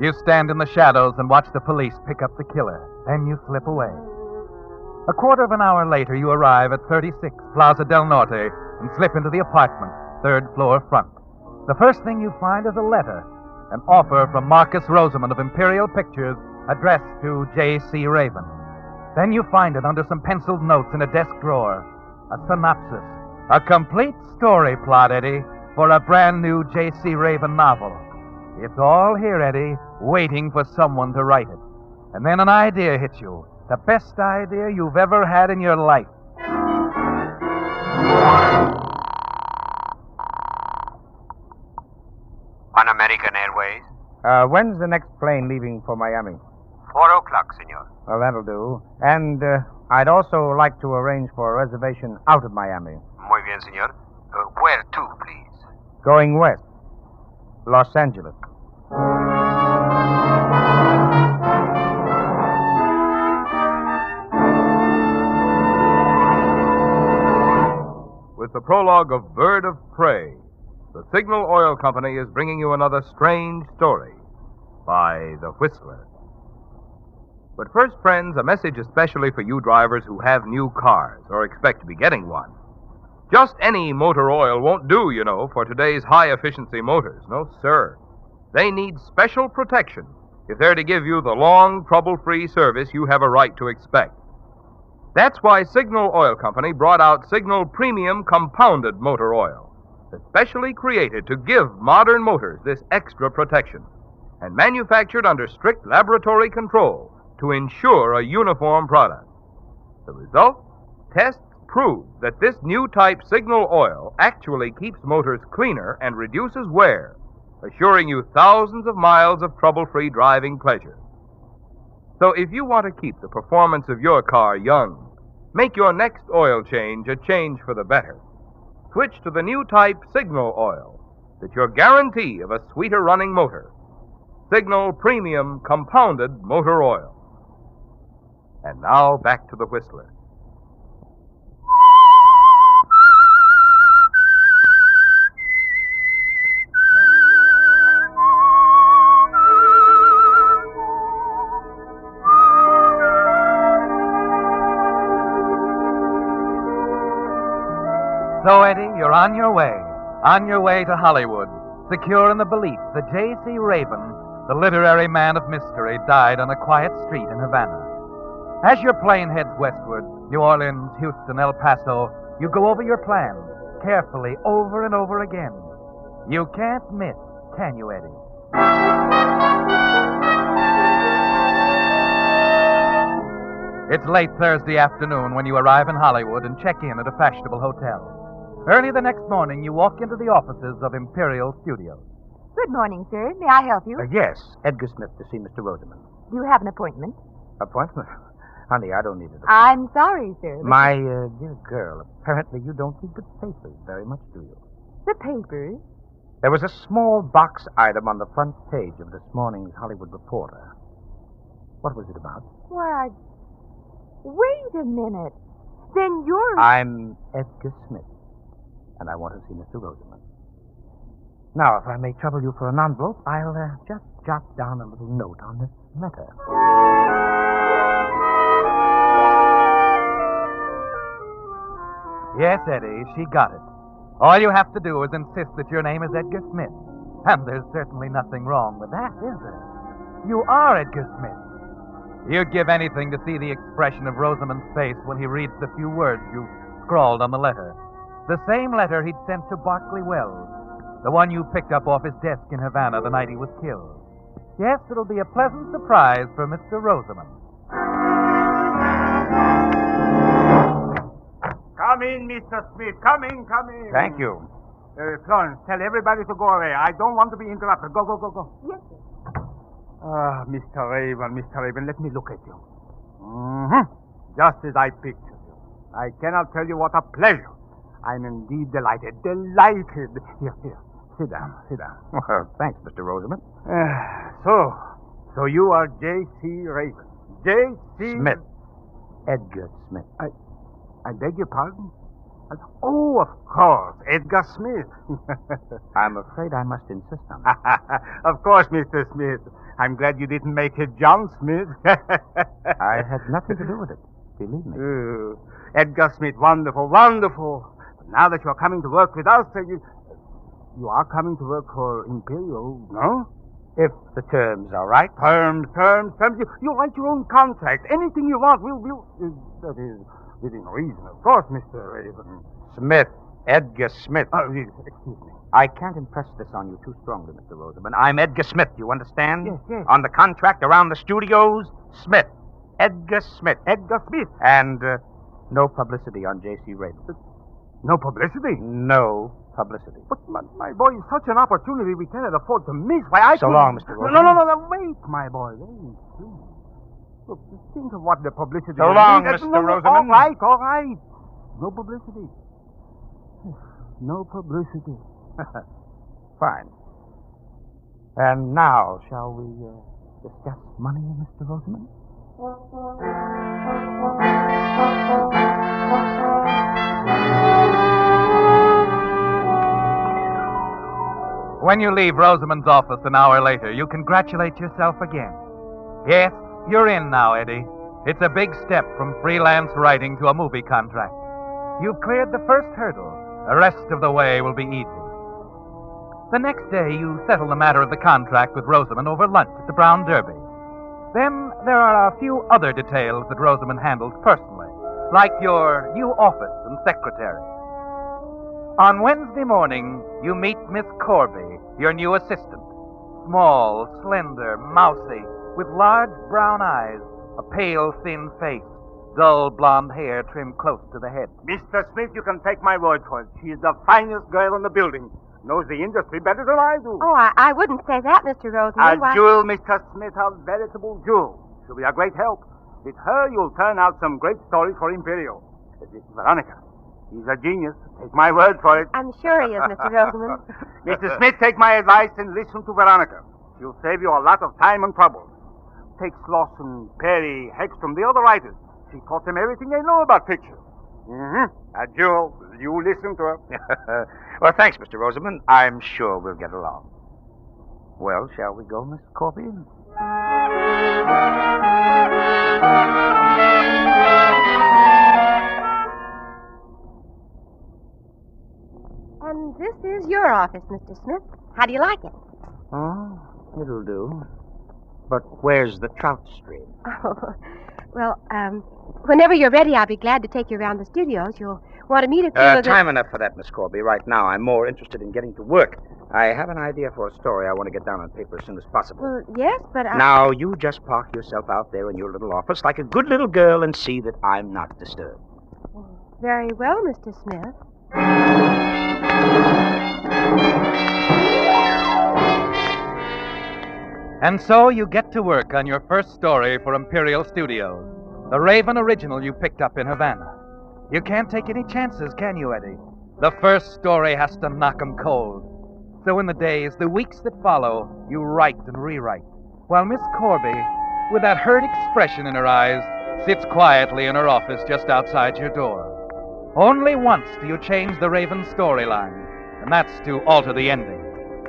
[SPEAKER 2] You stand in the shadows and watch the police pick up the killer. Then you slip away. A quarter of an hour later, you arrive at 36 Plaza del Norte and slip into the apartment, third floor front. The first thing you find is a letter, an offer from Marcus Rosamond of Imperial Pictures addressed to J.C. Raven. Then you find it under some penciled notes in a desk drawer. A synopsis, a complete story plot, Eddie, for a brand new J.C. Raven novel. It's all here, Eddie, waiting for someone to write it. And then an idea hits you, the best idea you've ever had in your life.
[SPEAKER 9] On American Airways?
[SPEAKER 5] When's the next plane leaving for Miami?
[SPEAKER 9] 4 o'clock, senor.
[SPEAKER 5] Well, that'll do. And I'd also like to arrange for a reservation out of Miami.
[SPEAKER 9] Muy bien, senor. Where to, please?
[SPEAKER 5] Going west. Los Angeles.
[SPEAKER 2] With the prologue of Bird of Prey, the Signal Oil Company is bringing you another strange story by The Whistler. But first, friends, a message especially for you drivers who have new cars or expect to be getting one. Just any motor oil won't do, you know, for today's high-efficiency motors. No, sir. They need special protection if they're to give you the long, trouble-free service you have a right to expect. That's why Signal Oil Company brought out Signal Premium Compounded Motor Oil, especially created to give modern motors this extra protection, and manufactured under strict laboratory control to ensure a uniform product. The result? Tests prove that this new type Signal Oil actually keeps motors cleaner and reduces wear, assuring you thousands of miles of trouble-free driving pleasure. So if you want to keep the performance of your car young, make your next oil change a change for the better. Switch to the new type Signal Oil. That's your guarantee of a sweeter running motor. Signal Premium Compounded Motor Oil. And now back to the Whistler. So, Eddie, you're on your way to Hollywood, secure in the belief that J.C. Raven, the literary man of mystery, died on a quiet street in Havana. As your plane heads westward, New Orleans, Houston, El Paso, you go over your plan, carefully, over and over again. You can't miss, can you, Eddie? It's late Thursday afternoon when you arrive in Hollywood and check in at a fashionable hotel. Early the next morning, you walk into the offices of Imperial Studios.
[SPEAKER 15] Good morning, sir. May I help you?
[SPEAKER 5] Yes, Edgar Smith to see Mr. Rosamond.
[SPEAKER 15] Do you have an appointment?
[SPEAKER 5] Appointment? Honey, I don't need it.
[SPEAKER 15] I'm sorry, sir.
[SPEAKER 5] My dear girl, apparently you don't read the papers very much, do you?
[SPEAKER 15] The papers?
[SPEAKER 5] There was a small box item on the front page of this morning's Hollywood Reporter. What was it about?
[SPEAKER 15] Why, wait a minute. Then you're...
[SPEAKER 5] I'm Edgar Smith, and I want to see Mr. Rosamond. Now, if I may trouble you for an envelope, I'll just jot down a little note on this letter. Yes, Eddie, she got it. All you have to do is insist that your name is Edgar Smith.
[SPEAKER 11] And there's certainly nothing wrong with that, is there? You are Edgar Smith. You'd give anything to see the expression of Rosamond's face when he reads the few words you scrawled on the letter. The same letter he'd sent to Barclay Wells, the one you picked up off his desk in Havana the night he was killed. Yes, it'll be a pleasant surprise for Mr. Rosamond.
[SPEAKER 8] Come in, Mr. Smith. Come in, come in.
[SPEAKER 5] Thank you.
[SPEAKER 8] Florence, tell everybody to go away. I don't want to be interrupted. Go, go, go, go.
[SPEAKER 15] Yes, sir.
[SPEAKER 8] Ah, Mr. Raven, let me look at you. Mm-hmm. Just as I pictured you. I cannot tell you what a pleasure. I'm indeed delighted. Delighted. Here, here. Sit down, sit down.
[SPEAKER 5] Well, thanks, Mr. Rosamond.
[SPEAKER 8] So you are J.C. Raven. J.C.
[SPEAKER 5] Smith. Edgar Smith.
[SPEAKER 8] I beg your pardon? Oh, of course, Edgar Smith.
[SPEAKER 5] I'm afraid I must insist on
[SPEAKER 8] it. Of course, Mr. Smith. I'm glad you didn't make it John Smith.
[SPEAKER 5] I had nothing to do with it, believe me.
[SPEAKER 8] Edgar Smith, wonderful, wonderful. But now that you're coming to work with us, you are coming to work for Imperial, no?
[SPEAKER 5] If the terms are right.
[SPEAKER 8] Terms. You write your own contract. Anything you want, we'll that is, within reason, of course, Mr. Raven.
[SPEAKER 5] Smith. Edgar Smith.
[SPEAKER 8] Excuse me.
[SPEAKER 5] I can't impress this on you too strongly, Mr. Rosamond. I'm Edgar Smith, you understand?
[SPEAKER 8] Yes.
[SPEAKER 5] On the contract around the studios, Smith. Edgar Smith.
[SPEAKER 8] Edgar Smith.
[SPEAKER 5] And no publicity on J.C. Raven.
[SPEAKER 8] No publicity?
[SPEAKER 5] No publicity.
[SPEAKER 8] But, my boy, such an opportunity we cannot afford to miss. Why,
[SPEAKER 5] So long, Mr. Rosamond.
[SPEAKER 8] No, wait, my boy. Wait, please. Look, think of what the publicity
[SPEAKER 5] So long, Mr. Rosamond.
[SPEAKER 8] All right. No publicity. No publicity.
[SPEAKER 5] Fine. And now, shall we discuss money, Mr. Rosamond?
[SPEAKER 11] When you leave Rosamond's office an hour later, you congratulate yourself again. Yes, you're in now, Eddie. It's a big step from freelance writing to a movie contract. You've cleared the first hurdle. The rest of the way will be easy. The next day, you settle the matter of the contract with Rosamond over lunch at the Brown Derby. Then there are a few other details that Rosamond handles personally, like your new office and secretary. On Wednesday morning, you meet Miss Corby, your new assistant. Small, slender, mousy, with large brown eyes, a pale, thin face, dull blonde hair trimmed close to the head.
[SPEAKER 8] Mr. Smith, you can take my word for it. She is the finest girl in the building. Knows the industry better than I do.
[SPEAKER 18] Oh, I wouldn't say that, Mr. Rosamond.
[SPEAKER 8] A jewel, Mr. Smith, a veritable jewel. She'll be a great help. With her, you'll turn out some great stories for Imperial. This Veronica. He's a genius. Take my word for it.
[SPEAKER 18] I'm sure he is, Mr. Rosamond.
[SPEAKER 8] Mr. Smith, take my advice and listen to Veronica. She'll save you a lot of time and trouble. Take Slauson, Perry, Hegstrom, the other writers. She taught them everything they know about pictures. A jewel. You listen to her.
[SPEAKER 5] Well, thanks, Mr. Rosamond. I'm sure we'll get along. Well, shall we go, Miss Corby?
[SPEAKER 18] And this is your office, Mr. Smith. How do you like it?
[SPEAKER 5] Oh, it'll do. But where's the trout stream?
[SPEAKER 18] Oh, well, whenever you're ready, I'll be glad to take you around the studios. You'll want to meet a few of the...
[SPEAKER 5] Time enough for that, Miss Corby. Right now, I'm more interested in getting to work. I have an idea for a story I want to get down on paper as soon as possible.
[SPEAKER 18] Well, yes, but
[SPEAKER 5] Now, you just park yourself out there in your little office like a good little girl and see that I'm not disturbed.
[SPEAKER 18] Very well, Mr. Smith.
[SPEAKER 11] And so you get to work on your first story for Imperial Studios, the Raven original you picked up in Havana. You can't take any chances, can you, Eddie? The first story has to knock 'em cold. So in the days, the weeks that follow, you write and rewrite, while Miss Corby, with that hurt expression in her eyes, sits quietly in her office just outside your door. Only once do you change the Raven storyline, and that's to alter the ending.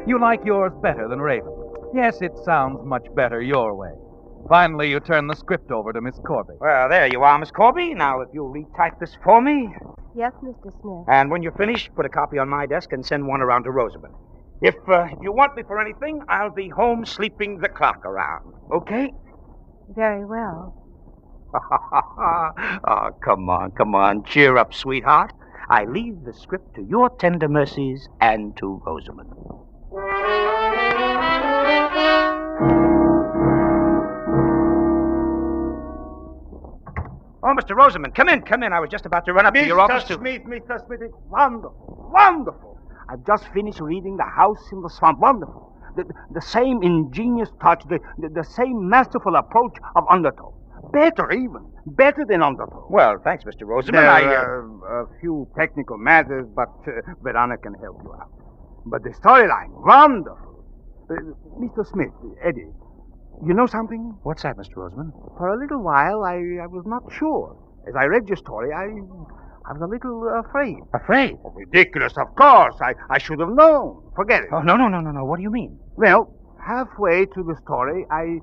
[SPEAKER 11] You like yours better than Raven. Yes, it sounds much better your way. Finally, you turn the script over to Miss Corby.
[SPEAKER 5] Well, there you are, Miss Corby. Now, if you'll retype this for me.
[SPEAKER 18] Yes, Mr. Smith.
[SPEAKER 5] And when you're finished, put a copy on my desk and send one around to Rosamond. If you want me for anything, I'll be home sleeping the clock around. Okay?
[SPEAKER 18] Very well.
[SPEAKER 5] Oh, come on. Cheer up, sweetheart. I leave the script to your tender mercies and to Rosamond. Oh, Mr. Rosamond, come in. I was just about to run up to your office to...
[SPEAKER 8] Mr. Smith, it's wonderful. I've just finished reading The House in the Swamp. Wonderful. The same ingenious touch, the same masterful approach of Undertow. Better than Undertow.
[SPEAKER 5] Well, thanks, Mr. Rosamond.
[SPEAKER 8] There are a few technical matters, but Veronica can help you out. But the storyline, wonderful. Mr. Smith, Eddie, you know something?
[SPEAKER 5] What's that, Mr. Rosamond?
[SPEAKER 8] For a little while, I was not sure. As I read your story, I was a little afraid.
[SPEAKER 5] Afraid?
[SPEAKER 8] Oh, ridiculous, of course. I should have known. Forget it.
[SPEAKER 5] Oh, no. What do you mean?
[SPEAKER 8] Well, halfway through the story, I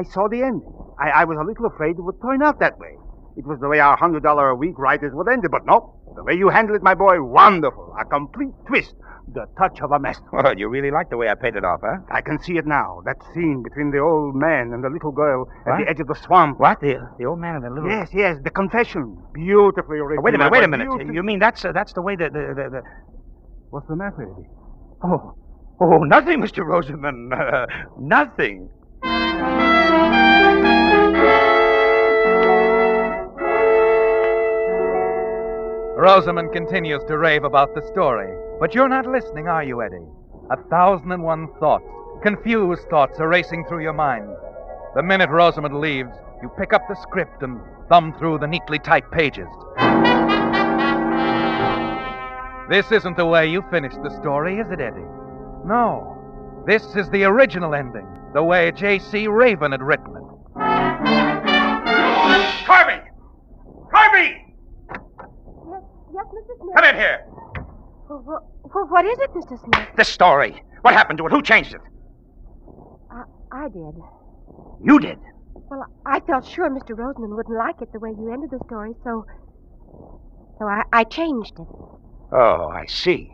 [SPEAKER 8] saw the ending. I was a little afraid it would turn out that way. It was the way our $100 a week writers would end it, but no. The way you handled it, my boy, wonderful. A complete twist. The touch of a master.
[SPEAKER 5] Well, you really like the way I paid it off, huh?
[SPEAKER 8] I can see it now. That scene between the old man and the little girl at the edge of the swamp.
[SPEAKER 5] What? The old man and the little...
[SPEAKER 8] Yes. The confession. Beautifully written.
[SPEAKER 5] Wait a minute. You mean that's the way the...
[SPEAKER 8] What's the matter, Eddie?
[SPEAKER 5] Oh, nothing, Mr. Rosamond. Nothing.
[SPEAKER 19] Rosamond continues to rave about the story. But you're not listening, are you, Eddie? 1,001 thoughts, confused thoughts are racing through your mind. The minute Rosamond leaves, you pick up the script and thumb through the neatly typed pages. This isn't the way you finished the story, is it, Eddie? No. This is the original ending, the way J.C. Raven had written it.
[SPEAKER 5] Harvey!
[SPEAKER 18] Yes, Mr. Smith?
[SPEAKER 5] Come in here.
[SPEAKER 18] Well, what is it, Mr. Smith?
[SPEAKER 5] The story. What happened to it? Who changed it?
[SPEAKER 18] I did.
[SPEAKER 5] You did?
[SPEAKER 18] Well, I felt sure Mr. Rosamond wouldn't like it the way you ended the story, so I changed it.
[SPEAKER 5] Oh, I see.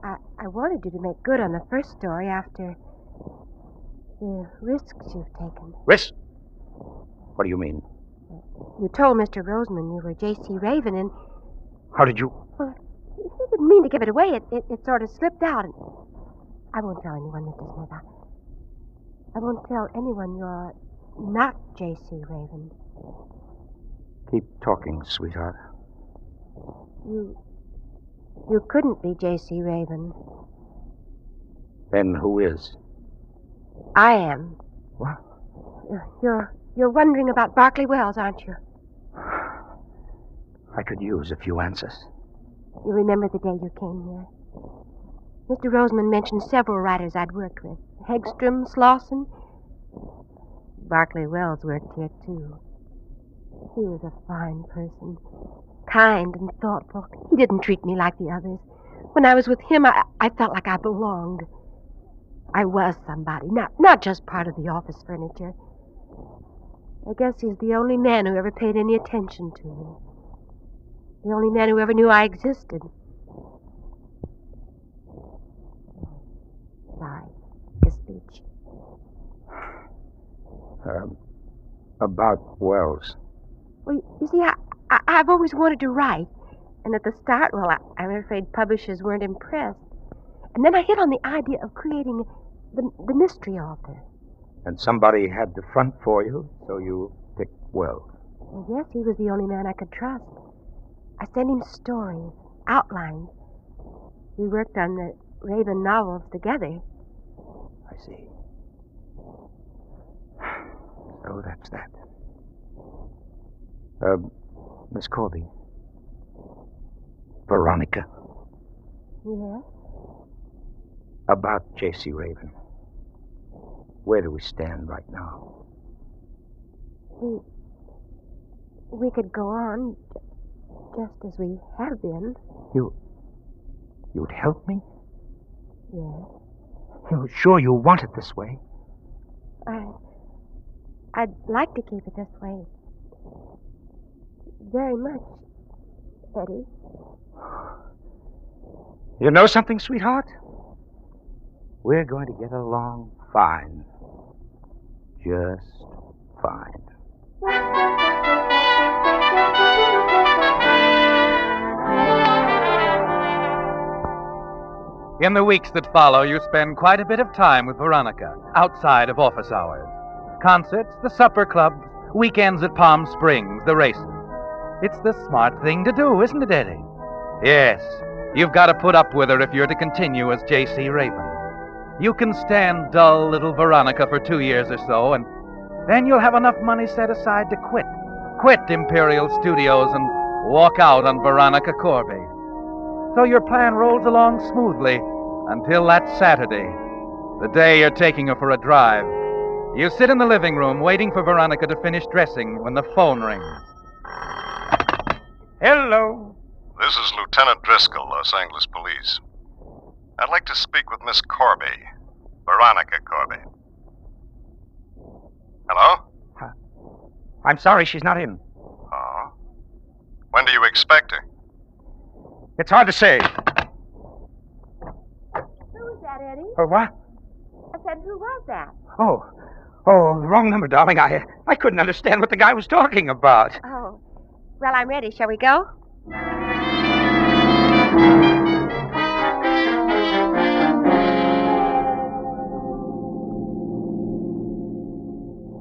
[SPEAKER 18] I wanted you to make good on the first story after the risks you've taken.
[SPEAKER 5] Risk? What do you mean?
[SPEAKER 18] You told Mr. Rosamond you were J.C. Raven, and...
[SPEAKER 5] How did you...
[SPEAKER 18] Well, he didn't mean to give it away. It sort of slipped out. And I won't tell anyone, Mr. Smith. I won't tell anyone you're not J.C. Raven.
[SPEAKER 5] Keep talking, sweetheart.
[SPEAKER 18] You couldn't be J.C. Raven.
[SPEAKER 5] Then who is?
[SPEAKER 18] I am.
[SPEAKER 5] What?
[SPEAKER 18] You're wondering about Berkeley Wells, aren't you?
[SPEAKER 5] I could use a few answers.
[SPEAKER 18] You remember the day you came here? Mr. Rosamond mentioned several writers I'd worked with. Hegstrom, Slauson. Berkeley Wells worked here, too. He was a fine person. Kind and thoughtful. He didn't treat me like the others. When I was with him, I felt like I belonged. I was somebody, not just part of the office furniture. I guess he's the only man who ever paid any attention to me. The only man who ever knew I existed. Sorry. Your speech.
[SPEAKER 5] About Wells.
[SPEAKER 18] Well, you see, I've always wanted to write. And at the start, well, I'm afraid publishers weren't impressed. And then I hit on the idea of creating the mystery author.
[SPEAKER 5] And somebody had the front for you, so you picked Wells.
[SPEAKER 18] Well, yes, he was the only man I could trust. I sent him stories, outlines. We worked on the Raven novels together.
[SPEAKER 5] I see. So that's that. Miss Corby. Veronica.
[SPEAKER 18] Yes?
[SPEAKER 5] About J.C. Raven. Where do we stand right now?
[SPEAKER 18] We could go on just as we have been.
[SPEAKER 5] You'd help me?
[SPEAKER 18] Yes.
[SPEAKER 5] You're sure you want it this way?
[SPEAKER 18] I'd like to keep it this way. Very much, Eddie.
[SPEAKER 5] You know something, sweetheart? We're going to get along fine. Just fine.
[SPEAKER 19] In the weeks that follow, you spend quite a bit of time with Veronica, outside of office hours. Concerts, the supper clubs, weekends at Palm Springs, the races. It's the smart thing to do, isn't it, Eddie? Yes, you've got to put up with her if you're to continue as J.C. Raven. You can stand dull little Veronica for 2 years or so, and then you'll have enough money set aside to quit. Quit Imperial Studios and walk out on Veronica Corby. So your plan rolls along smoothly until that Saturday, the day you're taking her for a drive. You sit in the living room waiting for Veronica to finish dressing when the phone rings.
[SPEAKER 13] Hello. This is Lieutenant Driscoll, Los Angeles Police. I'd like to speak with Miss Corby, Veronica Corby. Hello?
[SPEAKER 5] I'm sorry she's not in.
[SPEAKER 13] Oh. When do you expect her?
[SPEAKER 5] It's hard to say.
[SPEAKER 18] Who was that, Eddie?
[SPEAKER 5] Oh, what?
[SPEAKER 18] I said, who was that?
[SPEAKER 5] Oh, the wrong number, darling. I couldn't understand what the guy was talking about.
[SPEAKER 18] Oh. Well, I'm ready. Shall we go?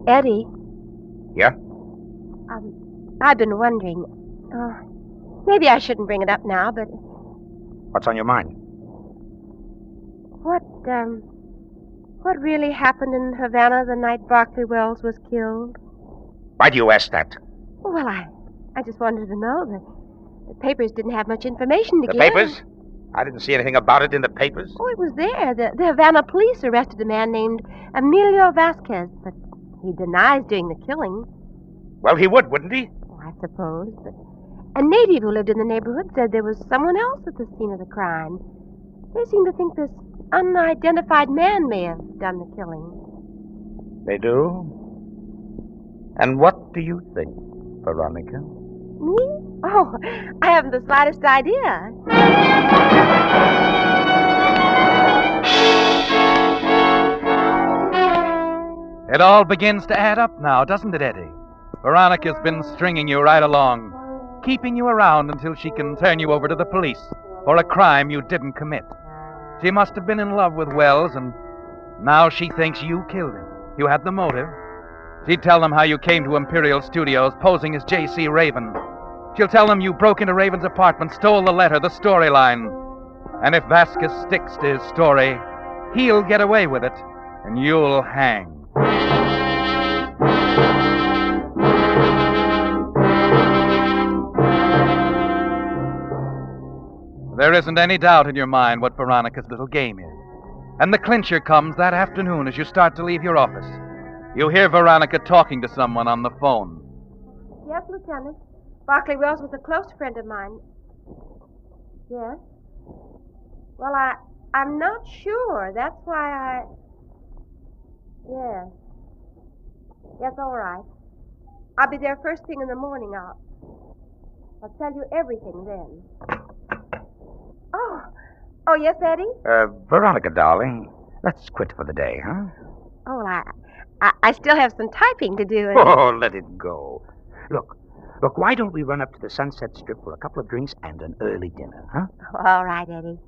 [SPEAKER 18] Eddie.
[SPEAKER 5] Yeah?
[SPEAKER 18] I've been wondering. Maybe I shouldn't bring it up now, but
[SPEAKER 5] What's on your mind?
[SPEAKER 18] what really happened in Havana the night Barclay Wells was killed?
[SPEAKER 5] Why do you ask that?
[SPEAKER 18] Well, I just wanted to know. The papers didn't have much information to
[SPEAKER 5] The
[SPEAKER 18] give.
[SPEAKER 5] papers? I didn't see anything about it in the papers.
[SPEAKER 18] Oh, it was there. The Havana police arrested a man named Emilio Vasquez, but he denies doing the killing.
[SPEAKER 5] Well, he would, wouldn't he?
[SPEAKER 18] Oh, I suppose, but a native who lived in the neighborhood said there was someone else at the scene of the crime. They seem to think this unidentified man may have done the killing.
[SPEAKER 5] They do? And what do you think, Veronica?
[SPEAKER 18] Me? Oh, I haven't the slightest idea.
[SPEAKER 19] It all begins to add up now, doesn't it, Eddie? Veronica's been stringing you right along, keeping you around until she can turn you over to the police for a crime you didn't commit. She must have been in love with Wells, and now she thinks you killed him. You had the motive. She'd tell them how you came to Imperial Studios posing as J.C. Raven. She'll tell them you broke into Raven's apartment, stole the letter, the storyline. And if Vasquez sticks to his story, he'll get away with it, and you'll hang. There isn't any doubt in your mind what Veronica's little game is. And the clincher comes that afternoon as you start to leave your office. You hear Veronica talking to someone on the phone.
[SPEAKER 18] Yes, Lieutenant. Barclay Wells was a close friend of mine. Yes? Well, I'm not sure. That's why Yes. Yes, all right. I'll be there first thing in the morning. I'll tell you everything then. Oh, yes, Eddie?
[SPEAKER 5] Veronica, darling, let's quit for the day, huh?
[SPEAKER 18] Oh, well, I still have some typing to do.
[SPEAKER 5] Oh, let it go. Look, why don't we run up to the Sunset Strip for a couple of drinks and an early dinner, huh?
[SPEAKER 18] All right, Eddie.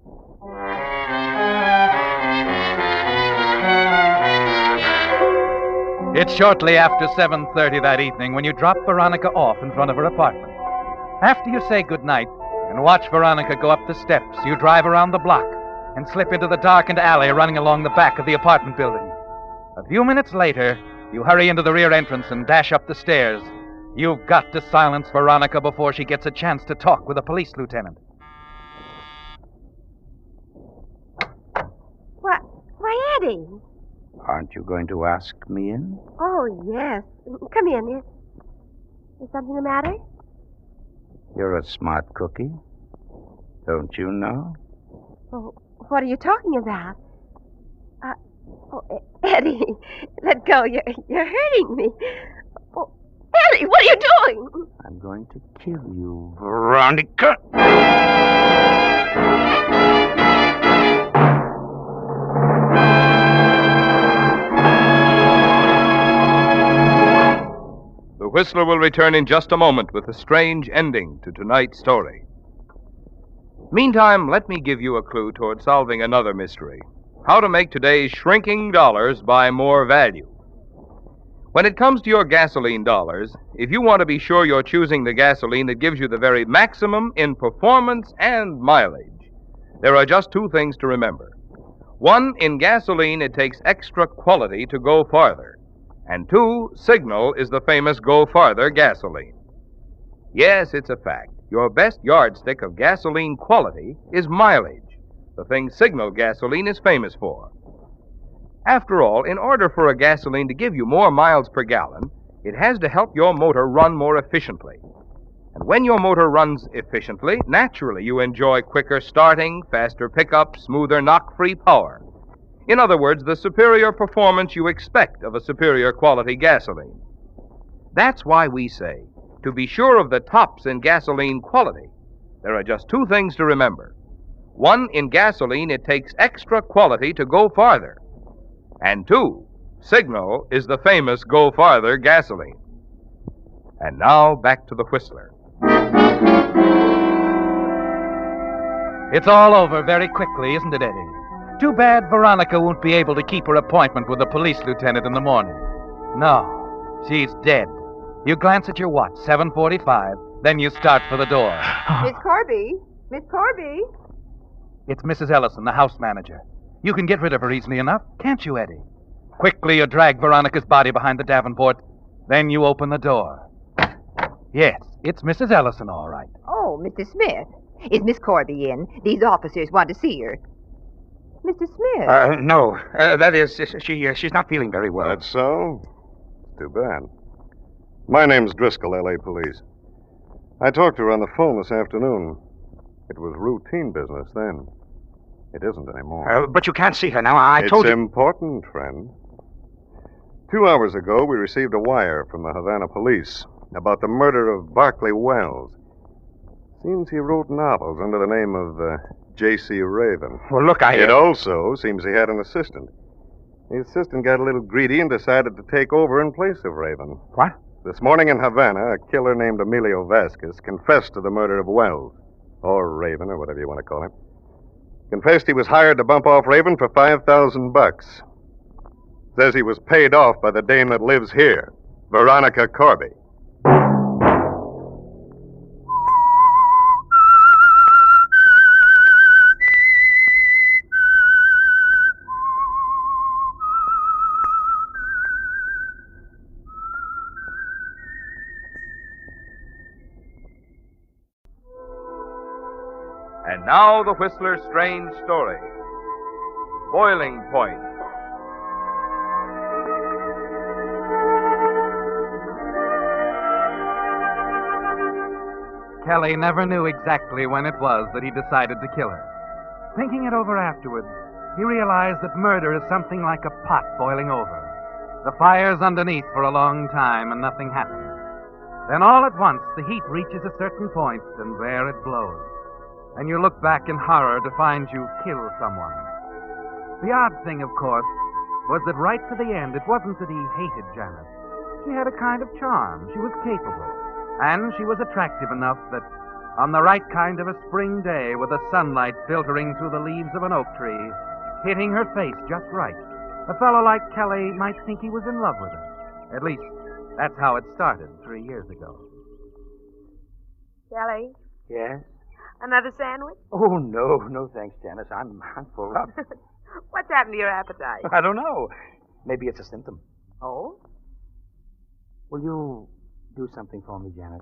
[SPEAKER 19] It's shortly after 7:30 that evening when you drop Veronica off in front of her apartment. After you say goodnight and watch Veronica go up the steps, you drive around the block and slip into the darkened alley running along the back of the apartment building. A few minutes later, you hurry into the rear entrance and dash up the stairs. You've got to silence Veronica before she gets a chance to talk with a police lieutenant.
[SPEAKER 18] Why, Eddie?
[SPEAKER 5] Aren't you going to ask me in?
[SPEAKER 18] Oh, yes. Come in. Is something the matter?
[SPEAKER 5] You're a smart cookie. Don't you know?
[SPEAKER 18] Oh, what are you talking about? Eddie, let go. You're hurting me. Oh, Eddie, what are you doing?
[SPEAKER 5] I'm going to kill you, Veronica.
[SPEAKER 2] The Whistler will return in just a moment with a strange ending to tonight's story. Meantime, let me give you a clue toward solving another mystery: how to make today's shrinking dollars buy more value. When it comes to your gasoline dollars, if you want to be sure you're choosing the gasoline that gives you the very maximum in performance and mileage, there are just two things to remember. One, in gasoline, it takes extra quality to go farther. And two, Signal is the famous Go Farther gasoline. Yes, it's a fact. Your best yardstick of gasoline quality is mileage, the thing Signal gasoline is famous for. After all, in order for a gasoline to give you more miles per gallon, it has to help your motor run more efficiently. And when your motor runs efficiently, naturally you enjoy quicker starting, faster pickup, smoother knock-free power. In other words, the superior performance you expect of a superior quality gasoline. That's why we say, to be sure of the tops in gasoline quality, there are just two things to remember. One, in gasoline, it takes extra quality to go farther. And two, Signal is the famous Go Farther gasoline. And now, back to the Whistler.
[SPEAKER 11] It's all over very quickly, isn't it, Eddie? Too bad Veronica won't be able to keep her appointment with the police lieutenant in the morning. No, she's dead. You glance at your watch, 7:45, then you start for the door.
[SPEAKER 15] Miss Corby? Miss Corby?
[SPEAKER 11] It's Mrs. Ellison, the house manager. You can get rid of her easily enough, can't you, Eddie? Quickly, you drag Veronica's body behind the Davenport, then you open the door. Yes, it's Mrs. Ellison, all right.
[SPEAKER 15] Oh, Mr. Smith. Is Miss Corby in? These officers want to see her. Mr. Smith?
[SPEAKER 5] No. That is, she's not feeling very well.
[SPEAKER 13] That's so? Too bad. My name's Driscoll, L.A. Police. I talked to her on the phone this afternoon. It was routine business then. It isn't anymore.
[SPEAKER 5] But you can't see her now. I told you.
[SPEAKER 13] It's important, friend. 2 hours ago, we received a wire from the Havana police about the murder of Barclay Wells. Seems he wrote novels under the name of J.C. Raven.
[SPEAKER 5] Well, look,
[SPEAKER 13] It also seems he had an assistant. The assistant got a little greedy and decided to take over in place of Raven.
[SPEAKER 5] What?
[SPEAKER 13] This morning in Havana, a killer named Emilio Vasquez confessed to the murder of Wells, or Raven, or whatever you want to call him. Confessed he was hired to bump off Raven for $5,000. Says he was paid off by the dame that lives here, Veronica Corby.
[SPEAKER 2] And now the Whistler's strange story. Boiling Point.
[SPEAKER 19] Kelly never knew exactly when it was that he decided to kill her. Thinking it over afterward, he realized that murder is something like a pot boiling over. The fire's underneath for a long time and nothing happens. Then all at once the heat reaches a certain point and there it blows. And you look back in horror to find you kill someone. The odd thing, of course, was that right to the end, it wasn't that he hated Janet. She had a kind of charm. She was capable. And she was attractive enough that on the right kind of a spring day with the sunlight filtering through the leaves of an oak tree, hitting her face just right, a fellow like Kelly might think he was in love with her. At least, that's how it started 3 years ago.
[SPEAKER 16] Kelly,
[SPEAKER 5] Yes?
[SPEAKER 16] another sandwich?
[SPEAKER 5] Oh, no, thanks, Janice. I'm full up.
[SPEAKER 16] What's happened to your appetite?
[SPEAKER 5] I don't know. Maybe it's a symptom.
[SPEAKER 16] Oh?
[SPEAKER 5] Will you do something for me, Janet?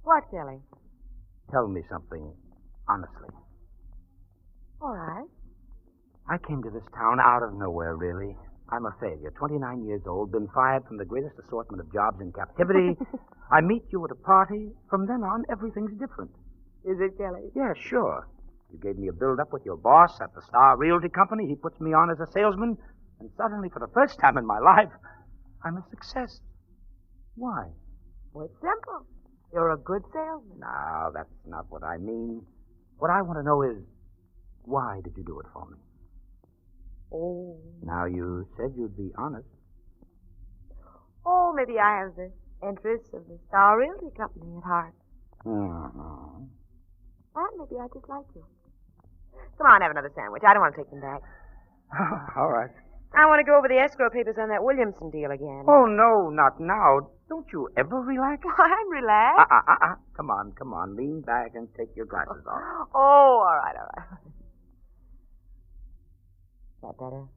[SPEAKER 16] What, Kelly?
[SPEAKER 5] Tell me something, honestly.
[SPEAKER 16] All right.
[SPEAKER 5] I came to this town out of nowhere, really. I'm a failure. 29 years old, been fired from the greatest assortment of jobs in captivity. I meet you at a party. From then on, everything's different.
[SPEAKER 16] Is it, Kelly?
[SPEAKER 5] Yeah, sure. You gave me a build-up with your boss at the Star Realty Company. He puts me on as a salesman. And suddenly, for the first time in my life, I'm a success. Why?
[SPEAKER 16] Well, it's simple. You're a good salesman.
[SPEAKER 5] No, that's not what I mean. What I want to know is, why did you do it for me?
[SPEAKER 16] Oh.
[SPEAKER 5] Now, you said you'd be honest.
[SPEAKER 16] Oh, maybe I have the
[SPEAKER 12] interests of the Star Realty Company at heart.
[SPEAKER 1] Mm-hmm.
[SPEAKER 12] And maybe I just like you. Come on, have another sandwich. I don't want to take them back.
[SPEAKER 5] All right.
[SPEAKER 12] I want to go over the escrow papers on that Williamson deal again.
[SPEAKER 5] Oh, no, not now. Don't you ever relax?
[SPEAKER 12] I'm relaxed.
[SPEAKER 5] Come on. Lean back and take your glasses off.
[SPEAKER 12] Oh, all right. Is that better?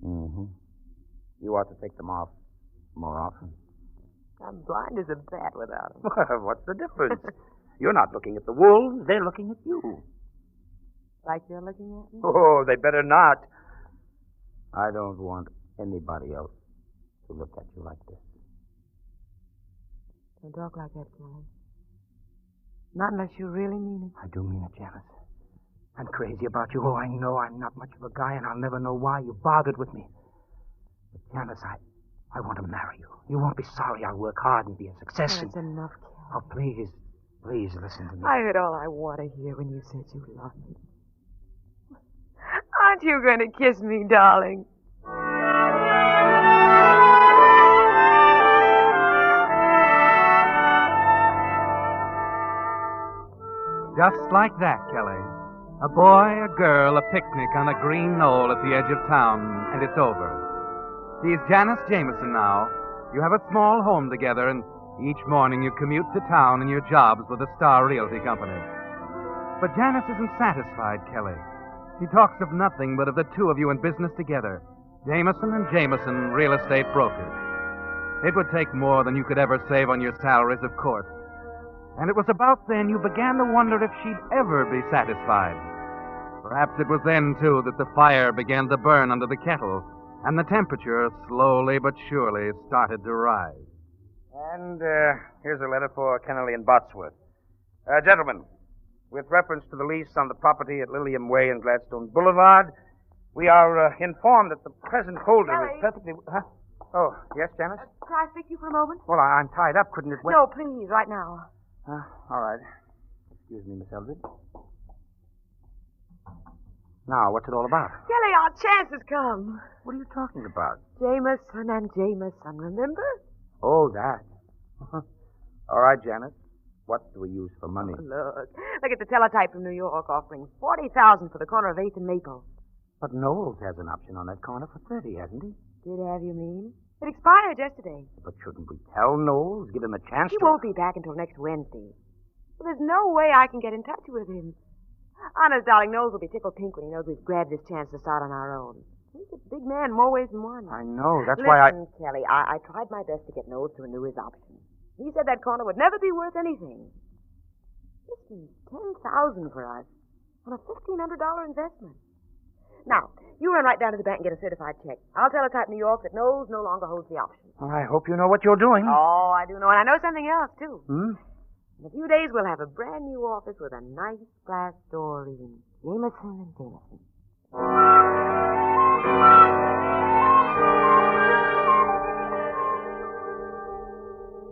[SPEAKER 5] Mm-hmm. You ought to take them off more often.
[SPEAKER 12] I'm blind as a bat without them.
[SPEAKER 5] What's the difference? You're not looking at the wolves. They're looking at you.
[SPEAKER 12] Like you're looking at me?
[SPEAKER 5] Oh, they better not. I don't want anybody else to look at you like this.
[SPEAKER 12] Don't talk like that, Kelly. Not unless you really mean it.
[SPEAKER 5] I do mean it, Janice. I'm crazy about you. Oh, I know I'm not much of a guy, and I'll never know why you bothered with me. But, Janice, I want to marry you. You won't be sorry. I'll work hard and be a success.
[SPEAKER 12] That's enough, Kelly.
[SPEAKER 5] Oh, please listen to me.
[SPEAKER 12] I heard all I want to hear when you said you love me. Aren't you going to kiss me, darling?
[SPEAKER 19] Just like that, Kelly. A boy, a girl, a picnic on a green knoll at the edge of town, and it's over. She's Janice Jameson now. You have a small home together, and each morning you commute to town in your jobs with the Star Realty Company. But Janice isn't satisfied, Kelly. She talks of nothing but of the two of you in business together, Jameson and Jameson, real estate brokers. It would take more than you could ever save on your salaries, of course. And it was about then you began to wonder if she'd ever be satisfied. Perhaps it was then, too, that the fire began to burn under the kettle, and the temperature, slowly but surely, started to rise.
[SPEAKER 5] And here's a letter for Kennelly and Botsworth. Gentlemen, with reference to the lease on the property at Lilium Way and Gladstone Boulevard, we are informed that the present holder is perfectly... Huh? Oh, yes, Janice?
[SPEAKER 12] Can I speak to you for a moment?
[SPEAKER 5] Well, I'm tied up. Couldn't it wait?
[SPEAKER 12] No, please, right now.
[SPEAKER 5] All right. Excuse me, Miss Eldridge. Now, what's it all about?
[SPEAKER 12] Kelly, our chance has come.
[SPEAKER 5] What are you talking about?
[SPEAKER 12] Jameson and Jameson, remember?
[SPEAKER 5] Oh, that. All right, Janet. What do we use for money?
[SPEAKER 12] Look at the teletype from New York offering $40,000 for the corner of 8th and Maple.
[SPEAKER 5] But Knowles has an option on that corner for 30, hasn't he?
[SPEAKER 12] Did have, you mean? It expired yesterday.
[SPEAKER 5] But shouldn't we tell Knowles? Give him a chance
[SPEAKER 12] He won't be back until next Wednesday. Well, there's no way I can get in touch with him. Honest, darling, Knowles will be tickled pink when he knows we've grabbed this chance to start on our own. He's a big man in more ways than one.
[SPEAKER 5] I know. That's why I...
[SPEAKER 12] Listen, Kelly, I tried my best to get Knowles to renew his option. He said that corner would never be worth anything. Listen, $10,000 for us on a $1,500 investment. Now, you run right down to the bank and get a certified check. I'll teletype New York that Knowles no longer holds the option.
[SPEAKER 5] Well, I hope you know what you're doing.
[SPEAKER 12] Oh, I do know, and I know something else, too.
[SPEAKER 5] Hmm?
[SPEAKER 12] In a few days, we'll have a brand new office with a nice glass door reading Jameson and Jameson.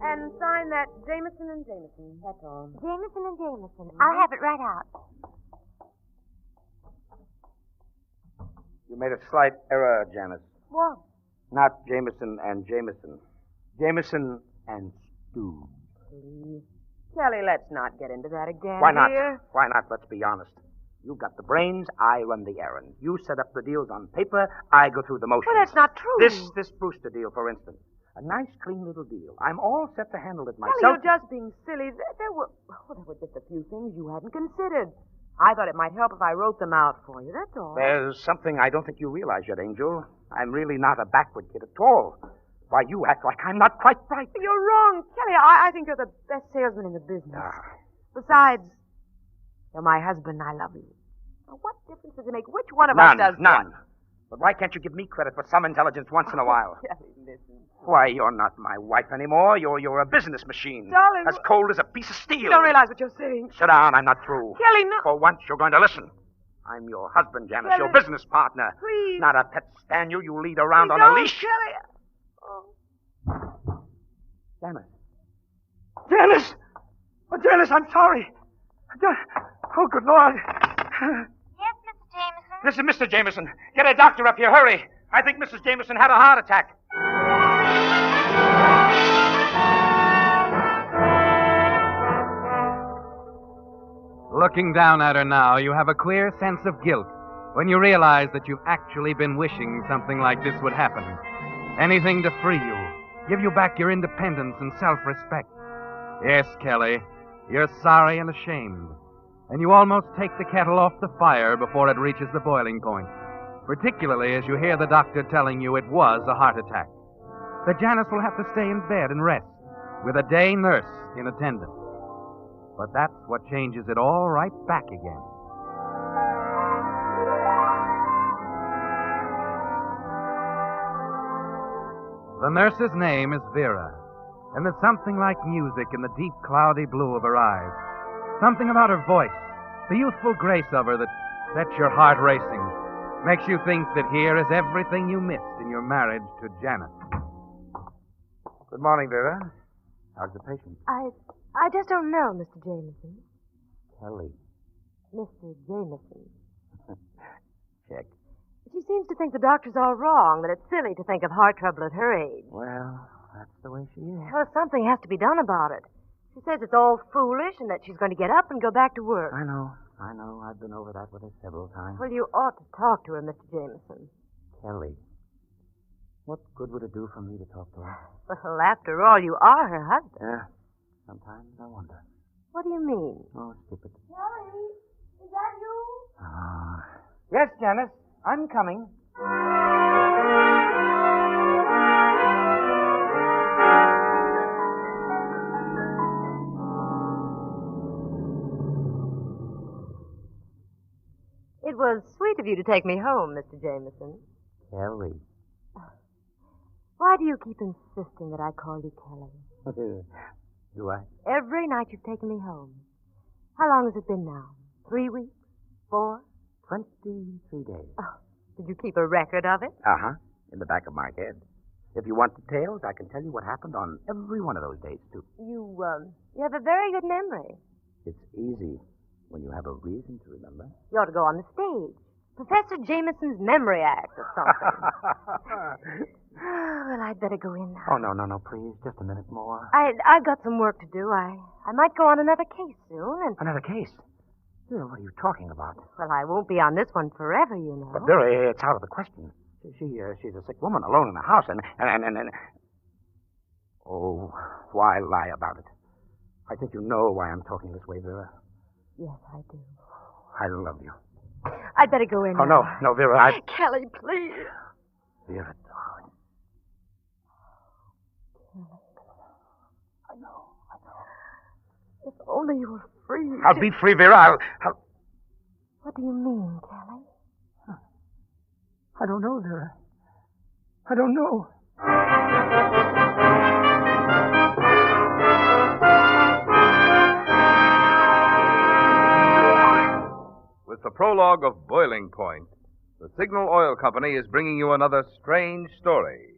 [SPEAKER 12] And sign that Jameson and Jameson. That's all.
[SPEAKER 21] Jameson and Jameson. I'll have it right out.
[SPEAKER 5] You made a slight error, Janice.
[SPEAKER 12] What?
[SPEAKER 5] Not Jameson and Jameson. Jameson and Stew.
[SPEAKER 12] Please. Kelly, let's not get into that again.
[SPEAKER 5] Why not?
[SPEAKER 12] Dear.
[SPEAKER 5] Why not? Let's be honest. You've got the brains, I run the errand. You set up the deals on paper, I go through the motions.
[SPEAKER 12] Well, that's not true.
[SPEAKER 5] This Brewster deal, for instance. A nice, clean little deal. I'm all set to handle it myself.
[SPEAKER 12] Kelly, you're just being silly. There were just a few things you hadn't considered. I thought it might help if I wrote them out for you, that's all.
[SPEAKER 5] There's something I don't think you realize yet, Angel. I'm really not a backward kid at all. Why, you act like I'm not quite right.
[SPEAKER 12] You're wrong, Kelly. I think you're the best salesman in the business. Besides, you're my husband and I love you. Now, what difference does it make which one of us does
[SPEAKER 5] None.
[SPEAKER 12] what?
[SPEAKER 5] But why can't you give me credit for some intelligence once in a while?
[SPEAKER 12] Kelly, listen.
[SPEAKER 5] Why, you're not my wife anymore. You're a business machine.
[SPEAKER 12] Darling.
[SPEAKER 5] As cold as a piece of steel.
[SPEAKER 12] You don't realize what you're saying.
[SPEAKER 5] Sit down. I'm not through.
[SPEAKER 12] Kelly, no.
[SPEAKER 5] For once, you're going to listen. I'm your husband, Janice.
[SPEAKER 12] Kelly.
[SPEAKER 5] Your business partner.
[SPEAKER 12] Please.
[SPEAKER 5] Not a pet spaniel you lead around
[SPEAKER 12] Please
[SPEAKER 5] on
[SPEAKER 12] don't,
[SPEAKER 5] a leash.
[SPEAKER 12] Kelly. Oh.
[SPEAKER 5] Janice. Janice! Oh, Janice, I'm sorry. Oh, good Lord.
[SPEAKER 21] Yes, Mr. Jameson?
[SPEAKER 5] This is Mr. Jameson. Get a doctor up here. Hurry. I think Mrs. Jameson had a heart attack.
[SPEAKER 19] Looking down at her now, you have a queer sense of guilt when you realize that you've actually been wishing something like this would happen. Anything to free you, give you back your independence and self-respect. Yes, Kelly, you're sorry and ashamed. And you almost take the kettle off the fire before it reaches the boiling point, particularly as you hear the doctor telling you it was a heart attack. That Janice will have to stay in bed and rest, with a day nurse in attendance. But that's what changes it all right back again. The nurse's name is Vera, and there's something like music in the deep, cloudy blue of her eyes. Something about her voice, the youthful grace of her that sets your heart racing, makes you think that here is everything you missed in your marriage to Janet.
[SPEAKER 4] Good morning, Vera. How's the patient?
[SPEAKER 14] I just don't know, Mr. Jameson.
[SPEAKER 4] Kelly.
[SPEAKER 14] Mr. Jameson.
[SPEAKER 4] Check.
[SPEAKER 14] She seems to think the doctor's all wrong, that it's silly to think of heart trouble at her age.
[SPEAKER 4] Well, that's the way she is.
[SPEAKER 14] Well, something has to be done about it. She says it's all foolish and that she's going to get up and go back to work.
[SPEAKER 4] I know. I've been over that with her several times.
[SPEAKER 14] Well, you ought to talk to her, Mr. Jameson.
[SPEAKER 4] Kelly, what good would it do for me to talk to her?
[SPEAKER 14] Well, after all, you are her husband.
[SPEAKER 4] Yeah. Sometimes I wonder.
[SPEAKER 14] What do you mean?
[SPEAKER 4] Oh, stupid.
[SPEAKER 16] Kelly, is that you?
[SPEAKER 5] Yes, Janice, I'm coming.
[SPEAKER 14] It was sweet of you to take me home, Mr. Jameson.
[SPEAKER 4] Kelly.
[SPEAKER 14] Why do you keep insisting that I call you Kelly?
[SPEAKER 4] Do I?
[SPEAKER 14] Every night you've taken me home. How long has it been now? 3 weeks? 4?
[SPEAKER 4] 23 days.
[SPEAKER 14] Oh, did you keep a record of it?
[SPEAKER 4] Uh-huh. In the back of my head. If you want details, I can tell you what happened on every one of those days, too.
[SPEAKER 14] You have a very good memory.
[SPEAKER 4] It's easy when you have a reason to remember.
[SPEAKER 14] You ought to go on the stage. Professor Jameson's Memory Act or something. Well, I'd better go in now.
[SPEAKER 4] Oh, no, please. Just a minute more.
[SPEAKER 14] I've got some work to do. I might go on another case soon. And
[SPEAKER 4] Another case? Vera, what are you talking about?
[SPEAKER 14] well, I won't be on this one forever, you know.
[SPEAKER 4] But, Vera, it's out of the question. She's a sick woman alone in the house, and... Oh, why lie about it? I think you know why I'm talking this way, Vera.
[SPEAKER 14] Yes, I do.
[SPEAKER 4] I love you.
[SPEAKER 14] I'd better go in
[SPEAKER 4] Oh,
[SPEAKER 14] now.
[SPEAKER 4] no, Vera,
[SPEAKER 14] Kelly, please.
[SPEAKER 4] Vera, darling. I know.
[SPEAKER 14] If only you were free.
[SPEAKER 4] I'll be free, Vera. I'll...
[SPEAKER 14] What do you mean, Kelly?
[SPEAKER 4] I don't know, Vera. I don't know.
[SPEAKER 2] With the prologue of Boiling Point, the Signal Oil Company is bringing you another strange story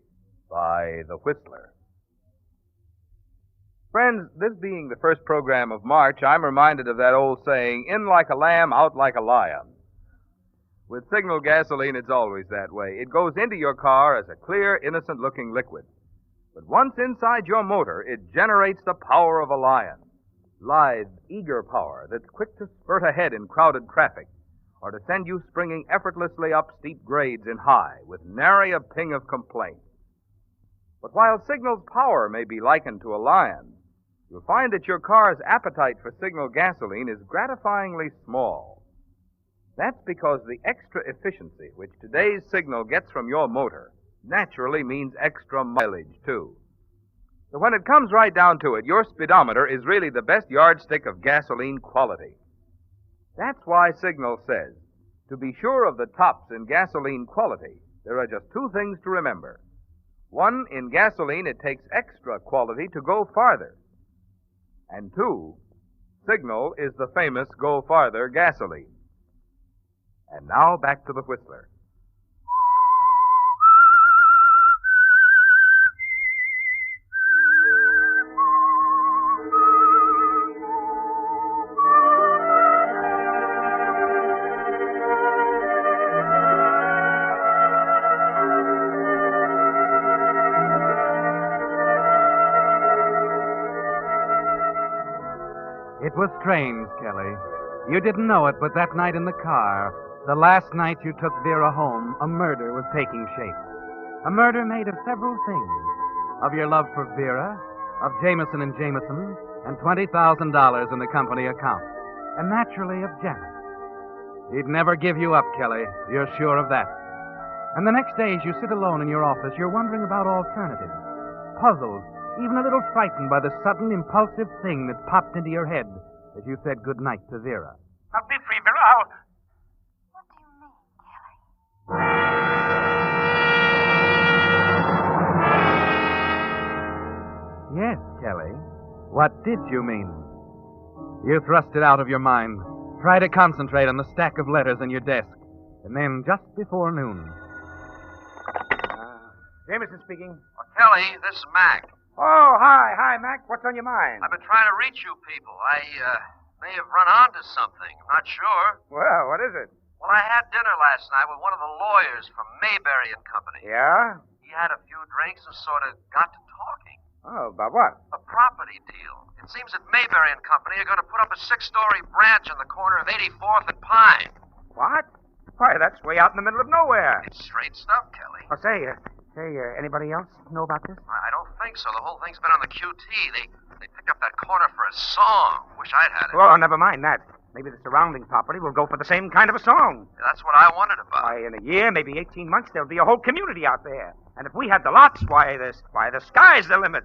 [SPEAKER 2] by The Whistler. Friends, this being the first program of March, I'm reminded of that old saying, in like a lamb, out like a lion. With Signal gasoline, it's always that way. It goes into your car as a clear, innocent-looking liquid. But once inside your motor, it generates the power of a lion. Lithe, eager power that's quick to spurt ahead in crowded traffic, or to send you springing effortlessly up steep grades in high, with nary a ping of complaint. But while Signal's power may be likened to a lion, you'll find that your car's appetite for Signal gasoline is gratifyingly small. That's because the extra efficiency which today's Signal gets from your motor naturally means extra mileage, too. So when it comes right down to it, your speedometer is really the best yardstick of gasoline quality. That's why Signal says, to be sure of the tops in gasoline quality, there are just two things to remember. One, in gasoline, it takes extra quality to go farther. And two, Signal is the famous Go Farther gasoline. And now back to the Whistler.
[SPEAKER 19] It was strange, Kelly. You didn't know it, but that night in the car, the last night you took Vera home, a murder was taking shape. A murder made of several things. Of your love for Vera, of Jameson and Jameson, and $20,000 in the company account. And naturally of Janet. He'd never give you up, Kelly. You're sure of that. And the next day, as you sit alone in your office, you're wondering about alternatives. Puzzled, even a little frightened by the sudden, impulsive thing that popped into your head as you said goodnight to Vera.
[SPEAKER 8] I'll be free, Vera. I'll...
[SPEAKER 19] Yes, Kelly. What did you mean? You thrust it out of your mind. Try to concentrate on the stack of letters in your desk. And then, just before noon...
[SPEAKER 8] Jameson speaking.
[SPEAKER 17] Well, Kelly, this is Mac.
[SPEAKER 8] Oh, hi, Mac. What's on your mind?
[SPEAKER 17] I've been trying to reach you people. I may have run onto something. I'm not sure.
[SPEAKER 8] Well, what is it?
[SPEAKER 17] Well, I had dinner last night with one of the lawyers from Mulberry and Company.
[SPEAKER 8] Yeah?
[SPEAKER 17] He had a few drinks and sort of got to talking.
[SPEAKER 8] Oh, about what?
[SPEAKER 17] A property deal. It seems that Mulberry and Company are going to put up a 6-story branch on the corner of 84th and Pine.
[SPEAKER 8] What? Why, that's way out in the middle of nowhere.
[SPEAKER 17] It's straight stuff, Kelly.
[SPEAKER 8] Oh, say, anybody else know about this?
[SPEAKER 17] I don't think so. The whole thing's been on the QT. They picked up that corner for a song. Wish I'd had it.
[SPEAKER 8] Well, never mind that. Maybe the surrounding property will go for the same kind of a song.
[SPEAKER 17] That's what I wondered about.
[SPEAKER 8] Why, in a year, maybe 18 months, there'll be a whole community out there. And if we had the lots, why, the sky's the limit.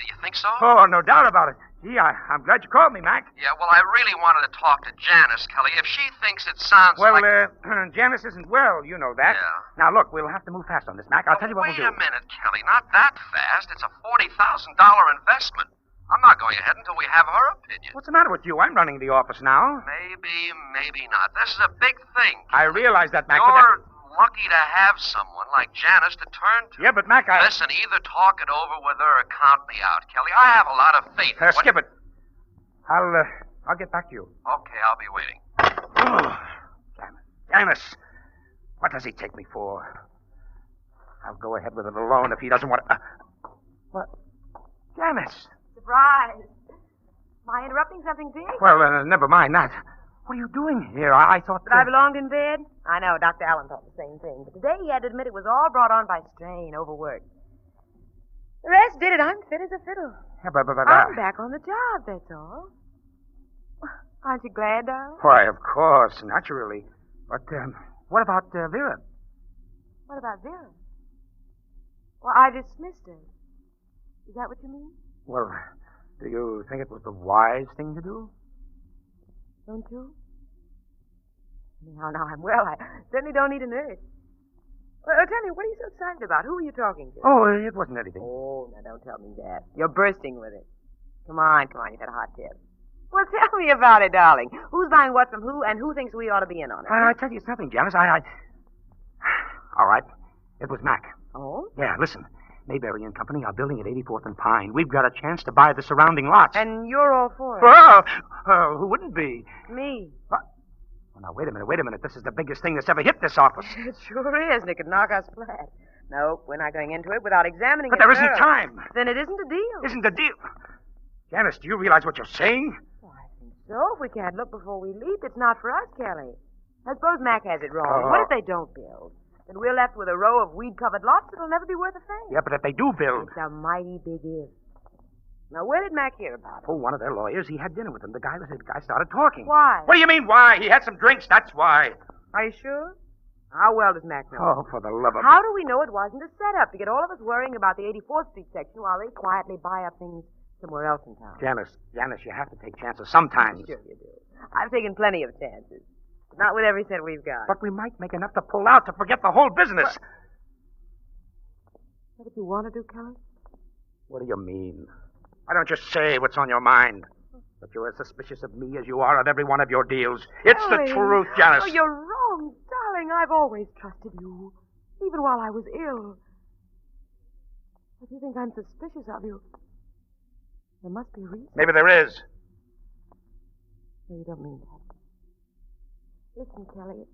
[SPEAKER 17] You think so?
[SPEAKER 8] Oh, no doubt about it. Gee, I'm glad you called me, Mac.
[SPEAKER 17] Yeah, well, I really wanted to talk to Janice, Kelly. If she thinks it sounds
[SPEAKER 8] well,
[SPEAKER 17] like...
[SPEAKER 8] Janice isn't well, you know that.
[SPEAKER 17] Yeah.
[SPEAKER 8] Now, look, we'll have to move fast on this, Mac. I'll tell you what we'll do.
[SPEAKER 17] Wait a minute, Kelly. Not that fast. It's a $40,000 investment. I'm not going ahead until we have her opinion.
[SPEAKER 8] What's the matter with you? I'm running the office now.
[SPEAKER 17] Maybe not. This is a big thing.
[SPEAKER 8] I realize that, Mac.
[SPEAKER 17] You're lucky to have someone like Janice to turn to.
[SPEAKER 8] Yeah, but, Mac,
[SPEAKER 17] Listen, either talk it over with her or count me out, Kelly. I have a lot of faith.
[SPEAKER 8] Skip it. I'll get back to you.
[SPEAKER 17] Okay, I'll be waiting.
[SPEAKER 8] Oh, Janice. What does he take me for? I'll go ahead with it alone if he doesn't want to... What? Janice.
[SPEAKER 6] Surprise. Am I interrupting something big?
[SPEAKER 8] Well, never mind that. What are you doing here? I thought
[SPEAKER 6] that I belonged in bed? I know, Dr. Allen thought the same thing. But today he had to admit it was all brought on by strain, overwork. The rest did it. I'm fit as a fiddle. I'm back on the job, that's all. Aren't you glad, darling?
[SPEAKER 8] Why, of course, naturally. But, what about Vera?
[SPEAKER 6] What about Vera? Well, I dismissed her. Is that what you mean?
[SPEAKER 8] Well, do you think it was the wise thing to do?
[SPEAKER 6] Don't you? Now I'm well. I certainly don't need a nurse. Well, tell me, what are you so excited about? Who are you talking to?
[SPEAKER 8] Oh, it wasn't anything.
[SPEAKER 6] Oh, now don't tell me that. You're bursting with it. Come on, you've had a hot tip. Well, tell me about it, darling. Who's buying what from who, and who thinks we ought to be in on it?
[SPEAKER 8] I tell you something, Janice. All right. It was Mac.
[SPEAKER 6] Oh?
[SPEAKER 8] Yeah, listen. Mulberry and Company are building at 84th and Pine. We've got a chance to buy the surrounding lots.
[SPEAKER 6] And you're all for it?
[SPEAKER 8] Well, who wouldn't be?
[SPEAKER 6] Me.
[SPEAKER 8] What? Well, now, wait a minute. This is the biggest thing that's ever hit this office.
[SPEAKER 6] It sure is, and it could knock us flat. Nope, we're not going into it without examining it.
[SPEAKER 8] But there isn't time.
[SPEAKER 6] Then it isn't a deal.
[SPEAKER 8] Isn't a deal? Janice, do you realize what you're saying?
[SPEAKER 6] Well, I think so. If we can't look before we leap, it's not for us, Kelly. I suppose Mac has it wrong. What if they don't build? Then we're left with a row of weed-covered lots that'll never be worth a thing.
[SPEAKER 8] Yeah, but if they do build...
[SPEAKER 6] It's a mighty big if. Now, where did Mac hear about it?
[SPEAKER 8] Oh, one of their lawyers. He had dinner with them. The guy started talking.
[SPEAKER 6] Why?
[SPEAKER 8] What do you mean, why? He had some drinks, that's why.
[SPEAKER 6] Are you sure? How well does Mac know?
[SPEAKER 8] Oh, for the love of...
[SPEAKER 6] How do we know it wasn't a setup to get all of us worrying about the 84th Street section while they quietly buy up things somewhere else in town?
[SPEAKER 8] Janice, you have to take chances sometimes.
[SPEAKER 6] Sure you do. I've taken plenty of chances. Not with every cent we've got.
[SPEAKER 8] But we might make enough to pull out to forget the whole business.
[SPEAKER 6] Is that what you want to do, Kelly?
[SPEAKER 8] What do you mean? Why don't you say what's on your mind? That you're as suspicious of me as you are of every one of your deals. It's the truth, Janice.
[SPEAKER 6] Oh, you're wrong, darling. I've always trusted you, even while I was ill. If you think I'm suspicious of you, there must be a reason.
[SPEAKER 8] Maybe there is.
[SPEAKER 6] No, you don't mean that. Listen, Kelly,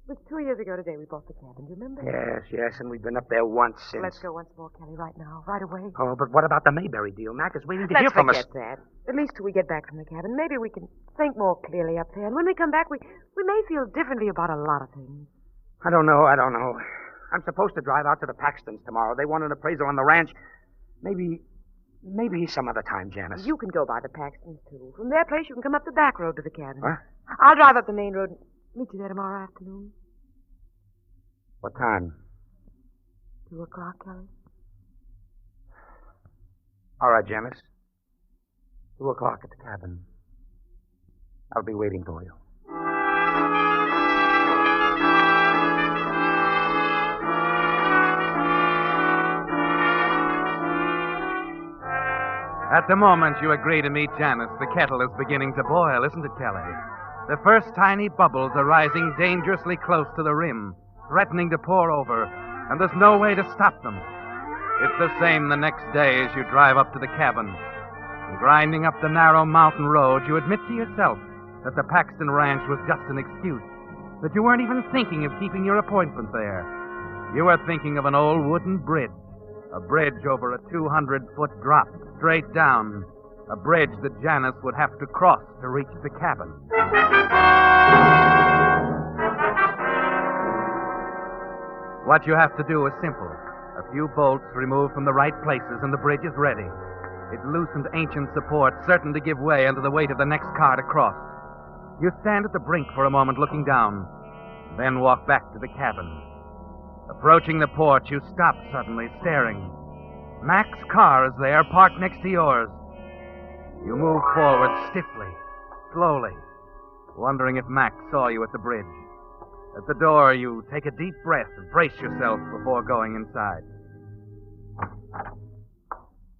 [SPEAKER 6] It was 2 years ago today we bought the cabin, do you remember?
[SPEAKER 4] Yes, and we've been up there once since.
[SPEAKER 6] Let's go once more, Kelly, right now, right away.
[SPEAKER 4] Oh, but what about the Mayberry deal? Mac is waiting to hear from us.
[SPEAKER 6] Let's forget that. At least till we get back from the cabin. Maybe we can think more clearly up there. And when we come back, we may feel differently about a lot of things.
[SPEAKER 4] I don't know. I'm supposed to drive out to the Paxtons tomorrow. They want an appraisal on the ranch. Maybe some other time, Janice.
[SPEAKER 6] You can go by the Paxtons, too. From their place, you can come up the back road to the cabin.
[SPEAKER 4] What?
[SPEAKER 6] I'll drive up the main road and meet you there tomorrow afternoon.
[SPEAKER 4] What time?
[SPEAKER 6] 2 o'clock, Kelly.
[SPEAKER 4] All right, Janice. 2 o'clock at the cabin. I'll be waiting for you.
[SPEAKER 19] At the moment you agree to meet Janice, the kettle is beginning to boil, isn't it, Kelly? The first tiny bubbles are rising dangerously close to the rim, threatening to pour over, and there's no way to stop them. It's the same the next day as you drive up to the cabin. And grinding up the narrow mountain road, you admit to yourself that the Paxton Ranch was just an excuse, that you weren't even thinking of keeping your appointment there. You were thinking of an old wooden bridge, a bridge over a 200-foot drop, straight down, a bridge that Janice would have to cross to reach the cabin. What you have to do is simple. A few bolts removed from the right places and the bridge is ready. Its loosened ancient support certain to give way under the weight of the next car to cross. You stand at the brink for a moment looking down, then walk back to the cabin. Approaching the porch, you stop suddenly, staring. Mac's car is there, parked next to yours. You move forward stiffly, slowly, wondering if Mac saw you at the bridge. At the door, you take a deep breath and brace yourself before going inside.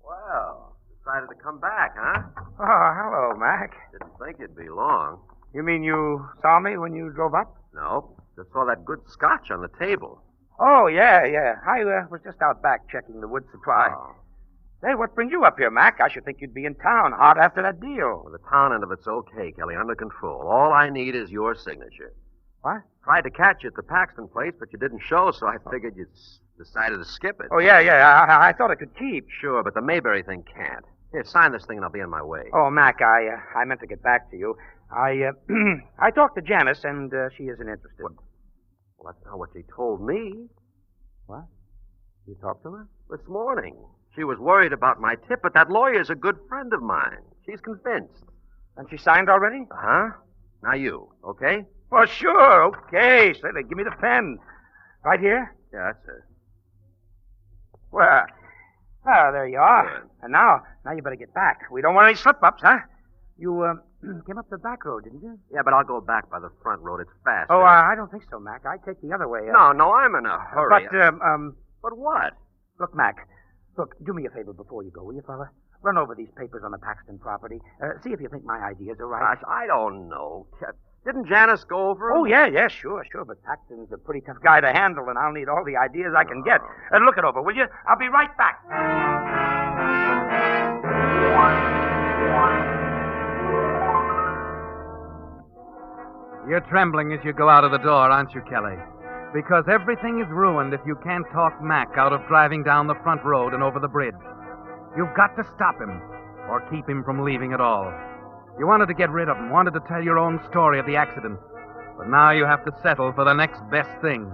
[SPEAKER 17] Well, decided to come back, huh?
[SPEAKER 4] Oh, hello, Mac.
[SPEAKER 17] Didn't think it'd be long.
[SPEAKER 4] You mean you saw me when you drove up?
[SPEAKER 17] No, just saw that good scotch on the table.
[SPEAKER 4] Oh, yeah. I was just out back checking the wood supply.
[SPEAKER 17] Oh.
[SPEAKER 4] Hey, what brings you up here, Mac? I should think you'd be in town hot after that deal.
[SPEAKER 17] Well, the town end of it's okay, Kelly, under control. All I need is your signature.
[SPEAKER 4] What?
[SPEAKER 17] Tried to catch you at the Paxton place, but you didn't show, so I figured you decided to skip it.
[SPEAKER 4] Oh, yeah. I thought I could keep.
[SPEAKER 17] Sure, but the Mayberry thing can't. Here, sign this thing and I'll be on my way.
[SPEAKER 4] Oh, Mac, I meant to get back to you. I talked to Janice, and she isn't interested.
[SPEAKER 17] What? Well, that's not what she told me.
[SPEAKER 4] What? You talked to her?
[SPEAKER 17] This morning. She was worried about my tip, but that lawyer's a good friend of mine. She's convinced.
[SPEAKER 4] And she signed already?
[SPEAKER 17] Uh-huh. Now you, okay?
[SPEAKER 4] Well, sure, okay. Say, give me the pen. Right here?
[SPEAKER 17] Yeah, that's it.
[SPEAKER 4] Well, there you are.
[SPEAKER 17] Good.
[SPEAKER 4] And now you better get back. We don't want any slip-ups, huh? You came up the back road, didn't you?
[SPEAKER 17] Yeah, but I'll go back by the front road. It's faster.
[SPEAKER 4] Oh, I don't think so, Mac. I take the other way.
[SPEAKER 17] No, I'm in a hurry.
[SPEAKER 4] But
[SPEAKER 17] what?
[SPEAKER 4] Look, Mac. Look, do me a favor before you go, will you, fella? Run over these papers on the Paxton property. See if you think my ideas are right.
[SPEAKER 17] Gosh, I don't know. Didn't Janice go over 'em?
[SPEAKER 4] Oh, yeah, sure. But Paxton's a pretty tough guy to handle, and I'll need all the ideas I can get. Look it over, will you? I'll be right back.
[SPEAKER 19] You're trembling as you go out of the door, aren't you, Kelly? Because everything is ruined if you can't talk Mac out of driving down the front road and over the bridge. You've got to stop him, or keep him from leaving at all. You wanted to get rid of him, wanted to tell your own story of the accident. But now you have to settle for the next best thing.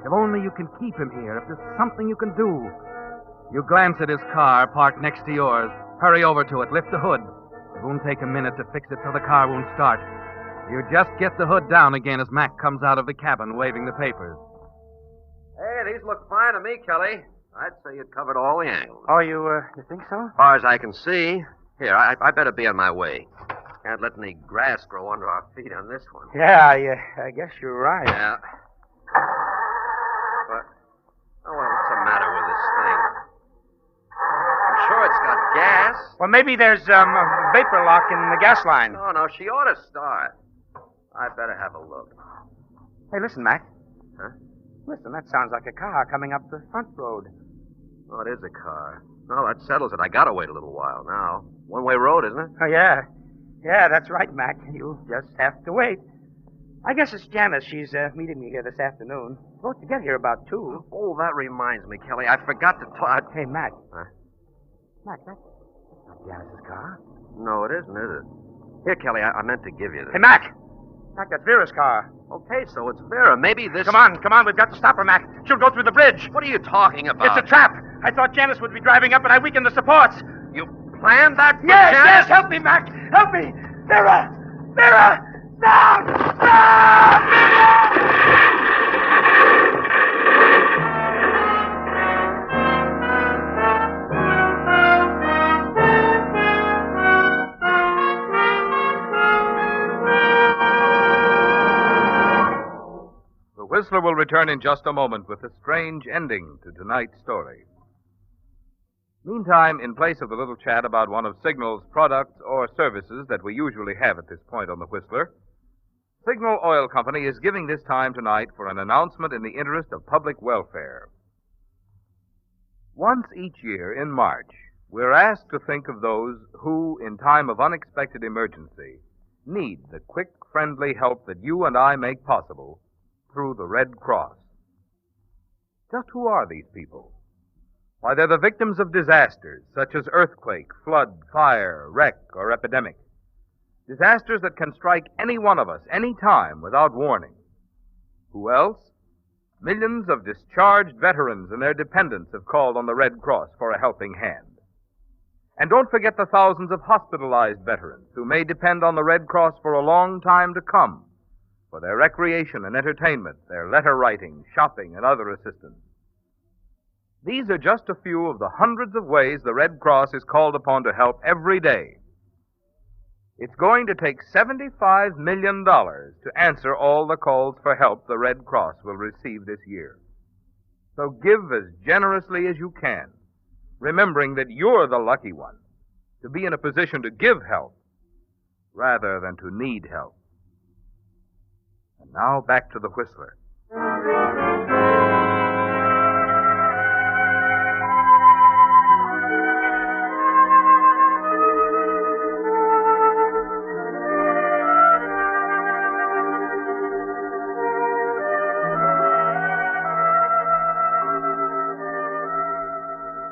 [SPEAKER 19] If only you can keep him here, if there's something you can do. You glance at his car, parked next to yours. Hurry over to it, lift the hood. It won't take a minute to fix it so the car won't start. You just get the hood down again as Mac comes out of the cabin waving the papers.
[SPEAKER 17] Hey, these look fine to me, Kelly. I'd say you'd covered all the angles.
[SPEAKER 4] Oh, you think so?
[SPEAKER 17] As far as I can see. Here, I better be on my way. Can't let any grass grow under our feet on this one.
[SPEAKER 4] Yeah, I guess you're right.
[SPEAKER 17] Yeah. But, what's the matter with this thing? I'm sure it's got gas.
[SPEAKER 4] Well, maybe there's a vapor lock in the gas line.
[SPEAKER 17] No, she ought to start. I better have a look.
[SPEAKER 4] Hey, listen, Mac.
[SPEAKER 17] Huh?
[SPEAKER 4] Listen, that sounds like a car coming up the front road.
[SPEAKER 17] Oh, it is a car. Well, that settles it. I gotta wait a little while now. One-way road, isn't it?
[SPEAKER 4] Oh, yeah. Yeah, that's right, Mac. You just have to wait. I guess it's Janice. She's meeting me here this afternoon. Supposed to get here about 2.
[SPEAKER 20] Oh, that reminds me, Kelly. I forgot to talk.
[SPEAKER 4] Hey, Mac.
[SPEAKER 20] Huh?
[SPEAKER 4] Mac, that's not Janice's car.
[SPEAKER 20] No, it isn't, is it? Here, Kelly, I meant to give you this.
[SPEAKER 4] Hey, Mac! Mac, that's Vera's car.
[SPEAKER 20] Okay, so it's Vera. Maybe this...
[SPEAKER 4] Come on. We've got to stop her, Mac. She'll go through the bridge.
[SPEAKER 20] What are you talking about?
[SPEAKER 4] It's a trap. I thought Janice would be driving up, but I weakened the supports.
[SPEAKER 20] You planned that for
[SPEAKER 4] Yes,
[SPEAKER 20] Janice?
[SPEAKER 4] yes. Help me, Mac. Help me. Vera! Vera! Stop! Stop!
[SPEAKER 2] The Whistler will return in just a moment with a strange ending to tonight's story. Meantime, in place of the little chat about one of Signal's products or services that we usually have at this point on the Whistler, Signal Oil Company is giving this time tonight for an announcement in the interest of public welfare. Once each year in March, we're asked to think of those who, in time of unexpected emergency, need the quick, friendly help that you and I make possible through the Red Cross. Just who are these people? Why, they're the victims of disasters such as earthquake, flood, fire, wreck, or epidemic. Disasters that can strike any one of us any time without warning. Who else? Millions of discharged veterans and their dependents have called on the Red Cross for a helping hand. And don't forget the thousands of hospitalized veterans who may depend on the Red Cross for a long time to come for their recreation and entertainment, their letter writing, shopping, and other assistance. These are just a few of the hundreds of ways the Red Cross is called upon to help every day. It's going to take $75 million to answer all the calls for help the Red Cross will receive this year. So give as generously as you can, remembering that you're the lucky one to be in a position to give help rather than to need help. And now back to the Whistler.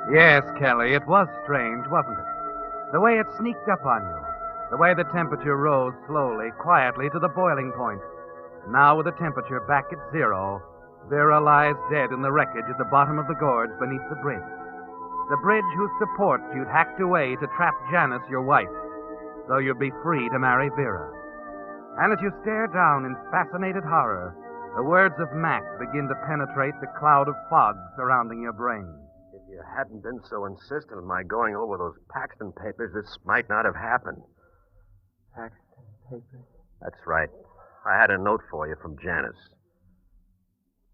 [SPEAKER 19] Yes, Kelly, it was strange, wasn't it? The way it sneaked up on you. The way the temperature rose slowly, quietly to the boiling point. Now, with the temperature back at 0, Vera lies dead in the wreckage at the bottom of the gorge beneath the bridge. The bridge whose supports you'd hacked away to trap Janice, your wife, so you'd be free to marry Vera. And as you stare down in fascinated horror, the words of Mac begin to penetrate the cloud of fog surrounding your brain.
[SPEAKER 20] If you hadn't been so insistent on my going over those Paxton papers, this might not have happened.
[SPEAKER 4] Paxton papers?
[SPEAKER 20] That's right. I had a note for you from Janice.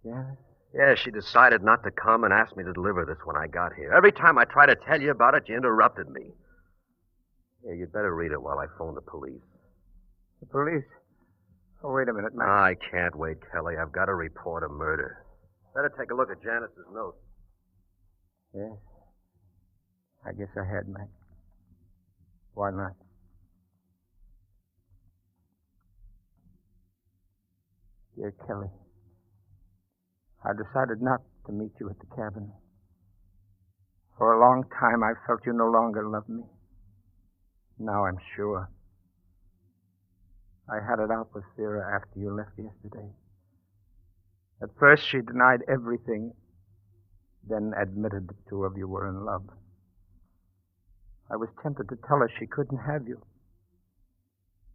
[SPEAKER 4] Janice?
[SPEAKER 20] Yeah, she decided not to come and asked me to deliver this when I got here. Every time I tried to tell you about it, you interrupted me. Yeah, you'd better read it while I phone the police.
[SPEAKER 4] The police? Oh, wait a minute, Mac.
[SPEAKER 20] I can't wait, Kelly. I've got to report a murder. Better take a look at Janice's note.
[SPEAKER 4] Yes. I guess I had, Mac. Why not? Dear Kelly, I decided not to meet you at the cabin. For a long time, I felt you no longer loved me. Now I'm sure. I had it out with Vera after you left yesterday. At first, she denied everything, then admitted the two of you were in love. I was tempted to tell her she couldn't have you.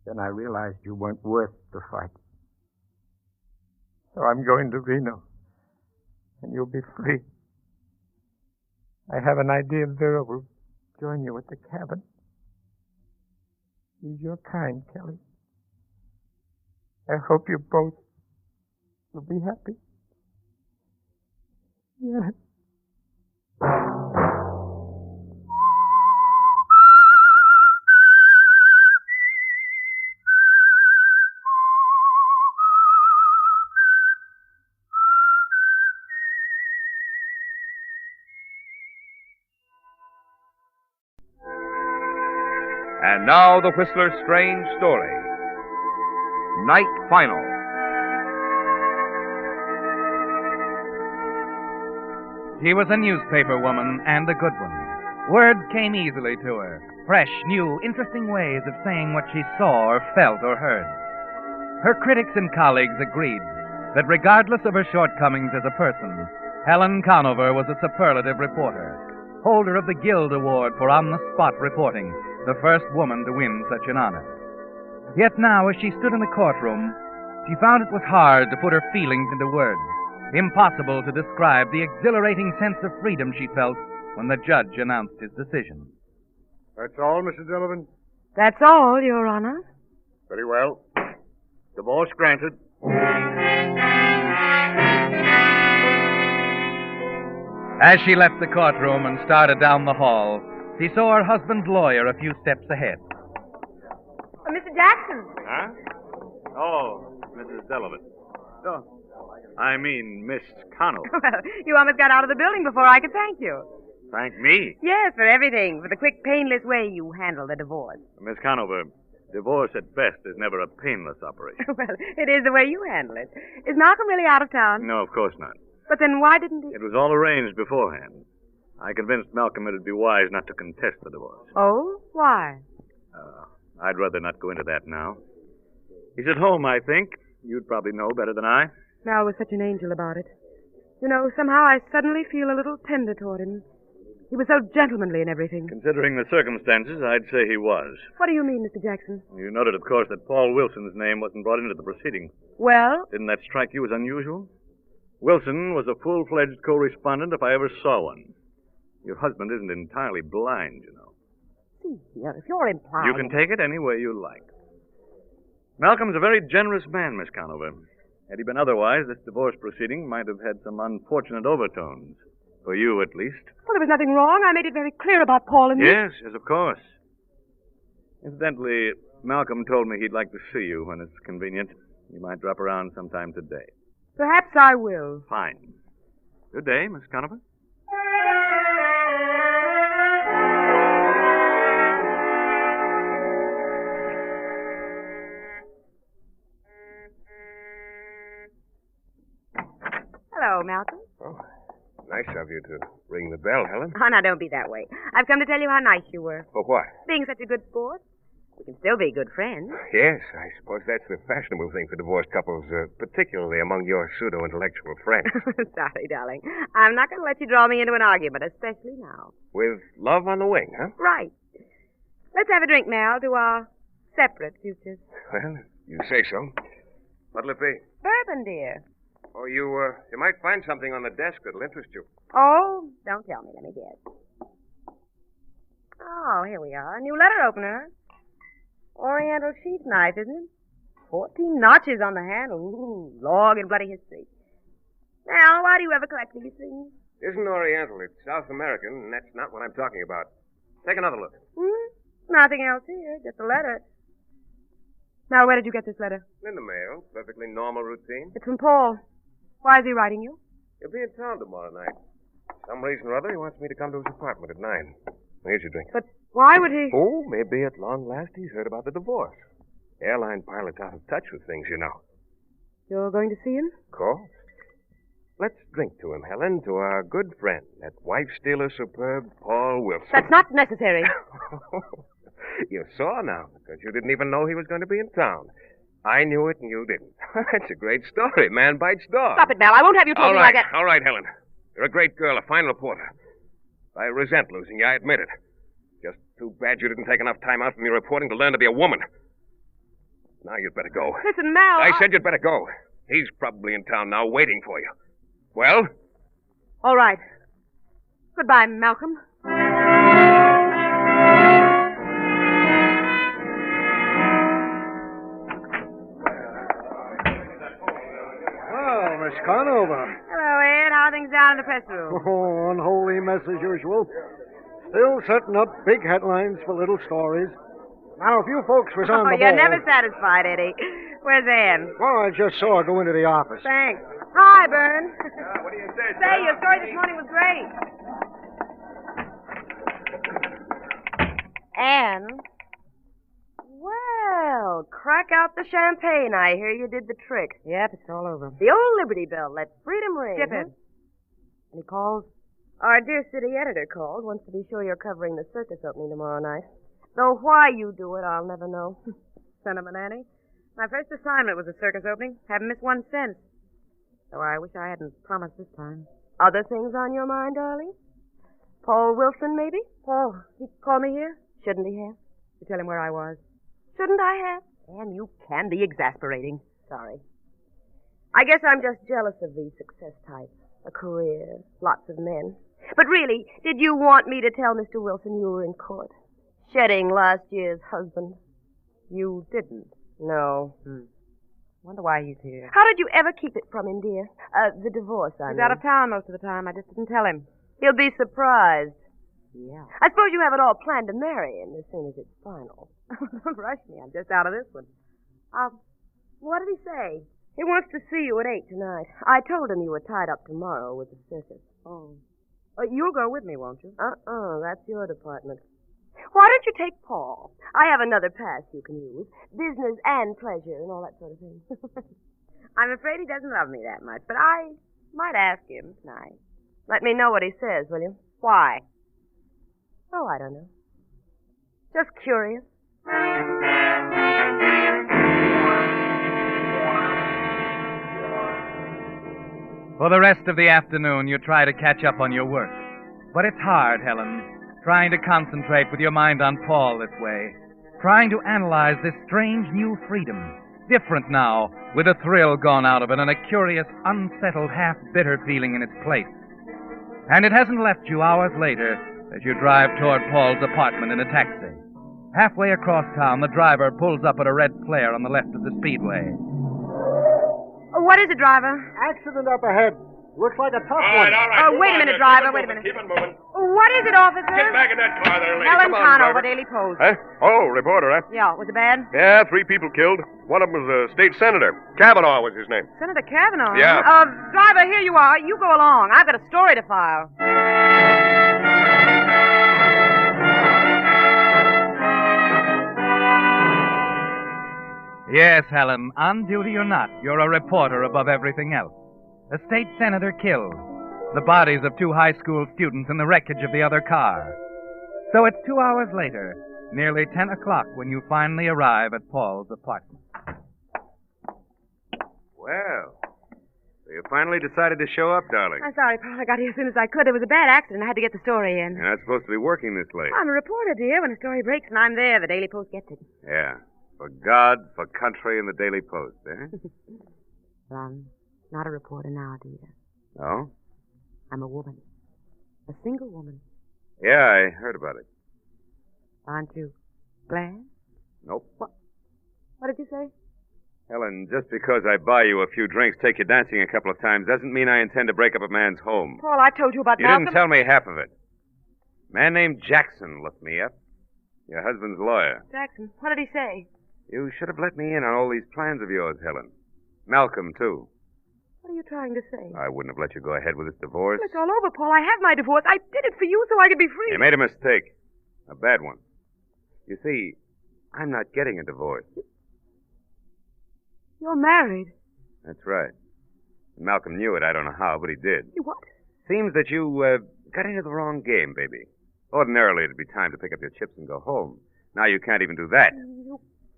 [SPEAKER 4] Then I realized you weren't worth the fight. So I'm going to Reno, and you'll be free. I have an idea Vera will join you at the cabin. She's your kind, Kelly. I hope you both will be happy. Yes.
[SPEAKER 2] And now the Whistler's strange story. Night Final.
[SPEAKER 19] She was a newspaper woman and a good one. Words came easily to her. Fresh, new, interesting ways of saying what she saw or felt or heard. Her critics and colleagues agreed that regardless of her shortcomings as a person, Helen Conover was a superlative reporter, holder of the Guild Award for on-the-spot reporting, the first woman to win such an honor. Yet now, as she stood in the courtroom, she found it was hard to put her feelings into words, impossible to describe the exhilarating sense of freedom she felt when the judge announced his decision.
[SPEAKER 7] That's all, Mrs. Delavan?
[SPEAKER 16] That's all, Your Honor.
[SPEAKER 7] Very well. Divorce granted.
[SPEAKER 19] As she left the courtroom and started down the hall, she saw her husband's lawyer a few steps ahead.
[SPEAKER 6] Mr. Jackson.
[SPEAKER 3] Huh? Oh, Mrs. Delavan. Oh, I mean, Miss Conover.
[SPEAKER 6] Well, you almost got out of the building before I could thank you.
[SPEAKER 3] Thank me.
[SPEAKER 6] Yes, for everything. For the quick, painless way you handled the divorce.
[SPEAKER 3] Miss Conover, divorce at best is never a painless operation.
[SPEAKER 6] Well, it is the way you handle it. Is Malcolm really out of town?
[SPEAKER 3] No, of course not.
[SPEAKER 6] But then why didn't he?
[SPEAKER 3] It was all arranged beforehand. I convinced Malcolm it'd be wise not to contest the divorce.
[SPEAKER 6] Oh? Why?
[SPEAKER 3] I'd rather not go into that now. He's at home, I think. You'd probably know better than I.
[SPEAKER 16] Mal was such an angel about it. You know, somehow I suddenly feel a little tender toward him. He was so gentlemanly and everything.
[SPEAKER 3] Considering the circumstances, I'd say he was.
[SPEAKER 16] What do you mean, Mr. Jackson?
[SPEAKER 3] You noted, of course, that Paul Wilson's name wasn't brought into the proceeding.
[SPEAKER 16] Well?
[SPEAKER 3] Didn't that strike you as unusual? Wilson was a full-fledged co-respondent if I ever saw one. Your husband isn't entirely blind, you know.
[SPEAKER 6] See here, if you're implying...
[SPEAKER 3] You can take it any way you like. Malcolm's a very generous man, Miss Conover. Had he been otherwise, this divorce proceeding might have had some unfortunate overtones. For you, at least.
[SPEAKER 16] Well, there was nothing wrong. I made it very clear about Paul and me.
[SPEAKER 3] Yes, of course. Incidentally, Malcolm told me he'd like to see you when it's convenient. You might drop around sometime today.
[SPEAKER 16] Perhaps I will.
[SPEAKER 3] Fine. Good day, Miss Conover.
[SPEAKER 6] Hello, Malcolm.
[SPEAKER 13] Oh, nice of you to ring the bell, Helen.
[SPEAKER 6] Oh, now, don't be that way. I've come to tell you how nice you were.
[SPEAKER 13] For what?
[SPEAKER 6] Being such a good sport. We can still be good friends.
[SPEAKER 13] Yes, I suppose that's the fashionable thing for divorced couples, particularly among your pseudo-intellectual friends.
[SPEAKER 6] Sorry, darling. I'm not going to let you draw me into an argument, especially now.
[SPEAKER 13] With love on the wing, huh?
[SPEAKER 6] Right. Let's have a drink, Mal, to our separate futures.
[SPEAKER 13] Well, you say so. What'll it be?
[SPEAKER 6] Bourbon, dear.
[SPEAKER 13] Oh, you might find something on the desk that'll interest you.
[SPEAKER 6] Oh, don't tell me. Let me guess. Oh, here we are. A new letter opener. Oriental sheath knife, isn't it? 14 notches on the handle. Ooh, long and bloody history. Now, why do you ever collect these things?
[SPEAKER 13] Isn't Oriental. It's South American, and that's not what I'm talking about. Take another look.
[SPEAKER 6] Nothing else here. Just a letter. Now, where did you get this letter?
[SPEAKER 13] In the mail. Perfectly normal routine.
[SPEAKER 16] It's from Paul. Why is he writing you?
[SPEAKER 13] He'll be in town tomorrow night. For some reason or other, he wants me to come to his apartment at 9. Here's your drink.
[SPEAKER 16] But why would he...
[SPEAKER 13] Oh, maybe at long last he's heard about the divorce. Airline pilot's out of touch with things, you know.
[SPEAKER 16] You're going to see him?
[SPEAKER 13] Of course. Let's drink to him, Helen, to our good friend, that wife-stealer superb Paul Wilson.
[SPEAKER 16] That's not necessary.
[SPEAKER 13] You saw now, because you didn't even know he was going to be in town. I knew it and you didn't. That's a great story. Man bites dog.
[SPEAKER 16] Stop it, Mel. I won't have you talking like that.
[SPEAKER 13] All right, Helen. You're a great girl, a fine reporter. I resent losing you, I admit it. Just too bad you didn't take enough time out from your reporting to learn to be a woman. Now you'd better go.
[SPEAKER 16] Listen, Mel.
[SPEAKER 13] I said you'd better go. He's probably in town now waiting for you. Well?
[SPEAKER 16] All right. Goodbye, Malcolm.
[SPEAKER 1] Miss Conover.
[SPEAKER 6] Hello, Ed. How are things down in the press room?
[SPEAKER 1] Oh, unholy mess as usual. Still setting up big headlines for little stories. Now, if you folks was on the
[SPEAKER 6] you're
[SPEAKER 1] ball...
[SPEAKER 6] never satisfied, Eddie. Where's Ann?
[SPEAKER 1] Well, I just saw her go into the office.
[SPEAKER 6] Thanks. Hi, Bern.
[SPEAKER 13] What do you say,
[SPEAKER 6] Say, your story this morning was great. Ann? Well, crack out the champagne. I hear you did the trick.
[SPEAKER 16] Yep, it's all over.
[SPEAKER 6] The old Liberty Bell. Let freedom ring.
[SPEAKER 16] Skip it. Any calls?
[SPEAKER 6] Our dear city editor called, wants to be sure you're covering the circus opening tomorrow night. Though why you do it, I'll never know. Sentiment, Annie. My first assignment was a circus opening. Haven't missed one since. Though I wish I hadn't promised this time. Other things on your mind, darling? Paul Wilson, maybe? Paul, he called me here? Shouldn't he have? To tell him where I was. Shouldn't I have? Anne, you can be exasperating. Sorry. I guess I'm just jealous of the success types. A career, lots of men. But really, did you want me to tell Mr. Wilson you were in court? Shedding last year's husband? You didn't? No. Wonder why he's here. How did you ever keep it from him, dear? The divorce, I mean. He's out of town most of the time. I just didn't tell him. He'll be surprised. Yeah. I suppose you have it all planned to marry him as soon as it's final. Don't rush me. I'm just out of this one. What did he say? He wants to see you at 8 tonight. I told him you were tied up tomorrow with the circus. Oh. You'll go with me, won't you? That's your department. Why don't you take Paul? I have another pass you can use. Business and pleasure and all that sort of thing. I'm afraid he doesn't love me that much, but I might ask him tonight. Let me know what he says, will you? Why? Oh, I don't know. Just curious.
[SPEAKER 19] For the rest of the afternoon, you try to catch up on your work. But it's hard, Helen, trying to concentrate with your mind on Paul this way. Trying to analyze this strange new freedom. Different now, with a thrill gone out of it and a curious, unsettled, half-bitter feeling in its place. And it hasn't left you hours later as you drive toward Paul's apartment in a taxi. Halfway across town, the driver pulls up at a red flare on the left of the speedway.
[SPEAKER 6] What is it, driver?
[SPEAKER 7] Accident up ahead. Looks like a tough one.
[SPEAKER 9] All right.
[SPEAKER 6] Wait a minute, driver. Wait a minute.
[SPEAKER 9] Keep it moving.
[SPEAKER 6] What is it, officer?
[SPEAKER 9] Get back in that car there, lady.
[SPEAKER 6] Helen
[SPEAKER 9] Come on,
[SPEAKER 6] Conover,
[SPEAKER 9] driver.
[SPEAKER 6] Daily Post.
[SPEAKER 13] Huh? Oh, reporter, huh?
[SPEAKER 6] Yeah, was it bad?
[SPEAKER 13] Yeah, 3 people killed. One of them was a state senator. Kavanaugh was his name.
[SPEAKER 6] Senator Kavanaugh?
[SPEAKER 13] Yeah.
[SPEAKER 6] Driver, here you are. You go along. I've got a story to file.
[SPEAKER 19] Yes, Helen, on duty or not, you're a reporter above everything else. A state senator killed. The bodies of 2 high school students in the wreckage of the other car. So it's 2 hours later, nearly 10 o'clock, when you finally arrive at Paul's apartment.
[SPEAKER 3] Well, so you finally decided to show up, darling.
[SPEAKER 6] I'm sorry, Paul. I got here as soon as I could. There was a bad accident. I had to get the story in.
[SPEAKER 3] You're not supposed to be working this late.
[SPEAKER 6] I'm a reporter, dear. When a story breaks and I'm there, the Daily Post gets it.
[SPEAKER 3] Yeah. For God, for country, and the Daily Post, eh?
[SPEAKER 6] Well, I'm not a reporter now, dear.
[SPEAKER 3] Oh?
[SPEAKER 6] I'm a woman. A single woman.
[SPEAKER 3] Yeah, I heard about it.
[SPEAKER 6] Aren't you glad?
[SPEAKER 3] Nope.
[SPEAKER 6] What did you say?
[SPEAKER 3] Helen, just because I buy you a few drinks, take you dancing a couple of times, doesn't mean I intend to break up a man's home.
[SPEAKER 6] Paul, I told you about
[SPEAKER 3] You
[SPEAKER 6] Malcolm.
[SPEAKER 3] didn't tell me half of it. A man named Jackson looked me up. Your husband's lawyer.
[SPEAKER 6] Jackson, what did he say?
[SPEAKER 3] You should have let me in on all these plans of yours, Helen. Malcolm, too.
[SPEAKER 6] What are you trying to say?
[SPEAKER 3] I wouldn't have let you go ahead with this divorce.
[SPEAKER 6] It's all over, Paul. I have my divorce. I did it for you so I could be free.
[SPEAKER 3] You made a mistake. A bad one. You see, I'm not getting a divorce.
[SPEAKER 6] You're married.
[SPEAKER 3] That's right. Malcolm knew it. I don't know how, but he did.
[SPEAKER 6] You what?
[SPEAKER 3] Seems that you got into the wrong game, baby. Ordinarily, it'd be time to pick up your chips and go home. Now you can't even do that.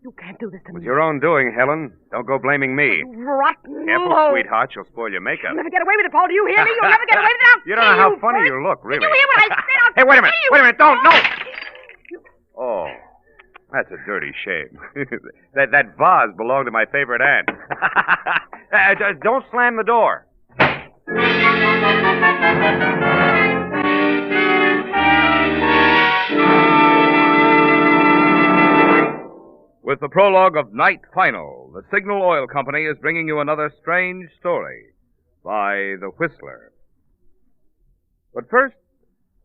[SPEAKER 6] You can't do this to
[SPEAKER 3] It was
[SPEAKER 6] me.
[SPEAKER 3] your own doing, Helen. Don't go blaming me.
[SPEAKER 6] Rotten.
[SPEAKER 3] Careful, sweetheart. You'll spoil your makeup.
[SPEAKER 6] You'll never get away with it, Paul. Do you hear me? You'll never get away with it. I'll
[SPEAKER 3] You don't know how funny you look, really.
[SPEAKER 6] Did you hear what I said?
[SPEAKER 3] Hey, wait a minute. Wait a minute. Don't. No. Oh, that's a dirty shame. that vase belonged to my favorite aunt. Don't slam the door.
[SPEAKER 2] With the prologue of Night Final, the Signal Oil Company is bringing you another strange story by The Whistler. But first,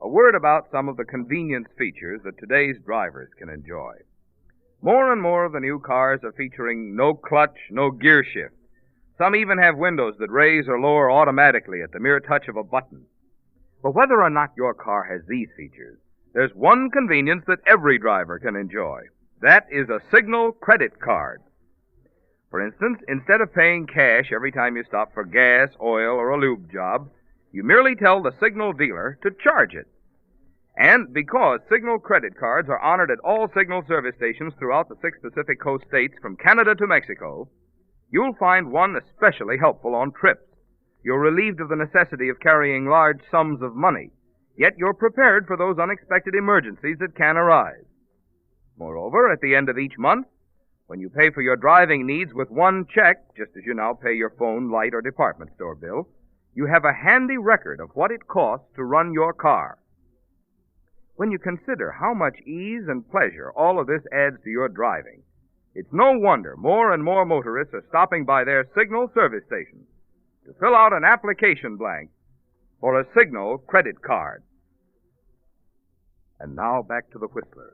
[SPEAKER 2] a word about some of the convenience features that today's drivers can enjoy. More and more of the new cars are featuring no clutch, no gear shift. Some even have windows that raise or lower automatically at the mere touch of a button. But whether or not your car has these features, there's one convenience that every driver can enjoy. That is a Signal credit card. For instance, instead of paying cash every time you stop for gas, oil, or a lube job, You merely tell the Signal dealer to charge it. And because Signal credit cards are honored at all Signal service stations throughout the 6 Pacific Coast states from Canada to Mexico, you'll find one especially helpful on trips. You're relieved of the necessity of carrying large sums of money, yet you're prepared for those unexpected emergencies that can arise. Moreover, at the end of each month, when you pay for your driving needs with one check, just as you now pay your phone, light, or department store bill, you have a handy record of what it costs to run your car. When you consider how much ease and pleasure all of this adds to your driving, it's no wonder more and more motorists are stopping by their Signal service stations to fill out an application blank for a Signal credit card. And now back to the Whistler.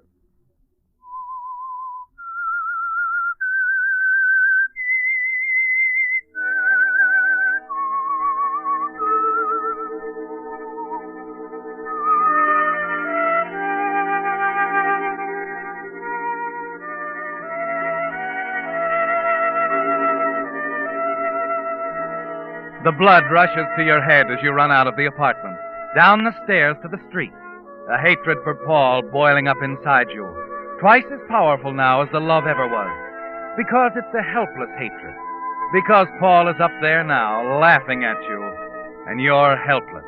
[SPEAKER 19] The blood rushes to your head as you run out of the apartment, down the stairs to the street. A hatred for Paul boiling up inside you, twice as powerful now as the love ever was. Because it's a helpless hatred. Because Paul is up there now, laughing at you, and you're helpless.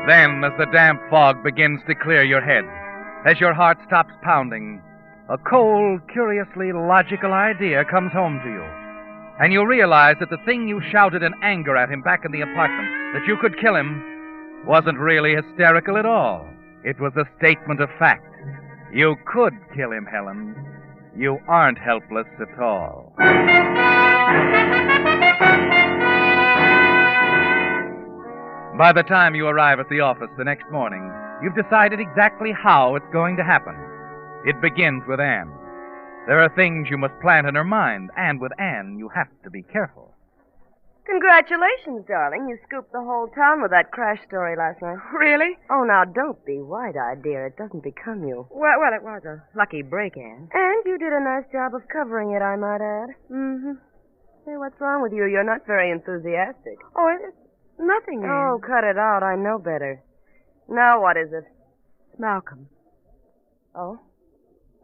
[SPEAKER 19] Then, as the damp fog begins to clear your head, as your heart stops pounding, a cold, curiously logical idea comes home to you. And you realize that the thing you shouted in anger at him back in the apartment, that you could kill him, wasn't really hysterical at all. It was a statement of fact. You could kill him, Helen. You aren't helpless at all. By the time you arrive at the office the next morning, you've decided exactly how it's going to happen. It begins with Anne. There are things you must plant in her mind, and with Anne, you have to be careful.
[SPEAKER 6] Congratulations, darling. You scooped the whole town with that crash story last night.
[SPEAKER 16] Really?
[SPEAKER 6] Oh, now, don't be wide-eyed, dear. It doesn't become you.
[SPEAKER 16] Well, it was a lucky break, Anne.
[SPEAKER 6] And you did a nice job of covering it, I might add. Mm-hmm. Hey, what's wrong with you? You're not very enthusiastic.
[SPEAKER 16] Oh, it's nothing, Anne.
[SPEAKER 6] Oh, cut it out. I know better. Now what is it?
[SPEAKER 16] Malcolm.
[SPEAKER 6] Oh?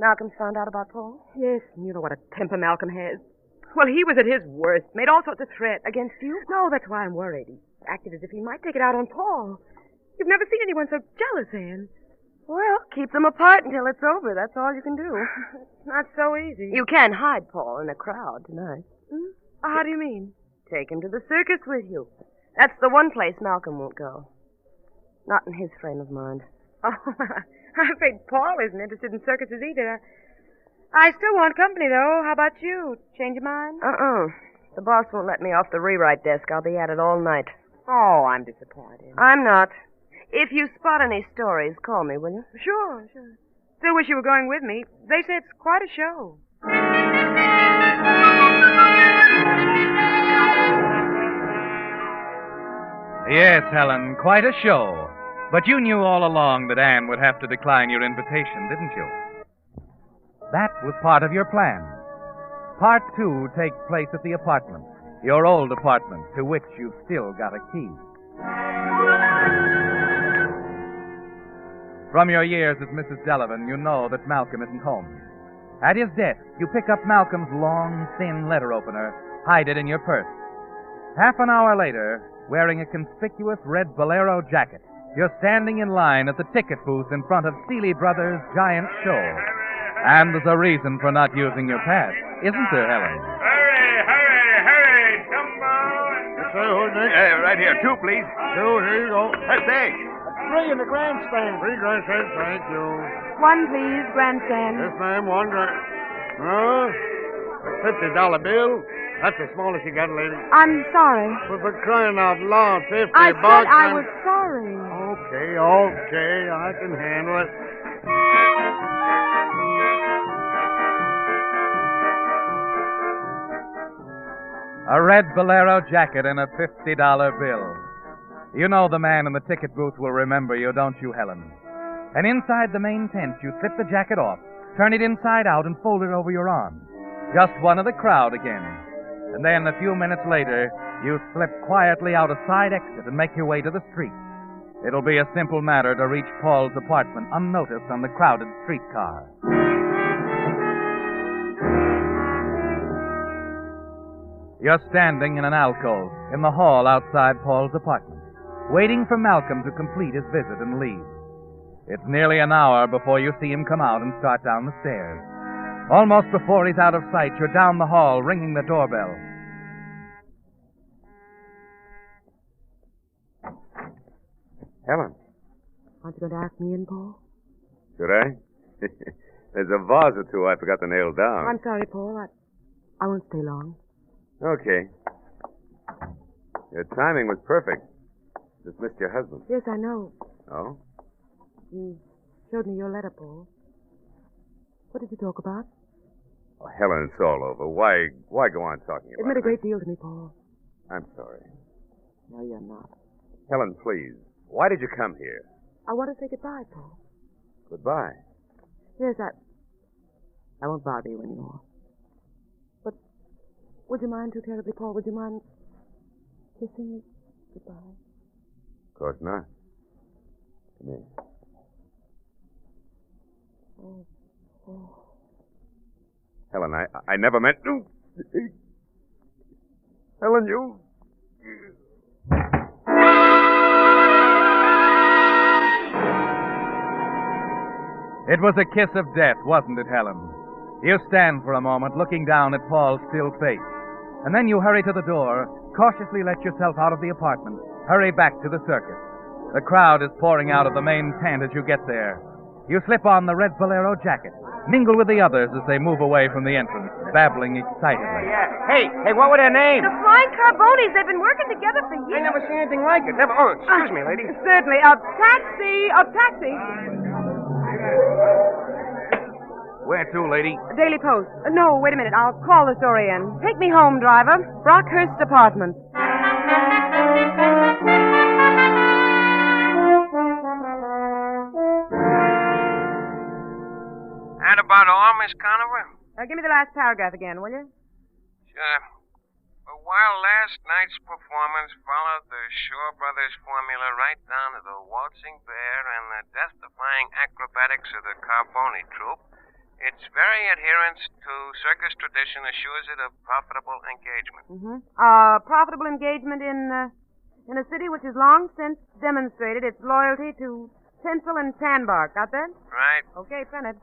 [SPEAKER 6] Malcolm's found out about Paul?
[SPEAKER 16] Yes, and you know what a temper Malcolm has. Well, he was at his worst. Made all sorts of threats.
[SPEAKER 6] Against you?
[SPEAKER 16] No, that's why I'm worried. He acted as if he might take it out on Paul. You've never seen anyone so jealous, Anne.
[SPEAKER 6] Well, keep them apart until it's over. That's all you can do.
[SPEAKER 16] It's not so easy.
[SPEAKER 6] You can't hide Paul in a crowd tonight.
[SPEAKER 16] Hmm? How do you mean?
[SPEAKER 6] Take him to the circus with you. That's the one place Malcolm won't go. Not in his frame of mind.
[SPEAKER 16] Oh, I'm afraid Paul isn't interested in circuses either. I still want company, though. How about you? Change your mind?
[SPEAKER 6] The boss won't let me off the rewrite desk. I'll be at it all night.
[SPEAKER 16] Oh, I'm disappointed.
[SPEAKER 6] I'm not. If you spot any stories, call me, will you?
[SPEAKER 16] Sure. Still wish you were going with me. They say it's quite a show.
[SPEAKER 19] Yes, Helen, quite a show. But you knew all along that Anne would have to decline your invitation, didn't you? That was part of your plan. Part 2 takes place at the apartment, your old apartment, to which you've still got a key. From your years as Mrs. Delavan, you know that Malcolm isn't home. At his desk, you pick up Malcolm's long, thin letter opener, hide it in your purse. Half an hour later, wearing a conspicuous red bolero jacket, you're standing in line at the ticket booth in front of Seeley Brothers' giant show. And there's a reason for not using your pass, isn't there, Helen?
[SPEAKER 3] Hurry, come on. Right here, 2, please.
[SPEAKER 7] 2, here you go.
[SPEAKER 3] Thanks.
[SPEAKER 7] 3 in the grandstand. 3 grandstand, thank you.
[SPEAKER 16] 1, please, grandstand.
[SPEAKER 7] Yes, ma'am, 1 grand. A $50 bill. That's the smallest you got, lady.
[SPEAKER 16] I'm sorry.
[SPEAKER 7] But for crying out loud, 50
[SPEAKER 16] I
[SPEAKER 7] bucks.
[SPEAKER 16] said I was sorry.
[SPEAKER 7] Okay, I can handle it.
[SPEAKER 19] A red bolero jacket and a $50 bill. You know the man in the ticket booth will remember you, don't you, Helen? And inside the main tent, you slip the jacket off, turn it inside out, and fold it over your arm. just one of the crowd again. And then, a few minutes later, you slip quietly out a side exit and make your way to the street. It'll be a simple matter to reach Paul's apartment unnoticed on the crowded streetcar. You're standing in an alcove in the hall outside Paul's apartment, waiting for Malcolm to complete his visit and leave. It's nearly an hour before you see him come out and start down the stairs. Almost before he's out of sight, you're down the hall, ringing the doorbell.
[SPEAKER 3] Helen.
[SPEAKER 12] Aren't you going to ask me in, Paul?
[SPEAKER 3] Should I? There's a vase or two I forgot to nail down.
[SPEAKER 12] I'm sorry, Paul. I won't stay long.
[SPEAKER 3] Okay. Your timing was perfect. Just missed your husband.
[SPEAKER 12] Yes, I know.
[SPEAKER 3] Oh?
[SPEAKER 12] You showed me your letter, Paul. What did you talk about?
[SPEAKER 3] Oh, Helen, it's all over. Why go on talking about it?
[SPEAKER 12] It meant a great deal to me, Paul.
[SPEAKER 3] I'm sorry.
[SPEAKER 12] No, you're not.
[SPEAKER 3] Helen, please. Why did you come here?
[SPEAKER 12] I want to say goodbye, Paul.
[SPEAKER 3] Goodbye.
[SPEAKER 12] Yes, I won't bother you anymore. But would you mind too terribly, Paul? Would you mind kissing me goodbye?
[SPEAKER 3] Of course not. Come here.
[SPEAKER 12] Oh.
[SPEAKER 3] Helen, I never meant to. Helen, you.
[SPEAKER 19] It was a kiss of death, wasn't it, Helen? You stand for a moment, looking down at Paul's still face. And then you hurry to the door, cautiously let yourself out of the apartment, hurry back to the circus. The crowd is pouring out of the main tent as you get there. You slip on the red bolero jacket, mingle with the others as they move away from the entrance, babbling excitedly.
[SPEAKER 5] Hey, what were their names?
[SPEAKER 6] The Flying Carbonis. They've been working together for years.
[SPEAKER 5] I never seen anything like it. Never. Oh, excuse me, lady.
[SPEAKER 16] Certainly. A taxi.
[SPEAKER 5] Where to, lady?
[SPEAKER 16] Daily Post. No, wait a minute. I'll call the story in. Take me home, driver. Brockhurst Apartments.
[SPEAKER 9] That about all, Miss Conover?
[SPEAKER 16] Give me the last paragraph again, will you?
[SPEAKER 9] Sure. But while last night's performance followed the Shaw Brothers formula right down to the waltzing bear and the death-defying acrobatics of the Carboni troupe, its very adherence to circus tradition assures it a profitable engagement.
[SPEAKER 16] Mm-hmm. Profitable engagement in a city which has long since demonstrated its loyalty to tinsel and tan bark. Got that?
[SPEAKER 9] Right.
[SPEAKER 16] Okay, print it.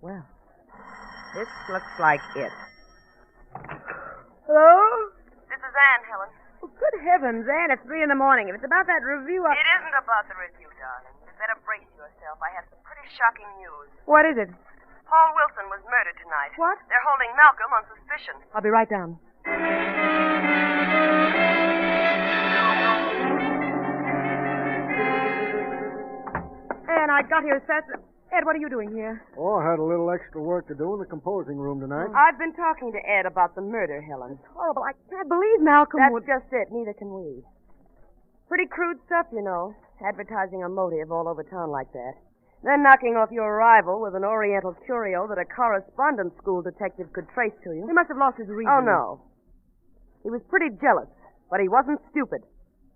[SPEAKER 6] Well, this looks like it.
[SPEAKER 16] Hello?
[SPEAKER 6] This is Anne, Helen.
[SPEAKER 16] Oh, good heavens, Anne, it's 3 a.m. If it's about that review,
[SPEAKER 6] It isn't about the review, darling. You'd better brace yourself. I have some pretty shocking news.
[SPEAKER 16] What is it?
[SPEAKER 6] Paul Wilson was murdered tonight.
[SPEAKER 16] What?
[SPEAKER 6] They're holding Malcolm on suspicion.
[SPEAKER 16] I'll be right down. Anne, I got here as fast as... Ed, what are you doing here?
[SPEAKER 1] Oh, I had a little extra work to do in the composing room tonight.
[SPEAKER 6] I've been talking to Ed about the murder, Helen.
[SPEAKER 16] Horrible. I can't believe Malcolm
[SPEAKER 6] That's
[SPEAKER 16] would...
[SPEAKER 6] just it. Neither can we. Pretty crude stuff, you know. Advertising a motive all over town like that. Then knocking off your rival with an Oriental curio that a correspondence school detective could trace to you.
[SPEAKER 16] He must have lost his reason.
[SPEAKER 6] Oh, no. He was pretty jealous, but he wasn't stupid.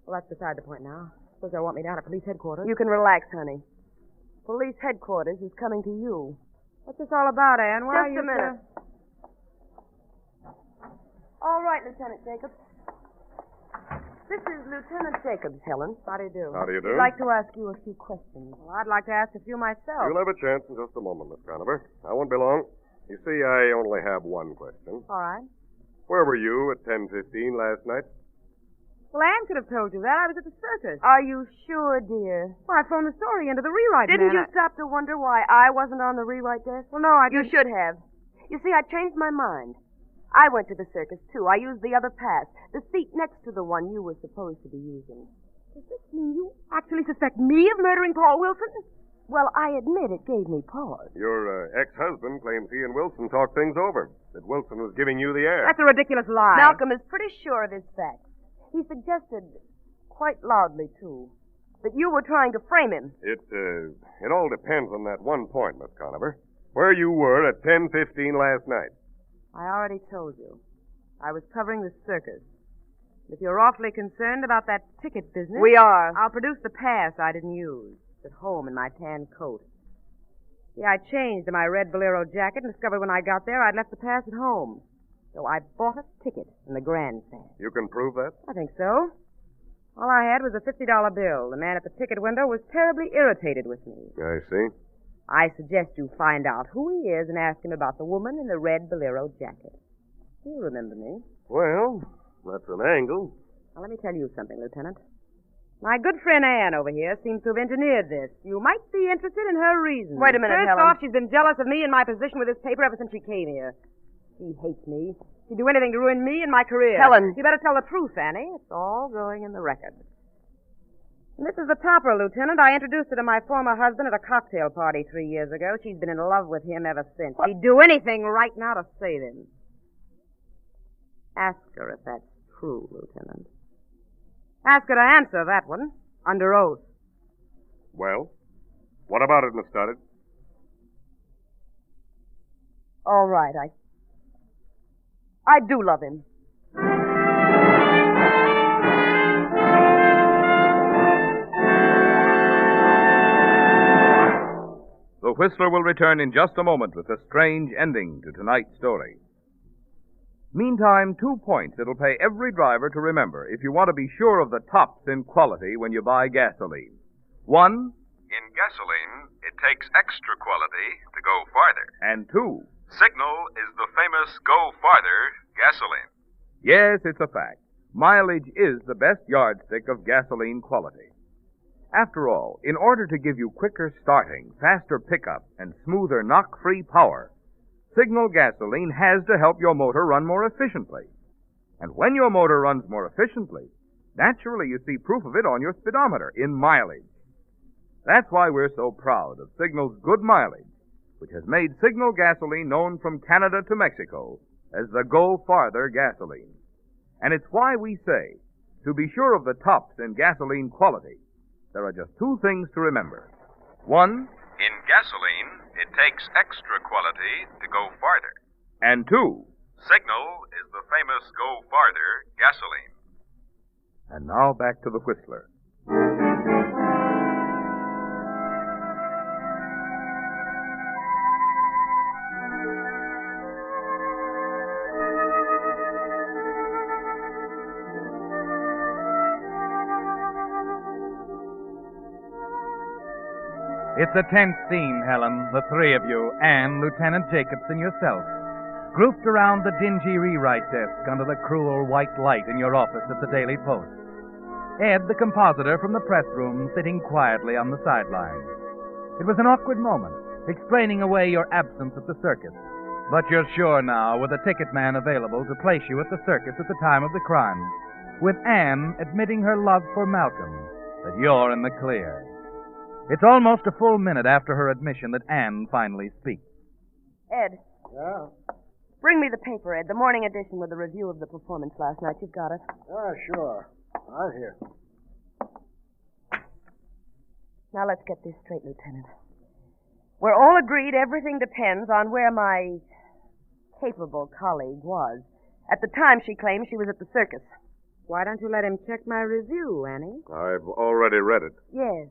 [SPEAKER 16] Well, that's beside the point now. Suppose they'll want me down at police headquarters.
[SPEAKER 6] You can relax, honey. Police headquarters is coming to you.
[SPEAKER 16] What's this all about, Anne? Why
[SPEAKER 6] Just a minute. All right, Lieutenant Jacobs. This is Lieutenant Jacobs, Helen. How do you do?
[SPEAKER 13] How do you do?
[SPEAKER 6] I'd like to ask you a few questions.
[SPEAKER 16] Well, I'd like to ask a few myself.
[SPEAKER 13] You'll have a chance in just a moment, Miss Conover. I won't be long. You see, I only have one question.
[SPEAKER 16] All right.
[SPEAKER 13] Where were you at 10:15 last night?
[SPEAKER 16] Well, Anne could have told you that. I was at the circus.
[SPEAKER 6] Are you sure, dear?
[SPEAKER 16] Well, I phoned the story into the rewrite
[SPEAKER 6] Didn't
[SPEAKER 16] man.
[SPEAKER 6] you stop to wonder why I wasn't on the rewrite desk?
[SPEAKER 16] Well, no, I
[SPEAKER 6] You
[SPEAKER 16] didn't.
[SPEAKER 6] should have. You see, I changed my mind. I went to the circus, too. I used the other pass, the seat next to the one you were supposed to be using.
[SPEAKER 16] Does this mean you actually suspect me of murdering Paul Wilson?
[SPEAKER 6] Well, I admit it gave me pause.
[SPEAKER 13] Your ex-husband claims he and Wilson talked things over, that Wilson was giving you the air.
[SPEAKER 16] That's a ridiculous lie.
[SPEAKER 6] Malcolm is pretty sure of his facts. He suggested, quite loudly, too, that you were trying to frame him.
[SPEAKER 13] It all depends on that one point, Miss Conover. Where you were at 10:15 last night.
[SPEAKER 6] I already told you. I was covering the circus. If you're awfully concerned about that ticket business...
[SPEAKER 10] We are.
[SPEAKER 6] I'll produce the pass I didn't use. It's at home in my tan coat. See, I changed to my red bolero jacket and discovered when I got there I'd left the pass at home. So I bought a ticket in the grandstand.
[SPEAKER 13] You can prove that?
[SPEAKER 6] I think so. All I had was a $50 bill. The man at the ticket window was terribly irritated with me.
[SPEAKER 13] I see.
[SPEAKER 6] I suggest you find out who he is and ask him about the woman in the red bolero jacket. He'll remember me.
[SPEAKER 13] Well, that's an angle.
[SPEAKER 6] Now, let me tell you something, Lieutenant. My good friend Anne over here seems to have engineered this. You might be interested in her reasons.
[SPEAKER 10] Wait a minute,
[SPEAKER 6] First
[SPEAKER 10] Helen.
[SPEAKER 6] off, she's been jealous of me and my position with this paper ever since she came here. She hates me. She'd do anything to ruin me and my career.
[SPEAKER 10] Helen.
[SPEAKER 6] You better tell the truth, Annie. It's all going in the record. And this is the topper, Lieutenant. I introduced her to my former husband at a cocktail party 3 years ago. She's been in love with him ever since. She'd do anything right now to save him. Ask her if that's true, Lieutenant. Ask her to answer that one, under oath.
[SPEAKER 13] Well, what about it, Miss Stoddard?
[SPEAKER 6] All right, I do love him.
[SPEAKER 2] The Whistler will return in just a moment with a strange ending to tonight's story. Meantime, 2 points it'll pay every driver to remember if you want to be sure of the tops in quality when you buy gasoline. 1.
[SPEAKER 22] In gasoline, it takes extra quality to go farther.
[SPEAKER 2] And 2.
[SPEAKER 22] Signal is the famous Go Farther gasoline.
[SPEAKER 2] Yes, it's a fact. Mileage is the best yardstick of gasoline quality. After all, in order to give you quicker starting, faster pickup, and smoother knock-free power, Signal gasoline has to help your motor run more efficiently. And when your motor runs more efficiently, naturally you see proof of it on your speedometer in mileage. That's why we're so proud of Signal's good mileage, which has made Signal gasoline known from Canada to Mexico as the Go Farther gasoline. And it's why we say, to be sure of the tops in gasoline quality, there are just 2 things to remember. 1,
[SPEAKER 22] In gasoline, it takes extra quality to go farther.
[SPEAKER 2] and 2.
[SPEAKER 22] Signal is the famous Go Farther gasoline.
[SPEAKER 2] And now back to the Whistler.
[SPEAKER 19] It's a tense scene, Helen, the 3 of you, and Lieutenant Jacobs and yourself, grouped around the dingy rewrite desk under the cruel white light in your office at the Daily Post. Ed, the compositor from the press room, sitting quietly on the sidelines. It was an awkward moment, explaining away your absence at the circus. But you're sure now, with a ticket man available to place you at the circus at the time of the crime, with Anne admitting her love for Malcolm, that you're in the clear. It's almost a full minute after her admission that Anne finally speaks.
[SPEAKER 6] Ed.
[SPEAKER 7] Yeah?
[SPEAKER 6] Bring me the paper, Ed, the morning edition with the review of the performance last night. You've got it.
[SPEAKER 7] Sure. Right here.
[SPEAKER 6] Now let's get this straight, Lieutenant. We're all agreed everything depends on where my capable colleague was at the time she claims she was at the circus. Why don't you let him check my review, Annie?
[SPEAKER 13] I've already read it.
[SPEAKER 6] Yes.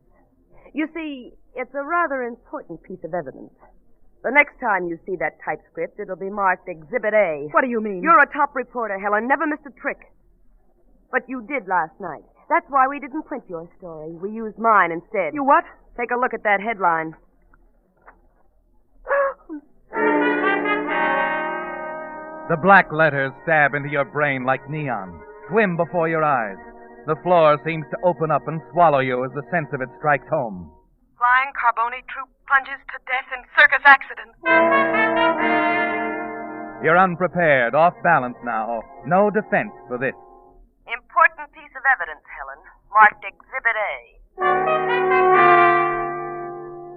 [SPEAKER 6] You see, it's a rather important piece of evidence. The next time you see that typescript, it'll be marked Exhibit A.
[SPEAKER 10] What do you mean?
[SPEAKER 6] You're a top reporter, Helen. Never missed a trick. But you did last night. That's why we didn't print your story. We used mine instead.
[SPEAKER 10] You what?
[SPEAKER 6] Take a look at that headline.
[SPEAKER 19] The black letters stab into your brain like neon, swim before your eyes. The floor seems to open up and swallow you as the sense of it strikes home.
[SPEAKER 16] Flying Carboni troop plunges to death in circus accident.
[SPEAKER 19] You're unprepared, off balance now. No defense for this.
[SPEAKER 6] Important piece of evidence, Helen. Marked Exhibit A.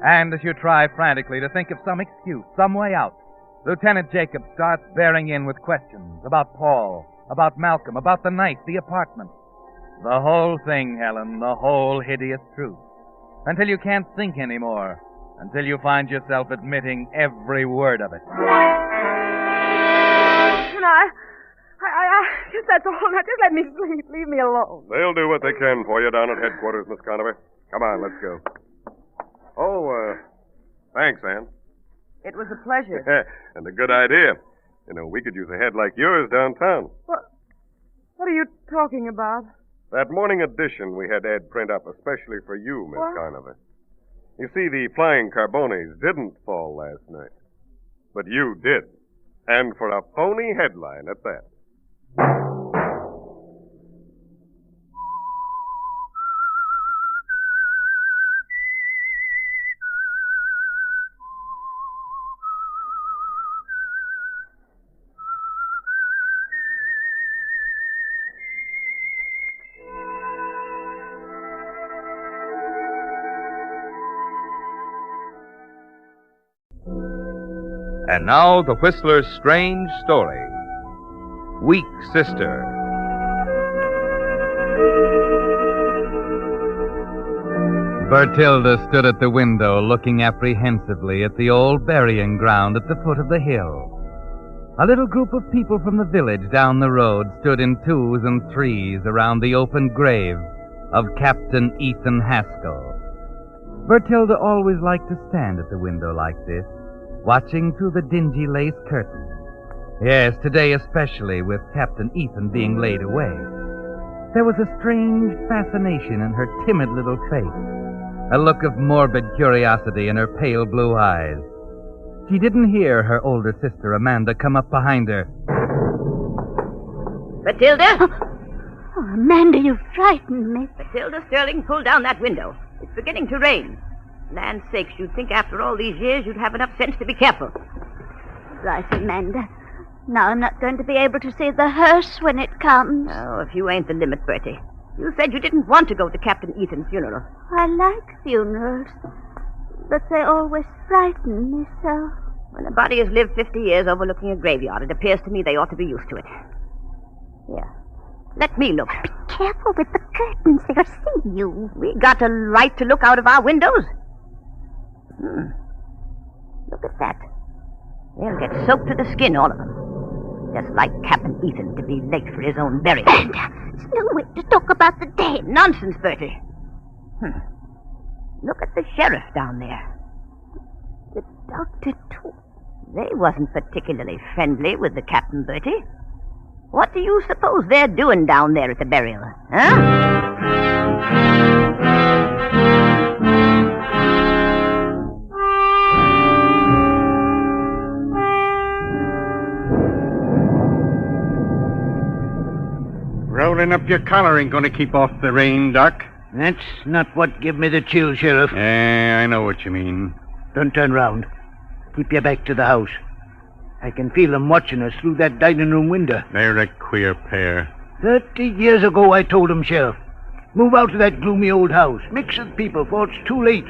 [SPEAKER 19] And as you try frantically to think of some excuse, some way out, Lieutenant Jacobs starts bearing in with questions about Paul, about Malcolm, about the night, the apartment. The whole thing, Helen, the whole hideous truth. Until you can't think anymore. Until you find yourself admitting every word of it.
[SPEAKER 16] And I guess that's all. Now, just let me sleep. Leave me alone.
[SPEAKER 10] They'll do what they can for you down at headquarters, Miss Conover. Come on, let's go. Oh, thanks, Ann.
[SPEAKER 6] It was a pleasure.
[SPEAKER 10] And a good idea. You know, we could use a head like yours downtown.
[SPEAKER 16] What are you talking about?
[SPEAKER 10] That morning edition we had Ed print up especially for you, Miss Conover. You see, the flying carbones didn't fall last night. But you did. And for a phony headline at that.
[SPEAKER 2] And now, the Whistler's strange story. Weak Sister.
[SPEAKER 19] Bertilda stood at the window looking apprehensively at the old burying ground at the foot of the hill. A little group of people from the village down the road stood in twos and threes around the open grave of Captain Ethan Haskell. Bertilda always liked to stand at the window like this, watching through the dingy lace curtain. Yes, today especially, with Captain Ethan being laid away. There was a strange fascination in her timid little face, a look of morbid curiosity in her pale blue eyes. She didn't hear her older sister Amanda come up behind her.
[SPEAKER 21] Matilda?
[SPEAKER 14] Oh, Amanda, you frightened me.
[SPEAKER 21] Matilda Sterling, pull down that window. It's beginning to rain. Land's sakes, you'd think after all these years you'd have enough sense to be careful.
[SPEAKER 14] Right, Amanda. Now I'm not going to be able to see the hearse when it comes.
[SPEAKER 21] Oh, if you ain't the limit, Bertie. You said you didn't want to go to Captain Ethan's funeral.
[SPEAKER 14] I like funerals, but they always frighten me so.
[SPEAKER 21] When a body has lived 50 years overlooking a graveyard, it appears to me they ought to be used to it. Here, let me look.
[SPEAKER 14] Be careful with the curtains. They'll see you.
[SPEAKER 21] We got a right to look out of our windows. Look at that. They'll get soaked to the skin, all of them. Just like Captain Ethan to be late for his own burial.
[SPEAKER 14] It's no way to talk about the dead.
[SPEAKER 21] Nonsense, Bertie. Look at the sheriff down there. The doctor, too. They wasn't particularly friendly with the captain, Bertie. What do you suppose they're doing down there at the burial, huh?
[SPEAKER 18] Rolling up your collar ain't gonna keep off the rain, Doc.
[SPEAKER 23] That's not what give me the chill, Sheriff.
[SPEAKER 18] I know what you mean.
[SPEAKER 23] Don't turn round. Keep your back to the house. I can feel them watching us through that dining room window.
[SPEAKER 18] They're a queer pair.
[SPEAKER 23] 30 years ago, I told them, Sheriff. Move out of that gloomy old house. Mix with people before it's too late.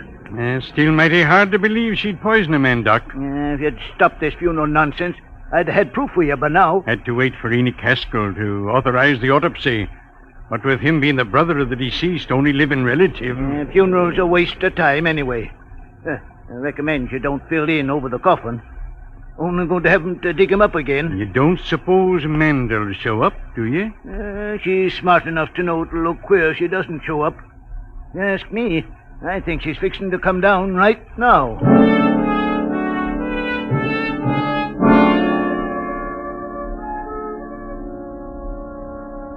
[SPEAKER 18] Still mighty hard to believe she'd poison a man, Doc.
[SPEAKER 23] If you'd stopped this funeral nonsense, I'd have had proof for you by now.
[SPEAKER 18] Had to wait for Enoch Haskell to authorize the autopsy. What with him being the brother of the deceased, only living relative.
[SPEAKER 23] Funeral's a waste of time anyway. I recommend you don't fill in over the coffin. Only going to have him to dig him up again.
[SPEAKER 18] You don't suppose Amanda'll show up, do you?
[SPEAKER 23] She's smart enough to know it'll look queer if she doesn't show up. Ask me. I think she's fixing to come down right now.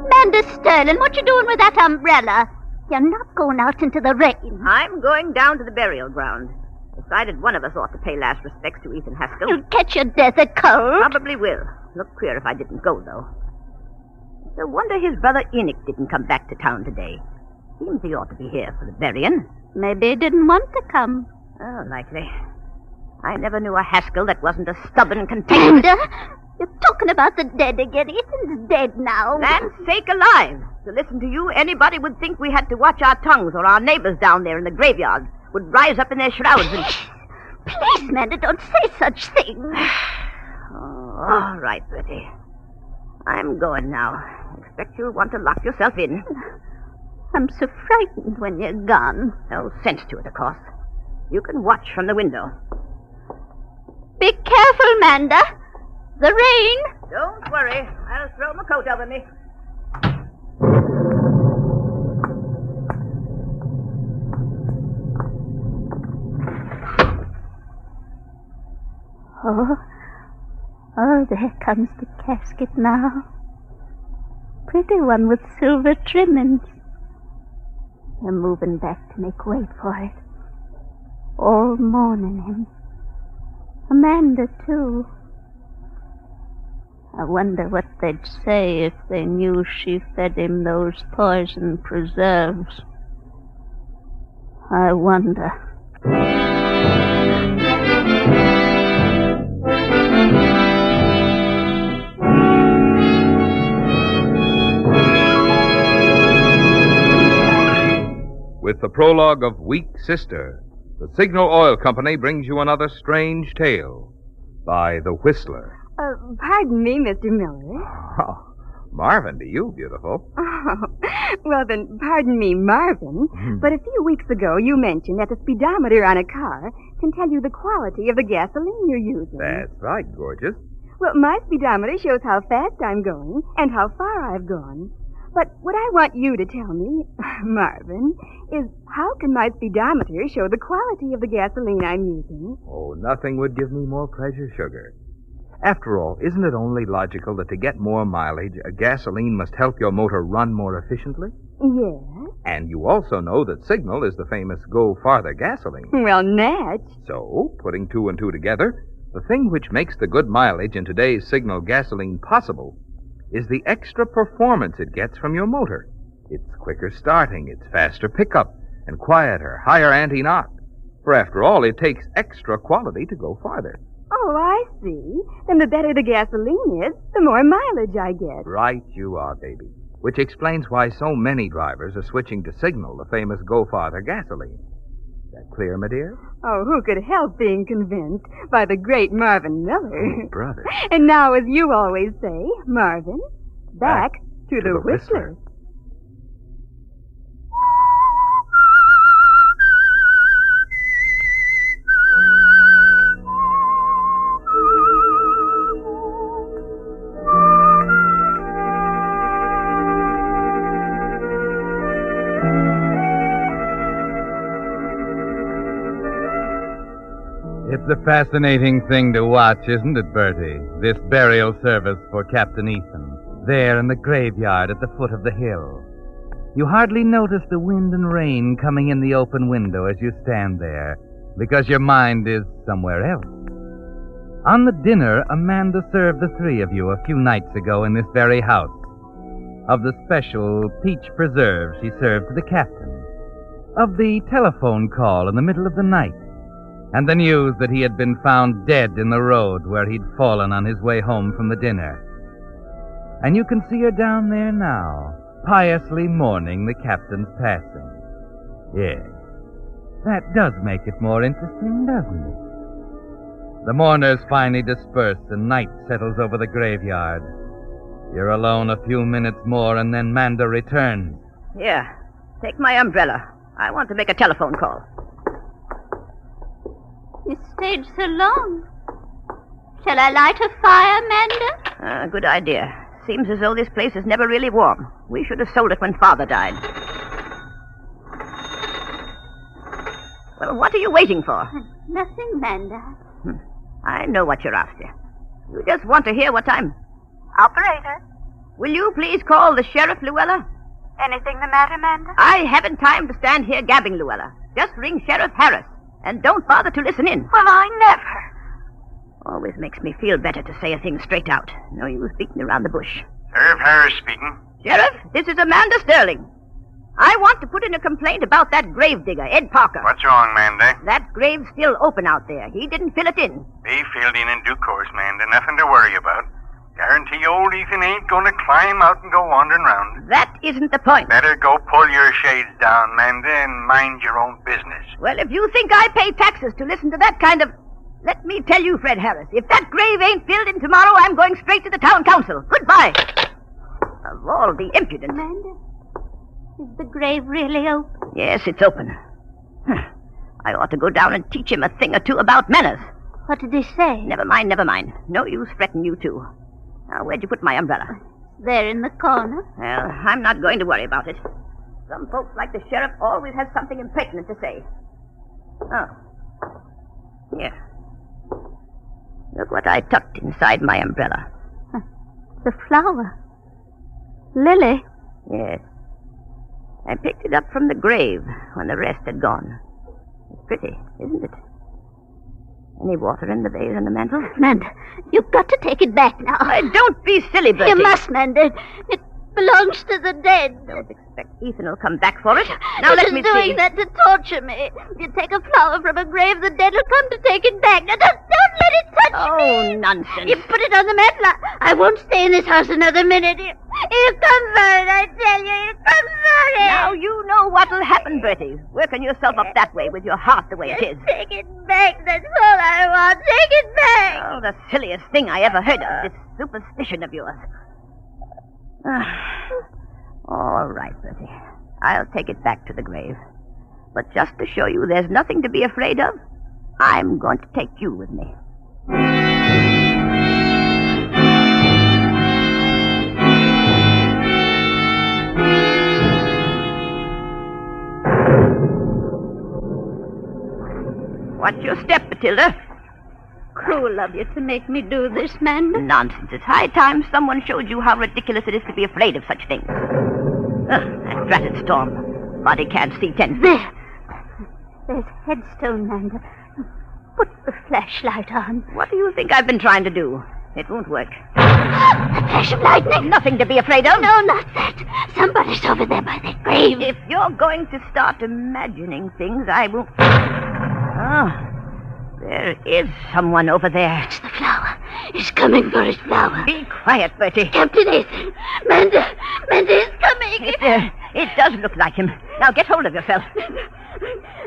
[SPEAKER 14] Amanda Sterling, what you doing with that umbrella? You're not going out into the rain.
[SPEAKER 21] I'm going down to the burial ground. Decided one of us ought to pay last respects to Ethan Haskell.
[SPEAKER 14] You'll catch your desert cold.
[SPEAKER 21] Probably will. Look queer if I didn't go, though. No wonder his brother Enoch didn't come back to town today. Seems he ought to be here for the burying.
[SPEAKER 14] Maybe he didn't want to come.
[SPEAKER 21] Oh, likely. I never knew a Haskell that wasn't a stubborn contender.
[SPEAKER 14] You're talking about the dead again. Ethan's dead now.
[SPEAKER 21] Land's sake alive. To listen to you, anybody would think we had to watch our tongues, or our neighbors down there in the graveyard would rise up in their shrouds and...
[SPEAKER 14] Please, Amanda, don't say such things.
[SPEAKER 21] All right, Bertie. I'm going now. Expect you'll want to lock yourself in. I'm so frightened when you're gone.
[SPEAKER 8] No sense to it, of course. You can watch from the window.
[SPEAKER 21] Be careful, Manda. The rain.
[SPEAKER 8] Don't worry. I'll throw my coat over me.
[SPEAKER 21] Oh, there comes the casket now. Pretty one with silver trimmings. They're moving back to make way for it. All morning, and Amanda, too. I wonder what they'd say if they knew she fed him those poison preserves. I wonder.
[SPEAKER 2] With the prologue of Weak Sister, the Signal Oil Company brings you another strange tale by The Whistler.
[SPEAKER 11] Pardon me, Mr. Miller.
[SPEAKER 2] Oh, Marvin, to you, beautiful.
[SPEAKER 11] Oh, well then, pardon me, Marvin, but a few weeks ago you mentioned that the speedometer on a car can tell you the quality of the gasoline you're using.
[SPEAKER 2] That's right, gorgeous.
[SPEAKER 11] Well, my speedometer shows how fast I'm going and how far I've gone. But what I want you to tell me, Marvin, is how can my speedometer show the quality of the gasoline I'm using?
[SPEAKER 2] Oh, nothing would give me more pleasure, sugar. After all, isn't it only logical that to get more mileage, a gasoline must help your motor run more efficiently?
[SPEAKER 11] Yes.
[SPEAKER 2] And you also know that Signal is the famous Go Farther gasoline.
[SPEAKER 11] Well, Natch.
[SPEAKER 2] So, putting two and two together, the thing which makes the good mileage in today's Signal gasoline possible is the extra performance it gets from your motor. It's quicker starting, it's faster pickup, and quieter, higher anti-knock. For after all, it takes extra quality to go farther.
[SPEAKER 11] Oh, I see. Then the better the gasoline is, the more mileage I get.
[SPEAKER 2] Right you are, baby. Which explains why so many drivers are switching to Signal, the famous Go Farther gasoline. That clear, my dear?
[SPEAKER 11] Oh, who could help being convinced by the great Marvin Miller?
[SPEAKER 2] Oh, brother.
[SPEAKER 11] And now, as you always say, Marvin, back to the Whistler.
[SPEAKER 19] It's a fascinating thing to watch, isn't it, Bertie? This burial service for Captain Ethan, there in the graveyard at the foot of the hill. You hardly notice the wind and rain coming in the open window as you stand there, because your mind is somewhere else. On the dinner Amanda served the three of you a few nights ago in this very house. Of the special peach preserve she served to the captain. Of the telephone call in the middle of the night. And the news that he had been found dead in the road where he'd fallen on his way home from the dinner. And you can see her down there now, piously mourning the captain's passing. Yes, that does make it more interesting, doesn't it? The mourners finally disperse and night settles over the graveyard. You're alone a few minutes more and then Manda returns.
[SPEAKER 8] Here, take my umbrella. I want to make a telephone call.
[SPEAKER 21] You stayed so long. Shall I light a fire, Manda?
[SPEAKER 8] Good idea. Seems as though this place is never really warm. We should have sold it when Father died. Well, what are you waiting for?
[SPEAKER 21] Nothing, Manda.
[SPEAKER 8] I know what you're after. You just want to hear what I'm...
[SPEAKER 21] Operator?
[SPEAKER 8] Will you please call the sheriff, Luella?
[SPEAKER 21] Anything the matter, Manda?
[SPEAKER 8] I haven't time to stand here gabbing, Luella. Just ring Sheriff Harris. And don't bother to listen in.
[SPEAKER 21] Well, I never.
[SPEAKER 8] Always makes me feel better to say a thing straight out. No use beating around the bush.
[SPEAKER 9] Sheriff Harris speaking.
[SPEAKER 8] Sheriff, this is Amanda Sterling. I want to put in a complaint about that gravedigger, Ed Parker.
[SPEAKER 9] What's wrong, Manda?
[SPEAKER 8] That grave's still open out there. He didn't fill it in.
[SPEAKER 9] Be filled in due course, Manda. Nothing to worry about. Guarantee old Ethan ain't going to climb out and go wandering round.
[SPEAKER 8] That isn't the point.
[SPEAKER 9] Better go pull your shades down, Manda, and mind your own business.
[SPEAKER 8] Well, if you think I pay taxes to listen to that kind of... Let me tell you, Fred Harris, if that grave ain't filled in tomorrow, I'm going straight to the town council. Goodbye. Of all the impudence.
[SPEAKER 21] Amanda? Is the grave really open?
[SPEAKER 8] Yes, it's open. I ought to go down and teach him a thing or two about manners.
[SPEAKER 21] What did he say?
[SPEAKER 8] Never mind. No use fretting you two. Now, where'd you put my umbrella?
[SPEAKER 21] There in the corner.
[SPEAKER 8] Well, I'm not going to worry about it. Some folks like the sheriff always has something impertinent to say. Oh. Here. Look what I tucked inside my umbrella.
[SPEAKER 21] The flower. Lily.
[SPEAKER 8] Yes. I picked it up from the grave when the rest had gone. It's pretty, isn't it? Any water in the vase on the mantel?
[SPEAKER 21] Amanda, you've got to take it back now.
[SPEAKER 8] Don't be silly, Bertie.
[SPEAKER 21] You must, Amanda. It belongs to the dead.
[SPEAKER 8] Don't expect Ethan will come back for it. Now let me see.
[SPEAKER 21] Doing that to torture me. You take a flower from a grave, the dead will come to take it back. Now don't let it touch me.
[SPEAKER 8] Oh, nonsense.
[SPEAKER 21] You put it on the mantel. I won't stay in this house another minute. You come for it, I tell you. You come for it.
[SPEAKER 8] Now you know what'll happen, Bertie. Working yourself up that way with your heart the way it is.
[SPEAKER 21] Take it back. That's all I want. Take it back.
[SPEAKER 8] Oh, the silliest thing I ever heard of. This superstition of yours. All right, Bertie. I'll take it back to the grave. But just to show you there's nothing to be afraid of, I'm going to take you with me. Watch your step, Matilda.
[SPEAKER 21] Cruel of you to make me do this, Amanda.
[SPEAKER 8] Nonsense. It's high time someone showed you how ridiculous it is to be afraid of such things. That dratted storm. Body can't see 10 feet.
[SPEAKER 21] There. There's headstone, Amanda. Put the flashlight on.
[SPEAKER 8] What do you think I've been trying to do? It won't work.
[SPEAKER 21] A flash of lightning.
[SPEAKER 8] Nothing to be afraid of.
[SPEAKER 21] No, not that. Somebody's over there by that grave.
[SPEAKER 8] If you're going to start imagining things, I won't... Oh, there is someone over there.
[SPEAKER 21] It's the flower. He's coming for his flower.
[SPEAKER 8] Be quiet, Bertie.
[SPEAKER 21] Captain Ethan. Amanda is coming.
[SPEAKER 8] It does look like him. Now get hold of yourself.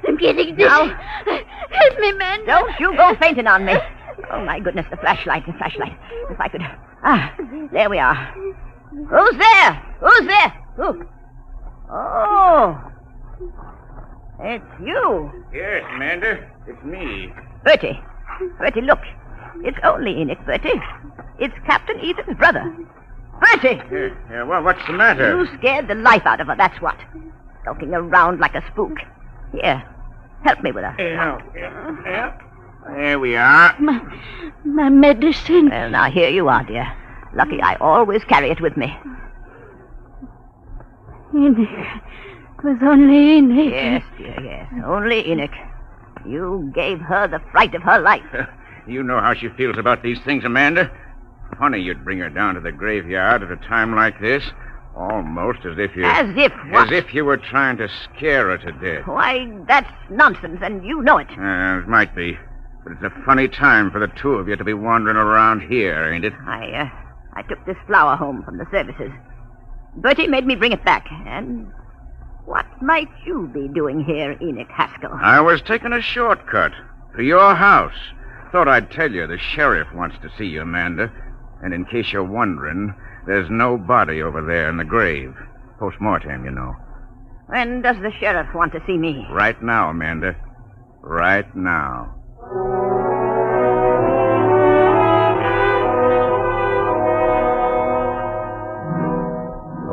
[SPEAKER 21] I'm getting dizzy.
[SPEAKER 8] Now,
[SPEAKER 21] help me, Amanda.
[SPEAKER 8] Don't you go fainting on me. Oh, my goodness, the flashlight. If I could... there we are. Who's there? Who? Oh, it's you.
[SPEAKER 15] Yes, Amanda, it's me.
[SPEAKER 8] Bertie, look. It's only Enoch, Bertie. It's Captain Ethan's brother. Bertie!
[SPEAKER 15] Well, what's the matter?
[SPEAKER 8] You scared the life out of her, that's what. Skulking around like a spook. Here, help me with her.
[SPEAKER 15] Yeah. There we are.
[SPEAKER 21] My medicine.
[SPEAKER 8] Well, now, here you are, dear. Lucky I always carry it with me.
[SPEAKER 21] Enoch. It was only Enoch.
[SPEAKER 8] Yes, dear, yes. Only Enoch. You gave her the fright of her life.
[SPEAKER 15] You know how she feels about these things, Amanda. Funny you'd bring her down to the graveyard at a time like this. Almost as if you...
[SPEAKER 8] As if what?
[SPEAKER 15] As if you were trying to scare her to death.
[SPEAKER 8] Why, that's nonsense, and you know it.
[SPEAKER 15] It might be. But it's a funny time for the two of you to be wandering around here, ain't it?
[SPEAKER 8] I took this flower home from the services. Bertie made me bring it back, and... What might you be doing here, Enoch Haskell?
[SPEAKER 15] I was taking a shortcut to your house. Thought I'd tell you the sheriff wants to see you, Amanda. And in case you're wondering, there's no body over there in the grave. Post-mortem, you know.
[SPEAKER 8] When does the sheriff want to see me?
[SPEAKER 15] Right now, Amanda. Right now.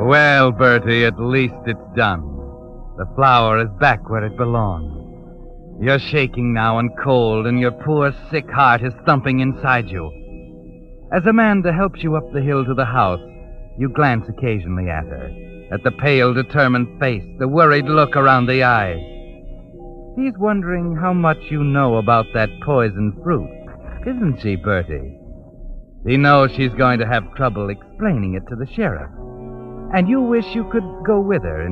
[SPEAKER 19] Well, Bertie, at least it's done. The flower is back where it belongs. You're shaking now and cold, and your poor sick heart is thumping inside you. As Amanda helps you up the hill to the house, you glance occasionally at her, at the pale, determined face, the worried look around the eyes. She's wondering how much you know about that poison fruit, isn't she, Bertie? She knows she's going to have trouble explaining it to the sheriff. And you wish you could go with her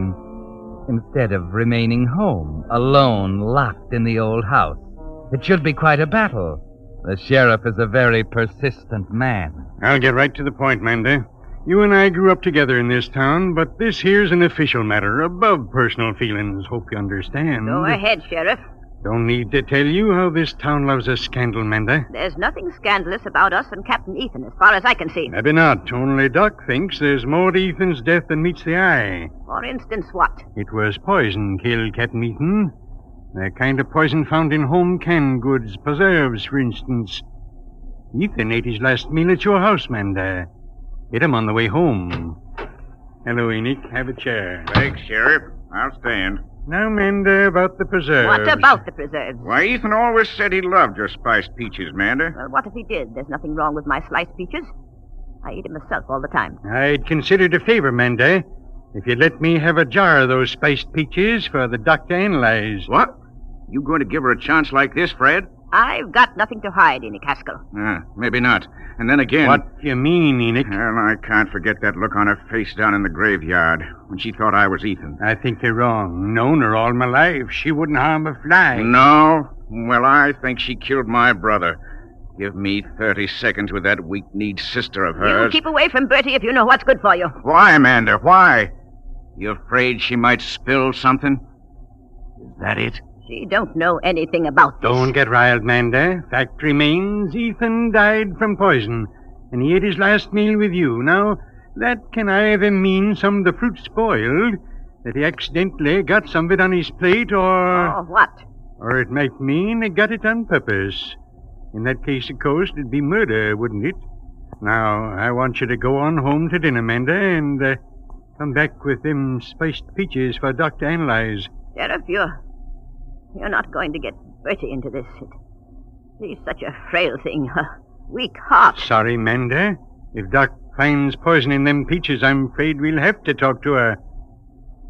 [SPEAKER 19] instead of remaining home, alone, locked in the old house. It should be quite a battle. The sheriff is a very persistent man.
[SPEAKER 18] I'll get right to the point, Manda. You and I grew up together in this town, but this here's an official matter, above personal feelings. Hope you understand.
[SPEAKER 8] Go ahead, Sheriff.
[SPEAKER 18] Don't need to tell you how this town loves a scandal, Manda.
[SPEAKER 8] There's nothing scandalous about us and Captain Ethan, as far as I can see.
[SPEAKER 18] Maybe not. Only Doc thinks there's more to Ethan's death than meets the eye.
[SPEAKER 8] For instance, what?
[SPEAKER 18] It was poison killed Captain Ethan. The kind of poison found in home canned goods, preserves, for instance. Ethan ate his last meal at your house, Manda. Ate him on the way home. Hello, Enoch. Have a chair.
[SPEAKER 15] Thanks, Sheriff. I'll stand.
[SPEAKER 18] Now, Manda, about the preserves.
[SPEAKER 8] What about the preserves?
[SPEAKER 15] Why, Ethan always said he loved your spiced peaches, Manda.
[SPEAKER 8] Well, what if he did? There's nothing wrong with my sliced peaches. I eat them myself all the time.
[SPEAKER 18] I'd consider it a favor, Manda, if you'd let me have a jar of those spiced peaches for the doc to analyze.
[SPEAKER 15] What? You going to give her a chance like this, Fred?
[SPEAKER 8] I've got nothing to hide, Enoch Haskell.
[SPEAKER 15] Maybe not. And then again...
[SPEAKER 18] What do you mean, Enoch?
[SPEAKER 15] Well, I can't forget that look on her face down in the graveyard when she thought I was Ethan.
[SPEAKER 18] I think you're wrong. Known her all my life. She wouldn't harm a fly.
[SPEAKER 15] No? Well, I think she killed my brother. Give me 30 seconds with that weak-kneed sister of hers.
[SPEAKER 8] You keep away from Bertie if you know what's good for you.
[SPEAKER 15] Why, Amanda? Why? You afraid she might spill something? Is that it?
[SPEAKER 8] She don't know anything about this.
[SPEAKER 18] Don't get riled, Manda. Fact remains, Ethan died from poison, and he ate his last meal with you. Now, that can either mean some of the fruit spoiled, that he accidentally got some of it on his plate, or...
[SPEAKER 8] Oh, what?
[SPEAKER 18] Or it might mean he got it on purpose. In that case, of course, it'd be murder, wouldn't it? Now, I want you to go on home to dinner, Manda, and come back with them spiced peaches for Doc to analyze.
[SPEAKER 8] Sheriff, you're not going to get Bertie into this. She's such a frail thing, a weak heart.
[SPEAKER 18] Sorry, Manda. If Doc finds poison in them peaches, I'm afraid we'll have to talk to her.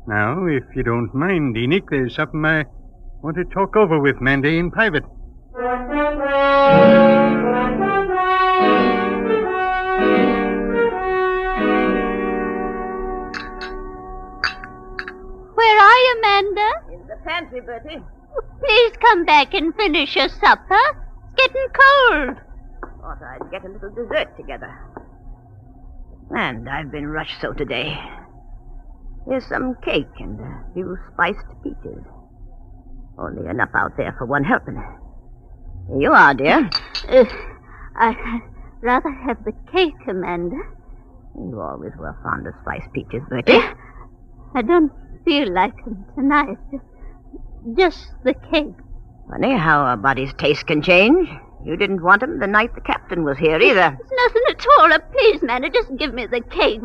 [SPEAKER 18] Now, if you don't mind, Enoch, there's something I want to talk over with Manda in private.
[SPEAKER 4] Where are you, Amanda?
[SPEAKER 8] In the pantry, Bertie.
[SPEAKER 4] Please come back and finish your supper. It's getting cold.
[SPEAKER 8] Thought I'd get a little dessert together. And I've been rushed so today. Here's some cake and a few spiced peaches. Only enough out there for one helping. Here you are, dear.
[SPEAKER 4] I'd rather have the cake, Amanda.
[SPEAKER 8] You always were fond of spiced peaches, Bertie.
[SPEAKER 4] I don't feel like them tonight. Just the cake.
[SPEAKER 8] Funny how a body's taste can change. You didn't want 'em the night the captain was here, either.
[SPEAKER 4] It's nothing at all. Please, Amanda, just give me the cake.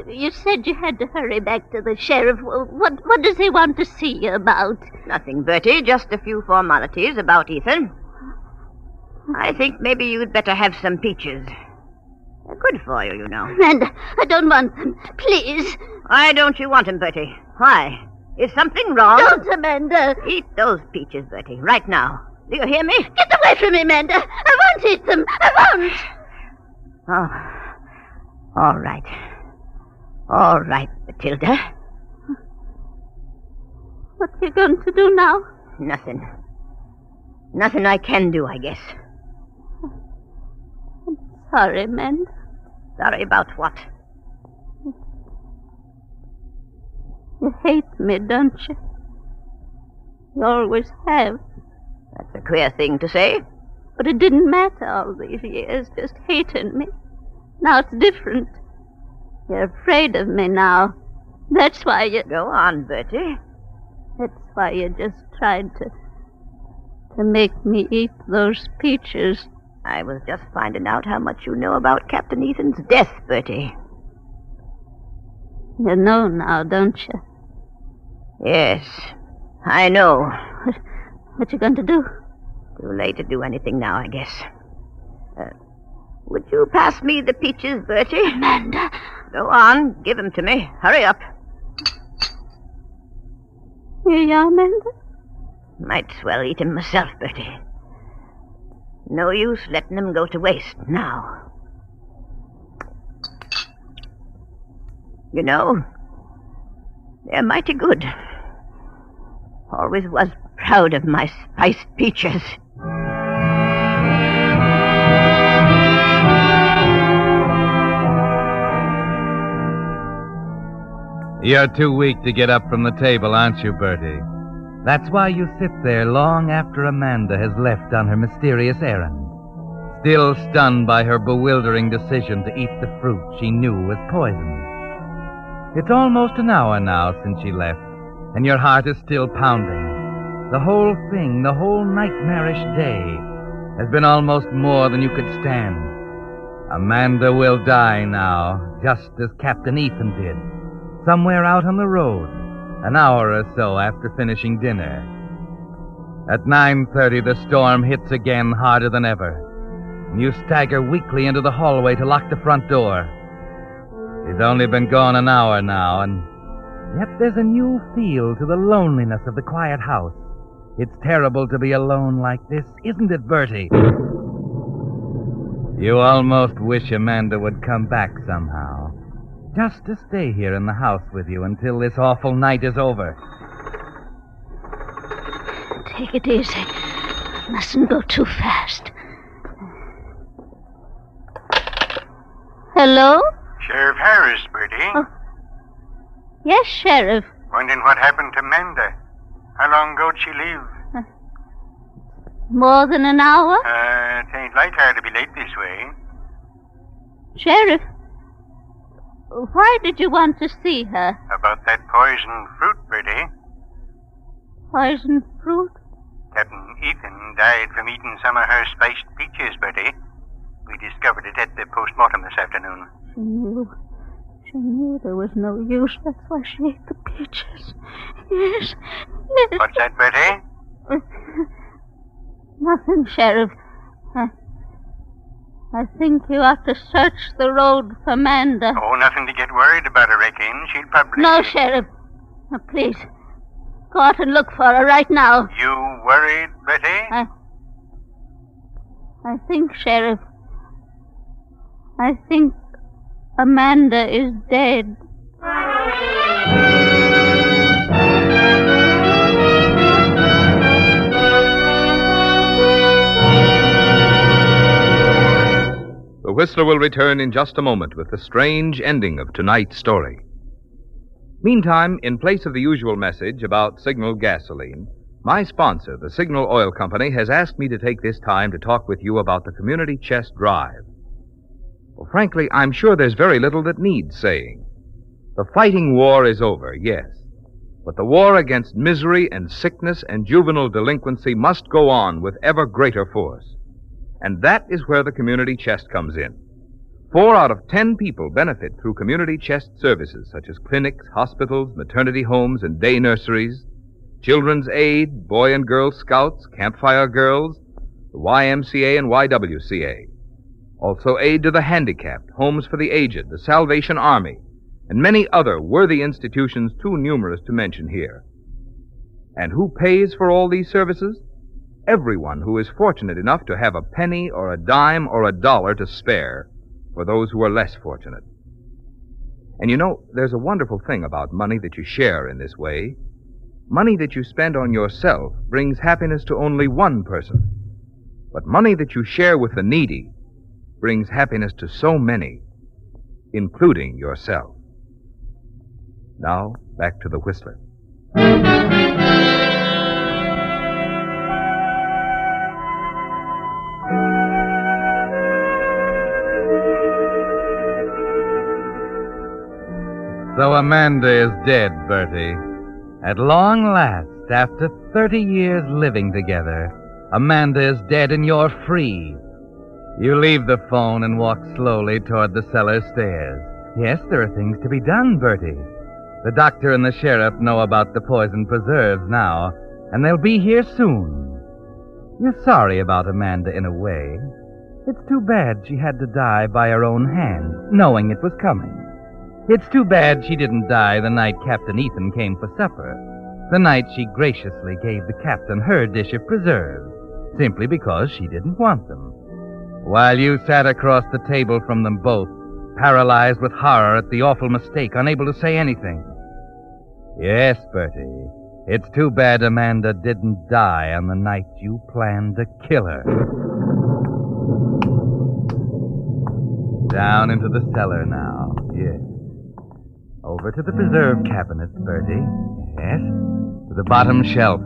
[SPEAKER 4] You said you had to hurry back to the sheriff. What does he want to see you about?
[SPEAKER 8] Nothing, Bertie. Just a few formalities about Ethan. I think maybe you'd better have some peaches. They're good for you, you know.
[SPEAKER 4] Amanda, I don't want them. Please.
[SPEAKER 8] Why don't you want them, Bertie? Why? Is something wrong?
[SPEAKER 4] Don't, Amanda.
[SPEAKER 8] Eat those peaches, Bertie, right now. Do you hear me?
[SPEAKER 4] Get away from me, Amanda. I won't eat them. I won't.
[SPEAKER 8] Oh, all right. All right, Matilda.
[SPEAKER 4] What are you going to do now?
[SPEAKER 8] Nothing. Nothing I can do, I guess.
[SPEAKER 4] I'm sorry, Amanda.
[SPEAKER 8] Sorry about what?
[SPEAKER 4] You hate me, don't you? You always have.
[SPEAKER 8] That's a queer thing to say.
[SPEAKER 4] But it didn't matter all these years, just hating me. Now it's different. You're afraid of me now. That's why you...
[SPEAKER 8] Go on, Bertie.
[SPEAKER 4] That's why you just tried to make me eat those peaches.
[SPEAKER 8] I was just finding out how much you know about Captain Ethan's death, Bertie.
[SPEAKER 4] You know now, don't you?
[SPEAKER 8] Yes, I know.
[SPEAKER 4] What you going to do?
[SPEAKER 8] Too late to do anything now, I guess. Would you pass me the peaches, Bertie?
[SPEAKER 4] Amanda.
[SPEAKER 8] Go on, give them to me. Hurry up.
[SPEAKER 4] Here you are, Amanda.
[SPEAKER 8] Might swell eat 'em myself, Bertie. No use letting them go to waste now. You know, they're mighty good. Always was proud of my spiced peaches.
[SPEAKER 2] You're too weak to get up from the table, aren't you, Bertie?
[SPEAKER 19] That's why you sit there long after Amanda has left on her mysterious errand, still stunned by her bewildering decision to eat the fruit she knew was poisoned. It's almost an hour now since she left, and your heart is still pounding. The whole thing, the whole nightmarish day, has been almost more than you could stand. Amanda will die now, just as Captain Ethan did, somewhere out on the road, an hour or so after finishing dinner. At 9:30, the storm hits again harder than ever, and you stagger weakly into the hallway to lock the front door. He's only been gone an hour now, and yet there's a new feel to the loneliness of the quiet house. It's terrible to be alone like this, isn't it, Bertie? You almost wish Amanda would come back somehow, just to stay here in the house with you until this awful night is over.
[SPEAKER 4] Take it easy. Mustn't go too fast. Hello?
[SPEAKER 12] Sheriff Harris, Bertie.
[SPEAKER 4] Oh. Yes, Sheriff.
[SPEAKER 12] Wondering what happened to Amanda. How long ago did she leave?
[SPEAKER 4] More than an hour?
[SPEAKER 12] It ain't like her to be late this way.
[SPEAKER 4] Sheriff, why did you want to see her?
[SPEAKER 12] About that poisoned fruit, Bertie.
[SPEAKER 4] Poisoned fruit?
[SPEAKER 12] Captain Ethan died from eating some of her spiced peaches, Bertie. We discovered it at the postmortem this afternoon.
[SPEAKER 4] She knew there was no use. That's why she ate the peaches. Yes.
[SPEAKER 12] What's that, Bertie?
[SPEAKER 4] Nothing, Sheriff. I think you ought to search the road for Amanda.
[SPEAKER 12] Oh, nothing to get worried about, I reckon. She'll probably...
[SPEAKER 4] No, Sheriff. Please, go out and look for her right now.
[SPEAKER 12] You worried, Betty?
[SPEAKER 4] I think, Sheriff, I think Amanda is dead.
[SPEAKER 2] The Whistler will return in just a moment with the strange ending of tonight's story. Meantime, in place of the usual message about Signal gasoline, my sponsor, the Signal Oil Company, has asked me to take this time to talk with you about the Community Chest Drive. Well, frankly, I'm sure there's very little that needs saying. The fighting war is over, yes, but the war against misery and sickness and juvenile delinquency must go on with ever greater force. And that is where the Community Chest comes in. 4 out of 10 people benefit through Community Chest services such as clinics, hospitals, maternity homes, and day nurseries, Children's Aid, Boy and Girl Scouts, Campfire Girls, the YMCA and YWCA. Also aid to the handicapped, homes for the aged, the Salvation Army, and many other worthy institutions too numerous to mention here. And who pays for all these services? Everyone who is fortunate enough to have a penny or a dime or a dollar to spare for those who are less fortunate. And you know, there's a wonderful thing about money that you share in this way. Money that you spend on yourself brings happiness to only one person. But money that you share with the needy brings happiness to so many, including yourself. Now, back to the Whistler.
[SPEAKER 19] So Amanda is dead, Bertie. At long last, after 30 years living together, Amanda is dead and you're free. You leave the phone and walk slowly toward the cellar stairs. Yes, there are things to be done, Bertie. The doctor and the sheriff know about the poison preserves now, and they'll be here soon. You're sorry about Amanda in a way. It's too bad she had to die by her own hand, knowing it was coming. It's too bad she didn't die the night Captain Ethan came for supper, the night she graciously gave the captain her dish of preserves, simply because she didn't want them. While you sat across the table from them both, paralyzed with horror at the awful mistake, unable to say anything. Yes, Bertie, it's too bad Amanda didn't die on the night you planned to kill her. Down into the cellar now, yes. Over to the preserve cabinet, Bertie. Yes. To the bottom shelf.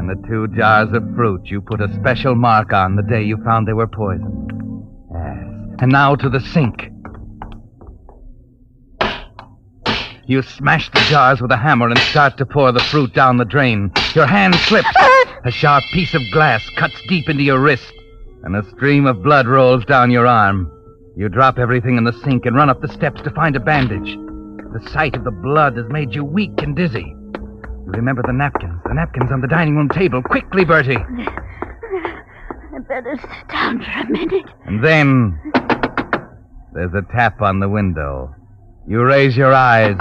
[SPEAKER 19] And the 2 jars of fruit you put a special mark on the day you found they were poisoned. Yes. And now to the sink. You smash the jars with a hammer and start to pour the fruit down the drain. Your hand slips. A sharp piece of glass cuts deep into your wrist, and a stream of blood rolls down your arm. You drop everything in the sink and run up the steps to find a bandage. The sight of the blood has made you weak and dizzy. You remember the napkins on the dining room table. Quickly, Bertie.
[SPEAKER 4] I better sit down for a minute.
[SPEAKER 19] And then there's a tap on the window. You raise your eyes.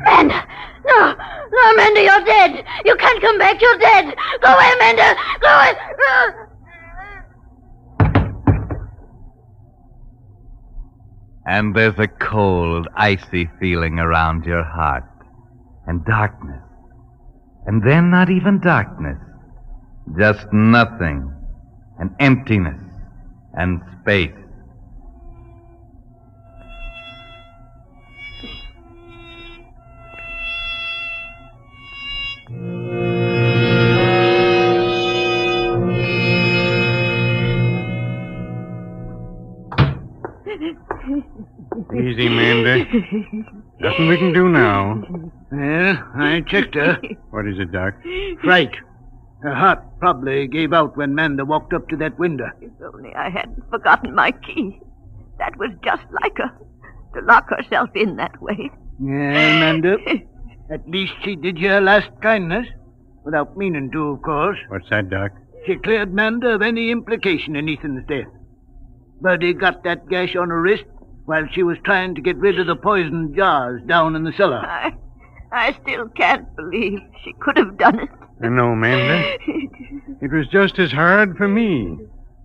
[SPEAKER 4] Amanda! No, Amanda, you're dead. You can't come back. You're dead. Go away, Amanda. Go away.
[SPEAKER 19] And there's a cold, icy feeling around your heart. And darkness. And then not even darkness. Just nothing. And emptiness. And space.
[SPEAKER 18] Easy, Amanda. Nothing we can do now.
[SPEAKER 23] Well, I checked her.
[SPEAKER 18] What is it, Doc?
[SPEAKER 23] Fright. Her heart probably gave out when Manda walked up to that window.
[SPEAKER 8] If only I hadn't forgotten my key. That was just like her, to lock herself in that way.
[SPEAKER 23] Yeah, Manda. At least she did you her last kindness. Without meaning to, of course.
[SPEAKER 18] What's that, Doc?
[SPEAKER 23] She cleared Manda of any implication in Ethan's death. Birdie got that gash on her wrist while she was trying to get rid of the poisoned jars down in the cellar.
[SPEAKER 8] I still can't believe she could have done it.
[SPEAKER 18] I know, Amanda. It was just as hard for me.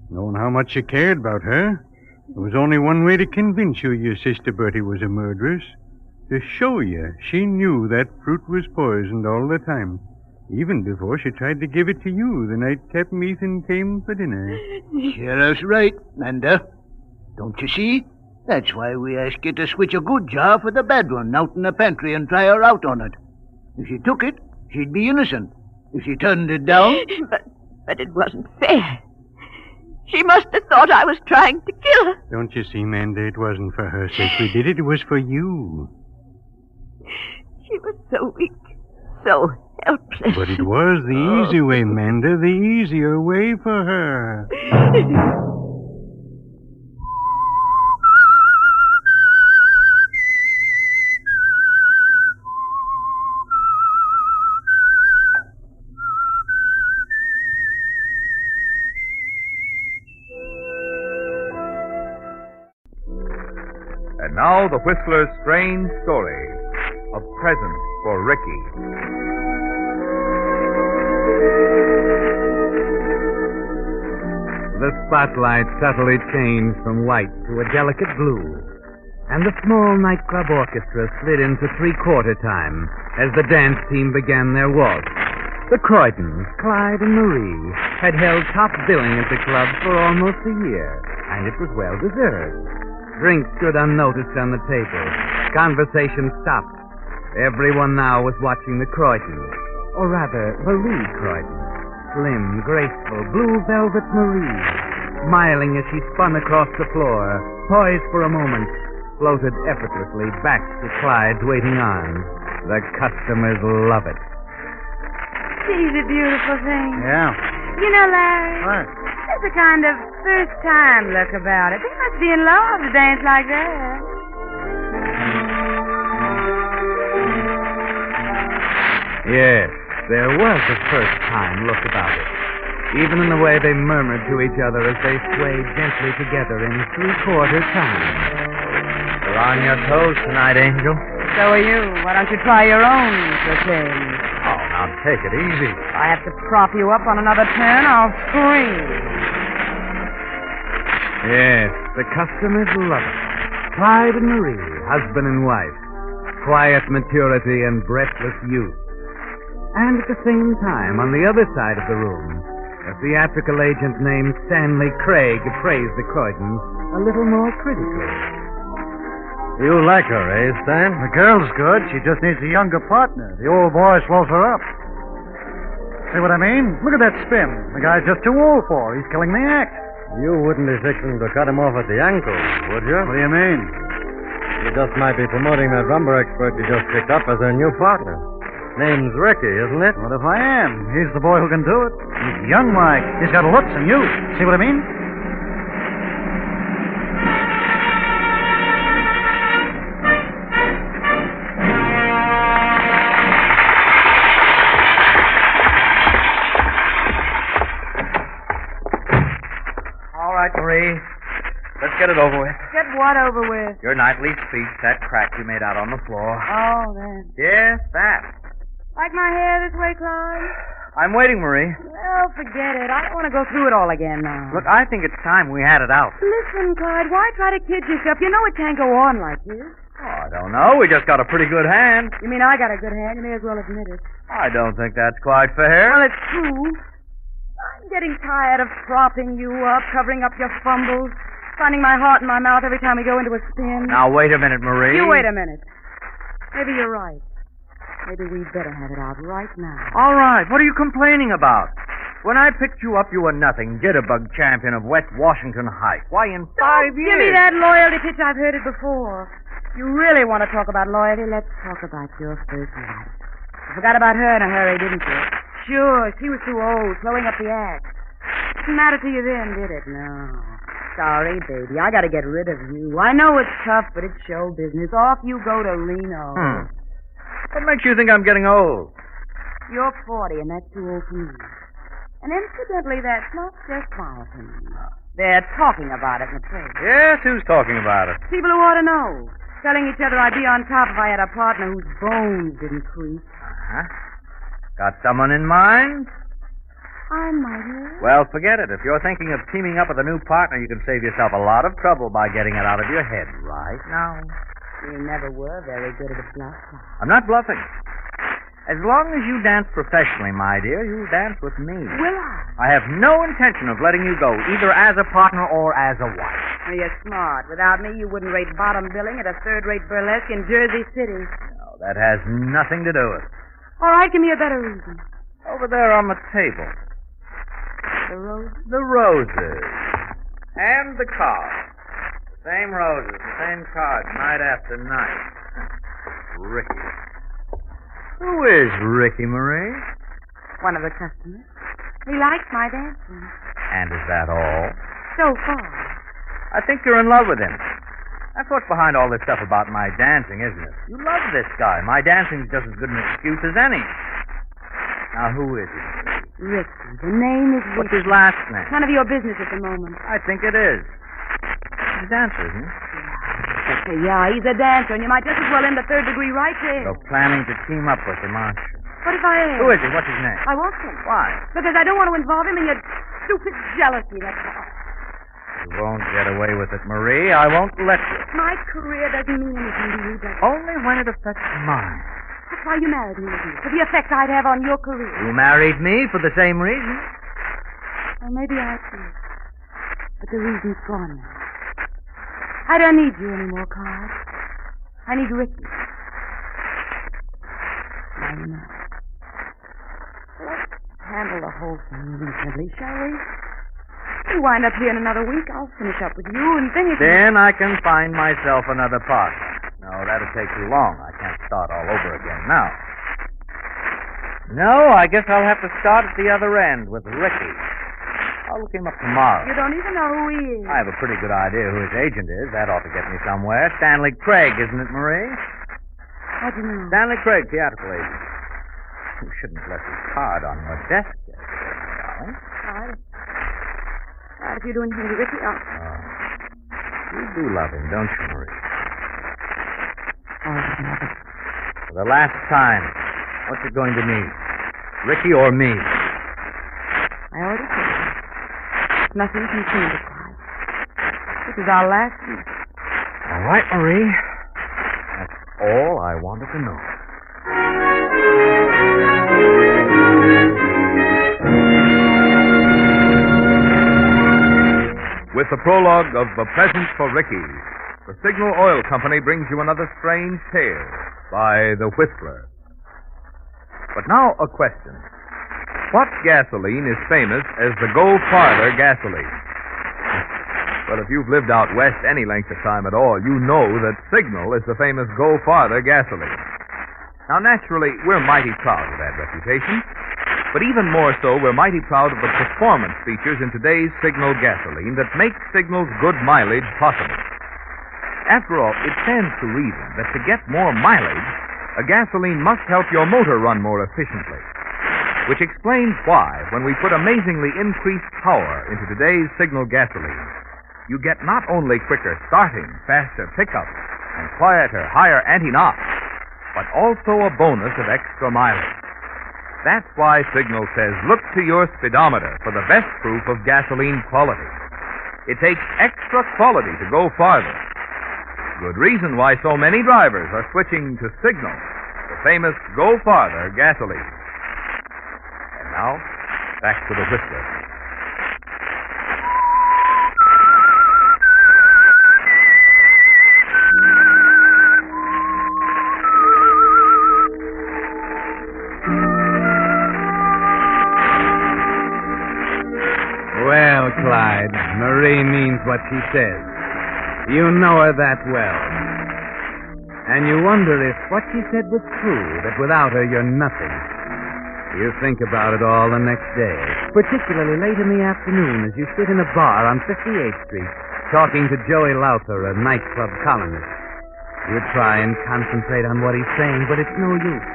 [SPEAKER 18] Knowing how much you cared about her, there was only one way to convince you your sister Bertie was a murderess. To show you she knew that fruit was poisoned all the time. Even before she tried to give it to you the night Captain Ethan came for dinner.
[SPEAKER 23] Sheriff's right, Manda. Don't you see? That's why we asked you to switch a good jar for the bad one out in the pantry and try her out on it. If she took it, she'd be innocent. If she turned it down...
[SPEAKER 8] But it wasn't fair. She must have thought I was trying to kill her.
[SPEAKER 18] Don't you see, Amanda, it wasn't for her sake we did it. It was for you.
[SPEAKER 8] She was so weak, so helpless.
[SPEAKER 18] But it was the easy way, Amanda, the easier way for her.
[SPEAKER 2] And now the Whistler's strange story, A Present for Ricky.
[SPEAKER 19] The spotlight subtly changed from white to a delicate blue, and the small nightclub orchestra slid into three-quarter time as the dance team began their waltz. The Croydons, Clyde and Marie, had held top billing at the club for almost a year, and it was well deserved. Drinks stood unnoticed on the table. Conversation stopped. Everyone now was watching the Croydons, or rather, Marie Croydon. Slim, graceful, blue velvet Marie, smiling as she spun across the floor, poised for a moment, floated effortlessly back to Clyde's waiting arms. The customers love it.
[SPEAKER 21] She's a beautiful thing.
[SPEAKER 23] Yeah.
[SPEAKER 21] You know, Larry.
[SPEAKER 23] What?
[SPEAKER 21] There's a kind of first-time look about it. They must be in love to dance like that.
[SPEAKER 19] Yes, there was a first-time look about it. Even in the way they murmured to each other as they swayed gently together in three-quarter time. You're on your toes tonight, Angel.
[SPEAKER 21] So are you. Why don't you try your own for a change?
[SPEAKER 19] Oh, now take it easy.
[SPEAKER 21] If I have to prop you up on another turn, I'll scream.
[SPEAKER 19] Yes, the customers love it. Clyde and Marie, husband and wife. Quiet maturity and breathless youth. And at the same time, on the other side of the room, a theatrical agent named Stanley Craig appraised the Croydons a little more critically.
[SPEAKER 3] You like her, eh, Stan?
[SPEAKER 7] The girl's good. She just needs a younger partner. The old boy swells her up. See what I mean? Look at that spin. The guy's just too old for her. He's killing the act.
[SPEAKER 3] You wouldn't be fixing to cut him off at the ankle, would you?
[SPEAKER 7] What do you mean?
[SPEAKER 3] You just might be promoting that rumber expert you just picked up as her new partner. Name's Ricky, isn't it?
[SPEAKER 7] What if I am? He's the boy who can do it. He's young, Mike. He's got looks and youth. See what I mean?
[SPEAKER 17] All right, Marie. Let's get it over with.
[SPEAKER 6] Get what over with?
[SPEAKER 17] Your nightly speech, that crack you made out on the floor.
[SPEAKER 6] Oh, then.
[SPEAKER 17] Yes, that.
[SPEAKER 6] Like my hair this way, Clyde?
[SPEAKER 17] I'm waiting, Marie.
[SPEAKER 6] Well, forget it. I don't want to go through it all again now.
[SPEAKER 17] Look, I think it's time we had it out.
[SPEAKER 6] Listen, Clyde, why try to kid yourself? You know it can't go on like this.
[SPEAKER 17] Oh, I don't know. We just got a pretty good hand.
[SPEAKER 6] You mean I got a good hand? You may as well admit it.
[SPEAKER 17] I don't think that's quite fair.
[SPEAKER 6] Well, it's true. I'm getting tired of propping you up, covering up your fumbles, finding my heart in my mouth every time we go into a spin.
[SPEAKER 17] Now, wait a minute, Marie.
[SPEAKER 6] You wait a minute. Maybe you're right. Maybe we'd better have it out right now.
[SPEAKER 17] All right. What are you complaining about? When I picked you up, you were nothing. Jitterbug champion of West Washington Heights. Why, in 5 years...
[SPEAKER 6] Give me that loyalty pitch. I've heard it before. You really want to talk about loyalty? Let's talk about your first wife. You forgot about her in a hurry, didn't you? Sure, she was too old, slowing up the act. Didn't matter to you then, did it? No. Sorry, baby. I got to get rid of you. I know it's tough, but it's show business. Off you go to Reno.
[SPEAKER 17] What makes you think I'm getting old?
[SPEAKER 6] You're 40, and that's too old for me. And incidentally, that's not just my opinion. They're talking about it in the press.
[SPEAKER 17] Yes, who's talking about it?
[SPEAKER 6] People who ought to know. Telling each other I'd be on top if I had a partner whose bones didn't creak.
[SPEAKER 17] Uh-huh. Got someone in mind?
[SPEAKER 6] I might have.
[SPEAKER 17] Well, forget it. If you're thinking of teaming up with a new partner, you can save yourself a lot of trouble by getting it out of your head right now.
[SPEAKER 6] You never were very good at a bluff.
[SPEAKER 17] I'm not bluffing. As long as you dance professionally, my dear, you'll dance with me.
[SPEAKER 6] Will I?
[SPEAKER 17] I have no intention of letting you go, either as a partner or as a wife.
[SPEAKER 6] Well, you're smart. Without me, you wouldn't rate bottom billing at a third-rate burlesque in Jersey City.
[SPEAKER 17] No, that has nothing to do with it.
[SPEAKER 6] All right, give me a better reason.
[SPEAKER 17] Over there on the table.
[SPEAKER 6] The roses?
[SPEAKER 17] The roses. And the cards. The same roses, the same cards, night after night. Ricky. Who is Ricky, Marie?
[SPEAKER 6] One of the customers. He likes my dancing.
[SPEAKER 17] And is that all?
[SPEAKER 6] So far.
[SPEAKER 17] I think you're in love with him. That's what's behind all this stuff about my dancing, isn't it? You love this guy. My dancing's just as good an excuse as any. Now, who is he?
[SPEAKER 6] Ricky. The name is Ricky.
[SPEAKER 17] What's his last name?
[SPEAKER 6] None of your business at the moment.
[SPEAKER 17] I think it is. He's a dancer, isn't he?
[SPEAKER 6] Yeah, he's a dancer, and you might just as well end the third degree right there.
[SPEAKER 17] So planning to team up with him, aren't you?
[SPEAKER 6] What if I am?
[SPEAKER 17] Who is he? What's his name?
[SPEAKER 6] I won't tell.
[SPEAKER 17] Why?
[SPEAKER 6] Because I don't want to involve him in your stupid jealousy, that's all.
[SPEAKER 17] You won't get away with it, Marie. I won't let you.
[SPEAKER 6] My career doesn't mean anything to you, does it?
[SPEAKER 17] Only when it affects mine.
[SPEAKER 6] That's why you married me, isn't it? For the effect I'd have on your career.
[SPEAKER 17] You married me for the same reason.
[SPEAKER 6] Well, maybe I did. But the reason's gone now. I don't need you anymore, Clyde. I need Ricky. Now you know. Let's handle the whole thing reasonably, shall we? You wind up here in another week, I'll finish up with you, and then you can...
[SPEAKER 17] Then I can find myself another partner. No, that'll take too long. I can't start all over again now. No, I guess I'll have to start at the other end with Ricky. I'll look him up tomorrow.
[SPEAKER 6] You don't even know who he is.
[SPEAKER 17] I have a pretty good idea who his agent is. That ought to get me somewhere. Stanley Craig, isn't it, Marie?
[SPEAKER 6] How do you know?
[SPEAKER 17] Stanley Craig, theatrical agent. You shouldn't have left his card on your desk yesterday, darling.
[SPEAKER 6] Clyde, if you do anything to Ricky, I'll...
[SPEAKER 17] You do love him, don't you, Marie?
[SPEAKER 6] Oh,
[SPEAKER 17] for the last time, what's it going to mean? Ricky or me?
[SPEAKER 6] I already told you. Nothing can change it, Clyde. This is our last week.
[SPEAKER 17] All right, Marie. That's all I wanted to know.
[SPEAKER 2] With the prologue of A Present for Ricky, the Signal Oil Company brings you another strange tale by The Whistler. But now a question. What gasoline is famous as the Go Farther gasoline? Well, if you've lived out west any length of time at all, you know that Signal is the famous Go Farther gasoline. Now, naturally, we're mighty proud of that reputation, but even more so, we're mighty proud of the performance features in today's Signal gasoline that make Signal's good mileage possible. After all, it stands to reason that to get more mileage, a gasoline must help your motor run more efficiently. Which explains why, when we put amazingly increased power into today's Signal gasoline, you get not only quicker starting, faster pickup, and quieter, higher anti-knock, but also a bonus of extra mileage. That's why Signal says, look to your speedometer for the best proof of gasoline quality. It takes extra quality to go farther. Good reason why so many drivers are switching to Signal, the famous Go Farther gasoline. And now, back to the Whistler.
[SPEAKER 19] Well, Clyde, Marie means what she says. You know her that well. And you wonder if what she said was true, that without her you're nothing. You think about it all the next day, particularly late in the afternoon as you sit in a bar on 58th Street talking to Joey Lowther, a nightclub columnist. You try and concentrate on what he's saying, but it's no use.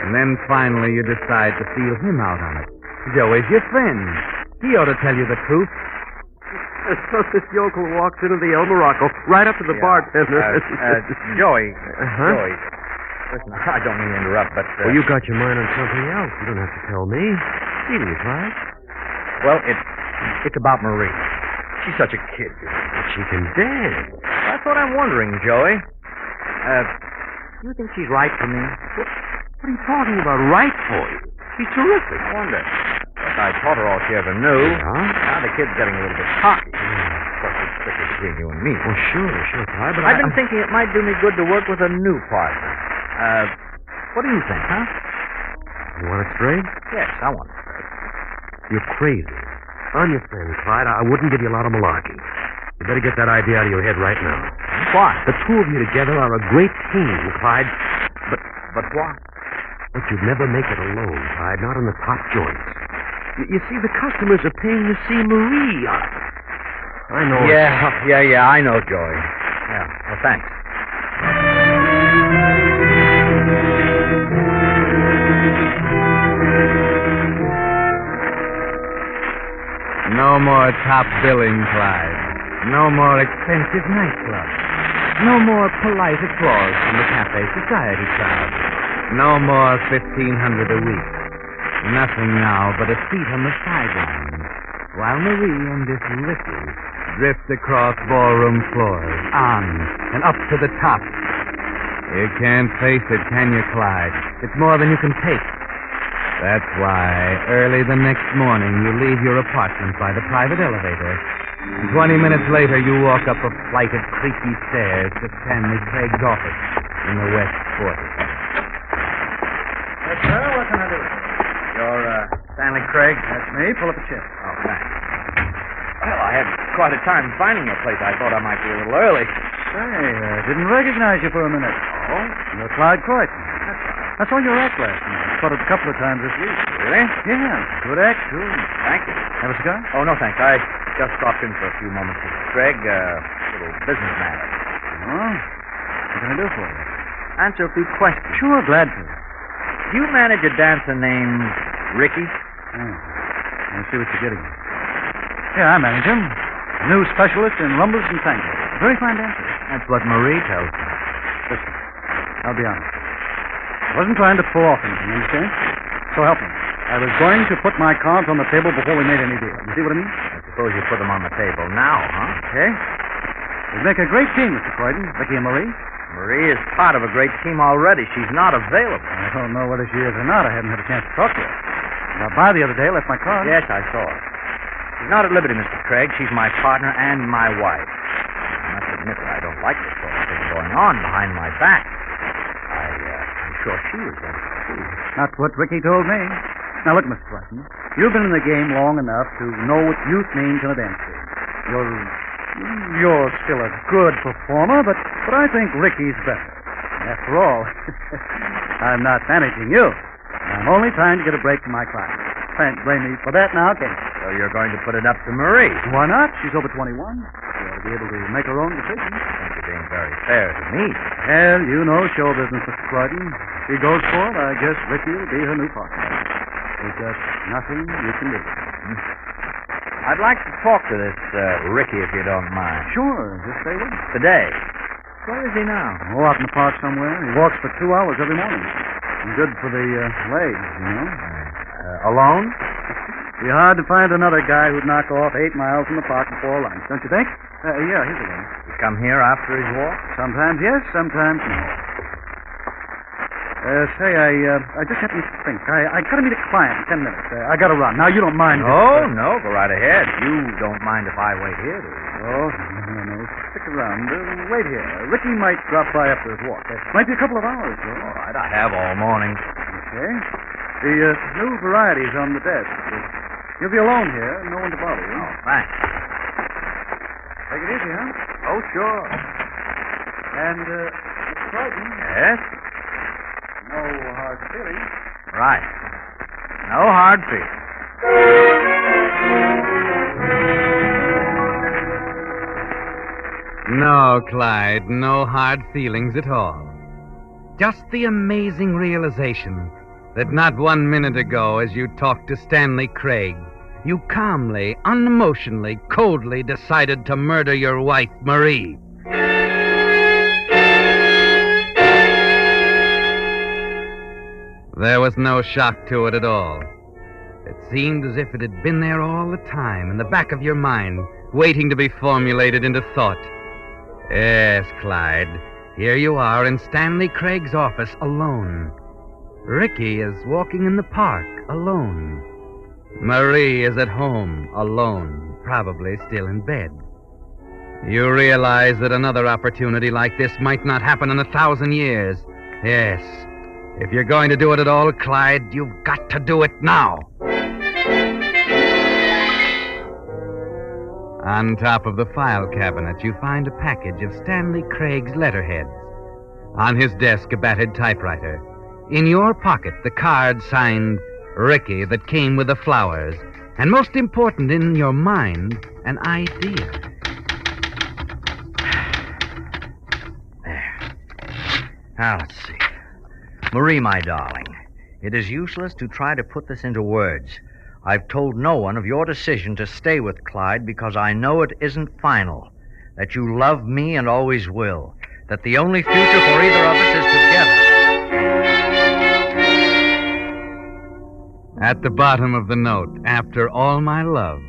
[SPEAKER 19] And then finally you decide to feel him out on it. Joey's your friend. He ought to tell you the truth.
[SPEAKER 1] So this yokel walks into the El Morocco right up to the bartender.
[SPEAKER 3] Joey. Joey. Listen, I don't mean to interrupt, but...
[SPEAKER 1] Well, you got your mind on something else. You don't have to tell me. See to you, Clyde.
[SPEAKER 3] Well, it's about Marie. She's such a kid.
[SPEAKER 1] But she can dance.
[SPEAKER 3] That's what I'm wondering, Joey. You think she's right for me?
[SPEAKER 1] What are you talking about? Right for you? She's terrific.
[SPEAKER 3] I wonder. Look, I taught her all she ever knew.
[SPEAKER 1] Yeah?
[SPEAKER 3] Now the kid's getting a little bit cocky. Of course, it's strictly between you and me.
[SPEAKER 1] Well, sure, Clyde, but
[SPEAKER 3] I've been thinking it might do me good to work with a new partner. What do you think, huh?
[SPEAKER 1] You want it straight?
[SPEAKER 3] Yes, I want it straight.
[SPEAKER 1] You're crazy. I'm your friend, Clyde. I wouldn't give you a lot of malarkey. You better get that idea out of your head right now.
[SPEAKER 3] Why?
[SPEAKER 1] The two of you together are a great team, Clyde.
[SPEAKER 3] But why?
[SPEAKER 1] But you'd never make it alone, Clyde, not in the top joints. You see, the customers are paying to see Marie. I know.
[SPEAKER 3] Yeah, I know, Joey. Yeah, well, thanks.
[SPEAKER 19] No more top billing, Clyde. No more expensive nightclubs. No more polite applause from the cafe society crowd. No more $1,500 a week. Nothing now but a seat on the sidelines, while Marie and this Ricky drift across ballroom floors, on and up to the top. You can't face it, can you, Clyde? It's more than you can take. That's why, early the next morning, you leave your apartment by the private elevator. And 20 minutes later, you walk up a flight of creaky stairs to Stanley Craig's office in the West 40th.
[SPEAKER 7] Yes, sir. What can I do?
[SPEAKER 3] You're, Stanley Craig?
[SPEAKER 7] That's me. Pull up a chair.
[SPEAKER 3] Oh, thanks. Well, I had quite a time finding your place. I thought I might be a little early.
[SPEAKER 7] Say, didn't recognize you for a minute.
[SPEAKER 3] Oh?
[SPEAKER 7] You're Clyde Croydon. I saw your act last night. Caught it a couple of times this week.
[SPEAKER 3] Really?
[SPEAKER 7] Yeah. Good act, too.
[SPEAKER 3] Thank you.
[SPEAKER 7] Have a cigar?
[SPEAKER 3] Oh, no, thanks. I just stopped in for a few moments with Craig. Little business matter.
[SPEAKER 7] Oh? What can I do for you?
[SPEAKER 3] Answer a few questions.
[SPEAKER 7] Sure, glad to.
[SPEAKER 3] Do you manage a dancer named Ricky?
[SPEAKER 7] Oh. I see what you're getting at. Yeah, I manage him. New specialist in rumbas and tangos. Very fine dancer.
[SPEAKER 3] That's what Marie tells me.
[SPEAKER 7] Listen, I'll be honest. I wasn't trying to pull off anything, understand? So help me. I was going to put my cards on the table before we made any deal. You see what I mean?
[SPEAKER 3] I suppose you put them on the table now, huh?
[SPEAKER 7] Okay. We'd make a great team, Mr. Croydon, Ricky and Marie.
[SPEAKER 3] Marie is part of a great team already. She's not available.
[SPEAKER 7] I don't know whether she is or not. I haven't had a chance to talk to her. Got by the other day, left my card.
[SPEAKER 3] Yes, I saw her. She's not at liberty, Mr. Craig. She's my partner and my wife. I must admit that I don't like this sort of thing going on behind my back. I'm sure she is going to see.
[SPEAKER 7] That's what Ricky told me. Now, look, Mr. Crichton, you've been in the game long enough to know what youth means in a dance game. You're still a good performer, but I think Ricky's better. After all, I'm not managing you. I'm only trying to get a break from my client. Can't blame me for that now, can you?
[SPEAKER 3] So you're going to put it up to Marie?
[SPEAKER 7] Why not? She's over 21. She ought to be able to make her own decisions.
[SPEAKER 3] I think you're being very fair to me.
[SPEAKER 7] Well, you know show business, Mr. Croydon. If she goes for it, I guess Ricky will be her new partner. There's just nothing you can do.
[SPEAKER 3] I'd like to talk to this Ricky, if you don't mind.
[SPEAKER 7] Sure. Just stay with me.
[SPEAKER 3] Today. Where is he now?
[SPEAKER 7] Oh, out in the park somewhere. He walks for 2 hours every morning. Good for the legs, you know.
[SPEAKER 3] Alone?
[SPEAKER 7] Be hard to find another guy who'd knock off 8 miles from the park before lunch, don't you think? Yeah, he's alone.
[SPEAKER 3] You come here after his walk?
[SPEAKER 7] Sometimes yes, sometimes no. I just happened to think. I gotta meet a client in 10 minutes. I gotta run. Now, you don't mind.
[SPEAKER 3] No, go right ahead. You don't mind if I wait here, do you?
[SPEAKER 7] Oh, no. Stick around. Wait here. Ricky might drop by after his walk. Might be a couple of hours, though.
[SPEAKER 3] All right, I have all morning.
[SPEAKER 7] Okay. The new varieties on the desk. You'll be alone here. No one to bother you.
[SPEAKER 3] Oh, thanks.
[SPEAKER 7] Take it easy, huh?
[SPEAKER 3] Oh, sure.
[SPEAKER 7] And, Mr. Crichton.
[SPEAKER 3] Yes?
[SPEAKER 7] No hard feelings.
[SPEAKER 3] Right. No hard feelings.
[SPEAKER 19] No, Clyde, no hard feelings at all. Just the amazing realization that not 1 minute ago, as you talked to Stanley Craig, you calmly, unemotionally, coldly decided to murder your wife, Marie. There was no shock to it at all. It seemed as if it had been there all the time, in the back of your mind, waiting to be formulated into thought. Yes, Clyde, here you are in Stanley Craig's office alone. Ricky is walking in the park alone. Marie is at home alone, probably still in bed. You realize that another opportunity like this might not happen in 1,000 years. Yes. If you're going to do it at all, Clyde, you've got to do it now. On top of the file cabinet, you find a package of Stanley Craig's letterheads. On his desk, a battered typewriter. In your pocket, the card signed Ricky that came with the flowers. And most important, in your mind, an idea.
[SPEAKER 3] There. Now, let's see. Marie, my darling, it is useless to try to put this into words. I've told no one of your decision to stay with Clyde because I know it isn't final. That you love me and always will. That the only future for either of us is together.
[SPEAKER 19] At the bottom of the note, after all my love,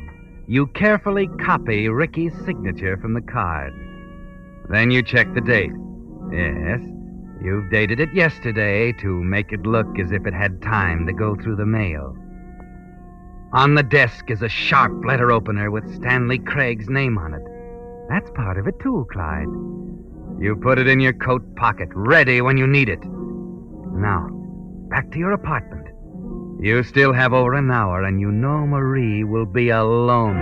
[SPEAKER 19] you carefully copy Ricky's signature from the card. Then you check the date. Yes, you've dated it yesterday to make it look as if it had time to go through the mail. On the desk is a sharp letter opener with Stanley Craig's name on it. That's part of it, too, Clyde. You put it in your coat pocket, ready when you need it. Now, back to your apartment. You still have over an hour, and you know Marie will be alone.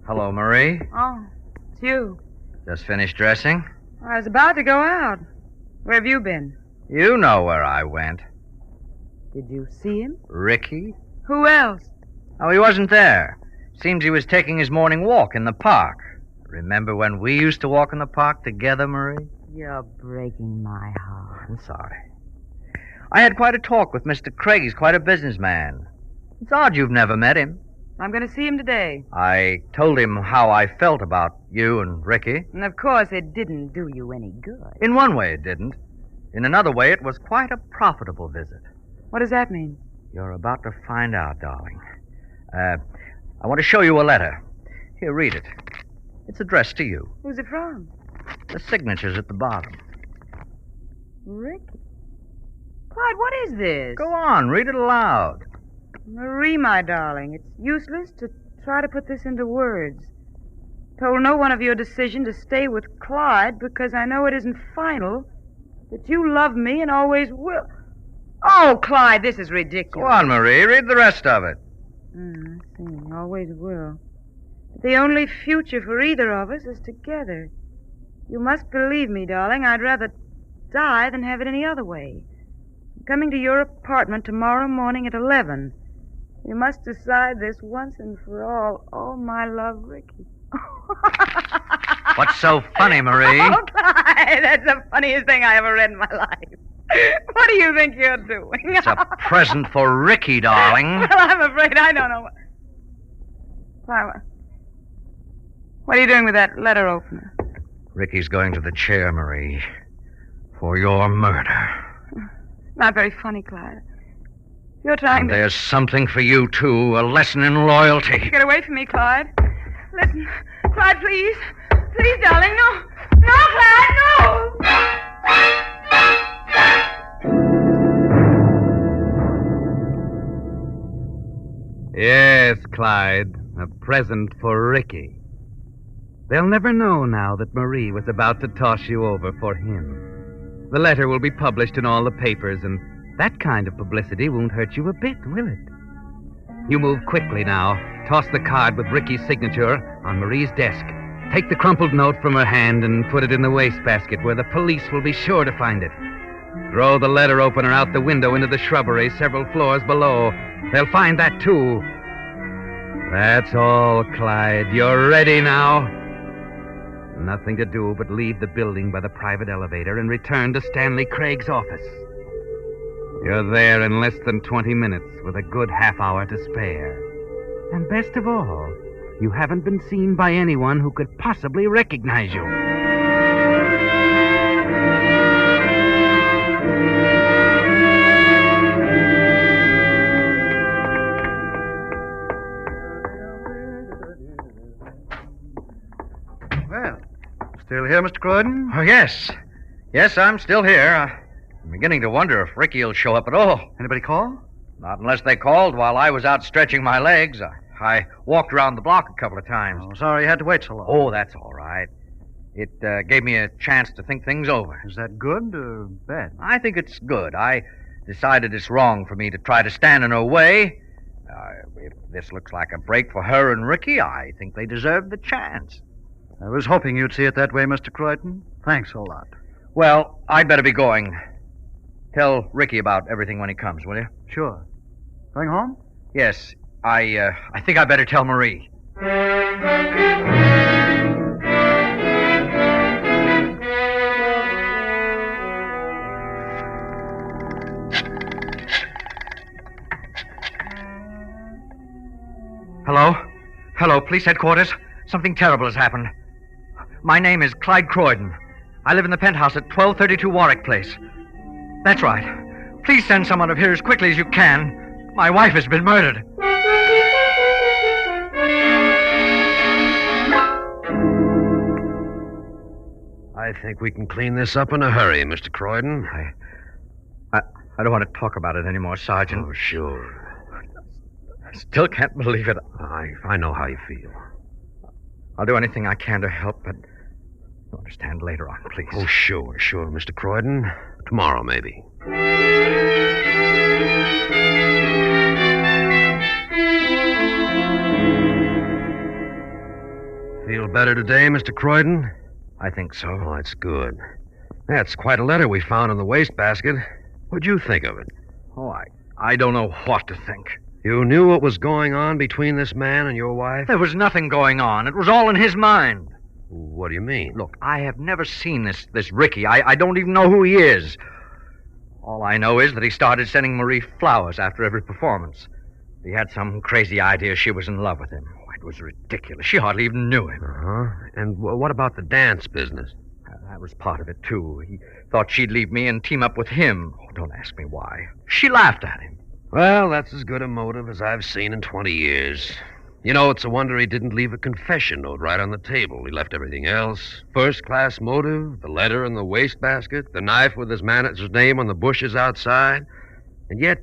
[SPEAKER 3] Hello, Marie.
[SPEAKER 6] Oh, it's you.
[SPEAKER 3] Just finished dressing?
[SPEAKER 6] I was about to go out. Where have you been?
[SPEAKER 3] You know where I went.
[SPEAKER 6] Did you see him?
[SPEAKER 3] Ricky?
[SPEAKER 6] Who else?
[SPEAKER 3] Oh, he wasn't there. Seems he was taking his morning walk in the park. Remember when we used to walk in the park together, Marie?
[SPEAKER 6] You're breaking my heart.
[SPEAKER 3] I'm sorry. I had quite a talk with Mr. Craig. He's quite a businessman. It's odd you've never met him.
[SPEAKER 6] I'm going to see him today.
[SPEAKER 3] I told him how I felt about you and Ricky.
[SPEAKER 6] And of course it didn't do you any good.
[SPEAKER 3] In one way, it didn't. In another way, it was quite a profitable visit.
[SPEAKER 6] What does that mean?
[SPEAKER 3] You're about to find out, darling. I want to show you a letter. Here, read it. It's addressed to you.
[SPEAKER 6] Who's it from?
[SPEAKER 3] The signature's at the bottom.
[SPEAKER 6] Ricky. Clyde, what is this?
[SPEAKER 3] Go on, read it aloud.
[SPEAKER 6] Marie, my darling, it's useless to try to put this into words. Told no one of your decision to stay with Clyde because I know it isn't final, that you love me and always will. Oh, Clyde, this is ridiculous.
[SPEAKER 3] Go on, Marie, read the rest of it.
[SPEAKER 6] I see. Always will. The only future for either of us is together. You must believe me, darling. I'd rather die than have it any other way. I'm coming to your apartment tomorrow morning at 11. You must decide this once and for all. Oh, my love, Ricky.
[SPEAKER 3] What's so funny, Marie?
[SPEAKER 6] Oh, Clyde, that's the funniest thing I ever read in my life. What do you think you're doing?
[SPEAKER 3] It's a present for Ricky, darling.
[SPEAKER 6] Well, I'm afraid I don't know what... Clyde, what are you doing with that letter opener?
[SPEAKER 3] Ricky's going to the chair, Marie, for your murder.
[SPEAKER 6] Not very funny, Clyde. You're trying
[SPEAKER 3] And
[SPEAKER 6] to...
[SPEAKER 3] there's something for you, too, a lesson in loyalty.
[SPEAKER 6] Get away from me, Clyde. Listen, Clyde, please. Please, darling, no. No, Clyde, no!
[SPEAKER 19] Yes, Clyde, a present for Ricky. They'll never know now that Marie was about to toss you over for him. The letter will be published in all the papers, and that kind of publicity won't hurt you a bit, will it? You move quickly now. Toss the card with Ricky's signature on Marie's desk. Take the crumpled note from her hand and put it in the wastebasket where the police will be sure to find it. Throw the letter opener out the window into the shrubbery several floors below. They'll find that, too. That's all, Clyde. You're ready now. Nothing to do but leave the building by the private elevator and return to Stanley Craig's office. You're there in less than 20 minutes with a good half hour to spare. And best of all, you haven't been seen by anyone who could possibly recognize you.
[SPEAKER 7] Well, still here, Mr. Croydon?
[SPEAKER 3] Oh, yes. Yes, I'm still here. I'm beginning to wonder if Ricky will show up at all.
[SPEAKER 7] Anybody call?
[SPEAKER 3] Not unless they called while I was out stretching my legs. I walked around the block a couple of times.
[SPEAKER 7] Oh, sorry you had to wait so long.
[SPEAKER 3] Oh, that's all right. It gave me a chance to think things over.
[SPEAKER 7] Is that good or bad?
[SPEAKER 3] I think it's good. I decided it's wrong for me to try to stand in her way. If this looks like a break for her and Ricky, I think they deserve the chance.
[SPEAKER 7] I was hoping you'd see it that way, Mr. Croydon. Thanks a lot.
[SPEAKER 3] Well, I'd better be going. Tell Ricky about everything when he comes, will you?
[SPEAKER 7] Sure. Going home?
[SPEAKER 3] Yes. I think I better tell Marie. Hello? Hello, police headquarters. Something terrible has happened. My name is Clyde Croydon. I live in the penthouse at 1232 Warwick Place. That's right. Please send someone up here as quickly as you can. My wife has been murdered.
[SPEAKER 1] I think we can clean this up in a hurry, Mr. Croydon.
[SPEAKER 3] I don't want to talk about it anymore, Sergeant.
[SPEAKER 1] Oh, sure.
[SPEAKER 3] I still can't believe it.
[SPEAKER 1] I know how you feel.
[SPEAKER 3] I'll do anything I can to help, but you'll understand later on, please.
[SPEAKER 1] Oh, sure, Mr. Croydon. Tomorrow, maybe. Feel better today, Mr. Croydon?
[SPEAKER 3] I think so.
[SPEAKER 1] Oh, that's good. That's quite a letter we found in the wastebasket. What'd you think of it?
[SPEAKER 3] Oh, I don't know what to think.
[SPEAKER 1] You knew what was going on between this man and your wife?
[SPEAKER 3] There was nothing going on. It was all in his mind.
[SPEAKER 1] What do you mean?
[SPEAKER 3] Look, I have never seen this Ricky. I don't even know who he is. All I know is that he started sending Marie flowers after every performance. He had some crazy idea she was in love with him. Oh, it was ridiculous. She hardly even knew him.
[SPEAKER 1] Uh-huh. And what about the dance business?
[SPEAKER 3] That was part of it, too. He thought she'd leave me and team up with him. Oh, don't ask me why. She laughed at him.
[SPEAKER 1] Well, that's as good a motive as I've seen in 20 years. You know, it's a wonder he didn't leave a confession note right on the table. He left everything else. First-class motive, the letter in the wastebasket, the knife with his manager's name on the bushes outside. And yet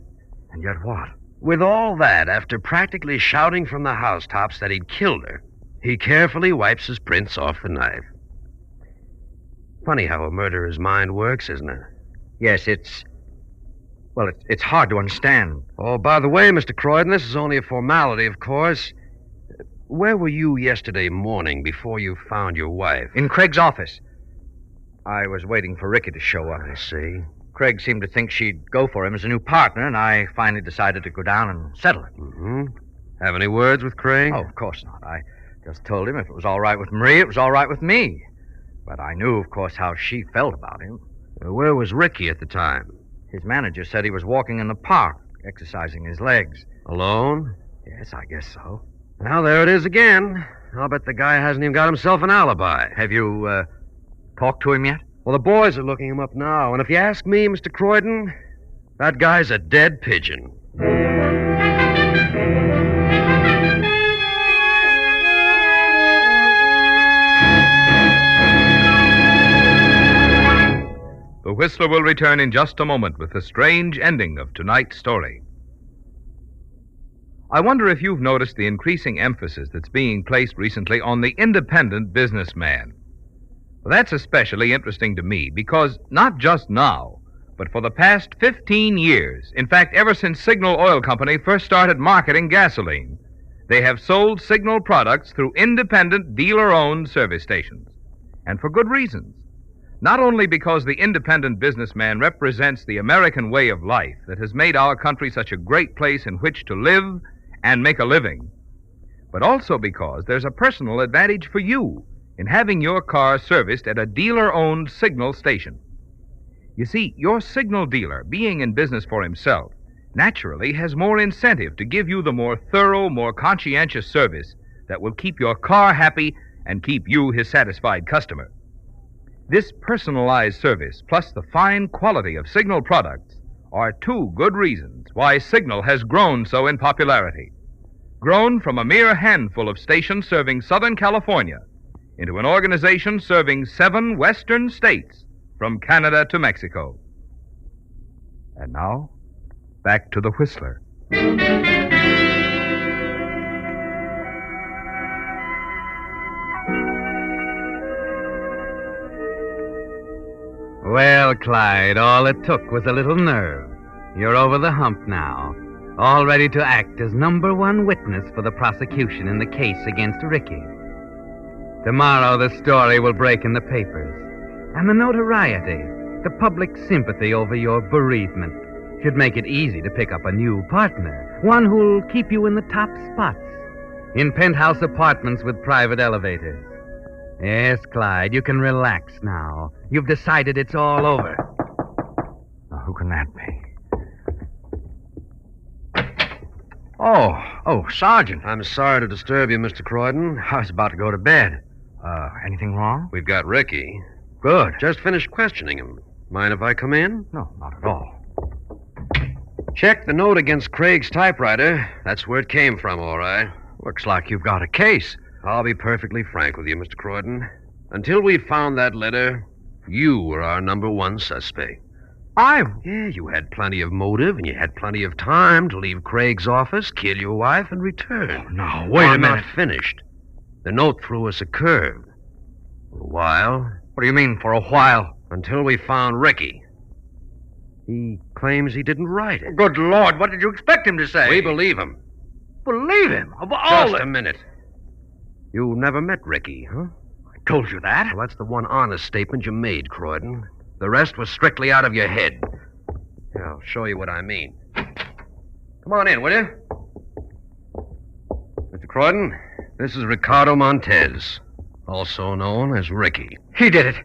[SPEAKER 1] what? With all that, after practically shouting from the housetops that he'd killed her, he carefully wipes his prints off the knife. Funny how a murderer's mind works, isn't it?
[SPEAKER 3] Yes, it's hard to understand.
[SPEAKER 1] Oh, by the way, Mr. Croydon, this is only a formality, of course. Where were you yesterday morning before you found your wife?
[SPEAKER 3] In Craig's office. I was waiting for Ricky to show up.
[SPEAKER 1] I see.
[SPEAKER 3] Craig seemed to think she'd go for him as a new partner, and I finally decided to go down and settle it.
[SPEAKER 1] Mm-hmm. Have any words with Craig?
[SPEAKER 3] Oh, of course not. I just told him if it was all right with Marie, it was all right with me. But I knew, of course, how she felt about him.
[SPEAKER 1] Where was Ricky at the time?
[SPEAKER 3] His manager said he was walking in the park, exercising his legs.
[SPEAKER 1] Alone?
[SPEAKER 3] Yes, I guess so.
[SPEAKER 1] Well, there it is again. I'll bet the guy hasn't even got himself an alibi.
[SPEAKER 3] Have you, talked to him yet?
[SPEAKER 1] Well, the boys are looking him up now, and if you ask me, Mr. Croydon, that guy's a dead pigeon.
[SPEAKER 2] The Whistler will return in just a moment with the strange ending of tonight's story. I wonder if you've noticed the increasing emphasis that's being placed recently on the independent businessman. Well, that's especially interesting to me because not just now, but for the past 15 years, in fact, ever since Signal Oil Company first started marketing gasoline, they have sold Signal products through independent dealer-owned service stations. And for good reasons. Not only because the independent businessman represents the American way of life that has made our country such a great place in which to live and make a living, but also because there's a personal advantage for you in having your car serviced at a dealer-owned Signal station. You see, your Signal dealer, being in business for himself, naturally has more incentive to give you the more thorough, more conscientious service that will keep your car happy and keep you his satisfied customer. This personalized service, plus the fine quality of Signal products, are two good reasons why Signal has grown so in popularity. Grown from a mere handful of stations serving Southern California into an organization serving 7 western states from Canada to Mexico. And now, back to the Whistler.
[SPEAKER 19] Well, Clyde, all it took was a little nerve. You're over the hump now, all ready to act as #1 witness for the prosecution in the case against Ricky. Tomorrow the story will break in the papers, and the notoriety, the public sympathy over your bereavement should make it easy to pick up a new partner, one who'll keep you in the top spots, in penthouse apartments with private elevators. Yes, Clyde, you can relax now. You've decided it's all over.
[SPEAKER 3] Now, who can that be? Oh, Sergeant.
[SPEAKER 1] I'm sorry to disturb you, Mr. Croydon.
[SPEAKER 3] I was about to go to bed. Anything wrong?
[SPEAKER 1] We've got Ricky.
[SPEAKER 3] Good.
[SPEAKER 1] Just finished questioning him. Mind if I come in?
[SPEAKER 3] No, not at all.
[SPEAKER 1] Check the note against Craig's typewriter. That's where it came from, all right.
[SPEAKER 3] Looks like you've got a case.
[SPEAKER 1] I'll be perfectly frank with you, Mr. Croydon. Until we found that letter, you were our #1 suspect. Yeah, you had plenty of motive, and you had plenty of time to leave Craig's office, kill your wife, and return.
[SPEAKER 3] Now, wait a minute.
[SPEAKER 1] I'm not finished. The note threw us a curve. For a while.
[SPEAKER 3] What do you mean, for a while?
[SPEAKER 1] Until we found Ricky. He claims he didn't write it.
[SPEAKER 3] Good Lord, what did you expect him to say?
[SPEAKER 1] We believe him.
[SPEAKER 3] Believe him? Of all
[SPEAKER 1] Just a minute. You never met Ricky, huh?
[SPEAKER 3] I told you that.
[SPEAKER 1] Well, that's the one honest statement you made, Croydon. The rest was strictly out of your head. Here, I'll show you what I mean. Come on in, will you? Mr. Croydon, this is Ricardo Montez, also known as Ricky.
[SPEAKER 3] He did it.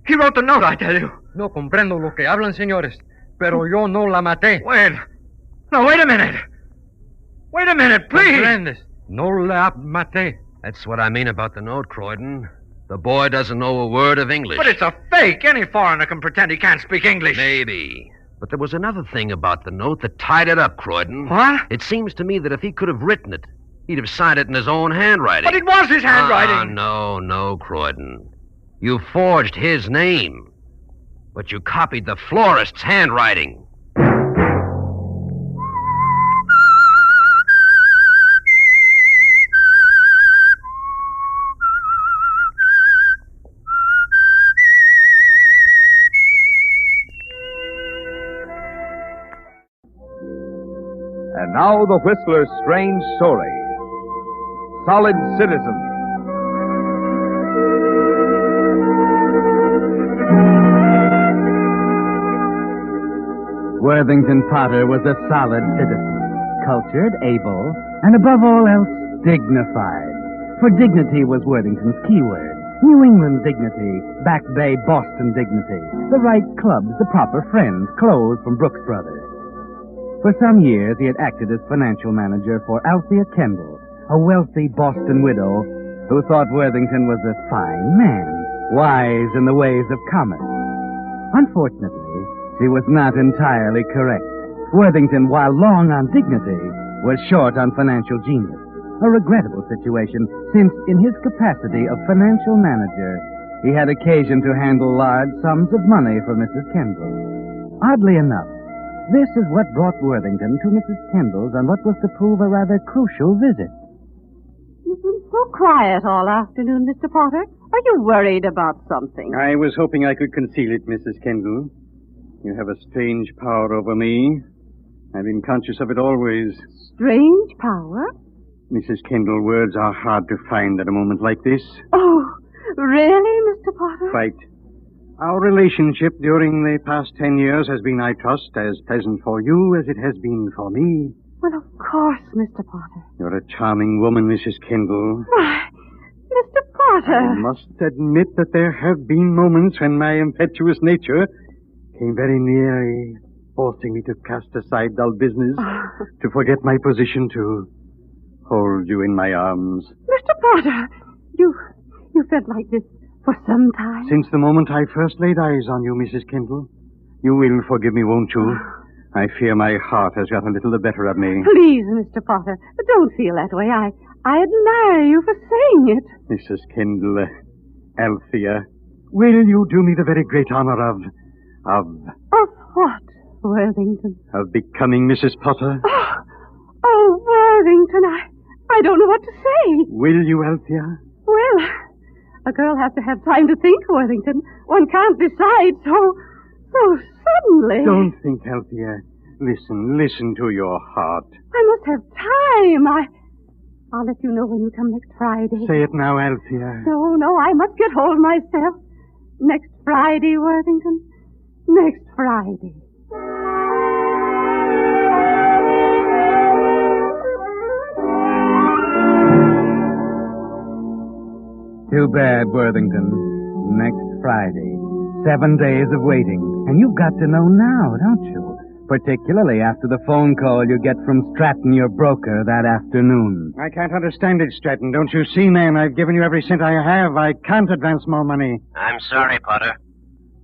[SPEAKER 3] He wrote the note, I tell you.
[SPEAKER 5] No comprendo lo que hablan, señores, pero yo no la maté.
[SPEAKER 3] Wait. No, wait a minute. Wait a minute, please.
[SPEAKER 5] Comprendes? No la maté.
[SPEAKER 1] That's what I mean about the note, Croydon. The boy doesn't know a word of English.
[SPEAKER 3] But it's a fake. Any foreigner can pretend he can't speak English.
[SPEAKER 1] Maybe. But there was another thing about the note that tied it up, Croydon.
[SPEAKER 3] What?
[SPEAKER 1] It seems to me that if he could have written it, He'd have signed it in his own handwriting.
[SPEAKER 5] But it was his handwriting.
[SPEAKER 1] No, Croydon. You forged his name. But you copied the florist's handwriting.
[SPEAKER 2] And now the Whistler's strange story. Solid Citizen.
[SPEAKER 13] Worthington Potter was a solid citizen, cultured, able, and above all else, dignified. For dignity was Worthington's keyword. New England dignity, Back Bay Boston dignity, the right clubs, the proper friends, clothes from Brooks Brothers. For some years, he had acted as financial manager for Althea Kendall, a wealthy Boston widow who thought Worthington was a fine man, wise in the ways of commerce. Unfortunately, she was not entirely correct. Worthington, while long on dignity, was short on financial genius. A regrettable situation, since in his capacity of financial manager, he had occasion to handle large sums of money for Mrs. Kendall. Oddly enough, this is what brought Worthington to Mrs. Kendall's on what was to prove a rather crucial visit.
[SPEAKER 4] You've been so quiet all afternoon, Mr. Potter. Are you worried about something?
[SPEAKER 18] I was hoping I could conceal it, Mrs. Kendall. You have a strange power over me. I've been conscious of it always.
[SPEAKER 4] Strange power?
[SPEAKER 18] Mrs. Kendall, words are hard to find at a moment like this.
[SPEAKER 4] Oh, really, Mr. Potter?
[SPEAKER 18] Quite. Our relationship during the past 10 years has been, I trust, as pleasant for you as it has been for me.
[SPEAKER 4] Well, of course, Mr. Potter.
[SPEAKER 18] You're a charming woman, Mrs. Kendall.
[SPEAKER 4] Why, Mr. Potter.
[SPEAKER 18] I must admit that there have been moments when my impetuous nature came very near forcing me to cast aside dull business, to forget my position, to hold you in my arms.
[SPEAKER 4] Mr. Potter, you felt like this for some time?
[SPEAKER 18] Since the moment I first laid eyes on you, Mrs. Kendall. You will forgive me, won't you? I fear my heart has got a little the better of me.
[SPEAKER 4] Please, Mr. Potter, don't feel that way. I admire you for saying it.
[SPEAKER 18] Mrs. Kendall, Althea, will you do me the very great honor of
[SPEAKER 4] Of what, Worthington?
[SPEAKER 18] Of becoming Mrs. Potter?
[SPEAKER 4] Oh, Worthington, I don't know what to say.
[SPEAKER 18] Will you, Althea?
[SPEAKER 4] Well, a girl has to have time to think, Worthington. One can't decide so suddenly.
[SPEAKER 18] Don't think, Althea. Listen to your heart.
[SPEAKER 4] I must have time. I'll let you know when you come next Friday.
[SPEAKER 18] Say it now, Althea.
[SPEAKER 4] No, I must get hold of myself. Next Friday, Worthington. Next Friday.
[SPEAKER 13] Too bad, Worthington. Next Friday. 7 days of waiting. And you've got to know now, don't you? Particularly after the phone call you get from Stratton, your broker, that afternoon.
[SPEAKER 18] I can't understand it, Stratton. Don't you see, man? I've given you every cent I have. I can't advance more money.
[SPEAKER 9] I'm sorry, Potter.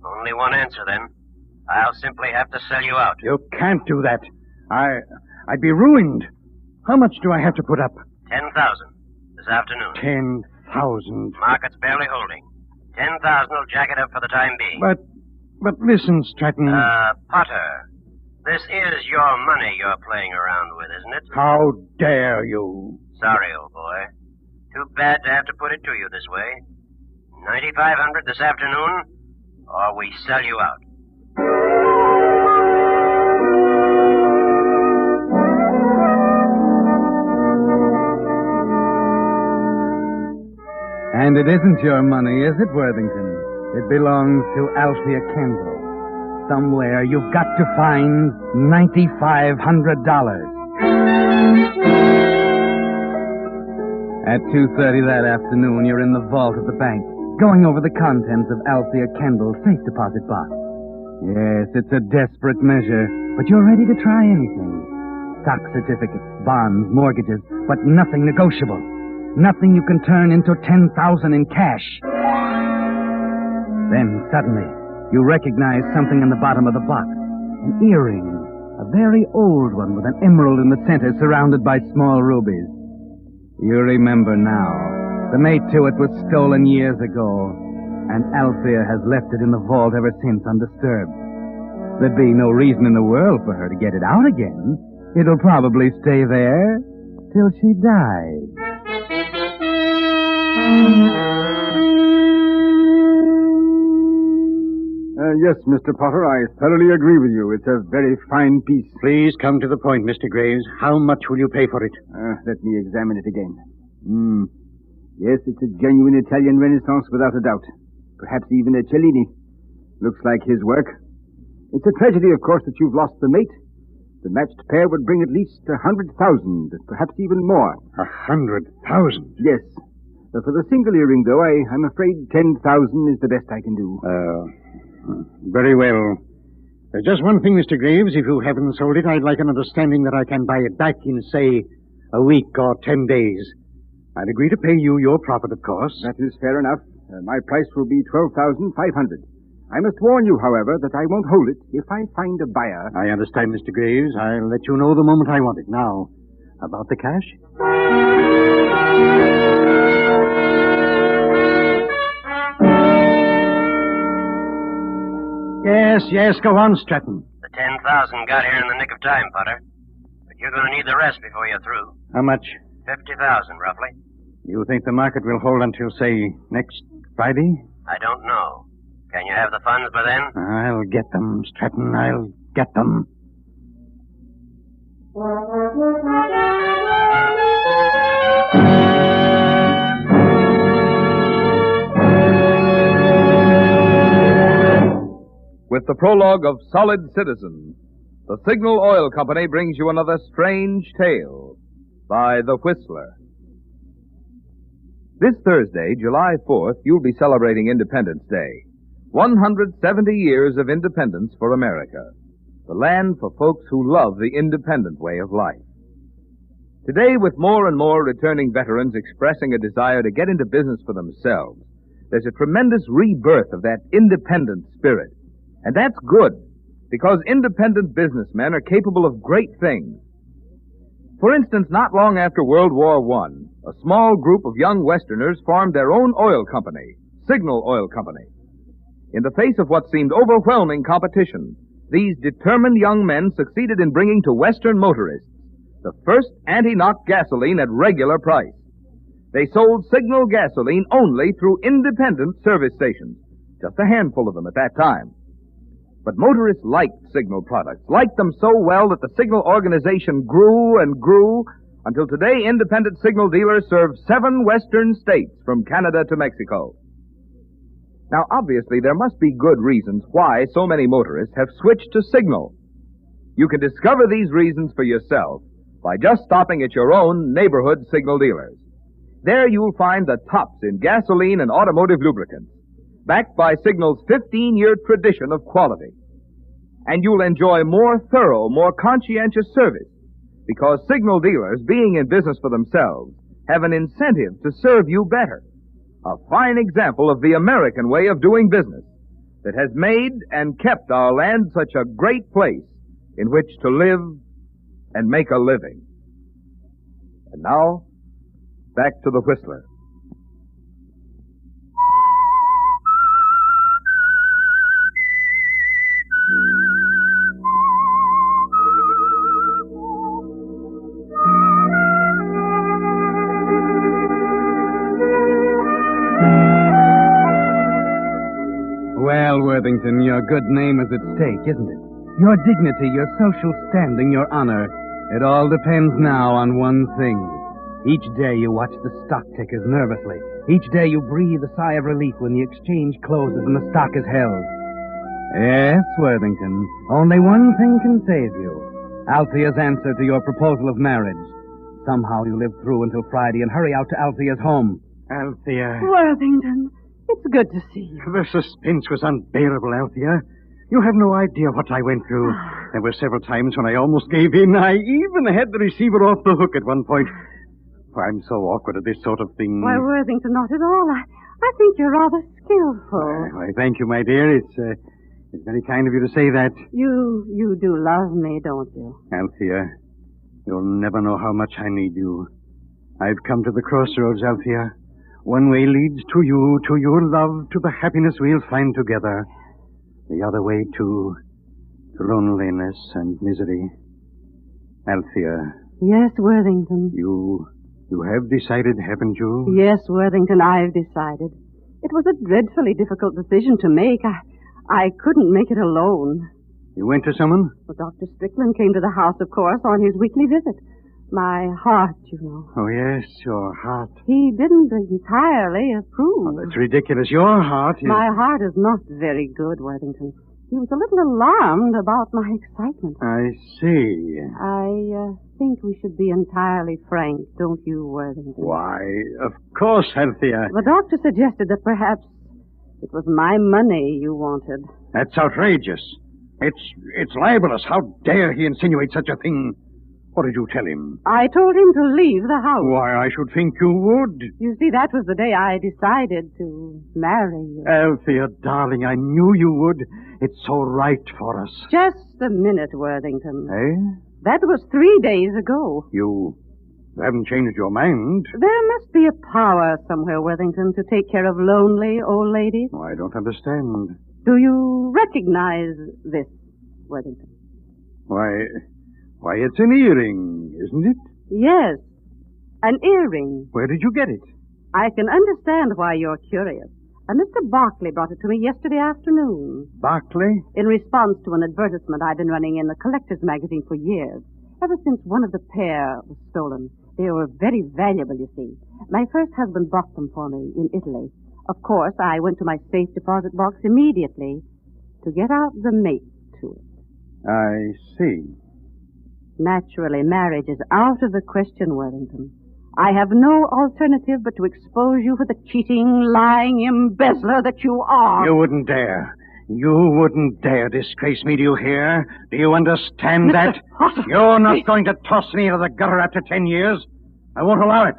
[SPEAKER 9] Only one answer, then. I'll simply have to sell you out.
[SPEAKER 18] You can't do that. I'd be ruined. How much do I have to put up?
[SPEAKER 9] 10,000 this afternoon.
[SPEAKER 18] 10,000.
[SPEAKER 9] Market's barely holding. 10,000 will jack it up for the time being.
[SPEAKER 18] But listen, Stratton.
[SPEAKER 9] Potter, this is your money you're playing around with, isn't it?
[SPEAKER 18] How dare you?
[SPEAKER 9] Sorry, old boy. Too bad to have to put it to you this way. 9,500 this afternoon, or we sell you out.
[SPEAKER 13] And it isn't your money, is it, Worthington? It belongs to Althea Kendall. Somewhere you've got to find $9,500. At 2:30 that afternoon, you're in the vault of the bank, going over the contents of Althea Kendall's safe deposit box. Yes, it's a desperate measure, but you're ready to try anything. Stock certificates, bonds, mortgages, but nothing negotiable. Nothing you can turn into 10,000 in cash. Then, suddenly, you recognize something in the bottom of the box. An earring. A very old one with an emerald in the center surrounded by small rubies. You remember now. The mate to it was stolen years ago, and Althea has left it in the vault ever since undisturbed. There'd be no reason in the world for her to get it out again. It'll probably stay there till she dies.
[SPEAKER 16] Yes, Mr. Potter, I thoroughly agree with you. It's a very fine piece.
[SPEAKER 18] Please come to the point, Mr. Graves. How much will you pay for it?
[SPEAKER 16] Let me examine it again. Yes, it's a genuine Italian Renaissance without a doubt. Perhaps even a Cellini. Looks like his work. It's a tragedy, of course, that you've lost the mate. The matched pair would bring at least 100,000, perhaps even more.
[SPEAKER 18] 100,000?
[SPEAKER 16] Yes. For the single earring, though, I'm afraid 10,000 is the best I can do.
[SPEAKER 18] Very well. There's just one thing, Mr. Graves. If you haven't sold it, I'd like an understanding that I can buy it back in, say, a week or 10 days. I'd agree to pay you your profit, of course.
[SPEAKER 16] That is fair enough. My price will be 12,500. I must warn you, however, that I won't hold it if I find a buyer.
[SPEAKER 18] I understand, Mr. Graves. I'll let you know the moment I want it. Now, about the cash? Yes, go on, Stratton.
[SPEAKER 20] The 10,000 got here in the nick of time, Potter. But you're going to need the rest before you're through.
[SPEAKER 18] How much?
[SPEAKER 20] 50,000, roughly.
[SPEAKER 18] You think the market will hold until, say, next Friday?
[SPEAKER 20] I don't know. Can you have the funds by then?
[SPEAKER 18] I'll get them, Stratton. I'll get them.
[SPEAKER 2] With the prologue of Solid Citizen, the Signal Oil Company brings you another strange tale by The Whistler. This Thursday, July 4th, you'll be celebrating Independence Day. 170 years of independence for America. The land for folks who love the independent way of life. Today, with more and more returning veterans expressing a desire to get into business for themselves, there's a tremendous rebirth of that independent spirit. And that's good, because independent businessmen are capable of great things. For instance, not long after World War I, a small group of young Westerners formed their own oil company, Signal Oil Company. In the face of what seemed overwhelming competition, these determined young men succeeded in bringing to Western motorists the first anti-knock gasoline at regular price. They sold Signal gasoline only through independent service stations, just a handful of them at that time. But motorists liked Signal products, liked them so well that the Signal organization grew and grew until today independent Signal dealers serve 7 western states from Canada to Mexico. Now, obviously, there must be good reasons why so many motorists have switched to Signal. You can discover these reasons for yourself by just stopping at your own neighborhood Signal dealers. There you'll find the tops in gasoline and automotive lubricants, backed by Signal's 15-year tradition of quality. And you'll enjoy more thorough, more conscientious service, because Signal dealers, being in business for themselves, have an incentive to serve you better. A fine example of the American way of doing business that has made and kept our land such a great place in which to live and make a living. And now, back to the Whistler.
[SPEAKER 13] Well, Worthington, your good name is at stake, isn't it? Your dignity, your social standing, your honor. It all depends now on one thing. Each day you watch the stock tickers nervously. Each day you breathe a sigh of relief when the exchange closes and the stock is held. Yes, Worthington, only one thing can save you. Althea's answer to your proposal of marriage. Somehow you live through until Friday and hurry out to Althea's home.
[SPEAKER 18] Althea.
[SPEAKER 22] Worthington, it's good to see you.
[SPEAKER 18] The suspense was unbearable, Althea. You have no idea what I went through. There were several times when I almost gave in. I even had the receiver off the hook at one point. I'm so awkward at this sort of thing.
[SPEAKER 22] Why, Worthington, not at all. I think you're rather skillful.
[SPEAKER 18] Why, thank you, my dear. It's very kind of you to say that.
[SPEAKER 22] You do love me, don't you?
[SPEAKER 18] Althea, you'll never know how much I need you. I've come to the crossroads, Althea. One way leads to you, to your love, to the happiness we'll find together. The other way to loneliness and misery. Althea.
[SPEAKER 22] Yes, Worthington.
[SPEAKER 18] You have decided, haven't you?
[SPEAKER 22] Yes, Worthington, I've decided. It was a dreadfully difficult decision to make. I couldn't make it alone.
[SPEAKER 18] You went to someone?
[SPEAKER 22] Well, Dr. Strickland came to the house, of course, on his weekly visit. My heart, you know.
[SPEAKER 18] Oh, yes, your heart.
[SPEAKER 22] He didn't entirely approve.
[SPEAKER 18] Oh, that's ridiculous. Your heart is...
[SPEAKER 22] My heart is not very good, Worthington. He was a little alarmed about my excitement.
[SPEAKER 18] I see.
[SPEAKER 22] I think we should be entirely frank, don't you, Worthington?
[SPEAKER 18] Why, of course, Althea.
[SPEAKER 22] The doctor suggested that perhaps it was my money you wanted.
[SPEAKER 18] That's outrageous. It's libelous. How dare he insinuate such a thing? What did you tell him?
[SPEAKER 22] I told him to leave the house.
[SPEAKER 18] Why, I should think you would.
[SPEAKER 22] You see, that was the day I decided to marry you.
[SPEAKER 18] Althea, darling, I knew you would. It's so right for us.
[SPEAKER 22] Just a minute, Worthington.
[SPEAKER 18] Eh?
[SPEAKER 22] That was 3 days ago.
[SPEAKER 18] You haven't changed your mind.
[SPEAKER 22] There must be a power somewhere, Worthington, to take care of lonely old ladies.
[SPEAKER 18] Oh, I don't understand.
[SPEAKER 22] Do you recognize this, Worthington?
[SPEAKER 18] Why, it's an earring, isn't it?
[SPEAKER 22] Yes, an earring.
[SPEAKER 18] Where did you get it?
[SPEAKER 22] I can understand why you're curious. Mr. Barclay brought it to me yesterday afternoon.
[SPEAKER 18] Barclay?
[SPEAKER 22] In response to an advertisement I've been running in the collector's magazine for years. Ever since one of the pair was stolen. They were very valuable, you see. My first husband bought them for me in Italy. Of course, I went to my safe deposit box immediately to get out the mate to it.
[SPEAKER 18] I see.
[SPEAKER 22] Naturally, marriage is out of the question, Worthington. I have no alternative but to expose you for the cheating, lying embezzler that you are.
[SPEAKER 18] You wouldn't dare. You wouldn't dare disgrace me, do you hear? Do you understand that? You're not going to toss me into the gutter after 10 years. I won't allow it.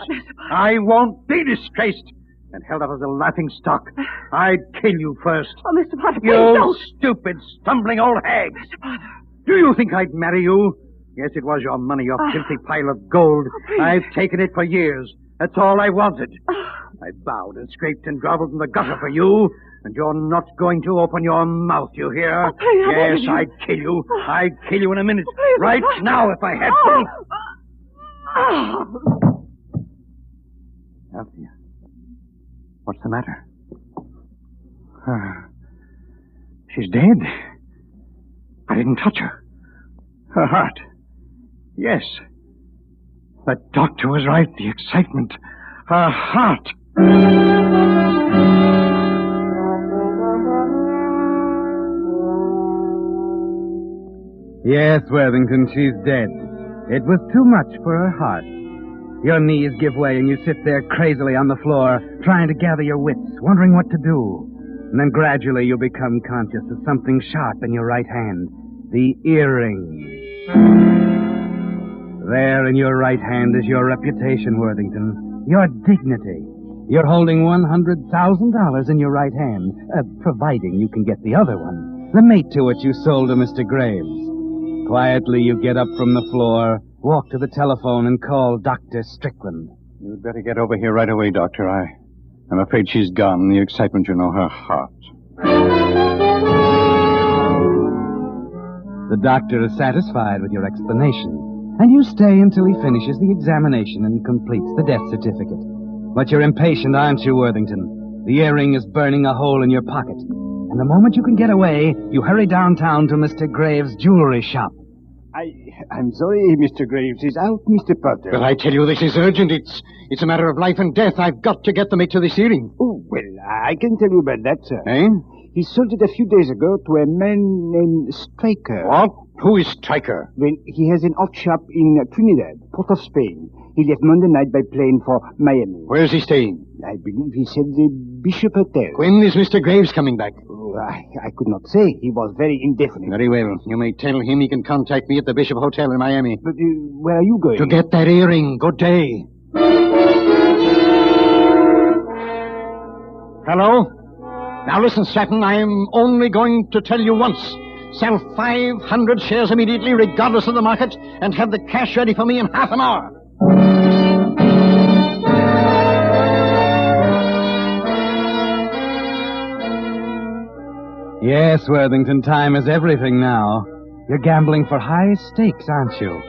[SPEAKER 18] I won't be disgraced and held up as a laughing stock. I'd kill you first.
[SPEAKER 22] Oh, Mr. Potter, please
[SPEAKER 18] you
[SPEAKER 22] don't.
[SPEAKER 18] Stupid, stumbling old hag.
[SPEAKER 22] Mr. Potter.
[SPEAKER 18] Do you think I'd marry you? Yes, it was your money, your filthy pile of gold. I've taken it for years. That's all I wanted. I bowed and scraped and groveled in the gutter for you, and you're not going to open your mouth, you hear? Yes, I'd kill you. I'd kill you in a minute. Right now, if I had to. Althea, what's the matter? She's dead. I didn't touch her. Her heart. Yes. The doctor was right. The excitement. Her heart.
[SPEAKER 13] Yes, Worthington, she's dead. It was too much for her heart. Your knees give way and you sit there crazily on the floor, trying to gather your wits, wondering what to do. And then gradually you become conscious of something sharp in your right hand. The earring. There in your right hand is your reputation, Worthington. Your dignity. You're holding $100,000 in your right hand, providing you can get the other one. The mate to it you sold to Mr. Graves. Quietly you get up from the floor, walk to the telephone, and call Dr. Strickland.
[SPEAKER 18] You'd better get over here right away, Doctor. I'm afraid she's gone. The excitement, you know, her heart.
[SPEAKER 13] The doctor is satisfied with your explanation, and you stay until he finishes the examination and completes the death certificate. But you're impatient, aren't you, Worthington? The earring is burning a hole in your pocket, and the moment you can get away, you hurry downtown to Mr. Graves' jewelry shop.
[SPEAKER 16] I'm sorry, Mr. Graves is out, Mr. Potter.
[SPEAKER 18] But I tell you, this is urgent. It's a matter of life and death. I've got to get the mate to this earring.
[SPEAKER 16] Oh, well, I can tell you about that, sir.
[SPEAKER 18] Eh?
[SPEAKER 16] He sold it a few days ago to a man named Stryker.
[SPEAKER 18] What? Who is Stryker?
[SPEAKER 16] Well, he has an off shop in Trinidad, Port of Spain. He left Monday night by plane for Miami.
[SPEAKER 18] Where's he staying?
[SPEAKER 16] I believe he said the Bishop Hotel.
[SPEAKER 18] When is Mr. Graves coming back?
[SPEAKER 16] Oh, I could not say. He was very indefinite.
[SPEAKER 18] Very well. You may tell him he can contact me at the Bishop Hotel in Miami.
[SPEAKER 16] But where are you going?
[SPEAKER 18] To get that earring. Good day. Hello? Now listen, Stratton, I'm only going to tell you once. Sell 500 shares immediately, regardless of the market, and have the cash ready for me in half an hour.
[SPEAKER 13] Yes, Worthington, time is everything now. You're gambling for high stakes, aren't you?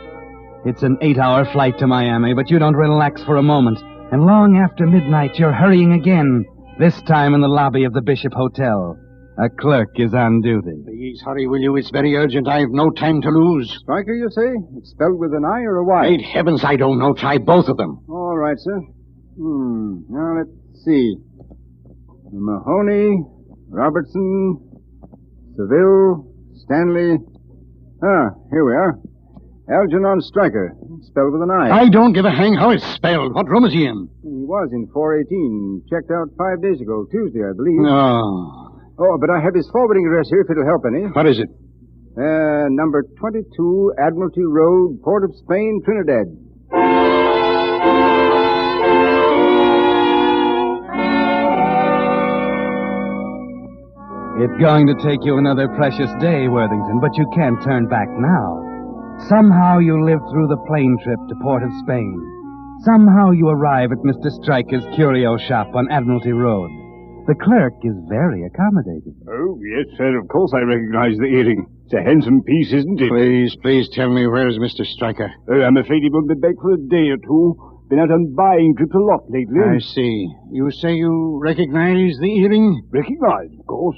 [SPEAKER 13] It's an 8-hour flight to Miami, but you don't relax for a moment. And long after midnight, you're hurrying again, this time in the lobby of the Bishop Hotel. A clerk is on duty.
[SPEAKER 18] Please hurry, will you? It's very urgent. I've no time to lose.
[SPEAKER 16] Stryker, you say? It's spelled with an I or a Y?
[SPEAKER 18] Great heavens, I don't know. Try both of them.
[SPEAKER 16] All right, sir. Now, let's see. Mahoney, Robertson, Seville, Stanley. Here we are. Algernon Stryker, spelled with an I.
[SPEAKER 18] I don't give a hang how it's spelled. What room is he in?
[SPEAKER 16] He was in 418. Checked out 5 days ago, Tuesday, I believe.
[SPEAKER 18] No.
[SPEAKER 16] Oh, but I have his forwarding address here if it'll help any.
[SPEAKER 18] What is it?
[SPEAKER 16] Number 22, Admiralty Road, Port of Spain, Trinidad.
[SPEAKER 13] It's going to take you another precious day, Worthington, but you can't turn back now. Somehow you live through the plane trip to Port of Spain. Somehow you arrive at Mr. Stryker's curio shop on Admiralty Road. The clerk is very accommodating.
[SPEAKER 10] Oh, yes, sir, of course I recognize the earring. It's a handsome piece, isn't it?
[SPEAKER 18] Please tell me, where's Mr. Stryker?
[SPEAKER 10] Oh, I'm afraid he won't be back for a day or two. Been out on buying trips a lot lately.
[SPEAKER 18] I see. You say you recognize the earring?
[SPEAKER 10] Recognize, of course.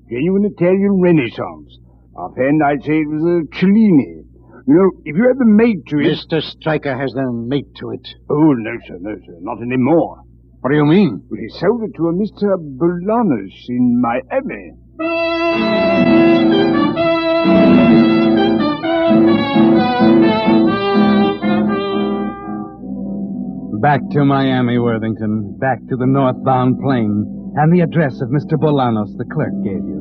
[SPEAKER 10] Genuine Italian Renaissance. Offhand, I'd say it was a Cellini. You know, if you had them made to it...
[SPEAKER 18] Mr. Stryker has them made to it.
[SPEAKER 10] Oh, no, sir, not anymore.
[SPEAKER 18] What do you mean?
[SPEAKER 10] Well, he sold it to a Mr. Bolanos in Miami.
[SPEAKER 13] Back to Miami, Worthington. Back to the northbound plane and the address of Mr. Bolanos, the clerk gave you.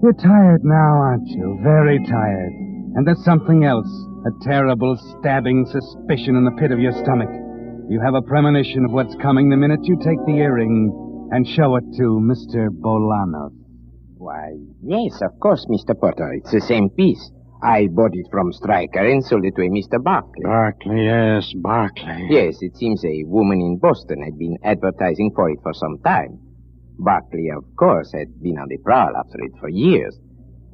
[SPEAKER 13] You're tired now, aren't you? Very tired. And there's something else. A terrible, stabbing suspicion in the pit of your stomach. You have a premonition of what's coming the minute you take the earring and show it to Mr. Bolanos.
[SPEAKER 11] Why, yes, of course, Mr. Potter. It's the same piece. I bought it from Stryker and sold it to a Mr. Barkley.
[SPEAKER 18] Barkley, yes, Barkley.
[SPEAKER 11] Yes, it seems a woman in Boston had been advertising for it for some time. Barkley, of course, had been on the prowl after it for years.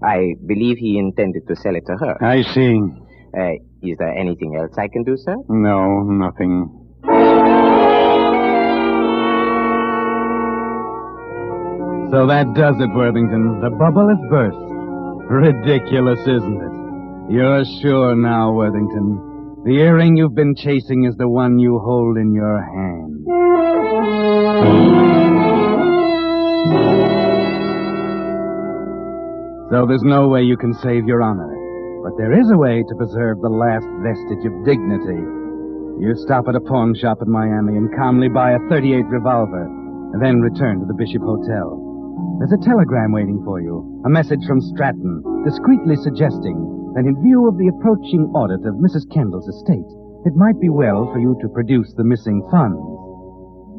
[SPEAKER 11] I believe he intended to sell it to her.
[SPEAKER 18] I see.
[SPEAKER 11] Is there anything else I can do, sir?
[SPEAKER 18] No, nothing.
[SPEAKER 13] So that does it, Worthington. The bubble is burst. Ridiculous, isn't it? You're sure now, Worthington. The earring you've been chasing is the one you hold in your hand. So there's no way you can save your honor. But there is a way to preserve the last vestige of dignity. You stop at a pawn shop in Miami and calmly buy a .38 revolver, and then return to the Bishop Hotel. There's a telegram waiting for you, a message from Stratton, discreetly suggesting that in view of the approaching audit of Mrs. Kendall's estate, it might be well for you to produce the missing funds.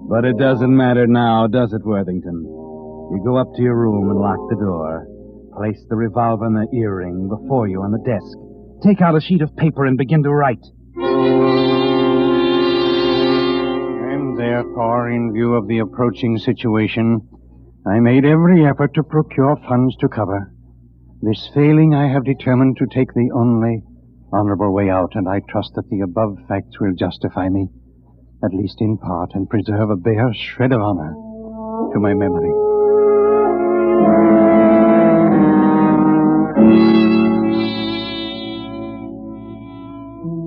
[SPEAKER 13] But it doesn't matter now, does it, Worthington? You go up to your room and lock the door. Place the revolver and the earring before you on the desk. Take out a sheet of paper and begin to write.
[SPEAKER 18] And therefore, in view of the approaching situation, I made every effort to procure funds to cover. This failing, I have determined to take the only honorable way out, and I trust that the above facts will justify me, at least in part, and preserve a bare shred of honor to my memory.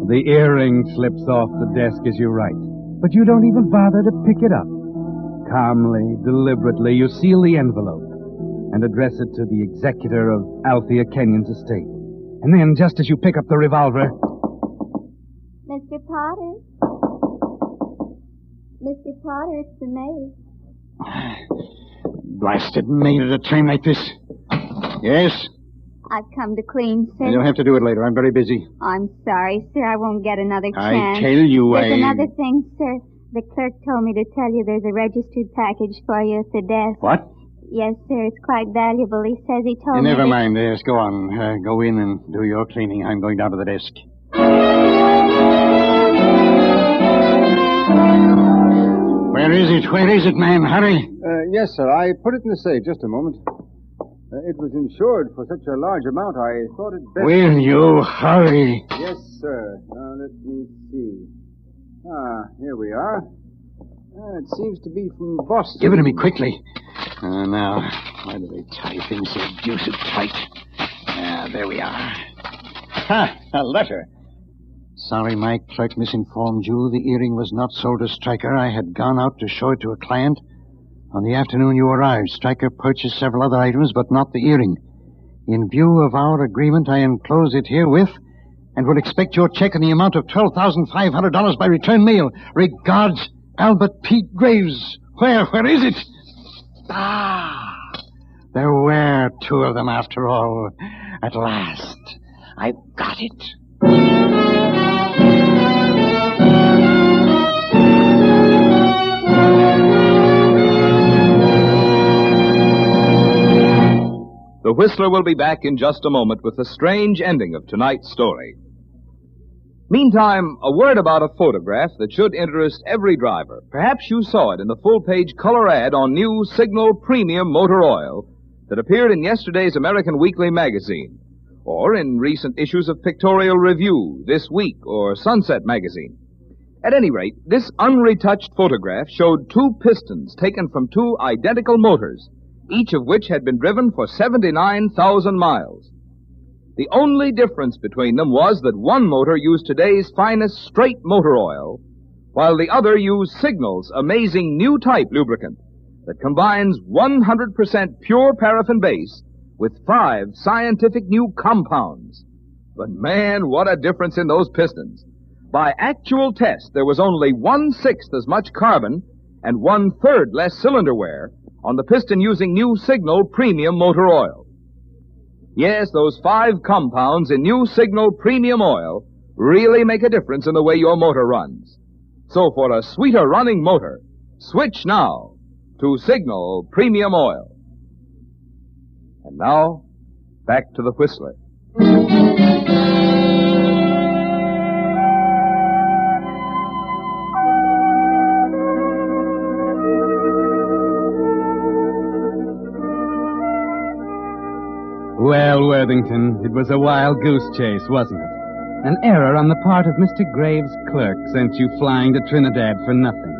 [SPEAKER 13] The earring slips off the desk as you write, but you don't even bother to pick it up. Calmly, deliberately, you seal the envelope and address it to the executor of Althea Kenyon's estate. And then, just as you pick up the revolver...
[SPEAKER 4] Mr. Potter? Mr. Potter, it's the maid.
[SPEAKER 18] Blasted maid at a time like this. Yes?
[SPEAKER 4] I've come to clean, sir.
[SPEAKER 18] You'll have to do it later. I'm very busy.
[SPEAKER 4] I'm sorry, sir. I won't get another chance.
[SPEAKER 18] I tell you,
[SPEAKER 4] There's another thing, sir. The clerk told me to tell you there's a registered package for you at the desk.
[SPEAKER 18] What?
[SPEAKER 4] Yes, sir. It's quite valuable. He says he told me...
[SPEAKER 18] Never mind. Yes, go on. Go in and do your cleaning. I'm going down to the desk. Where is it? Where is it, man? Hurry.
[SPEAKER 16] Yes, sir. I put it in the safe. Just a moment. It was insured for such a large amount, I thought it best...
[SPEAKER 18] Will you hurry?
[SPEAKER 16] Yes, sir. Now, let me see. Here we are. It seems to be from Boston.
[SPEAKER 18] Give it to me quickly. Now, why do they tie things so deuced tight? There we are. Ha! A letter. Sorry my clerk misinformed you. The earring was not sold to Stryker. I had gone out to show it to a client. On the afternoon you arrived, Stryker purchased several other items, but not the earring. In view of our agreement, I enclose it herewith and will expect your check in the amount of $12,500 by return mail. Regards, Albert P. Graves. Where is it? There were two of them after all. At last, I've got it.
[SPEAKER 2] The Whistler will be back in just a moment with the strange ending of tonight's story. Meantime, a word about a photograph that should interest every driver. Perhaps you saw it in the full-page color ad on new Signal Premium Motor Oil that appeared in yesterday's American Weekly magazine, or in recent issues of Pictorial Review, This Week, or Sunset magazine. At any rate, this unretouched photograph showed two pistons taken from two identical motors, each of which had been driven for 79,000 miles. The only difference between them was that one motor used today's finest straight motor oil, while the other used Signal's amazing new type lubricant that combines 100% pure paraffin base with 5 scientific new compounds. But man, what a difference in those pistons. By actual test, there was only 1/6 as much carbon and 1/3 less cylinder wear on the piston using new Signal Premium Motor Oil. Yes, those 5 compounds in new Signal Premium Oil really make a difference in the way your motor runs. So for a sweeter running motor, switch now to Signal Premium Oil. And now, back to the Whistler.
[SPEAKER 13] Well, Worthington, it was a wild goose chase, wasn't it? An error on the part of Mr. Graves' clerk sent you flying to Trinidad for nothing.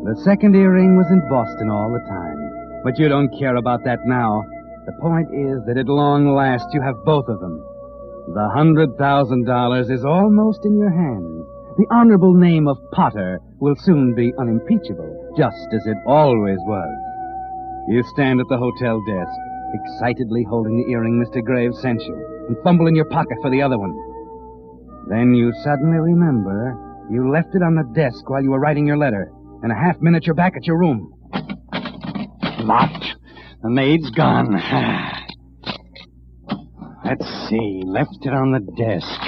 [SPEAKER 13] The second earring was in Boston all the time, but you don't care about that now. The point is that at long last you have both of them. The $100,000 is almost in your hands. The honorable name of Potter will soon be unimpeachable, just as it always was. You stand at the hotel desk, excitedly holding the earring Mr. Graves sent you, and fumble in your pocket for the other one. Then you suddenly remember you left it on the desk while you were writing your letter. In a half minute, you're back at your room.
[SPEAKER 18] Locked. The maid's gone. Let's see. Left it on the desk.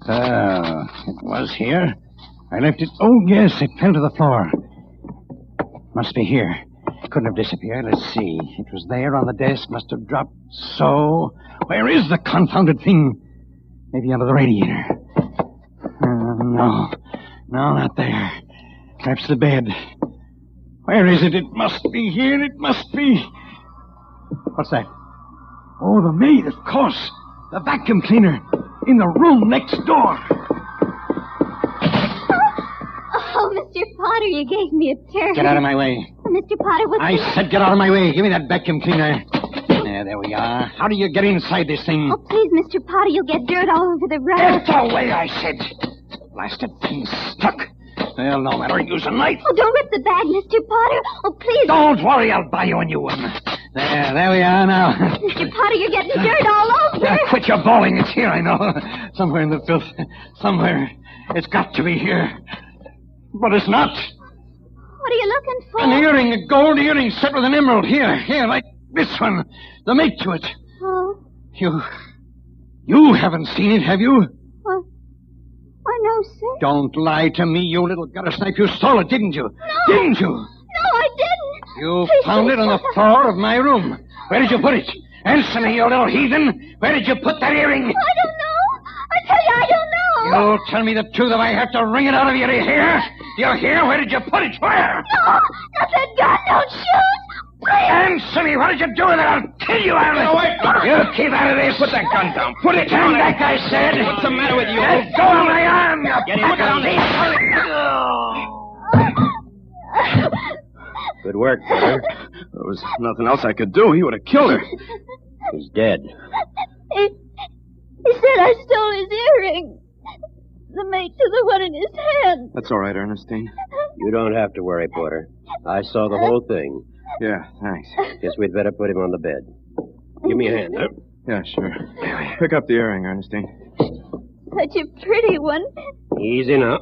[SPEAKER 18] It was here. I left it... Oh, yes, it fell to the floor. Must be here. Couldn't have disappeared. Let's see. It was there on the desk. Must have dropped so. Where is the confounded thing? Maybe under the radiator. No, not there. Perhaps the bed. Where is it? It must be here. It must be. What's that? Oh, the maid, of course. The vacuum cleaner. In the room next door.
[SPEAKER 4] Oh, Mr. Potter, you gave me a turn.
[SPEAKER 18] Get out of my way.
[SPEAKER 4] Mr. Potter, what's
[SPEAKER 18] I said get out of my way. Give me that vacuum cleaner. There we are. How do you get inside this thing?
[SPEAKER 4] Oh, please, Mr. Potter, you'll get dirt all over the rug.
[SPEAKER 18] Get away, I said. Blasted thing stuck. Well, no matter. Use a knife.
[SPEAKER 4] Oh, don't rip the bag, Mr. Potter. Oh, please.
[SPEAKER 18] Don't worry. I'll buy you a new one. There we are now.
[SPEAKER 4] Mr. Potter, you're getting dirt all over.
[SPEAKER 18] Quit your bawling. It's here, I know. Somewhere in the filth. Somewhere. It's got to be here. But it's not.
[SPEAKER 4] What are you looking for?
[SPEAKER 18] An earring, a gold earring set with an emerald. Here, like this one. The mate to it.
[SPEAKER 4] Oh.
[SPEAKER 18] You haven't seen it, have you?
[SPEAKER 4] Well, why, no, sir.
[SPEAKER 18] Don't lie to me, you little gutter snipe. You stole it, didn't you?
[SPEAKER 4] No.
[SPEAKER 18] Didn't you?
[SPEAKER 4] No, I didn't.
[SPEAKER 18] You found it on the floor of my room. Where did you put it? Answer me, you little heathen. Where did you put that earring?
[SPEAKER 4] I don't know. I tell you, I don't know.
[SPEAKER 18] You'll tell me the truth if I have to wring it out of you. Do you hear? Do you hear? Where did you put it? Where?
[SPEAKER 4] No, not that gun. Don't shoot.
[SPEAKER 10] Answer me! What did you do with it? I'll kill you, Aaron!
[SPEAKER 12] Wait,
[SPEAKER 10] You keep out of this!
[SPEAKER 12] Put that gun down. Put it
[SPEAKER 10] Turn
[SPEAKER 12] down.
[SPEAKER 10] back, I said!
[SPEAKER 12] What's the matter with you?
[SPEAKER 10] Let go of my arm, you
[SPEAKER 12] Get him
[SPEAKER 10] pack of
[SPEAKER 12] down.
[SPEAKER 10] thieves!
[SPEAKER 12] Good work, brother. There was nothing else I could do. He would have killed her. He's dead.
[SPEAKER 4] He said I stole his earring. The mate to the one in his hand.
[SPEAKER 12] That's all right, Ernestine.
[SPEAKER 14] You don't have to worry, Porter. I saw the whole thing.
[SPEAKER 12] Yeah, thanks.
[SPEAKER 14] Guess we'd better put him on the bed. Give me a hand, huh?
[SPEAKER 12] Yeah, sure. Pick up the earring, Ernestine.
[SPEAKER 4] Such a pretty one.
[SPEAKER 14] Easy now.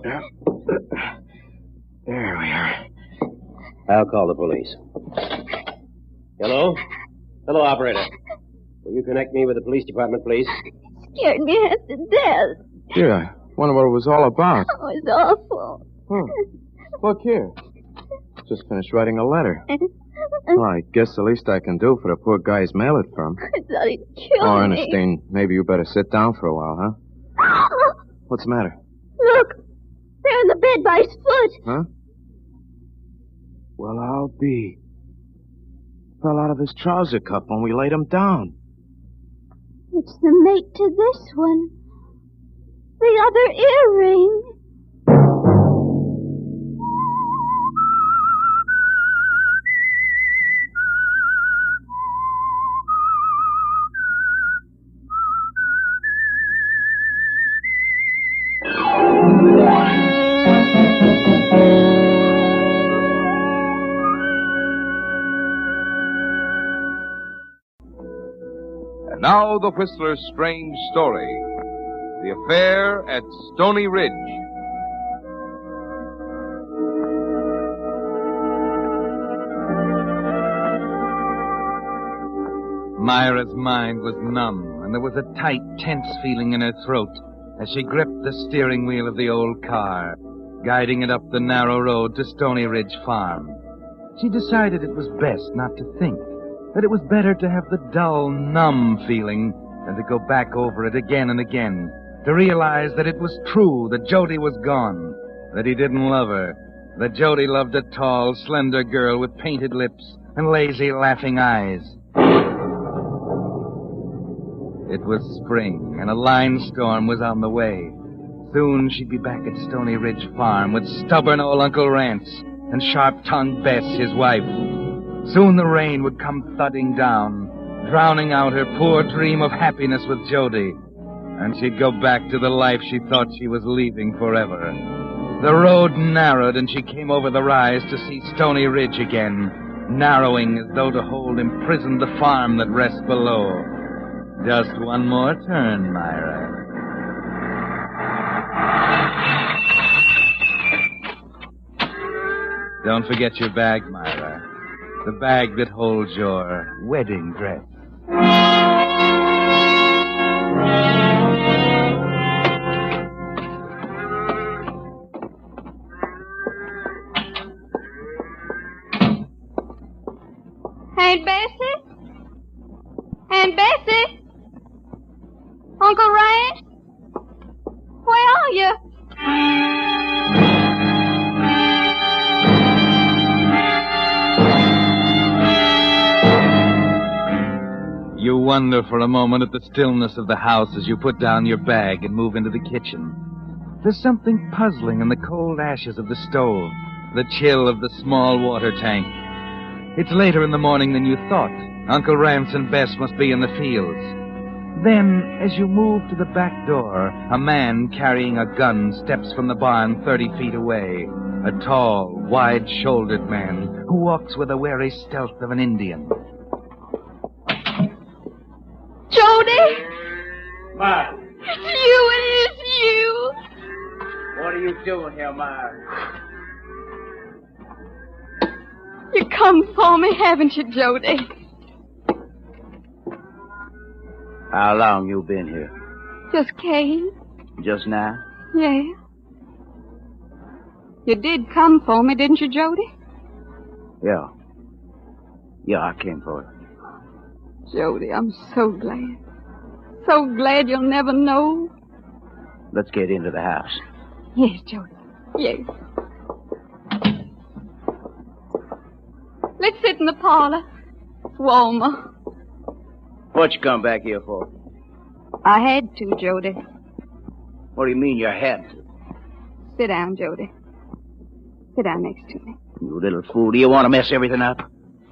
[SPEAKER 12] There we are.
[SPEAKER 14] I'll call the police. Hello? Hello, operator. Will you connect me with the police department, please?
[SPEAKER 4] Scared me half to death.
[SPEAKER 12] Gee, I wonder what it was all about.
[SPEAKER 4] Oh, it's awful.
[SPEAKER 12] Look here. Just finished writing a letter. Well, I guess the least I can do for the poor guy's mail it from.
[SPEAKER 4] I thought he'd kill
[SPEAKER 12] Oh,
[SPEAKER 4] me.
[SPEAKER 12] Ernestine, maybe you better sit down for a while, huh? What's the matter?
[SPEAKER 4] Look, they're in the bed by his foot.
[SPEAKER 12] Huh? Well, I'll be. Fell out of his trouser cup when we laid him down.
[SPEAKER 4] It's the mate to this one. The other earring.
[SPEAKER 2] And now the Whistler's strange story. The affair at Stoney Ridge.
[SPEAKER 19] Myra's mind was numb, and there was a tight, tense feeling in her throat as she gripped the steering wheel of the old car, guiding it up the narrow road to Stoney Ridge Farm. She decided it was best not to think, that it was better to have the dull, numb feeling than to go back over it again and again, to realize that it was true that Jody was gone, that he didn't love her, that Jody loved a tall, slender girl with painted lips and lazy, laughing eyes. It was spring, and a line storm was on the way. Soon she'd be back at Stoney Ridge Farm with stubborn old Uncle Rance and sharp-tongued Bess, his wife. Soon the rain would come thudding down, drowning out her poor dream of happiness with Jody, and she'd go back to the life she thought she was leaving forever. The road narrowed, and she came over the rise to see Stoney Ridge again, narrowing as though to hold imprisoned the farm that rests below. Just one more turn, Myra. Don't forget your bag, Myra. The bag that holds your wedding dress.
[SPEAKER 4] Aunt Bessie? Aunt Bessie? Uncle Rance? Where are you?
[SPEAKER 19] You wonder for a moment at the stillness of the house as you put down your bag and move into the kitchen. There's something puzzling in the cold ashes of the stove, the chill of the small water tank. It's later in the morning than you thought. Uncle Rance and Bess must be in the fields. Then, as you move to the back door, a man carrying a gun steps from the barn 30 feet away. A tall, wide-shouldered man who walks with the wary stealth of an Indian.
[SPEAKER 4] Jody?
[SPEAKER 23] Ma,
[SPEAKER 4] It's you.
[SPEAKER 23] what are you doing here, Ma?
[SPEAKER 4] You come for me, haven't you, Jody?
[SPEAKER 23] How long you been here?
[SPEAKER 4] Just came.
[SPEAKER 23] Just now?
[SPEAKER 4] Yeah. You did come for me, didn't you, Jody?
[SPEAKER 23] Yeah. Yeah, I came for it.
[SPEAKER 4] Jody, I'm so glad. So glad you'll never know.
[SPEAKER 23] Let's get into the house.
[SPEAKER 4] Yes, Jody. Yes. Let's sit
[SPEAKER 8] in the parlor. It's warmer.
[SPEAKER 23] What you come back here for?
[SPEAKER 8] I had to, Jody.
[SPEAKER 23] What do you mean you had to?
[SPEAKER 8] Sit down, Jody. Sit down next to me.
[SPEAKER 23] You little fool. Do you want to mess everything up?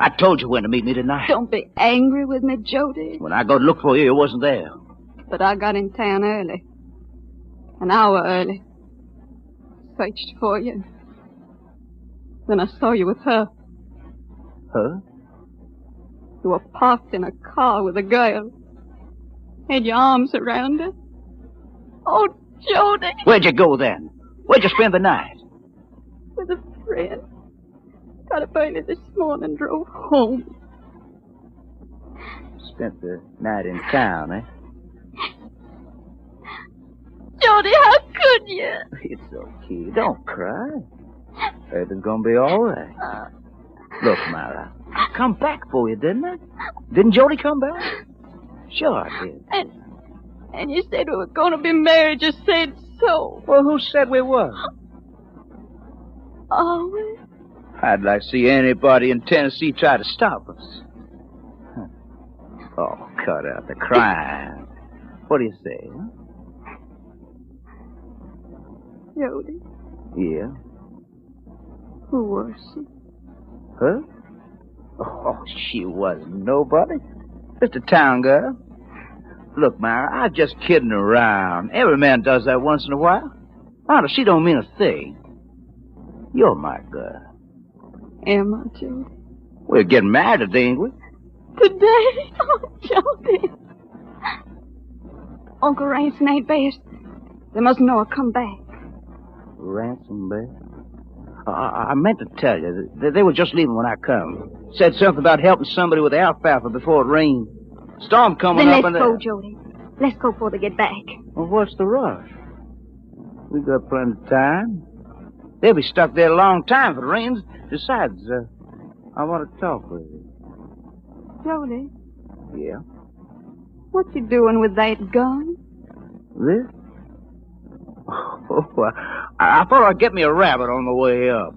[SPEAKER 23] I told you when to meet me, didn't I?
[SPEAKER 8] Don't be angry with me, Jody.
[SPEAKER 23] When I go to look for you, you wasn't there.
[SPEAKER 8] But I got in town early. An hour early. Searched for you. Then I saw you with her.
[SPEAKER 23] Huh?
[SPEAKER 8] You were parked in a car with a girl. Had your arms around her. Oh, Jody.
[SPEAKER 23] Where'd you go then? Where'd you spend the night?
[SPEAKER 8] With a friend. Got up early this morning, drove home.
[SPEAKER 23] Spent the night in town, eh?
[SPEAKER 8] Jody, how could you?
[SPEAKER 23] It's okay. Don't cry. Everything's gonna be all right. Look, Myra, I come back for you, didn't I? Didn't Jody come back? Sure I did.
[SPEAKER 8] And you said we were going to be married. You said so.
[SPEAKER 23] Well, who said we were?
[SPEAKER 8] Are we?
[SPEAKER 23] I'd like to see anybody in Tennessee try to stop us. Oh, cut out the crying. What do you say? Huh?
[SPEAKER 8] Jody,
[SPEAKER 23] Yeah?
[SPEAKER 8] who was she?
[SPEAKER 23] Huh? Oh, she wasn't nobody. Just a town girl. Look, Myra, I'm just kidding around. Every man does that once in a while. Honest, she don't mean a thing. You're my girl.
[SPEAKER 8] Am I, Jody?
[SPEAKER 23] We're getting married today, ain't we?
[SPEAKER 8] Today? Oh, Jody. Uncle Ransom ain't best. They must know I'll come back.
[SPEAKER 23] Ransom, babe? I meant to tell you that they were just leaving when I come. Said something about helping somebody with the alfalfa before it rained. Storm coming
[SPEAKER 8] then
[SPEAKER 23] up
[SPEAKER 8] let's
[SPEAKER 23] and...
[SPEAKER 8] go, Jody. Let's go before they get back.
[SPEAKER 23] Well, what's the rush? We got plenty of time. They'll be stuck there a long time if it rains. Besides, I want to talk with you.
[SPEAKER 8] Jody,
[SPEAKER 23] Yeah?
[SPEAKER 8] what you doing with that gun?
[SPEAKER 23] This? Oh, I thought I'd get me a rabbit on the way up.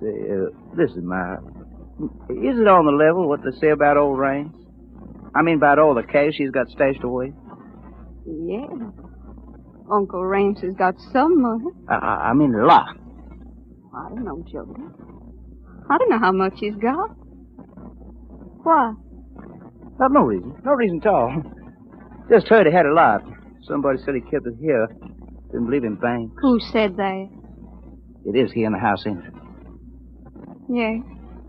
[SPEAKER 23] Say, listen, Ma. Is it on the level what they say about old Rains? I mean about all the cash she's got stashed away?
[SPEAKER 8] Yeah. Uncle Ramsey's got some money.
[SPEAKER 23] I mean a lot.
[SPEAKER 8] I don't know, Jody. I don't know how much he's got. Why?
[SPEAKER 23] No reason. No reason at all. Just heard he had a lot. Somebody said he kept it here. Didn't believe in banks.
[SPEAKER 8] Who said that?
[SPEAKER 23] It is here in the house, ain't it?
[SPEAKER 8] Yeah.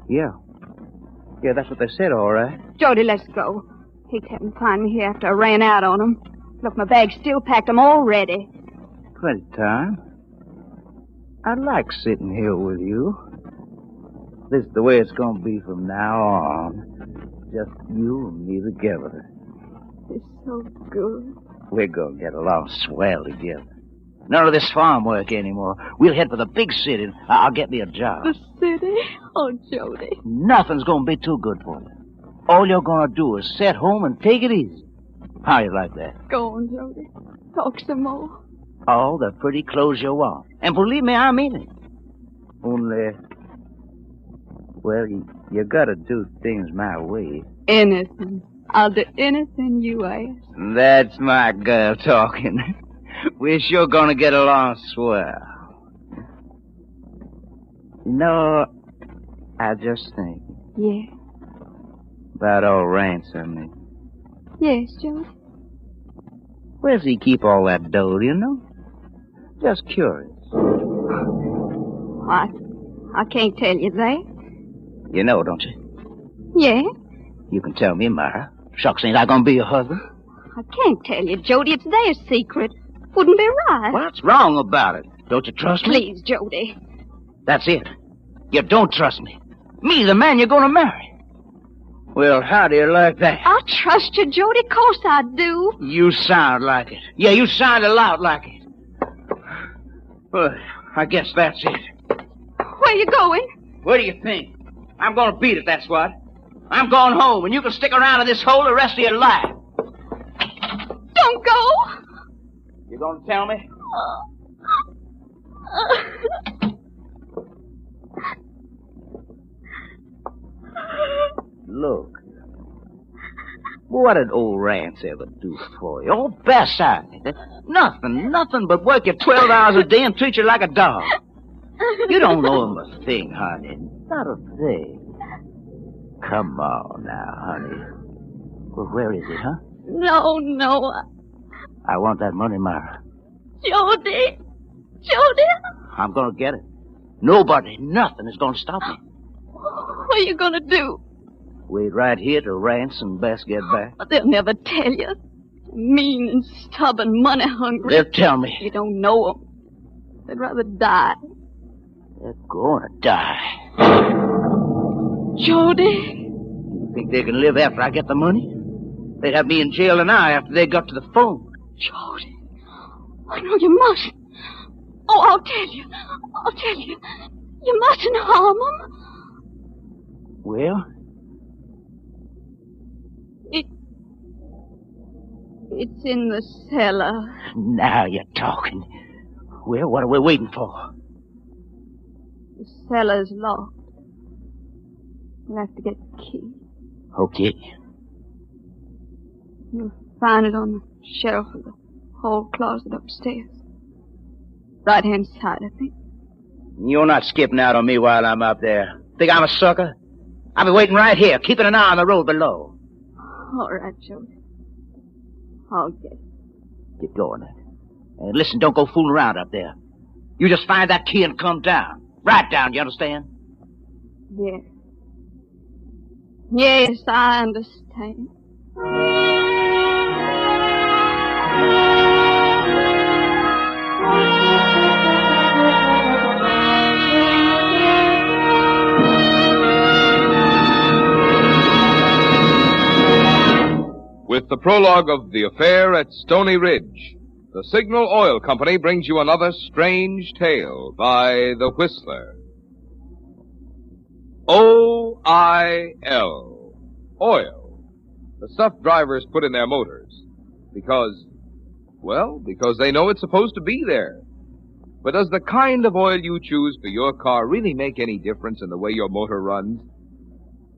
[SPEAKER 23] Yeah. Yeah, that's what they said, all right.
[SPEAKER 8] Jody, let's go. Hate to have him find me here after I ran out on him. Look, my bag's still packed. I'm all ready.
[SPEAKER 23] Plenty of time. I like sitting here with you. This is the way it's going to be from now on. Just you and me together.
[SPEAKER 8] It's so good.
[SPEAKER 23] We're going to get along swell together. None of this farm work anymore. We'll head for the big city. I'll get me a job.
[SPEAKER 8] The city? Oh, Jody.
[SPEAKER 23] Nothing's going to be too good for you. All you're going to do is sit home and take it easy. How you like that?
[SPEAKER 8] Go on, Jody. Talk some more.
[SPEAKER 23] All the pretty clothes you want. And believe me, I mean it. Only, well, you got to do things my way.
[SPEAKER 8] Anything. I'll do anything you ask.
[SPEAKER 23] That's my girl talking. We're sure going to get along swell. You know, I just think
[SPEAKER 8] Yeah.
[SPEAKER 23] about old Ransom.
[SPEAKER 8] Yes, Jody.
[SPEAKER 23] Where's he keep all that dough, do you know? Just curious.
[SPEAKER 8] I can't tell you that.
[SPEAKER 23] You know, don't you?
[SPEAKER 8] Yeah?
[SPEAKER 23] You can tell me, Myra. Shucks, ain't I gonna be your husband?
[SPEAKER 8] I can't tell you, Jody. It's their secret. Wouldn't be right.
[SPEAKER 23] What's wrong about it? Don't you trust me?
[SPEAKER 8] Please, Jody.
[SPEAKER 23] That's it. You don't trust me. Me, the man you're gonna marry. Well, how do you like that?
[SPEAKER 8] I trust you, Jody. Of course I do.
[SPEAKER 23] You sound like it. Yeah, you sound a lot like it. Well, I guess that's it.
[SPEAKER 8] Where you going?
[SPEAKER 23] What do you think? I'm gonna beat it, that's what. I'm going home, and you can stick around in this hole the rest of your life.
[SPEAKER 8] Don't go.
[SPEAKER 23] You gonna tell me?
[SPEAKER 15] Look. What did old Rance ever do for you? Oh, besides, nothing but work you 12 hours a day and treat you like a dog. You don't owe him a thing, honey. Not a thing. Come on now, honey. Well, where is it, huh?
[SPEAKER 8] No.
[SPEAKER 15] I want that money, Myra.
[SPEAKER 8] Jody.
[SPEAKER 15] I'm gonna get it. Nobody, nothing is gonna stop me.
[SPEAKER 8] What are you gonna do?
[SPEAKER 15] Wait right here till Rance and Bess get back.
[SPEAKER 8] They'll never tell you. Mean and stubborn, money hungry.
[SPEAKER 15] They'll tell me.
[SPEAKER 8] You don't know them. They'd rather die.
[SPEAKER 15] They're gonna die.
[SPEAKER 8] Jody.
[SPEAKER 15] You think they can live after I get the money? They'd have me in jail an hour after they got to the phone.
[SPEAKER 8] Jody. Oh, no, you mustn't. Oh, I'll tell you. You mustn't harm them.
[SPEAKER 15] Well?
[SPEAKER 8] It's in the cellar.
[SPEAKER 15] Now you're talking. Well, what are we waiting for?
[SPEAKER 8] The cellar's locked. We'll have to get the key.
[SPEAKER 15] Okay.
[SPEAKER 8] You'll find it on the shelf of the hall closet upstairs. Right-hand side, I think.
[SPEAKER 15] You're not skipping out on me while I'm up there. Think I'm a sucker? I'll be waiting right here, keeping an eye on the road below.
[SPEAKER 8] All right, Jody. I'll get it.
[SPEAKER 15] Get going then. And listen, don't go fooling around up there. You just find that key and come down. Right down, you understand?
[SPEAKER 8] Yes. Yes, I understand.
[SPEAKER 2] With the prologue of The Affair at Stoney Ridge, the Signal Oil Company brings you another strange tale by The Whistler. O-I-L. Oil. The stuff drivers put in their motors. Because they know it's supposed to be there. But does the kind of oil you choose for your car really make any difference in the way your motor runs?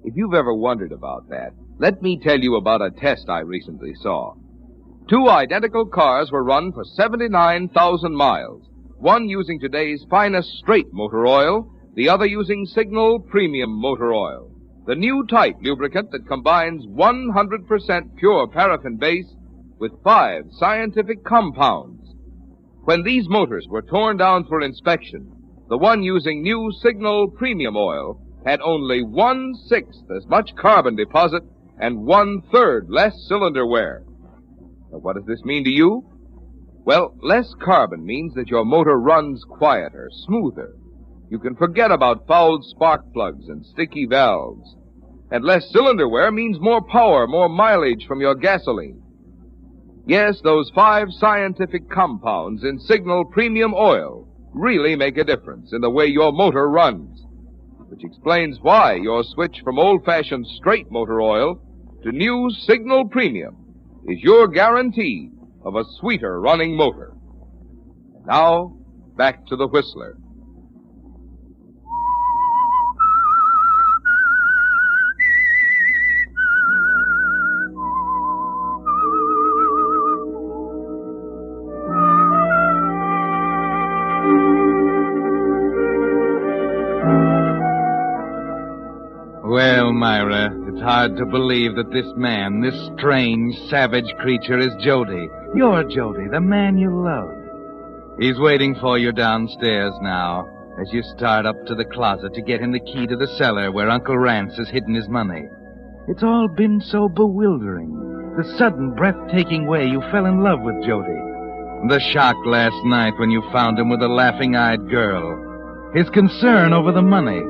[SPEAKER 2] If you've ever wondered about that, let me tell you about a test I recently saw. Two identical cars were run for 79,000 miles, one using today's finest straight motor oil, the other using Signal Premium Motor Oil, the new type lubricant that combines 100% pure paraffin base with 5 scientific compounds. When these motors were torn down for inspection, the one using new Signal Premium Oil had only 1/6 as much carbon deposit and 1/3 less cylinder wear. Now, what does this mean to you? Well, less carbon means that your motor runs quieter, smoother. You can forget about fouled spark plugs and sticky valves. And less cylinder wear means more power, more mileage from your gasoline. Yes, those 5 scientific compounds in Signal Premium Oil really make a difference in the way your motor runs, which explains why your switch from old-fashioned straight motor oil to new Signal Premium is your guarantee of a sweeter running motor. And now, back to the Whistler.
[SPEAKER 19] Well, Myra, it's hard to believe that this man, this strange, savage creature is Jody. You're Jody, the man you love. He's waiting for you downstairs now as you start up to the closet to get him the key to the cellar where Uncle Rance has hidden his money. It's all been so bewildering. The sudden, breathtaking way you fell in love with Jody. The shock last night when you found him with a laughing-eyed girl. His concern over the money.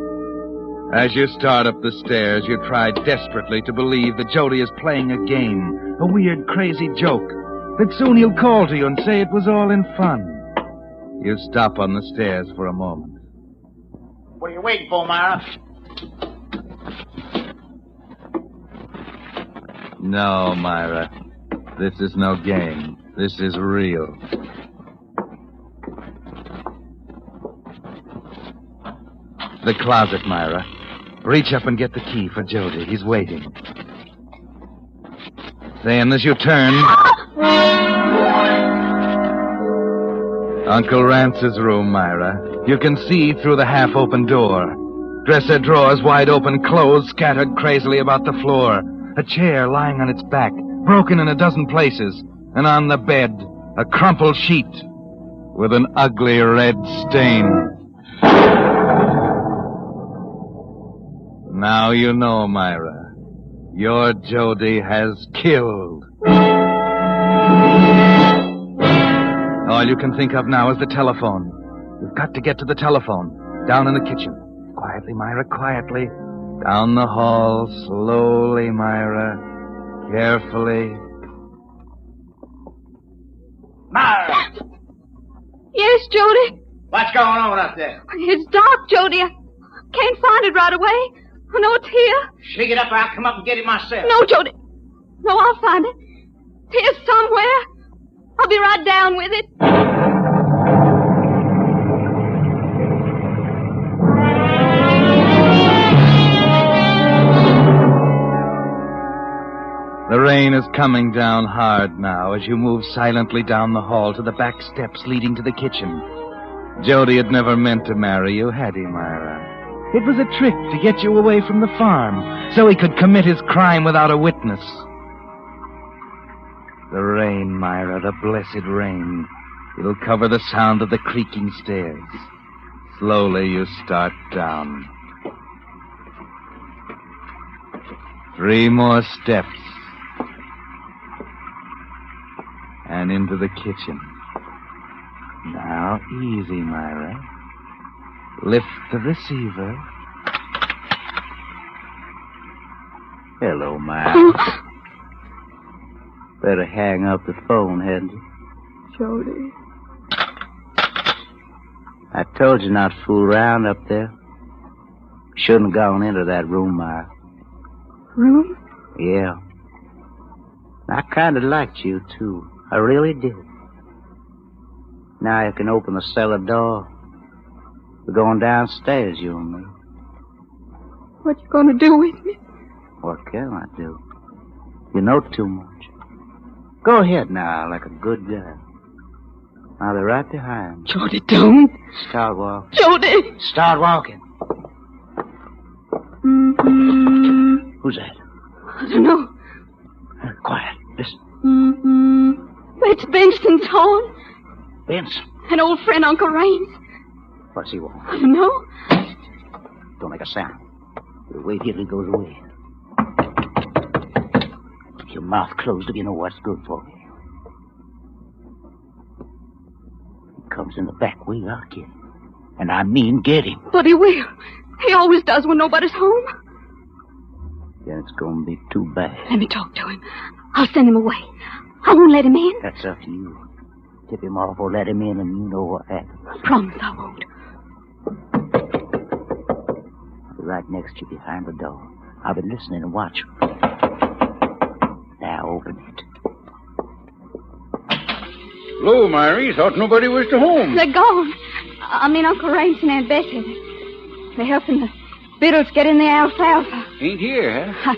[SPEAKER 19] As you start up the stairs, you try desperately to believe that Jody is playing a game, a weird, crazy joke, that soon he'll call to you and say it was all in fun. You stop on the stairs for a moment.
[SPEAKER 15] What are you waiting for, Myra?
[SPEAKER 19] No, Myra. This is no game. This is real. The closet, Myra.
[SPEAKER 2] Reach up and get the key for Jody. He's waiting. Then, as you turn... Uncle Rance's room, Myra. You can see through the half-open door. Dresser drawers wide open, clothes scattered crazily about the floor. A chair lying on its back, broken in a dozen places. And on the bed, a crumpled sheet with an ugly red stain. Now you know, Myra. Your Jody has killed. All you can think of now is the telephone. You've got to get to the telephone. Down in the kitchen. Quietly, Myra, quietly. Down the hall, slowly, Myra. Carefully.
[SPEAKER 8] Myra! Yes, Jody?
[SPEAKER 15] What's going on up there?
[SPEAKER 8] It's dark, Jody. I can't find it right away. I know it's here.
[SPEAKER 15] Shake it up, I'll come up and get it myself.
[SPEAKER 8] No, Jody. No, I'll find it. It's here somewhere. I'll be right down with it.
[SPEAKER 2] The rain is coming down hard now as you move silently down the hall to the back steps leading to the kitchen. Jody had never meant to marry you, had he, Myra? It was a trick to get you away from the farm so he could commit his crime without a witness. The rain, Myra, the blessed rain. It'll cover the sound of the creaking stairs. Slowly you start down. 3 more steps. And into the kitchen. Now, easy, Myra. Lift the receiver.
[SPEAKER 15] Hello, Myra. Better hang up the phone, hadn't you?
[SPEAKER 8] Jody.
[SPEAKER 15] I told you not to fool around up there. Shouldn't have gone into that room, Myra.
[SPEAKER 8] Room?
[SPEAKER 15] Yeah. I kind of liked you, too. I really did. Now you can open the cellar door. We're going downstairs, you and me.
[SPEAKER 8] What you gonna do with me?
[SPEAKER 15] What can I do? You know too much. Go ahead now, like a good girl. Now they're right behind.
[SPEAKER 8] Jody, don't.
[SPEAKER 15] Start walking.
[SPEAKER 8] Jody!
[SPEAKER 15] Start walking.
[SPEAKER 8] Mm-hmm.
[SPEAKER 15] Who's that?
[SPEAKER 8] I don't know.
[SPEAKER 15] Quiet. Listen.
[SPEAKER 8] Mm-hmm. It's Benson's horn.
[SPEAKER 15] Benson.
[SPEAKER 8] An old friend, Uncle Raines.
[SPEAKER 15] What's he want?
[SPEAKER 8] I don't know.
[SPEAKER 15] Don't make a sound. We'll wait here till he goes away. Keep your mouth closed if you know what's good for you. He comes in the back way, I'll get him. And I mean get him.
[SPEAKER 8] But he will. He always does when nobody's home.
[SPEAKER 15] Then it's going to be too bad.
[SPEAKER 8] Let me talk to him. I'll send him away. I won't let him in.
[SPEAKER 15] That's up to you. Tip him off or let him in and you know what happens.
[SPEAKER 8] I promise I won't.
[SPEAKER 15] I'll be right next to you behind the door. I'll be listening and watching. Now open it.
[SPEAKER 18] Hello, Myrie. Thought nobody was to home.
[SPEAKER 8] They're gone. I mean Uncle Raines and Aunt Bessie. They're helping the Biddles get in the alfalfa.
[SPEAKER 18] Ain't here, huh?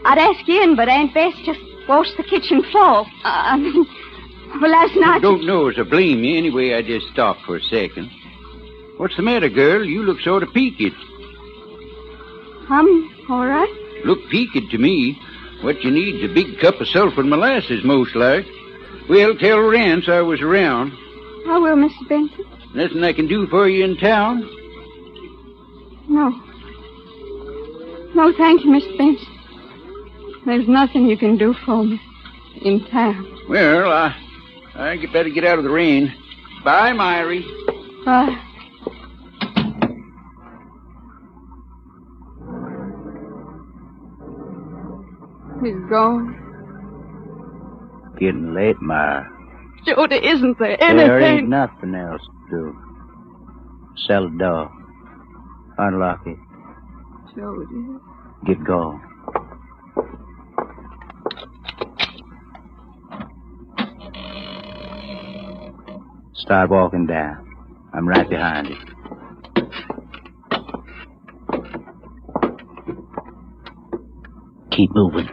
[SPEAKER 8] I'd ask you in, but Aunt Bess just washed the kitchen floor. Well, last night...
[SPEAKER 18] Don't know as I blame you. Anyway, I just stopped for a second. What's the matter, girl? You look sort of peaked.
[SPEAKER 8] I'm all right.
[SPEAKER 18] Look peaked to me. What you need's a big cup of sulphur and molasses, most like. Well, tell Rance I was around.
[SPEAKER 8] I will, Mr. Benson.
[SPEAKER 18] Nothing I can do for you in town?
[SPEAKER 8] No. No, thank you, Mr. Benson. There's nothing you can do for me in town.
[SPEAKER 18] Well, I better get out of the rain. Bye, Myrie.
[SPEAKER 8] Bye. He's gone.
[SPEAKER 15] Getting late, Myra.
[SPEAKER 8] Jody, isn't there anything?
[SPEAKER 15] There ain't nothing else to do. Sell the door. Unlock it.
[SPEAKER 8] Jody.
[SPEAKER 15] Get going. Start walking down. I'm right behind you. keep moving.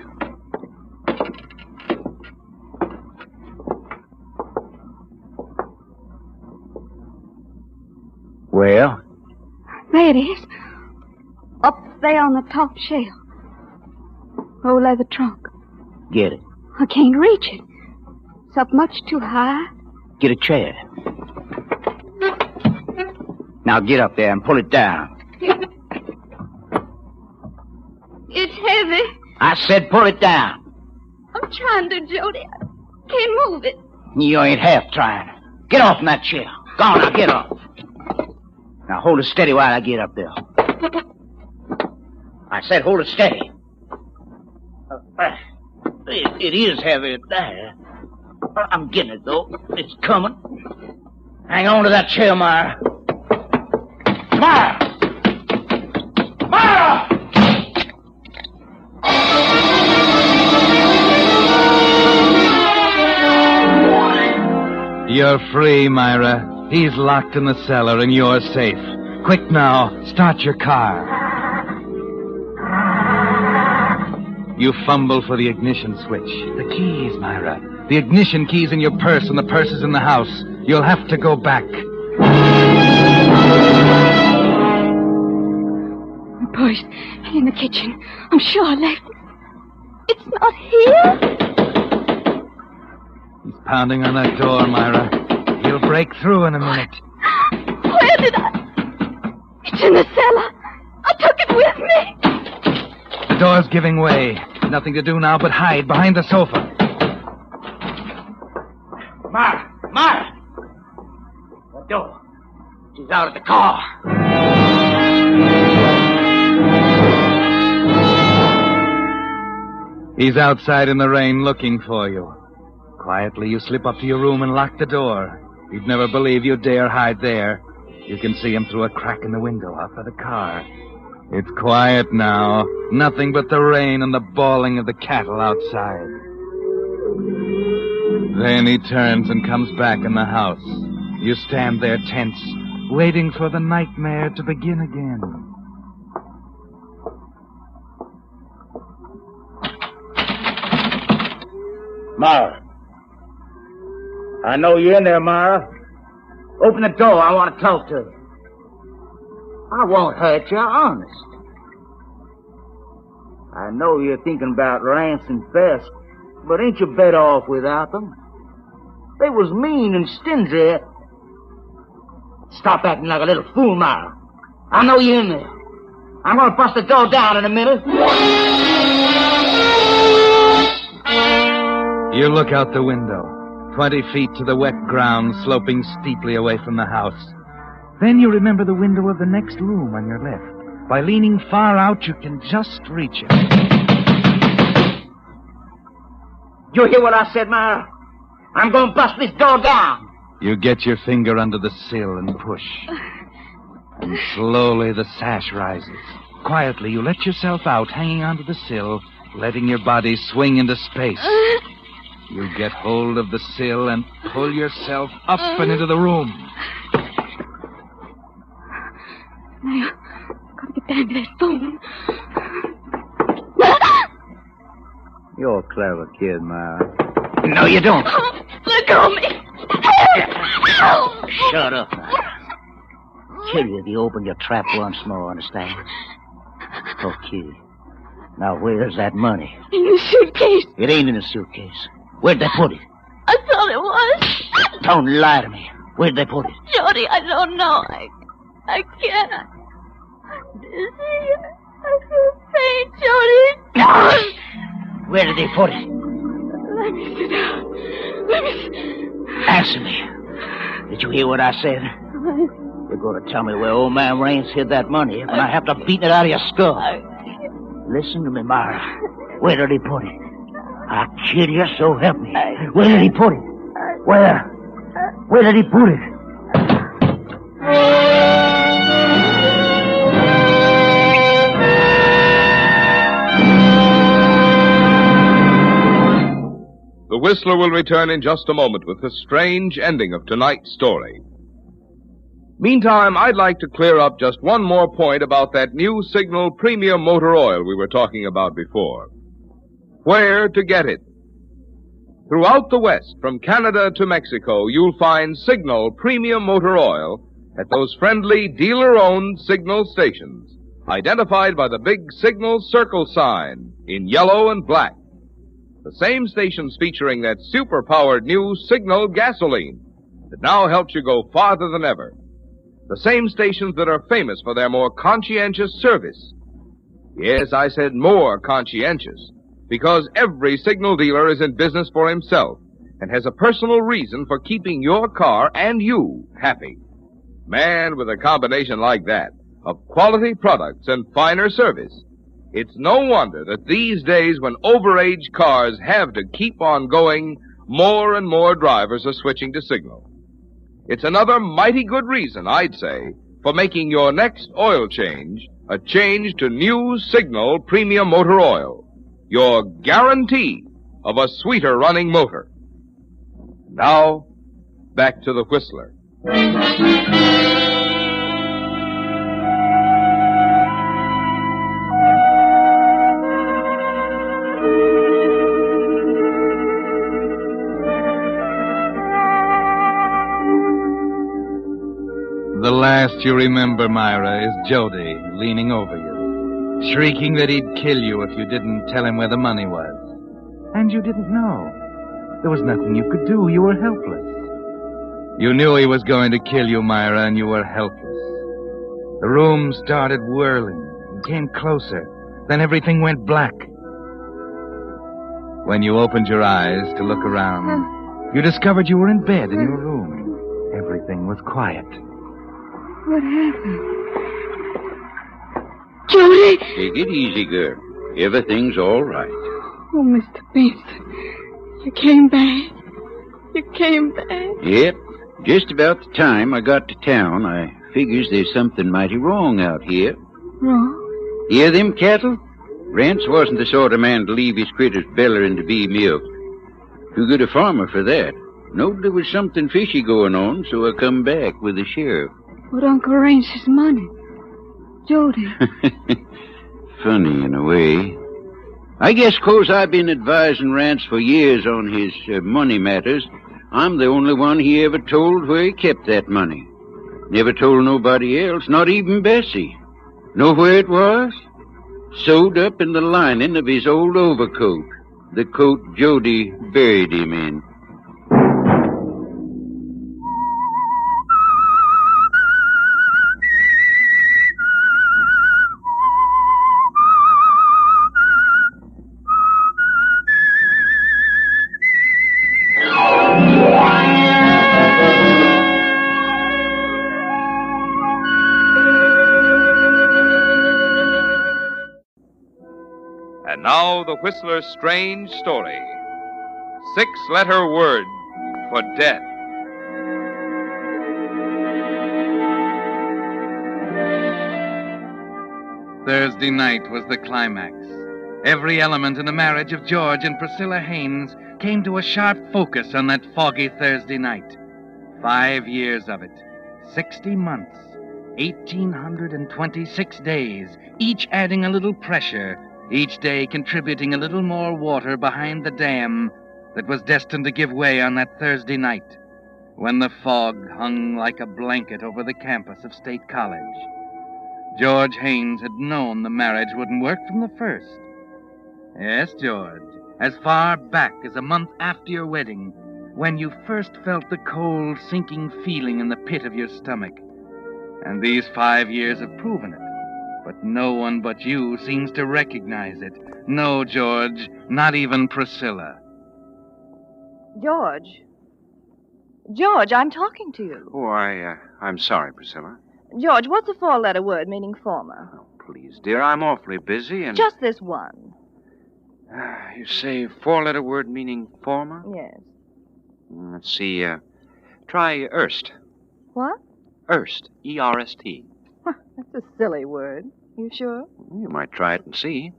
[SPEAKER 15] Well?
[SPEAKER 8] There it is. Up there on the top shelf. Old leather trunk.
[SPEAKER 15] Get it.
[SPEAKER 8] I can't reach it. It's up much too high.
[SPEAKER 15] Get a chair. Now get up there and pull it down.
[SPEAKER 8] It's heavy.
[SPEAKER 15] I said pull it down.
[SPEAKER 8] I'm trying to, Jody. I can't move it.
[SPEAKER 15] You ain't half trying. Get off from that chair. Go on, now get off. Now hold it steady while I get up there. I said hold it steady. It is heavy there. I'm getting it, though. It's coming. Hang on to that chair, Myra. Myra! Myra!
[SPEAKER 19] You're free, Myra. He's locked in the cellar and you're safe. Quick now, start your car. You fumble for the ignition switch. The keys, Myra. The ignition key's in your purse and the purse is in the house. You'll have to go back.
[SPEAKER 8] My purse in the kitchen. I'm sure I left it. It's not here.
[SPEAKER 19] He's pounding on that door, Myra. He'll break through in a minute.
[SPEAKER 8] Where did I? It's in the cellar. I took it with me.
[SPEAKER 19] The door's giving way. Nothing to do now but hide behind the sofa.
[SPEAKER 15] Myra! Myra! The door. She's out of the car.
[SPEAKER 19] He's outside in the rain looking for you. Quietly, you slip up to your room and lock the door. He'd never believe you dare hide there. You can see him through a crack in the window out by the car. It's quiet now. Nothing but the rain and the bawling of the cattle outside. Then he turns and comes back in the house. You stand there tense, waiting for the nightmare to begin again.
[SPEAKER 15] Myra. I know you're in there, Myra. Open the door. I want to talk to you. I won't hurt you, honest. I know you're thinking about Rance and Bess, but ain't you better off without them? They was mean and stingy. Stop acting like a little fool, Myra. I know you're in there. I'm going to bust the door down in a minute.
[SPEAKER 19] You look out the window, 20 feet to the wet ground, sloping steeply away from the house. Then you remember the window of the next room on your left. By leaning far out, you can just reach it.
[SPEAKER 15] You hear what I said, Myra? I'm going to bust this door down.
[SPEAKER 19] You get your finger under the sill and push. And slowly the sash rises. Quietly, you let yourself out, hanging onto the sill, letting your body swing into space. You get hold of the sill and pull yourself up and into the room.
[SPEAKER 8] Now, gotta get down to that phone.
[SPEAKER 15] You're a clever kid, Myra. No, you don't.
[SPEAKER 8] Let go of me. Help!
[SPEAKER 15] Shut up, Myra. Kill you if you open your trap once more, understand? Okay. Now, where's that money?
[SPEAKER 8] In the suitcase.
[SPEAKER 15] It ain't in the suitcase. Where'd they put it?
[SPEAKER 8] I thought it was.
[SPEAKER 15] Don't lie to me. Where'd they put it?
[SPEAKER 8] Jody, I don't know. I can't. I'm dizzy. I feel faint, Jody.
[SPEAKER 15] Where did they put it?
[SPEAKER 8] Let me sit down. Let me...
[SPEAKER 15] Answer me. Did you hear what I said? You're going to tell me where old man Raines hid that money, and I have to beat it out of your skull. Listen to me, Myra. Where did he put it? I'll kill you, so help me. Where did he put it? Where? Where did he put it?
[SPEAKER 2] The Whistler will return in just a moment with the strange ending of tonight's story. Meantime, I'd like to clear up just one more point about that new Signal Premium Motor Oil we were talking about before. where to get it. Throughout the West, from Canada to Mexico, you'll find Signal Premium Motor Oil at those friendly dealer-owned Signal stations, identified by the big Signal circle sign in yellow and black. The same stations featuring that super-powered new Signal gasoline that now helps you go farther than ever. The same stations that are famous for their more conscientious service. Yes, I said more conscientious, because every Signal dealer is in business for himself and has a personal reason for keeping your car and you happy. Man, with a combination like that of quality products and finer service, it's no wonder that these days when overaged cars have to keep on going, more and more drivers are switching to Signal. It's another mighty good reason, I'd say, for making your next oil change a change to new Signal Premium Motor Oil, your guarantee of a sweeter running motor. Now, back to the Whistler.
[SPEAKER 6] The last you remember, Myra, is Jody leaning over you, shrieking that he'd kill you if you didn't tell him where the money was. And you didn't know. There was nothing you could do. You were helpless. You knew he was going to kill you, Myra, and you were helpless. The room started whirling and came closer. Then everything went black. When you opened your eyes to look around, you discovered you were in bed in your room. Everything was quiet.
[SPEAKER 8] What happened? Jody!
[SPEAKER 17] Take it easy, girl. Everything's all right.
[SPEAKER 8] Oh, Mr. Benson. You came back. You came back.
[SPEAKER 17] Yep. Just about the time I got to town, I figures there's something mighty wrong out here.
[SPEAKER 8] Wrong?
[SPEAKER 17] Hear them cattle? Rance wasn't the sort of man to leave his critters bellering to be milked. Too good a farmer for that. Knowed there was something fishy going on, so I come back with the sheriff.
[SPEAKER 8] But Uncle Rance's money. Jody.
[SPEAKER 17] Funny in a way. I guess 'cause I've been advising Rance for years on his money matters, I'm the only one he ever told where he kept that money. Never told nobody else, not even Bessie. Know where it was? Sewed up in the lining of his old overcoat. The coat Jody buried him in.
[SPEAKER 2] And now the Whistler's strange story. 6-letter word for death.
[SPEAKER 6] Thursday night was the climax. Every element in the marriage of George and Priscilla Haynes came to a sharp focus on that foggy Thursday night. 5 years of it, 60 months, 1,826 days, each adding a little pressure, each day contributing a little more water behind the dam that was destined to give way on that Thursday night, when the fog hung like a blanket over the campus of State College. George Haynes had known the marriage wouldn't work from the first. Yes, George, as far back as a month after your wedding, when you first felt the cold, sinking feeling in the pit of your stomach. And these 5 years have proven it. But no one but you seems to recognize it. No, George, not even Priscilla.
[SPEAKER 21] George. George, I'm talking to you.
[SPEAKER 14] Oh, I'm sorry, Priscilla.
[SPEAKER 21] George, what's a 4-letter word meaning former?
[SPEAKER 14] Oh, please, dear, I'm awfully busy and...
[SPEAKER 21] Just this one.
[SPEAKER 14] You say 4-letter word meaning former?
[SPEAKER 21] Yes.
[SPEAKER 14] Let's see, try erst.
[SPEAKER 21] What?
[SPEAKER 14] Erst. E-R-S-T.
[SPEAKER 21] That's a silly word. You sure?
[SPEAKER 14] You might try it and see.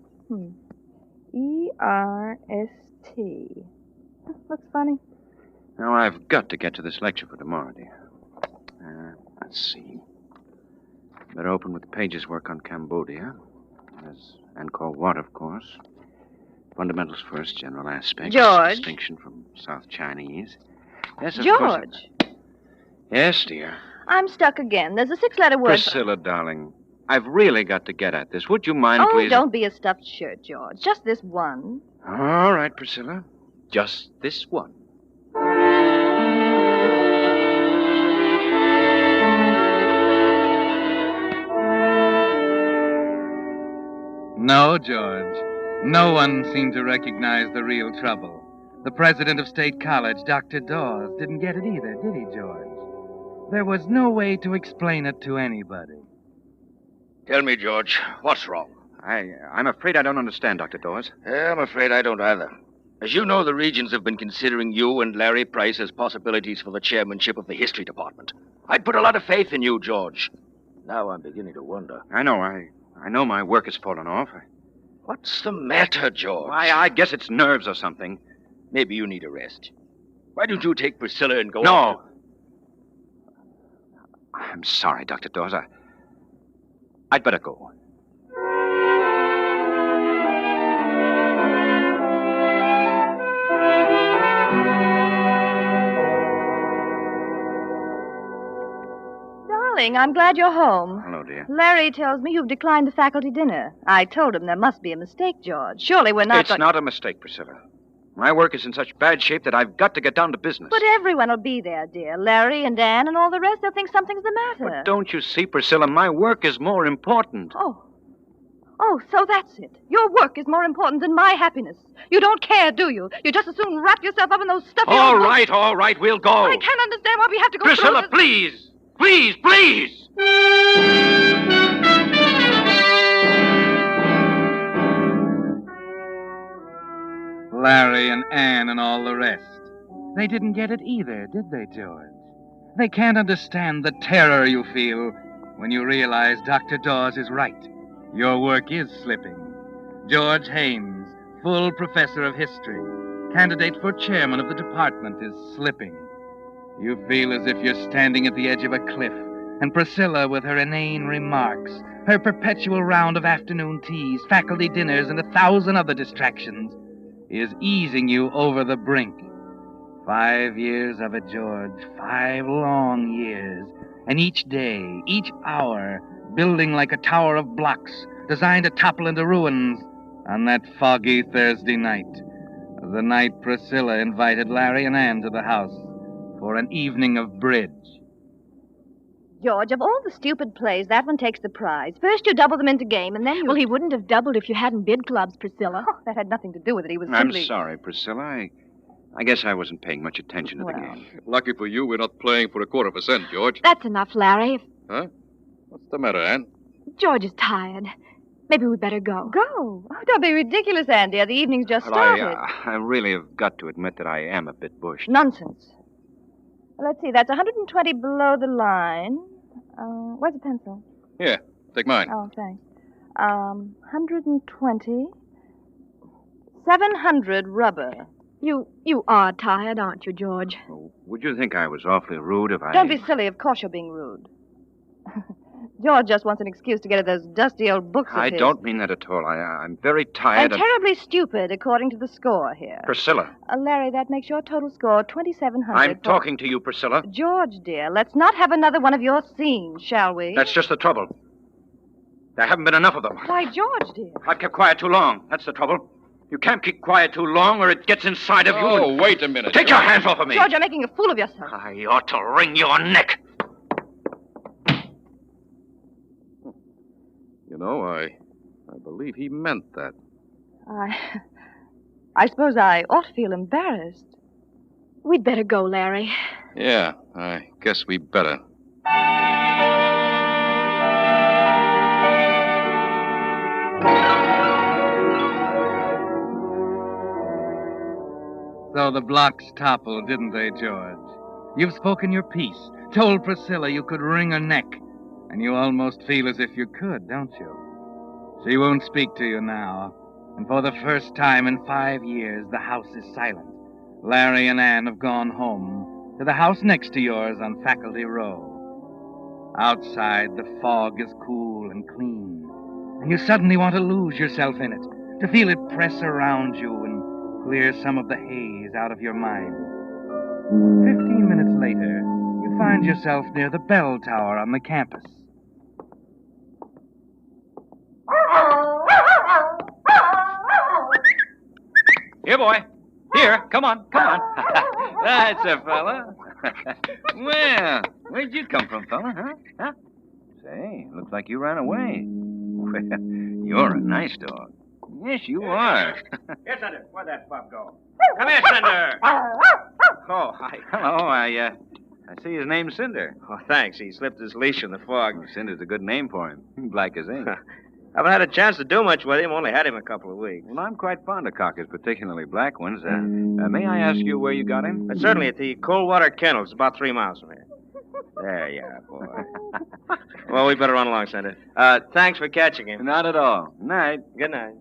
[SPEAKER 21] E-R-S-T. Looks funny.
[SPEAKER 14] Now, I've got to get to this lecture for tomorrow, dear. Let's see. Better open with the pages work on Cambodia. There's Angkor Wat, of course.
[SPEAKER 17] Fundamentals first, general aspects.
[SPEAKER 21] George.
[SPEAKER 17] Distinction from South Chinese. Yes, of course.
[SPEAKER 21] George,
[SPEAKER 17] Yes, dear.
[SPEAKER 21] I'm stuck again. There's a 6-letter word.
[SPEAKER 17] Priscilla, darling, I've really got to get at this. Would you mind,
[SPEAKER 21] Oh,
[SPEAKER 17] please?
[SPEAKER 21] don't be a stuffed shirt, George. Just this one.
[SPEAKER 17] All right, Priscilla. Just this one.
[SPEAKER 6] No, George. No one seemed to recognize the real trouble. The president of State College, Dr. Dawes, didn't get it either, did he, George? There was no way to explain it to anybody.
[SPEAKER 1] Tell me, George, what's wrong?
[SPEAKER 12] I'm afraid I don't understand, Dr. Dawes.
[SPEAKER 1] Yeah, I'm afraid I don't either. As you know, the Regents have been considering you and Larry Price as possibilities for the chairmanship of the history department. I'd put a lot of faith in you, George. Now I'm beginning to wonder.
[SPEAKER 12] I know my work has fallen off.
[SPEAKER 1] What's the matter, George?
[SPEAKER 12] I guess it's nerves or something.
[SPEAKER 1] Maybe you need a rest. Why don't you take Priscilla and go
[SPEAKER 12] No.
[SPEAKER 1] off
[SPEAKER 12] I'm sorry, Dr. Dawes. I'd better go.
[SPEAKER 21] Darling, I'm glad you're home.
[SPEAKER 12] Hello, dear.
[SPEAKER 21] Larry tells me you've declined the faculty dinner. I told him there must be a mistake, George. Surely we're not...
[SPEAKER 12] It's not a mistake, Priscilla. My work is in such bad shape that I've got to get down to business.
[SPEAKER 21] But everyone will be there, dear. Larry and Anne and all the rest. They'll think something's the matter.
[SPEAKER 12] But don't you see, Priscilla, my work is more important.
[SPEAKER 21] Oh, so that's it. Your work is more important than my happiness. You don't care, do you? You just as soon wrap yourself up in those stuffy...
[SPEAKER 12] All right, we'll go.
[SPEAKER 21] I can't understand why we have to go
[SPEAKER 12] Priscilla,
[SPEAKER 21] through this.
[SPEAKER 12] please!
[SPEAKER 6] Larry and Anne and all the rest. They didn't get it either, did they, George? They can't understand the terror you feel when you realize Dr. Dawes is right. Your work is slipping. George Haynes, full professor of history, candidate for chairman of the department, is slipping. You feel as if you're standing at the edge of a cliff, and Priscilla, with her inane remarks, her perpetual round of afternoon teas, faculty dinners, and 1,000 other distractions, is easing you over the brink. 5 years of it, George. 5 long years. And each day, each hour, building like a tower of blocks, designed to topple into ruins on that foggy Thursday night. The night Priscilla invited Larry and Anne to the house for an evening of bridge.
[SPEAKER 21] George, of all the stupid plays, that one takes the prize. First you double them into game, and then you...
[SPEAKER 3] Well, he wouldn't have doubled if you hadn't bid clubs, Priscilla.
[SPEAKER 21] Oh, that had nothing to do with it. He was
[SPEAKER 12] I'm
[SPEAKER 21] simply...
[SPEAKER 12] sorry, Priscilla. I guess I wasn't paying much attention to the game.
[SPEAKER 5] Lucky for you, we're not playing for a quarter of a cent, George.
[SPEAKER 3] That's enough, Larry.
[SPEAKER 5] Huh? What's the matter, Anne?
[SPEAKER 3] George is tired. Maybe we better go.
[SPEAKER 21] Go? Oh, don't be ridiculous, Andy. The evening's just started.
[SPEAKER 12] I really have got to admit that I am a bit bushed.
[SPEAKER 21] Nonsense. Well, let's see. That's 120 below the line. Where's the pencil?
[SPEAKER 5] Here, take mine.
[SPEAKER 21] Oh, thanks. 120. 700 rubber.
[SPEAKER 3] You are tired, aren't you, George?
[SPEAKER 12] Would you think I was awfully rude if I...
[SPEAKER 21] Don't be silly. Of course you're being rude. George just wants an excuse to get at those dusty old books of
[SPEAKER 12] I
[SPEAKER 21] his.
[SPEAKER 12] don't mean that at all. I'm very tired
[SPEAKER 21] And terribly stupid, according to the score here.
[SPEAKER 12] Priscilla,
[SPEAKER 21] Larry, that makes your total score 2,700.
[SPEAKER 12] I'm talking to you, Priscilla.
[SPEAKER 21] George, dear, let's not have another one of your scenes, shall we?
[SPEAKER 12] That's just the trouble. There haven't been enough of them.
[SPEAKER 21] Why, George, dear.
[SPEAKER 12] I've kept quiet too long. That's the trouble. You can't keep quiet too long or it gets inside of you.
[SPEAKER 5] Oh, wait a minute.
[SPEAKER 12] Take your hands off of me.
[SPEAKER 21] George, you're making a fool of yourself.
[SPEAKER 12] I ought to wring your neck.
[SPEAKER 5] You know, I believe he meant that.
[SPEAKER 21] I suppose I ought to feel embarrassed.
[SPEAKER 3] We'd better go, Larry.
[SPEAKER 5] Yeah, I guess we better.
[SPEAKER 6] So the blocks toppled, didn't they, George? You've spoken your piece, told Priscilla you could wring her neck, and you almost feel as if you could, don't you? She won't speak to you now, and for the first time in 5 years, the house is silent. Larry and Anne have gone home to the house next to yours on Faculty Row. Outside, the fog is cool and clean, and you suddenly want to lose yourself in it, to feel it press around you and clear some of the haze out of your mind. 15 minutes later, you find yourself near the bell tower on the campus.
[SPEAKER 5] Here, boy. Here, come on. That's a fella. Well, where'd you come from, fella, huh? Say, looks like you ran away. Well, you're a nice dog. Yes, you are.
[SPEAKER 14] Here, Cinder. Where'd that pup go? Come here, Cinder.
[SPEAKER 5] Oh, hi. Hello, I see his name's Cinder.
[SPEAKER 14] Oh, thanks. He slipped his leash in the fog.
[SPEAKER 5] Oh, Cinder's a good name for him. Black as ink.
[SPEAKER 14] Haven't had a chance to do much with him. Only had him a couple of weeks.
[SPEAKER 5] Well, I'm quite fond of cockers, particularly black ones. May I ask you where you got him?
[SPEAKER 14] Certainly at the Coldwater Kennels, about 3 miles from here. There you are, boy. Well, we better run along, Cinder. Thanks for catching him.
[SPEAKER 5] Not at all. Night.
[SPEAKER 14] Good night.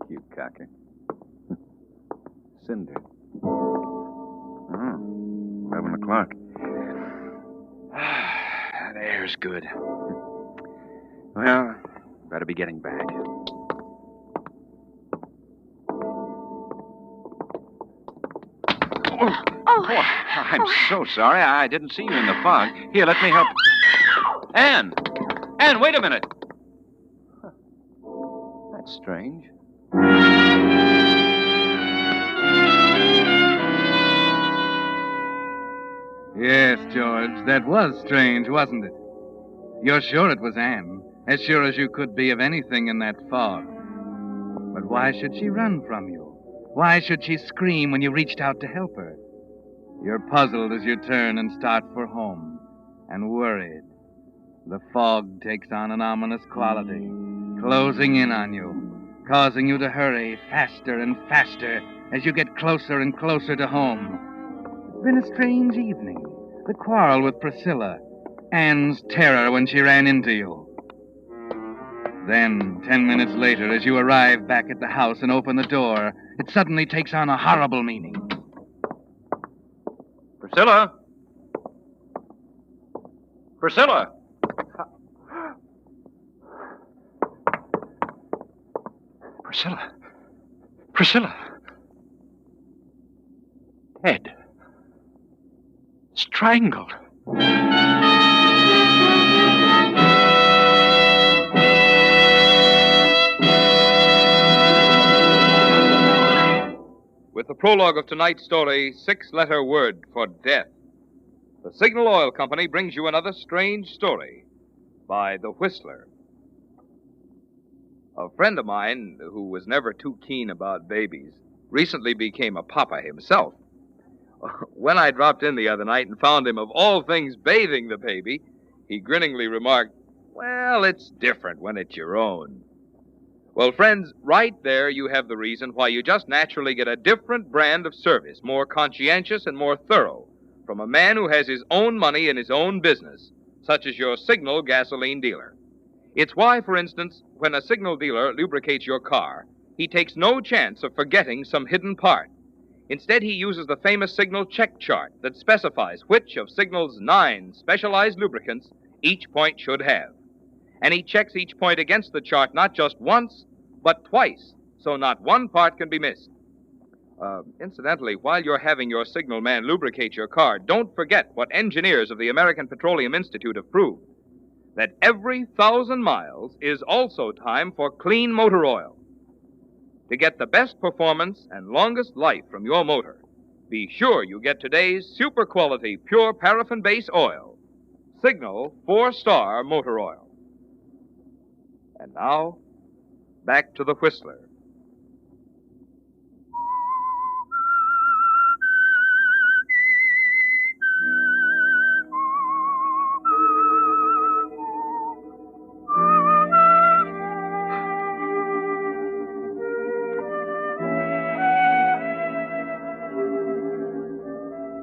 [SPEAKER 5] Cute cocker. Cinder. 11 o'clock. That air's good. Well, better be getting back. Oh, I'm so sorry. I didn't see you in the fog. Here, let me help. Anne! Anne, wait a minute. That's strange.
[SPEAKER 6] Yes, George, that was strange, wasn't it? You're sure it was Anne, as sure as you could be of anything in that fog. But why should she run from you? Why should she scream when you reached out to help her? You're puzzled as you turn and start for home, and worried. The fog takes on an ominous quality, closing in on you, causing you to hurry faster and faster as you get closer and closer to home. It's been a strange evening. The quarrel with Priscilla, Anne's terror when she ran into you. Then, 10 minutes later, as you arrive back at the house and open the door, it suddenly takes on a horrible meaning.
[SPEAKER 5] Priscilla? Priscilla! Priscilla! Priscilla! Dead. Strangled.
[SPEAKER 7] With the prologue of tonight's story, 6-letter word for death. The Signal Oil Company brings you another strange story by The Whistler. A friend of mine, who was never too keen about babies, recently became a papa himself. When I dropped in the other night and found him, of all things, bathing the baby, he grinningly remarked, "Well, it's different when it's your own." Well, friends, right there you have the reason why you just naturally get a different brand of service, more conscientious and more thorough, from a man who has his own money in his own business, such as your Signal gasoline dealer. It's why, for instance, when a Signal dealer lubricates your car, he takes no chance of forgetting some hidden part. Instead, he uses the famous Signal check chart that specifies which of Signal's 9 specialized lubricants each point should have. And he checks each point against the chart not just once, but twice, so not one part can be missed. Incidentally, while you're having your Signal man lubricate your car, don't forget what engineers of the American Petroleum Institute have proved, that every 1,000 miles is also time for clean motor oil. To get the best performance and longest life from your motor, be sure you get today's super quality pure paraffin base oil, Signal 4-star motor oil. And now, back to the Whistler.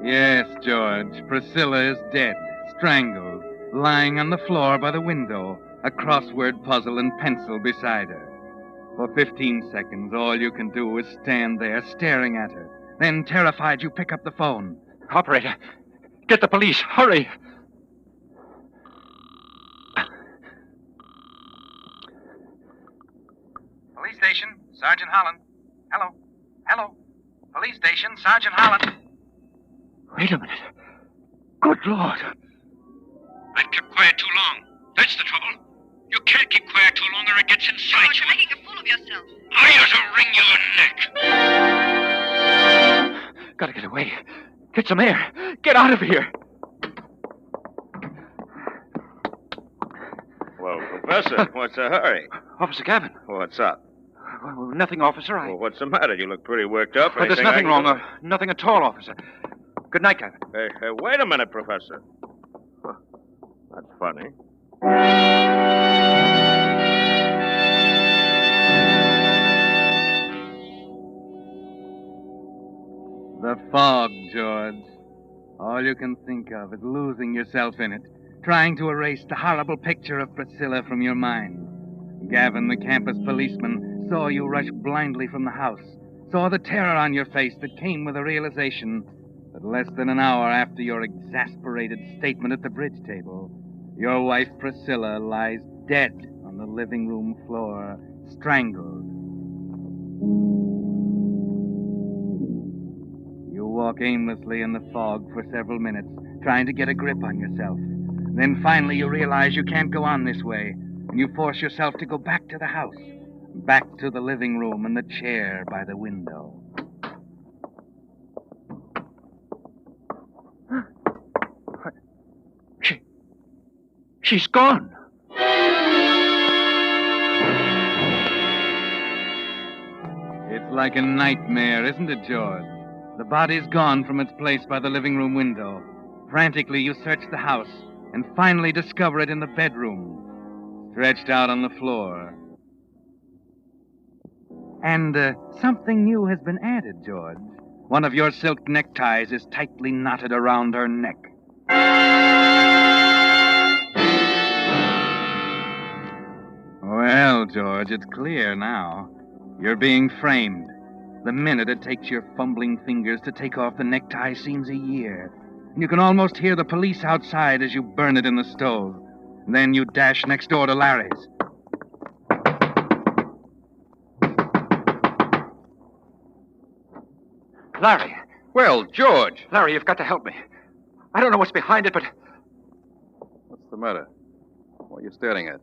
[SPEAKER 6] Yes, George, Priscilla is dead, strangled, lying on the floor by the window, a crossword puzzle in pencil beside her. For 15 seconds, all you can do is stand there staring at her. Then, terrified, you pick up the phone.
[SPEAKER 5] Operator, get the police. Hurry.
[SPEAKER 6] Police station, Sergeant Holland. Hello. Hello. Police station, Sergeant Holland.
[SPEAKER 5] Wait a minute. Good Lord.
[SPEAKER 9] I've kept quiet too long. That's the trouble. You can't keep quiet too long or it gets inside you.
[SPEAKER 21] You're making a fool of yourself.
[SPEAKER 9] I ought to wring your neck.
[SPEAKER 5] Gotta get away. Get some air. Get out of here.
[SPEAKER 14] Well, Professor, what's the hurry?
[SPEAKER 5] Officer Gavin.
[SPEAKER 14] What's up?
[SPEAKER 5] Nothing, officer.
[SPEAKER 14] Well, what's the matter? You look pretty worked up.
[SPEAKER 5] But there's nothing wrong. Nothing at all, officer. Good night, Gavin.
[SPEAKER 14] Hey, wait a minute, Professor. That's funny.
[SPEAKER 6] The fog, George. All you can think of is losing yourself in it, trying to erase the horrible picture of Priscilla from your mind. Gavin, the campus policeman, saw you rush blindly from the house, saw the terror on your face that came with the realization that less than an hour after your exasperated statement at the bridge table, your wife Priscilla lies dead on the living room floor, strangled. You walk aimlessly in the fog for several minutes, trying to get a grip on yourself. Then finally you realize you can't go on this way, and you force yourself to go back to the house, back to the living room and the chair by the window.
[SPEAKER 5] She's gone.
[SPEAKER 6] It's like a nightmare, isn't it, George? The body's gone from its place by the living room window. Frantically, you search the house and finally discover it in the bedroom, stretched out on the floor. And something new has been added, George. One of your silk neckties is tightly knotted around her neck. Well, George, it's clear now. You're being framed. The minute it takes your fumbling fingers to take off the necktie seems a year. And you can almost hear the police outside as you burn it in the stove. Then you dash next door to Larry's.
[SPEAKER 5] Larry.
[SPEAKER 7] Well, George.
[SPEAKER 5] Larry, you've got to help me. I don't know what's behind it, but...
[SPEAKER 7] What's the matter? What are you staring at?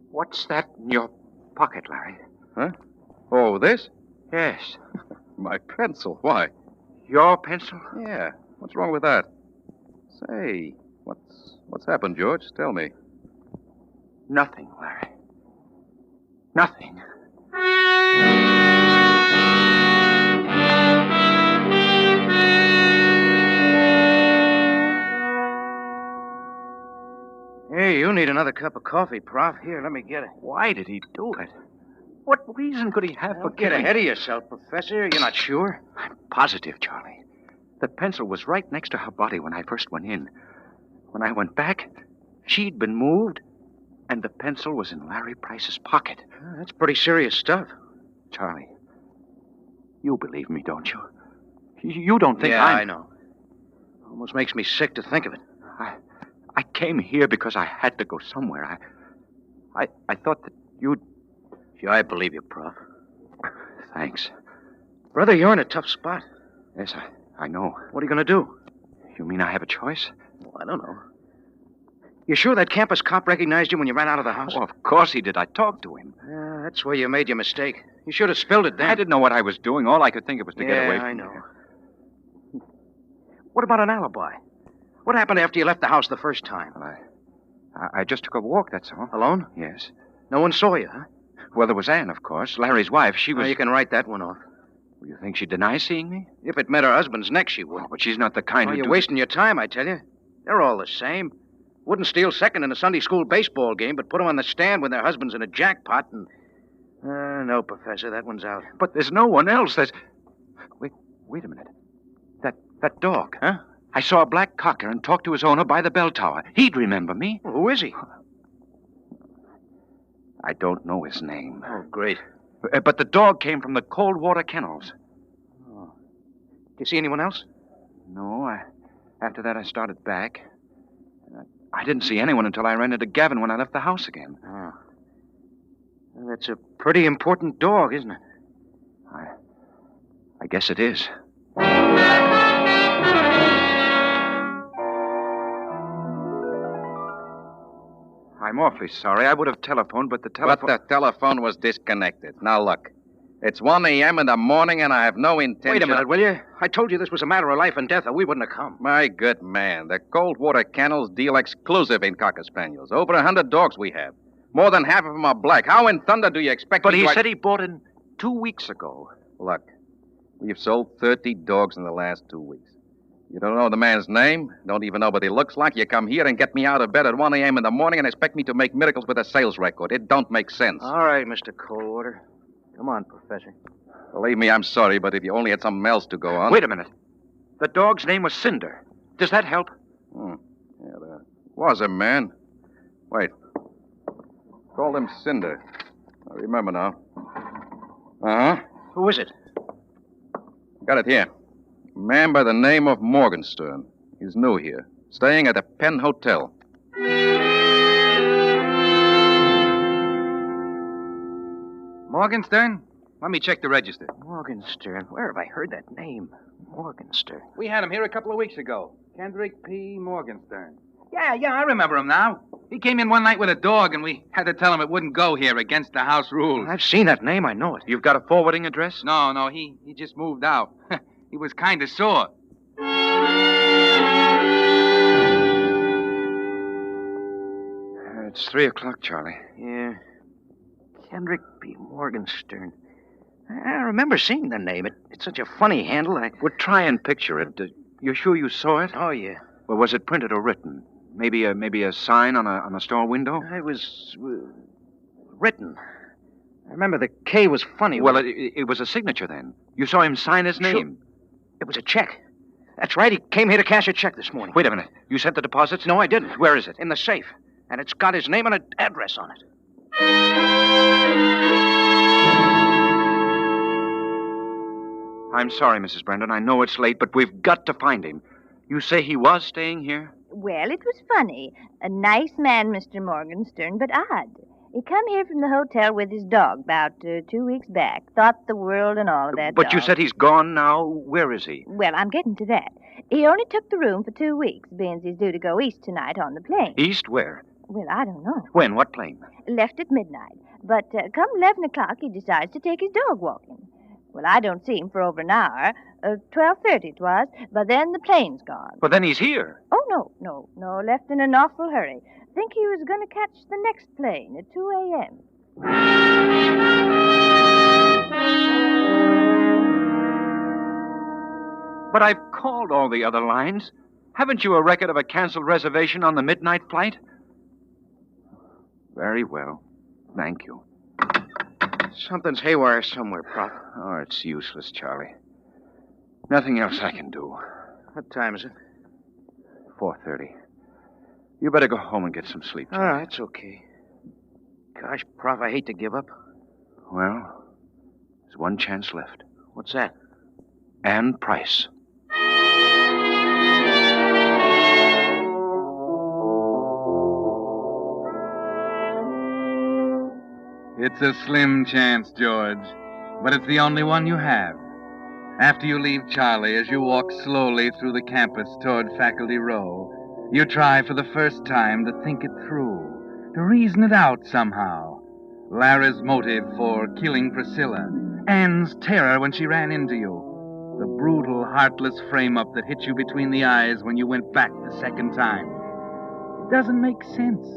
[SPEAKER 5] What's that in your pocket, Larry?
[SPEAKER 7] Huh? Oh, this?
[SPEAKER 5] Yes.
[SPEAKER 7] My pencil. Why?
[SPEAKER 5] Your pencil?
[SPEAKER 7] Yeah. What's wrong with that? Say, what's happened, George? Tell me.
[SPEAKER 5] Nothing, Larry. Nothing.
[SPEAKER 15] Hey, you need another cup of coffee, Prof. Here, let me get it.
[SPEAKER 5] Why did he do it? What reason could he have for
[SPEAKER 15] Don't get
[SPEAKER 5] killing...
[SPEAKER 15] ahead of yourself, Professor. You're not sure?
[SPEAKER 5] I'm positive, Charlie. The pencil was right next to her body when I first went in. When I went back, she'd been moved, and the pencil was in Larry Price's pocket.
[SPEAKER 15] That's pretty serious stuff.
[SPEAKER 5] Charlie, you believe me, don't you? You don't think
[SPEAKER 15] I know. Almost makes me sick to think of it.
[SPEAKER 5] I came here because I had to go somewhere. I thought that you'd...
[SPEAKER 15] Sure, I believe you, Prof.
[SPEAKER 5] Thanks.
[SPEAKER 15] Brother, you're in a tough spot.
[SPEAKER 5] Yes, I know.
[SPEAKER 15] What are you going to do?
[SPEAKER 5] You mean I have a choice?
[SPEAKER 15] Well, I don't know. You sure that campus cop recognized you when you ran out of the house?
[SPEAKER 5] Oh, of course he did. I talked to him.
[SPEAKER 15] That's where you made your mistake. You should have spilled it then.
[SPEAKER 5] I didn't know what I was doing. All I could think of was to get away from
[SPEAKER 15] I know.
[SPEAKER 5] here.
[SPEAKER 15] What about an alibi? What happened after you left the house the first time?
[SPEAKER 5] Well, I just took a walk, that's all.
[SPEAKER 15] Alone?
[SPEAKER 5] Yes.
[SPEAKER 15] No one saw you, huh?
[SPEAKER 5] Well, there was Anne, of course, Larry's wife. She was...
[SPEAKER 15] Oh, you can write that one off.
[SPEAKER 5] You think she'd deny seeing me?
[SPEAKER 15] If it met her husband's neck, she would.
[SPEAKER 5] Oh, but she's not the kind who...
[SPEAKER 15] You're wasting your time, I tell you. They're all the same. Wouldn't steal second in a Sunday school baseball game, but put them on the stand when their husband's in a jackpot and... no, Professor, that one's out.
[SPEAKER 5] But there's no one else. There's... Wait a minute. That dog.
[SPEAKER 15] Huh?
[SPEAKER 5] I saw a black cocker and talked to his owner by the bell tower. He'd remember me.
[SPEAKER 15] Well, who is he?
[SPEAKER 5] I don't know his name.
[SPEAKER 15] Oh, great.
[SPEAKER 5] But the dog came from the cold water kennels.
[SPEAKER 15] Oh. Did you see anyone else?
[SPEAKER 5] No. After that, I started back. I didn't see anyone until I ran into Gavin when I left the house again.
[SPEAKER 15] Oh.
[SPEAKER 14] That's a pretty important dog, isn't it?
[SPEAKER 5] I guess it is. I'm awfully sorry. I would have telephoned, but the telephone...
[SPEAKER 11] But the telephone was disconnected. Now, look. It's 1 a.m. in the morning, and I have no intention...
[SPEAKER 14] Wait a minute, will you? I told you this was a matter of life and death, or we wouldn't have come.
[SPEAKER 11] My good man, the cold water kennels deal exclusive in Cocker Spaniels. Over 100 dogs we have. More than half of them are black. How in thunder do you expect
[SPEAKER 14] But
[SPEAKER 11] me
[SPEAKER 14] he
[SPEAKER 11] to...
[SPEAKER 14] said he bought in 2 weeks ago.
[SPEAKER 11] Look, we've sold 30 dogs in the last 2 weeks. You don't know the man's name, don't even know what he looks like. You come here and get me out of bed at 1 a.m. in the morning and expect me to make miracles with a sales record. It don't make sense.
[SPEAKER 14] All right, Mr. Coldwater. Come on, Professor.
[SPEAKER 11] Believe me, I'm sorry, but if you only had something else to go on...
[SPEAKER 14] Wait a minute. The dog's name was Cinder. Does that help?
[SPEAKER 11] Yeah, there was a man. Wait. Called him Cinder. I remember now. Uh-huh.
[SPEAKER 14] Who is it?
[SPEAKER 11] Got it here. A man by the name of Morgenstern. He's new here. Staying at the Penn Hotel.
[SPEAKER 6] Morgenstern? Let me check the register.
[SPEAKER 14] Morgenstern. Where have I heard that name? Morgenstern.
[SPEAKER 6] We had him here a couple of weeks ago. Kendrick P. Morgenstern. Yeah, I remember him now. He came in one night with a dog, and we had to tell him it wouldn't go here against the house rules.
[SPEAKER 14] I've seen that name. I know it.
[SPEAKER 5] You've got a forwarding address?
[SPEAKER 6] No, he just moved out. He was kind of sore.
[SPEAKER 5] It's 3 o'clock, Charlie.
[SPEAKER 14] Yeah. Kendrick P. Morgenstern. I remember seeing the name. It's such a funny handle.
[SPEAKER 5] Well, try and picture it. You sure you saw it?
[SPEAKER 14] Oh, yeah.
[SPEAKER 5] Well, was it printed or written? Maybe a sign on a store window?
[SPEAKER 14] It was written. I remember the K was funny.
[SPEAKER 5] Well, it was a signature then. You saw him sign his name.
[SPEAKER 14] Sure. It was a check. That's right. He came here to cash a check this morning.
[SPEAKER 5] Wait a minute. You sent the deposits?
[SPEAKER 14] No, I didn't.
[SPEAKER 5] Where is it?
[SPEAKER 14] In the safe. And it's got his name and an address on it.
[SPEAKER 5] I'm sorry, Mrs. Brandon. I know it's late, but we've got to find him. You say he was staying here?
[SPEAKER 20] Well, it was funny. A nice man, Mr. Morgenstern, but odd. He come here from the hotel with his dog about 2 weeks back. Thought the world and all of that.
[SPEAKER 5] But you
[SPEAKER 20] dog.
[SPEAKER 5] said he's gone now. Where is he?
[SPEAKER 20] Well, I'm getting to that. He only took the room for 2 weeks, being he's due to go east tonight on the plane.
[SPEAKER 5] East where?
[SPEAKER 20] Well, I don't know.
[SPEAKER 5] When? What plane?
[SPEAKER 20] Left at midnight. But come 11 o'clock, he decides to take his dog walking. Well, I don't see him for over an hour. 12:30 it was, but then the plane's gone.
[SPEAKER 5] But then he's here.
[SPEAKER 20] Oh, no. Left in an awful hurry. Think he was going to catch the next plane at 2 a.m.
[SPEAKER 5] But I've called all the other lines. Haven't you a record of a canceled reservation on the midnight flight? Very well. Thank you.
[SPEAKER 14] Something's haywire somewhere, Prof.
[SPEAKER 5] Oh, it's useless, Charlie. Nothing else I can do.
[SPEAKER 14] What time is it?
[SPEAKER 5] 4:30. You better go home and get some sleep.
[SPEAKER 14] Oh, that's okay. Gosh, Prof, I hate to give up.
[SPEAKER 5] Well, there's one chance left.
[SPEAKER 14] What's that?
[SPEAKER 5] Ann Price.
[SPEAKER 6] It's a slim chance, George, but it's the only one you have. After you leave Charlie, as you walk slowly through the campus toward Faculty Row, you try for the first time to think it through, to reason it out somehow. Lara's motive for killing Priscilla, Anne's terror when she ran into you, the brutal, heartless frame-up that hit you between the eyes when you went back the second time. It doesn't make sense,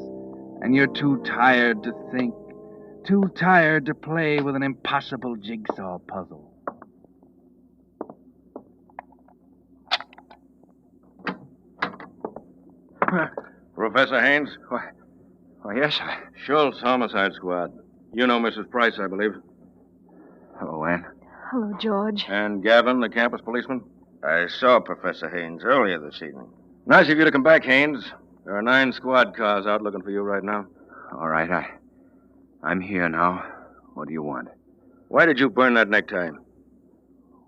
[SPEAKER 6] and you're too tired to think, too tired to play with an impossible jigsaw puzzle.
[SPEAKER 11] Professor Haynes?
[SPEAKER 5] Why, yes,
[SPEAKER 11] Schultz Homicide Squad. You know Mrs. Price, I believe.
[SPEAKER 5] Hello, Ann.
[SPEAKER 3] Hello, George.
[SPEAKER 11] And Gavin, the campus policeman?
[SPEAKER 22] I saw Professor Haynes earlier this evening.
[SPEAKER 11] Nice of you to come back, Haynes. There are 9 squad cars out looking for you right now.
[SPEAKER 5] All right, I'm here now. What do you want?
[SPEAKER 11] Why did you burn that necktie?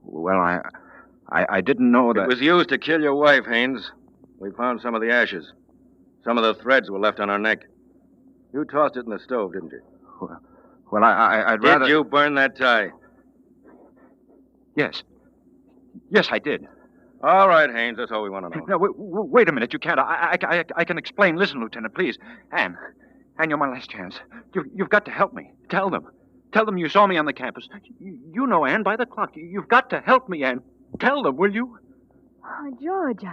[SPEAKER 5] Well, I didn't know that...
[SPEAKER 11] It was used to kill your wife, Haynes. We found some of the ashes. Some of the threads were left on her neck. You tossed it in the stove, didn't you? Well, I'd rather...
[SPEAKER 14] Did you burn that tie?
[SPEAKER 11] Yes. Yes, I did.
[SPEAKER 14] All right, Haynes, that's all we want to know.
[SPEAKER 11] No, wait a minute. You can't. I can explain. Listen, Lieutenant, please. Anne, you're my last chance. You've got to help me. Tell them. Tell them you saw me on the campus. You know, Anne, by the clock. You've got to help me, Anne. Tell them, will you?
[SPEAKER 3] Oh, George,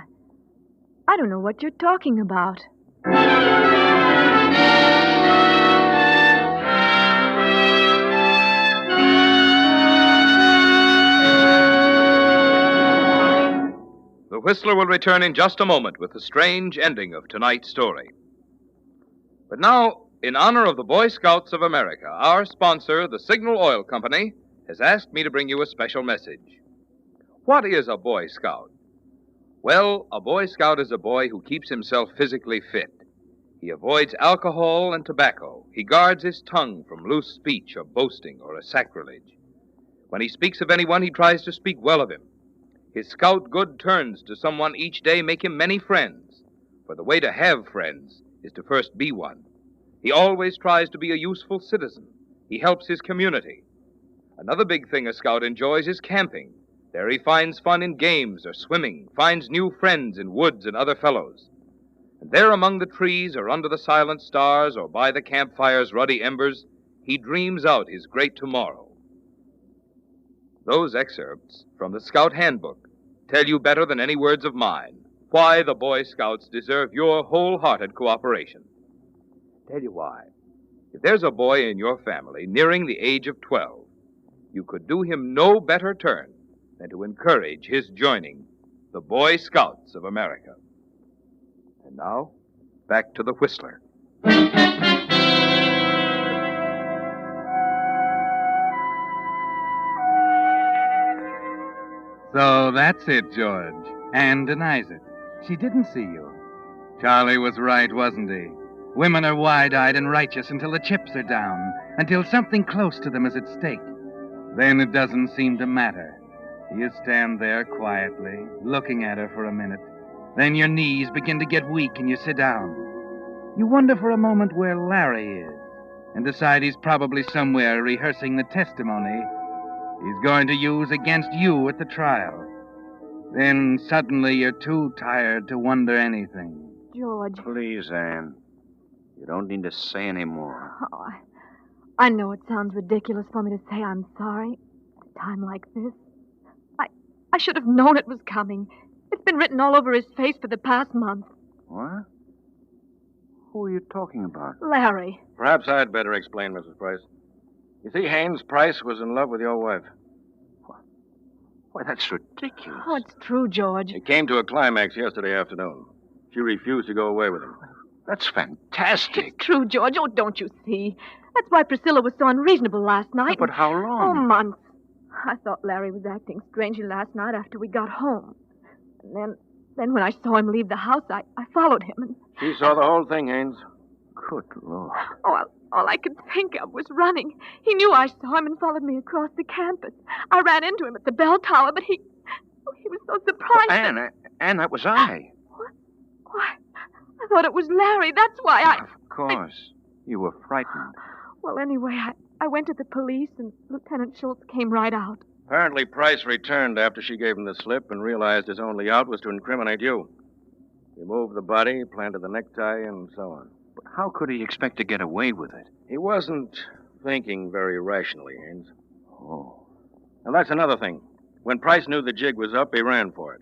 [SPEAKER 3] I don't know what you're talking about.
[SPEAKER 7] The Whistler will return in just a moment with the strange ending of tonight's story. But now, in honor of the Boy Scouts of America, our sponsor, the Signal Oil Company, has asked me to bring you a special message. What is a Boy Scout? Well, a Boy Scout is a boy who keeps himself physically fit. He avoids alcohol and tobacco. He guards his tongue from loose speech or boasting or a sacrilege. When he speaks of anyone, he tries to speak well of him. His scout good turns to someone each day make him many friends, for the way to have friends is to first be one. He always tries to be a useful citizen. He helps his community. Another big thing a scout enjoys is camping. There he finds fun in games or swimming, finds new friends in woods and other fellows. And there among the trees or under the silent stars or by the campfire's ruddy embers, he dreams out his great tomorrow. Those excerpts from the Scout Handbook tell you better than any words of mine why the Boy Scouts deserve your wholehearted cooperation. Tell you why. If there's a boy in your family nearing the age of 12, you could do him no better turn than to encourage his joining the Boy Scouts of America. And now, back to the Whistler.
[SPEAKER 6] So that's it, George. Anne denies it. She didn't see you. Charlie was right, wasn't he? Women are wide-eyed and righteous until the chips are down, until something close to them is at stake. Then it doesn't seem to matter. You stand there quietly, looking at her for a minute. Then your knees begin to get weak and you sit down. You wonder for a moment where Larry is, and decide he's probably somewhere rehearsing the testimony he's going to use against you at the trial. Then suddenly you're too tired to wonder anything.
[SPEAKER 3] George.
[SPEAKER 11] Please, Anne. You don't need to say any more.
[SPEAKER 3] Oh, I know it sounds ridiculous for me to say I'm sorry at a time like this. I should have known it was coming. It's been written all over his face for the past month.
[SPEAKER 11] What? Who are you talking about?
[SPEAKER 3] Larry.
[SPEAKER 14] Perhaps I'd better explain, Mrs. Price. You see, Haynes Price was in love with your wife.
[SPEAKER 11] Why, that's ridiculous.
[SPEAKER 3] Oh, it's true, George.
[SPEAKER 14] It came to a climax yesterday afternoon. She refused to go away with him.
[SPEAKER 11] That's fantastic.
[SPEAKER 3] It's true, George. Oh, don't you see? That's why Priscilla was so unreasonable last night.
[SPEAKER 11] But how long?
[SPEAKER 3] Oh, months. I thought Larry was acting strangely last night after we got home. And then when I saw him leave the house, I followed him and...
[SPEAKER 14] She saw the whole thing, Haynes.
[SPEAKER 11] Good Lord.
[SPEAKER 3] Oh, all I could think of was running. He knew I saw him and followed me across the campus. I ran into him at the bell tower, but he was so surprised.
[SPEAKER 11] Anne, that was I.
[SPEAKER 3] What? Why, I thought it was Larry. That's why I...
[SPEAKER 11] Of course. You were frightened.
[SPEAKER 3] Well, anyway, I went to the police, and Lieutenant Schultz came right out.
[SPEAKER 14] Apparently, Price returned after she gave him the slip and realized his only out was to incriminate you. He moved the body, planted the necktie, and so on.
[SPEAKER 11] But how could he expect to get away with it?
[SPEAKER 14] He wasn't thinking very rationally, Haynes.
[SPEAKER 11] Oh.
[SPEAKER 14] Now, that's another thing. When Price knew the jig was up, he ran for it.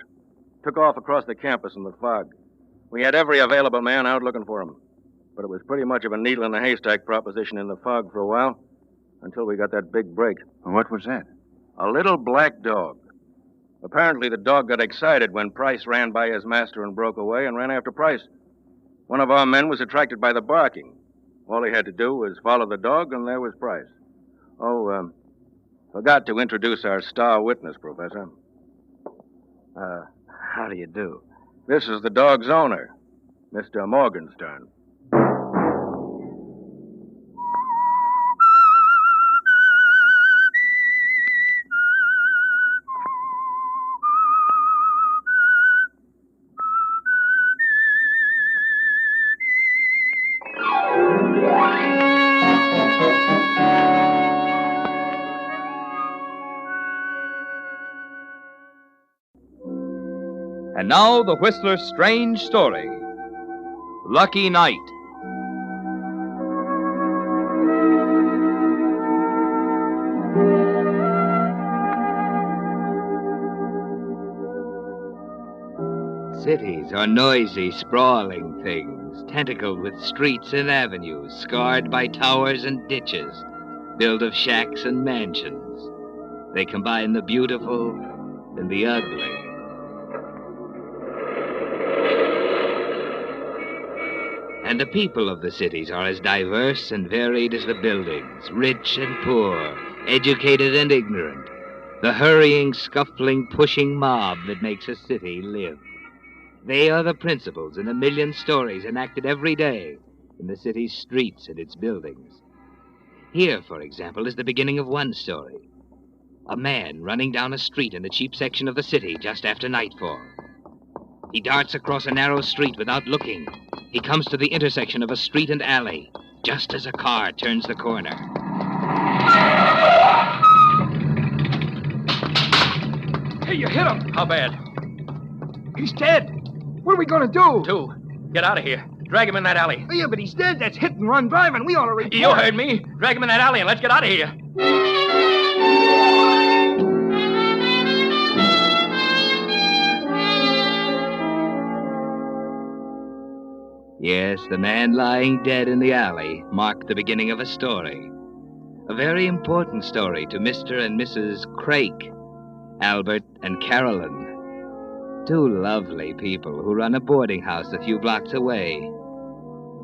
[SPEAKER 14] Took off across the campus in the fog. We had every available man out looking for him. But it was pretty much of a needle in the haystack proposition in the fog for a while, until we got that big break.
[SPEAKER 11] What was that?
[SPEAKER 14] A little black dog. Apparently, the dog got excited when Price ran by his master and broke away and ran after Price. One of our men was attracted by the barking. All he had to do was follow the dog, and there was Price. Oh, forgot to introduce our star witness, Professor.
[SPEAKER 15] How do you do?
[SPEAKER 14] This is the dog's owner, Mr. Morgenstern.
[SPEAKER 7] And now, the Whistler's strange story. Lucky Night.
[SPEAKER 6] Cities are noisy, sprawling things, tentacled with streets and avenues, scarred by towers and ditches, built of shacks and mansions. They combine the beautiful and the ugly. And the people of the cities are as diverse and varied as the buildings, rich and poor, educated and ignorant, the hurrying, scuffling, pushing mob that makes a city live. They are the principals in a million stories enacted every day in the city's streets and its buildings. Here, for example, is the beginning of one story. A man running down a street in a cheap section of the city just after nightfall. He darts across a narrow street without looking. He comes to the intersection of a street and alley, just as a car turns the corner.
[SPEAKER 7] Hey, you hit him! How bad? He's dead! What are we gonna do? Two. Get out of here. Drag him in that alley.
[SPEAKER 10] Yeah, but he's dead. That's hit and run driving. We ought to report.
[SPEAKER 7] You heard me. Drag him in that alley and let's get out of here.
[SPEAKER 6] Yes, the man lying dead in the alley marked the beginning of a story. A very important story to Mr. and Mrs. Craik, Albert and Carolyn. Two lovely people who run a boarding house a few blocks away.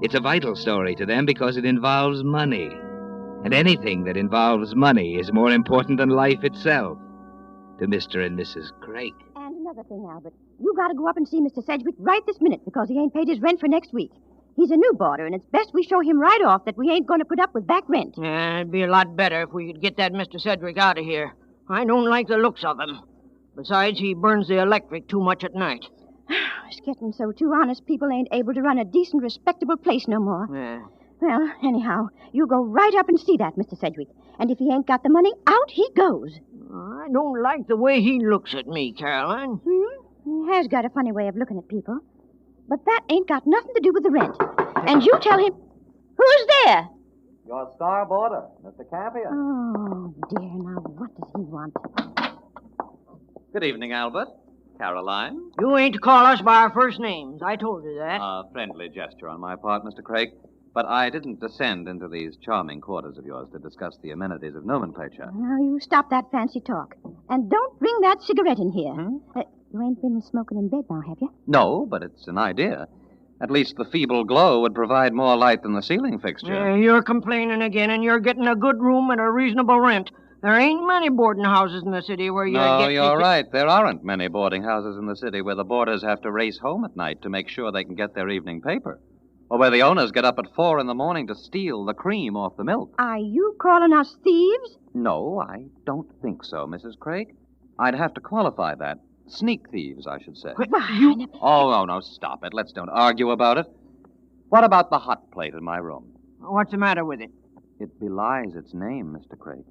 [SPEAKER 6] It's a vital story to them because it involves money. And anything that involves money is more important than life itself to Mr. and Mrs. Craik.
[SPEAKER 13] And another thing, Albert. You gotta go up and see Mr. Sedgwick right this minute because he ain't paid his rent for next week. He's a new boarder, and it's best we show him right off that we ain't going to put up with back rent.
[SPEAKER 10] Yeah, it'd be a lot better if we could get that Mr. Sedgwick out of here. I don't like the looks of him. Besides, he burns the electric too much at night.
[SPEAKER 13] It's getting so too honest people ain't able to run a decent, respectable place no more.
[SPEAKER 10] Yeah.
[SPEAKER 13] Well, anyhow, you go right up and see that, Mr. Sedgwick. And if he ain't got the money, out he goes.
[SPEAKER 10] I don't like the way he looks at me, Caroline.
[SPEAKER 13] He has got a funny way of looking at people. But that ain't got nothing to do with the rent. And you tell him... Who's there?
[SPEAKER 12] Your star boarder, Mr. Campion.
[SPEAKER 13] Oh, dear, now what does he want?
[SPEAKER 16] Good evening, Albert. Caroline.
[SPEAKER 10] You ain't to call us by our first names. I told you that.
[SPEAKER 16] A friendly gesture on my part, Mr. Craik. But I didn't descend into these charming quarters of yours to discuss the amenities of nomenclature.
[SPEAKER 13] Now, you stop that fancy talk. And don't bring that cigarette in here. You ain't been smoking in bed now, have you?
[SPEAKER 16] No, but it's an idea. At least the feeble glow would provide more light than the ceiling fixture.
[SPEAKER 10] Yeah, you're complaining again, and you're getting a good room at a reasonable rent. There ain't many boarding houses in the city where you
[SPEAKER 16] No,
[SPEAKER 10] get...
[SPEAKER 16] you're right. There aren't many boarding houses in the city where the boarders have to race home at night to make sure they can get their evening paper. Or where the owners get up at 4 a.m. to steal the cream off the milk.
[SPEAKER 13] Are you calling us thieves?
[SPEAKER 16] No, I don't think so, Mrs. Craik. I'd have to qualify that. Sneak thieves, I should say. Oh, no, stop it. Let's don't argue about it. What about the hot plate in my room?
[SPEAKER 10] What's the matter with it?
[SPEAKER 16] It belies its name, Mr. Craik.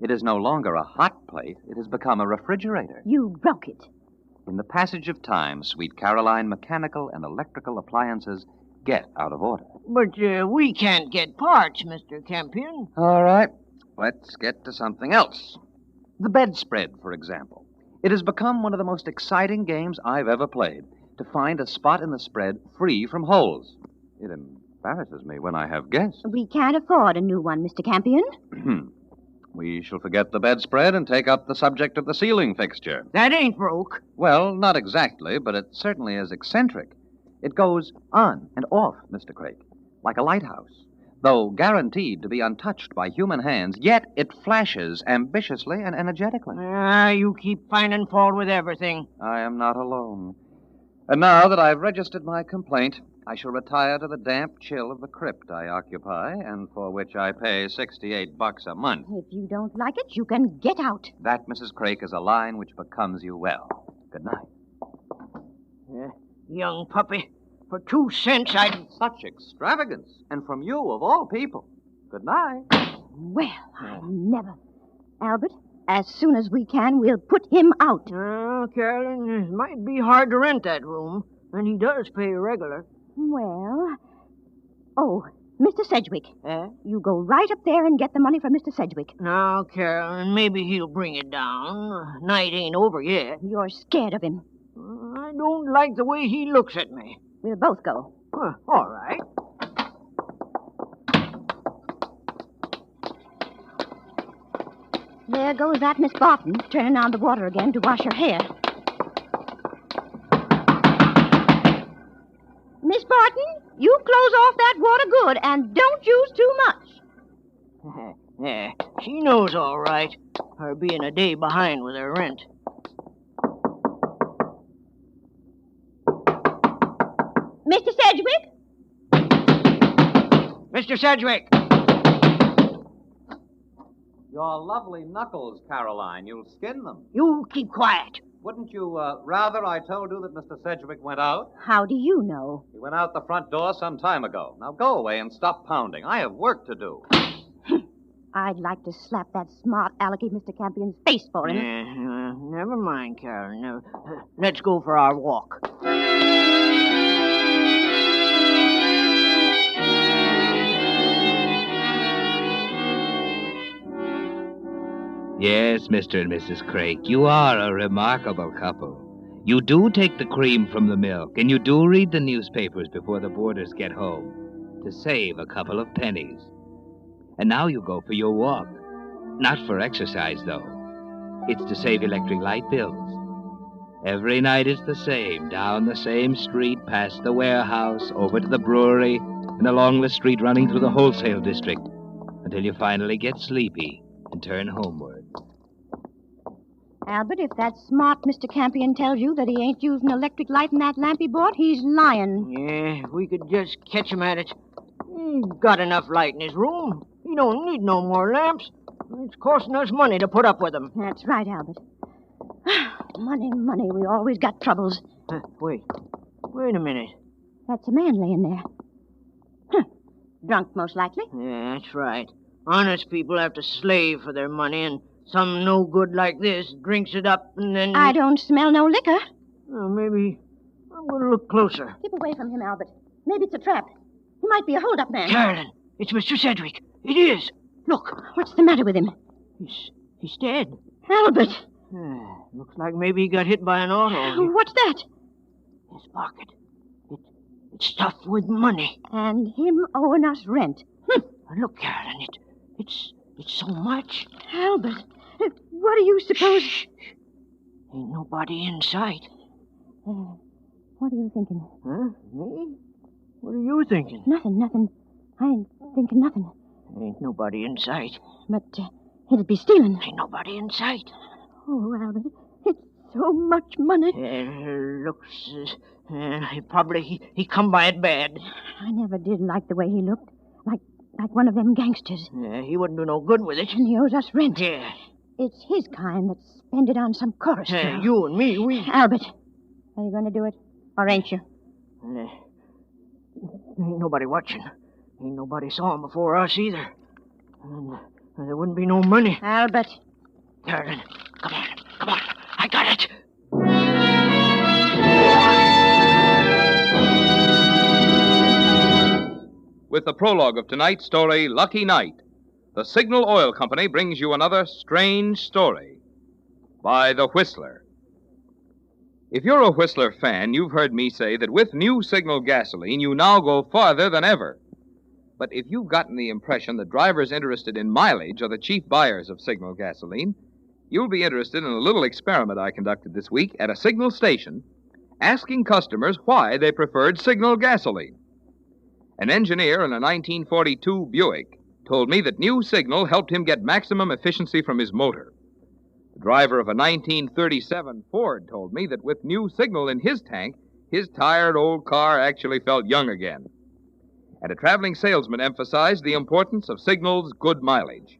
[SPEAKER 16] It is no longer a hot plate. It has become a refrigerator.
[SPEAKER 13] You broke it.
[SPEAKER 16] In the passage of time, sweet Caroline, mechanical and electrical appliances get out of order.
[SPEAKER 10] But we can't get parts, Mr. Campion.
[SPEAKER 16] All right. Let's get to something else. The bedspread, for example. It has become one of the most exciting games I've ever played, to find a spot in the spread free from holes. It embarrasses me when I have guests.
[SPEAKER 13] We can't afford a new one, Mr. Campion.
[SPEAKER 16] We shall forget the bedspread and take up the subject of the ceiling fixture.
[SPEAKER 10] That ain't broke.
[SPEAKER 16] Well, not exactly, but it certainly is eccentric. It goes on and off, Mr. Craik, like a lighthouse. Though guaranteed to be untouched by human hands, yet it flashes ambitiously and energetically.
[SPEAKER 10] You keep finding fault with everything.
[SPEAKER 16] I am not alone. And now that I've registered my complaint, I shall retire to the damp chill of the crypt I occupy, and for which I pay $68 a month.
[SPEAKER 13] If you don't like it, you can get out.
[SPEAKER 16] That, Mrs. Craik, is a line which becomes you well. Good night.
[SPEAKER 10] Young puppy. For 2 cents, I'd...
[SPEAKER 16] Such extravagance. And from you, of all people. Good night.
[SPEAKER 13] Well, I never... Albert, As soon as we can, we'll put him out.
[SPEAKER 10] Carolyn, it might be hard to rent that room, and he does pay regular.
[SPEAKER 13] Well... Oh, Mr. Sedgwick. You go right up there and get the money from Mr. Sedgwick.
[SPEAKER 10] Now, Carolyn, maybe he'll bring it down. Night ain't over yet.
[SPEAKER 13] You're scared of him.
[SPEAKER 10] I don't like the way he looks at me.
[SPEAKER 13] We'll both go.
[SPEAKER 10] All right.
[SPEAKER 13] There goes that Miss Barton, turning on the water again to wash her hair. Miss Barton, you close off that water good, and don't use too much.
[SPEAKER 10] Yeah, she knows all right, her being a day behind with her rent.
[SPEAKER 13] Mr. Sedgwick?
[SPEAKER 10] Mr. Sedgwick!
[SPEAKER 4] Your lovely knuckles, Caroline. You'll skin them.
[SPEAKER 10] You keep quiet.
[SPEAKER 4] Wouldn't you rather I told you that Mr. Sedgwick went out?
[SPEAKER 13] How do you know?
[SPEAKER 4] He went out the front door some time ago. Now go away and stop pounding. I have work to do.
[SPEAKER 13] I'd like to slap that smart alecky Mr. Campion's face for him.
[SPEAKER 10] Never mind, Carolyn. Let's go for our walk.
[SPEAKER 6] Yes, Mr. and Mrs. Craik, you are a remarkable couple. You do take the cream from the milk, and you do read the newspapers before the boarders get home to save a couple of pennies. And now you go for your walk. Not for exercise, though. It's to save electric light bills. Every night it's the same, down the same street, past the warehouse, over to the brewery, and along the street running through the wholesale district, until you finally get sleepy and turn homeward.
[SPEAKER 13] Albert, if that smart Mr. Campion tells you that he ain't using electric light in that lamp he bought, he's lying.
[SPEAKER 10] Yeah, if we could just catch him at it. He's got enough light in his room. He don't need no more lamps. It's costing us money to put up with them.
[SPEAKER 13] That's right, Albert. Money, money. We always got troubles.
[SPEAKER 10] Wait a minute.
[SPEAKER 13] That's a man laying there. Drunk, most likely.
[SPEAKER 10] Yeah, that's right. Honest people have to slave for their money, and some no good like this drinks it up and then...
[SPEAKER 13] I don't smell no liquor.
[SPEAKER 10] Well, maybe I'm going to look closer.
[SPEAKER 13] Keep away from him, Albert. Maybe it's a trap. He might be a hold-up man.
[SPEAKER 10] Carolyn, it's Mr. Sedgwick. It is. Look.
[SPEAKER 13] What's the matter with him?
[SPEAKER 10] He's dead.
[SPEAKER 13] Albert.
[SPEAKER 10] Looks like maybe he got hit by an auto.
[SPEAKER 13] What's that?
[SPEAKER 10] His pocket. It's stuffed with money.
[SPEAKER 13] And him owing us rent.
[SPEAKER 10] Look, Carolyn, it's so much.
[SPEAKER 13] Albert, what do you suppose...
[SPEAKER 10] Shh. Ain't nobody in sight.
[SPEAKER 13] What are you thinking?
[SPEAKER 10] Huh? Me? What are you thinking?
[SPEAKER 13] Nothing. I ain't thinking nothing.
[SPEAKER 10] Ain't nobody in sight.
[SPEAKER 13] But it'd be stealing.
[SPEAKER 10] Ain't nobody in sight.
[SPEAKER 13] Oh, Albert, it's so much money.
[SPEAKER 10] Looks... he come by it bad.
[SPEAKER 13] I never did like the way he looked. Like one of them gangsters.
[SPEAKER 10] He wouldn't do no good with it.
[SPEAKER 13] And he owes us rent.
[SPEAKER 10] Yeah.
[SPEAKER 13] It's his kind that spend it on some chorus girl.
[SPEAKER 10] You and me, we...
[SPEAKER 13] Albert, are you going to do it? Or ain't you?
[SPEAKER 10] Ain't nobody watching. Ain't nobody saw him before us either. And there wouldn't be no money.
[SPEAKER 13] Albert.
[SPEAKER 10] Carolyn, come on. I got it.
[SPEAKER 7] With the prologue of tonight's story, Lucky Night, the Signal Oil Company brings you another strange story by The Whistler. If you're a Whistler fan, you've heard me say that with new Signal gasoline, you now go farther than ever. But if you've gotten the impression that drivers interested in mileage are the chief buyers of Signal gasoline, you'll be interested in a little experiment I conducted this week at a Signal station, asking customers why they preferred Signal gasoline. An engineer in a 1942 Buick told me that new Signal helped him get maximum efficiency from his motor. The driver of a 1937 Ford told me that with new Signal in his tank, his tired old car actually felt young again. And a traveling salesman emphasized the importance of Signal's good mileage.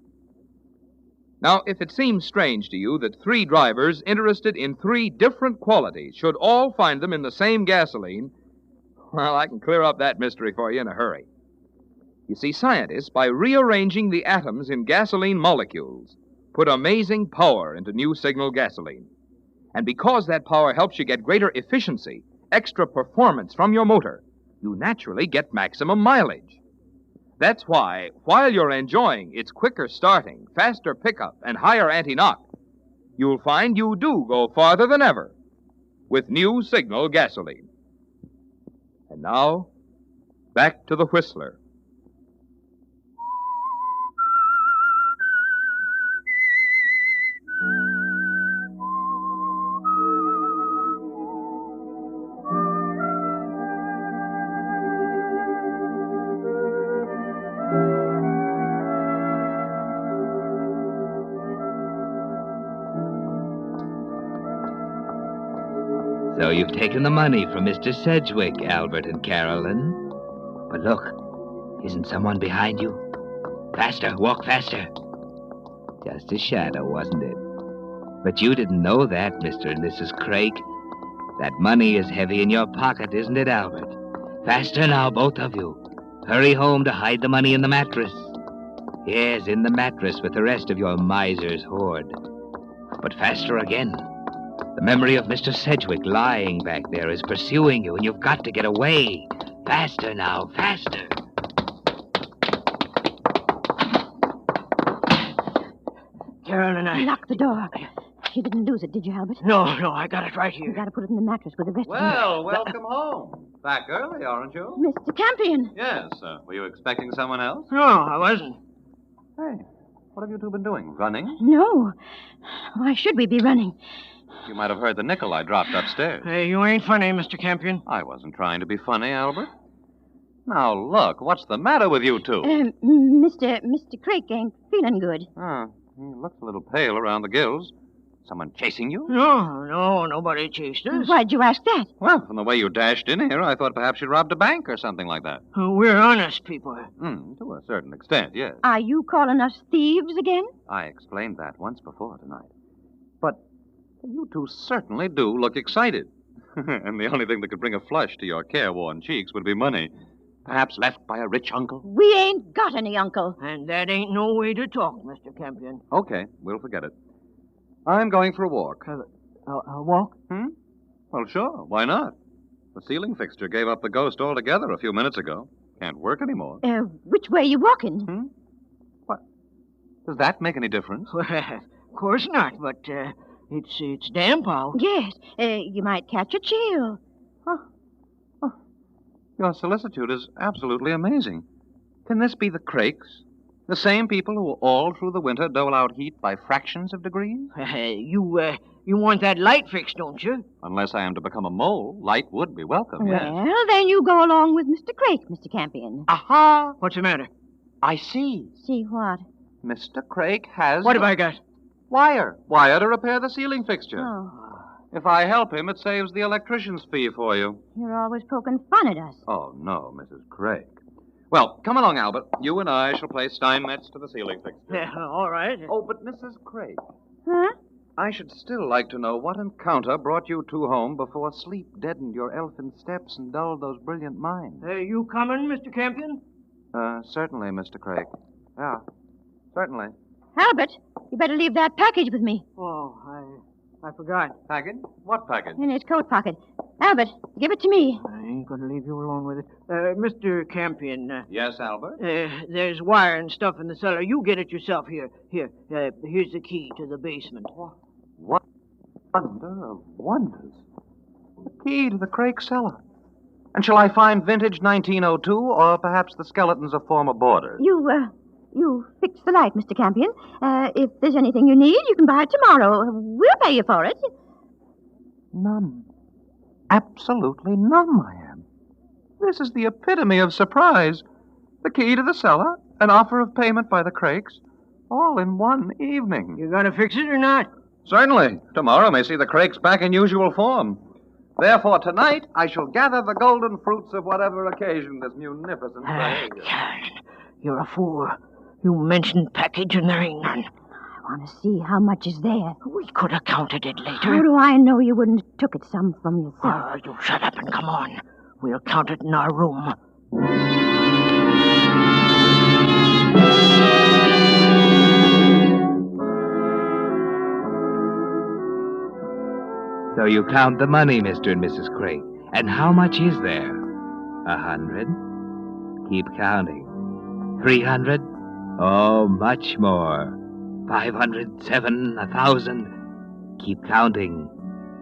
[SPEAKER 7] Now, if it seems strange to you that three drivers interested in three different qualities should all find them in the same gasoline, well, I can clear up that mystery for you in a hurry. You see, scientists, by rearranging the atoms in gasoline molecules, put amazing power into new Signal gasoline. And because that power helps you get greater efficiency, extra performance from your motor, you naturally get maximum mileage. That's why, while you're enjoying its quicker starting, faster pickup, and higher anti-knock, you'll find you do go farther than ever with new Signal gasoline. And now, back to the Whistler.
[SPEAKER 6] So you've taken the money from Mr. Sedgwick, Albert and Carolyn. But look, isn't someone behind you? Faster, walk faster. Just a shadow, wasn't it? But you didn't know that, Mr. and Mrs. Craig. That money is heavy in your pocket, isn't it, Albert? Faster now, both of you. Hurry home to hide the money in the mattress. Yes, in the mattress with the rest of your miser's hoard. But faster again. The memory of Mr. Sedgwick lying back there is pursuing you, and you've got to get away. Faster now, faster.
[SPEAKER 10] Carolyn,
[SPEAKER 13] Lock the door. You didn't lose it, did you, Albert?
[SPEAKER 10] No, I got it right here.
[SPEAKER 13] You got to put it in the mattress with the rest of
[SPEAKER 4] Well, welcome home. Back early, aren't you?
[SPEAKER 13] Mr. Campion.
[SPEAKER 4] Yes. Were you expecting someone else?
[SPEAKER 10] No, I wasn't.
[SPEAKER 4] Hey, what have you two been doing? Running?
[SPEAKER 13] No. Why should we be running?
[SPEAKER 4] You might have heard the nickel I dropped upstairs.
[SPEAKER 10] Hey, you ain't funny, Mr. Campion.
[SPEAKER 4] I wasn't trying to be funny, Albert. Now, look, what's the matter with you two?
[SPEAKER 13] Mr. Craig ain't feeling good.
[SPEAKER 4] He looks a little pale around the gills. Someone chasing you?
[SPEAKER 10] No, nobody chased us.
[SPEAKER 13] Why'd you ask that?
[SPEAKER 4] Well, from the way you dashed in here, I thought perhaps you robbed a bank or something like that.
[SPEAKER 10] We're honest people.
[SPEAKER 4] To a certain extent, yes.
[SPEAKER 13] Are you calling us thieves again?
[SPEAKER 4] I explained that once before tonight. But you two certainly do look excited. And the only thing that could bring a flush to your careworn cheeks would be money. Perhaps left by a rich uncle?
[SPEAKER 13] We ain't got any uncle.
[SPEAKER 10] And that ain't no way to talk, Mr. Campion.
[SPEAKER 4] Okay, we'll forget it. I'm going for a walk.
[SPEAKER 10] A walk?
[SPEAKER 4] Well, sure. Why not? The ceiling fixture gave up the ghost altogether a few minutes ago. Can't work anymore.
[SPEAKER 13] Which way you walking?
[SPEAKER 4] What? Does that make any difference?
[SPEAKER 10] Well, of course not, but it's damp out.
[SPEAKER 13] Yes. You might catch a chill.
[SPEAKER 4] Your solicitude is absolutely amazing. Can this be the Crakes? The same people who all through the winter dole out heat by fractions of degrees?
[SPEAKER 10] You want that light fixed, don't you?
[SPEAKER 4] Unless I am to become a mole, light would be welcome, yes.
[SPEAKER 13] Well, then you go along with Mr. Craig, Mr. Campion.
[SPEAKER 4] Aha!
[SPEAKER 10] What's the matter?
[SPEAKER 4] I see.
[SPEAKER 13] See what?
[SPEAKER 4] Mr. Craig has...
[SPEAKER 10] What have I got?
[SPEAKER 4] Wire. Wire to repair the ceiling fixture.
[SPEAKER 13] Oh.
[SPEAKER 4] If I help him, it saves the electrician's fee for you.
[SPEAKER 13] You're always poking fun at us.
[SPEAKER 4] Oh, no, Mrs. Craig. Well, come along, Albert. You and I shall play Steinmetz to the ceiling fixture.
[SPEAKER 10] Yeah, all right.
[SPEAKER 4] Oh, but Mrs. Craig.
[SPEAKER 13] Huh?
[SPEAKER 4] I should still like to know what encounter brought you two home before sleep deadened your elfin steps and dulled those brilliant minds.
[SPEAKER 10] You coming, Mr. Campion?
[SPEAKER 4] Certainly, Mr. Craig. Yeah, certainly.
[SPEAKER 13] Albert, you better leave that package with me.
[SPEAKER 10] Oh, I forgot.
[SPEAKER 4] Package? What package?
[SPEAKER 13] In his coat pocket. Albert, give it to me.
[SPEAKER 10] I ain't going to leave you alone with it. Mr. Campion.
[SPEAKER 4] Yes, Albert?
[SPEAKER 10] There's wire and stuff in the cellar. You get it yourself here. Here's the key to the basement.
[SPEAKER 4] What wonder of wonders. The key to the Craig cellar. And shall I find vintage 1902 or perhaps the skeletons of former boarders?
[SPEAKER 13] You fix the light, Mr. Campion. If there's anything you need, you can buy it tomorrow. We'll pay you for it.
[SPEAKER 4] None. Absolutely none, I am. This is the epitome of surprise. The key to the cellar, an offer of payment by the Craigs, all in one evening.
[SPEAKER 10] You gonna fix it or not?
[SPEAKER 4] Certainly. Tomorrow may see the Craigs back in usual form. Therefore, tonight, I shall gather the golden fruits of whatever occasion this munificent behavior.
[SPEAKER 10] You're a fool. You mentioned package and there ain't none.
[SPEAKER 13] I want to see how much is there.
[SPEAKER 10] We could have counted it later.
[SPEAKER 13] How do I know you wouldn't have took it some from yourself?
[SPEAKER 10] Oh, you shut up and come on. We'll count it in our room.
[SPEAKER 6] So you count the money, Mr. and Mrs. Craig. And how much is there? 100? Keep counting. 300? Oh, much more. 507, 1,000. Keep counting.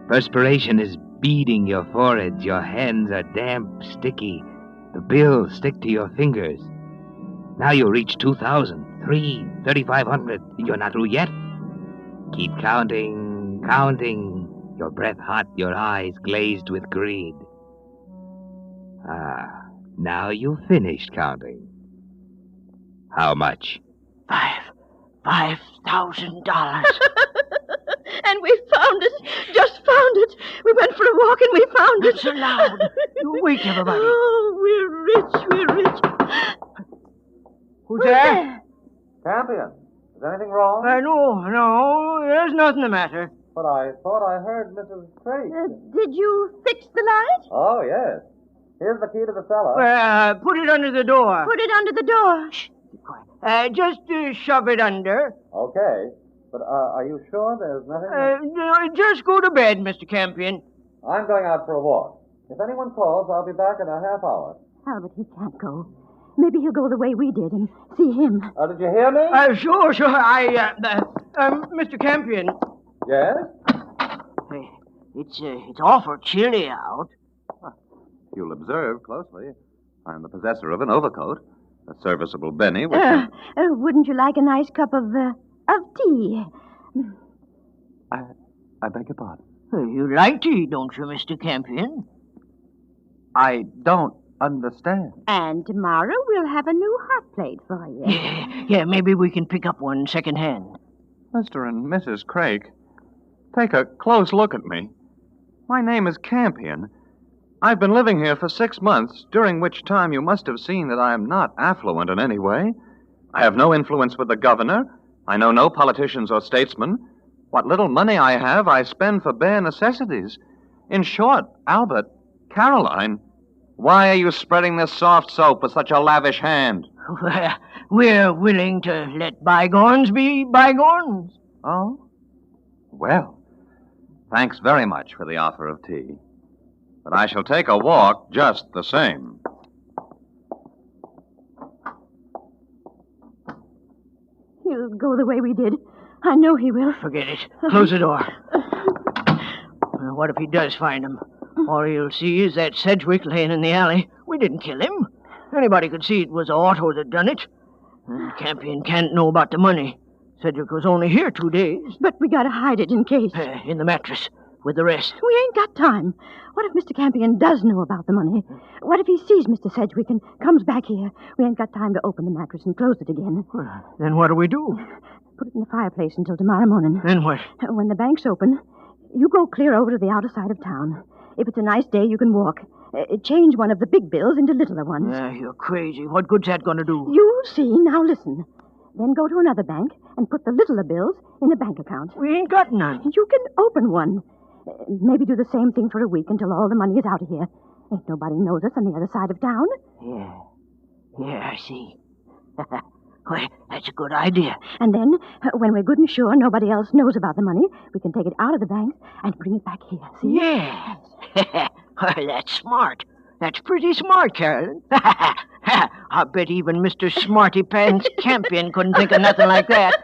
[SPEAKER 6] Perspiration is beading your forehead. Your hands are damp, sticky. The bills stick to your fingers. Now you reach 2,000, 3,500. You're not through yet? Keep counting, counting. Your breath hot, your eyes glazed with greed. Ah, now you've finished counting. How much?
[SPEAKER 10] $5,000.
[SPEAKER 13] And we found it. Just found it. We went for a walk and we found it.
[SPEAKER 10] Not so loud. You wake everybody.
[SPEAKER 13] Oh, we're rich. We're rich.
[SPEAKER 10] Who's there?
[SPEAKER 4] Campion, is anything wrong?
[SPEAKER 10] No, there's nothing the matter.
[SPEAKER 4] But I thought I heard Mrs. Craig.
[SPEAKER 13] Did you fix the light?
[SPEAKER 4] Oh, yes. Here's the key to the cellar.
[SPEAKER 10] Well, put it under the door.
[SPEAKER 13] Put it under the door.
[SPEAKER 10] Shh, be quiet. Just shove it under.
[SPEAKER 4] Okay. But are you sure there's nothing?
[SPEAKER 10] Just go to bed, Mr. Campion.
[SPEAKER 4] I'm going out for a walk. If anyone calls, I'll be back in a half hour.
[SPEAKER 13] Albert, he can't go. Maybe he'll go the way we did and see him.
[SPEAKER 4] Did you hear me?
[SPEAKER 10] Sure. Mr. Campion.
[SPEAKER 4] Yes?
[SPEAKER 10] Hey, it's awful chilly out.
[SPEAKER 4] You'll observe closely. I'm the possessor of an overcoat, a serviceable Benny.
[SPEAKER 13] Wouldn't you like a nice cup of tea?
[SPEAKER 4] I beg your pardon.
[SPEAKER 10] You like tea, don't you, Mr. Campion?
[SPEAKER 4] I don't understand.
[SPEAKER 13] And tomorrow we'll have a new hot plate for you.
[SPEAKER 10] Yeah, maybe we can pick up one secondhand.
[SPEAKER 4] Mr. and Mrs. Craig, take a close look at me. My name is Campion. I've been living here for 6 months, during which time you must have seen that I am not affluent in any way. I have no influence with the governor. I know no politicians or statesmen. What little money I have, I spend for bare necessities. In short, Albert, Caroline, why are you spreading this soft soap with such a lavish hand?
[SPEAKER 10] We're willing to let bygones be bygones.
[SPEAKER 4] Oh? Well, thanks very much for the offer of tea. But I shall take a walk just the same.
[SPEAKER 13] He'll go the way we did. I know he will.
[SPEAKER 10] Forget it. Close the door. What if he does find him? All he'll see is that Sedgwick laying in the alley. We didn't kill him. Anybody could see it was Otto that done it. And Campion can't know about the money. Sedgwick was only here 2 days.
[SPEAKER 13] But we gotta hide it in case.
[SPEAKER 10] In the mattress, with the rest.
[SPEAKER 13] We ain't got time. What if Mr. Campion does know about the money? What if he sees Mr. Sedgwick and comes back here? We ain't got time to open the mattress and close it again.
[SPEAKER 10] Then what do we do?
[SPEAKER 13] Put it in the fireplace until tomorrow morning.
[SPEAKER 10] Then what?
[SPEAKER 13] When the bank's open, you go clear over to the outer side of town. If it's a nice day, you can walk. Change one of the big bills into littler ones.
[SPEAKER 10] You're crazy. What good's that going to do?
[SPEAKER 13] You'll see. Now listen. Then go to another bank and put the littler bills in a bank account.
[SPEAKER 10] We ain't got none.
[SPEAKER 13] You can open one. Maybe do the same thing for a week until all the money is out of here. Ain't nobody knows us on the other side of town.
[SPEAKER 10] Yeah, I see. Well, that's a good idea.
[SPEAKER 13] And then, when we're good and sure nobody else knows about the money, we can take it out of the bank and bring it back here. See?
[SPEAKER 10] Yeah. Well, that's smart. That's pretty smart, Carolyn. I bet even Mr. Smarty Pants Campion couldn't think of nothing like that.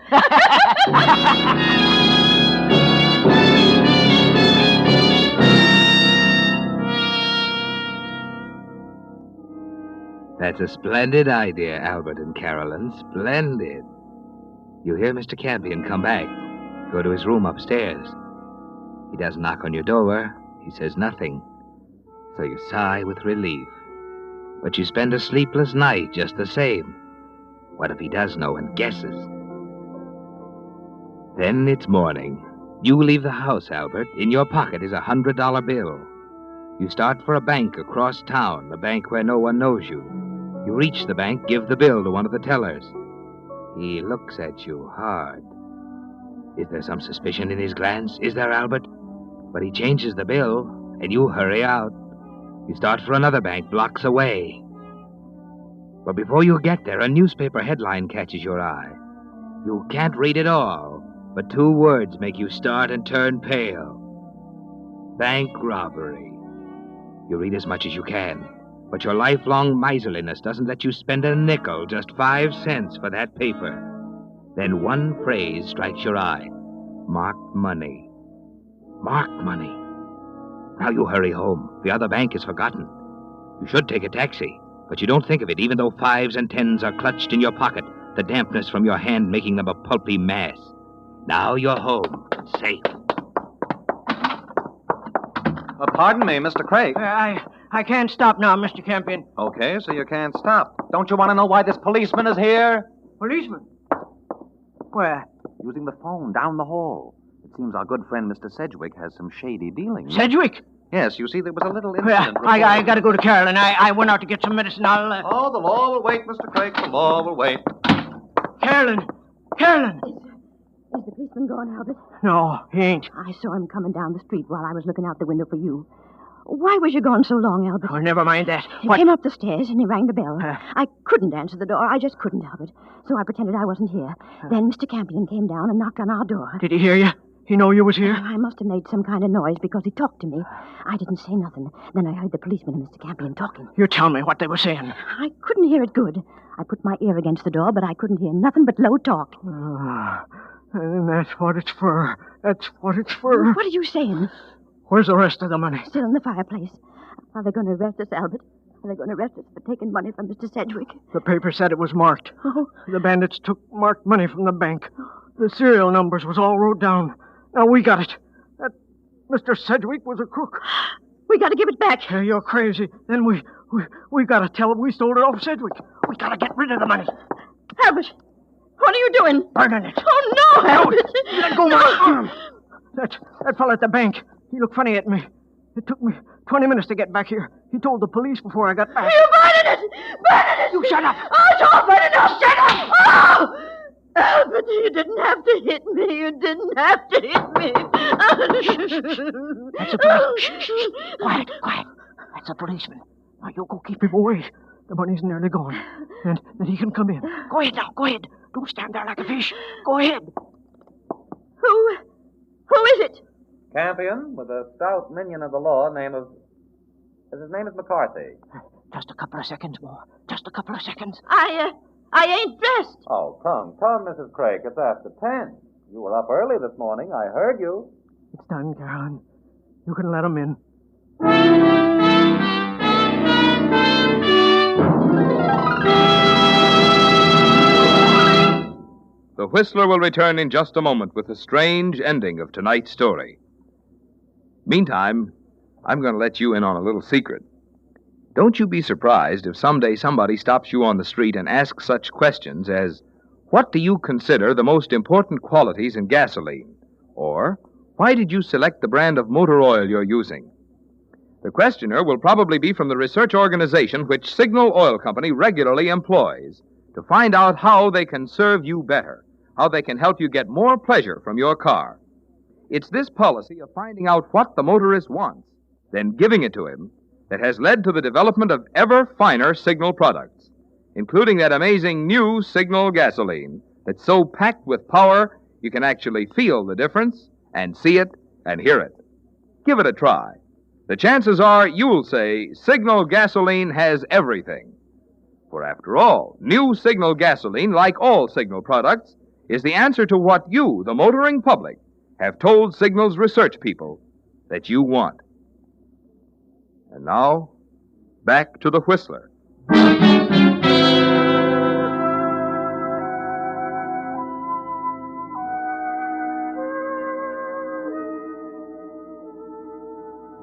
[SPEAKER 6] That's a splendid idea, Albert and Carolyn. Splendid. You hear Mr. Campion come back. Go to his room upstairs. He doesn't knock on your door. He says nothing. So you sigh with relief. But you spend a sleepless night just the same. What if he does know and guesses? Then it's morning. You leave the house, Albert. In your pocket is a $100 bill. You start for a bank across town, a bank where no one knows you. You reach the bank, give the bill to one of the tellers. He looks at you hard. Is there some suspicion in his glance? Is there, Albert? But he changes the bill, and you hurry out. You start for another bank, blocks away. But before you get there, a newspaper headline catches your eye. You can't read it all, but 2 words make you start and turn pale. Bank robbery. You read as much as you can, but your lifelong miserliness doesn't let you spend a nickel, just 5 cents for that paper. Then one phrase strikes your eye. Marked money. Marked money. Now you hurry home. The other bank is forgotten. You should take a taxi, but you don't think of it, even though 5s and 10s are clutched in your pocket, the dampness from your hand making them a pulpy mass. Now you're home, safe.
[SPEAKER 16] Pardon me, Mr. Craig.
[SPEAKER 10] I can't stop now, Mr. Campion.
[SPEAKER 16] Okay, so you can't stop. Don't you want to know why this policeman is here?
[SPEAKER 10] Policeman? Where?
[SPEAKER 16] Using the phone down the hall. It seems our good friend Mr. Sedgwick has some shady dealings.
[SPEAKER 10] Sedgwick?
[SPEAKER 16] Yes, you see, there was a little incident.
[SPEAKER 10] I got to go to Carolyn. I went out to get some medicine.
[SPEAKER 16] Oh, the law will wait, Mr. Craig. The law will wait.
[SPEAKER 10] Carolyn! Carolyn!
[SPEAKER 13] Is the policeman gone, Albert?
[SPEAKER 10] No, he ain't.
[SPEAKER 13] I saw him coming down the street while I was looking out the window for you. Why was you gone so long, Albert?
[SPEAKER 10] Oh, never mind that.
[SPEAKER 13] He came up the stairs and he rang the bell. I couldn't answer the door. I just couldn't, Albert. So I pretended I wasn't here. Then Mr. Campion came down and knocked on our door.
[SPEAKER 10] Did he hear you? He know you was here?
[SPEAKER 13] I must have made some kind of noise because he talked to me. I didn't say nothing. Then I heard the policeman and Mr. Campion talking.
[SPEAKER 10] You tell me what they were saying.
[SPEAKER 13] I couldn't hear it good. I put my ear against the door, but I couldn't hear nothing but low talk.
[SPEAKER 10] And that's what it's for. That's what it's for.
[SPEAKER 13] What are you saying?
[SPEAKER 10] Where's the rest of the money?
[SPEAKER 13] Still in the fireplace. Are they going to arrest us, Albert? Are they going to arrest us for taking money from Mr. Sedgwick?
[SPEAKER 10] The paper said it was marked.
[SPEAKER 13] Oh.
[SPEAKER 10] The bandits took marked money from the bank. The serial numbers was all wrote down. Now we got it. That Mr. Sedgwick was a crook.
[SPEAKER 13] We got to give it back.
[SPEAKER 10] You're crazy. Then we got to tell him we stole it off Sedgwick. We got to get rid of the money.
[SPEAKER 13] Albert, what are you doing?
[SPEAKER 10] Burning it.
[SPEAKER 13] Oh, no, Albert.
[SPEAKER 10] Let go my arm. That fellow at the bank, he looked funny at me. It took me 20 minutes to get back here. He told the police before I got back.
[SPEAKER 13] You burning it! Burning it!
[SPEAKER 10] You shut up!
[SPEAKER 13] Oh, don't burn it! No, shut up! Oh! Albert, you didn't have to hit me. You didn't have to hit me.
[SPEAKER 10] That's a policeman. Shh. Quiet. That's a policeman. Now, you go keep him away. The money's nearly gone. And then he can come in. Go ahead now, go ahead. Don't stand there like a fish. Go ahead.
[SPEAKER 13] Who is it?
[SPEAKER 16] Campion, with a stout minion of the law, his name is McCarthy.
[SPEAKER 10] Just a couple of seconds more. Just a couple of seconds.
[SPEAKER 13] I ain't dressed.
[SPEAKER 16] Oh, come, Mrs. Craig. It's after 10. You were up early this morning. I heard you.
[SPEAKER 10] It's done, Carolyn. You can let him in.
[SPEAKER 7] The Whistler will return in just a moment with the strange ending of tonight's story. Meantime, I'm going to let you in on a little secret. Don't you be surprised if someday somebody stops you on the street and asks such questions as, what do you consider the most important qualities in gasoline? Or, why did you select the brand of motor oil you're using? The questioner will probably be from the research organization which Signal Oil Company regularly employs to find out how they can serve you better, how they can help you get more pleasure from your car. It's this policy of finding out what the motorist wants, then giving it to him, that has led to the development of ever finer Signal products, including that amazing new Signal gasoline that's so packed with power you can actually feel the difference and see it and hear it. Give it a try. The chances are you'll say Signal gasoline has everything. For after all, new Signal gasoline, like all Signal products, is the answer to what you, the motoring public, have told Signal's research people that you want. And now, back to the Whistler.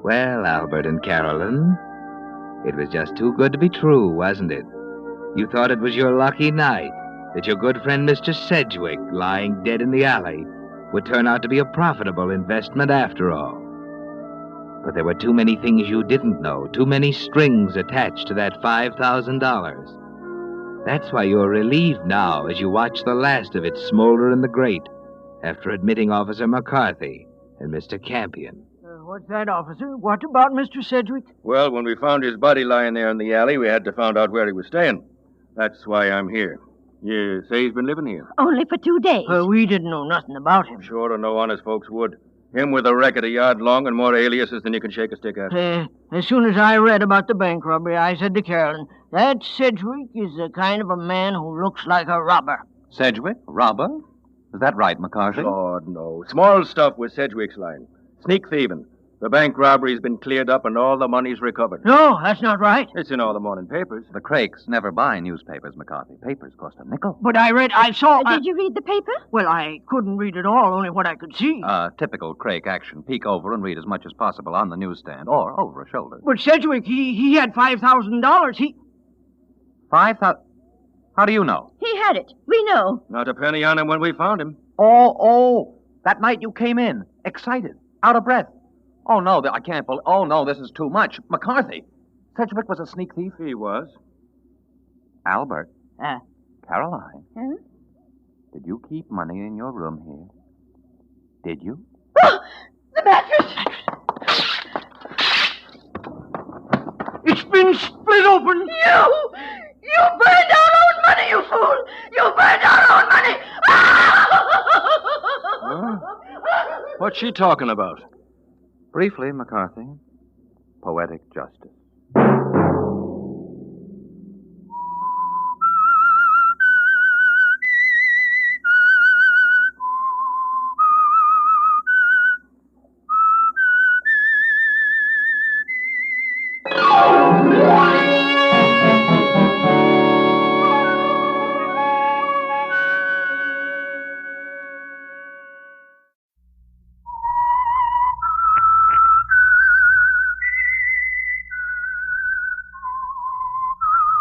[SPEAKER 6] Well, Albert and Carolyn, it was just too good to be true, wasn't it? You thought it was your lucky night that your good friend Mr. Sedgwick, lying dead in the alley, would turn out to be a profitable investment after all. But there were too many things you didn't know, too many strings attached to that $5,000. That's why you're relieved now as you watch the last of it smolder in the grate after admitting Officer McCarthy and Mr. Campion.
[SPEAKER 10] What's that, officer? What about Mr. Sedgwick?
[SPEAKER 14] Well, when we found his body lying there in the alley, we had to find out where he was staying. That's why I'm here. You say he's been living here?
[SPEAKER 13] Only for 2 days.
[SPEAKER 10] We didn't know nothing about him.
[SPEAKER 14] Sure to know honest folks would. Him with a record a yard long and more aliases than you can shake a stick at.
[SPEAKER 10] As soon as I read about the bank robbery, I said to Carolyn, that Sedgwick is the kind of a man who looks like a robber.
[SPEAKER 16] Sedgwick? Robber? Is that right, McCarthy?
[SPEAKER 14] Lord, no. Small stuff with Sedgwick's line. Sneak thieving. The bank robbery's been cleared up and all the money's recovered.
[SPEAKER 10] No, that's not right.
[SPEAKER 14] It's in all the morning papers.
[SPEAKER 16] The Crakes never buy newspapers, McCarthy. Papers cost a nickel.
[SPEAKER 10] But I saw...
[SPEAKER 13] Did you read the paper?
[SPEAKER 10] Well, I couldn't read it all, only what I could see.
[SPEAKER 16] Typical Crake action. Peek over and read as much as possible on the newsstand or over a shoulder.
[SPEAKER 10] But Sedgwick, he had $5,000. He...
[SPEAKER 16] 5,000? How do you know?
[SPEAKER 13] He had it. We know.
[SPEAKER 14] Not a penny on him when we found him.
[SPEAKER 16] Oh, that night you came in, excited, out of breath. Oh, no, I can't believe... Oh, no, this is too much. McCarthy, Sedgwick was a sneak thief?
[SPEAKER 14] He was.
[SPEAKER 16] Albert. Caroline.
[SPEAKER 13] Huh?
[SPEAKER 16] Did you keep money in your room here? Did you?
[SPEAKER 13] Oh, the mattress!
[SPEAKER 10] It's been split open.
[SPEAKER 13] You burned our own money, you fool! You burned our own money!
[SPEAKER 14] Huh? What's she talking about?
[SPEAKER 16] Briefly, McCarthy, poetic justice.